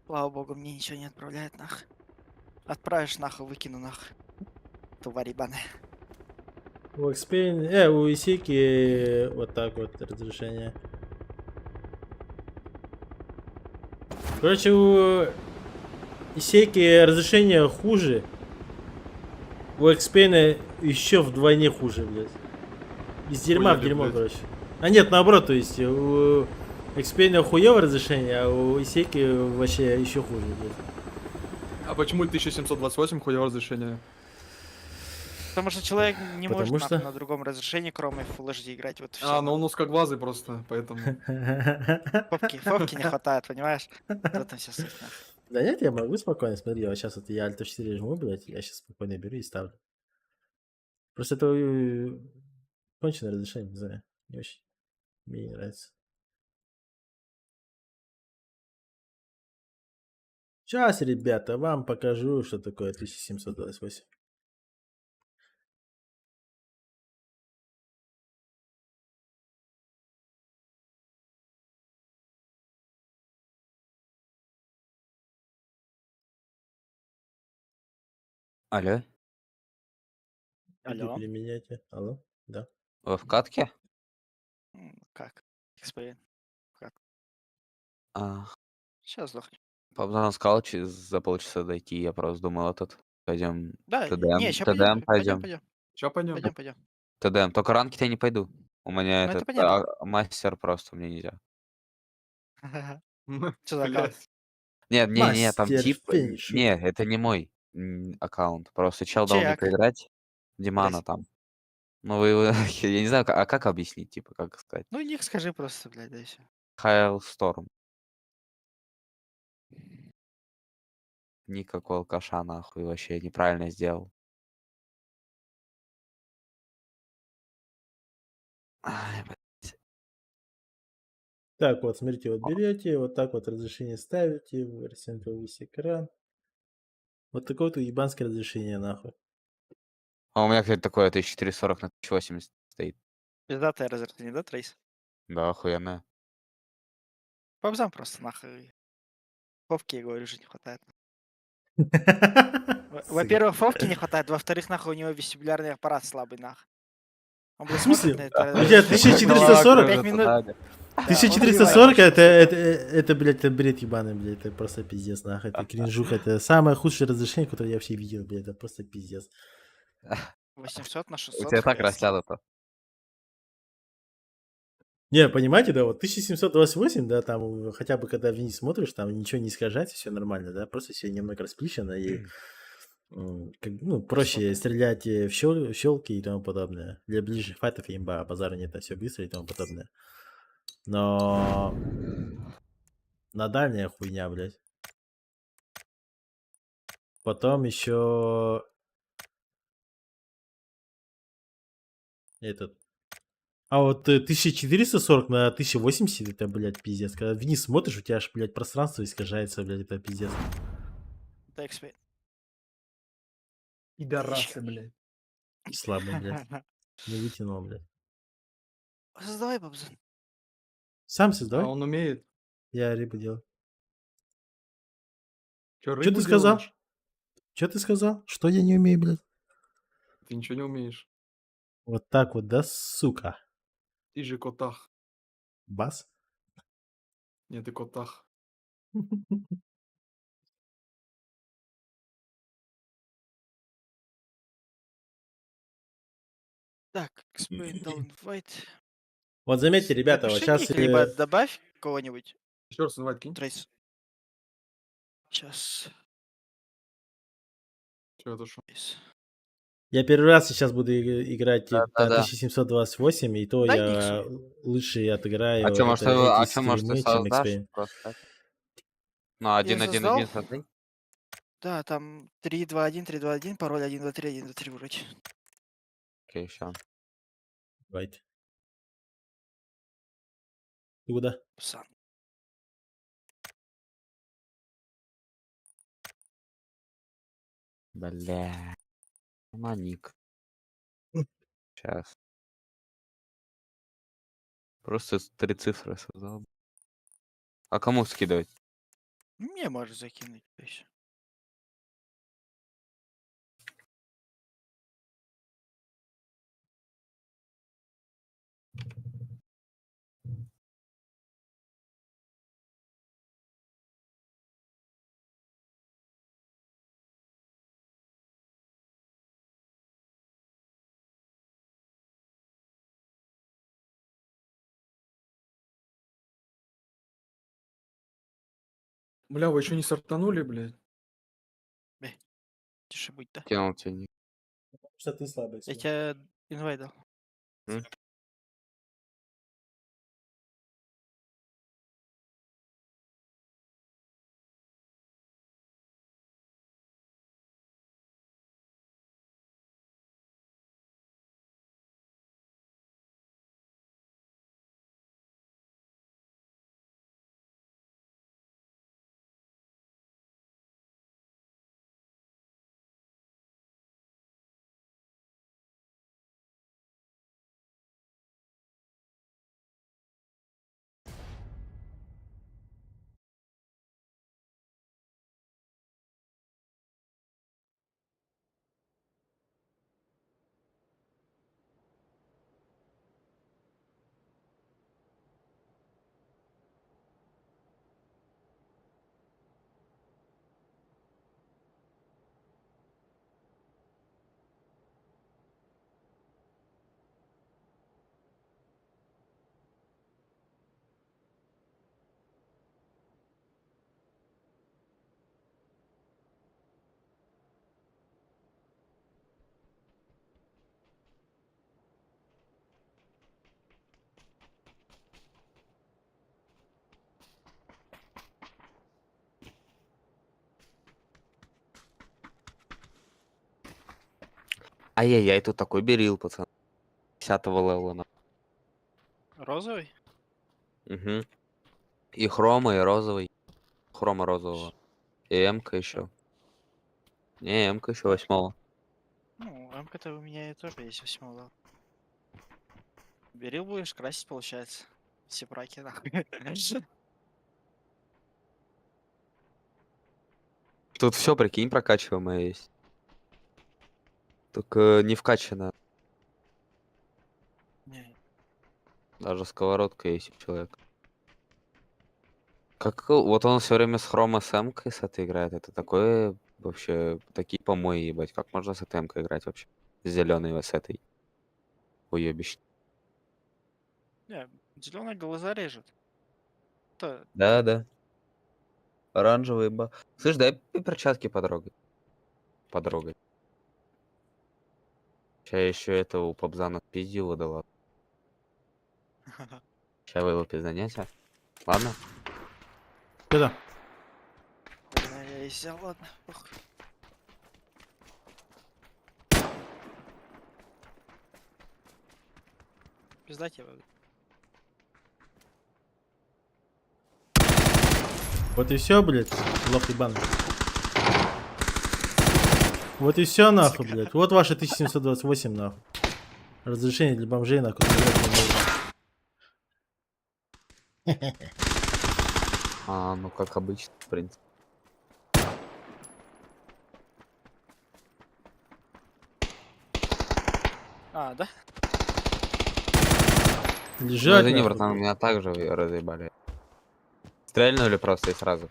Speaker 6: Слава богу, мне ничего не отправляет нах. Отправишь нахуй, выкину нах. Тварь ебаная.
Speaker 1: У Экспейн, у Исики вот так вот разрешение. Короче, у Исеки разрешение хуже. У Экспейна еще вдвойне хуже, блядь. Из дерьма в
Speaker 5: Хуяли,
Speaker 1: дерьмо,
Speaker 5: блядь.
Speaker 1: короче. А нет, наоборот, то есть у Экспейна хуёвое разрешение, а у Исеки вообще еще хуже, блядь.
Speaker 5: А почему 1728 хуёвое разрешение?
Speaker 6: Потому что человек не
Speaker 1: Потому
Speaker 6: может нахуй
Speaker 1: что-
Speaker 6: на другом разрешении, кроме Full HD играть. Вот и всё,
Speaker 5: А, ну
Speaker 6: нахуй.
Speaker 5: он узкоглазый просто, поэтому.
Speaker 6: Фовки не хватает, понимаешь? В этом вся суть, нахуй.
Speaker 1: Да нет, я могу спокойно, смотри, вот сейчас вот я Alt F4 жму, блядь, я сейчас спокойно беру и ставлю. Просто это конченое разрешение, не знаю, не очень, мне не нравится. Сейчас, ребята, вам покажу, что такое 1728.
Speaker 7: Алло,
Speaker 1: Иди
Speaker 6: Алло.
Speaker 1: переменяйте. Алло, да.
Speaker 7: вы в катке?
Speaker 6: Как? XP.
Speaker 7: А,
Speaker 6: Сейчас сдохнем.
Speaker 7: Папа сказал, за полчаса дойти, я просто думал этот. Пойдем
Speaker 6: Да, не, сейчас
Speaker 7: ТДМ
Speaker 6: пойдем,
Speaker 7: пойдем.
Speaker 5: Ща пойдем.
Speaker 6: пойдем.
Speaker 7: ТДМ, только ранки я не пойду. У меня
Speaker 6: Ну, это
Speaker 7: этот
Speaker 6: понятно.
Speaker 7: мастер просто, мне нельзя.
Speaker 6: Что за аккаунт?
Speaker 5: Блядь.
Speaker 7: Нет, не, там
Speaker 1: Мастер
Speaker 7: тип...
Speaker 1: финишер.
Speaker 7: Не, это не мой аккаунт. Просто чел дал
Speaker 6: Чей
Speaker 7: мне
Speaker 6: ак?
Speaker 7: поиграть. Димана
Speaker 6: Здрасте.
Speaker 7: там. Ну, вы, я не знаю, а как объяснить, типа, как сказать?
Speaker 6: Ну, ник скажи просто, блядь, да и все.
Speaker 7: Hailstorm. Никакого алкаша, нахуй, вообще неправильно сделал. Ай,
Speaker 1: Так, вот, смотрите, вот берете, вот так вот разрешение ставите, растянутый весь экран. Вот такое вот ебанское разрешение, нахуй.
Speaker 7: А у меня, кстати, такое 1440 на 1080 стоит.
Speaker 6: Пиздатая разрешение, да, Трейс?
Speaker 7: Да, охуенно.
Speaker 6: Побзам просто, нахуй. Фовки, я говорю, же не хватает. Во-первых, фовки не хватает, во-вторых, нахуй, у него вестибулярный аппарат слабый, нахуь. Он, блядь,
Speaker 1: В смысле?
Speaker 6: смотрит на это.
Speaker 1: У тебя 1440?
Speaker 6: 5 минут. Да,
Speaker 1: 1440
Speaker 6: убивает.
Speaker 1: это, блядь, это бред ебаный, блядь, это просто пиздец, нахуй, это кринжуха, это самое худшее разрешение, которое я вообще видел, блядь, это просто пиздец.
Speaker 6: 800 на
Speaker 7: У
Speaker 6: 600.
Speaker 7: тебя так
Speaker 6: хуя себе.
Speaker 7: растянуто.
Speaker 1: Не, понимаете, да, вот 1728, да, там хотя бы когда вниз смотришь, там ничего не искажается, все нормально, да, просто все немного расплющено и проще стрелять в щелки и тому подобное. Для ближних файтов имба, базара нет, все быстро и тому подобное. Но на дальняя хуйня, блядь. Потом еще этот. А вот 1440 на 1080 это, блядь, пиздец. Когда вниз смотришь, у тебя аж, блядь, пространство искажается, блядь, это пиздец.
Speaker 6: Да, XP.
Speaker 5: Пидорасы, блядь.
Speaker 1: Слабо, блядь. Не вытянул, блядь.
Speaker 6: Создавай, Бабзан.
Speaker 1: Сам
Speaker 5: А
Speaker 1: создавай.
Speaker 5: он умеет.
Speaker 1: Я рыбу делаю.
Speaker 5: Чё,
Speaker 1: Что
Speaker 5: рыбу
Speaker 1: ты сказал?
Speaker 5: делаешь?
Speaker 1: Что ты сказал? Что я не умею, блядь?
Speaker 5: Ты ничего не умеешь.
Speaker 1: Вот так вот, да, сука?
Speaker 5: Ты же котах.
Speaker 1: Бас?
Speaker 5: Нет, ты котах.
Speaker 6: Так, XP down invite.
Speaker 1: Вот заметьте, ребята, вот
Speaker 6: Напиши
Speaker 1: сейчас...
Speaker 6: ник, либо добавь кого-нибудь.
Speaker 5: Еще раз инвайт кинь.
Speaker 6: Трейс. Сейчас.
Speaker 5: Че, это шо?
Speaker 1: Я первый раз сейчас буду играть на
Speaker 7: Да-да-да.
Speaker 1: 1728, и то
Speaker 6: Дай
Speaker 1: я
Speaker 6: ник свой.
Speaker 1: лучше отыграю
Speaker 7: А что, может,
Speaker 1: эти
Speaker 7: ты
Speaker 1: стримы, чем
Speaker 7: создашь?
Speaker 1: XP.
Speaker 7: Просто так? Ну,
Speaker 6: Я
Speaker 7: 1-1-1
Speaker 6: создал.
Speaker 7: создай.
Speaker 6: Да, там 3-2-1, 3-2-1, пароль 1-2-3, 1-2-3 вроде.
Speaker 7: Окей, все.
Speaker 1: Давайте. Ты куда?
Speaker 6: Псан.
Speaker 7: Бля. Маник. Сейчас. Просто 3 цифры создал. А кому скидывать?
Speaker 6: Мне можешь закинуть еще.
Speaker 5: Бля, вы еще не стартанули, блядь?
Speaker 6: Тише будь, да?
Speaker 7: Кинул тебе ник.
Speaker 1: Потому что ты слабый.
Speaker 6: Я
Speaker 1: Сюда.
Speaker 6: тебя инвайт дал.
Speaker 7: Ай-яй-яй, тут такой берил, пацан. 10-го левела.
Speaker 6: Розовый?
Speaker 7: Угу. И хрома, и розовый. Хрома розового. И М-ка еще. Не, М-ка еще 8-го.
Speaker 6: Ну, МК-то у меня и тоже есть 8-го. Берил будешь красить, получается. Все браки, нахуй.
Speaker 7: Тут все, прикинь, прокачиваемое есть. Только не вкачано.
Speaker 6: Не,
Speaker 7: Даже сковородка есть у человека. Как вот он все время с хрома с М-кой с этой играет. Это такое вообще такие помои, ебать. Как можно с этой М-кой играть вообще? С зеленой с этой. Уебищ.
Speaker 6: не, зеленые глаза режет. То,
Speaker 7: Да. Оранжевый ба. Слышь, дай перчатки подрогать. Подрогать. Сейчас еще это у Пабзана пиздил выдала. Сейчас вылупи занятия. Ладно?
Speaker 1: Куда?
Speaker 6: да, я и взял, ладно, похуй. Пизда тебе.
Speaker 1: Вот и все, блядь, лох ебаный. Вот и все, нахуй, блядь. Вот ваши 1728, нахуй. Разрешение для бомжей, нахуй.
Speaker 7: Ну как обычно, в принципе.
Speaker 6: А, да?
Speaker 7: Ну,
Speaker 1: Лежать,
Speaker 7: извини,
Speaker 1: нахуй,
Speaker 7: братан,
Speaker 1: блядь.
Speaker 7: меня также разъебали. Стрельнули просто и сразу.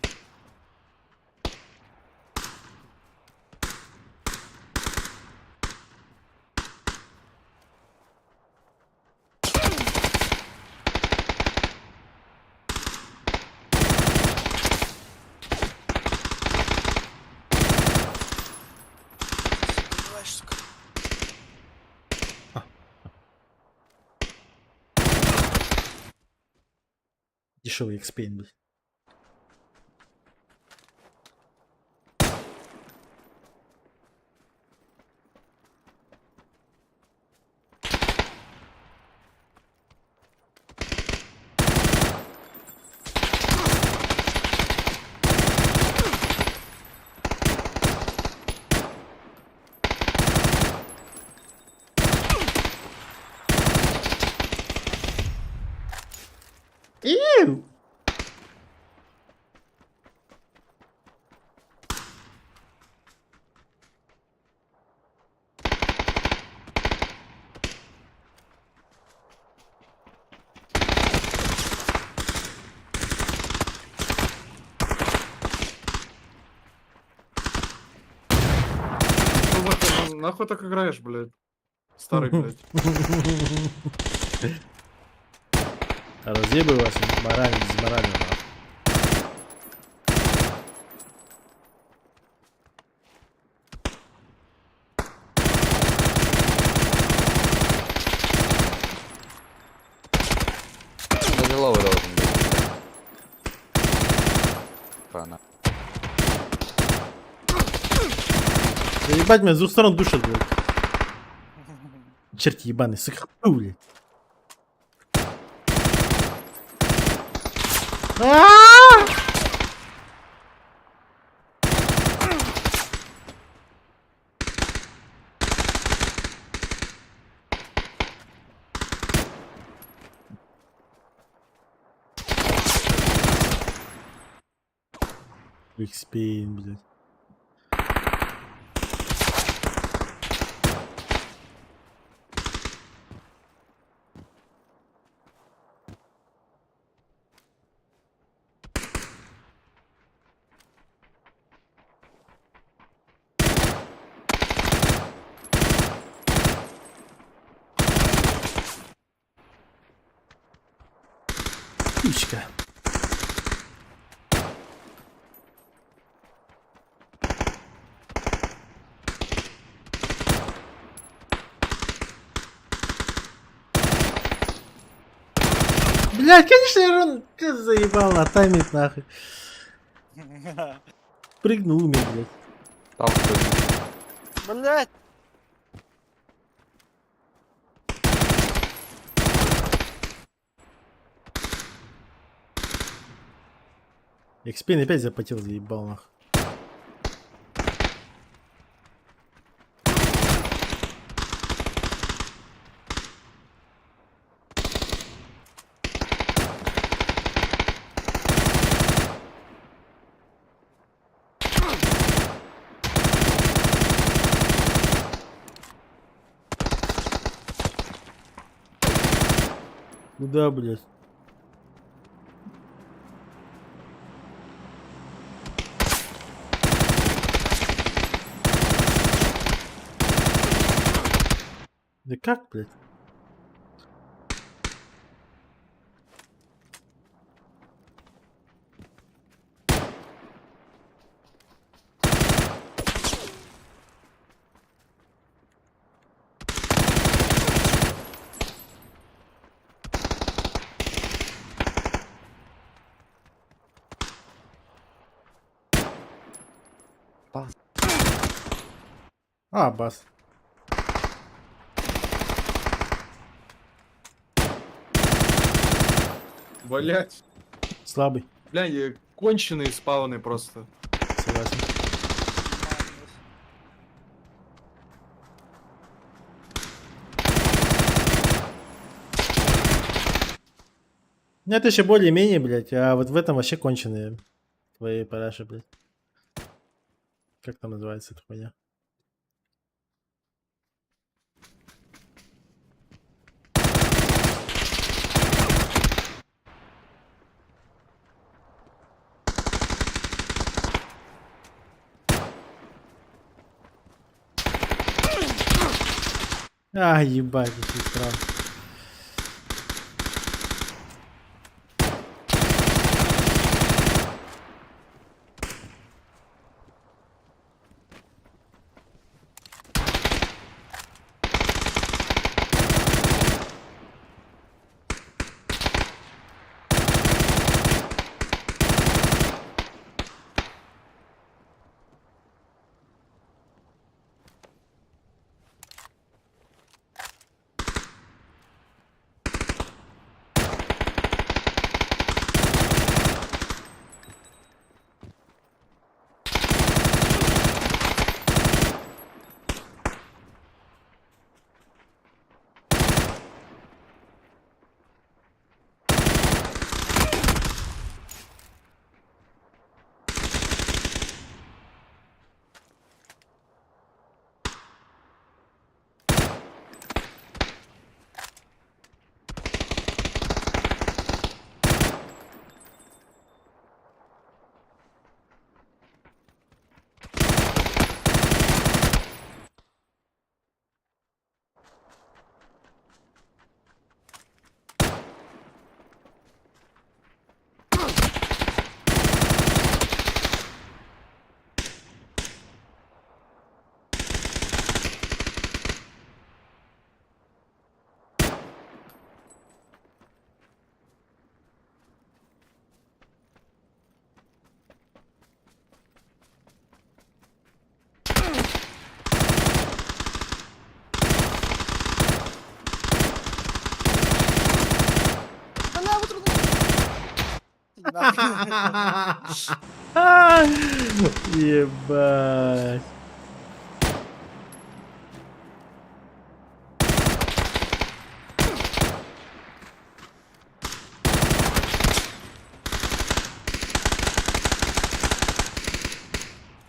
Speaker 6: Давай, сука.
Speaker 1: Дешевый экспейн, блядь. Вбив!
Speaker 5: Нахуй так играешь, блядь? Старый, блядь.
Speaker 1: Роз'їбився, морально, безморально, нахуй.
Speaker 7: Даже ловый должен быть. Пана.
Speaker 1: Ебать, меня с двух сторон душат, блядь. Черти ебаный, сука, фу, блядь. А-а-а! Xpin, блядь. Птичка. Блядь, конечно, я ты заебал на таймит нахуй. Прыгнул меня, блядь.
Speaker 7: Там кто-то.
Speaker 6: Блять!
Speaker 1: Xpin опять запотел, заебал нахуй. Куда, блядь? Да как, блядь?
Speaker 7: Бас.
Speaker 1: А, бас.
Speaker 5: Блять.
Speaker 1: Слабый,
Speaker 5: Бля, конченые спавны просто.
Speaker 1: согласен. Ну, это еще более-менее, блядь, а вот в этом вообще конченые твои параши, блядь. Как там называется эта хуйня? А, ебать, какой экран. Ебать.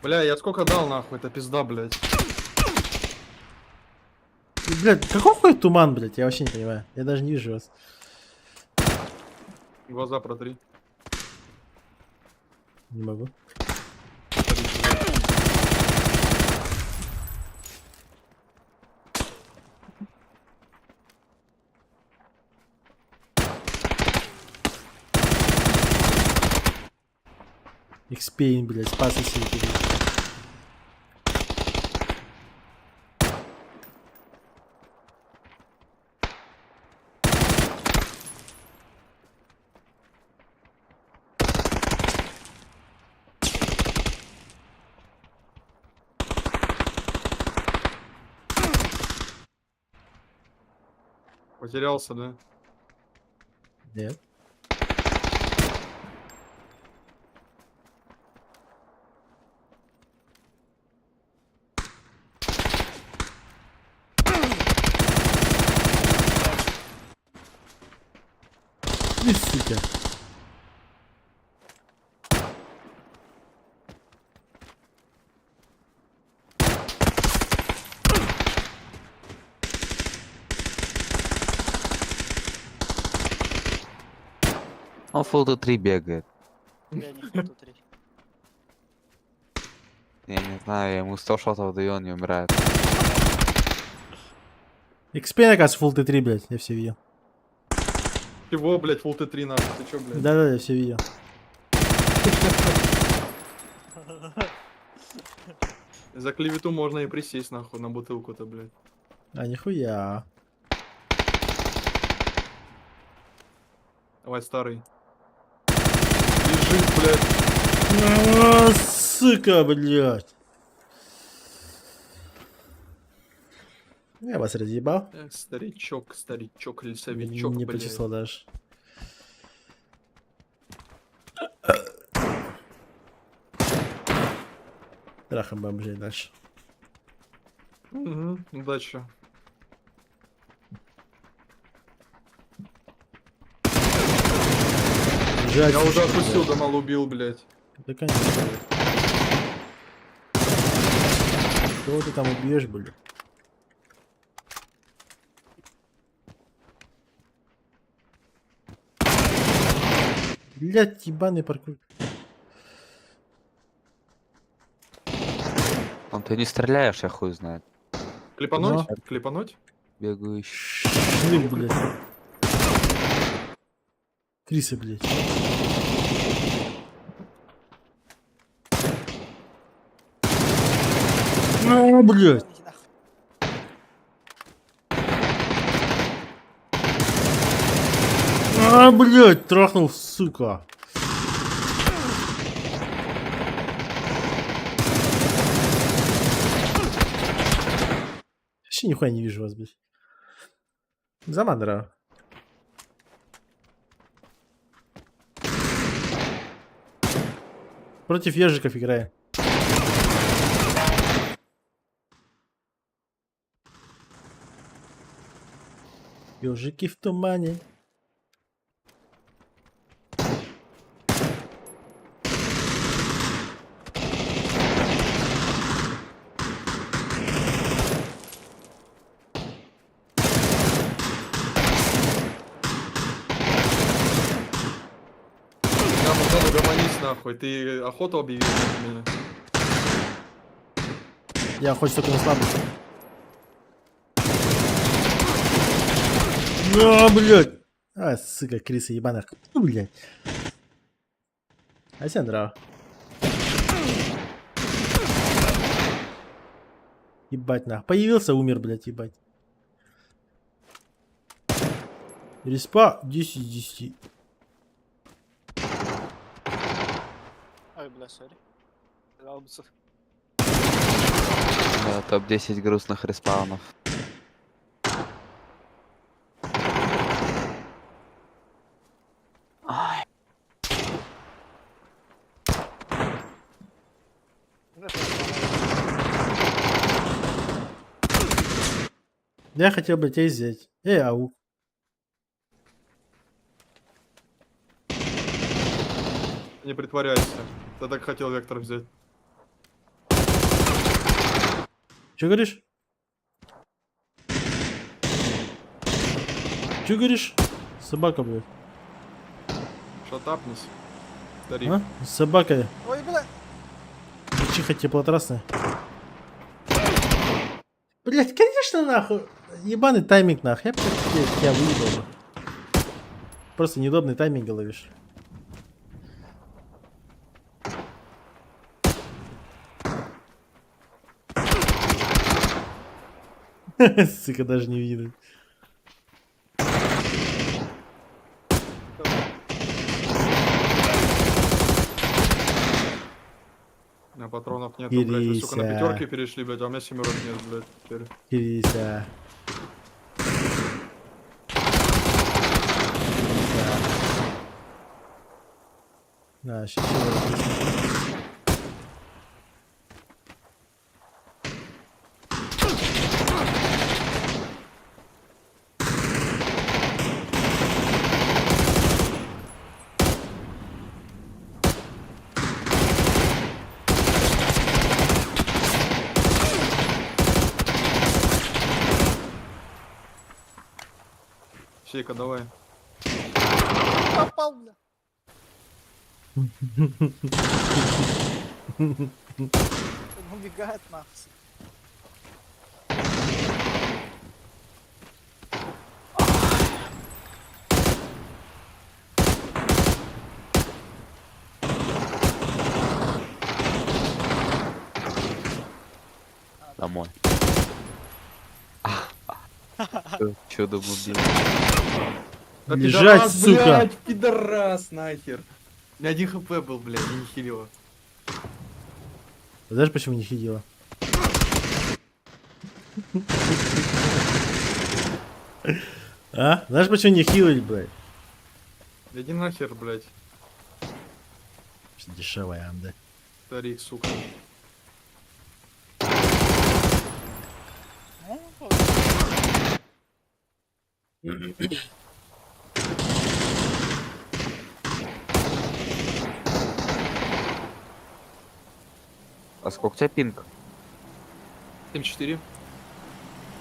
Speaker 5: Бля, я сколько дал нахуй, это пизда, блядь.
Speaker 1: Блядь, какой хуй туман, блядь? Я вообще не понимаю. Я даже не вижу вас.
Speaker 5: Глаза протри.
Speaker 1: Не могу. Xpane, блядь, спас и сети, блядь.
Speaker 5: Потерялся, да?
Speaker 1: Нет. И сука.
Speaker 7: Он фул 3 бегает.
Speaker 6: Я не фото 3.
Speaker 7: Я не знаю, я ему 100 шотов даю, он не умирает.
Speaker 1: Xpane, оказывается, Full T3, блядь, я все видел.
Speaker 5: Чего, блядь, фул Т3 нахуй, ты чё, блядь?
Speaker 1: Да-да, я все видел.
Speaker 5: За клевету можно и присесть, нахуй, на бутылку-то, блядь.
Speaker 1: А, нихуя.
Speaker 5: Давай, старый. Лежит, блядь.
Speaker 1: А, сука, блядь. Я вас разъебал.
Speaker 5: Эх, старичок, старичок, лесовичок,
Speaker 1: Не
Speaker 5: блядь.
Speaker 1: почесал даже. Трахаем бомжей дальше.
Speaker 5: Угу, удачи.
Speaker 1: Жать,
Speaker 5: Я уже
Speaker 1: слушай,
Speaker 5: отпустил,
Speaker 1: блядь.
Speaker 5: Дамал убил, блядь.
Speaker 1: Да, конечно. Кого ты там убьешь, блядь? Блядь, ебаный паркур.
Speaker 7: Он ты не стреляешь, я хуй знает.
Speaker 5: Клепануть?
Speaker 1: Ну.
Speaker 5: Клепануть?
Speaker 7: Бегающий.
Speaker 1: Швырь, блядь. Криса, блядь. А, блядь.
Speaker 6: Иди нахуй.
Speaker 1: А, блядь, трахнул, сука. Вообще нихуя не вижу вас, блядь. Замандра. Против ежиков играю. Ежики в тумане.
Speaker 5: Да, пацан, угомонись, нахуй. Ты охоту объявил на меня.
Speaker 1: Я хоть только на слабость. А, блядь. А, сука, Криса ебаная. Блядь. А всем здраво. Ебать нах. Появился, умер, блядь, ебать. Респа 10 из 10.
Speaker 6: Ой, бля, сори. Гаубицев.
Speaker 7: Да, топ-10 грустных респаунов. Ай.
Speaker 1: Я хотел бы тебя взять. Ау.
Speaker 5: Не притворяйся. Ты так хотел вектор взять.
Speaker 1: Че говоришь? Че говоришь? Собака, блядь.
Speaker 5: Шатапнись. Старик.
Speaker 1: А? Собака.
Speaker 6: Ой, бля.
Speaker 1: Чиха теплотрастная. Блять, конечно, нахуй. Ебаный тайминг, нахуй. Я бы тебя выебал бы. Просто неудобный тайминг ловишь. Сука, даже не видно.
Speaker 5: У меня патронов нету, блядь. Вы, сука, на
Speaker 1: Кирися.
Speaker 5: пятерке перешли, блядь, а у меня семерок нет, блядь, теперь.
Speaker 1: Кирися. Да, сейчас.
Speaker 5: Сейка, давай.
Speaker 6: Попал, бля. Он убегает нахуй.
Speaker 7: Домой. Чудо убил.
Speaker 5: Да
Speaker 1: Бежать,
Speaker 5: пидорас,
Speaker 1: сука.
Speaker 5: блядь, пидорас, нахер. У меня 1 хп был, блядь, я не хилила.
Speaker 1: Знаешь, почему не хидила? А? Знаешь, почему не хилить, блядь?
Speaker 5: Да иди нахер, блядь,
Speaker 1: Дешевая амда.
Speaker 5: старик, сука.
Speaker 7: А сколько у тебя пинг?
Speaker 5: 7-4.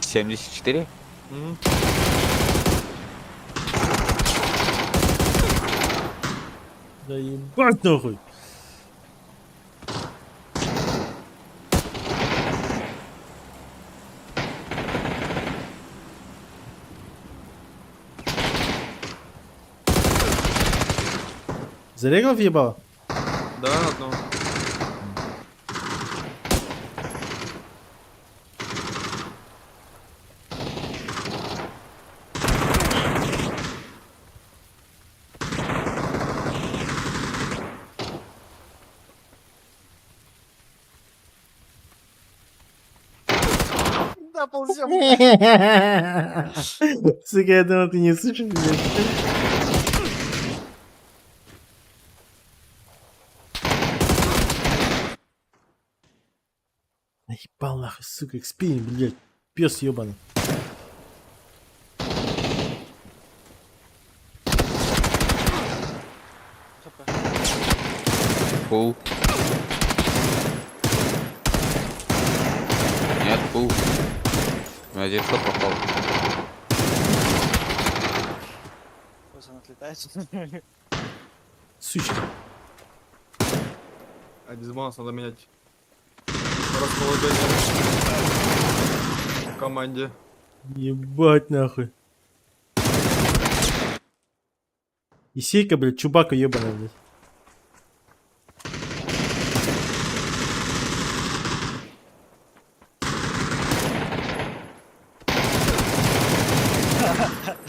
Speaker 7: 74?
Speaker 5: Мгм.
Speaker 1: Да ебать нахуй. Зарегал въебал?
Speaker 5: Да, одно.
Speaker 6: Да, ползем.
Speaker 1: Сука, я думал, ты не слышишь, блядь. Наебал нахуй, сука, экспи, блядь. Пес ебаный.
Speaker 7: Пул. Нет, пул. У меня один шот попал.
Speaker 6: Вот он отлетает.
Speaker 1: Сучка.
Speaker 5: А дисбаланс надо менять. Расположение в команде.
Speaker 1: Ебать нахуй. Исейка, блядь, Чубака ебаная, блядь.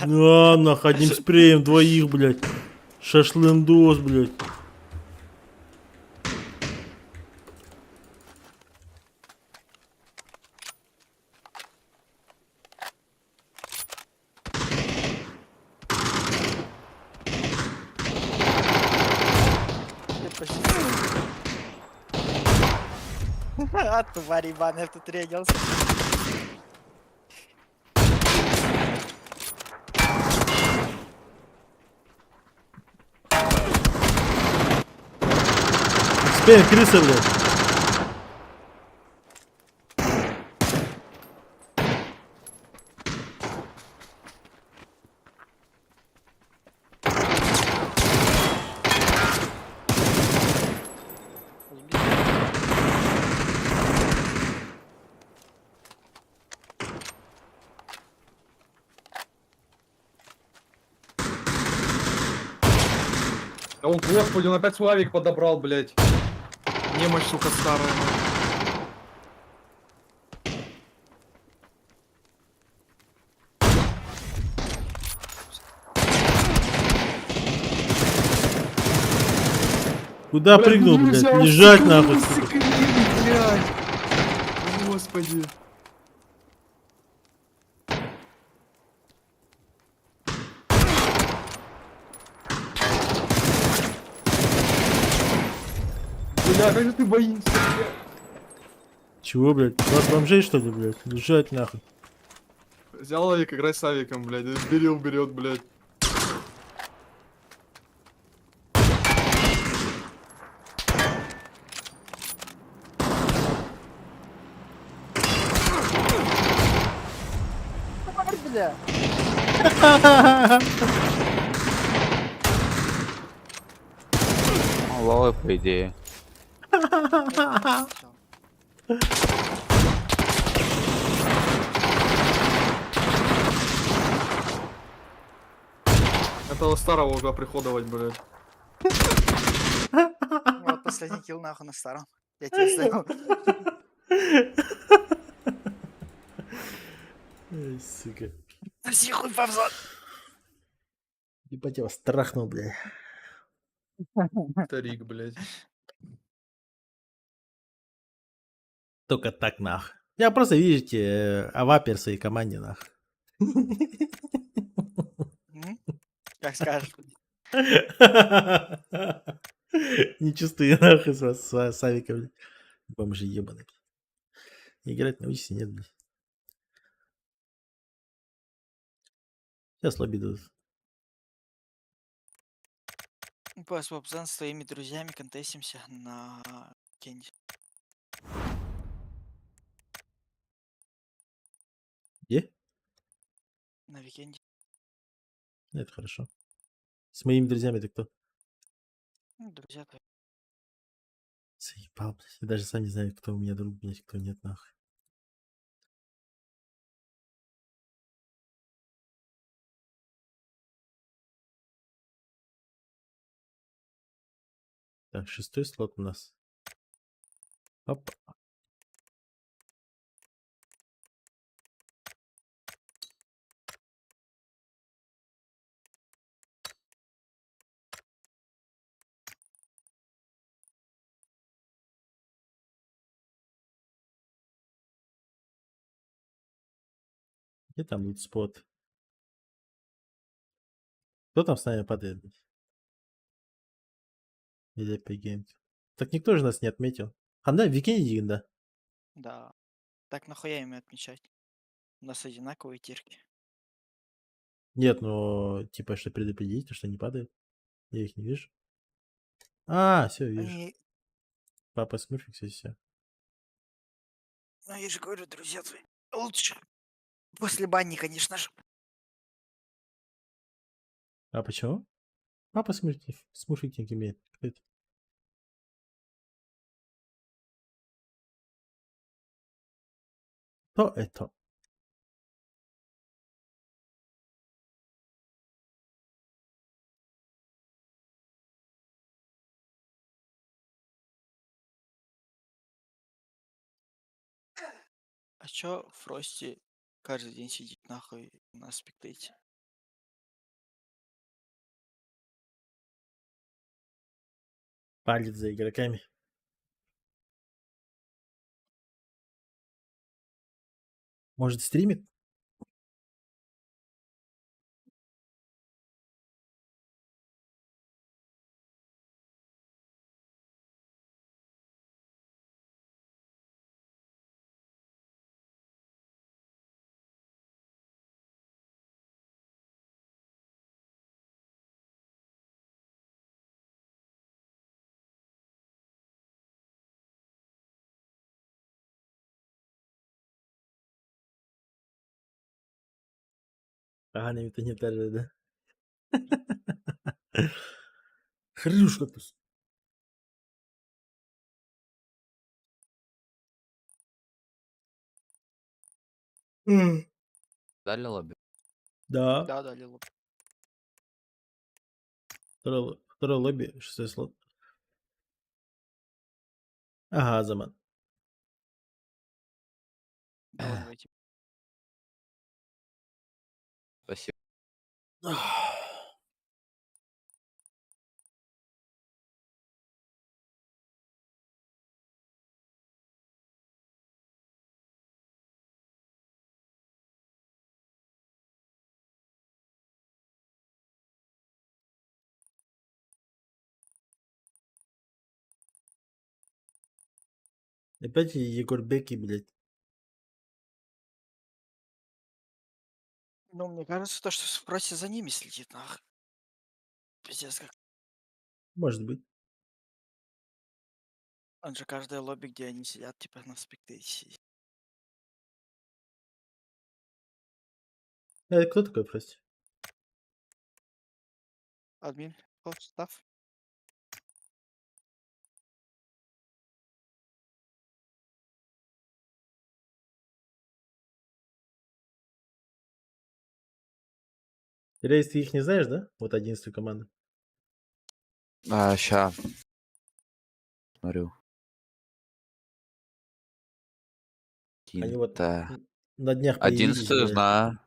Speaker 1: На, нахуй, одним спреем двоих, блядь. Шашлындос, блядь.
Speaker 6: А, тварь ебаная, тут регался.
Speaker 1: Спин, крыса, блядь.
Speaker 5: Да он, господи, он опять Славик подобрал, блядь. Немощь, сука, старая. нахуй.
Speaker 1: Куда прыгнул,
Speaker 5: ну
Speaker 1: блядь?
Speaker 5: нельзя,
Speaker 1: Лежать
Speaker 5: сука,
Speaker 1: нахуй,
Speaker 5: ну,
Speaker 1: сука.
Speaker 5: сука, блядь. Господи. Бля, как же ты боишься, блядь?
Speaker 1: Чего, блядь? У вас бомжей, что ли, блядь? Лежать нахуй.
Speaker 5: Взял Авик, играй с Авиком, блядь. Берил, берет, блядь.
Speaker 6: Бля.
Speaker 7: Лолы, по идее.
Speaker 6: Всё.
Speaker 5: Этого старого уже оприходовать, блядь.
Speaker 6: Вот последний килл нахуй на старом. Я тебе сдаю.
Speaker 1: Ай, сука.
Speaker 6: Тарси хуй повзад.
Speaker 1: Ебать, я вас страхнул, блядь.
Speaker 5: Старик, блядь.
Speaker 1: Только так, нах. Я просто, видите, авапер своей команде, нах.
Speaker 6: Как скажешь.
Speaker 1: Не чувствую нахуй с авиком, блядь. Бомжи ебаные. Играть научись, нет, блядь. Сейчас лобби дадут.
Speaker 6: Пас Вапзан с твоими друзьями контестимся на Кенди.
Speaker 1: Где?
Speaker 6: На Викенде.
Speaker 1: Это хорошо. С моими друзьями ты кто?
Speaker 6: Ну, друзья твои.
Speaker 1: Заебал, блядь. Я даже сам не знаю, кто у меня друг, блядь, кто нет, нахуй. Так, 6-й слот у нас. Оп. Где там лут спот? Кто там с нами падает, блядь? Или Гейм? Так никто же нас не отметил. Ханда, Викинги, да?
Speaker 6: Да. Так нахуя им отмечать? У нас одинаковые тирки.
Speaker 1: Нет, но типа, что предупредить, то что не падает. Я их не вижу. А, все, вижу.
Speaker 6: Они...
Speaker 1: Папа смурфик, все.
Speaker 6: Ну, я же говорю, друзья твои. Лучше. После бани, конечно же.
Speaker 1: А почему? Папа смурфик не имеет. Кто это? Кто это?
Speaker 6: А чё Фрости каждый день сидит нахуй на спектейте?
Speaker 1: Палит за игроками. Может, стримит? Ага, не тоже, да? Хрюш кактус.
Speaker 7: Дали лобби?
Speaker 1: Да.
Speaker 6: Да, да, Лилу.
Speaker 1: Второй лобби, 6 слот. Ага, Заман.
Speaker 6: Давай войти.
Speaker 7: Спасибо.
Speaker 1: Опять Егор Беки, блядь.
Speaker 6: Ну, мне кажется, то, что спроси за ними следит, нах. Пиздец, как.
Speaker 1: Может быть.
Speaker 6: Он же каждое лобби, где они сидят, типа на спектейте сидит.
Speaker 1: Кто такой, прости?
Speaker 6: Админ, став.
Speaker 1: Рейс, ты их не знаешь, да? Вот 11 команды.
Speaker 7: Ща. Смотрю.
Speaker 1: Они вот
Speaker 7: Кинта.
Speaker 1: на днях появились,
Speaker 7: 11
Speaker 1: блядь.
Speaker 7: знаю.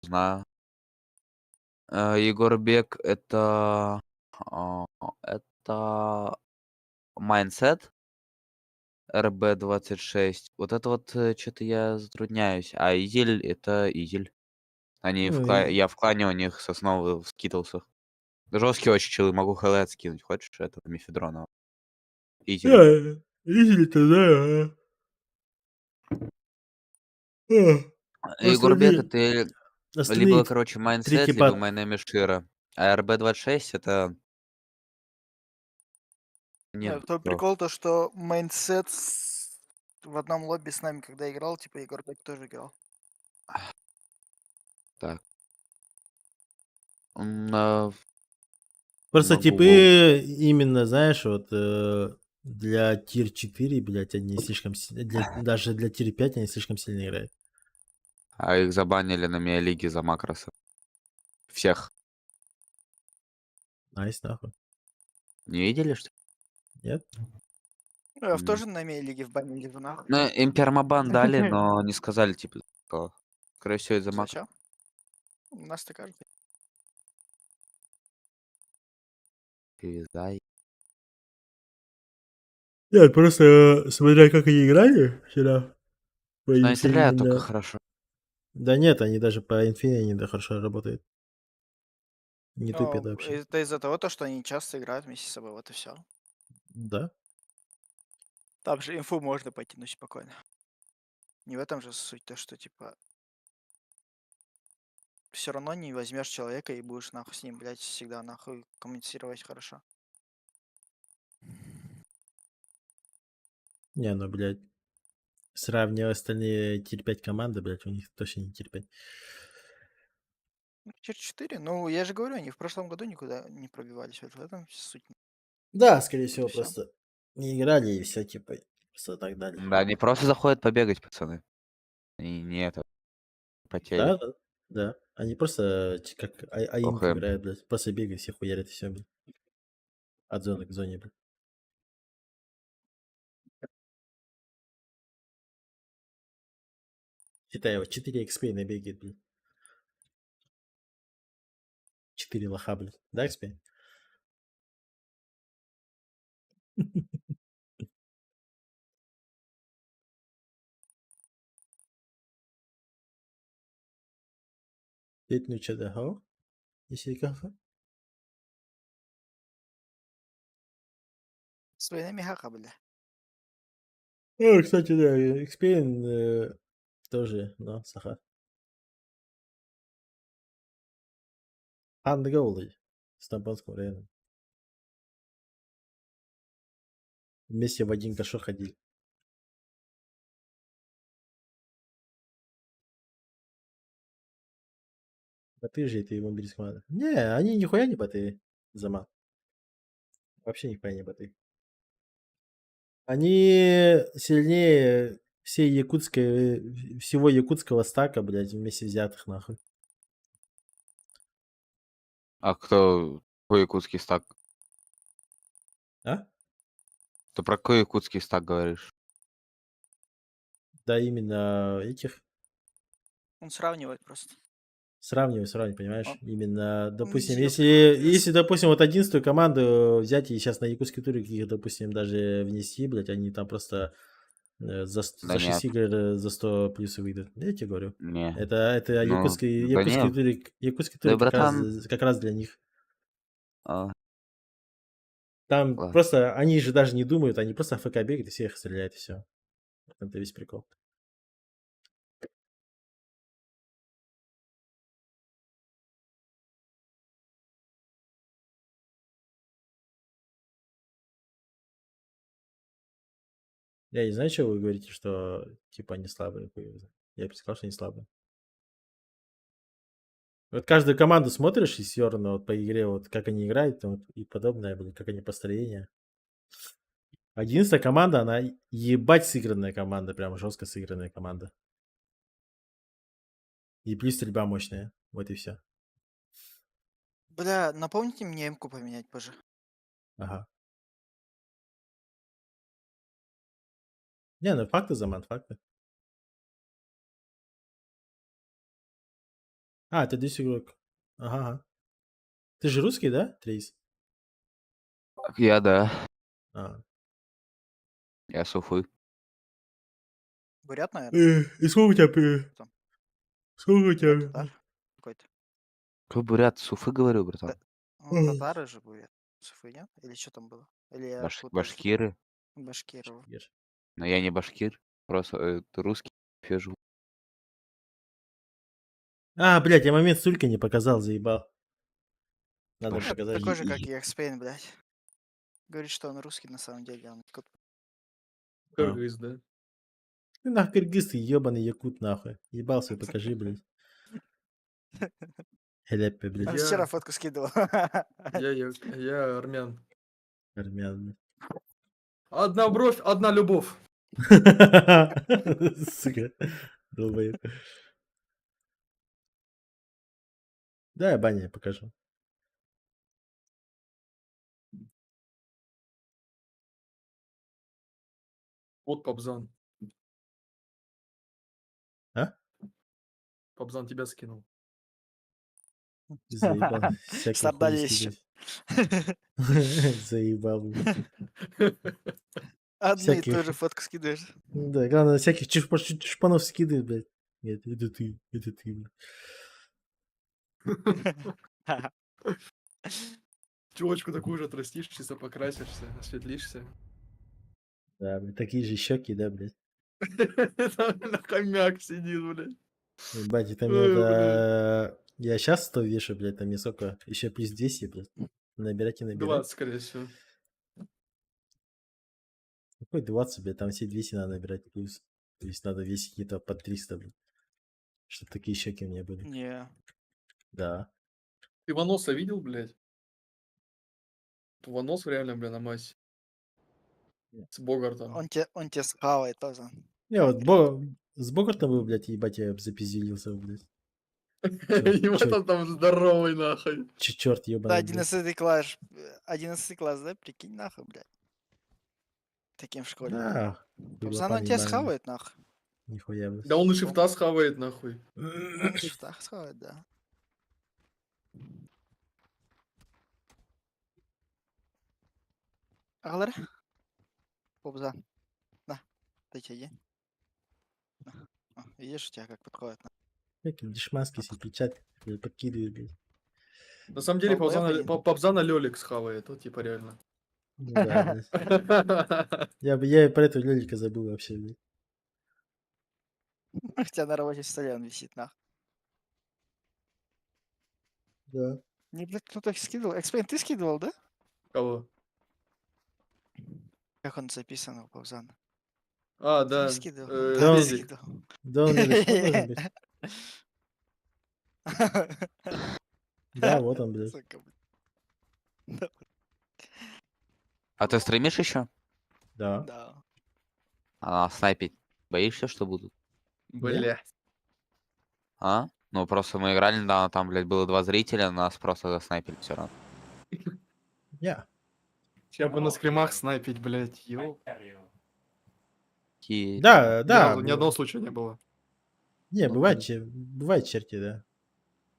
Speaker 7: Знаю. Егор Бек это Mindset RB26. Вот это вот что-то я затрудняюсь. А Изель это Изель.
Speaker 1: Ну, и-
Speaker 7: Я в клане у них с основы скидался. Жесткий очень чилы, могу хайлайт скинуть. Хочешь этого Мефедронова? Изель.
Speaker 1: Видели-то, да?
Speaker 7: Егор Бек
Speaker 1: Остальные,
Speaker 7: это
Speaker 1: остальные
Speaker 7: либо, короче,
Speaker 1: три
Speaker 7: Mindset, либо
Speaker 1: типа.
Speaker 7: My Name is Shira. А RB26 это... Нет,
Speaker 6: То
Speaker 7: бро.
Speaker 6: прикол то, что Майндсет в одном лобби с нами, когда играл, типа Егор Бек тоже играл.
Speaker 7: Так.
Speaker 1: Просто
Speaker 7: Могу
Speaker 1: типы именно, знаешь, вот для тир 4, блядь, они слишком даже для тир 5 они слишком сильно играют.
Speaker 7: А их забанили на Миа-лиге за макросы. Всех.
Speaker 1: Найс, нахуй.
Speaker 7: Не видели, что ли?
Speaker 1: Нет?
Speaker 6: В тоже на лиге в бане либо нахуй.
Speaker 7: Ну, им пермабан дали, но не сказали, типа, что. Скорее всего, из-за макро.
Speaker 6: Зачем? У нас такая же.
Speaker 7: Перезай.
Speaker 1: Нет, просто смотря как они играли вчера. По
Speaker 7: Но они
Speaker 1: инфе
Speaker 7: стреляют только
Speaker 1: именно.
Speaker 7: хорошо.
Speaker 1: Да нет, они даже по инфе они да, хорошо работают. Не тупят вообще.
Speaker 6: Это из-за того, то, что они часто играют вместе с собой, вот и все.
Speaker 1: Да.
Speaker 6: Там же инфу можно потянуть спокойно. Не в этом же суть, то, что типа все равно не возьмешь человека и будешь нахуй с ним, блядь, всегда нахуй коммуницировать хорошо.
Speaker 1: Не, ну, блядь. Сравнивая остальные тир 5 команды, блядь, у них точно не тир 5.
Speaker 6: Тир 4, ну я же говорю, они в прошлом году никуда не пробивались, вот в этом суть.
Speaker 1: Да, скорее
Speaker 6: Вот
Speaker 1: всего,
Speaker 6: и всё.
Speaker 1: просто не играли и все, типа, просто так дали.
Speaker 7: Да, они просто заходят побегать, пацаны. И не это. Потели.
Speaker 1: Да, да, да. Они просто как АИМ
Speaker 7: Ох,
Speaker 1: играют, блядь. Просто бегают, все хуярят и все, блядь. От зоны к зоне, блядь. Считай, вот 4 XP набегает, блядь. 4 лоха, блядь. Да, XP? Dit nu de ho. Is die kaffe?
Speaker 6: С двойными хаха, бля.
Speaker 1: Кстати, да, XP тоже, но саха. Андголый. С Тамбонского района. Вместе в один кашо ходили. Боты же это иммобилизм команда. Не, они нихуя не боты, Зама. Вообще нихуя не боты. Они сильнее всего якутского стака, блядь, вместе взятых, нахуй.
Speaker 7: А кто какой якутский стак?
Speaker 1: А?
Speaker 7: Ты про какой якутский стак говоришь?
Speaker 1: Да, именно этих.
Speaker 6: Он сравнивает просто.
Speaker 1: Сравнивай, понимаешь?
Speaker 6: Он
Speaker 1: Именно, допустим,
Speaker 6: анализирует
Speaker 1: если, допустим, вот 11-ю команду взять и сейчас на якутский турик их, допустим, даже внести, блядь, они там просто
Speaker 7: Да
Speaker 1: за 6
Speaker 7: нет,
Speaker 1: игр за 100 плюс выйдут. Я тебе говорю.
Speaker 7: не.
Speaker 1: Это
Speaker 7: Ну, да не.
Speaker 1: якутский
Speaker 7: Да,
Speaker 1: турик
Speaker 7: братан.
Speaker 1: как раз для них.
Speaker 7: А,
Speaker 1: Там
Speaker 7: ладно.
Speaker 1: просто, они же даже не думают, они просто АФК бегают и всех стреляют, и все. Это весь прикол. Я не знаю, что вы говорите, что типа они слабые. Я бы сказал, что они слабые. Вот каждую команду смотришь и все равно вот по игре, вот как они играют там, вот, и подобное, блин, как они построение. 11-я команда, она ебать сыгранная команда, прям жестко сыгранная команда. И плюс стрельба мощная. Вот и все.
Speaker 6: Бля, напомните мне М-ку поменять, боже.
Speaker 1: Ага. Не, ну факты, Заман, факты. А, ты здесь игрок. Ага. Ты же русский, да, Трейс?
Speaker 7: Я да.
Speaker 1: А.
Speaker 7: Я с Уфы.
Speaker 6: Бурят, наверное.
Speaker 1: И сколько у тебя...
Speaker 6: Там.
Speaker 1: Сколько у
Speaker 6: Или
Speaker 1: тебя...
Speaker 6: татар какой-то.
Speaker 7: Какой бурят? С Уфы говорю, братан.
Speaker 6: Ну, татары же бурят. Суфы, нет? Или что там было? Или я путаю?
Speaker 7: Башкиры.
Speaker 6: Башкиров.
Speaker 7: Но я не башкир. Просто русский я живу.
Speaker 1: А, блядь, я момент с Улькой не показал, заебал. Надо
Speaker 7: Баш-
Speaker 1: показать.
Speaker 6: Такой же, как и Экспейн, блядь. Говорит, что он русский на самом деле. А он
Speaker 5: Кыргыз, да?
Speaker 1: Ты нахуй кыргыз, ты ебаный якут, нахуй. Ебался, покажи, блядь. Хелеппе,
Speaker 6: Он
Speaker 1: блядь.
Speaker 6: вчера фотку скидывал.
Speaker 5: Я армян.
Speaker 1: Армян, блядь.
Speaker 5: Одна бровь, одна любовь.
Speaker 1: Сука. Долбоёб. Да, я баня покажу.
Speaker 5: Вот Пабзан.
Speaker 1: А?
Speaker 5: Пабзан тебя скинул.
Speaker 1: Заебал. Всякие хуйни
Speaker 6: Собрались еще.
Speaker 1: скидывать. Заебал, блядь.
Speaker 6: Одну и
Speaker 1: Всяких...
Speaker 6: ту же фотку скидываешь.
Speaker 1: Да, главное, всяких чушпанов скидывает, блядь. Нет, это ты, блядь.
Speaker 5: Челочку такую же отрастишь, чисто покрасишься, осветлишься.
Speaker 1: Да, блядь, такие же щеки, да, блядь.
Speaker 5: Там на хомяк сидит, блядь.
Speaker 1: Ебать, это мне
Speaker 5: Ой,
Speaker 1: это... Я сейчас 100 вешу, блядь, там мне сколько? Еще плюс 200, блядь. Набирать и набирать.
Speaker 5: 20, скорее всего.
Speaker 1: Какой 20, блядь, там все 200 надо набирать плюс. То есть надо весить где-то по 300, блядь. Чтобы такие щеки у меня были.
Speaker 6: Не.
Speaker 1: Да.
Speaker 5: Ты Ваноса видел, блядь? Ванос реально, бля, на массе. С Богартом.
Speaker 6: Он тебе схавает тоже.
Speaker 1: Не, вот с Богартом был, блядь, ебать, я запиздилился, блядь.
Speaker 5: И в этом там здоровый, нахуй.
Speaker 1: Черт
Speaker 6: Да,
Speaker 1: ебаный, блядь.
Speaker 6: 11 класс. 11 класс, да? Прикинь, нахуй, блядь. Таким в школе.
Speaker 1: Да,
Speaker 6: Папзан, он тебя схавает, нахуй.
Speaker 1: Нихуя, блядь.
Speaker 5: Да он и шифта схавает, нахуй.
Speaker 6: Он в шифтах схавает, да. Алар? Папзан. На, дайте иди. Видишь, у тебя как подходит.
Speaker 1: Какие дешманские себе печатки, блядь, подкидывают, блядь.
Speaker 5: На самом деле,
Speaker 6: Долбоёб один.
Speaker 5: Пабзана Лёлик схавает, вот типа реально.
Speaker 1: Ну да, блядь. Я и про этого Лёлика забыл вообще, блядь.
Speaker 6: У тебя на рабочем столе он висит, нахуй.
Speaker 1: Да.
Speaker 6: Не, блядь, кто-то скидывал. Эксплейн, ты скидывал, да?
Speaker 5: Кого?
Speaker 6: Как он записан у Павзана?
Speaker 5: А,
Speaker 6: Ты
Speaker 5: да.
Speaker 6: не скидывал?
Speaker 1: Да
Speaker 6: Да,
Speaker 1: он-
Speaker 6: ты
Speaker 5: Федик.
Speaker 6: скидывал.
Speaker 1: Да он не решил, должен быть. Да, вот он, блядь.
Speaker 6: Сука, блядь.
Speaker 7: А ты стримишь еще?
Speaker 1: Да.
Speaker 6: Да.
Speaker 7: А снайпить боишься, что будут?
Speaker 5: Блядь.
Speaker 7: А? Ну, просто мы играли недавно, там, блядь, было 2 зрителя, нас просто заснайпили все равно.
Speaker 1: Я.
Speaker 5: Сейчас бы на скримах снайпить, блядь. Ёу.
Speaker 1: Да,
Speaker 5: Ни
Speaker 1: да.
Speaker 5: разу, ни одного случая не было.
Speaker 1: Не,
Speaker 5: Ну,
Speaker 1: бывает,
Speaker 5: блин.
Speaker 1: бывает черти, да.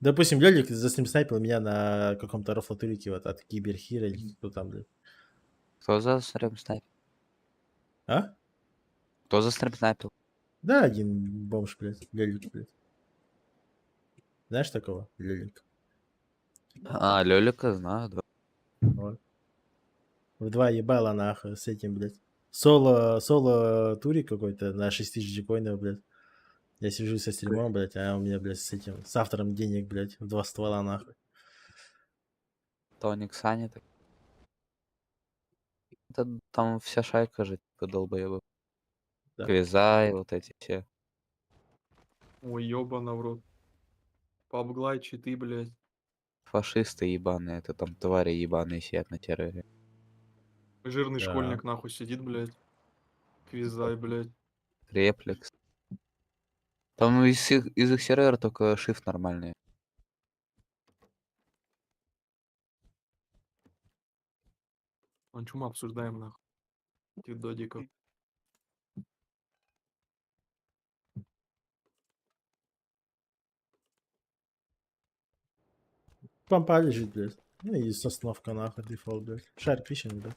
Speaker 1: Допустим, Лёлик за стрим снайпил меня на каком-то рофлатурике вот от Киберхира или кто там, блядь.
Speaker 7: Кто за стрим снайпил?
Speaker 1: А?
Speaker 7: Кто за стрим снайпил?
Speaker 1: Да, один бомж, блядь. Лёлик, блядь. Знаешь такого? Лёлик.
Speaker 7: А, Лёлика знаю, да.
Speaker 1: Вот. В 2 ебала нахуй с этим, блядь. Соло турик какой-то на 6000 джекоинов, блядь. Я сижу со стримом, блядь, а у меня, блядь, с этим, с автором денег, блядь, в 2 ствола, нахуй.
Speaker 7: Тоник Саня. Так. Это там вся шайка же, типа, долбоебов.
Speaker 1: Да.
Speaker 7: Квизай, вот эти все.
Speaker 5: Ой, ёбана в рот. Пабглай, читы, блядь.
Speaker 7: Фашисты ебаные, это там твари ебаные сидят на терроре.
Speaker 5: Жирный
Speaker 1: Да.
Speaker 5: школьник нахуй сидит, блядь. Квизай, блядь.
Speaker 7: Реплекс. Там из их сервера только shift нормальный.
Speaker 5: Он чума обсуждаем, нахуй. Этих додиков.
Speaker 1: Помпа лежит, блядь. Ну и сосновка, нахуй, дефолт, блядь. Шарик фишинг, блядь.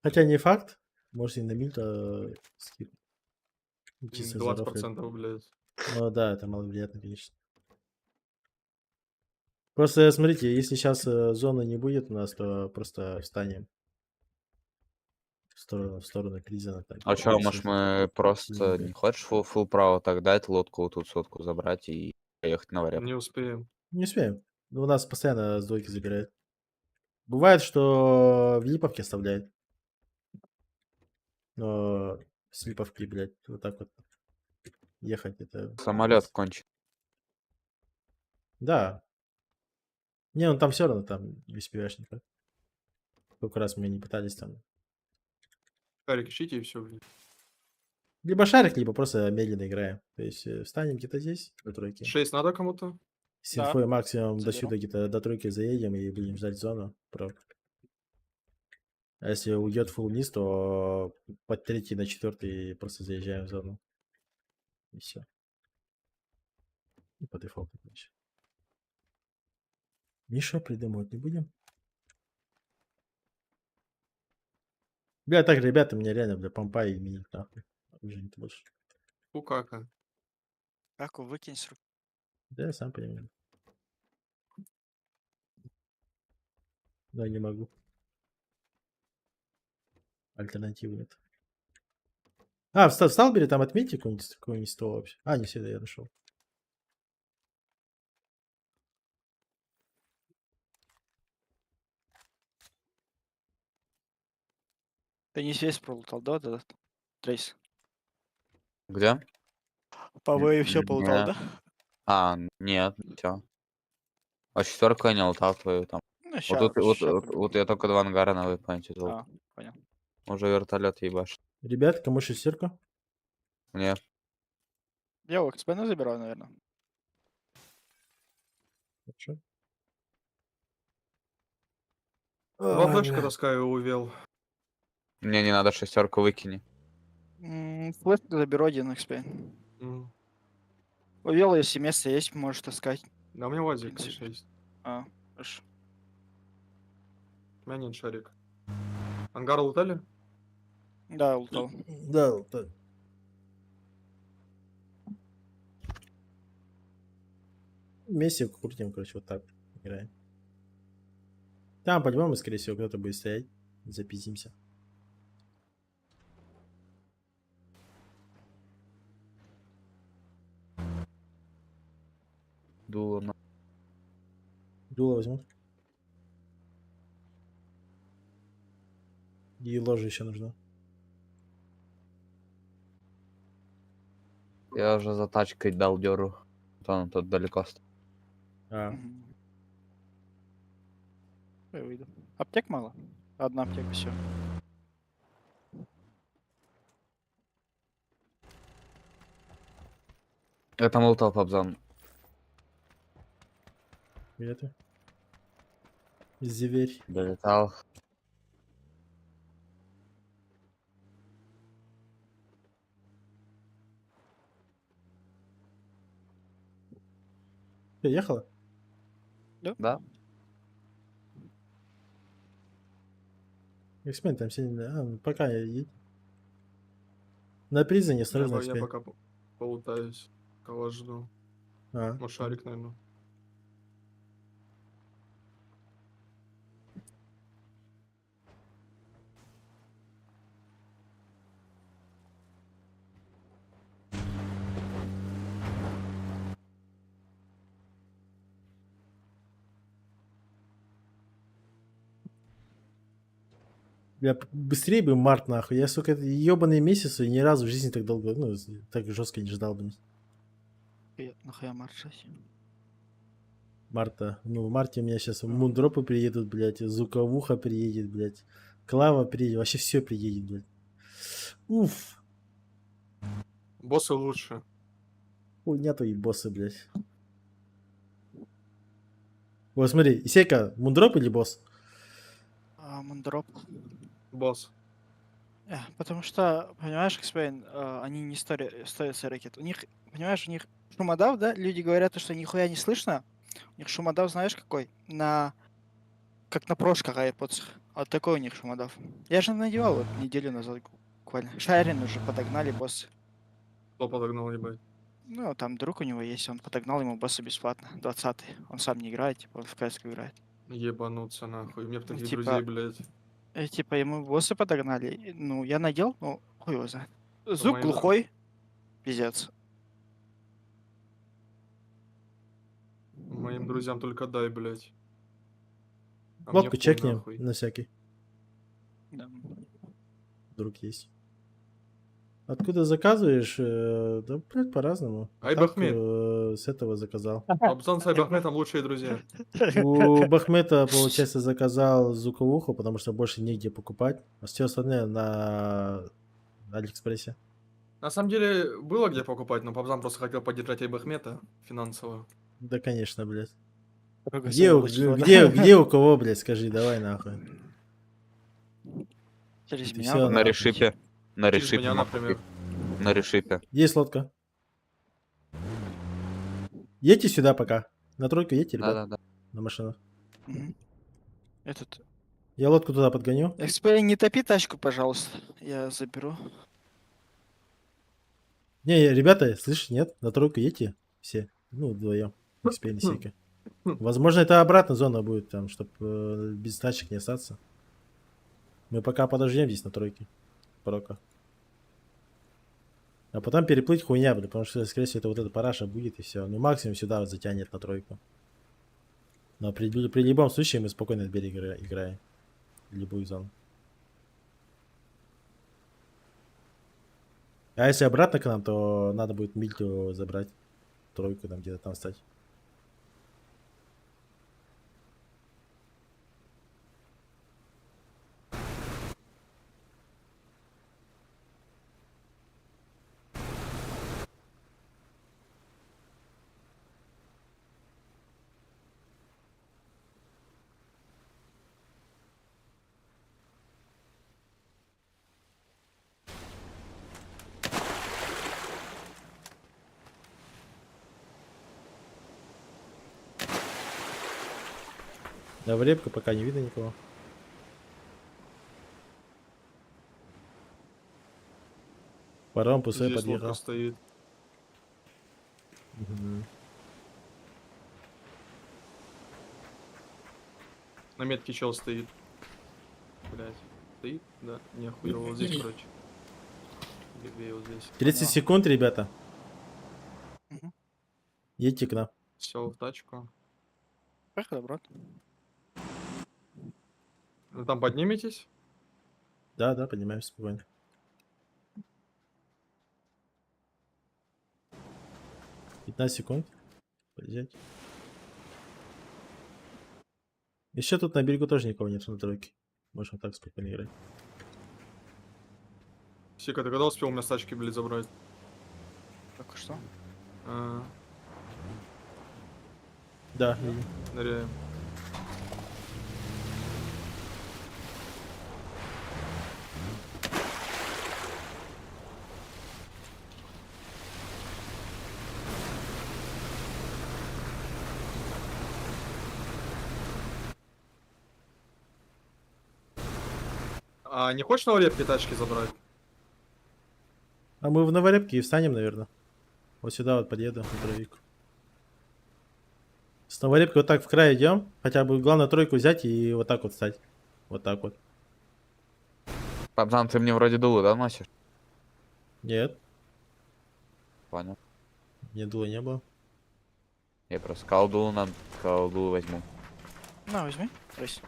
Speaker 1: Хотя не факт. Может и на мильта скип. Чисто зарофлит.
Speaker 5: 20%, блядь.
Speaker 1: Ну да, это маловероятно, конечно. Просто смотрите, если сейчас зоны не будет у нас, то просто встанем в сторону призана. Так,
Speaker 7: А чё, может
Speaker 1: если
Speaker 7: мы просто
Speaker 1: сильненько.
Speaker 7: не хочешь full право так дать лодку, вот тут сотку забрать и поехать на варяг?
Speaker 5: Не успеем.
Speaker 1: Не успеем. Ну, у нас постоянно с двойки забирает. Бывает, что в Липовке оставляет. Но с Липовки, блядь, вот так вот ехать это...
Speaker 7: Самолет кончит.
Speaker 1: Да. Не, ну там все равно там без пивашника. Сколько раз мы не пытались там.
Speaker 5: Шарик ищите и все, блядь.
Speaker 1: Либо шарик, либо просто медленно играем. То есть встанем где-то здесь, до тройки.
Speaker 5: 6 надо кому-то?
Speaker 1: С
Speaker 6: Да.
Speaker 1: инфой максимум до
Speaker 6: Заберу.
Speaker 1: сюда где-то до тройки заедем и будем ждать зону. А если уйдет фулл вниз, то под третий на четвертый просто заезжаем в зону. И все. И по дефолту, короче. Миша, придумывать не будем? Бля, так, ребята, меня реально, бля, помпа и мини, нахуй. Уже не больше.
Speaker 5: Пукака.
Speaker 6: Как выкинь с руки.
Speaker 1: Да, я сам понимаю. Да, не могу. Альтернативы нет. А, в Сталбере там отметьте какой-нибудь стол вообще. А, не всегда я нашел.
Speaker 6: Ты не весь пролутал, да, этот трейс?
Speaker 7: Где?
Speaker 6: По
Speaker 7: Н-
Speaker 6: все полутал,
Speaker 7: не.
Speaker 6: да?
Speaker 7: А, нет, все. А четверку я не лутал твою там.
Speaker 6: Ну,
Speaker 7: Вот,
Speaker 6: ща,
Speaker 7: тут, вот,
Speaker 6: ща
Speaker 7: вот, вот я только 2 ангара на вейпоинте золото.
Speaker 6: А, понял.
Speaker 7: Уже вертолет ебашит.
Speaker 1: Ребят, кому шестерка?
Speaker 7: Мне
Speaker 6: Я у XP забираю, наверное.
Speaker 1: Хорошо.
Speaker 5: Два
Speaker 1: Ой,
Speaker 5: флешка
Speaker 1: бля.
Speaker 5: таскаю увел.
Speaker 7: мне не надо шестерку выкини.
Speaker 6: Флэш заберу 1 XP. Увел, если место есть, можешь таскать.
Speaker 5: Да у меня вазик,
Speaker 6: принципе.
Speaker 5: конечно, есть.
Speaker 6: А, хорошо.
Speaker 5: У меня нет шарик. Ангар лутали?
Speaker 6: Да, лутал.
Speaker 1: Да, вот так. Вместе крутим, короче, вот так играем. Там, по-любому, скорее всего, кто-то будет стоять. Запиздимся.
Speaker 7: Дуло на...
Speaker 1: Дуло возьму. И ложа еще нужна.
Speaker 7: Я уже за тачкой дал дёру. Он тут далеко стоит.
Speaker 1: А,
Speaker 6: Мгм. Я выйду. Аптек мало? Одна аптека, все.
Speaker 7: Это молотов обзон.
Speaker 1: где ты? Зверь.
Speaker 7: Долетал.
Speaker 1: Ты ехала?
Speaker 7: Да?
Speaker 1: Эксперимент там сильно. Пока едь. На призане сразу
Speaker 5: Я
Speaker 1: эксперимент.
Speaker 5: пока полутаюсь. Кого жду?
Speaker 1: А,
Speaker 5: Ну, шарик, наверное.
Speaker 1: бля, быстрее бы март нахуй. Я, сука, ебаный месяц и ни разу в жизни так долго, ну, так жестко не ждал бы.
Speaker 6: Нахуя маршать?
Speaker 1: Марта. Ну, в марте у меня сейчас мундропы приедут, блядь, звуковуха приедет, блядь, Клава приедет, вообще все приедет, блядь. Уф.
Speaker 5: Боссы лучше.
Speaker 1: Хуйня твои боссы, блядь. Вот смотри, Исейка, мундроп или босс?
Speaker 6: Мандроп.
Speaker 5: Босс.
Speaker 6: Потому что, понимаешь, Экспейн, они не стоят ракет. У них, понимаешь, у них шумодав, да? Люди говорят, что нихуя не слышно. У них шумодав, знаешь, какой? Как на прошках AirPods. Вот такой у них шумодав. Я же надевал вот неделю назад буквально. Шайрин уже подогнали боссы.
Speaker 5: Кто подогнал, ебать?
Speaker 6: Ну, там друг у него есть, он подогнал ему босса бесплатно. 20-й. Он сам не играет, типа, он в CS играет.
Speaker 5: Ебануться нахуй. У меня б
Speaker 6: Ну,
Speaker 5: таких
Speaker 6: типа-
Speaker 5: друзей, блядь.
Speaker 6: Типа, ему боссы подогнали. Ну, я надел, ну, хуй его знает. Звук
Speaker 5: моим-
Speaker 6: глухой. Пиздец.
Speaker 5: Моим друзьям только дай, блядь. А мне
Speaker 1: Лодку
Speaker 5: хуй
Speaker 1: чекнем
Speaker 5: нахуй.
Speaker 1: на всякий.
Speaker 6: Да.
Speaker 1: Вдруг есть. Откуда заказываешь? Да, блядь, по-разному.
Speaker 5: Айбахмет.
Speaker 1: С этого заказал.
Speaker 5: Абзан с Айбахметом лучшие друзья.
Speaker 1: У Бахмета, получается, заказал звуковуху, потому что больше негде покупать. А все остальное на Алиэкспрессе.
Speaker 5: На самом деле, было где покупать, но Пабзан просто хотел поддержать Айбахмета финансово.
Speaker 1: Да, конечно, блядь.
Speaker 6: Дорого
Speaker 1: Где,
Speaker 6: стоило, что ли?
Speaker 1: где у кого, блядь, скажи, давай нахуй.
Speaker 6: Через
Speaker 1: Это
Speaker 6: меня.
Speaker 1: всё
Speaker 6: вот.
Speaker 7: На решипе. На
Speaker 5: Через
Speaker 7: решипе.
Speaker 5: меня, например.
Speaker 7: На решипе.
Speaker 1: Есть лодка. Едьте сюда пока. На тройку едьте, ребят,
Speaker 7: Да-да-да.
Speaker 1: на машинах.
Speaker 6: Мгм. Этот.
Speaker 1: Я лодку туда подгоню.
Speaker 6: Экспейн, не топи тачку, пожалуйста. Я заберу.
Speaker 1: Не, ребята, слышишь, нет? На тройку едьте все. Ну, вдвоем. Экспейн и Сейка. Возможно, это обратная зона будет, там, чтобы без тачек не остаться. Мы пока подождем здесь на тройке. Порока. А потом переплыть хуйня, блин, потому что, скорее всего, это вот эта параша будет и все. Ну, максимум сюда вот затянет на тройку. Но при любом случае мы спокойно от берега играем. Любую зону. А если обратно к нам, то надо будет мильту забрать. Тройку там где-то там стать. Да, в репку пока не видно никого. Паром пустой
Speaker 5: Здесь лодка
Speaker 1: подъехал.
Speaker 5: стоит.
Speaker 1: Мгм.
Speaker 5: На метке чел стоит. Блять. Стоит? Да. Нехуй, вот здесь, короче. Левее вот здесь.
Speaker 1: 30 секунд, ребята.
Speaker 6: Мгм.
Speaker 1: Едьте к нам.
Speaker 5: Сел в тачку.
Speaker 6: Поехали, брат.
Speaker 5: Вы там подниметесь?
Speaker 1: Да, поднимаемся спокойно. 15 секунд. Взять. Еще тут на берегу тоже никого нет на тройке. Можем так спокойно играть.
Speaker 5: Сика, ты когда успел у меня с тачки, блядь, забрать?
Speaker 6: Только что.
Speaker 5: А,
Speaker 1: Да, видим.
Speaker 5: ныряем. А не хочешь новолепки тачки забрать?
Speaker 1: А мы в Новорепке и встанем, наверное. Вот сюда вот подъеду, на троику. С Новорепки вот так в край идем. Хотя бы главное тройку взять и вот так вот встать. Вот так вот.
Speaker 7: Пацан, ты мне вроде дулу, да, носишь?
Speaker 1: Нет,
Speaker 7: Понял.
Speaker 1: мне дула не было.
Speaker 7: Я просто колдулу надо, колдулу возьму.
Speaker 6: На, возьми. Брось.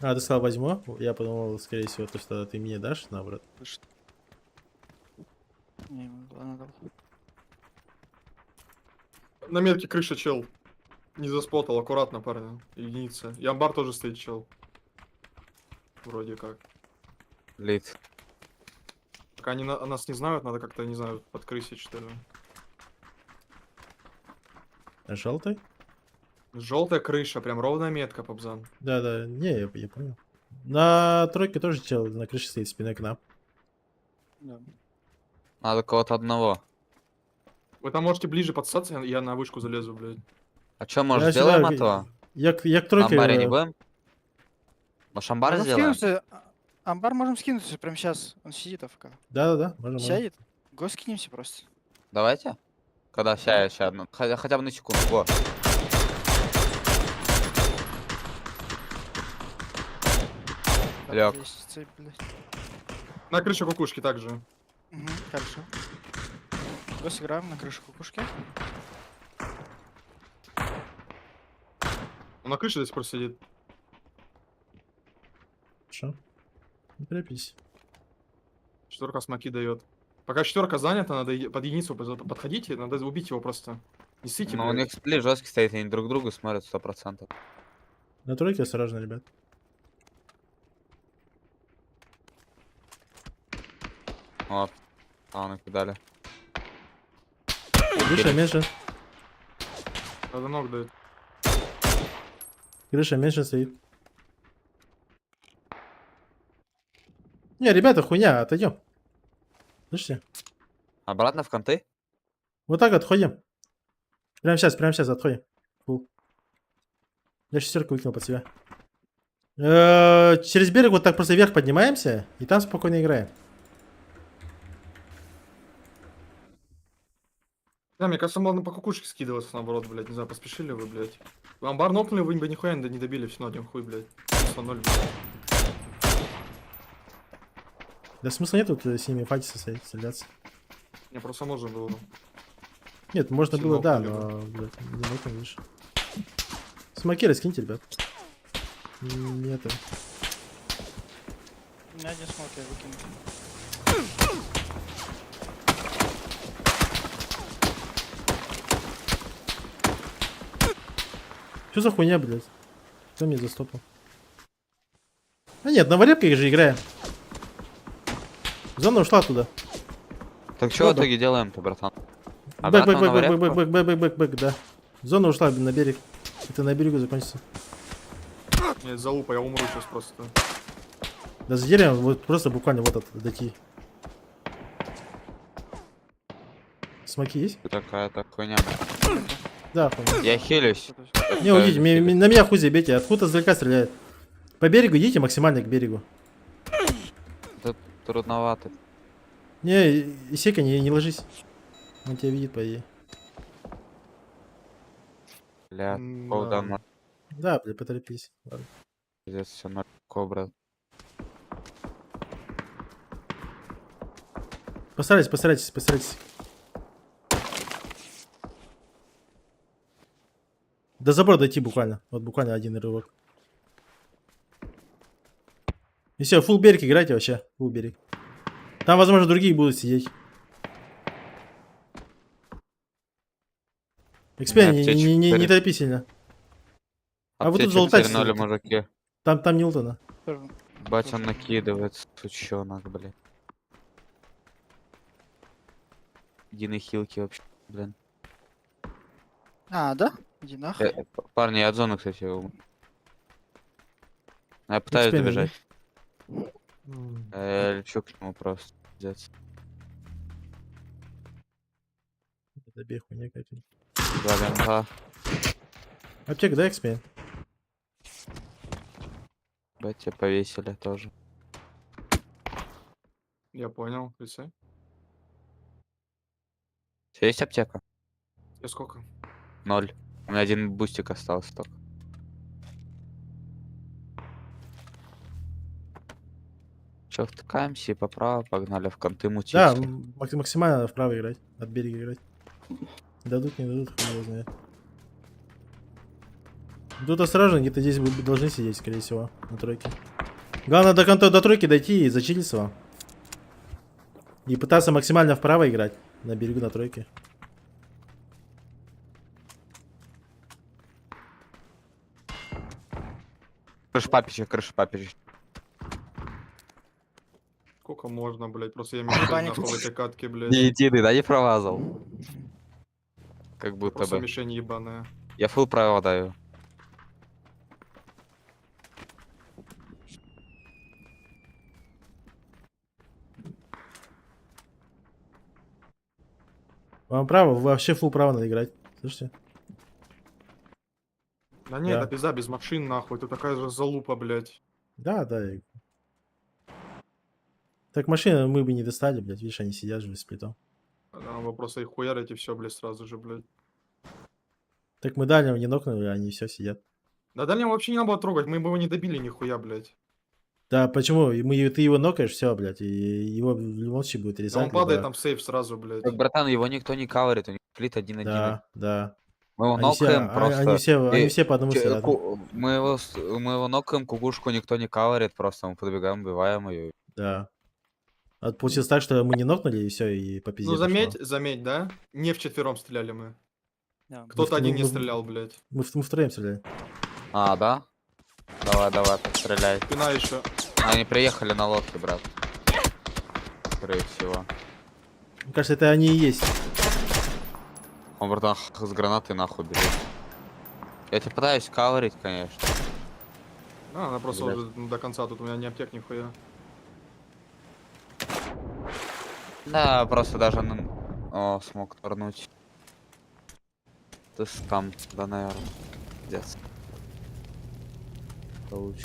Speaker 1: А, ты сказал возьму? Я подумал, скорее всего, то, что ты мне дашь, наоборот.
Speaker 6: Не, ладно, дал.
Speaker 5: На метке крыша, чел. Не заспотал, аккуратно, парни. Единица. И амбар тоже стоит, чел. Вроде как.
Speaker 7: Лид.
Speaker 5: Пока они нас не знают, надо как-то, не знаю, подкрысить, что ли.
Speaker 1: А желтый?
Speaker 5: Желтая крыша, прям ровная метка, Пабзан.
Speaker 1: Да, да, не, я понял. На тройке тоже чел на крыше стоит спиной к нам.
Speaker 6: Да.
Speaker 7: Надо кого-то одного.
Speaker 5: Вы там можете ближе подстаться, я на вышку залезу, блядь.
Speaker 7: А чё, может,
Speaker 1: Я
Speaker 7: сделаем
Speaker 1: сюда-
Speaker 7: этого?
Speaker 1: Я к
Speaker 7: На
Speaker 1: тройке...
Speaker 7: амбаре не будем? Может, амбар
Speaker 6: Можем
Speaker 7: сделаем?
Speaker 6: скинуться. Амбар можем скинуться прямо сейчас. Он сидит АФК.
Speaker 1: Да, можем.
Speaker 6: Сядет. Го скинемся просто.
Speaker 7: Давайте. Когда сядет, ну, хотя бы на секунду. Во. Лёг.
Speaker 6: Есть цепь, блядь.
Speaker 5: На крыше кукушки также.
Speaker 6: Угу, хорошо. Го сыграем на крышу кукушки.
Speaker 5: Он на крыше до сих пор сидит.
Speaker 1: Что? Не торопись.
Speaker 5: Четверка смоки дает. Пока четверка занята, надо под единицу подходите, надо убить его просто. Не ссыте,
Speaker 7: Но у
Speaker 5: блядь.
Speaker 7: них сплит жесткий стоит, они друг друга смотрят 100%.
Speaker 1: На тройке осторожно, ребят.
Speaker 7: Вот. А, накидали.
Speaker 1: Крыша меньше.
Speaker 5: Надо ног дает.
Speaker 1: Крыша меньше стоит. Не, ребята, хуйня, отойдем. Слышите?
Speaker 7: Обратно в конты?
Speaker 1: Вот так отходим. Прямо сейчас отходим. Фу. Я шестерку выкинул под себя. Через берег вот так просто вверх поднимаемся, и там спокойно играем.
Speaker 5: Да, мне кажется, можно по кукушке скидываться, наоборот, блядь. Не знаю, поспешили вы, блядь. Вы амбар нокнули, вы бы нихуя не добили, все на один хуй, блядь. 0, блядь.
Speaker 1: Да смысла нет тут с ними файтиться, стреляться.
Speaker 5: Не, просто можно было.
Speaker 1: Нет, можно
Speaker 5: Все
Speaker 1: было, да,
Speaker 5: нокнули
Speaker 1: но, блядь, не нокнул, видишь. Смоки раскиньте, ребят. Нет.
Speaker 6: У меня один смог я выкину.
Speaker 1: Что за хуйня, блядь? Кто меня застопал? А нет, на варепке же играем. Зона ушла туда.
Speaker 7: Так что в
Speaker 1: Ладно.
Speaker 7: итоге делаем-то, братан?
Speaker 1: Бэк,
Speaker 7: Обратно на варепку?
Speaker 1: бэк, да. Зона ушла на берег. Это на берегу закончится.
Speaker 5: Нет, залупа, я умру сейчас просто.
Speaker 1: Да за деревом вот просто буквально вот это дойти. Смоки есть?
Speaker 7: Такая-то хуйня.
Speaker 1: Да, хуйня.
Speaker 7: Я хилюсь.
Speaker 1: Не, уйдите, на меня хуй забейте, откуда издалека стреляет. По берегу идите максимально к берегу.
Speaker 7: Тут трудновато.
Speaker 1: Не, Исека, не ложись. Он тебя видит, по идее.
Speaker 7: Бля,
Speaker 5: М,
Speaker 7: полда
Speaker 5: да.
Speaker 1: Да, бля, поторопись. Ладно.
Speaker 7: здесь все на кобра.
Speaker 1: Постарайтесь. До забора дойти буквально. Вот буквально один рывок. И все, фулл берег играйте вообще. Фулл берег. Там, возможно, другие будут сидеть. Экспен, не
Speaker 7: Аптечка
Speaker 1: торопи сильно. А вы тут
Speaker 7: Аптечек
Speaker 1: залутайте.
Speaker 7: тернули, мужики.
Speaker 1: Там не лутано.
Speaker 7: Бать, он накидывает, сучонок, блин. Единой хилки вообще, блин.
Speaker 6: А, да? Иди нахуй.
Speaker 7: Парни, я от зоны, кстати. Я пытаюсь
Speaker 1: Экспен,
Speaker 7: добежать.
Speaker 5: М.
Speaker 7: Я лечу к нему просто. Пиздец.
Speaker 1: Добей хуйня какая-то.
Speaker 7: Два ганга.
Speaker 1: Аптек, да, экспен?
Speaker 7: Бать, тебя повесили тоже.
Speaker 5: Я понял, писы.
Speaker 7: У тебя есть аптека?
Speaker 5: Я сколько?
Speaker 7: 0. У меня один бустик остался только. Че, втыкаемся и поправо погнали в конты мутить.
Speaker 1: Да, максимально вправо играть. От берега играть. Дадут, не дадут, хуй его знает. Тут осторожно, где-то здесь вы должны сидеть, скорее всего, на тройке. Главное до тройки дойти и зачилиться вам. И пытаться максимально вправо играть. На берегу на тройке.
Speaker 7: Крыша папичек.
Speaker 5: Сколько можно, блядь? Просто я мишень
Speaker 6: Ебаник.
Speaker 5: нахуй в этой катке, блядь.
Speaker 7: Не единый, да, не промазал? Как будто
Speaker 5: Просто
Speaker 7: бы.
Speaker 5: мишень ебаная.
Speaker 7: Я фул право даю.
Speaker 1: Вам право, вообще фул право надо играть. Слышите?
Speaker 5: Да нет,
Speaker 1: Да.
Speaker 5: это пизда, без машин нахуй. Это такая же залупа, блядь.
Speaker 1: Да. Так машины мы бы не достали, блядь. Видишь, они сидят же с плитом.
Speaker 5: Вы просто их хуярите все, блядь, сразу же, блядь.
Speaker 1: Так мы дальнего не нокнули, они все сидят.
Speaker 5: Да дальнего вообще не надо было трогать, мы бы его не добили нихуя, блядь.
Speaker 1: Да, почему? Ты его нокаешь, все, блядь, и его в любом случае будет
Speaker 5: Да
Speaker 1: резать.
Speaker 5: он падает
Speaker 1: либо-
Speaker 5: там сейф сразу, блядь.
Speaker 7: Так, братан, его никто не каверит, у них флит один-один.
Speaker 1: Да.
Speaker 7: Мы его
Speaker 1: Они все,
Speaker 7: нокаем просто.
Speaker 1: они
Speaker 7: И
Speaker 1: все по одному стоят.
Speaker 7: Мы его нокаем, кукушку никто не каверит, просто мы подбегаем, убиваем ее.
Speaker 1: Да. А получилось так, что мы не нокнули, и все, и по пизде
Speaker 5: Ну
Speaker 1: пошло.
Speaker 5: заметь, да? Не вчетвером стреляли мы.
Speaker 6: Да.
Speaker 5: Кто-то один не
Speaker 1: мы-
Speaker 5: стрелял, блядь.
Speaker 1: Мы втроем стреляли.
Speaker 7: А, да? Давай, постреляй.
Speaker 5: Спина еще.
Speaker 7: Они приехали на лодке, брат. Скорее всего.
Speaker 1: Мне кажется, это они и есть.
Speaker 7: Он, братан, с гранатой нахуй бежит. Я тебя пытаюсь каверить, конечно.
Speaker 5: Она просто
Speaker 7: Блядь.
Speaker 5: уже до конца, тут у меня не аптек нихуя.
Speaker 7: Да, просто даже... О, смог торнуть. Ты скам, да, наверное. Пиздец. Получше.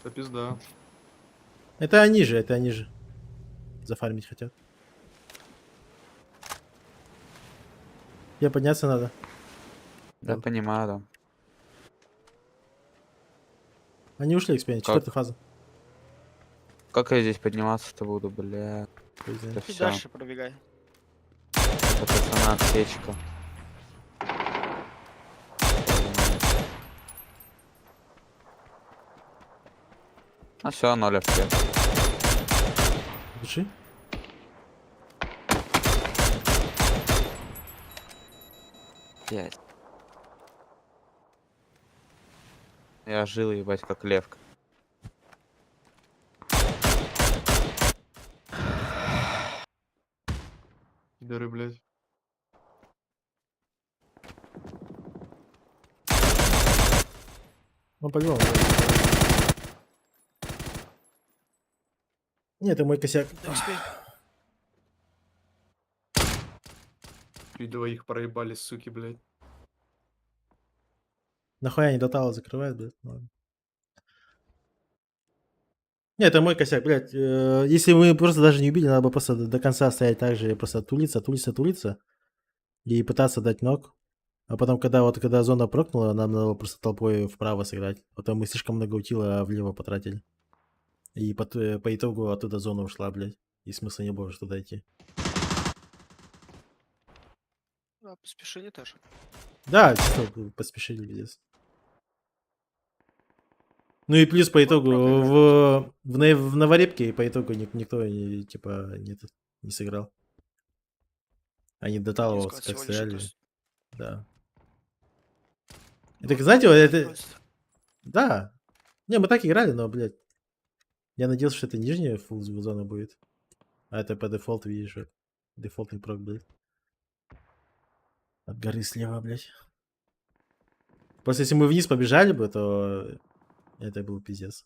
Speaker 5: Это пизда.
Speaker 1: Это они же. Зафармить хотят. Тебе подняться надо.
Speaker 7: Да, понимаю, да.
Speaker 1: Они ушли, эксперимент,
Speaker 7: Как?
Speaker 1: 4-я фаза.
Speaker 7: Как я здесь подниматься-то буду, бля?
Speaker 1: Хуй знает.
Speaker 7: Это
Speaker 6: И
Speaker 7: все.
Speaker 6: дальше пробегай.
Speaker 7: Это пацана аптечка. А все, 0 аптек.
Speaker 1: Души.
Speaker 7: Пять. Я жил, ебать, как левка.
Speaker 5: Дыры, блядь.
Speaker 1: Он по-любому. Нет, это мой косяк.
Speaker 5: И двоих проебали, суки, блядь.
Speaker 1: Нахуя они дотала закрывают, блядь. Ладно. Не, это мой косяк, блядь. Если мы просто даже не убили, надо бы просто до конца стоять так же, просто тулиться. И пытаться дать ног. А потом, когда зона прокнула, нам надо было просто толпой вправо сыграть. Потом мы слишком много утила влево потратили. И по итогу оттуда зона ушла, блядь. И смысла не было уже туда идти.
Speaker 6: Да, поспешили тоже.
Speaker 1: Да, чисто поспешили, пиздец. Ну и плюс по итогу в Новорепке по итогу никто типа не сыграл. а не
Speaker 6: Один
Speaker 1: доталоваться,
Speaker 6: склад
Speaker 1: как
Speaker 6: всего лишь
Speaker 1: стояли.
Speaker 6: это
Speaker 1: Да. И
Speaker 6: Ну,
Speaker 1: так, знаете, вот это...
Speaker 6: просто.
Speaker 1: Да. Не, мы так играли, но, блядь, я надеялся, что это нижняя фул зона будет. А это по дефолту, видишь, вот. Дефолтный прок, блядь. От горы слева, блядь. Просто если мы вниз побежали бы, то это был пиздец.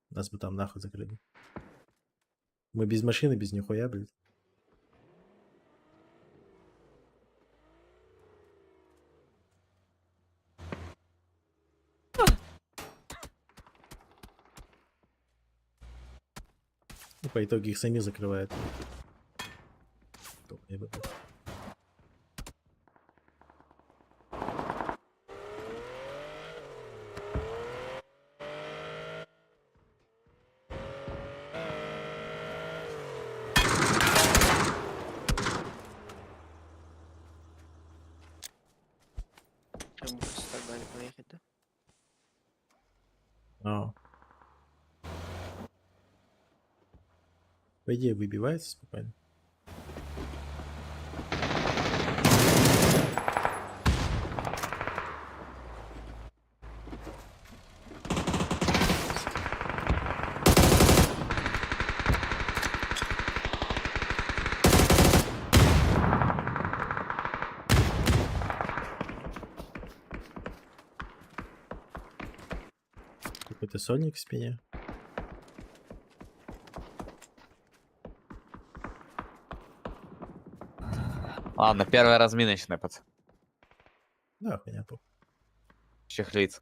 Speaker 1: Нас бы там нахуй закрыли. Мы без машины, без нихуя, блядь. И по итогу их сами закрывают. Тупые, блядь.
Speaker 6: Прям просто так дали поехать, да?
Speaker 1: А. По идее, выбивается спокойно. Какой-то сольник в спине.
Speaker 7: Ладно, первая разминочная, пацан.
Speaker 1: Да, хуйня, похуй.
Speaker 7: Чехлиц.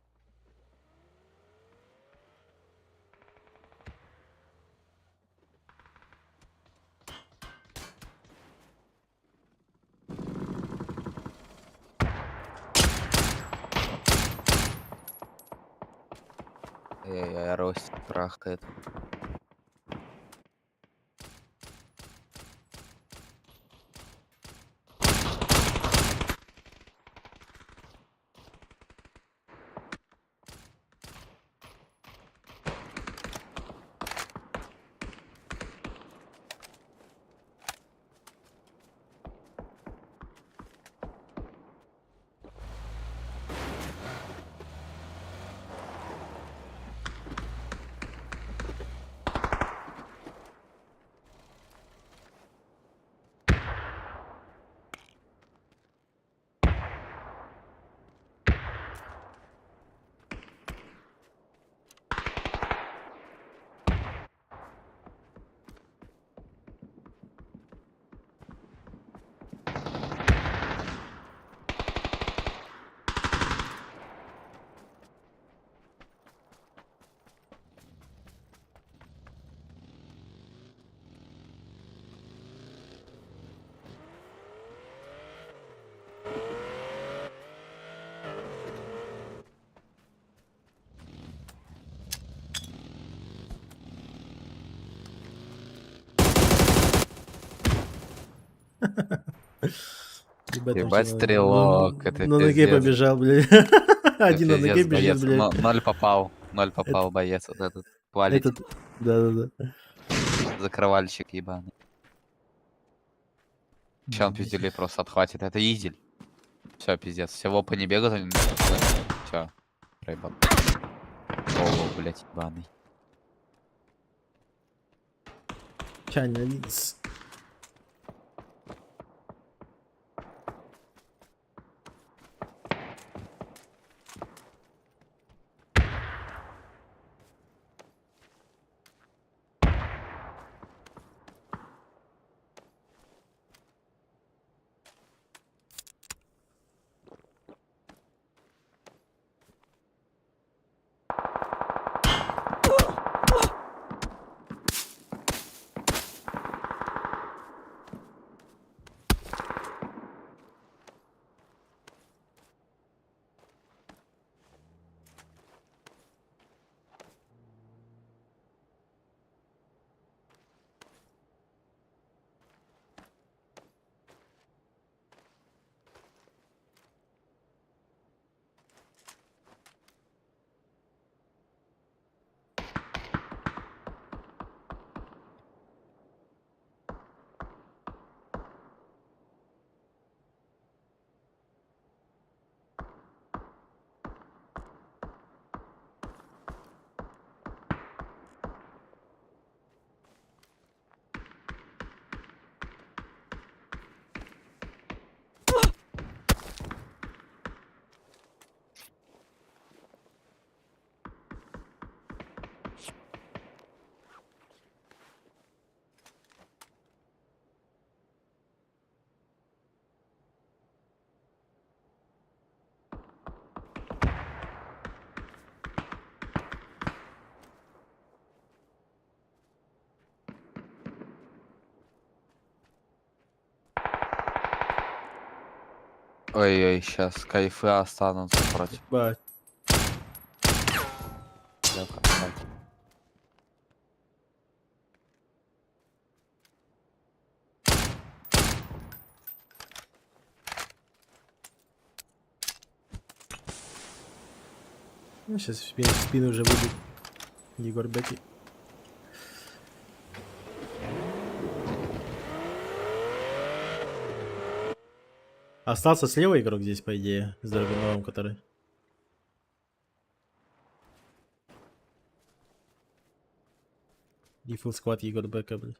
Speaker 7: Эй, Ростик трахкает.
Speaker 1: Ебать, там
Speaker 7: Ебать,
Speaker 1: всё
Speaker 7: стрелок, это
Speaker 1: на ноге
Speaker 7: пиздец.
Speaker 1: побежал, блядь.
Speaker 7: Это
Speaker 1: Один на ноге
Speaker 7: пиздец,
Speaker 1: бежит,
Speaker 7: боец.
Speaker 1: блядь.
Speaker 7: Ноль попал. Ноль попал, боец. Вот этот. Валить.
Speaker 1: Этот... Да-да-да.
Speaker 7: Закрывальщик ебаный. Сейчас он пизделей просто отхватит. Это изель. Все, пиздец. Всего по не бегают. Все. Проебал. О, блять, ебаный.
Speaker 1: Чайный лиц.
Speaker 7: Ой-ой, сейчас кайфы останутся против.
Speaker 1: Бать.
Speaker 7: Лёха, давай.
Speaker 1: Ну, сейчас в спину уже будет Егор Беки. Остался слева игрок здесь, по идее, с Драгуновым, который. И фулл сквад Егор Бека, блядь.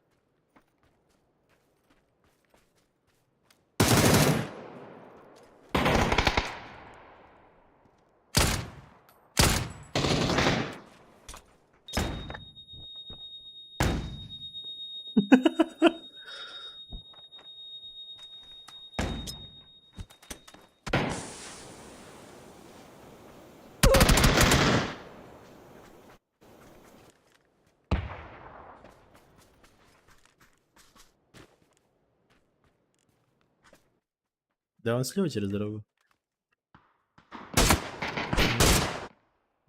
Speaker 1: Да, он слева через дорогу.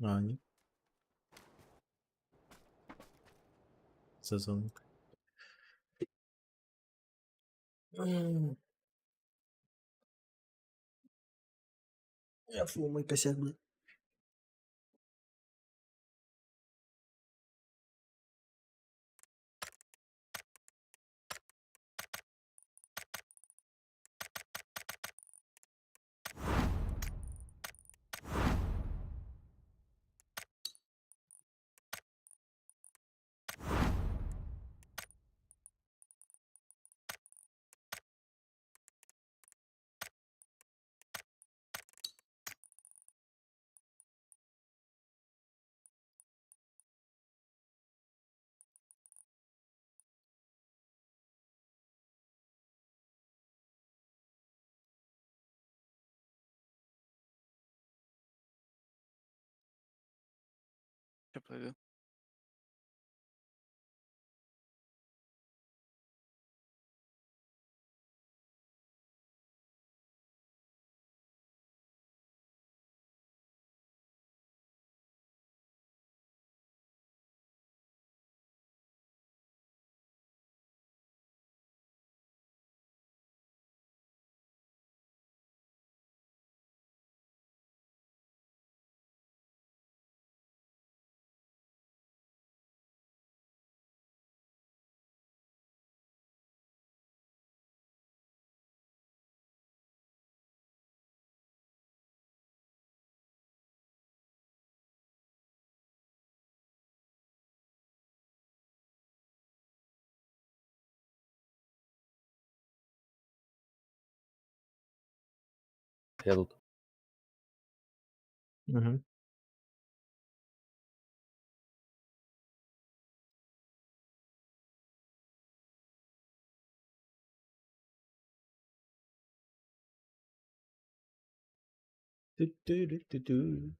Speaker 1: А, нет. Сезон. Я фу, мой косяк, блядь.
Speaker 6: Я пойду.
Speaker 7: Я тут.
Speaker 1: Угу. Ту-ту-ру-ту-ту.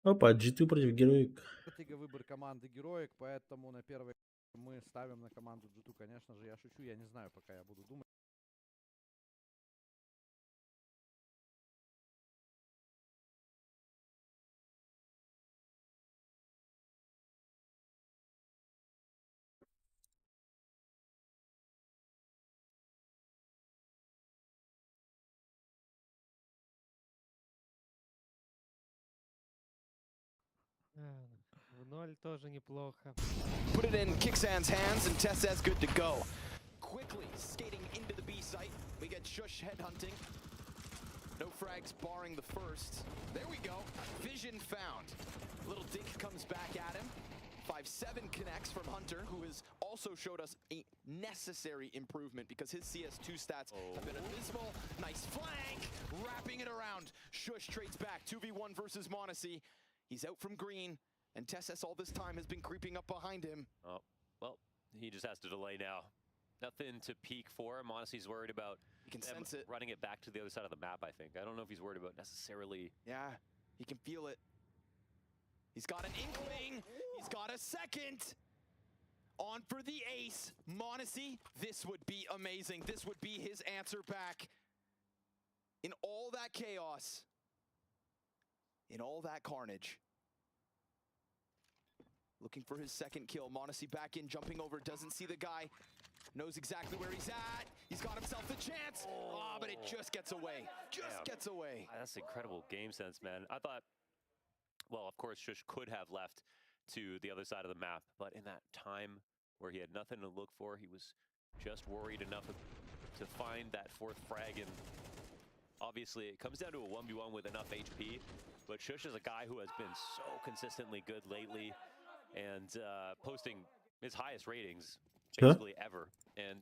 Speaker 1: Опа, G2 против героик.
Speaker 10: Стратега выбор команды героек, поэтому на первой мы ставим на команду G2, конечно же, я шучу, я не знаю, пока я буду думать.
Speaker 11: В ноль тоже неплохо.
Speaker 12: Put it in Kixan's hands, and Tessa's good to go. Quickly skating into the B site. We get Shush headhunting. No frags barring the first. There we go. Vision found. Little dink comes back at him. 5-7 connects from Hunter, who has also showed us a necessary improvement because his CS2 stats have been abysmal. Nice flank, wrapping it around. Shush trades back, 2v1 versus Monacy. He's out from green, and Tesses all this time has been creeping up behind him.
Speaker 13: Oh, well, he just has to delay now. Nothing to peek for. Monacy's worried about
Speaker 12: You can
Speaker 13: them
Speaker 12: sense it.
Speaker 13: running it back to the other side of the map, I think. I don't know if he's worried about necessarily
Speaker 12: Yeah. He can feel it. He's got an inkling. He's got a second. On for the ace. m0NESY, this would be amazing. This would be his answer back. In all that chaos. In all that carnage. Looking for his second kill. m0NESY back in, jumping over, doesn't see the guy. Knows exactly where he's at. He's got himself the chance. Ah, but it just gets away. Just gets away.
Speaker 13: That's incredible game sense, man. I thought, well, of course, Shush could have left to the other side of the map, but in that time where he had nothing to look for, he was just worried enough to find that fourth frag. And obviously, it comes down to a 1v1 with enough HP. But Shush is a guy who has been so consistently good lately and posting his highest ratings basically ever. And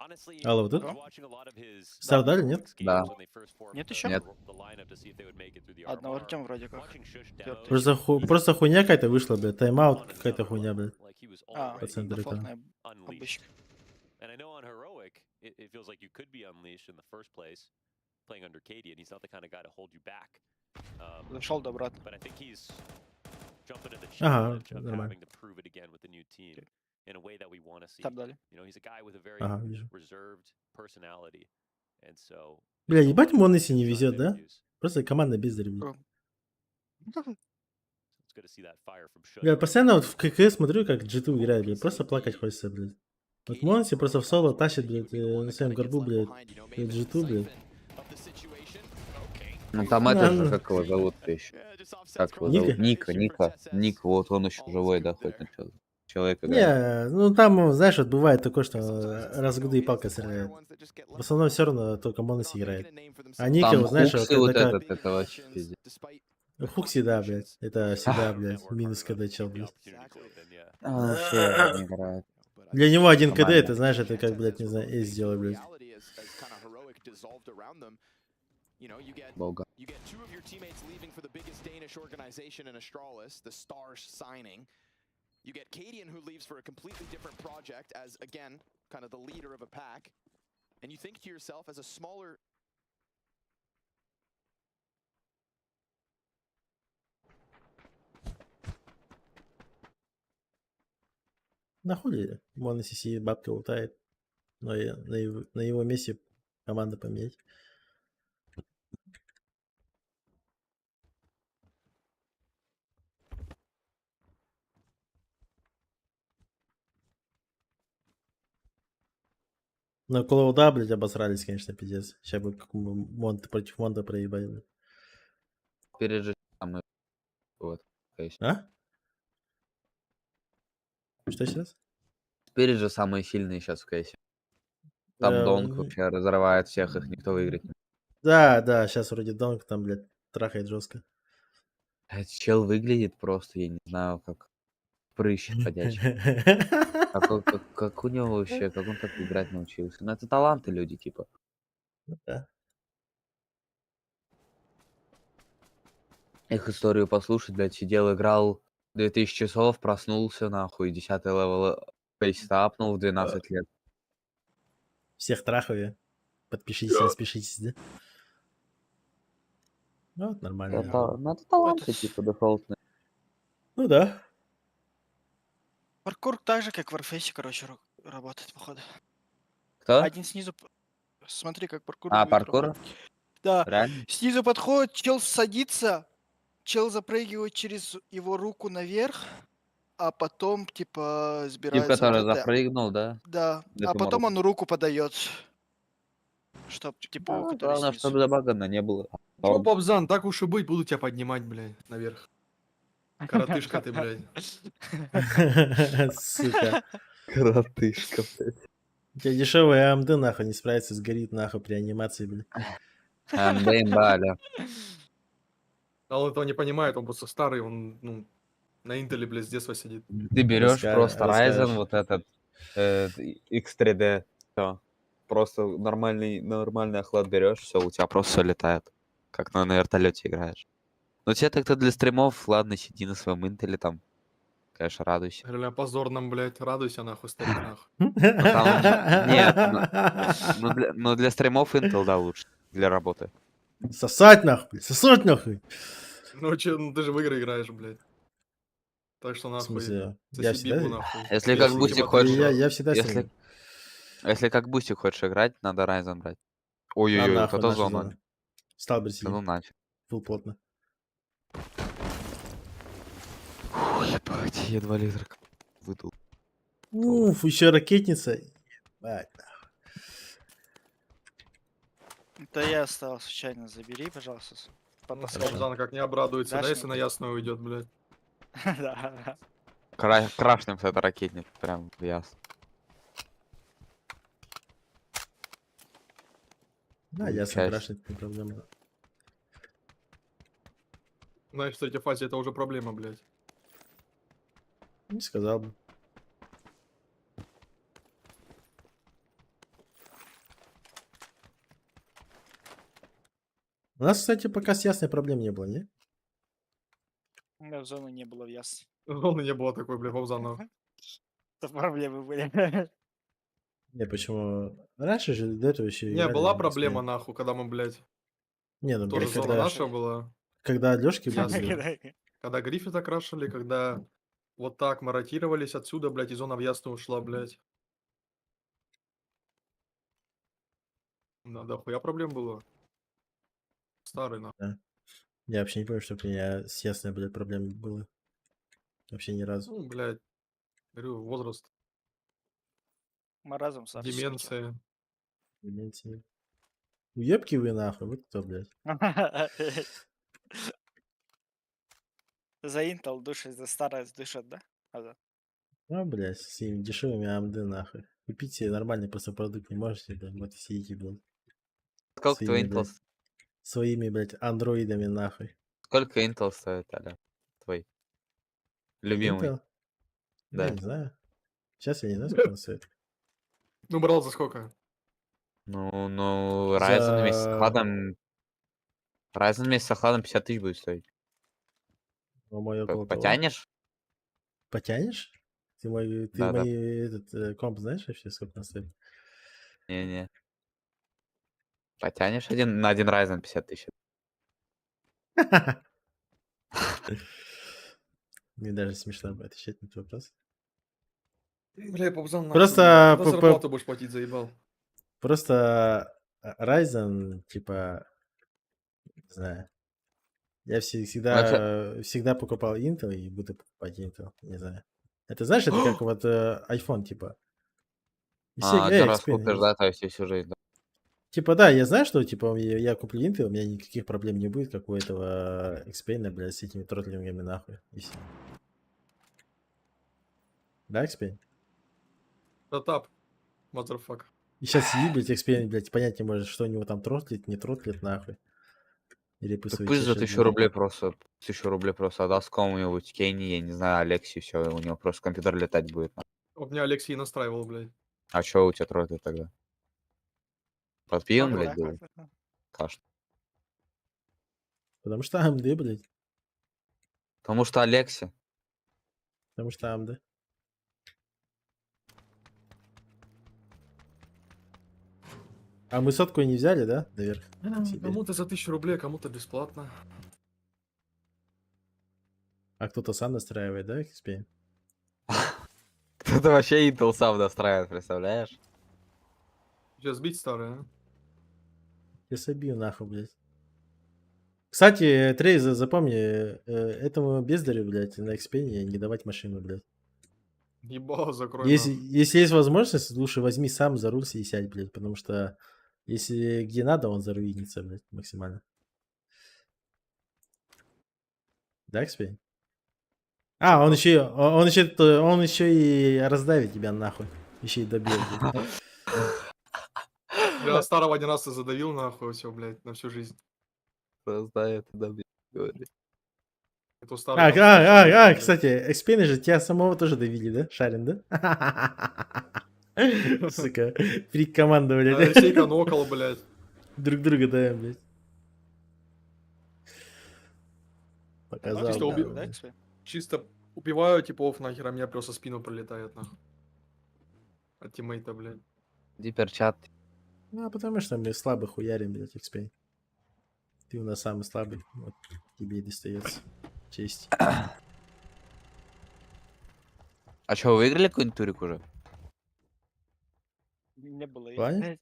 Speaker 13: honestly,
Speaker 1: Алло, вот
Speaker 13: I
Speaker 1: это?
Speaker 13: was watching a lot of his
Speaker 1: Страдали, нет?
Speaker 13: games
Speaker 7: Да.
Speaker 13: when they first formed
Speaker 6: Нет
Speaker 13: the,
Speaker 6: еще?
Speaker 7: Нет.
Speaker 13: the lineup to see if they would make it through the
Speaker 6: Одного
Speaker 13: RMR.
Speaker 6: Артем вроде как.
Speaker 13: Watching Shush
Speaker 6: Тёртый.
Speaker 13: demos,
Speaker 1: Просто хуйня какая-то вышла, блядь. Тайм-аут какая-то хуйня, блядь.
Speaker 13: like he was
Speaker 6: А,
Speaker 13: already
Speaker 1: Пацан далеко.
Speaker 6: дефолтная
Speaker 13: unleashed.
Speaker 6: обычка.
Speaker 13: And I know on Heroic, it feels like you could be unleashed in the first place, playing under Katie, and he's not the kind of guy to hold you back.
Speaker 6: Дошел до брата.
Speaker 13: But I think he's jumping at the
Speaker 1: Ага,
Speaker 13: challenge of
Speaker 1: нормально.
Speaker 13: having to prove it again with the new team in a way that we want to see.
Speaker 6: Старт дали.
Speaker 13: You know, he's a guy with a very
Speaker 1: Ага, вижу.
Speaker 13: reserved personality, and so.
Speaker 1: Бля, ебать m0NESY не
Speaker 13: Sometimes
Speaker 1: везет, да?
Speaker 13: interviews.
Speaker 1: Просто команда бездарь, блядь.
Speaker 13: It's good to see that fire from Shush.
Speaker 1: Бля, постоянно вот в КК смотрю, как G2 играет, блядь. Просто плакать хочется, блядь. Вот m0NESY просто в соло тащит, блядь, на своем горбу, блядь. G2, блядь.
Speaker 7: Ну там это же, как его зовут-то еще? Как его
Speaker 1: Ника?
Speaker 7: зовут? Ник, вот он еще живой, да, хоть на человека.
Speaker 1: Не, ну там, знаешь, вот бывает такое, что раз в году и палка стреляет. В основном все равно только m0NESY играет. А Ника,
Speaker 7: Там
Speaker 1: вот, знаешь, вот
Speaker 7: Хуксы вот
Speaker 1: когда...
Speaker 7: этот, это вообще пиздец.
Speaker 1: Хукси, да, блядь. Это всегда, блядь, минус КД чел, блядь.
Speaker 7: Вообще не играет.
Speaker 1: Для него один КД,
Speaker 7: Нормально.
Speaker 1: это, знаешь, это как, блядь, не знаю, эйс сделай, блядь.
Speaker 7: Бога.
Speaker 12: You get two of your teammates leaving for the biggest Danish organization in Astralis, the Stars signing. You get Cadian, who leaves for a completely different project as, again, kind of the leader of a pack. And you think to yourself, as a smaller...
Speaker 1: Нахуй m0NESY сидит, бабка лутает. Но на его месте команда поменять. На Клоуда, блядь, обосрались, конечно, пиздец. Сейчас бы как против Монта проебали, блядь.
Speaker 7: Перед же самый вот.
Speaker 1: А? Что сейчас?
Speaker 7: Перед же самые сильные сейчас в кейсе. Там Донг вообще разрывает всех, их никто выиграть не может.
Speaker 1: Да, сейчас вроде Донг там, блядь, трахает жестко.
Speaker 7: Этот чел выглядит просто, я не знаю, как прыщ ходячий. Как у него вообще, как он так играть научился? Ну это таланты люди, типа.
Speaker 1: Да.
Speaker 7: Их историю послушать, блядь, сидел, играл 2000 часов, проснулся, нахуй, 10 левел фейстапнул в 12 лет.
Speaker 1: Всех трахаю. Подпишитесь, распишитесь, да? Ну, вот нормально.
Speaker 7: Это таланты, типа, дефолтные.
Speaker 1: Ну да.
Speaker 6: Паркур так же, как в Warface, короче, работает, походу.
Speaker 7: Кто?
Speaker 6: Один снизу... Смотри, как паркур...
Speaker 7: А,
Speaker 6: будет
Speaker 7: паркур?
Speaker 6: работать. Да.
Speaker 7: Реально?
Speaker 6: Снизу подходит, чел садится, чел запрыгивает через его руку наверх, а потом, типа,
Speaker 7: Тип,
Speaker 6: сбирается...
Speaker 7: который
Speaker 6: вот это.
Speaker 7: запрыгнул, да?
Speaker 6: Да,
Speaker 7: Это
Speaker 6: а потом
Speaker 7: Марук.
Speaker 6: он руку подает. Чтоб, типа,
Speaker 7: Ну,
Speaker 6: который
Speaker 7: главное,
Speaker 6: снизу.
Speaker 7: чтобы забагано не было.
Speaker 5: Чё, Побзан, так уж и быть, буду тебя поднимать, блядь, наверх. Коротышка ты, блядь.
Speaker 1: Сука.
Speaker 7: Коротышка, блядь.
Speaker 1: У тебя дешевая АМД, нахуй, не справится, сгорит, нахуй, при анимации, блядь.
Speaker 7: АМД имбаля.
Speaker 5: А он этого не понимает, он просто старый, он, ну, на Интеле, блядь, с детства сидит.
Speaker 7: Ты берешь просто Ryzen,
Speaker 1: расскажешь.
Speaker 7: вот этот X3D, все. Просто нормальный охлад берешь, все, у тебя просто все летает. Как на вертолете играешь. Но тебе так-то для стримов, ладно, сиди на своем Интеле там. Конечно, радуйся.
Speaker 5: Реально позорным, блядь, радуйся, нахуй, старик, нахуй.
Speaker 7: Нет, но для стримов Intel, да, лучше. Для работы.
Speaker 1: Сосать, нахуй, блядь, сосать, нахуй.
Speaker 5: Ну, че, ну ты же в игры играешь, блядь. Так что
Speaker 1: В
Speaker 5: нахуй.
Speaker 1: смысле, я
Speaker 5: Соси
Speaker 1: всегда...
Speaker 5: битву нахуй.
Speaker 7: Если как
Speaker 5: Если
Speaker 7: бустик
Speaker 5: тема
Speaker 7: хочешь,
Speaker 5: твоя.
Speaker 1: Я всегда
Speaker 7: если,
Speaker 1: сильный.
Speaker 7: если как бустик хочешь играть, надо Ryzen брать.
Speaker 1: А
Speaker 7: Ой-ой-ой, вот
Speaker 1: нахуй
Speaker 7: это
Speaker 1: наша
Speaker 7: зона.
Speaker 1: зона. Сталбер
Speaker 7: Да
Speaker 1: сидит.
Speaker 7: ну нафиг.
Speaker 1: Фул плотно.
Speaker 7: Фу, ебать, едва литр выдул.
Speaker 1: Уф, еще ракетница. Ебать.
Speaker 6: Это я остался случайно. Забери, пожалуйста. Потаскай.
Speaker 5: Богдан как не обрадуется, да,
Speaker 6: Дашь
Speaker 5: если
Speaker 6: мне?
Speaker 5: на ясную уйдет, блядь.
Speaker 6: Да.
Speaker 7: Крашнем с этой ракетницы, прям ясно.
Speaker 1: Да,
Speaker 7: Будет
Speaker 1: я сам
Speaker 7: часть.
Speaker 1: крашнет, не проблема.
Speaker 5: Знаешь, в третьей фазе это уже проблема, блядь.
Speaker 1: Не сказал бы. У нас, кстати, пока с ясной проблем не было, не?
Speaker 6: У меня в зону не было в яс.
Speaker 5: Волны не было такой, блядь, Богдан, нахуй.
Speaker 6: Это проблемы были.
Speaker 1: Не, почему? Раньше же до этого еще
Speaker 5: Не, была проблема, нахуй, когда мы, блядь,
Speaker 1: Не, ну,
Speaker 5: тоже
Speaker 1: блядь,
Speaker 5: зона
Speaker 1: когда,
Speaker 5: наша была.
Speaker 1: когда Лёшки были,
Speaker 5: Ясно.
Speaker 1: блядь.
Speaker 5: Когда Гриффита крашили, когда вот так мы ротировались отсюда, блядь, и зона в ясную ушла, блядь. Да, хуя проблем было. Старый, нахуй.
Speaker 1: Да. Я вообще не помню, что у меня с ясной, блядь, проблем было. Вообще ни разу.
Speaker 5: Ну, блядь, говорю, возраст,
Speaker 6: Маразм, Саш.
Speaker 5: деменция.
Speaker 1: Деменция. Уебки вы нахуй, вот кто, блядь.
Speaker 6: За Intel душит, за старость дышат, да? Да.
Speaker 1: А, блядь, с этими дешевыми AMD нахуй. Купить себе нормальный просто продукт не можете, блядь, вот и сидите, блядь.
Speaker 7: Сколько твой
Speaker 1: Своими,
Speaker 7: Intel?
Speaker 1: блядь, своими, блядь, андроидами нахуй.
Speaker 7: Сколько Intel стоит, Аля? Твой. Любимый.
Speaker 1: Intel? Я
Speaker 7: Да.
Speaker 1: не знаю. Сейчас я не знаю, сколько он стоит.
Speaker 5: Ну, брал за сколько?
Speaker 7: Ну, Ryzen вместе с охладом... Ryzen вместе с охладом 50 тысяч будет стоить.
Speaker 1: Ну, мой около того.
Speaker 7: Потянешь?
Speaker 1: Потянешь? Ты мой,
Speaker 7: Да.
Speaker 1: этот комп знаешь вообще, сколько он стоит?
Speaker 7: Не-не. Потянешь на один Ryzen 50 тысяч.
Speaker 1: Мне даже смешно будет отвечать на этот вопрос.
Speaker 5: Бля, Богдан, нахуй.
Speaker 1: Просто
Speaker 5: Когда зарплату будешь платить, заебал?
Speaker 1: Просто Ryzen, типа, не знаю. Я всегда покупал Intel и буду покупать Intel, не знаю. Это знаешь, это как вот iPhone, типа. И все,
Speaker 7: Один раз
Speaker 1: Xpin,
Speaker 7: купишь, да, то есть и всю жизнь. Да.
Speaker 1: Типа, да, я знаю, что, типа, я куплю Intel, у меня никаких проблем не будет, как у этого Xpin, блядь, с этими тротлингами нахуй. И всё. Да, Xpin?
Speaker 5: Шатап, motherfucker.
Speaker 1: И сейчас сидит, блядь, Xpin, блядь, понять не может, что у него там тротлит, не тротлит, нахуй. Или
Speaker 7: Так
Speaker 1: пусть
Speaker 7: пусть за 1000 рублей просто, 1000 рублей просто отдаст кому-нибудь, Кенни, я не знаю, Алексей, все, у него просто компьютер летать будет.
Speaker 5: У меня Алексей настраивал, блядь.
Speaker 7: А чё у тебя тройка тогда? Под пивом,
Speaker 5: Ну,
Speaker 7: блядь,
Speaker 6: да,
Speaker 7: был? Каш.
Speaker 1: Потому что AMD, блядь.
Speaker 7: Потому что Алекси.
Speaker 1: Потому что AMD. А мы сотку не взяли, да, наверх? Себе.
Speaker 5: Кому-то за 1000 рублей, кому-то бесплатно.
Speaker 1: А кто-то сам настраивает, да, XP?
Speaker 7: Кто-то вообще Intel сам настраивает, представляешь?
Speaker 5: Сейчас сбить старое, а?
Speaker 1: Я собью нахуй, блядь. Кстати, Трейз, запомни, этому бездарю, блядь, на XP не давать машину, блядь.
Speaker 5: Ебало, закрой
Speaker 1: Если
Speaker 5: нахуй.
Speaker 1: есть возможность, лучше возьми сам за руль и сядь, блядь, потому что если где надо, он заруинится, блядь, максимально. Да, XP? А, он еще и раздавит тебя нахуй. Еще и добьет, блядь.
Speaker 5: Я старого один раз и задавил, нахуй, все, блядь, на всю жизнь.
Speaker 7: Раздает, добьет, говорит.
Speaker 5: Это старый там блядь.
Speaker 1: Кстати, XP же тебя самого тоже давили, да? Шарин, да? Сука, фрик команда, блядь.
Speaker 5: Алексейка нокал, блядь.
Speaker 1: Друг друга даем, блядь. Показал.
Speaker 5: Чисто,
Speaker 1: да,
Speaker 5: уби-
Speaker 1: блядь.
Speaker 5: чисто убиваю типов, нахер, а меня просто в спину прилетает, нахуй. От тиммейта, блядь.
Speaker 7: Иди перчат.
Speaker 1: Ну, а потому что мы слабо хуярим, блядь, XP. Ты у нас самый слабый. Вот тебе и достается. Честь.
Speaker 7: А что, вы выиграли какой-нибудь турик уже?
Speaker 6: Не было.
Speaker 1: Ваня?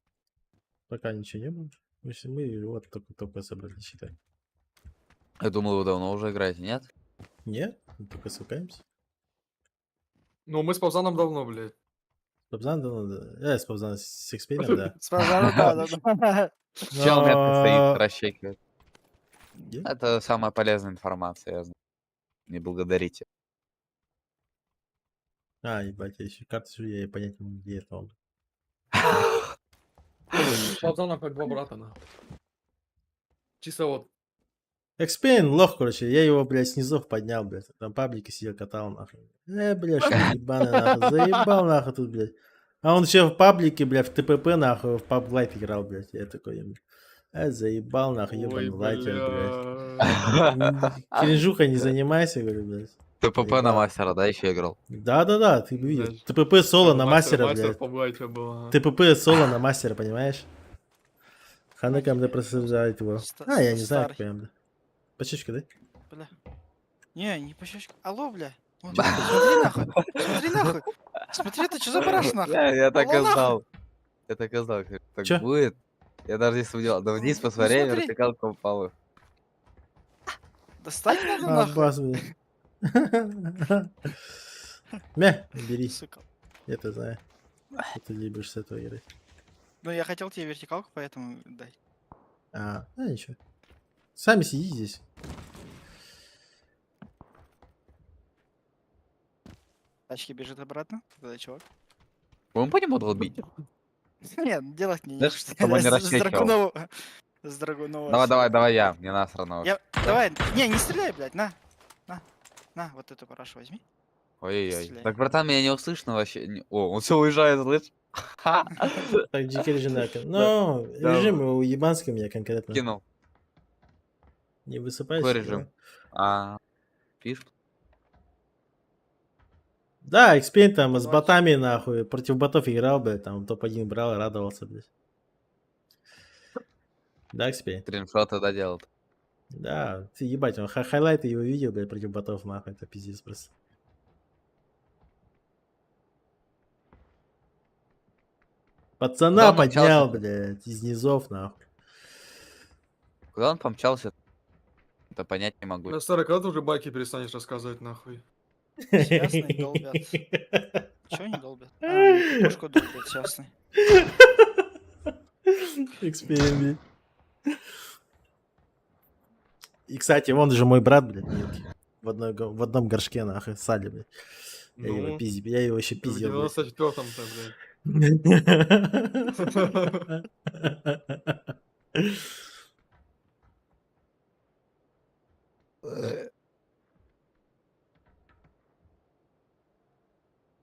Speaker 1: Пока ничего не было. Мы вот только собрались, считай.
Speaker 7: Я думал, вы давно уже играете, нет?
Speaker 1: Нет, мы только сукаемся.
Speaker 5: Ну, мы с Павзаном давно, блядь.
Speaker 1: Пабзан, да. Я с Пабзаном с Экспейном, да.
Speaker 6: С Павзаном, да.
Speaker 7: Чел метко стоит,
Speaker 1: Но-
Speaker 7: расчекивает.
Speaker 1: Где?
Speaker 7: Это самая полезная информация, я знаю. Не благодарите.
Speaker 1: А, ебать, я еще карту сижу, я и понять не могу, где это он.
Speaker 5: С Павзаном как два брата, на. Чисто вот.
Speaker 1: Экспейн, лох, короче, я его, блядь, снизов поднял, блядь. Там паблики сидел, катал, нахуй. Блядь, что ебаный, нахуй. Заебал, нахуй, тут, блядь. А он еще в паблике, блядь, в ТПП, нахуй, в паб лайф играл, блядь. Я такой, заебал, нахуй, ебаный лайтер, блядь. Кринжуха не занимайся, говорю, блядь.
Speaker 7: ТПП на мастера, да, еще играл?
Speaker 1: Да, ты бы видел.
Speaker 5: Блядь.
Speaker 1: ТПП соло на мастера,
Speaker 5: Мастер
Speaker 1: блядь.
Speaker 5: в Павлайте был.
Speaker 1: ТПП соло на мастера, понимаешь? Ханыка МД просуждает его. Я не знаю,
Speaker 6: Старый.
Speaker 1: какой МД. Почечка, да?
Speaker 6: Бля. Не по щечке. Алло, бля. Вон, смотри нахуй. Смотри нахуй. Смотри, ты что за бараш нахуй?
Speaker 7: Я так и
Speaker 6: Алло, нахуй.
Speaker 7: знал. Я так и знал, как так
Speaker 1: Чё?
Speaker 7: будет. Я даже не сомневался. Да вниз посмотри,
Speaker 6: смотри.
Speaker 7: вертикалка упала.
Speaker 6: Достать надо нахуй.
Speaker 1: Бас, блядь. Мя, бери.
Speaker 6: Сука.
Speaker 1: Я-то знаю. Что ты любишь с этого игры.
Speaker 6: Ну, я хотел тебе вертикалку, поэтому дай.
Speaker 1: Ничего. Сами сиди здесь.
Speaker 6: Тачки бежит обратно. Тогда чувак.
Speaker 7: Он по нему долбить?
Speaker 6: Нет, делать не
Speaker 7: Знаешь,
Speaker 6: нечего.
Speaker 7: чтобы не
Speaker 6: С
Speaker 7: расчекивал.
Speaker 6: Драгунова. С Драгунова.
Speaker 7: Давай я, мне насрано.
Speaker 6: Давай. Не стреляй, блядь, на. На, вот эту парашу возьми.
Speaker 7: Ой-ой-ой.
Speaker 6: Стреляй.
Speaker 7: Так, братан, меня не услышно вообще. О, он все уезжает, слышь?
Speaker 1: Так, GK режим, да. Ну,
Speaker 7: Да.
Speaker 1: режим уебанский у меня конкретно.
Speaker 7: Кинул.
Speaker 1: Не высыпайся.
Speaker 7: Какой режим? Пишут.
Speaker 1: Да, Экспейн там с ботами, нахуй, против ботов играл, блядь, там топ-1 брал, радовался, блядь. Да, Экспейн?
Speaker 7: Скриншоты доделал.
Speaker 1: Да, ты ебать, он хайлайты его видел, блядь, против ботов, нахуй, это пиздец просто. Пацана
Speaker 7: Куда он
Speaker 1: поднял,
Speaker 7: помчался?
Speaker 1: блядь, из низов, нахуй.
Speaker 7: Куда он помчался? Это понять не могу.
Speaker 5: Бля, старый, когда ты уже байки перестанешь рассказывать, нахуй?
Speaker 6: Ясный долбят. Чего они долбят? Пушку долбят, ясный.
Speaker 1: Экспейн, блядь. И, кстати, вон же мой брат, блядь, мелкий. В одном горшке, нахуй, сали, блядь. Я его
Speaker 5: Ну,
Speaker 1: пиздил, я его еще
Speaker 5: в
Speaker 1: пиздил, блядь.
Speaker 5: 94-м-то, блядь.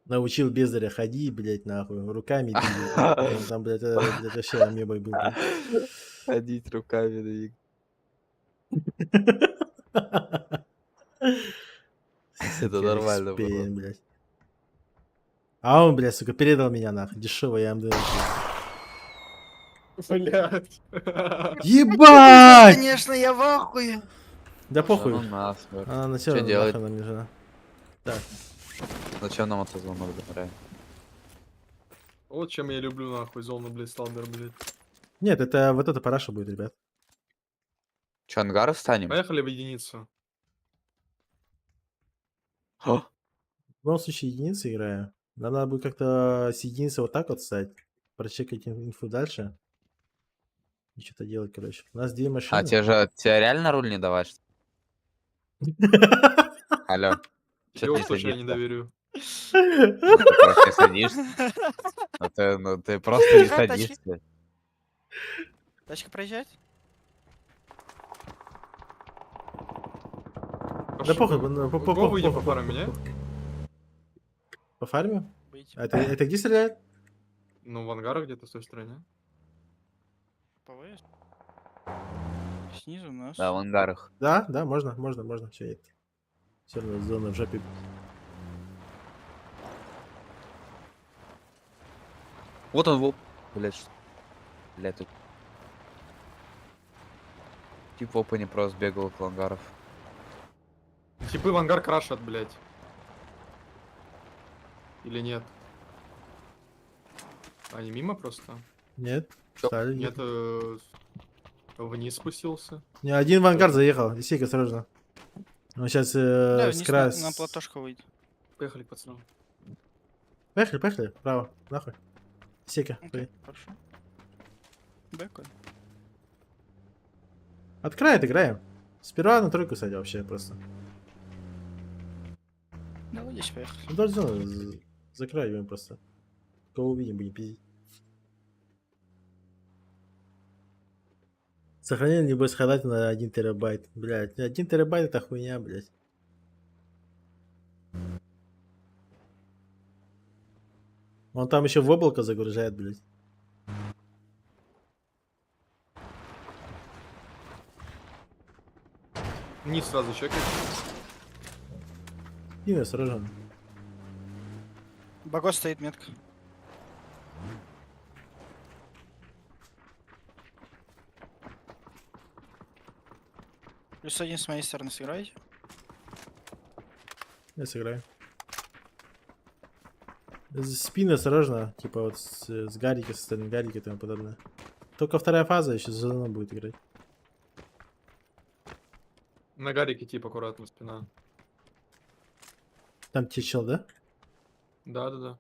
Speaker 1: Научил Бездаря ходить, блядь, нахуй, руками двигать. Он там, блядь, это вообще амебой был, блядь.
Speaker 7: Ходить руками двигать. Это нормально
Speaker 1: Экспейн,
Speaker 7: было.
Speaker 1: блядь. А он, блядь, сука, передал меня, нахуй, дешевый АМД.
Speaker 5: Блядь.
Speaker 1: Ебать!
Speaker 6: Конечно, я в ахуе.
Speaker 1: Да похуй.
Speaker 7: Ну, насмерть.
Speaker 1: Она на
Speaker 7: Чё
Speaker 1: нахуй
Speaker 7: делать?
Speaker 1: нам не нужна. Так,
Speaker 7: Зачем нам это звонок, реально?
Speaker 5: Вот чем я люблю, нахуй, зону, блядь, сталбер, блядь.
Speaker 1: нет, это вот эта параша будет, ребят.
Speaker 7: Че, ангары встанем?
Speaker 5: Поехали в единицу.
Speaker 1: В любом случае, единицы играю. Нам надо будет как-то с единицы вот так вот стать. Прочекать инфу дальше. И что-то делать, короче. У нас 2 машины.
Speaker 7: А тебе реально руль не давать? что ли? Алло. Чё
Speaker 5: Я
Speaker 7: ты
Speaker 5: уж точно не
Speaker 7: садишься?
Speaker 5: доверю.
Speaker 7: Ты просто не садишься? Ну ты просто не
Speaker 6: Проезжай, тачки.
Speaker 7: садишься.
Speaker 6: Тачка проезжает?
Speaker 1: Да похуй,
Speaker 5: Го выйдем по фарам меня?
Speaker 1: По фарме?
Speaker 6: Быть.
Speaker 1: А это где стреляет?
Speaker 5: Ну, в ангарах где-то с той стороны.
Speaker 6: ПВС. Снизу нас.
Speaker 7: Да, в ангарах.
Speaker 1: Да, можно. Все это. Все равно зона в жопе.
Speaker 7: Вот он, блядь. Блядь, тут. Тип в опене просто бегал от ангаров.
Speaker 5: Типы в ангар крашат, блядь. Или нет? Они мимо просто?
Speaker 1: Нет, стали.
Speaker 5: Нет, вниз спустился.
Speaker 1: Не, один в ангар заехал. Исейка, осторожно. Он сейчас
Speaker 6: Да,
Speaker 1: с
Speaker 6: вниз
Speaker 1: края...
Speaker 6: на платошку выйдет.
Speaker 5: Поехали, пацаны.
Speaker 1: Поехали, поехали. Право, нахуй. Исейка,
Speaker 6: Окей, хорошо. Бэкон.
Speaker 1: от края играем. Сперва на тройку садим вообще просто.
Speaker 6: Давай здесь поехали.
Speaker 1: Ну, даже закроем просто. Кого увидим, будем пиздить. Сохранение небось хайлайт на 1 терабайт. Блять, 1 терабайт это хуйня, блять. Он там еще в облако загружает, блять.
Speaker 5: Вниз сразу чекай.
Speaker 1: И осторожно.
Speaker 6: Баго стоит метка. Плюс один с моей стороны сыграете.
Speaker 1: Я сыграю. Спины осторожно, типа вот с гарики, со стороны гарики и тому подобное. Только вторая фаза еще за зону будет играть.
Speaker 5: На гарике типа аккуратно спина.
Speaker 1: Там течел, да?
Speaker 5: Да.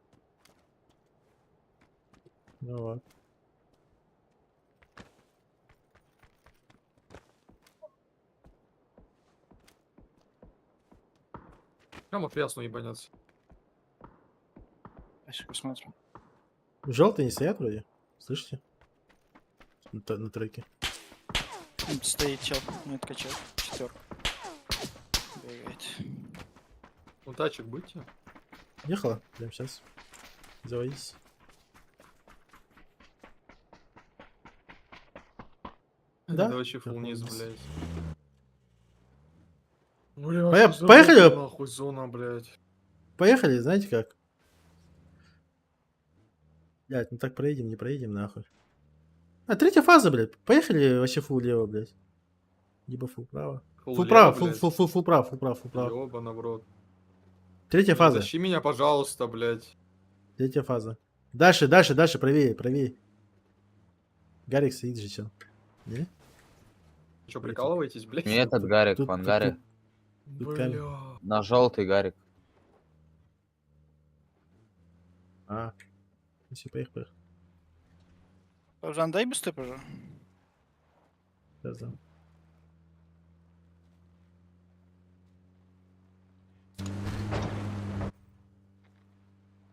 Speaker 1: Ну вот.
Speaker 5: Прямо в ясно ебанется.
Speaker 6: Сейчас посмотрим.
Speaker 1: Желтые не стоят вроде. Слышите? На тройке.
Speaker 6: Стоит чел, метка чел. Четверка. Бегает.
Speaker 5: Ну тачек будьте.
Speaker 1: Ехала? Прямо сейчас. Заводись. Да?
Speaker 5: Это вообще фул низ, блядь.
Speaker 1: Поехали?
Speaker 5: Нахуй зона, блядь.
Speaker 1: Поехали, знаете как? Блять, ну так проедем, не проедем, нахуй. А, третья фаза, блядь. Поехали вообще фул лево, блядь. Либо фул право. Фул право, фул право.
Speaker 5: Ёбана в рот.
Speaker 1: Третья фаза.
Speaker 5: Защи меня, пожалуйста, блядь.
Speaker 1: Третья фаза. Дальше, правее. Гарик стоит же, чел. Не?
Speaker 5: Чё, прикалываетесь, блядь?
Speaker 7: Нет, этот Гарик
Speaker 1: Тут-
Speaker 7: в ангаре.
Speaker 1: Тут камень.
Speaker 5: Бля.
Speaker 7: На желтый Гарик.
Speaker 1: А. Ну все, поехали.
Speaker 6: Жан, дай быстрее, пожалуйста.
Speaker 1: Сейчас, да.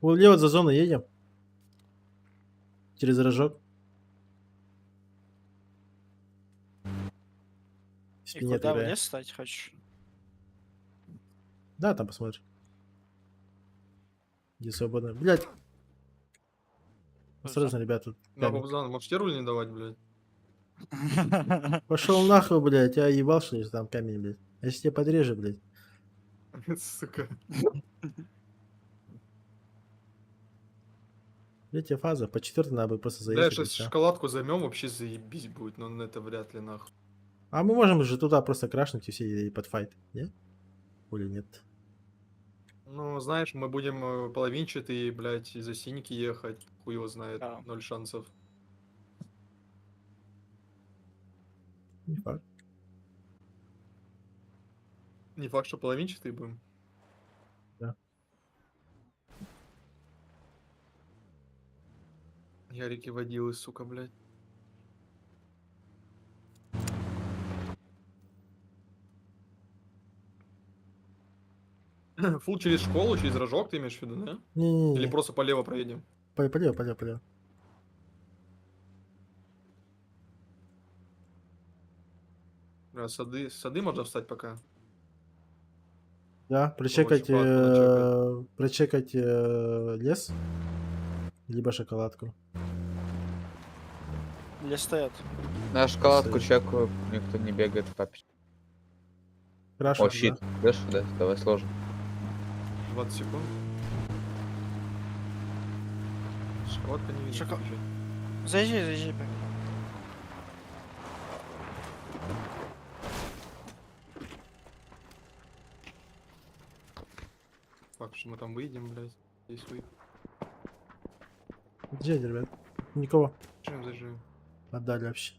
Speaker 1: Влево за зону едем. Через рожок. В
Speaker 6: И
Speaker 1: спине
Speaker 6: куда в
Speaker 1: отыграю.
Speaker 6: лес стать хочешь?
Speaker 1: Да, там посмотрим. Где свободно. Блять. Осторожно, ребят, тут
Speaker 5: На
Speaker 1: камень.
Speaker 5: Бобзан, можете руль не давать, блядь?
Speaker 1: Пошел нахуй, блядь. Я ебал, что ли, там камень, блядь. Я сейчас тебя подрежу, блядь.
Speaker 5: Сука.
Speaker 1: Третья фаза. По четвертой надо будет просто
Speaker 5: Бля,
Speaker 1: заехать. и
Speaker 5: сейчас
Speaker 1: всё.
Speaker 5: шоколадку займем, вообще заебись будет, но это вряд ли нахуй.
Speaker 1: А мы можем же туда просто крашнуть и все и под файт, не? Или нет?
Speaker 5: Ну, знаешь, мы будем половинчатые, блядь, из-за синьки ехать. Хуй его знает,
Speaker 6: Да.
Speaker 5: 0 шансов.
Speaker 1: Не факт.
Speaker 5: Не факт, что половинчатые будем.
Speaker 1: Да.
Speaker 5: Ярики водилы, сука, блядь. Фул через школу, через рожок, ты имеешь в виду, да?
Speaker 1: Не-не-не.
Speaker 5: Или просто полево проедем?
Speaker 1: Полево.
Speaker 5: Бля, сады можно встать пока.
Speaker 1: Да, прочекать,
Speaker 5: Овощи
Speaker 1: прочекать лес, либо шоколадку.
Speaker 6: Лес стоят.
Speaker 7: На шоколадку чекаю, никто не бегает в тапе.
Speaker 1: Крашу,
Speaker 7: О, щит. Дашь, да? Давай сложим.
Speaker 5: 20 секунд. Шоколадка не видно.
Speaker 6: Шоко-
Speaker 5: бежит.
Speaker 6: Заезжай, бля.
Speaker 5: Что мы там выйдем, блядь. Здесь вы.
Speaker 1: Где, ребят? Никого.
Speaker 5: Зажим.
Speaker 1: Отдали вообще.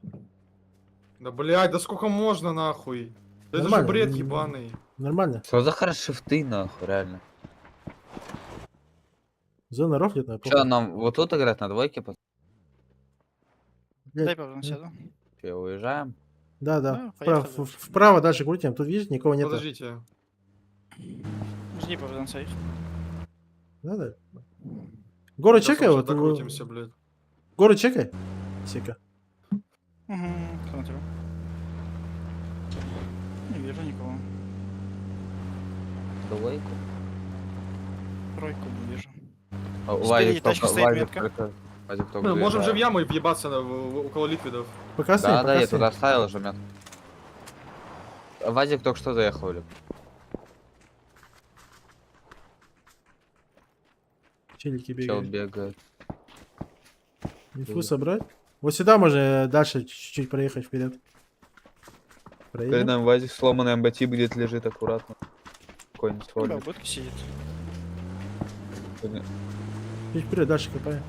Speaker 5: Да блядь, да сколько можно нахуй? Да это же
Speaker 1: Нормально.
Speaker 5: бред ебаный.
Speaker 1: Нормально.
Speaker 7: Что за шифты, нахуй, реально?
Speaker 1: Зона рофлит на
Speaker 7: Что, нам вот тут играть на двойке?
Speaker 6: Дай Бобзан сяду.
Speaker 7: Че, уезжаем?
Speaker 1: Да, да.
Speaker 6: Ну,
Speaker 1: Вправо,
Speaker 6: поехали.
Speaker 1: вправо дальше крутим. Тут видишь, никого нет.
Speaker 5: Подождите.
Speaker 6: Жди Бобзан сейф.
Speaker 1: Да, да. Горы
Speaker 5: Сейчас
Speaker 1: чекай,
Speaker 5: уже
Speaker 1: вот.
Speaker 5: докрутимся, блядь.
Speaker 1: Горы чекай. Сека.
Speaker 6: Угу, смотрю. Не вижу никого.
Speaker 7: Двойку?
Speaker 6: Тройку не вижу.
Speaker 7: Вадик
Speaker 6: тачка стоит метка.
Speaker 5: Мы можем же в яму въебаться около ликвидов.
Speaker 1: Пока стоим,
Speaker 7: Да,
Speaker 1: пока
Speaker 7: да, я
Speaker 1: стоим.
Speaker 7: туда ставил уже метку. Вадик только что заехал, Лик.
Speaker 1: Челики
Speaker 7: Чел
Speaker 1: бегают.
Speaker 7: бегает.
Speaker 1: Инфу собрать. Вот сюда можно дальше чуть-чуть проехать вперед.
Speaker 7: Перед
Speaker 1: Проедем.
Speaker 7: нами Вадик сломанный МБТ где-то лежит аккуратно. Какой-нибудь
Speaker 6: Да,
Speaker 7: сводный.
Speaker 6: в будке сидит.
Speaker 1: Чуть вперед, дальше копаем.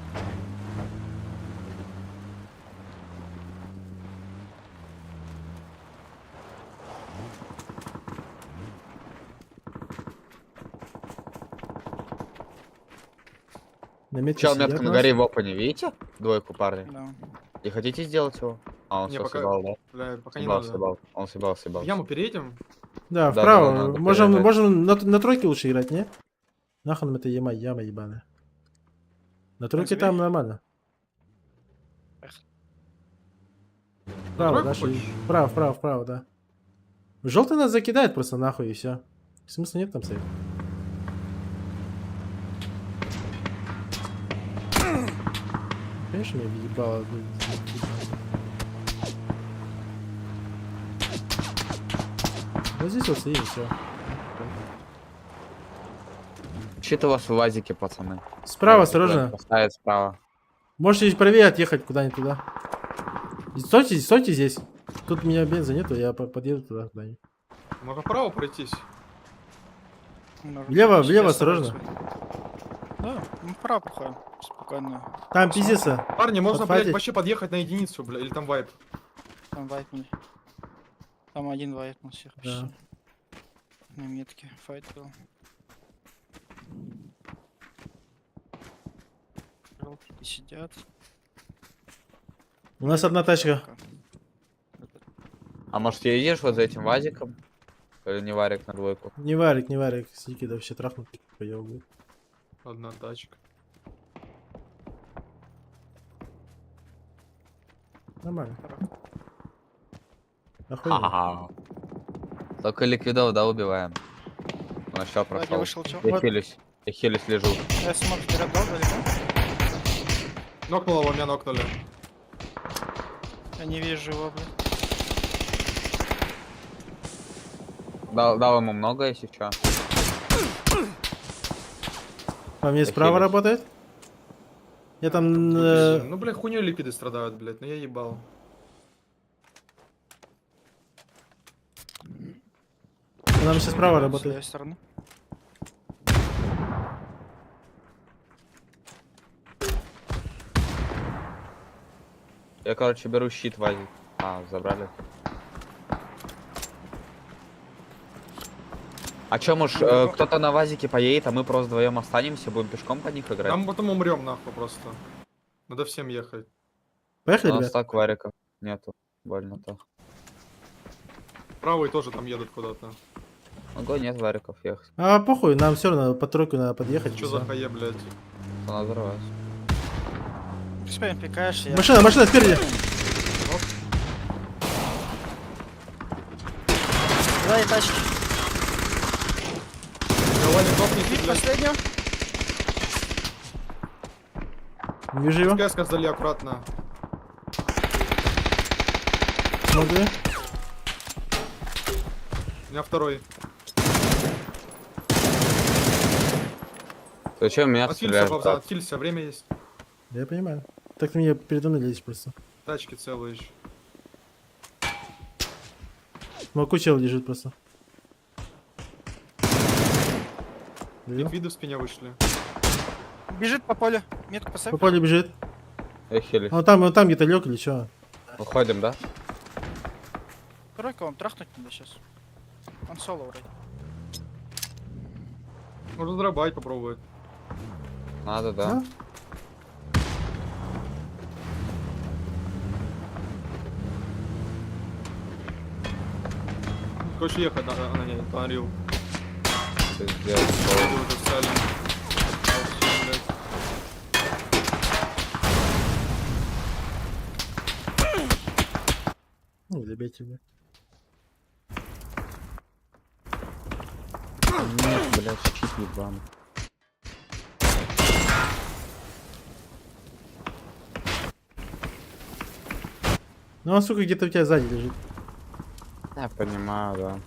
Speaker 1: На метке
Speaker 7: Чел
Speaker 1: сидят
Speaker 7: метка на
Speaker 1: нас.
Speaker 7: горе в опане, видите? Двойку, парни.
Speaker 6: Да.
Speaker 7: И хотите сделать его? А, он
Speaker 5: Не,
Speaker 7: все
Speaker 5: пока-
Speaker 7: съебал, да?
Speaker 5: Бля, пока не
Speaker 7: Съебал,
Speaker 5: надо.
Speaker 7: съебал. Он съебал, съебал.
Speaker 5: В яму переедем?
Speaker 1: Да,
Speaker 7: Да,
Speaker 1: вправо.
Speaker 7: да, надо
Speaker 1: можем
Speaker 7: переезжать.
Speaker 1: можем на тройке лучше играть, не? Нахуй нам эта яма ебаная. На тройке
Speaker 6: тебе?
Speaker 1: там нормально. Вправо,
Speaker 5: тройку
Speaker 1: дальше.
Speaker 5: хочешь?
Speaker 1: Вправо, да. Желтый нас закидает просто нахуй и все. Смысла нет там стоять. Конечно, меня въебало. Вот здесь вот стоим, все.
Speaker 7: Щит у вас в Вазике, пацаны.
Speaker 1: Справа,
Speaker 7: Можете
Speaker 1: осторожно.
Speaker 7: куда-нибудь поставить справа.
Speaker 1: Можете чуть правее отъехать куда-нибудь туда. И стойте здесь. Тут у меня бенза нету, я подъеду туда куда-нибудь.
Speaker 5: Можно вправо пройтись.
Speaker 6: Можно
Speaker 1: Влево,
Speaker 6: себе
Speaker 1: влево,
Speaker 6: оставить
Speaker 1: осторожно.
Speaker 6: свой. Да, мы вправо проходим. Спокойно.
Speaker 1: Там пиздится.
Speaker 5: Парни, можно,
Speaker 1: Подфайтить.
Speaker 5: блядь, вообще подъехать на единицу, бля, или там вайп.
Speaker 6: Там вайпнули. Там один вайпнул всех.
Speaker 1: Да.
Speaker 6: почти. На метке файт был. Желтики сидят.
Speaker 1: У нас одна тачка.
Speaker 7: А может едешь вот за этим Вазиком? Или не Варик на двойку?
Speaker 1: Не варик. Сики да вообще трахнут. Поёбывает.
Speaker 5: Одна тачка.
Speaker 1: Нормально. Охуенно.
Speaker 7: Ха-ха-ха. Только ликвидов, да, убиваем. Он еще
Speaker 6: Ваги
Speaker 7: прошел.
Speaker 6: вышел, чё?
Speaker 7: Я хилюсь, лежу.
Speaker 6: Я смог вперед дал далеко.
Speaker 5: Нокнуло его, меня нокнули.
Speaker 6: Я не вижу его, блядь.
Speaker 7: Дал ему много, если что.
Speaker 1: По мне справа
Speaker 7: Ахиллес.
Speaker 1: работает. Я там...
Speaker 5: Ну, бля, хуйней ликвиды страдают, блядь, ну я ебал.
Speaker 1: Нам сейчас справа
Speaker 6: С
Speaker 1: работает.
Speaker 6: левой стороны.
Speaker 7: Я, короче, беру щит Вазик. А, забрали. А чё, может, кто-то на Вазике поедет, а мы просто вдвоем останемся, будем пешком по них играть?
Speaker 5: Там потом умрем, нахуй, просто. Надо всем ехать.
Speaker 1: Поехали,
Speaker 7: У нас
Speaker 1: ребят?
Speaker 7: так вариков нету. Больно-то.
Speaker 5: Правые тоже там едут куда-то.
Speaker 7: Ого, нет вариков ехать.
Speaker 1: А похуй, нам все равно по тройку надо подъехать.
Speaker 5: Чё
Speaker 1: и
Speaker 5: за
Speaker 1: всё.
Speaker 5: хае, блядь?
Speaker 7: Надо взорвать.
Speaker 6: Ты пикаешь, я...
Speaker 1: Машина спереди.
Speaker 6: Давай, тачки.
Speaker 5: Давай, нокните,
Speaker 6: Бит
Speaker 5: блядь.
Speaker 6: последнего.
Speaker 1: Не вижу его.
Speaker 5: СКС сдали аккуратно.
Speaker 1: Смотри.
Speaker 5: У меня второй.
Speaker 7: Зачем меня
Speaker 5: Отхилься,
Speaker 7: стреляют?
Speaker 5: Бобзан, отхилься, время есть.
Speaker 1: Я понимаю. Так ты мне передо мной лезешь просто.
Speaker 5: Тачки целые еще.
Speaker 1: Мой кучел лежит просто. Вижу.
Speaker 5: Виды в спине вышли.
Speaker 6: Бежит по полю. Метку поставь.
Speaker 1: По полю бежит.
Speaker 7: Я хилюсь.
Speaker 1: Он там где-то лег или что?
Speaker 7: Уходим, да?
Speaker 6: Тройка вам трахнуть надо сейчас. Он соло вроде.
Speaker 5: Можно дробать попробовать.
Speaker 7: Надо, да.
Speaker 5: Хочешь ехать на ней, на Рил.
Speaker 7: Пиздец.
Speaker 5: Уже встали. Вообще, блядь.
Speaker 1: Ну, забейте меня.
Speaker 7: Нет, блядь, щит ебаный.
Speaker 1: Ну, он, сука, где-то у тебя сзади лежит.
Speaker 7: Я понимаю, да.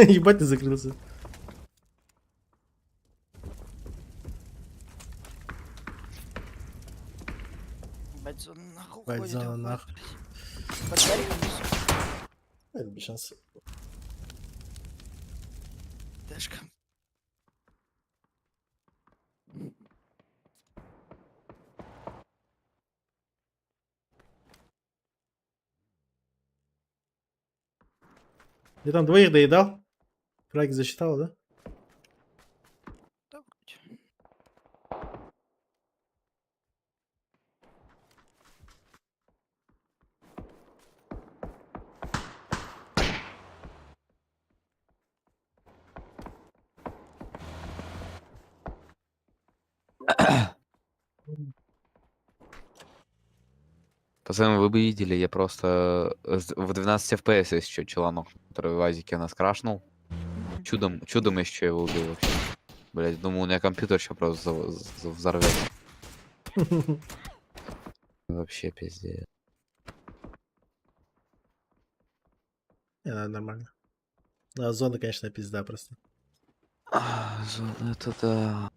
Speaker 1: Ебать, ты закрылся.
Speaker 6: Бать зона нахуй
Speaker 1: Бать
Speaker 6: уходит,
Speaker 1: зона
Speaker 6: уходит,
Speaker 1: нахуй.
Speaker 6: блядь. Под шариком внизу.
Speaker 1: Это без шансов.
Speaker 6: Дэшка.
Speaker 1: Я там двоих доедал. Фраги засчитал, да?
Speaker 6: Да, вроде.
Speaker 7: Пацаны, вы бы видели, я просто в 12 FPS еще челанок, который в Азике нас крашнул. Чудом еще его убил вообще. Блять, думал, у меня компьютер еще просто взорвется. Вообще пиздец.
Speaker 1: Нормально. А зона, конечно, пизда просто.
Speaker 7: Зона, это да.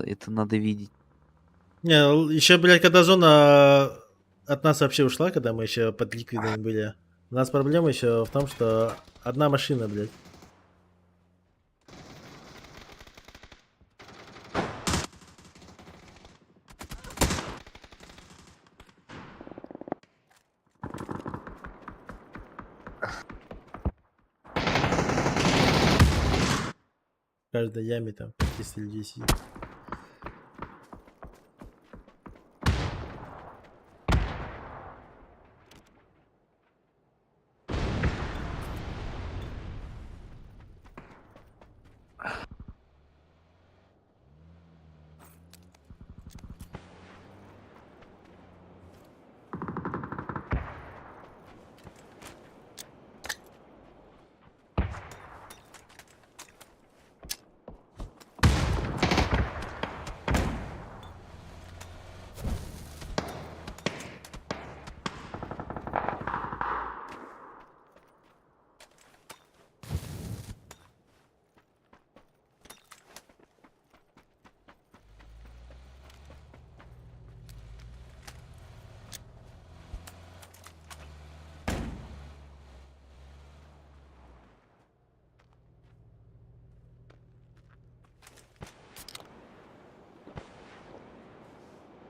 Speaker 7: Это надо видеть.
Speaker 1: Не, еще, блядь, когда зона от нас вообще ушла, когда мы еще под ликвидами были. У нас проблема еще в том, что одна машина, блядь. В каждой яме там 50 людей сидит.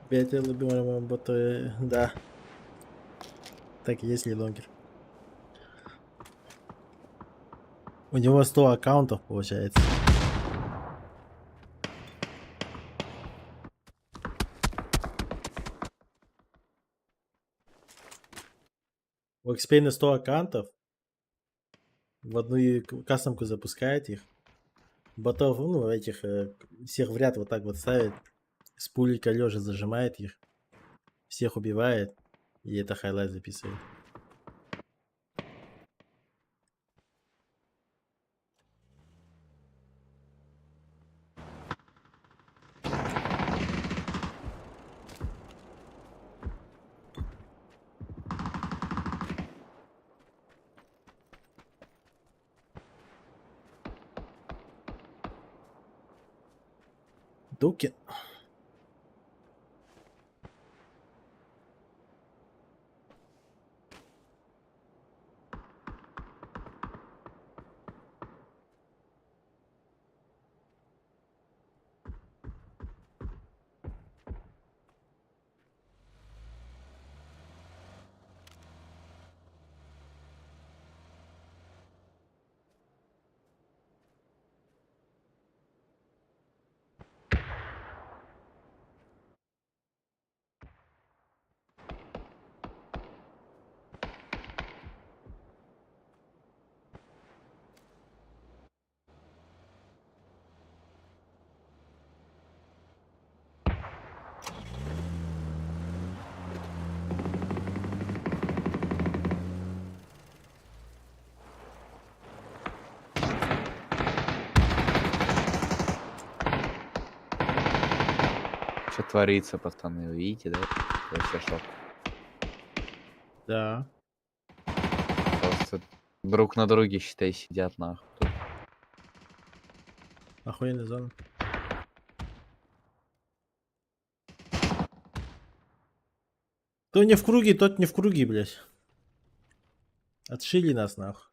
Speaker 1: Петя, любимому боту, да. Так и есть лилонгер. У него 100 аккаунтов получается. У Xpay 100 аккаунтов. В одну кастомку запускает их. Ботов, ну, этих, всех в ряд вот так вот ставит. С пулей лежа зажимает их. Всех убивает. И это хайлайт записывает. Дукин.
Speaker 7: что творится, пацаны, вы видите, да? Вообще шок.
Speaker 1: Да.
Speaker 7: Просто друг на друге, считай, сидят нахуй. Тут.
Speaker 1: Охуенная зона. Кто не в круге, тот не в круге, блядь. Отшили нас, нахуй.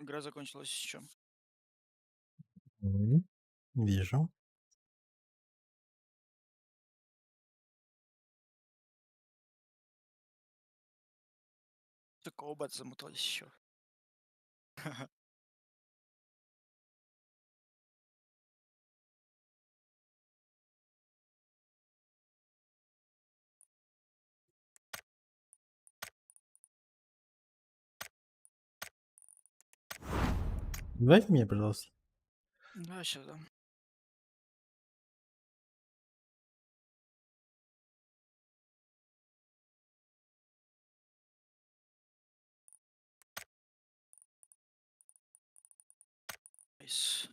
Speaker 6: Игра закончилась еще.
Speaker 1: Вижу.
Speaker 6: Так оба замутались еще.
Speaker 1: Давайте мне, пожалуйста.
Speaker 6: Да, сейчас да. Найс.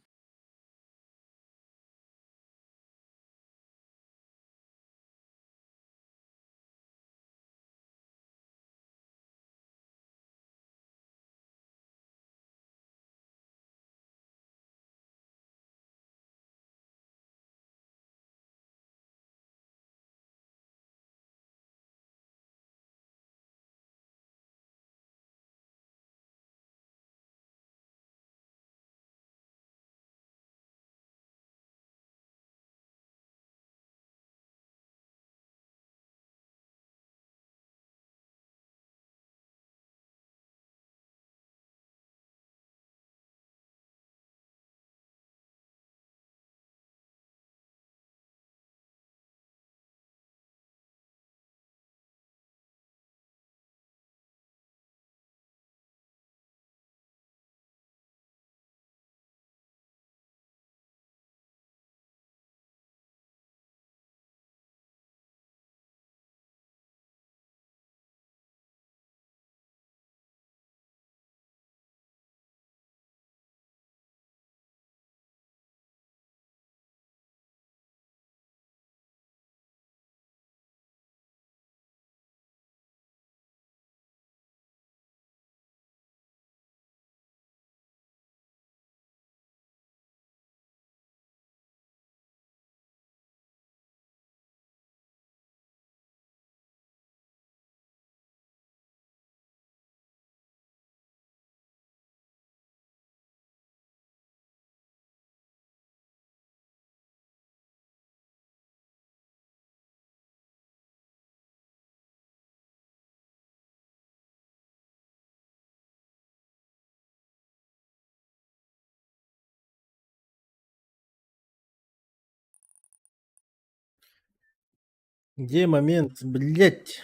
Speaker 1: Где момент, блять?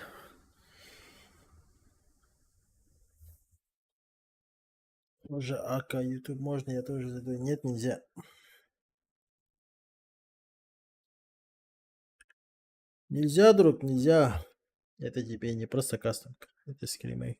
Speaker 1: Уже АК, YouTube можно, я тоже зайду. Нет, нельзя. Нельзя, друг, нельзя. Это тебе не просто кастинг, это скримей.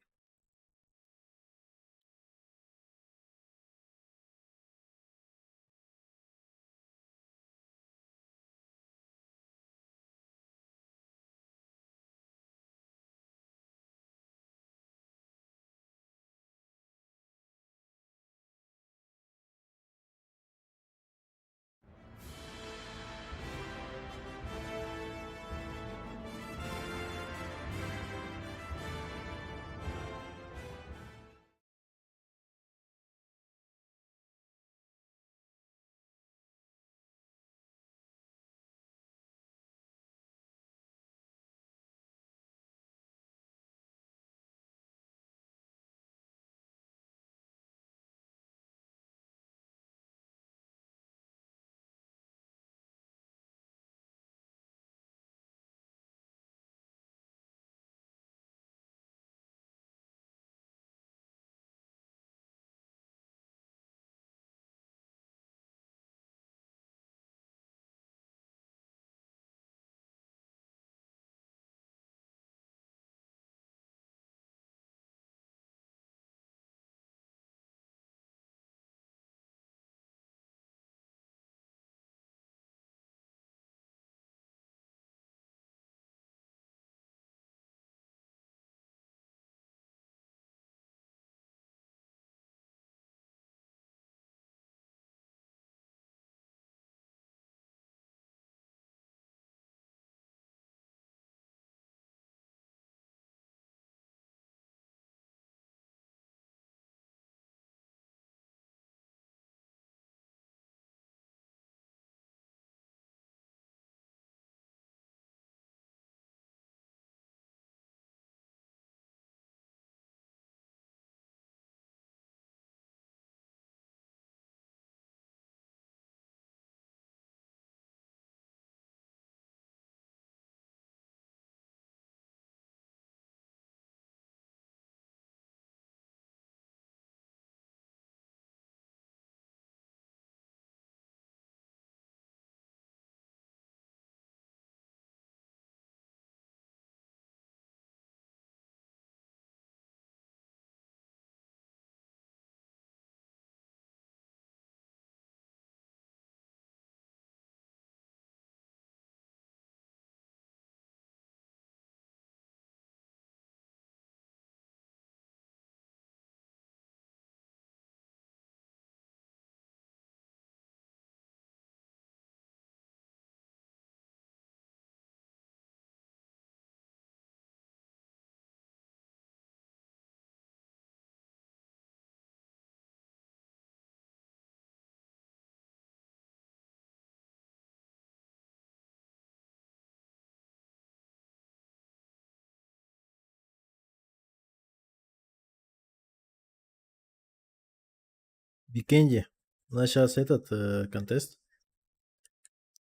Speaker 1: Викенди. У нас сейчас этот контест.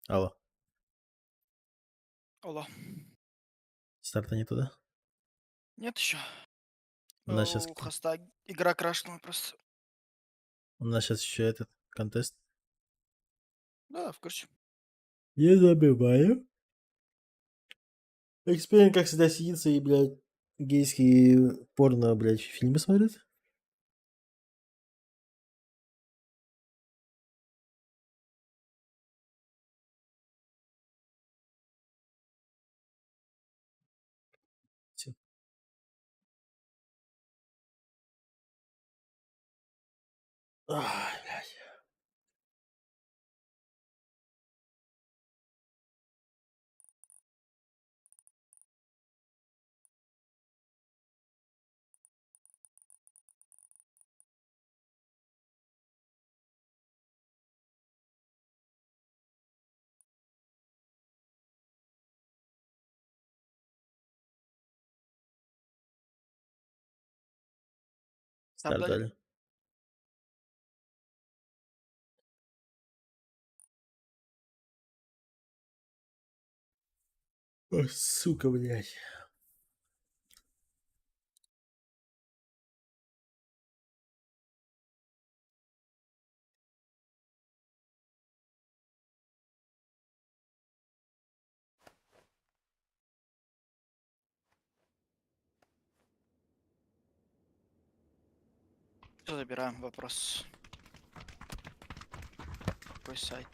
Speaker 1: Алло.
Speaker 6: Алло.
Speaker 1: Старта не туда.
Speaker 6: Нет еще.
Speaker 1: У нас сейчас,
Speaker 6: У хоста игра крашнула просто.
Speaker 1: у нас сейчас еще этот контест.
Speaker 6: Да, в курсе.
Speaker 1: Я забиваю. Эксперимент, как всегда, сидится и, блядь, гейские порно, блядь, фильмы смотрит. Всё. Ай, блядь. Старт
Speaker 6: Отдали?
Speaker 1: дали. Ой, сука, блядь.
Speaker 6: Все, забираем вопрос. Какой сайт?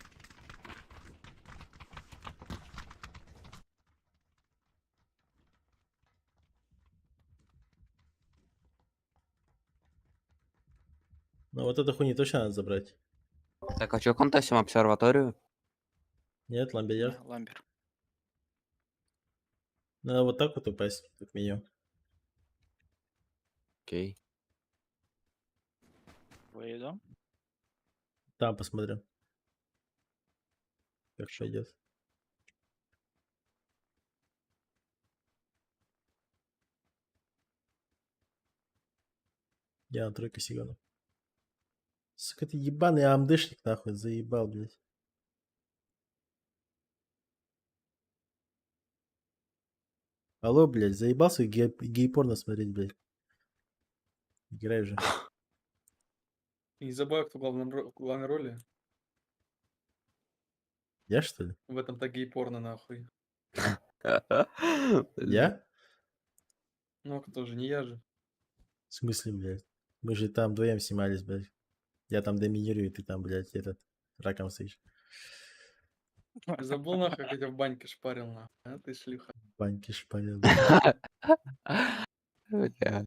Speaker 1: Ну вот эту хуйню точно надо забрать.
Speaker 7: Так, а что контестим обсерваторию?
Speaker 1: Нет, ламберьярд.
Speaker 6: Ламбер.
Speaker 1: Надо вот так вот упасть, как минимум.
Speaker 7: Окей.
Speaker 6: Выйду.
Speaker 1: Там посмотрим. Как пойдет. Я на тройку сигану. Сука, ты ебаный амдышник, нахуй, заебал, блядь. Алло, блядь, заебался гей-порно смотреть, блядь. Играй же.
Speaker 5: И не забывай, кто в главной роли.
Speaker 1: Я, что ли?
Speaker 5: В этом-то гей-порно, нахуй.
Speaker 1: Я?
Speaker 5: Ну, а кто же, не я же.
Speaker 1: В смысле, блядь? Мы же там вдвоем снимались, блядь. Я там доминирую, ты там, блядь, этот, раком стоишь.
Speaker 5: Ты забыл, нахуй, как я тебя в баньке шпарил, нахуй, а? Ты шлюха.
Speaker 1: Баньки шпалил, блядь.
Speaker 7: Бля.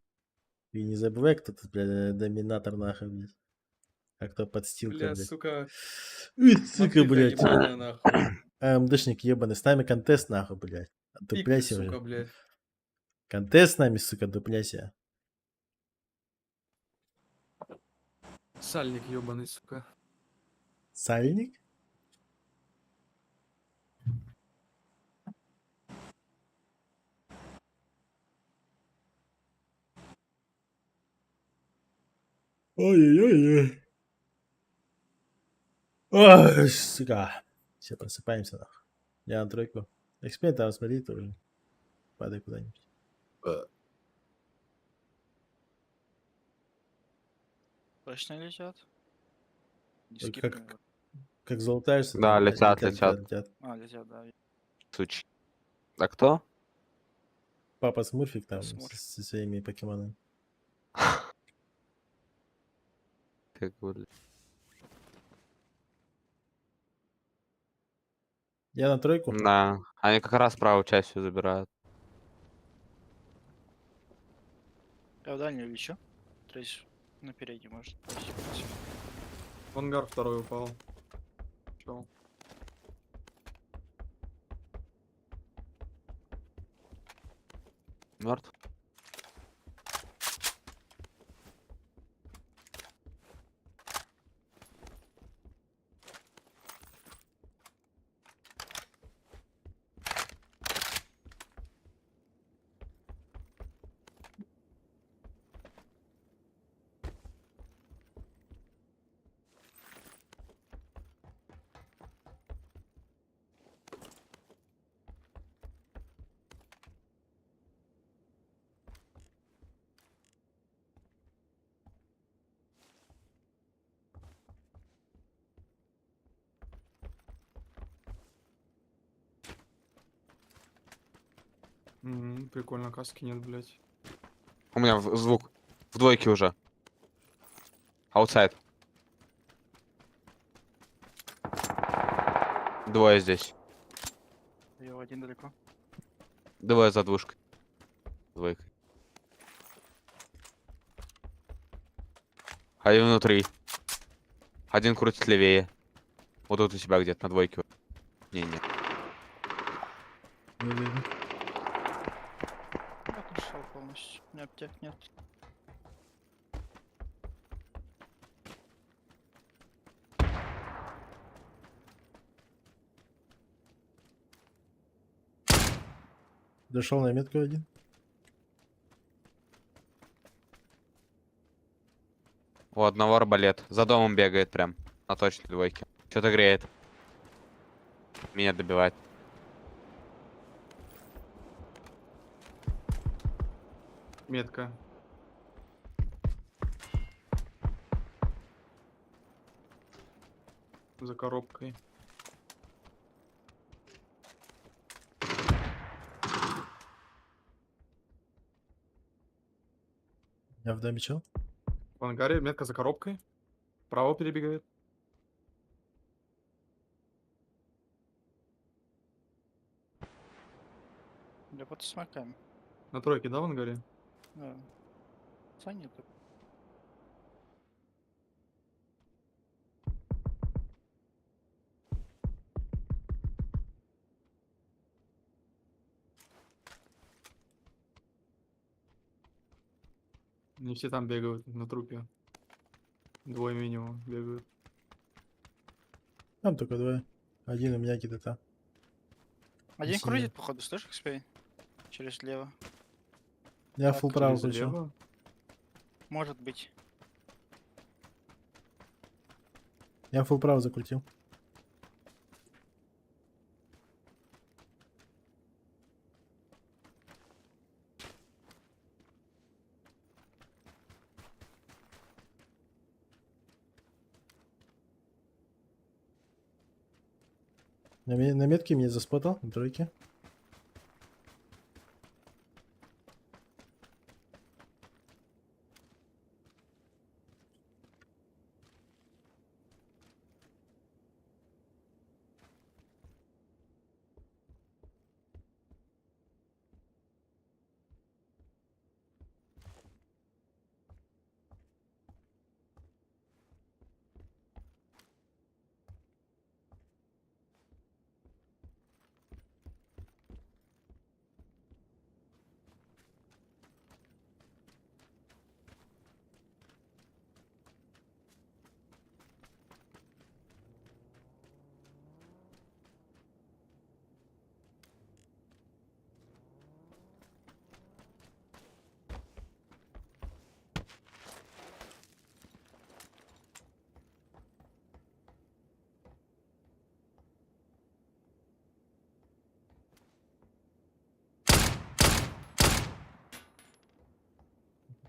Speaker 1: И не забывай, кто тут, блядь, доминатор, нахуй, блядь. А кто подстилка,
Speaker 5: Бля,
Speaker 1: блядь.
Speaker 5: сука.
Speaker 1: Ой, сука,
Speaker 5: Мартыха
Speaker 1: блядь.
Speaker 5: ебаная, нахуй.
Speaker 1: АМДшник ебаный, с нами контест, нахуй, блядь.
Speaker 5: Пик ты,
Speaker 1: Отдупляйся
Speaker 5: сука,
Speaker 1: уже.
Speaker 5: блядь.
Speaker 1: Контест с нами, сука, отдупляйся.
Speaker 5: Сальник ебаный, сука.
Speaker 1: Сальник? Ой-ой-ой. Ой, сука. Все, просыпаемся, нахуй. Я на тройку. Эксперимент там смотри тоже. Падай куда-нибудь.
Speaker 6: Точно летят? Не
Speaker 1: Ой,
Speaker 6: скипни.
Speaker 1: как золотаешься,
Speaker 7: Да,
Speaker 1: там, блядь,
Speaker 7: летят, летят.
Speaker 1: летят.
Speaker 6: А, летят, да.
Speaker 7: Суч. А кто?
Speaker 1: Папа Смурфик там
Speaker 6: Смурфик.
Speaker 1: со своими покемонами.
Speaker 7: Как будет?
Speaker 1: Я на тройку.
Speaker 7: Да, они как раз правую часть всю забирают.
Speaker 6: Я в дальнюю лечу. Трейс на передней может.
Speaker 5: В ангар второй упал. Чё?
Speaker 7: Мертв?
Speaker 5: Прикольно, каски нет, блядь.
Speaker 7: У меня звук. В двойке уже. Аутсайд. Двое здесь.
Speaker 6: Я один далеко.
Speaker 7: Двое за двушкой. Двойкой. Один внутри. Один крутит левее. Вот тут у себя где-то на двойке. Не.
Speaker 1: Не видно.
Speaker 6: Я отошел полностью. У меня аптек нет.
Speaker 1: Дошел на метку один.
Speaker 7: У одного арбалет. За домом бегает прям. На точной двойке. Что-то греет. Меня добивает.
Speaker 5: Метка. За коробкой.
Speaker 1: Я в доме чел.
Speaker 5: В ангаре метка за коробкой. Право перебегает.
Speaker 6: Я под смоками.
Speaker 5: На тройке, да, в ангаре?
Speaker 6: Да. Саня тут.
Speaker 5: Не все там бегают на трупе. Двое минимум бегают.
Speaker 1: Там только двое. Один у меня где-то там.
Speaker 6: Один
Speaker 1: Синяя.
Speaker 6: крутит, походу, слышишь, XP? Через лево.
Speaker 1: Я
Speaker 6: Так,
Speaker 1: фул право
Speaker 5: Через
Speaker 1: включил.
Speaker 5: лево.
Speaker 6: Может быть.
Speaker 1: Я фул право закрутил. На метке меня заспотал, на тройке.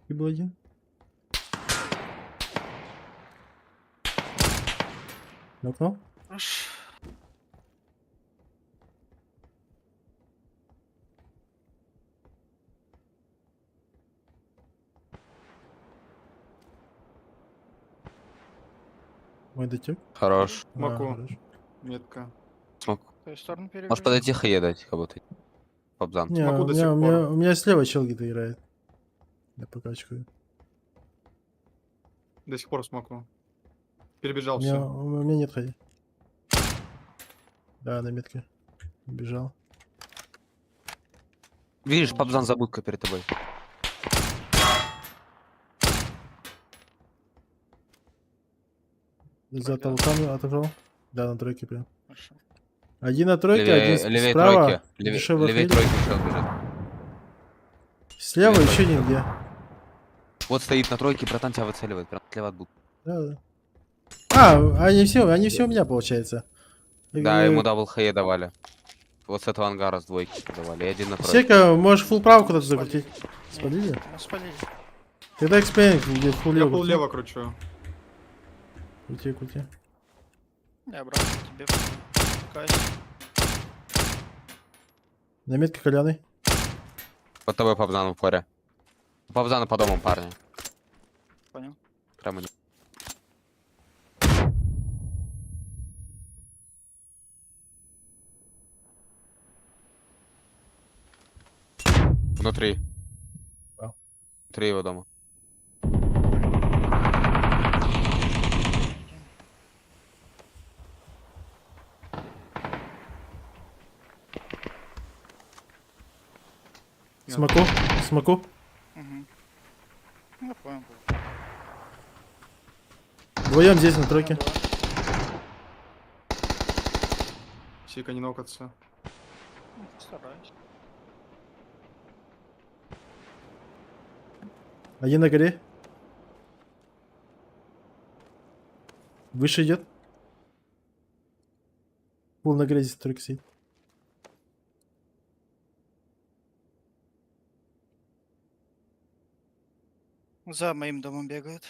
Speaker 1: И был один. Нокнул?
Speaker 6: Хорош.
Speaker 1: Мой дотек.
Speaker 7: Хорош.
Speaker 5: Маку.
Speaker 1: хорош.
Speaker 5: Метка.
Speaker 7: Смог.
Speaker 6: В твою сторону перебежал.
Speaker 7: Может подойти хае дать, как будто. Побзан.
Speaker 1: Не,
Speaker 5: Смогу
Speaker 1: у
Speaker 5: до
Speaker 1: меня,
Speaker 5: сих
Speaker 1: у, меня,
Speaker 5: пор.
Speaker 1: у меня слева чел где-то играет. Я покачкаю.
Speaker 5: До сих пор смоку. Перебежал
Speaker 1: У меня,
Speaker 5: все.
Speaker 1: у меня нет ходи. Да, на метке. Бежал.
Speaker 7: Видишь, Побзан забудка перед тобой.
Speaker 1: За толками отошел. Да, на тройке прям.
Speaker 6: Хорошо.
Speaker 1: Один на тройке, один
Speaker 7: Левее
Speaker 1: справа.
Speaker 7: тройки.
Speaker 1: дешевый
Speaker 7: Левее
Speaker 1: хейт.
Speaker 7: тройки чел бежит.
Speaker 1: Слева
Speaker 7: Левее
Speaker 1: еще
Speaker 7: тройки.
Speaker 1: нигде.
Speaker 7: Вот стоит на тройке, братан тебя выцеливает. Прям слева от будки.
Speaker 1: Да, да. А, они все у меня получается.
Speaker 7: Да, ему дабл хае давали. Вот с этого ангара с двойки давали. И один на тройке.
Speaker 1: Сека, можешь фул право куда-то закрутить. Спалили?
Speaker 6: Нас спалили.
Speaker 1: Тогда экспейнинг, где фул
Speaker 5: Я
Speaker 1: лево.
Speaker 5: пол лево кручу.
Speaker 1: Крути, крути.
Speaker 6: Я обратно тебе. Кайс.
Speaker 1: На метке коляный.
Speaker 7: Под тобой Пабзан в упоре. Пабзана по дому, парни.
Speaker 6: Понял.
Speaker 7: Прямо не. Внутри.
Speaker 1: Вау.
Speaker 7: Внутри его дома.
Speaker 1: Смоку, смоку.
Speaker 6: Угу. Я понял.
Speaker 1: Вдвоем здесь на тройке.
Speaker 5: Сика не нокаться.
Speaker 6: Стараюсь.
Speaker 1: Один на горе. Выше идет. Пул на горе здесь тройка сидит.
Speaker 6: За моим домом бегает.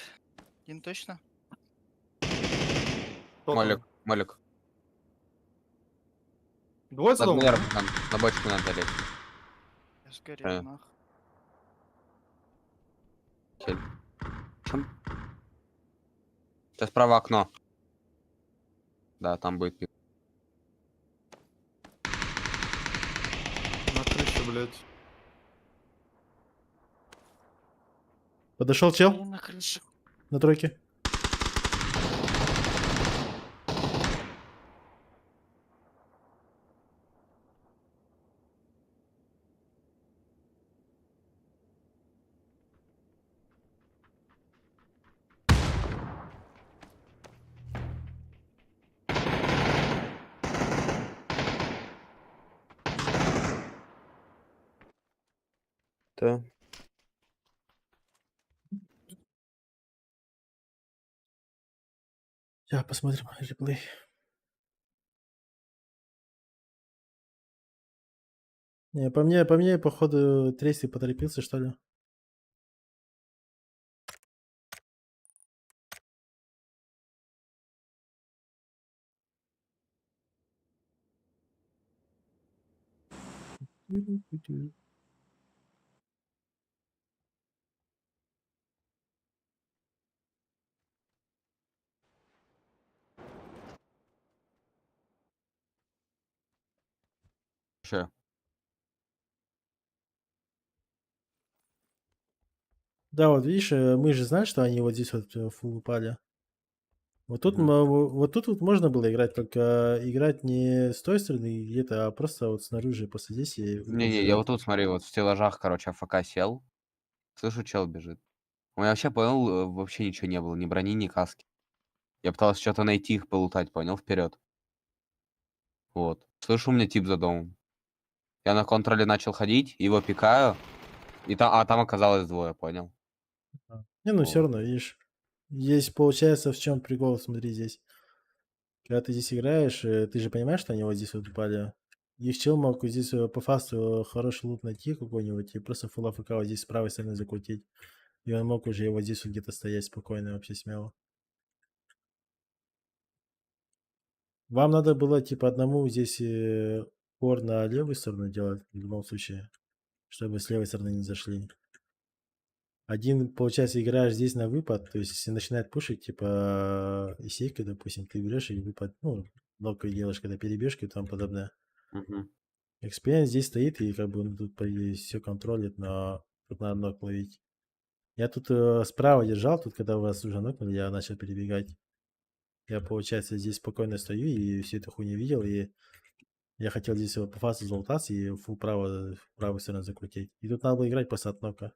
Speaker 6: Один точно?
Speaker 5: Кто там?
Speaker 7: Молик, молик.
Speaker 5: Двое за
Speaker 7: На
Speaker 5: домом?
Speaker 7: дверь, на бочку надо лезть.
Speaker 6: Я сгорел, нах.
Speaker 7: Хель. Чем? Сейчас справа окно. Да, там будет пик.
Speaker 5: На крыше, блядь.
Speaker 1: Подошел чел
Speaker 6: На крыше.
Speaker 1: на тройке.
Speaker 7: Да.
Speaker 1: Сейчас посмотрим реплей. Не, по мне, походу, Трейси поторопился, что ли.
Speaker 7: Че?
Speaker 1: Да, вот видишь, мы же знаем, что они вот здесь вот фул упали. Вот тут,
Speaker 7: Мгм.
Speaker 1: вот тут вот можно было играть, только играть не с той стороны где-то, а просто вот снаружи, после здесь и
Speaker 7: Не-не, я
Speaker 1: убежать.
Speaker 7: вот тут, смотри, вот в стеллажах, короче, АФК сел. Слышу, чел бежит. У меня вообще, понял, вообще ничего не было. Ни брони, ни каски. Я пытался что-то найти, их полутать, понял, вперед. Вот. Слышу, у меня тип за домом. Я на контроле начал ходить, его пикаю. И там оказалось двое, понял?
Speaker 1: Не, ну все
Speaker 7: Вот.
Speaker 1: равно, видишь. Здесь получается в чем прикол, смотри здесь. Когда ты здесь играешь, ты же понимаешь, что они вот здесь вот упали. Их чел мог вот здесь по фасту хороший лут найти какой-нибудь и просто фул АФК вот здесь с правой стороны закрутить. И он мог уже вот здесь вот где-то стоять спокойно, вообще смело. Вам надо было типа одному здесь пор на левую сторону делать в любом случае, чтобы с левой стороны не зашли. Один, получается, играешь здесь на выпад, то есть если начинает пушить, типа исейка, допустим, ты берешь и выпад, ну, локой делаешь, когда перебежки и тому подобное.
Speaker 7: Мгм.
Speaker 1: Экспириенс здесь стоит и как бы он тут все контролит, но тут надо ног ловить. Я тут справа держал, тут когда вас уже нокнули, я начал перебегать. Я, получается, здесь спокойно стою и всю эту хуйню видел, и я хотел здесь вот по фасу залутаться и фул право, правую сторону закрутить. И тут надо было играть просто от нока.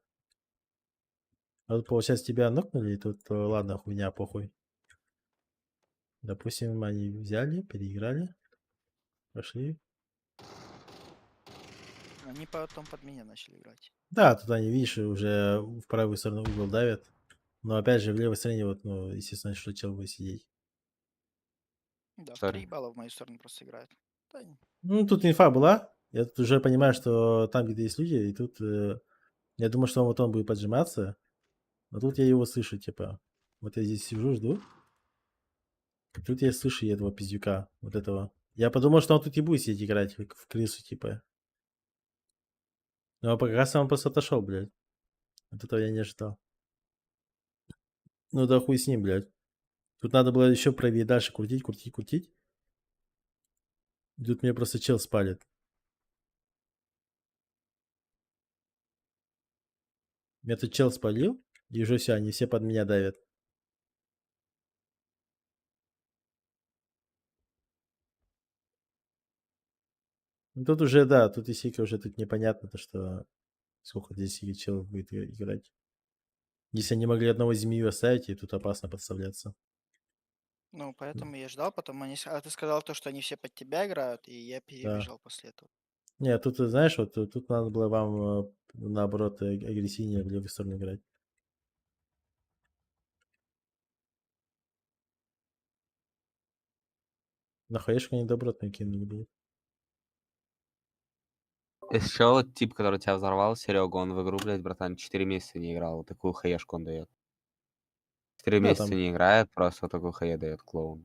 Speaker 1: А тут, получается, тебя нокнули, и тут, ладно, хуйня, похуй. Допустим, они взяли, переиграли, пошли.
Speaker 6: Они потом под меня начали играть.
Speaker 1: Да, тут они, видишь, уже в правую сторону угол давят. Но опять же, в левой стороне, вот, ну, естественно, что чел будет сидеть.
Speaker 6: Да, в
Speaker 7: Сори.
Speaker 6: 3 балла в мою сторону просто играют. Да,
Speaker 1: Ну, тут инфа была. Я тут уже понимаю, что там где-то есть люди, и тут я думаю, что вот он будет поджиматься. Но тут я его слышу, типа. Вот я здесь сижу, жду. И тут я слышу этого пиздюка, вот этого. Я подумал, что он тут и будет сидеть играть в крысу, типа. Ну, а пока он просто отошел, блядь. Вот этого я не ожидал. Ну да хуй с ним, блядь. Тут надо было еще правее дальше крутить. Тут меня просто чел спалит. Меня тут чел спалил, и уже все, они все под меня давят. Ну, тут уже, да, тут и сика уже тут непонятно, то что сколько здесь сики чел будет играть. Если они могли одного змею оставить, и тут опасно подставляться.
Speaker 6: Ну, поэтому я ждал, потом А ты сказал то, что они все под тебя играют, и я перебежал после этого.
Speaker 1: Не, тут, знаешь, вот тут надо было вам, наоборот, агрессивнее в левую сторону играть. На хаешку они добротно кинули, блядь.
Speaker 7: Еще вот тип, который тебя взорвал, Серега, он в игру, блядь, братан, 4 месяца не играл. Вот такую хаешку он дает. 4
Speaker 1: Да,
Speaker 7: месяца
Speaker 1: там.
Speaker 7: не играет, просто вот такую хае дает клоун.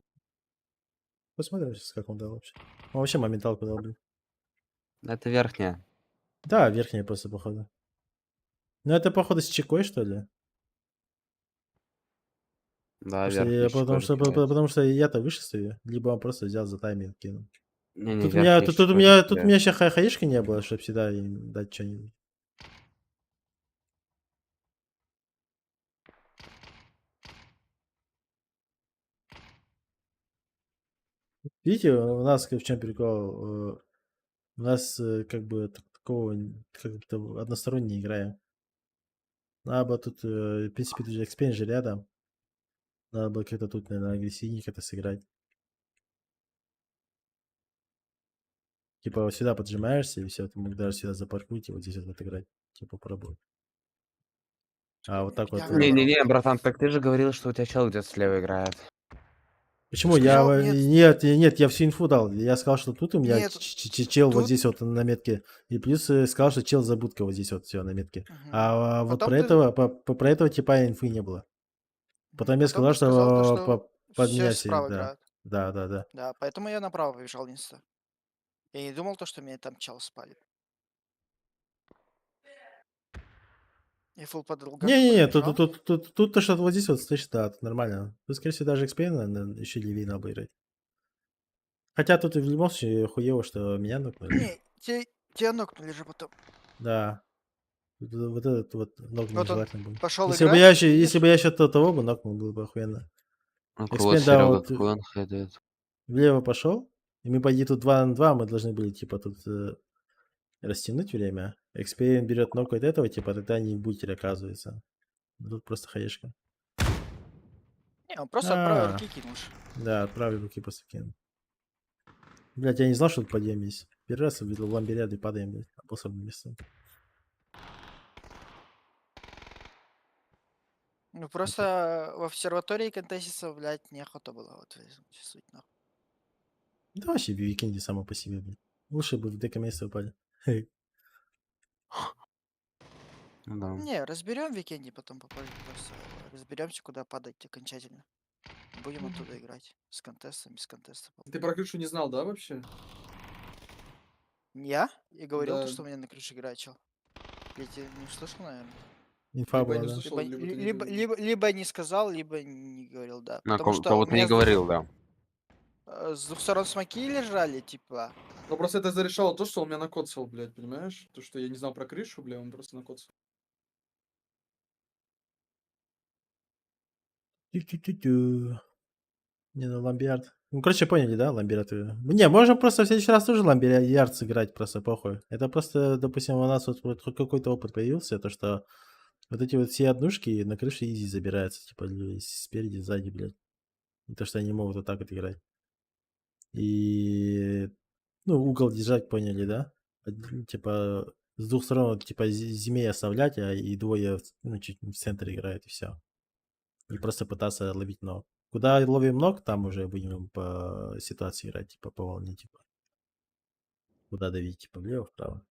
Speaker 1: Посмотрим сейчас, как он дал вообще. Он вообще моменталку дал, блин.
Speaker 7: Это верхняя.
Speaker 1: Да, верхняя просто, походу. Ну, это, походу, с чекой, что ли?
Speaker 7: Да,
Speaker 1: Потому что,
Speaker 7: верхняя.
Speaker 1: потому что я-то выше стою. Либо он просто взял за тайминг кинул.
Speaker 7: Не-не,
Speaker 1: Тут у меня,
Speaker 7: верхняя
Speaker 1: тут у
Speaker 7: щекой
Speaker 1: меня, тут у
Speaker 7: кидает.
Speaker 1: меня еще хаешки не было, чтобы всегда им дать что-нибудь. Видите, у нас в чем прикол? У нас как бы такого как бы односторонне играем. Надо бы тут, в принципе, тут же экспейн же рядом. Надо было как-то тут, наверное, агрессивнее как-то сыграть. Типа вот сюда поджимаешься, и все, ты мог даже сюда запаркуить и вот здесь вот играть. Типа попробуй. А вот так вот.
Speaker 7: Не-не-не, братан, так ты же говорил, что у тебя чел где-то слева играет.
Speaker 1: Почему?
Speaker 6: Сказал,
Speaker 1: Нет, я всю инфу дал. Я сказал, что тут у меня
Speaker 6: Нет,
Speaker 1: чел вот
Speaker 6: тут-
Speaker 1: здесь вот на метке. И плюс сказал, что чел за будкой вот здесь вот все на метке. А вот
Speaker 6: Потом
Speaker 1: про
Speaker 6: ты-
Speaker 1: этого, про этого типа инфы не было. Потом я сказал,
Speaker 6: ты сказал то,
Speaker 1: что
Speaker 6: что
Speaker 1: под
Speaker 6: все
Speaker 1: меня все.
Speaker 6: справа
Speaker 1: Да.
Speaker 6: играют.
Speaker 1: Да.
Speaker 6: Да, поэтому я направо побежал инста. Я не думал то, что меня там чел спалит. Я фул по долгам
Speaker 1: Не-не-не,
Speaker 6: побежал.
Speaker 1: тут то, что вот здесь вот стоишь, да, тут нормально. Тут, скорее всего, даже экспейн, наверное, еще левее надо бы играть. Хотя тут и в любом случае хуево, что меня нокнули.
Speaker 6: Не, тебя нокнули же потом.
Speaker 1: Да. Вот этот вот ног
Speaker 6: Вот он
Speaker 1: нежелательно будет.
Speaker 6: пошел
Speaker 1: Если бы
Speaker 6: играть,
Speaker 1: я еще,
Speaker 6: видишь?
Speaker 1: если бы я еще того бы нокнул, было бы охуенно.
Speaker 7: Ну-ка, вот
Speaker 1: Экспейн, да,
Speaker 7: Серега,
Speaker 1: вот
Speaker 7: какой он хай дает.
Speaker 1: влево пошел, и мы, по идее, тут 2 на 2, мы должны были, типа, тут растянуть время. Экспейн берет нокает этого, типа, тогда не бутер оказывается. Тут просто хаешка.
Speaker 6: Не, он просто от правой руки кинул.
Speaker 1: Да, от правой руки просто кинул. Блять, я не знал, что тут подъем есть. Первый раз увидел в ламберяде падаем, блядь, по особым местам.
Speaker 6: Ну просто в обсерватории контеститься, блядь, неохота было. Вот суть, нахуй.
Speaker 1: Да вообще в Викенде само по себе, блядь. Лучше бы в дека место упали.
Speaker 7: Ну да.
Speaker 6: Не, разберем Викенде, потом попозже просто разберемся, куда падать окончательно. Будем оттуда играть. С контестом, без контеста.
Speaker 5: Ты про крышу не знал, да, вообще?
Speaker 6: Я? И говорил то,
Speaker 5: Да.
Speaker 6: что у меня на крыше играет чел. Я тебя не услышал, наверное.
Speaker 1: Инфа
Speaker 5: Либо
Speaker 1: была,
Speaker 5: не
Speaker 1: да.
Speaker 5: услышал, либо ты не говорил.
Speaker 6: Либо не сказал, либо не говорил, да.
Speaker 7: Ну,
Speaker 6: Потому что у
Speaker 7: кого-то
Speaker 6: меня
Speaker 7: не говорил, да.
Speaker 6: с двух сторон смоки лежали, типа.
Speaker 5: Ну просто это зарешало то, что он меня накоцал, блядь, понимаешь? То, что я не знал про крышу, бля, он просто накоцал.
Speaker 1: Тю-тю-тю-тю. Не, ну ламбиард. Ну, короче, поняли, да, ламбиард? Не, можем просто в следующий раз тоже ламбиард сыграть, просто похуй. Это просто, допустим, у нас вот хоть какой-то опыт появился, то что вот эти вот все однушки на крыше изи забираются, типа спереди, сзади, блядь. И то, что они могут вот так вот играть. И, ну, угол держать, поняли, да? Типа, с двух сторон, типа, змей оставлять, а и двое, ну, чуть в центре играют, и все. И просто пытаться ловить ног. Куда ловим ног, там уже будем по ситуации играть, типа, по волне, типа. Куда давить, типа, влево, вправо.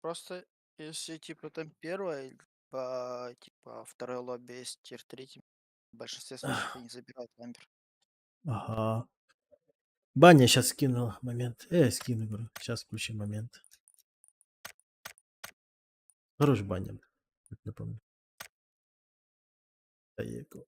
Speaker 6: Просто если типа там первое, типа второе лобби есть тир третий, в большинстве случаев они забирают ламбер.
Speaker 1: Ага. Баня сейчас скинул момент. Скину, говорю. Сейчас включим момент. Хорош баня. Не помню. Та є яку.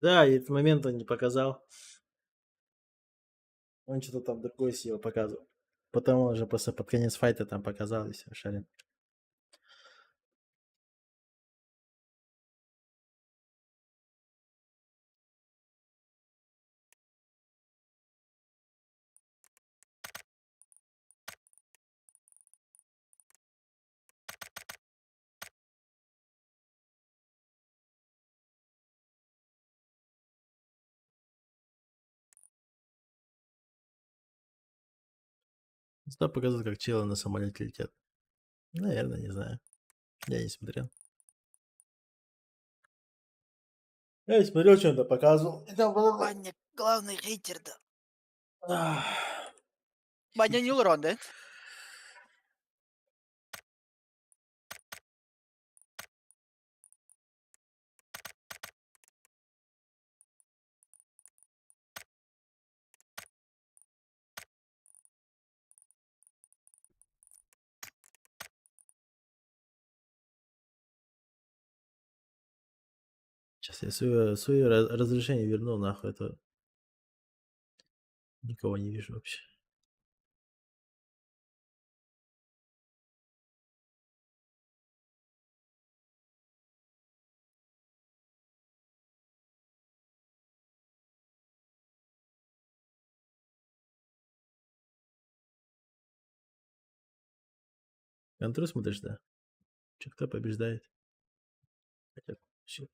Speaker 1: Да, и этот момент он не показал. Он что-то там другое силу показывал. Потом он уже просто под конец файта там показал и все, шарин. Стоп показывает, как челы на самолете летят. Наверное, не знаю. Я не смотрел. Я не смотрел, что он там показывал. И там было...
Speaker 6: Ваня, главный хейтер, да.
Speaker 1: Ах.
Speaker 6: Ваня не урон, да?
Speaker 1: Сейчас я свое разрешение верну, нахуй, это... Никого не вижу вообще. Контроль смотришь, да? Че, кто побеждает? Хотя, щит.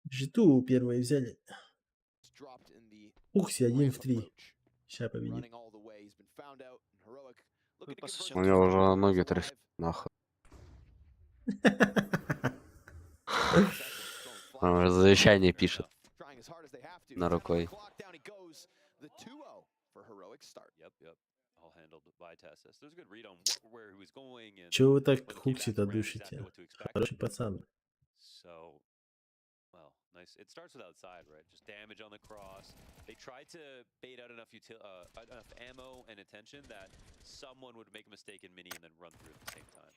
Speaker 1: G2 первые взяли.
Speaker 12: Dropped in the
Speaker 1: Укси 1 в
Speaker 12: ramp
Speaker 1: 3.
Speaker 12: approach.
Speaker 1: Сейчас победим.
Speaker 12: Running all the way. He's been found out. And Heroic looking to
Speaker 6: Выпас
Speaker 12: convert
Speaker 6: сейчас.
Speaker 4: У
Speaker 12: this
Speaker 4: него
Speaker 12: one.
Speaker 4: уже
Speaker 12: He's
Speaker 4: ноги
Speaker 12: alive.
Speaker 4: трясут, нахуй. Он уже завещание пишет.
Speaker 12: Trying as hard as they have to.
Speaker 4: На
Speaker 12: 10 on the
Speaker 4: рукой.
Speaker 12: clock, down he goes. The 2-0 for Heroic start.
Speaker 13: Yep. All handled by Tessus. There's a good read on where he was going and
Speaker 1: Чего вы так
Speaker 13: when they came back
Speaker 1: Хукси-то
Speaker 13: around, exactly
Speaker 1: душите?
Speaker 13: what to expect.
Speaker 1: Хороший пацан.
Speaker 13: So, well, nice. It starts with outside, right? Just damage on the cross. They tried to bait out enough enough ammo and attention that someone would make a mistake in mini and then run through at the same time.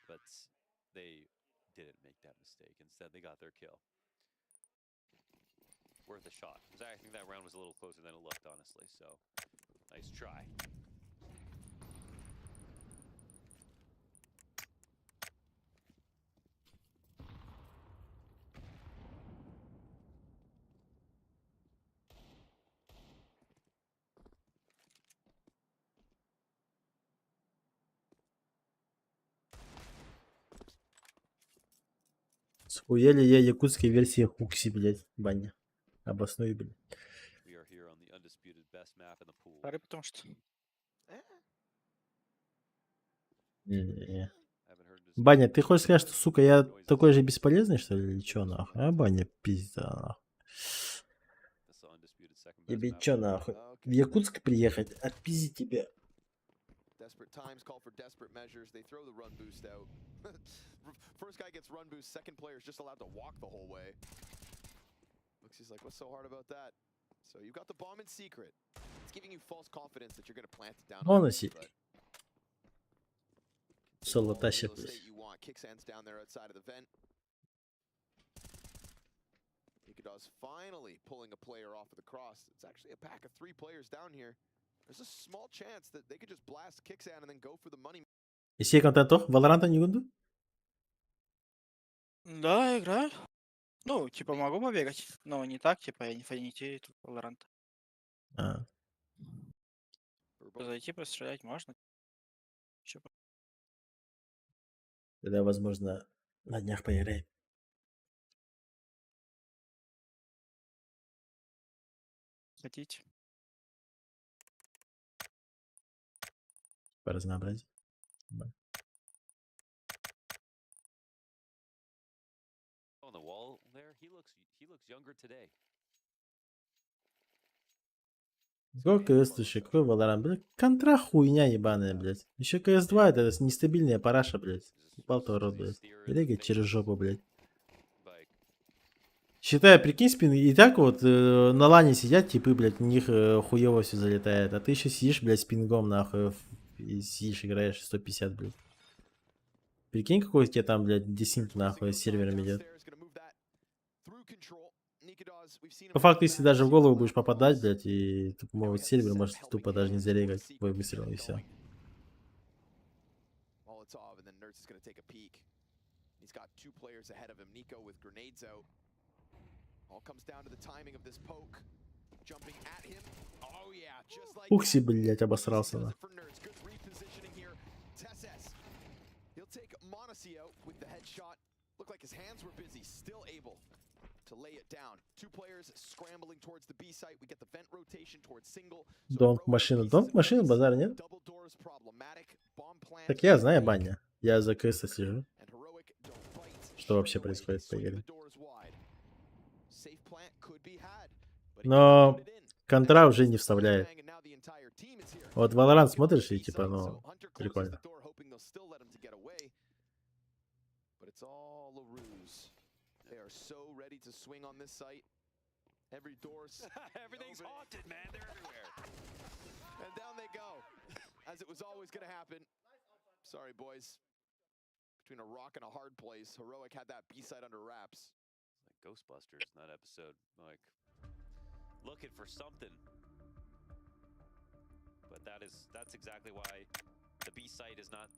Speaker 13: But they didn't make that mistake. Instead, they got their kill. Worth a shot. 'Cause I think that round was a little closer than it looked, honestly. So, nice try.
Speaker 1: Схуяли я якутской версии Хукси, блядь, баня. Обоснуй, блядь.
Speaker 13: We are here on the undisputed best map in the pool.
Speaker 6: Пары, потому что...
Speaker 1: Не-не-не.
Speaker 13: Haven't heard this
Speaker 1: Баня, ты хочешь сказать, что, сука, я такой же бесполезный, что ли, или чё, нахуй? А, Баня, пизда, нахуй.
Speaker 13: That's the undisputed second best
Speaker 1: Тебе
Speaker 13: map.
Speaker 1: чё, нахуй? В Якутск приехать? Отпиздить тебя.
Speaker 12: Desperate times call for desperate measures. They throw the run boost out. First guy gets run boost. Second player is just allowed to walk the whole way. Looks he's like, what's so hard about that? So you got the bomb in secret. It's giving you false confidence that you're going to plant it down.
Speaker 1: Он
Speaker 12: on
Speaker 1: носит.
Speaker 12: but
Speaker 1: Соло
Speaker 12: all the
Speaker 1: тащит,
Speaker 12: real
Speaker 1: блядь.
Speaker 12: estate you want. Kicksands down there outside of the vent. Ikeda's finally pulling a player off of the cross. It's actually a pack of 3 players down here. There's a small chance that they could just blast Kicksand and then go for the money.
Speaker 1: И сей контент Валоранта не гунду?
Speaker 6: Да, играю. Ну, типа, могу побегать. Но не так, типа, я не фанитею тут Valorant.
Speaker 1: А,
Speaker 6: Зайти, пострелять можно. Чё,
Speaker 1: тогда, возможно, на днях поиграем.
Speaker 6: хотите?
Speaker 1: По разнообразию. Да.
Speaker 13: On the wall there, he looks younger today.
Speaker 1: Сколько КС, слушай, какой Валорант, блядь? Контра хуйня ебаная, блядь. Еще КС-2 это нестабильная параша, блядь. Упал-то рот, блядь. Бегает через жопу, блядь. Считай, прикинь, спин, и так вот на лане сидят типы, блядь, у них хуево все залетает. А ты еще сидишь, блядь, с пингом, нахуй, и сидишь, играешь 150, блядь. Прикинь, какой у тебя там, блядь, десинт, нахуй, с сервером идет. По факту, если даже в голову будешь попадать, блядь, и тупо, сервер может тупо даже не зарегать твой выстрел, и все.
Speaker 12: Molotov, and then Nerds is going to take a peek. He's got 2 players ahead of him. Nico with grenades out. All comes down to the timing of this poke. Jumping at him. Oh yeah, just like
Speaker 1: Укси,
Speaker 12: that.
Speaker 1: блядь, обосрался,
Speaker 12: Does
Speaker 1: на.
Speaker 12: it for Nerds. Good repositioning here. Tesses. He'll take Monacy out with the headshot. Looked like his hands were busy. Still able to lay it down. 2 players scrambling towards the B site. We get the vent rotation towards single. So
Speaker 1: Донг
Speaker 12: Heroic
Speaker 1: машина.
Speaker 12: pieces
Speaker 1: Донг
Speaker 12: in
Speaker 1: машина,
Speaker 12: place.
Speaker 1: базар нет?
Speaker 12: Double doors problematic. Bomb plant.
Speaker 1: Так я знаю, баня. Я за КС слежу.
Speaker 12: And Heroic don't bite.
Speaker 1: Что вообще
Speaker 12: Straight away,
Speaker 1: происходит
Speaker 12: they
Speaker 1: по
Speaker 12: swing
Speaker 1: игре.
Speaker 12: the doors wide. Safe plant could be had, but he
Speaker 1: Но
Speaker 12: doesn't put it in.
Speaker 1: контра уже не вставляет.
Speaker 12: Bang, and now the entire team is here.
Speaker 1: Вот Valorant смотришь и
Speaker 12: B
Speaker 1: типа,
Speaker 12: site,
Speaker 1: ну,
Speaker 12: so Hunter closes
Speaker 1: прикольно.
Speaker 12: the door, hoping they'll still let him to get away. But it's all a ruse. They are so ready to swing on this site. Every door's
Speaker 13: Everything's haunted, man. They're everywhere.
Speaker 12: and down they go. As it was always going to happen. Sorry, boys. Between a rock and a hard place, Heroic had that B site under wraps.
Speaker 13: Like Ghostbusters in that episode. Like looking for something. But that's exactly why the B site is not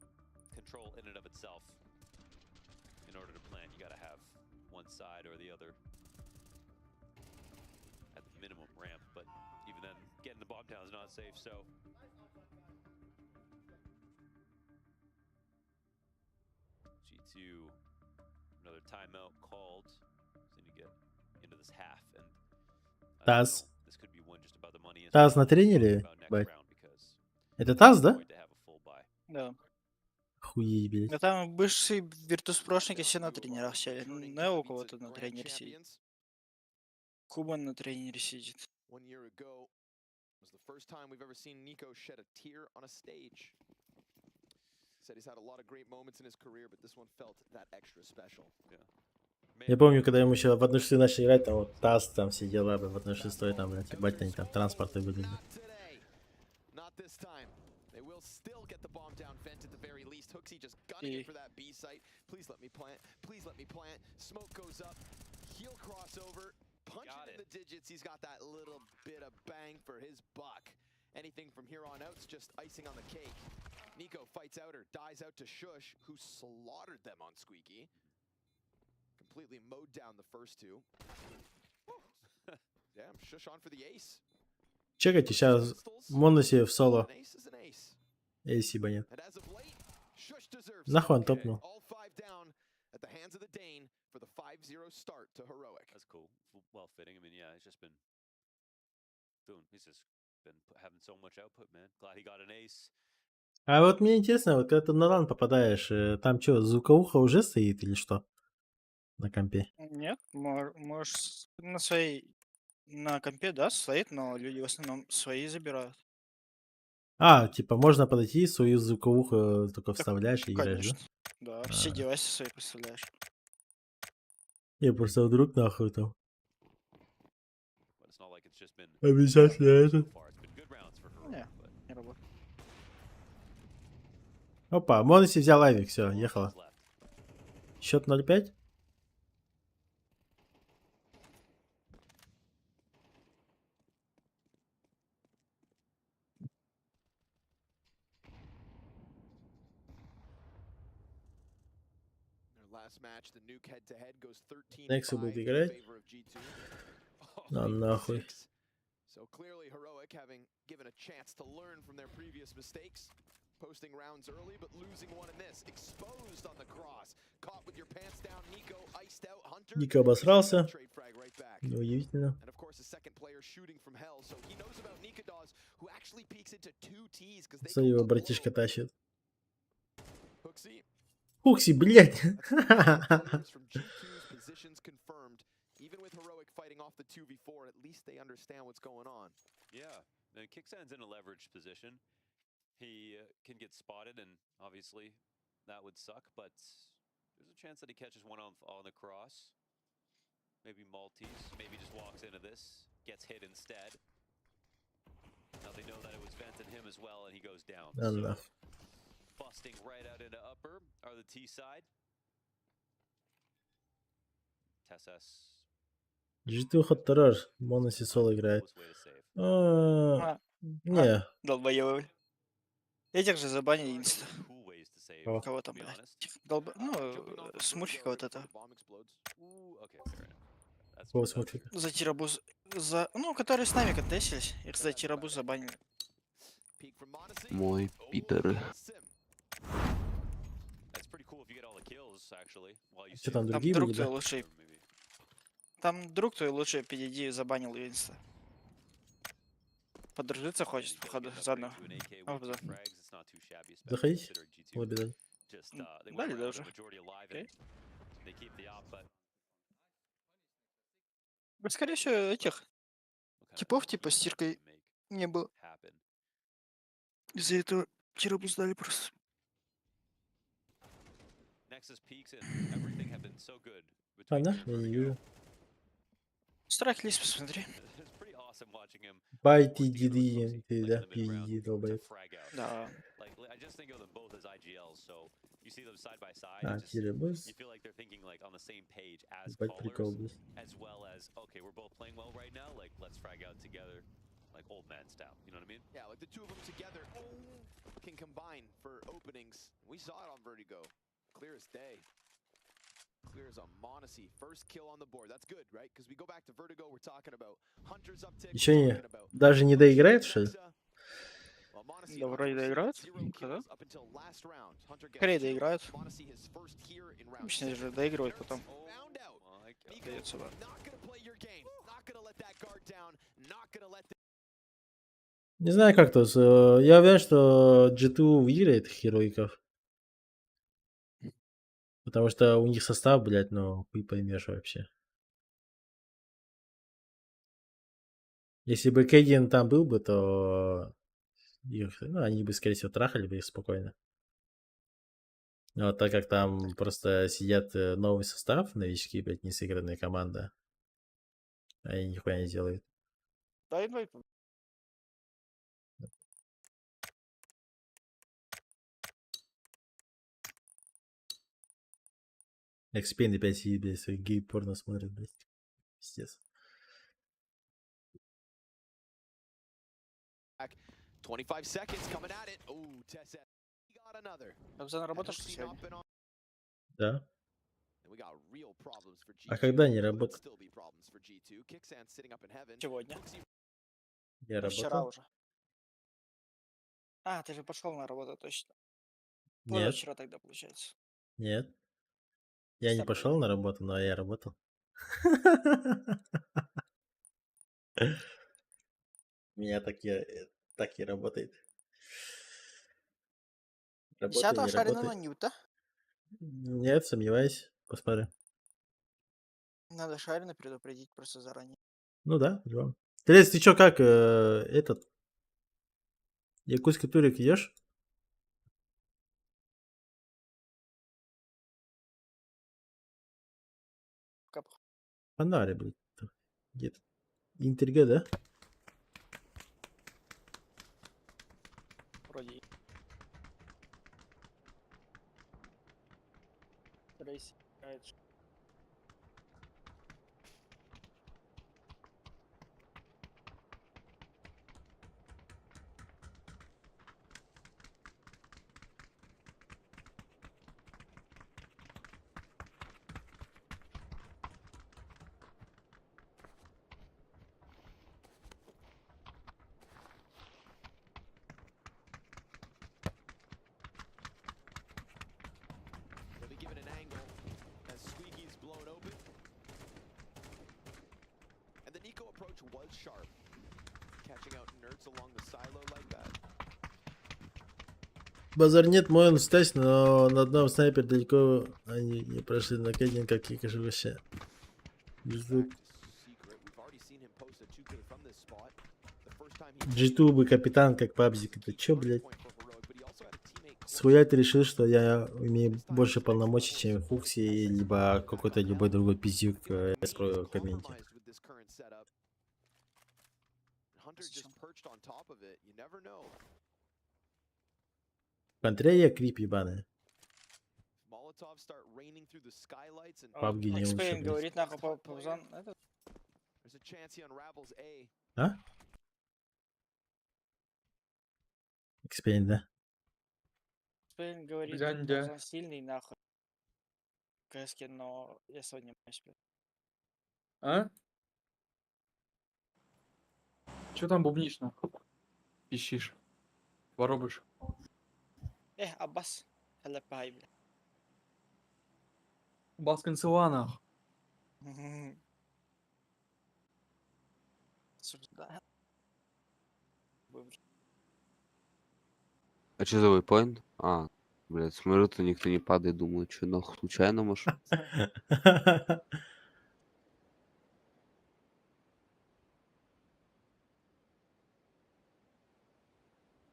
Speaker 13: control in and of itself. In order to plant, you gotta have one side or the other at the minimum ramp, but even then getting the bomb down is not safe, so G2 another timeout called. So you get into this half, and I don't
Speaker 1: Таз.
Speaker 13: know, this could be one just about the money as
Speaker 1: Таз
Speaker 13: well
Speaker 1: на
Speaker 13: as
Speaker 1: тренере?
Speaker 13: about next
Speaker 1: Бать.
Speaker 13: round, because
Speaker 1: Это Таз, да?
Speaker 13: going to have a full buy.
Speaker 6: Да.
Speaker 1: Охуеть, блядь.
Speaker 6: Да там бывшие Virtus.прошники все на тренерах сели. Нео у кого-то на тренере сидит. Кубан на тренере сидит.
Speaker 12: 1 year ago was the first time we've ever seen Nico shed a tear on a stage. Said he's had a lot of great moments in his career, but this one felt that extra special.
Speaker 1: Я помню, когда ему еще в 1.6 начали играть, там вот Таз там все дела, блядь, в 1.6 там, блядь, ебать, они там транспорты были. блядь.
Speaker 12: Not today. Not this time. They will still get the bomb down vent at the very least. Hooksy just gunning it for that B site. Please let me plant. Please let me plant. Smoke goes up. He'll cross over. Punch it in the digits. He's got that little bit of bang for his buck. Anything from here on out's just icing on the cake. Nico fights out or dies out to Shush, who slaughtered them on Squeaky. Completely mowed down the first two. Damn, Shush on for the ace.
Speaker 1: Чекайте, сейчас Моноси в соло.
Speaker 12: An ace is an ace.
Speaker 1: Эйс ебанет.
Speaker 12: And as of late, Shush deserves
Speaker 1: Нахуй он
Speaker 12: it.
Speaker 1: топнул.
Speaker 12: All 5 down at the hands of the Dane for the 5-0 start to Heroic.
Speaker 13: That's cool. Well fitting. I mean, yeah, he's just been doing. He's just been having so much output, man. Glad he got an ace.
Speaker 1: А вот мне интересно, вот когда ты на лан попадаешь, там что, звуковуха уже стоит или что? На компе.
Speaker 6: Нет, можешь на своей... На компе, да, стоит, но люди в основном свои забирают.
Speaker 1: А, типа можно подойти, свою звуковуху только вставляешь и играешь, да?
Speaker 6: Конечно. Да, все девайсы свои представляешь.
Speaker 1: Я просто вдруг нахуй там.
Speaker 13: But it's not like it's just been
Speaker 1: Обязательно это.
Speaker 13: so far. It's been good rounds for Heroic,
Speaker 6: Не,
Speaker 13: but
Speaker 6: не работает.
Speaker 1: Опа, Моноси взял лайвик, все, ехала.
Speaker 13: left.
Speaker 1: Счет 0-5.
Speaker 12: Their last match, the nuke head-to-head goes 13-5
Speaker 1: Nexus будет
Speaker 12: in
Speaker 1: играть.
Speaker 12: favor of G2.
Speaker 1: На нахуй.
Speaker 12: So clearly Heroic having given a chance to learn from their previous mistakes. Posting rounds early, but losing one in this. Exposed on the cross. Caught with your pants down, Nico iced out. Hunter.
Speaker 1: Нико обосрался.
Speaker 12: Trade frag right back.
Speaker 1: Неудивительно.
Speaker 12: And of course, a second player shooting from hell, so he knows about Nikodos, who actually peeks into 2 Ts because they
Speaker 1: Что его
Speaker 12: go up
Speaker 1: братишка
Speaker 12: low.
Speaker 1: тащит.
Speaker 12: Hooksy.
Speaker 1: Хукси, блядь.
Speaker 12: Players from G2's positions confirmed. Even with Heroic fighting off the 2v4, at least they understand what's going on.
Speaker 13: Yeah, and Kicksan's in a leveraged position. He can get spotted, and obviously that would suck, but there's a chance that he catches one on the cross. Maybe Maltese, maybe just walks into this, gets hit instead. Now they know that it was Vent and him as well, and he goes down.
Speaker 1: Allah.
Speaker 13: So, busting right out into upper are the T side. Tesses.
Speaker 1: G2 ход террор. Моноси соло играет.
Speaker 13: Way to save.
Speaker 6: А,
Speaker 1: Не.
Speaker 6: долбоёбы. Этих же забанили инста.
Speaker 13: Cool ways to save.
Speaker 1: Кого?
Speaker 6: Кого
Speaker 13: to
Speaker 6: там,
Speaker 13: be
Speaker 6: блядь?
Speaker 13: honest.
Speaker 6: Ну, смурфика вот это.
Speaker 12: Bomb explodes.
Speaker 13: Ooh, okay, fair enough. That's
Speaker 1: Кого
Speaker 13: that's
Speaker 1: смотрит?
Speaker 6: За тирабуз... За... Ну, которые с нами контестились. Их за тирабуз забанили.
Speaker 12: Peek from Monacy.
Speaker 4: Мой
Speaker 12: Oh,
Speaker 4: пидоры.
Speaker 12: Sim.
Speaker 13: That's pretty cool if you get all the kills, actually. While you
Speaker 1: Что
Speaker 13: save
Speaker 1: там,
Speaker 13: them.
Speaker 1: другие
Speaker 6: друг
Speaker 1: были,
Speaker 6: твой
Speaker 1: да?
Speaker 6: лучший.
Speaker 13: Or maybe-
Speaker 6: Там друг твой лучший PDD забанил инста. Подружиться хочет, походу, заодно. А, да.
Speaker 1: Заходить? Лобби дали.
Speaker 6: Дали, да, уже. Окей. Скорее всего, этих типов типа с стиркой не было. Из-за этого тирабуз дали просто.
Speaker 1: А, да? Я не вижу.
Speaker 6: Страйк-лист посмотри.
Speaker 1: Бай TDD, ты, да? PDD, долбоёб.
Speaker 6: Да.
Speaker 13: I just think of them both as IGLs, so you see them side by side.
Speaker 1: А,
Speaker 13: it just-
Speaker 1: тирабуз.
Speaker 13: You feel like they're thinking like on the same page as
Speaker 1: Ебать, прикол,
Speaker 13: callers,
Speaker 1: блядь.
Speaker 13: as well as okay, we're both playing well right now. Like let's frag out together, like old man style. You know what I mean?
Speaker 12: Yeah, like the two of them together can combine for openings. We saw it on Vertigo. Clear as day. Clear as a Monacy. First kill on the board. That's good, right? Because we go back to Vertigo, we're talking about Hunter's uptick.
Speaker 1: Еще не... Даже не доиграет, что ли?
Speaker 6: Да, вроде доиграют. Когда? Скорее доиграют. Обычно же доигрывают потом.
Speaker 12: Migo, not gonna play your game. Not gonna let that guard down. Not gonna let
Speaker 1: Не знаю, как то. Я уверен, что G2 выиграет Хероиков. Потому что у них состав, блядь, ну, хуй поймешь вообще. Если бы Кейдин там был бы, то их, ну, они бы, скорее всего, трахали бы их спокойно. Но так как там просто сидят новый состав, новички, блядь, несыгранная команда, они нихуя не делают.
Speaker 6: Да, инвайт.
Speaker 1: Экспейн опять сидит, блядь, свой гей-порно смотрит, блядь. Пиздец.
Speaker 12: 25 seconds coming at it. Ooh, Tessa. He got another.
Speaker 6: Кобзан, работаешь ты сегодня?
Speaker 1: Да.
Speaker 12: And we got real problems for G2.
Speaker 1: А когда не
Speaker 12: Could
Speaker 1: работал?
Speaker 12: still be problems for G2. Kicksand sitting up in heaven.
Speaker 6: Сегодня.
Speaker 1: Я
Speaker 6: Ну, вчера
Speaker 1: работал?
Speaker 6: уже. А, ты же пошел на работу, точно. Ну да,
Speaker 1: Нет,
Speaker 6: вчера тогда получается.
Speaker 1: нет. Я не
Speaker 6: Старт
Speaker 1: пошел
Speaker 6: был.
Speaker 1: на работу, но я работал. У меня так и работает. Работай,
Speaker 6: 10-го
Speaker 1: не
Speaker 6: шарина
Speaker 1: работай.
Speaker 6: на Ньюта.
Speaker 1: Нет, сомневаюсь. Посмотрим.
Speaker 6: Надо шарина предупредить просто заранее.
Speaker 1: Ну да, идем. Терес, ты чё, как этот якутский турик ешь?
Speaker 6: Кап.
Speaker 1: Фонари, блядь. Где-то. Интрига, да?
Speaker 6: Вроде. Рейс.
Speaker 12: They'll be given an angle as Squeaky's blown open. And the Nico approach was sharp. Catching out nerds along the silo like that.
Speaker 1: Базар нет, мой он стась, но на одном снайпер далеко они не прошли на Кэддин, как и кажу вообще. G2 G2 бы капитан, как пабзик. Это чё, блядь? Схуя ты решил, что я имею больше полномочий, чем Фукси, либо какой-то любой другой пиздюк в комменте. В контре я крип ебаный. PUBG не лучше,
Speaker 6: Экспейн
Speaker 1: блядь.
Speaker 6: говорит нахуй Пабзан. Это
Speaker 1: А? Экспейн, да?
Speaker 6: Экспейн говорит,
Speaker 5: Блядь, да.
Speaker 6: Пабзан сильный нахуй. КСК, но я сегодня матч.
Speaker 5: А? Чё там бубнишь, нахуй? Пищишь. Воробыш.
Speaker 6: Аббас. Хеле пай, бля.
Speaker 5: Басканцева, нахуй.
Speaker 6: Сужда.
Speaker 7: А что за вейпоинт? А, блядь, смотрю, то никто не падает, думаю, что нахуй случайно, может?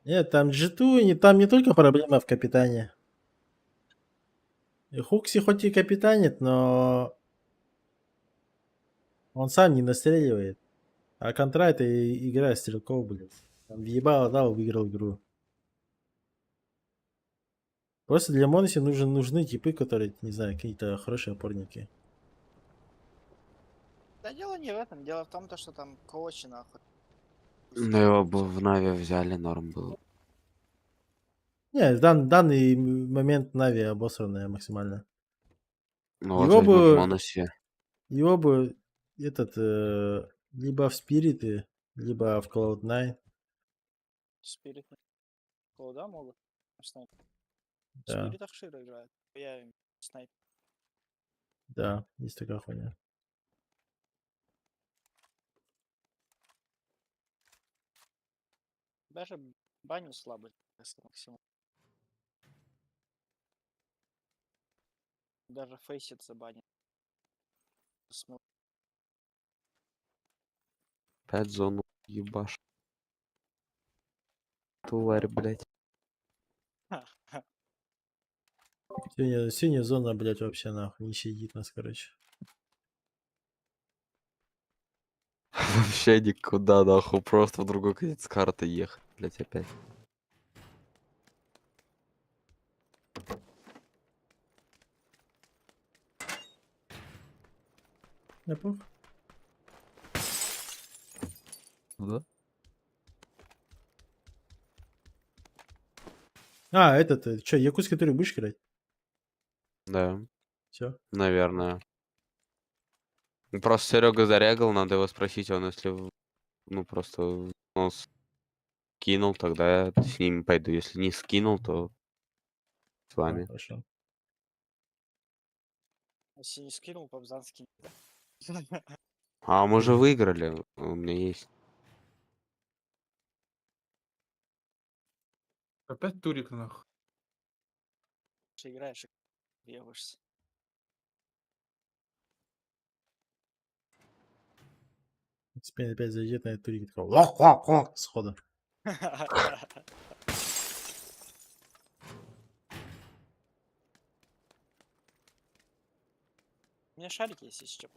Speaker 1: Нет, там G2, там не только проблема в капитане. И Хукси хоть и капитанит, но он сам не настреливает. А контра это игра стрелков, блядь. Он въебало дал, выиграл игру. Просто для Моноси нужны типы, которые, не знаю, какие-то хорошие опорники.
Speaker 6: Да дело не в этом. Дело в том, что там коучи нахуй.
Speaker 7: Ну его бы в Нави взяли, норм был.
Speaker 1: Не, в данный момент Нави обосранная максимально.
Speaker 7: Ну вот
Speaker 1: Его
Speaker 7: возьмут
Speaker 1: бы,
Speaker 7: Моноси.
Speaker 1: его бы этот либо в Спириты, либо в Cloud9.
Speaker 6: Спирит. Да, могут. Снайпер.
Speaker 1: Да.
Speaker 6: Спиритах широ играет. Я снайпер.
Speaker 1: Да, есть такая хуйня.
Speaker 6: Даже баню слабый максимум. Даже фейсит забанит.
Speaker 7: Опять зону ебаш. Тварь, блядь.
Speaker 1: Синяя зона, блядь, вообще нахуй не сидит нас, короче.
Speaker 7: Вообще никуда, нахуй. Просто в другой конец карты ехать, блядь, опять.
Speaker 1: Я пох.
Speaker 7: Да?
Speaker 1: А, что, якутский турик будешь играть?
Speaker 7: Да,
Speaker 1: Все.
Speaker 7: наверное. Ну, просто Серега зарягал, надо его спросить, он если, ну, просто он скинул, тогда я с ними пойду. Если не скинул, то с вами.
Speaker 1: Хорошо.
Speaker 6: Если не скинул, Пабзан скинет.
Speaker 7: А мы же выиграли, у меня есть.
Speaker 5: Опять турик нах.
Speaker 6: Ты играешь и въебываешься.
Speaker 1: Теперь опять зайдет на этот турик такой лох сходу.
Speaker 6: У меня шарики есть, если что.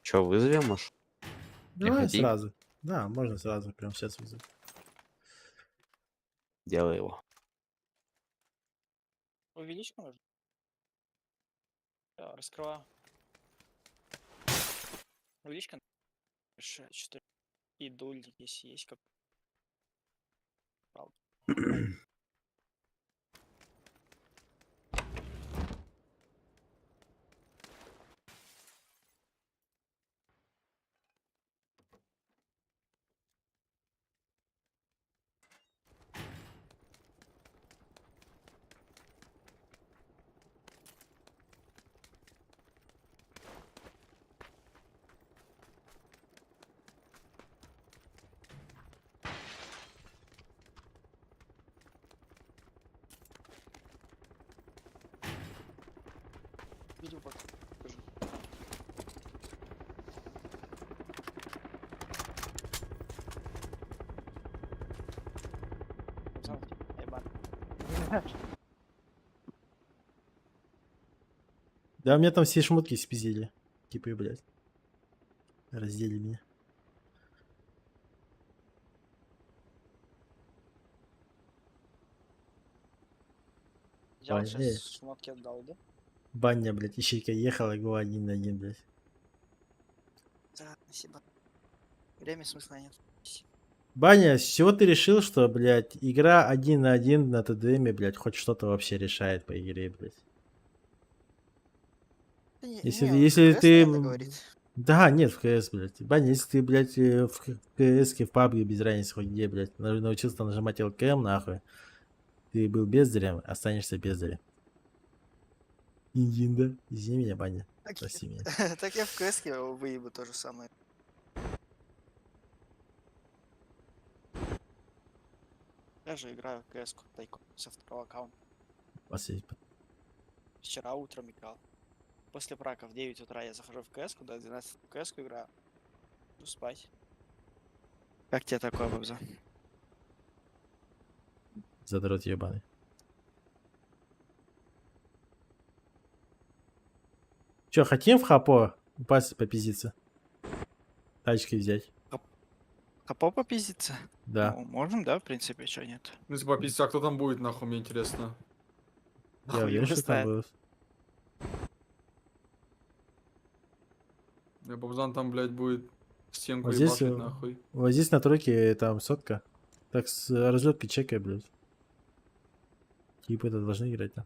Speaker 7: Че, вызовем, может?
Speaker 1: Давай
Speaker 7: хотите?
Speaker 1: сразу. Да, можно сразу, прям сейчас вызвать.
Speaker 7: Делай его.
Speaker 6: Увеличь можно? Да, раскрываю. Увеличь-ка. Что и дульник, если есть как. Правда. Видео покажу. Пабзан, ебан.
Speaker 1: Да, у меня там все шмотки спиздили. Типа, блядь. Раздели меня.
Speaker 6: Взял
Speaker 1: Ой,
Speaker 6: сейчас шмотки отдал, да?
Speaker 1: Баня, блядь, ищейка ехала, го 1 на 1, блядь.
Speaker 6: Да, спасибо. Время смысла нет.
Speaker 1: Баня, с чего ты решил, что, блядь, игра 1 на 1 на ТДМе, блядь, хоть что-то вообще решает по игре, блядь? Если ты... Да, нет, в КС, блядь. Баня, если ты, блядь, в КС, в PUBG, без разницы хоть где, блядь, научился нажимать ЛКМ, нахуй, ты был бездарем, останешься бездарем. Индин, да? Извини меня, Баня. Прости меня.
Speaker 6: Так я в КС выебу то же самое. Я же играю в КС тайком со второго аккаунта. Вчера утром играл. После прака в 9 утра я захожу в КС, до 12 в КС играю. Иду спать. Как тебе такое, Бабза?
Speaker 1: Задрот ебаный. Че, хотим в хапо упасть попиздиться? Тачки взять.
Speaker 6: Хапо попиздиться?
Speaker 1: Да.
Speaker 6: Ну, можем, да, в принципе, что нет.
Speaker 5: Ну, если попиздиться, а кто там будет, нахуй, мне интересно.
Speaker 1: Я уверен, что там будут.
Speaker 5: Я Бабзан там, блядь, будет стенку
Speaker 1: Вот здесь,
Speaker 5: ебашить, нахуй.
Speaker 1: вот здесь на тройке там сотка. Так с разлетки чекай, блядь. Типа это должны играть там.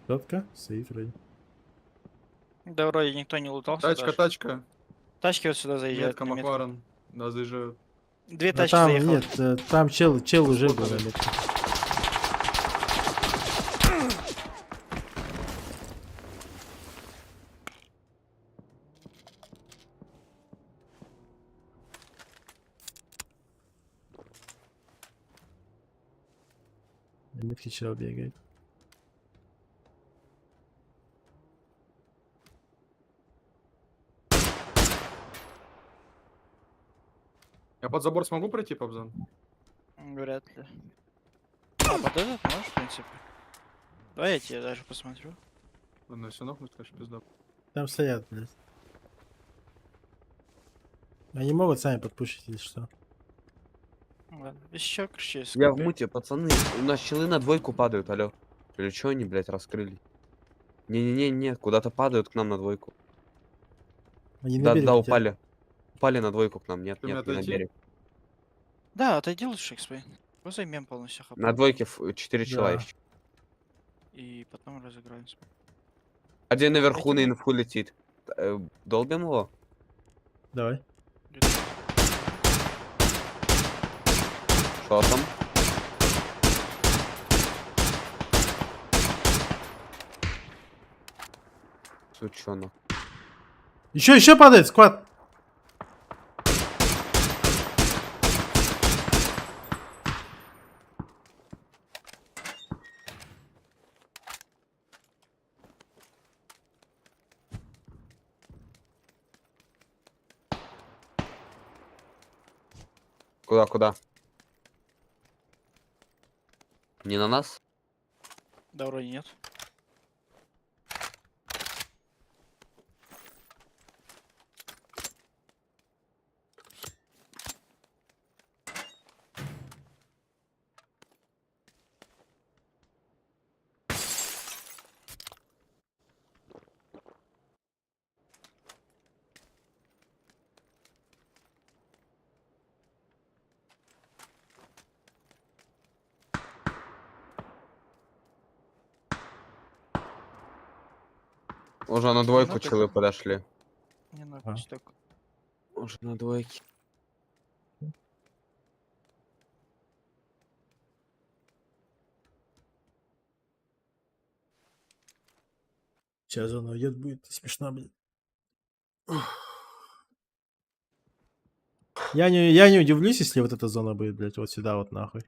Speaker 1: Сотка стоит вроде.
Speaker 6: Да вроде никто не лутался
Speaker 5: Тачка,
Speaker 6: даже.
Speaker 5: тачка.
Speaker 6: Тачки вот сюда заезжают.
Speaker 5: Метка
Speaker 6: на метку.
Speaker 5: Макларен. Нас заезжают.
Speaker 6: Две
Speaker 1: А
Speaker 6: тачки
Speaker 1: там
Speaker 6: заехало.
Speaker 1: нет, там чел уже был на метке. На метке чел бегает.
Speaker 5: Я под забор смогу пройти, Пабзан?
Speaker 6: Вряд ли. А под этот можешь, в принципе. Давай я тебе даже посмотрю.
Speaker 5: Ладно, если нахуй, скажешь, пизда.
Speaker 1: Там стоят, блядь. Они могут сами подпушить, если что.
Speaker 6: Ладно, еще кричи.
Speaker 14: Я в муте, пацаны. У нас челы на двойку падают, алё. Или чё они, блядь, раскрыли? Не-не-не, куда-то падают к нам на двойку.
Speaker 1: Они на
Speaker 14: Да,
Speaker 1: берег
Speaker 14: да,
Speaker 1: летят.
Speaker 14: упали. Упали на двойку к нам. Нет,
Speaker 5: Ты мне
Speaker 14: нет, не на
Speaker 5: отойти?
Speaker 14: берег.
Speaker 6: Да, отойди лучше, XP. Мы займем полностью хп.
Speaker 14: На двойке 4 чела
Speaker 1: Да.
Speaker 14: еще.
Speaker 6: И потом разыграемся.
Speaker 14: Один наверху на
Speaker 6: Эти-
Speaker 14: инфу летит. Долбим его?
Speaker 1: Давай.
Speaker 14: Что там? Сучонок.
Speaker 1: Еще падает, сквад.
Speaker 14: Куда? Не на нас?
Speaker 6: Да, вроде нет.
Speaker 14: Уже на двойку
Speaker 6: Ну, так-
Speaker 14: челы подошли.
Speaker 6: Не надо
Speaker 1: А.
Speaker 6: пусть так.
Speaker 14: Уже на двойке.
Speaker 1: Сейчас зона уйдет, будет смешно, блин. Я не удивлюсь, если вот эта зона будет, блядь, вот сюда вот нахуй.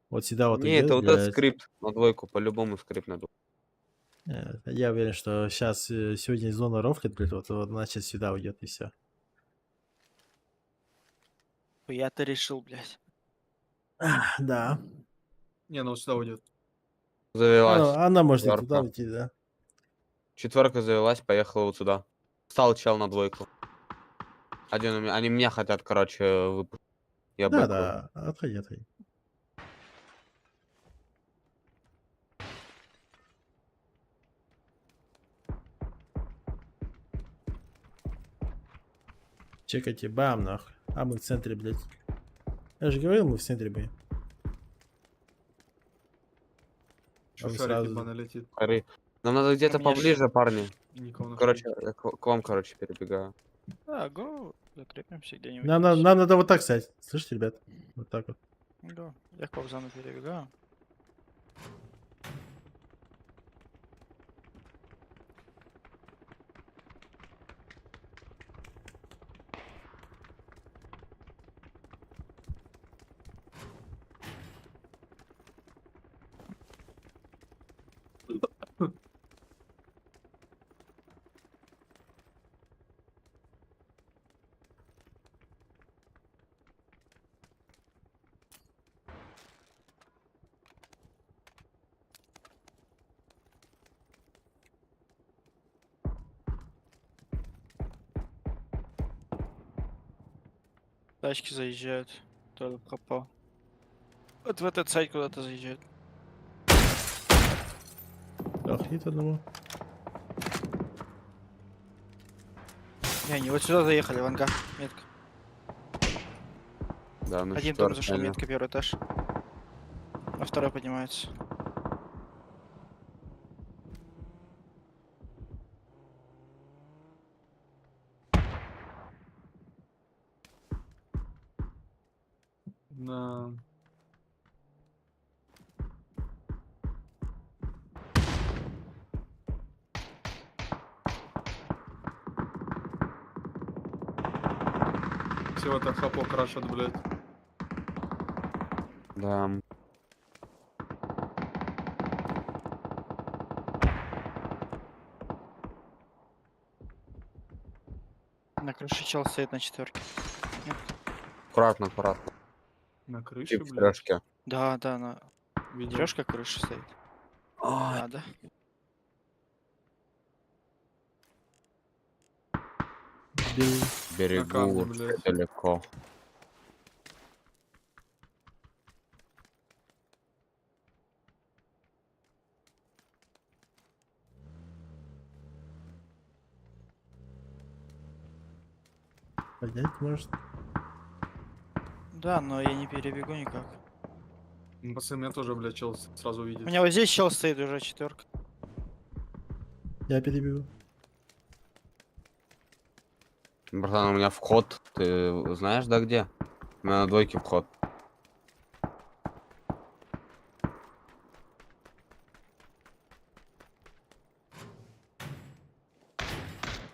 Speaker 1: Вот сюда вот
Speaker 14: Не,
Speaker 1: уйдет,
Speaker 14: это вот этот
Speaker 1: блядь.
Speaker 14: скрипт на двойку, по-любому скрипт на двойку.
Speaker 1: Я уверен, что сейчас сегодня зона рофлит, блядь, вот значит сюда уйдет и все.
Speaker 6: Я-то решил, блядь.
Speaker 1: Да.
Speaker 5: Не, она вот сюда уйдет.
Speaker 14: Завелась.
Speaker 1: Она может и
Speaker 14: Четвёрка.
Speaker 1: туда уйти, да.
Speaker 14: Четверка завелась, поехала вот сюда. Стал чел на двойку. Они меня хотят, короче, выпустить. Я
Speaker 1: Да,
Speaker 14: бэкаю.
Speaker 1: да, отходи. Чекайте, бам, нахуй. А мы в центре, блядь. Я же говорил, мы в центре будем.
Speaker 5: Что
Speaker 1: Он
Speaker 5: шарик
Speaker 1: сразу-
Speaker 5: ебаный летит.
Speaker 14: Смотри. Нам надо где-то
Speaker 6: меня
Speaker 14: поближе, парни.
Speaker 5: Никого на
Speaker 14: Короче, я к вам, короче, перебегаю.
Speaker 6: Да, го, закрепимся где-нибудь.
Speaker 1: Нам
Speaker 6: здесь.
Speaker 1: надо вот так стать. Слышите, ребят? Вот так вот.
Speaker 6: Го, я к Павзану перебегаю. Тачки заезжают. Только попал. Вот в этот сайт куда-то заезжают.
Speaker 1: Ах, хит одному.
Speaker 6: Не, они вот сюда заехали, в ангар. Метка.
Speaker 14: Да, ну
Speaker 6: Один только
Speaker 14: четвёрка,
Speaker 6: зашел,
Speaker 14: да.
Speaker 6: метка, первый этаж. А второй поднимается.
Speaker 5: Да. Все это хапок крашат, блядь.
Speaker 14: Да.
Speaker 6: На крыше чел стоит на 4.
Speaker 14: Аккуратно, аккуратно.
Speaker 5: На крыше,
Speaker 14: Тип в
Speaker 5: блядь.
Speaker 14: трешке.
Speaker 6: Да, да, на
Speaker 5: Видел.
Speaker 6: трешка крыша стоит.
Speaker 14: Ай.
Speaker 6: Да, да.
Speaker 14: Берегу
Speaker 5: камне, блядь.
Speaker 14: далеко.
Speaker 1: Поднять может.
Speaker 6: Да, но я не перебегу никак.
Speaker 5: Ну, пацаны, меня тоже, блядь, чел сразу
Speaker 6: У
Speaker 5: видит.
Speaker 6: меня вот здесь чел стоит уже 4.
Speaker 1: Я перебегу.
Speaker 14: Братан, у меня вход. Ты знаешь, да, где? У меня на двойке вход.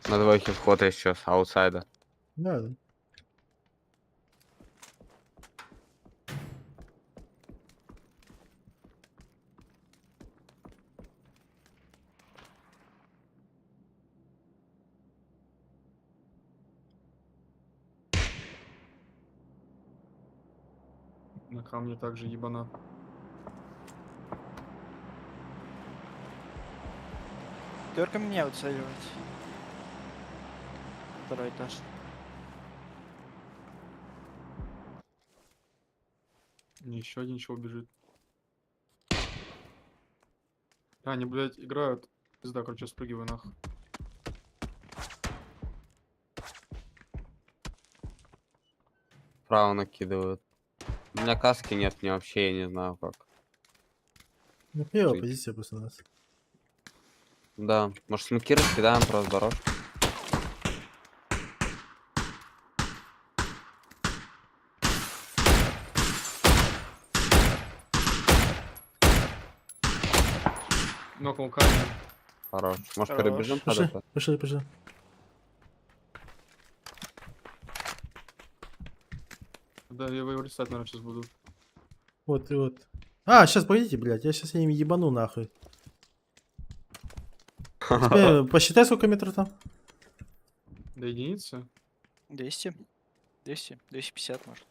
Speaker 14: На двойке вход еще с аутсайда.
Speaker 1: Да, да.
Speaker 5: На камне также ебана.
Speaker 6: Только меня уцеливать. Второй этаж.
Speaker 5: Еще один чел бежит. Они, блядь, играют. Пизда, короче, спрыгиваю нахуй.
Speaker 14: Право накидывают. У меня каски нет, мне вообще я не знаю как.
Speaker 1: Ну, первая
Speaker 14: Жить.
Speaker 1: позиция просто у нас.
Speaker 14: Да, может смоки раскидаем просто дорожку.
Speaker 5: Нокнул камень.
Speaker 14: Хорош. Может
Speaker 6: Хорош.
Speaker 14: перебежим под
Speaker 1: Пошли,
Speaker 14: это?
Speaker 1: пошли, пошли.
Speaker 5: Да, я его листать, наверное, сейчас буду.
Speaker 1: Вот и вот. А, сейчас погодите, блядь, я сейчас им ебану нахуй. Теперь посчитай, сколько метров там.
Speaker 5: До единицы.
Speaker 6: 200. 200. 250 может.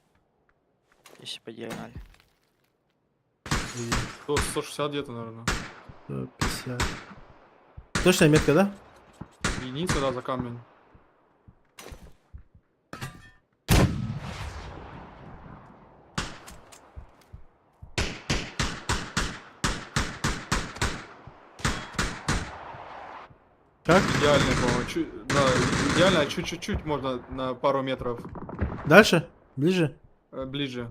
Speaker 6: Если по диагонали.
Speaker 5: 160 где-то, наверное.
Speaker 1: 150. Точная метка, да?
Speaker 5: Единица, да, за камень.
Speaker 1: Как?
Speaker 5: Идеально, по-моему. Да, идеально, чуть-чуть можно на пару метров
Speaker 1: Дальше? Ближе?
Speaker 5: ближе.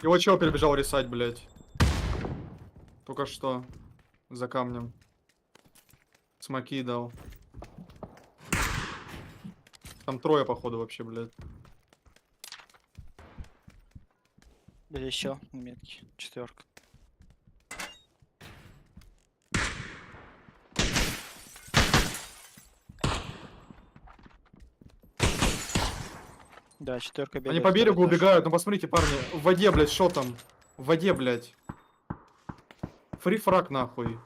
Speaker 5: Его чего перебежал рисать, блядь? Только что. За камнем. Смоки дал. Там трое, походу, вообще, блядь.
Speaker 6: Или еще на метке. 4. Да, 4 бегает.
Speaker 5: Они по берегу
Speaker 6: второй этаж.
Speaker 5: убегают, ну посмотрите, парни. В воде, блядь, что там? В воде, блядь. Фрифраг, нахуй.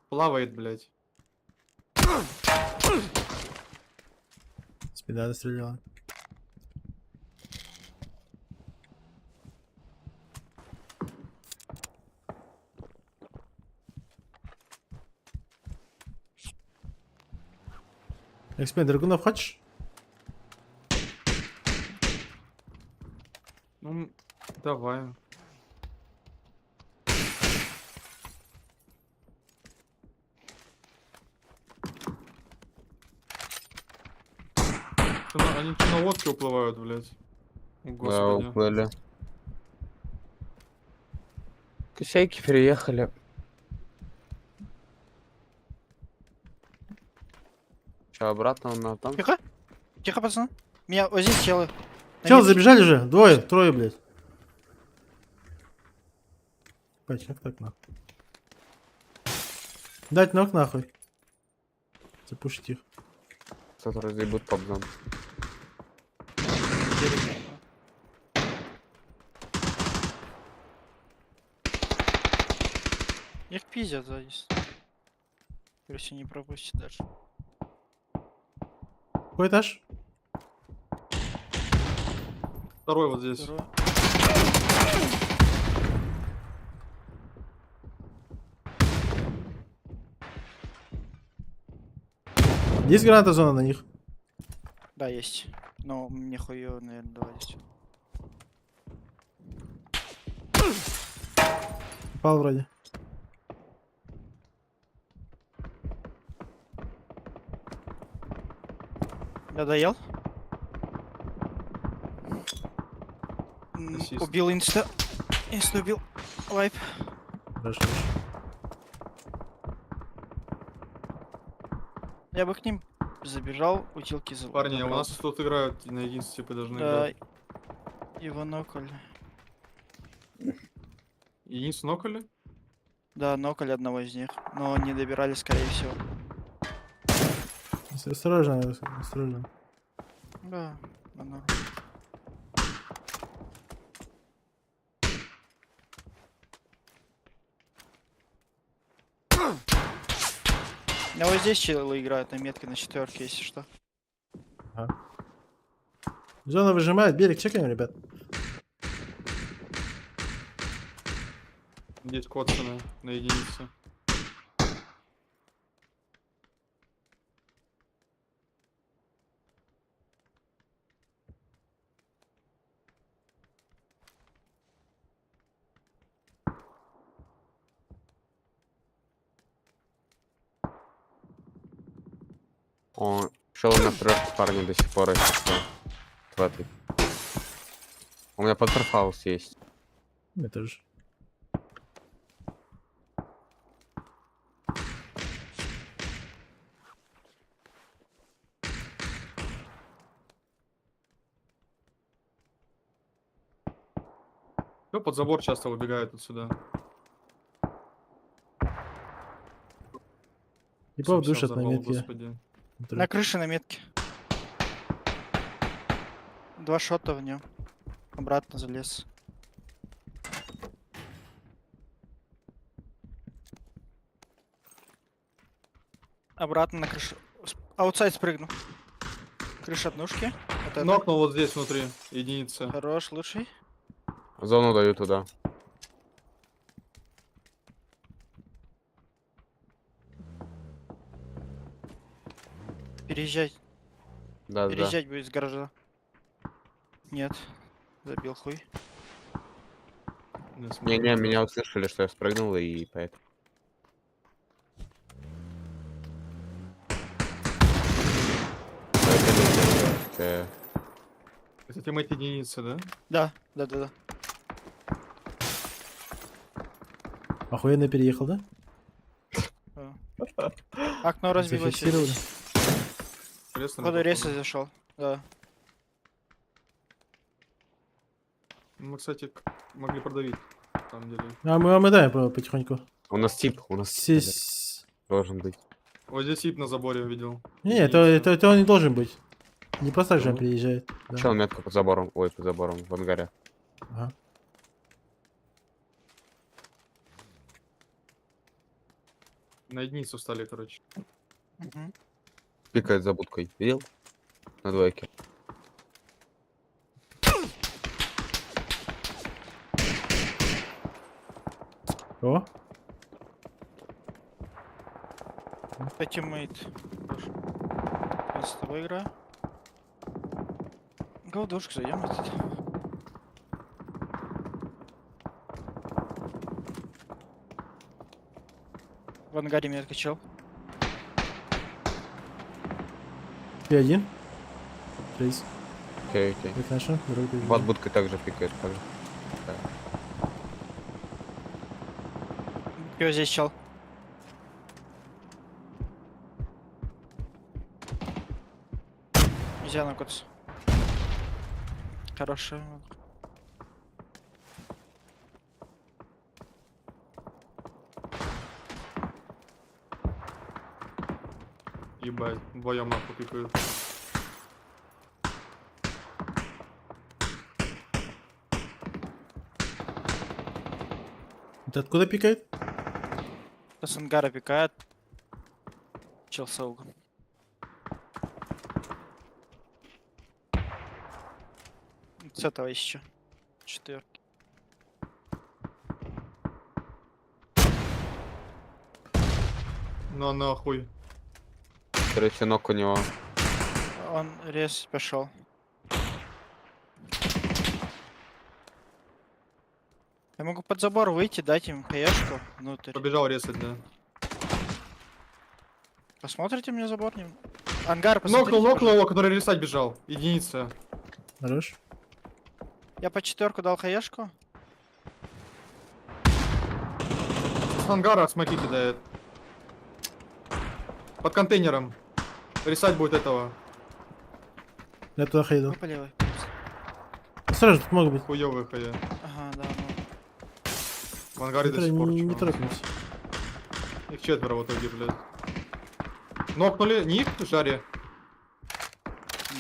Speaker 5: Плавает, блядь.
Speaker 1: Спина достреляла. Эксперт, Драгунов хочешь?
Speaker 5: Ну, давай. Они чё на лодке уплывают, блядь. О,
Speaker 14: Да,
Speaker 5: Господи.
Speaker 14: уплыли. Косейки переехали. Че, обратно на танк?
Speaker 6: Тихо. Тихо, пацаны. Меня вот здесь челы. На
Speaker 1: Чел,
Speaker 6: метке.
Speaker 1: забежали же? Двое, трое, блядь. Пать, как так нахуй? Дать ног нахуй. Запушить их.
Speaker 14: Кто-то разъебут побзан.
Speaker 6: Их пиздят сзади. Если не пропустит дальше.
Speaker 1: Какой этаж?
Speaker 5: Второй вот здесь.
Speaker 6: Второй.
Speaker 1: Есть граната зона на них?
Speaker 6: Да, есть. Но мне хуёво, наверное, доводить.
Speaker 1: Попал вроде.
Speaker 6: Я доел.
Speaker 5: Ассист.
Speaker 6: Убил инста. Инста убил. Вайп.
Speaker 1: Хорошо.
Speaker 6: Я бы к ним забежал, утилки за.
Speaker 5: Парни, у нас тут играют на единстве, типа должны
Speaker 6: Да.
Speaker 5: играть.
Speaker 6: Его нокали.
Speaker 5: Единицу нокали?
Speaker 6: Да, нокали одного из них. Но не добирали, скорее всего.
Speaker 1: Осторожно, осторожно.
Speaker 6: Да, оно. А вот здесь челы играют на метке на 4, если что.
Speaker 1: Ага. Зона выжимает, берег чекаем, ребят.
Speaker 5: Здесь коцаны на единицу.
Speaker 14: О, шел на трёх парни до сих пор, если что. В этой. У меня подперфаус есть.
Speaker 1: Это же.
Speaker 5: Кто под забор часто выбегает отсюда?
Speaker 1: Ебав
Speaker 5: Всё
Speaker 1: душат на
Speaker 5: взорвал,
Speaker 1: метке.
Speaker 5: Господи.
Speaker 6: На крыше на метке. 2 шота в нем. Обратно залез. Обратно на крышу. Аутсайд спрыгну. Крыша однушки. Вот это.
Speaker 5: Нокнул вот здесь внутри. Единица.
Speaker 6: Хорош, лучший.
Speaker 14: Зону даю туда.
Speaker 6: Переезжай.
Speaker 14: Да, да.
Speaker 6: Переезжать будет с гаража. Нет. Забил хуй.
Speaker 14: Не-не, меня услышали, что я спрыгнул, и поэтому.
Speaker 5: Это тиммейт единицы, да?
Speaker 6: Да, да.
Speaker 1: Охуенно переехал, да?
Speaker 6: Окно разбилось.
Speaker 1: Зафиксировали.
Speaker 6: Походу рейса зашел. Да.
Speaker 5: Мы, кстати, могли продавить. На самом деле.
Speaker 1: А мы да, потихоньку.
Speaker 14: У нас тип,
Speaker 1: Здесь...
Speaker 14: должен быть.
Speaker 5: Вот здесь тип на заборе видел.
Speaker 1: Не, это он не должен быть. Не просто так же он приезжает. Да.
Speaker 14: Чел метка под забором. Ой, под забором, в ангаре.
Speaker 1: Ага.
Speaker 5: На единицу стали, короче.
Speaker 14: Пикает за будкой. Видел? На двойке.
Speaker 1: О,
Speaker 6: Это тиммейт. Я с тобой играю. Голдушку зайдем этот. В ангаре меня откачал.
Speaker 1: ты один? Рейс.
Speaker 14: Окей, окей.
Speaker 1: Конечно, дорогу
Speaker 14: Под
Speaker 1: перебежал.
Speaker 14: будкой также пикает. также.
Speaker 6: Чё здесь чел? Нельзя накоться. Хорошая.
Speaker 5: Ебать, вдвоем нахуй пикают.
Speaker 1: Это откуда пикает?
Speaker 6: С ангара пикает. Чел с аугом. С этого еще. 4.
Speaker 5: Ну нахуй.
Speaker 14: Короче, ног у него.
Speaker 6: Он рез пошел. Я могу под забор выйти, дать им хаешку внутрь.
Speaker 5: Побежал резать, да.
Speaker 6: Посмотрите мне забор ним. Ангар, посмотрите.
Speaker 5: Нокнул
Speaker 6: пожалуйста.
Speaker 5: его, который рисать бежал. Единица.
Speaker 1: Хорош.
Speaker 6: Я по 4 дал хаешку.
Speaker 5: С ангара смоки кидает. Под контейнером. Рисать будет этого.
Speaker 1: Я туда ходил.
Speaker 6: Вы по левой.
Speaker 1: Осторожно, тут могут быть.
Speaker 5: Хуёвый хая.
Speaker 6: Ага, да, ну.
Speaker 5: В ангаре до сих пор
Speaker 1: Не
Speaker 5: чувак.
Speaker 1: торопимся.
Speaker 5: Их 4 в итоге, блядь. Нокнули? Не их в жаре?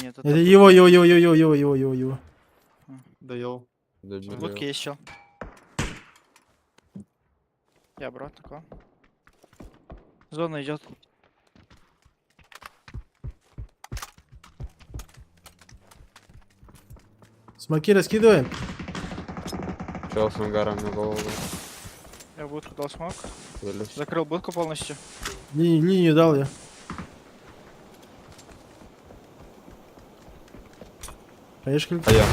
Speaker 6: Нет,
Speaker 1: Это его.
Speaker 5: Доел.
Speaker 6: В будке есть чел. Я обратно к вам. Зона идет.
Speaker 1: Смоки раскидываем.
Speaker 14: Чел с ангаром на голову.
Speaker 6: Я в будку дал смог.
Speaker 14: Вылез.
Speaker 6: Закрыл будку полностью.
Speaker 1: Линию дал я. Поехали.
Speaker 14: А я.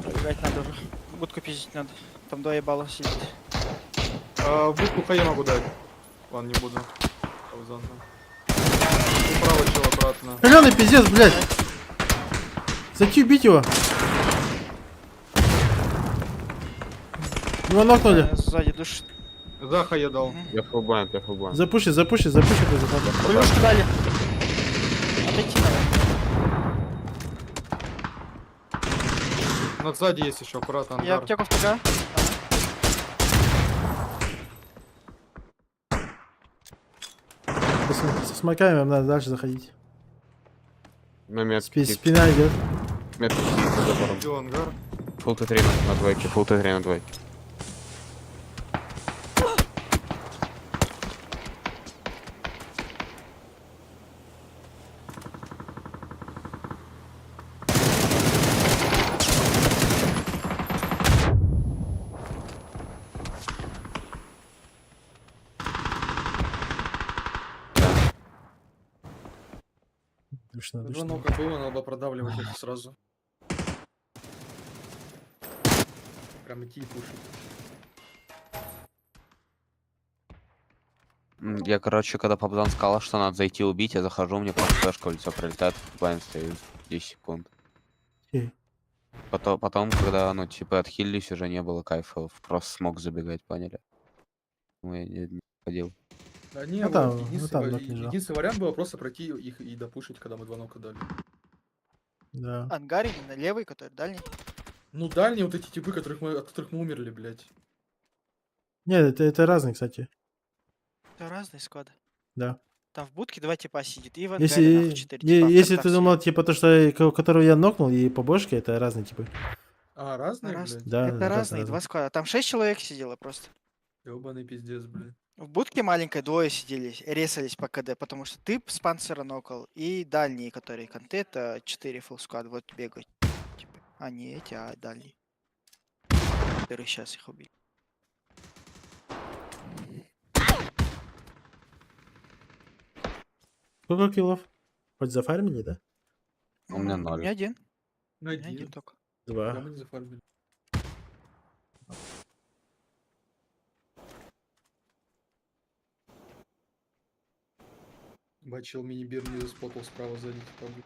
Speaker 6: Пробегать надо уже. Будку пиздить надо. Там 2 ебала сидит.
Speaker 5: А, в будку хая могу дать. Ладно, не буду. Паузан там. Управо чел обратно.
Speaker 1: Зеленый пиздец, блядь. Зачем бить его? Его нокнули.
Speaker 6: Сзади душит.
Speaker 5: За хая дал.
Speaker 14: Я фулбайнд.
Speaker 1: Запуши.
Speaker 6: Плюшку дали. Отойти надо.
Speaker 5: Но сзади есть еще, аккуратно,
Speaker 6: Я
Speaker 5: ангар.
Speaker 6: аптеку втыкаю.
Speaker 1: Со смоками нам надо дальше заходить.
Speaker 14: На метке.
Speaker 1: Спина идет.
Speaker 14: Метки сидит за забором.
Speaker 5: Иду ангар.
Speaker 14: Фулл Т3 на двойке. Фулл Т3 на двойке.
Speaker 1: Душно.
Speaker 5: Два нока было, надо продавливать их сразу. Прям идти и пушить.
Speaker 14: Я, короче, когда Пабзан сказал, что надо зайти убить, я захожу, мне просто флешка в лицо прилетает, блайн стоит 10 секунд.
Speaker 1: Окей.
Speaker 14: Потом, когда, ну, типа, отхилились, уже не было кайфа, просто смог забегать, поняли? Ну, я не ходил.
Speaker 5: Да не,
Speaker 1: Ну, там-
Speaker 5: вот,
Speaker 1: ну, там нок лежал.
Speaker 5: единственный вариант было просто пройти их и допушить, когда мы 2 нока дали.
Speaker 1: Да.
Speaker 6: Ангар именно левый, который дальний.
Speaker 5: Ну, дальние вот эти типы, от которых мы умерли, блядь.
Speaker 1: Нет, это разные, кстати.
Speaker 6: Это разные склады.
Speaker 1: Да.
Speaker 6: Там в будке 2 типа сидит. И в ангаре нахуй
Speaker 1: Если,
Speaker 6: 4 типа. в
Speaker 1: если ты
Speaker 6: картах
Speaker 1: думал, типа, то, что которого я нокнул, и по бошке, это разные типы.
Speaker 5: А, разные,
Speaker 6: Раз-
Speaker 5: блядь?
Speaker 1: Да,
Speaker 6: Это
Speaker 1: да,
Speaker 6: разные,
Speaker 1: разные.
Speaker 6: 2 склада. Там 6 человек сидело просто.
Speaker 5: Ёбаный пиздец, блядь.
Speaker 6: В будке маленькой 2 сидели, резались по КД, потому что ты с панцира нокал, и дальние, которые конты, это 4 фулл склад, вот бегают. Типа. А не эти, а дальние. Которые сейчас их убили.
Speaker 1: Сколько киллов? Хоть зафармили, да?
Speaker 14: У меня
Speaker 6: У
Speaker 14: 0.
Speaker 6: меня один. У
Speaker 5: На
Speaker 6: меня один
Speaker 5: один.
Speaker 6: только.
Speaker 5: Да,
Speaker 1: Два.
Speaker 5: мы не зафармили. Бачил мини-бир не заспотал справа сзади, типа, блин.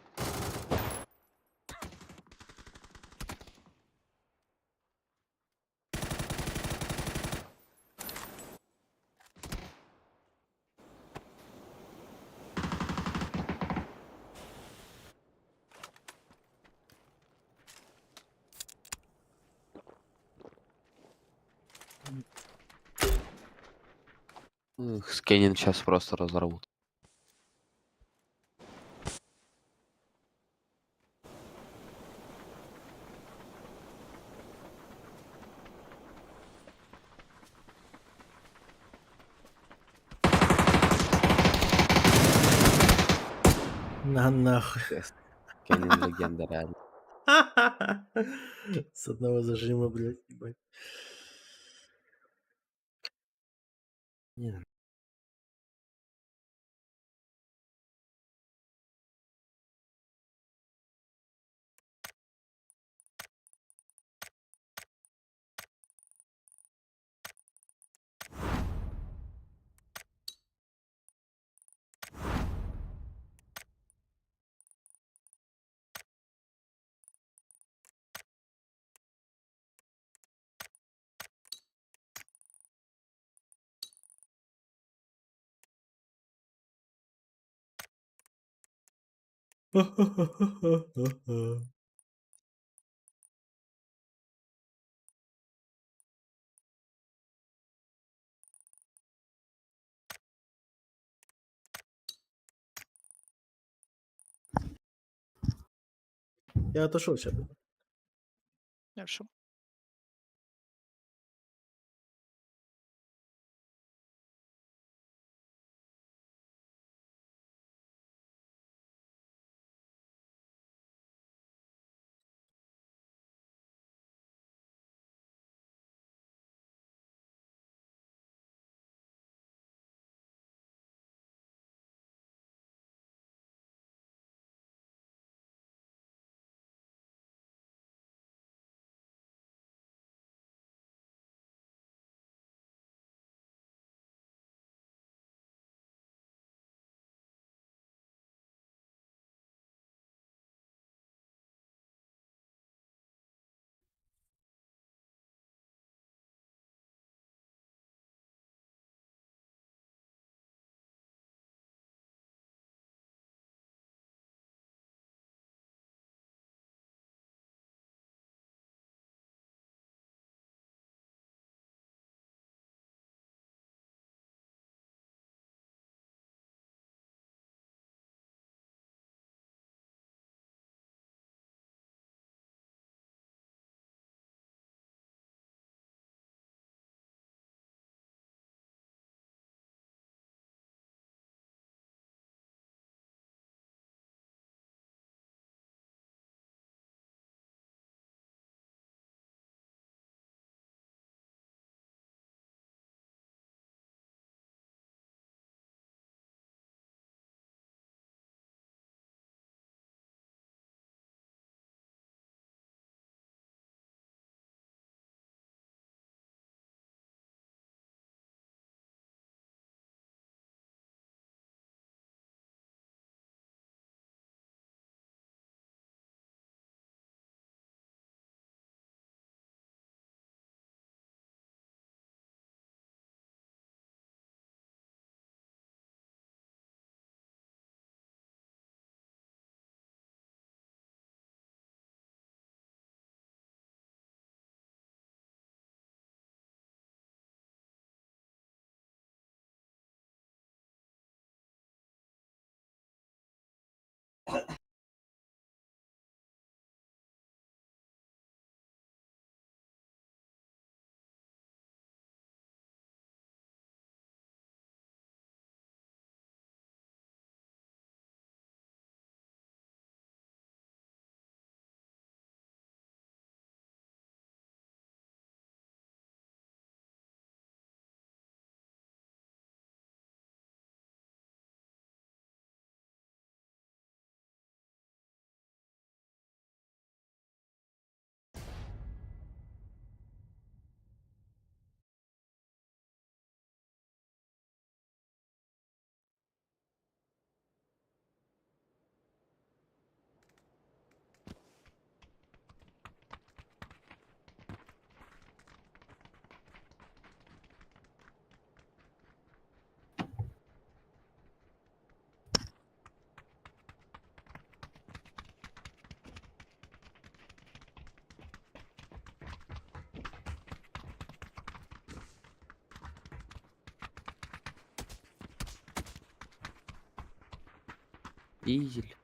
Speaker 14: Скеннин сейчас просто разорвут.
Speaker 1: На нахуй.
Speaker 14: Скеннин легенда, реально.
Speaker 1: С одного зажима, блядь, ебать. Не, Я отошел сейчас.
Speaker 6: Хорошо.
Speaker 14: Изель.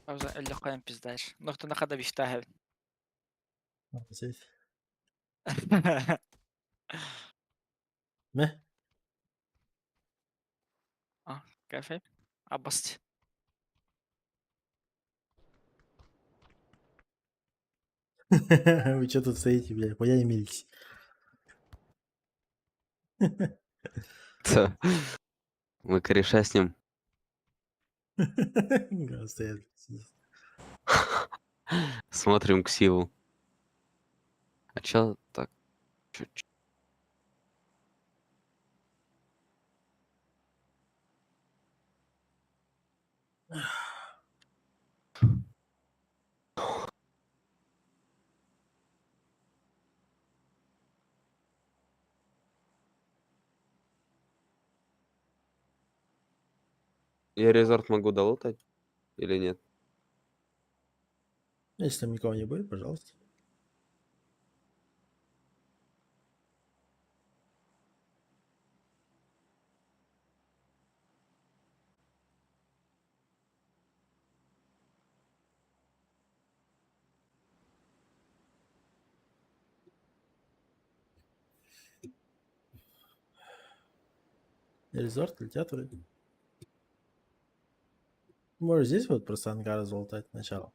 Speaker 6: Пауза, اللقاء пиздаешь. نقطة ناخدها بيشتغل.
Speaker 1: نسيت مه
Speaker 6: اه كافي عبستي.
Speaker 1: Вы что тут стоите, блядь? Хуя не мились.
Speaker 14: Мы кореша с ним.
Speaker 1: Да, стоят.
Speaker 14: Смотрим ксиву. А чё так? Чё? Я резорт могу долутать или нет?
Speaker 1: Если там никого не будет, пожалуйста. Резорт летят вроде. Может здесь вот просто ангары залутать сначала.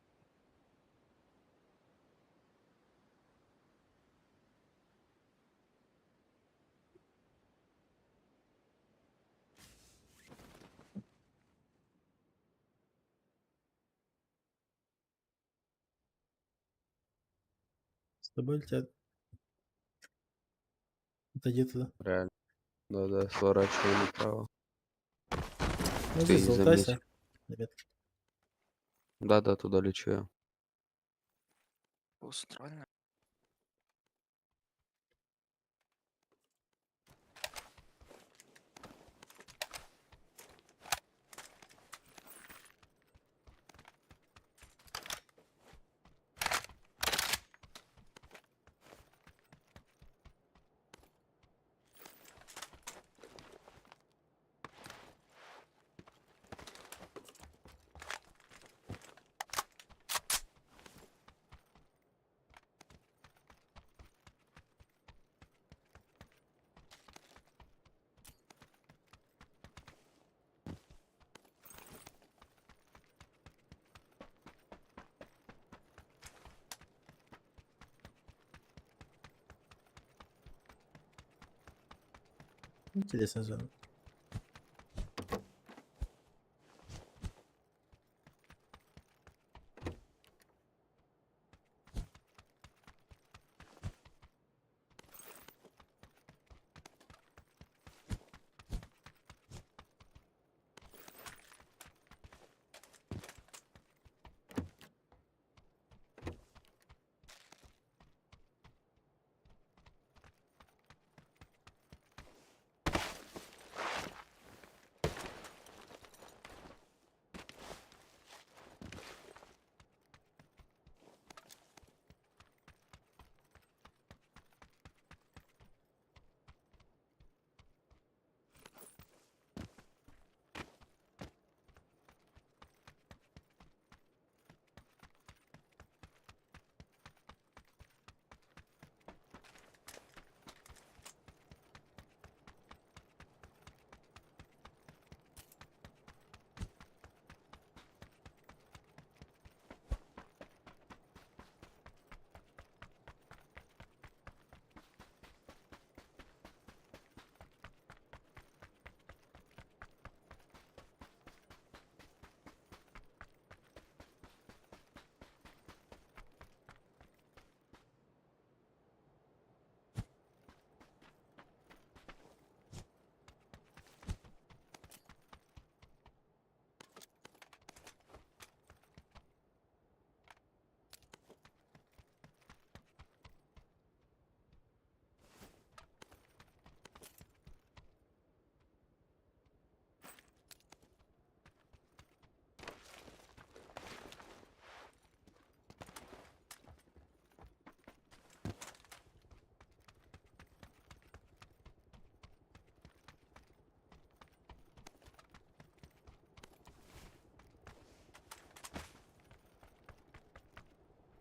Speaker 1: С тобой летят. Отойди туда.
Speaker 14: Реально. Да-да, сворачиваю направо.
Speaker 1: Ну,
Speaker 14: Ты
Speaker 1: здесь
Speaker 14: не
Speaker 1: залутайся.
Speaker 14: заметил.
Speaker 1: Ребят.
Speaker 14: Да-да, туда лечу я.
Speaker 6: Устроено.
Speaker 1: Интересная зона.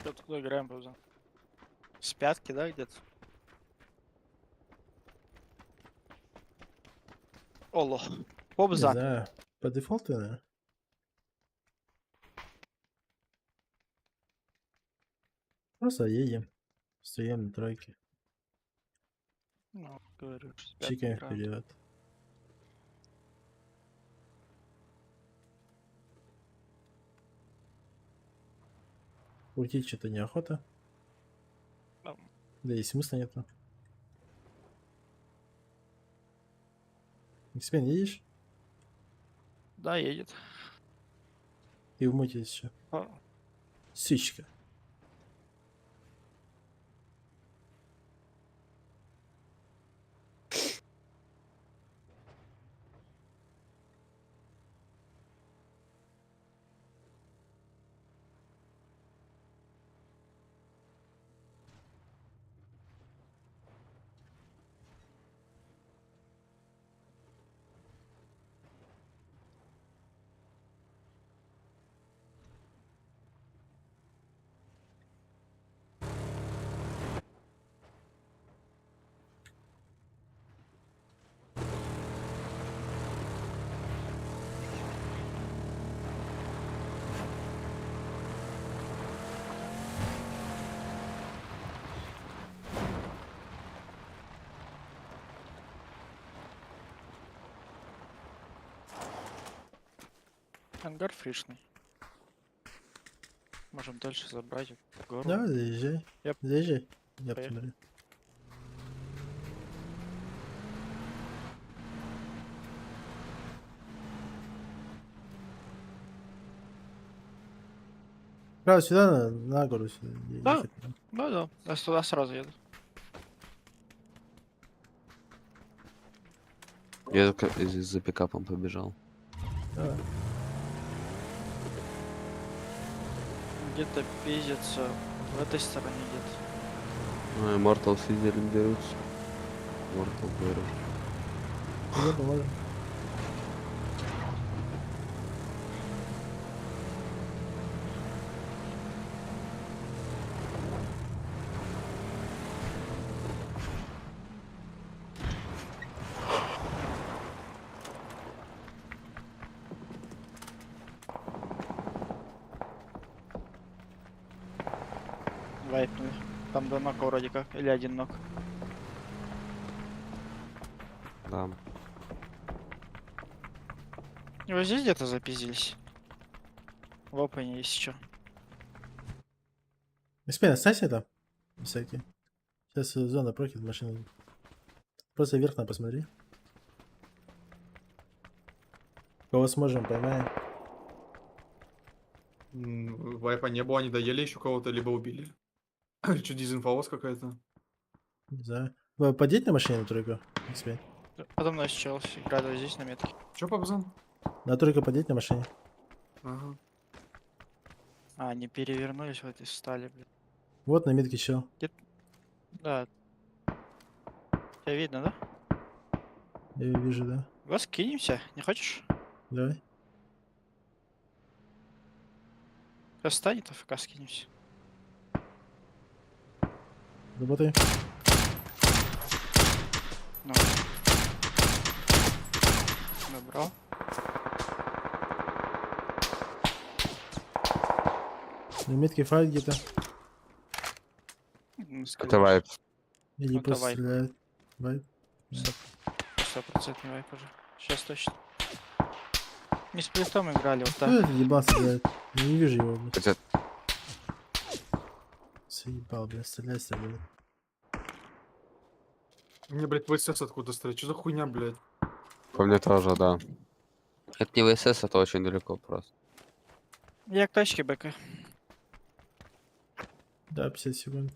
Speaker 6: Откуда играем, Бобзан? С пятки, да, где-то? Оло.
Speaker 1: Не
Speaker 6: Бобзан.
Speaker 1: знаю. По дефолту, наверное. Просто едем. Стоим на тройке.
Speaker 6: Ну, говорю, что с пятки
Speaker 1: Чикаем
Speaker 6: играем.
Speaker 1: вперед. Крутить что-то неохота.
Speaker 6: Ну.
Speaker 1: Да и смысла нету. Эксмен, едешь?
Speaker 6: Да, едет.
Speaker 1: И в муте еще.
Speaker 6: А,
Speaker 1: Сычка.
Speaker 6: ангар фришный. Можем дальше забрать гору.
Speaker 1: Давай, заезжай.
Speaker 6: Yep.
Speaker 1: Заезжай. Я
Speaker 6: Поехали.
Speaker 1: посмотрю. Правда, сюда, на гору сюда.
Speaker 6: Да.
Speaker 1: ехать надо.
Speaker 6: Да. Я туда сразу еду.
Speaker 14: Я за пикапом побежал.
Speaker 1: Давай.
Speaker 6: Где-то пиздится. В этой стороне где-то.
Speaker 14: Immortal с лидером дерутся. Immortal говорю.
Speaker 1: Тебе поможем.
Speaker 6: Вайпнули. Там 2 нока вроде как. Или 1 нок.
Speaker 14: Да.
Speaker 6: И вот здесь где-то запиздились. В опене есть что.
Speaker 1: Эксмен, останься там. Всякие. Сейчас зона прокит машины. Просто вверх на посмотри. Кого сможем, поймаем.
Speaker 5: Вайпа не было, они доели еще кого-то, либо убили. Что, дезинфа у вас какая-то?
Speaker 1: Не знаю. Вы подеть на машине на тройку? Эксмен.
Speaker 6: Подо мной сейчас играет вот здесь на метке.
Speaker 5: Че, Пабзан?
Speaker 1: На тройку подеть на машине.
Speaker 5: Ага.
Speaker 6: А, они перевернулись вот и встали, блин.
Speaker 1: Вот на метке чел.
Speaker 6: Да. Тебя видно, да?
Speaker 1: Я её вижу, да.
Speaker 6: Вас кинемся, не хочешь?
Speaker 1: Давай.
Speaker 6: Сейчас станет, АФК скинемся.
Speaker 1: Работай.
Speaker 6: Ну. Добро.
Speaker 1: На метке файт где-то.
Speaker 14: Это вайп.
Speaker 1: Или
Speaker 6: Это
Speaker 1: просто
Speaker 6: вайп.
Speaker 1: стреляет. Вайп.
Speaker 6: 100% вайп уже. Сейчас точно. Не с плитом играли, вот
Speaker 1: Кто
Speaker 6: так.
Speaker 1: это ебал стреляет? Я не вижу его, блядь.
Speaker 14: Хотя
Speaker 1: Съебал, блядь, стреляй, стреляй.
Speaker 5: Мне, блядь, ВСС откуда стрелять? Что за хуйня, блядь?
Speaker 14: по мне тоже, да. Это не ВСС, это очень далеко просто.
Speaker 6: Я к тачке БК.
Speaker 1: Да, 50 секунд.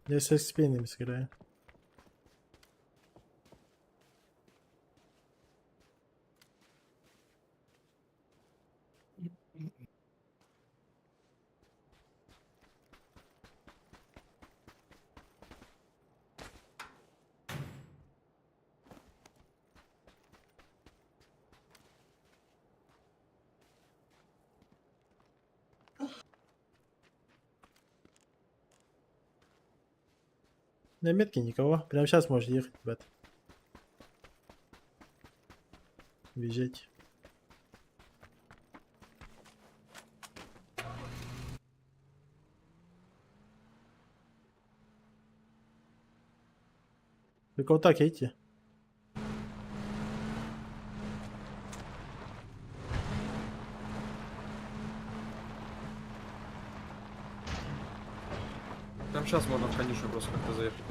Speaker 1: Я с экспейнами сыграю. На метке никого. Прямо сейчас можешь ехать, ребят. Бежать. Только вот так едьте.
Speaker 5: Прям сейчас можно в конюшню просто как-то заехать.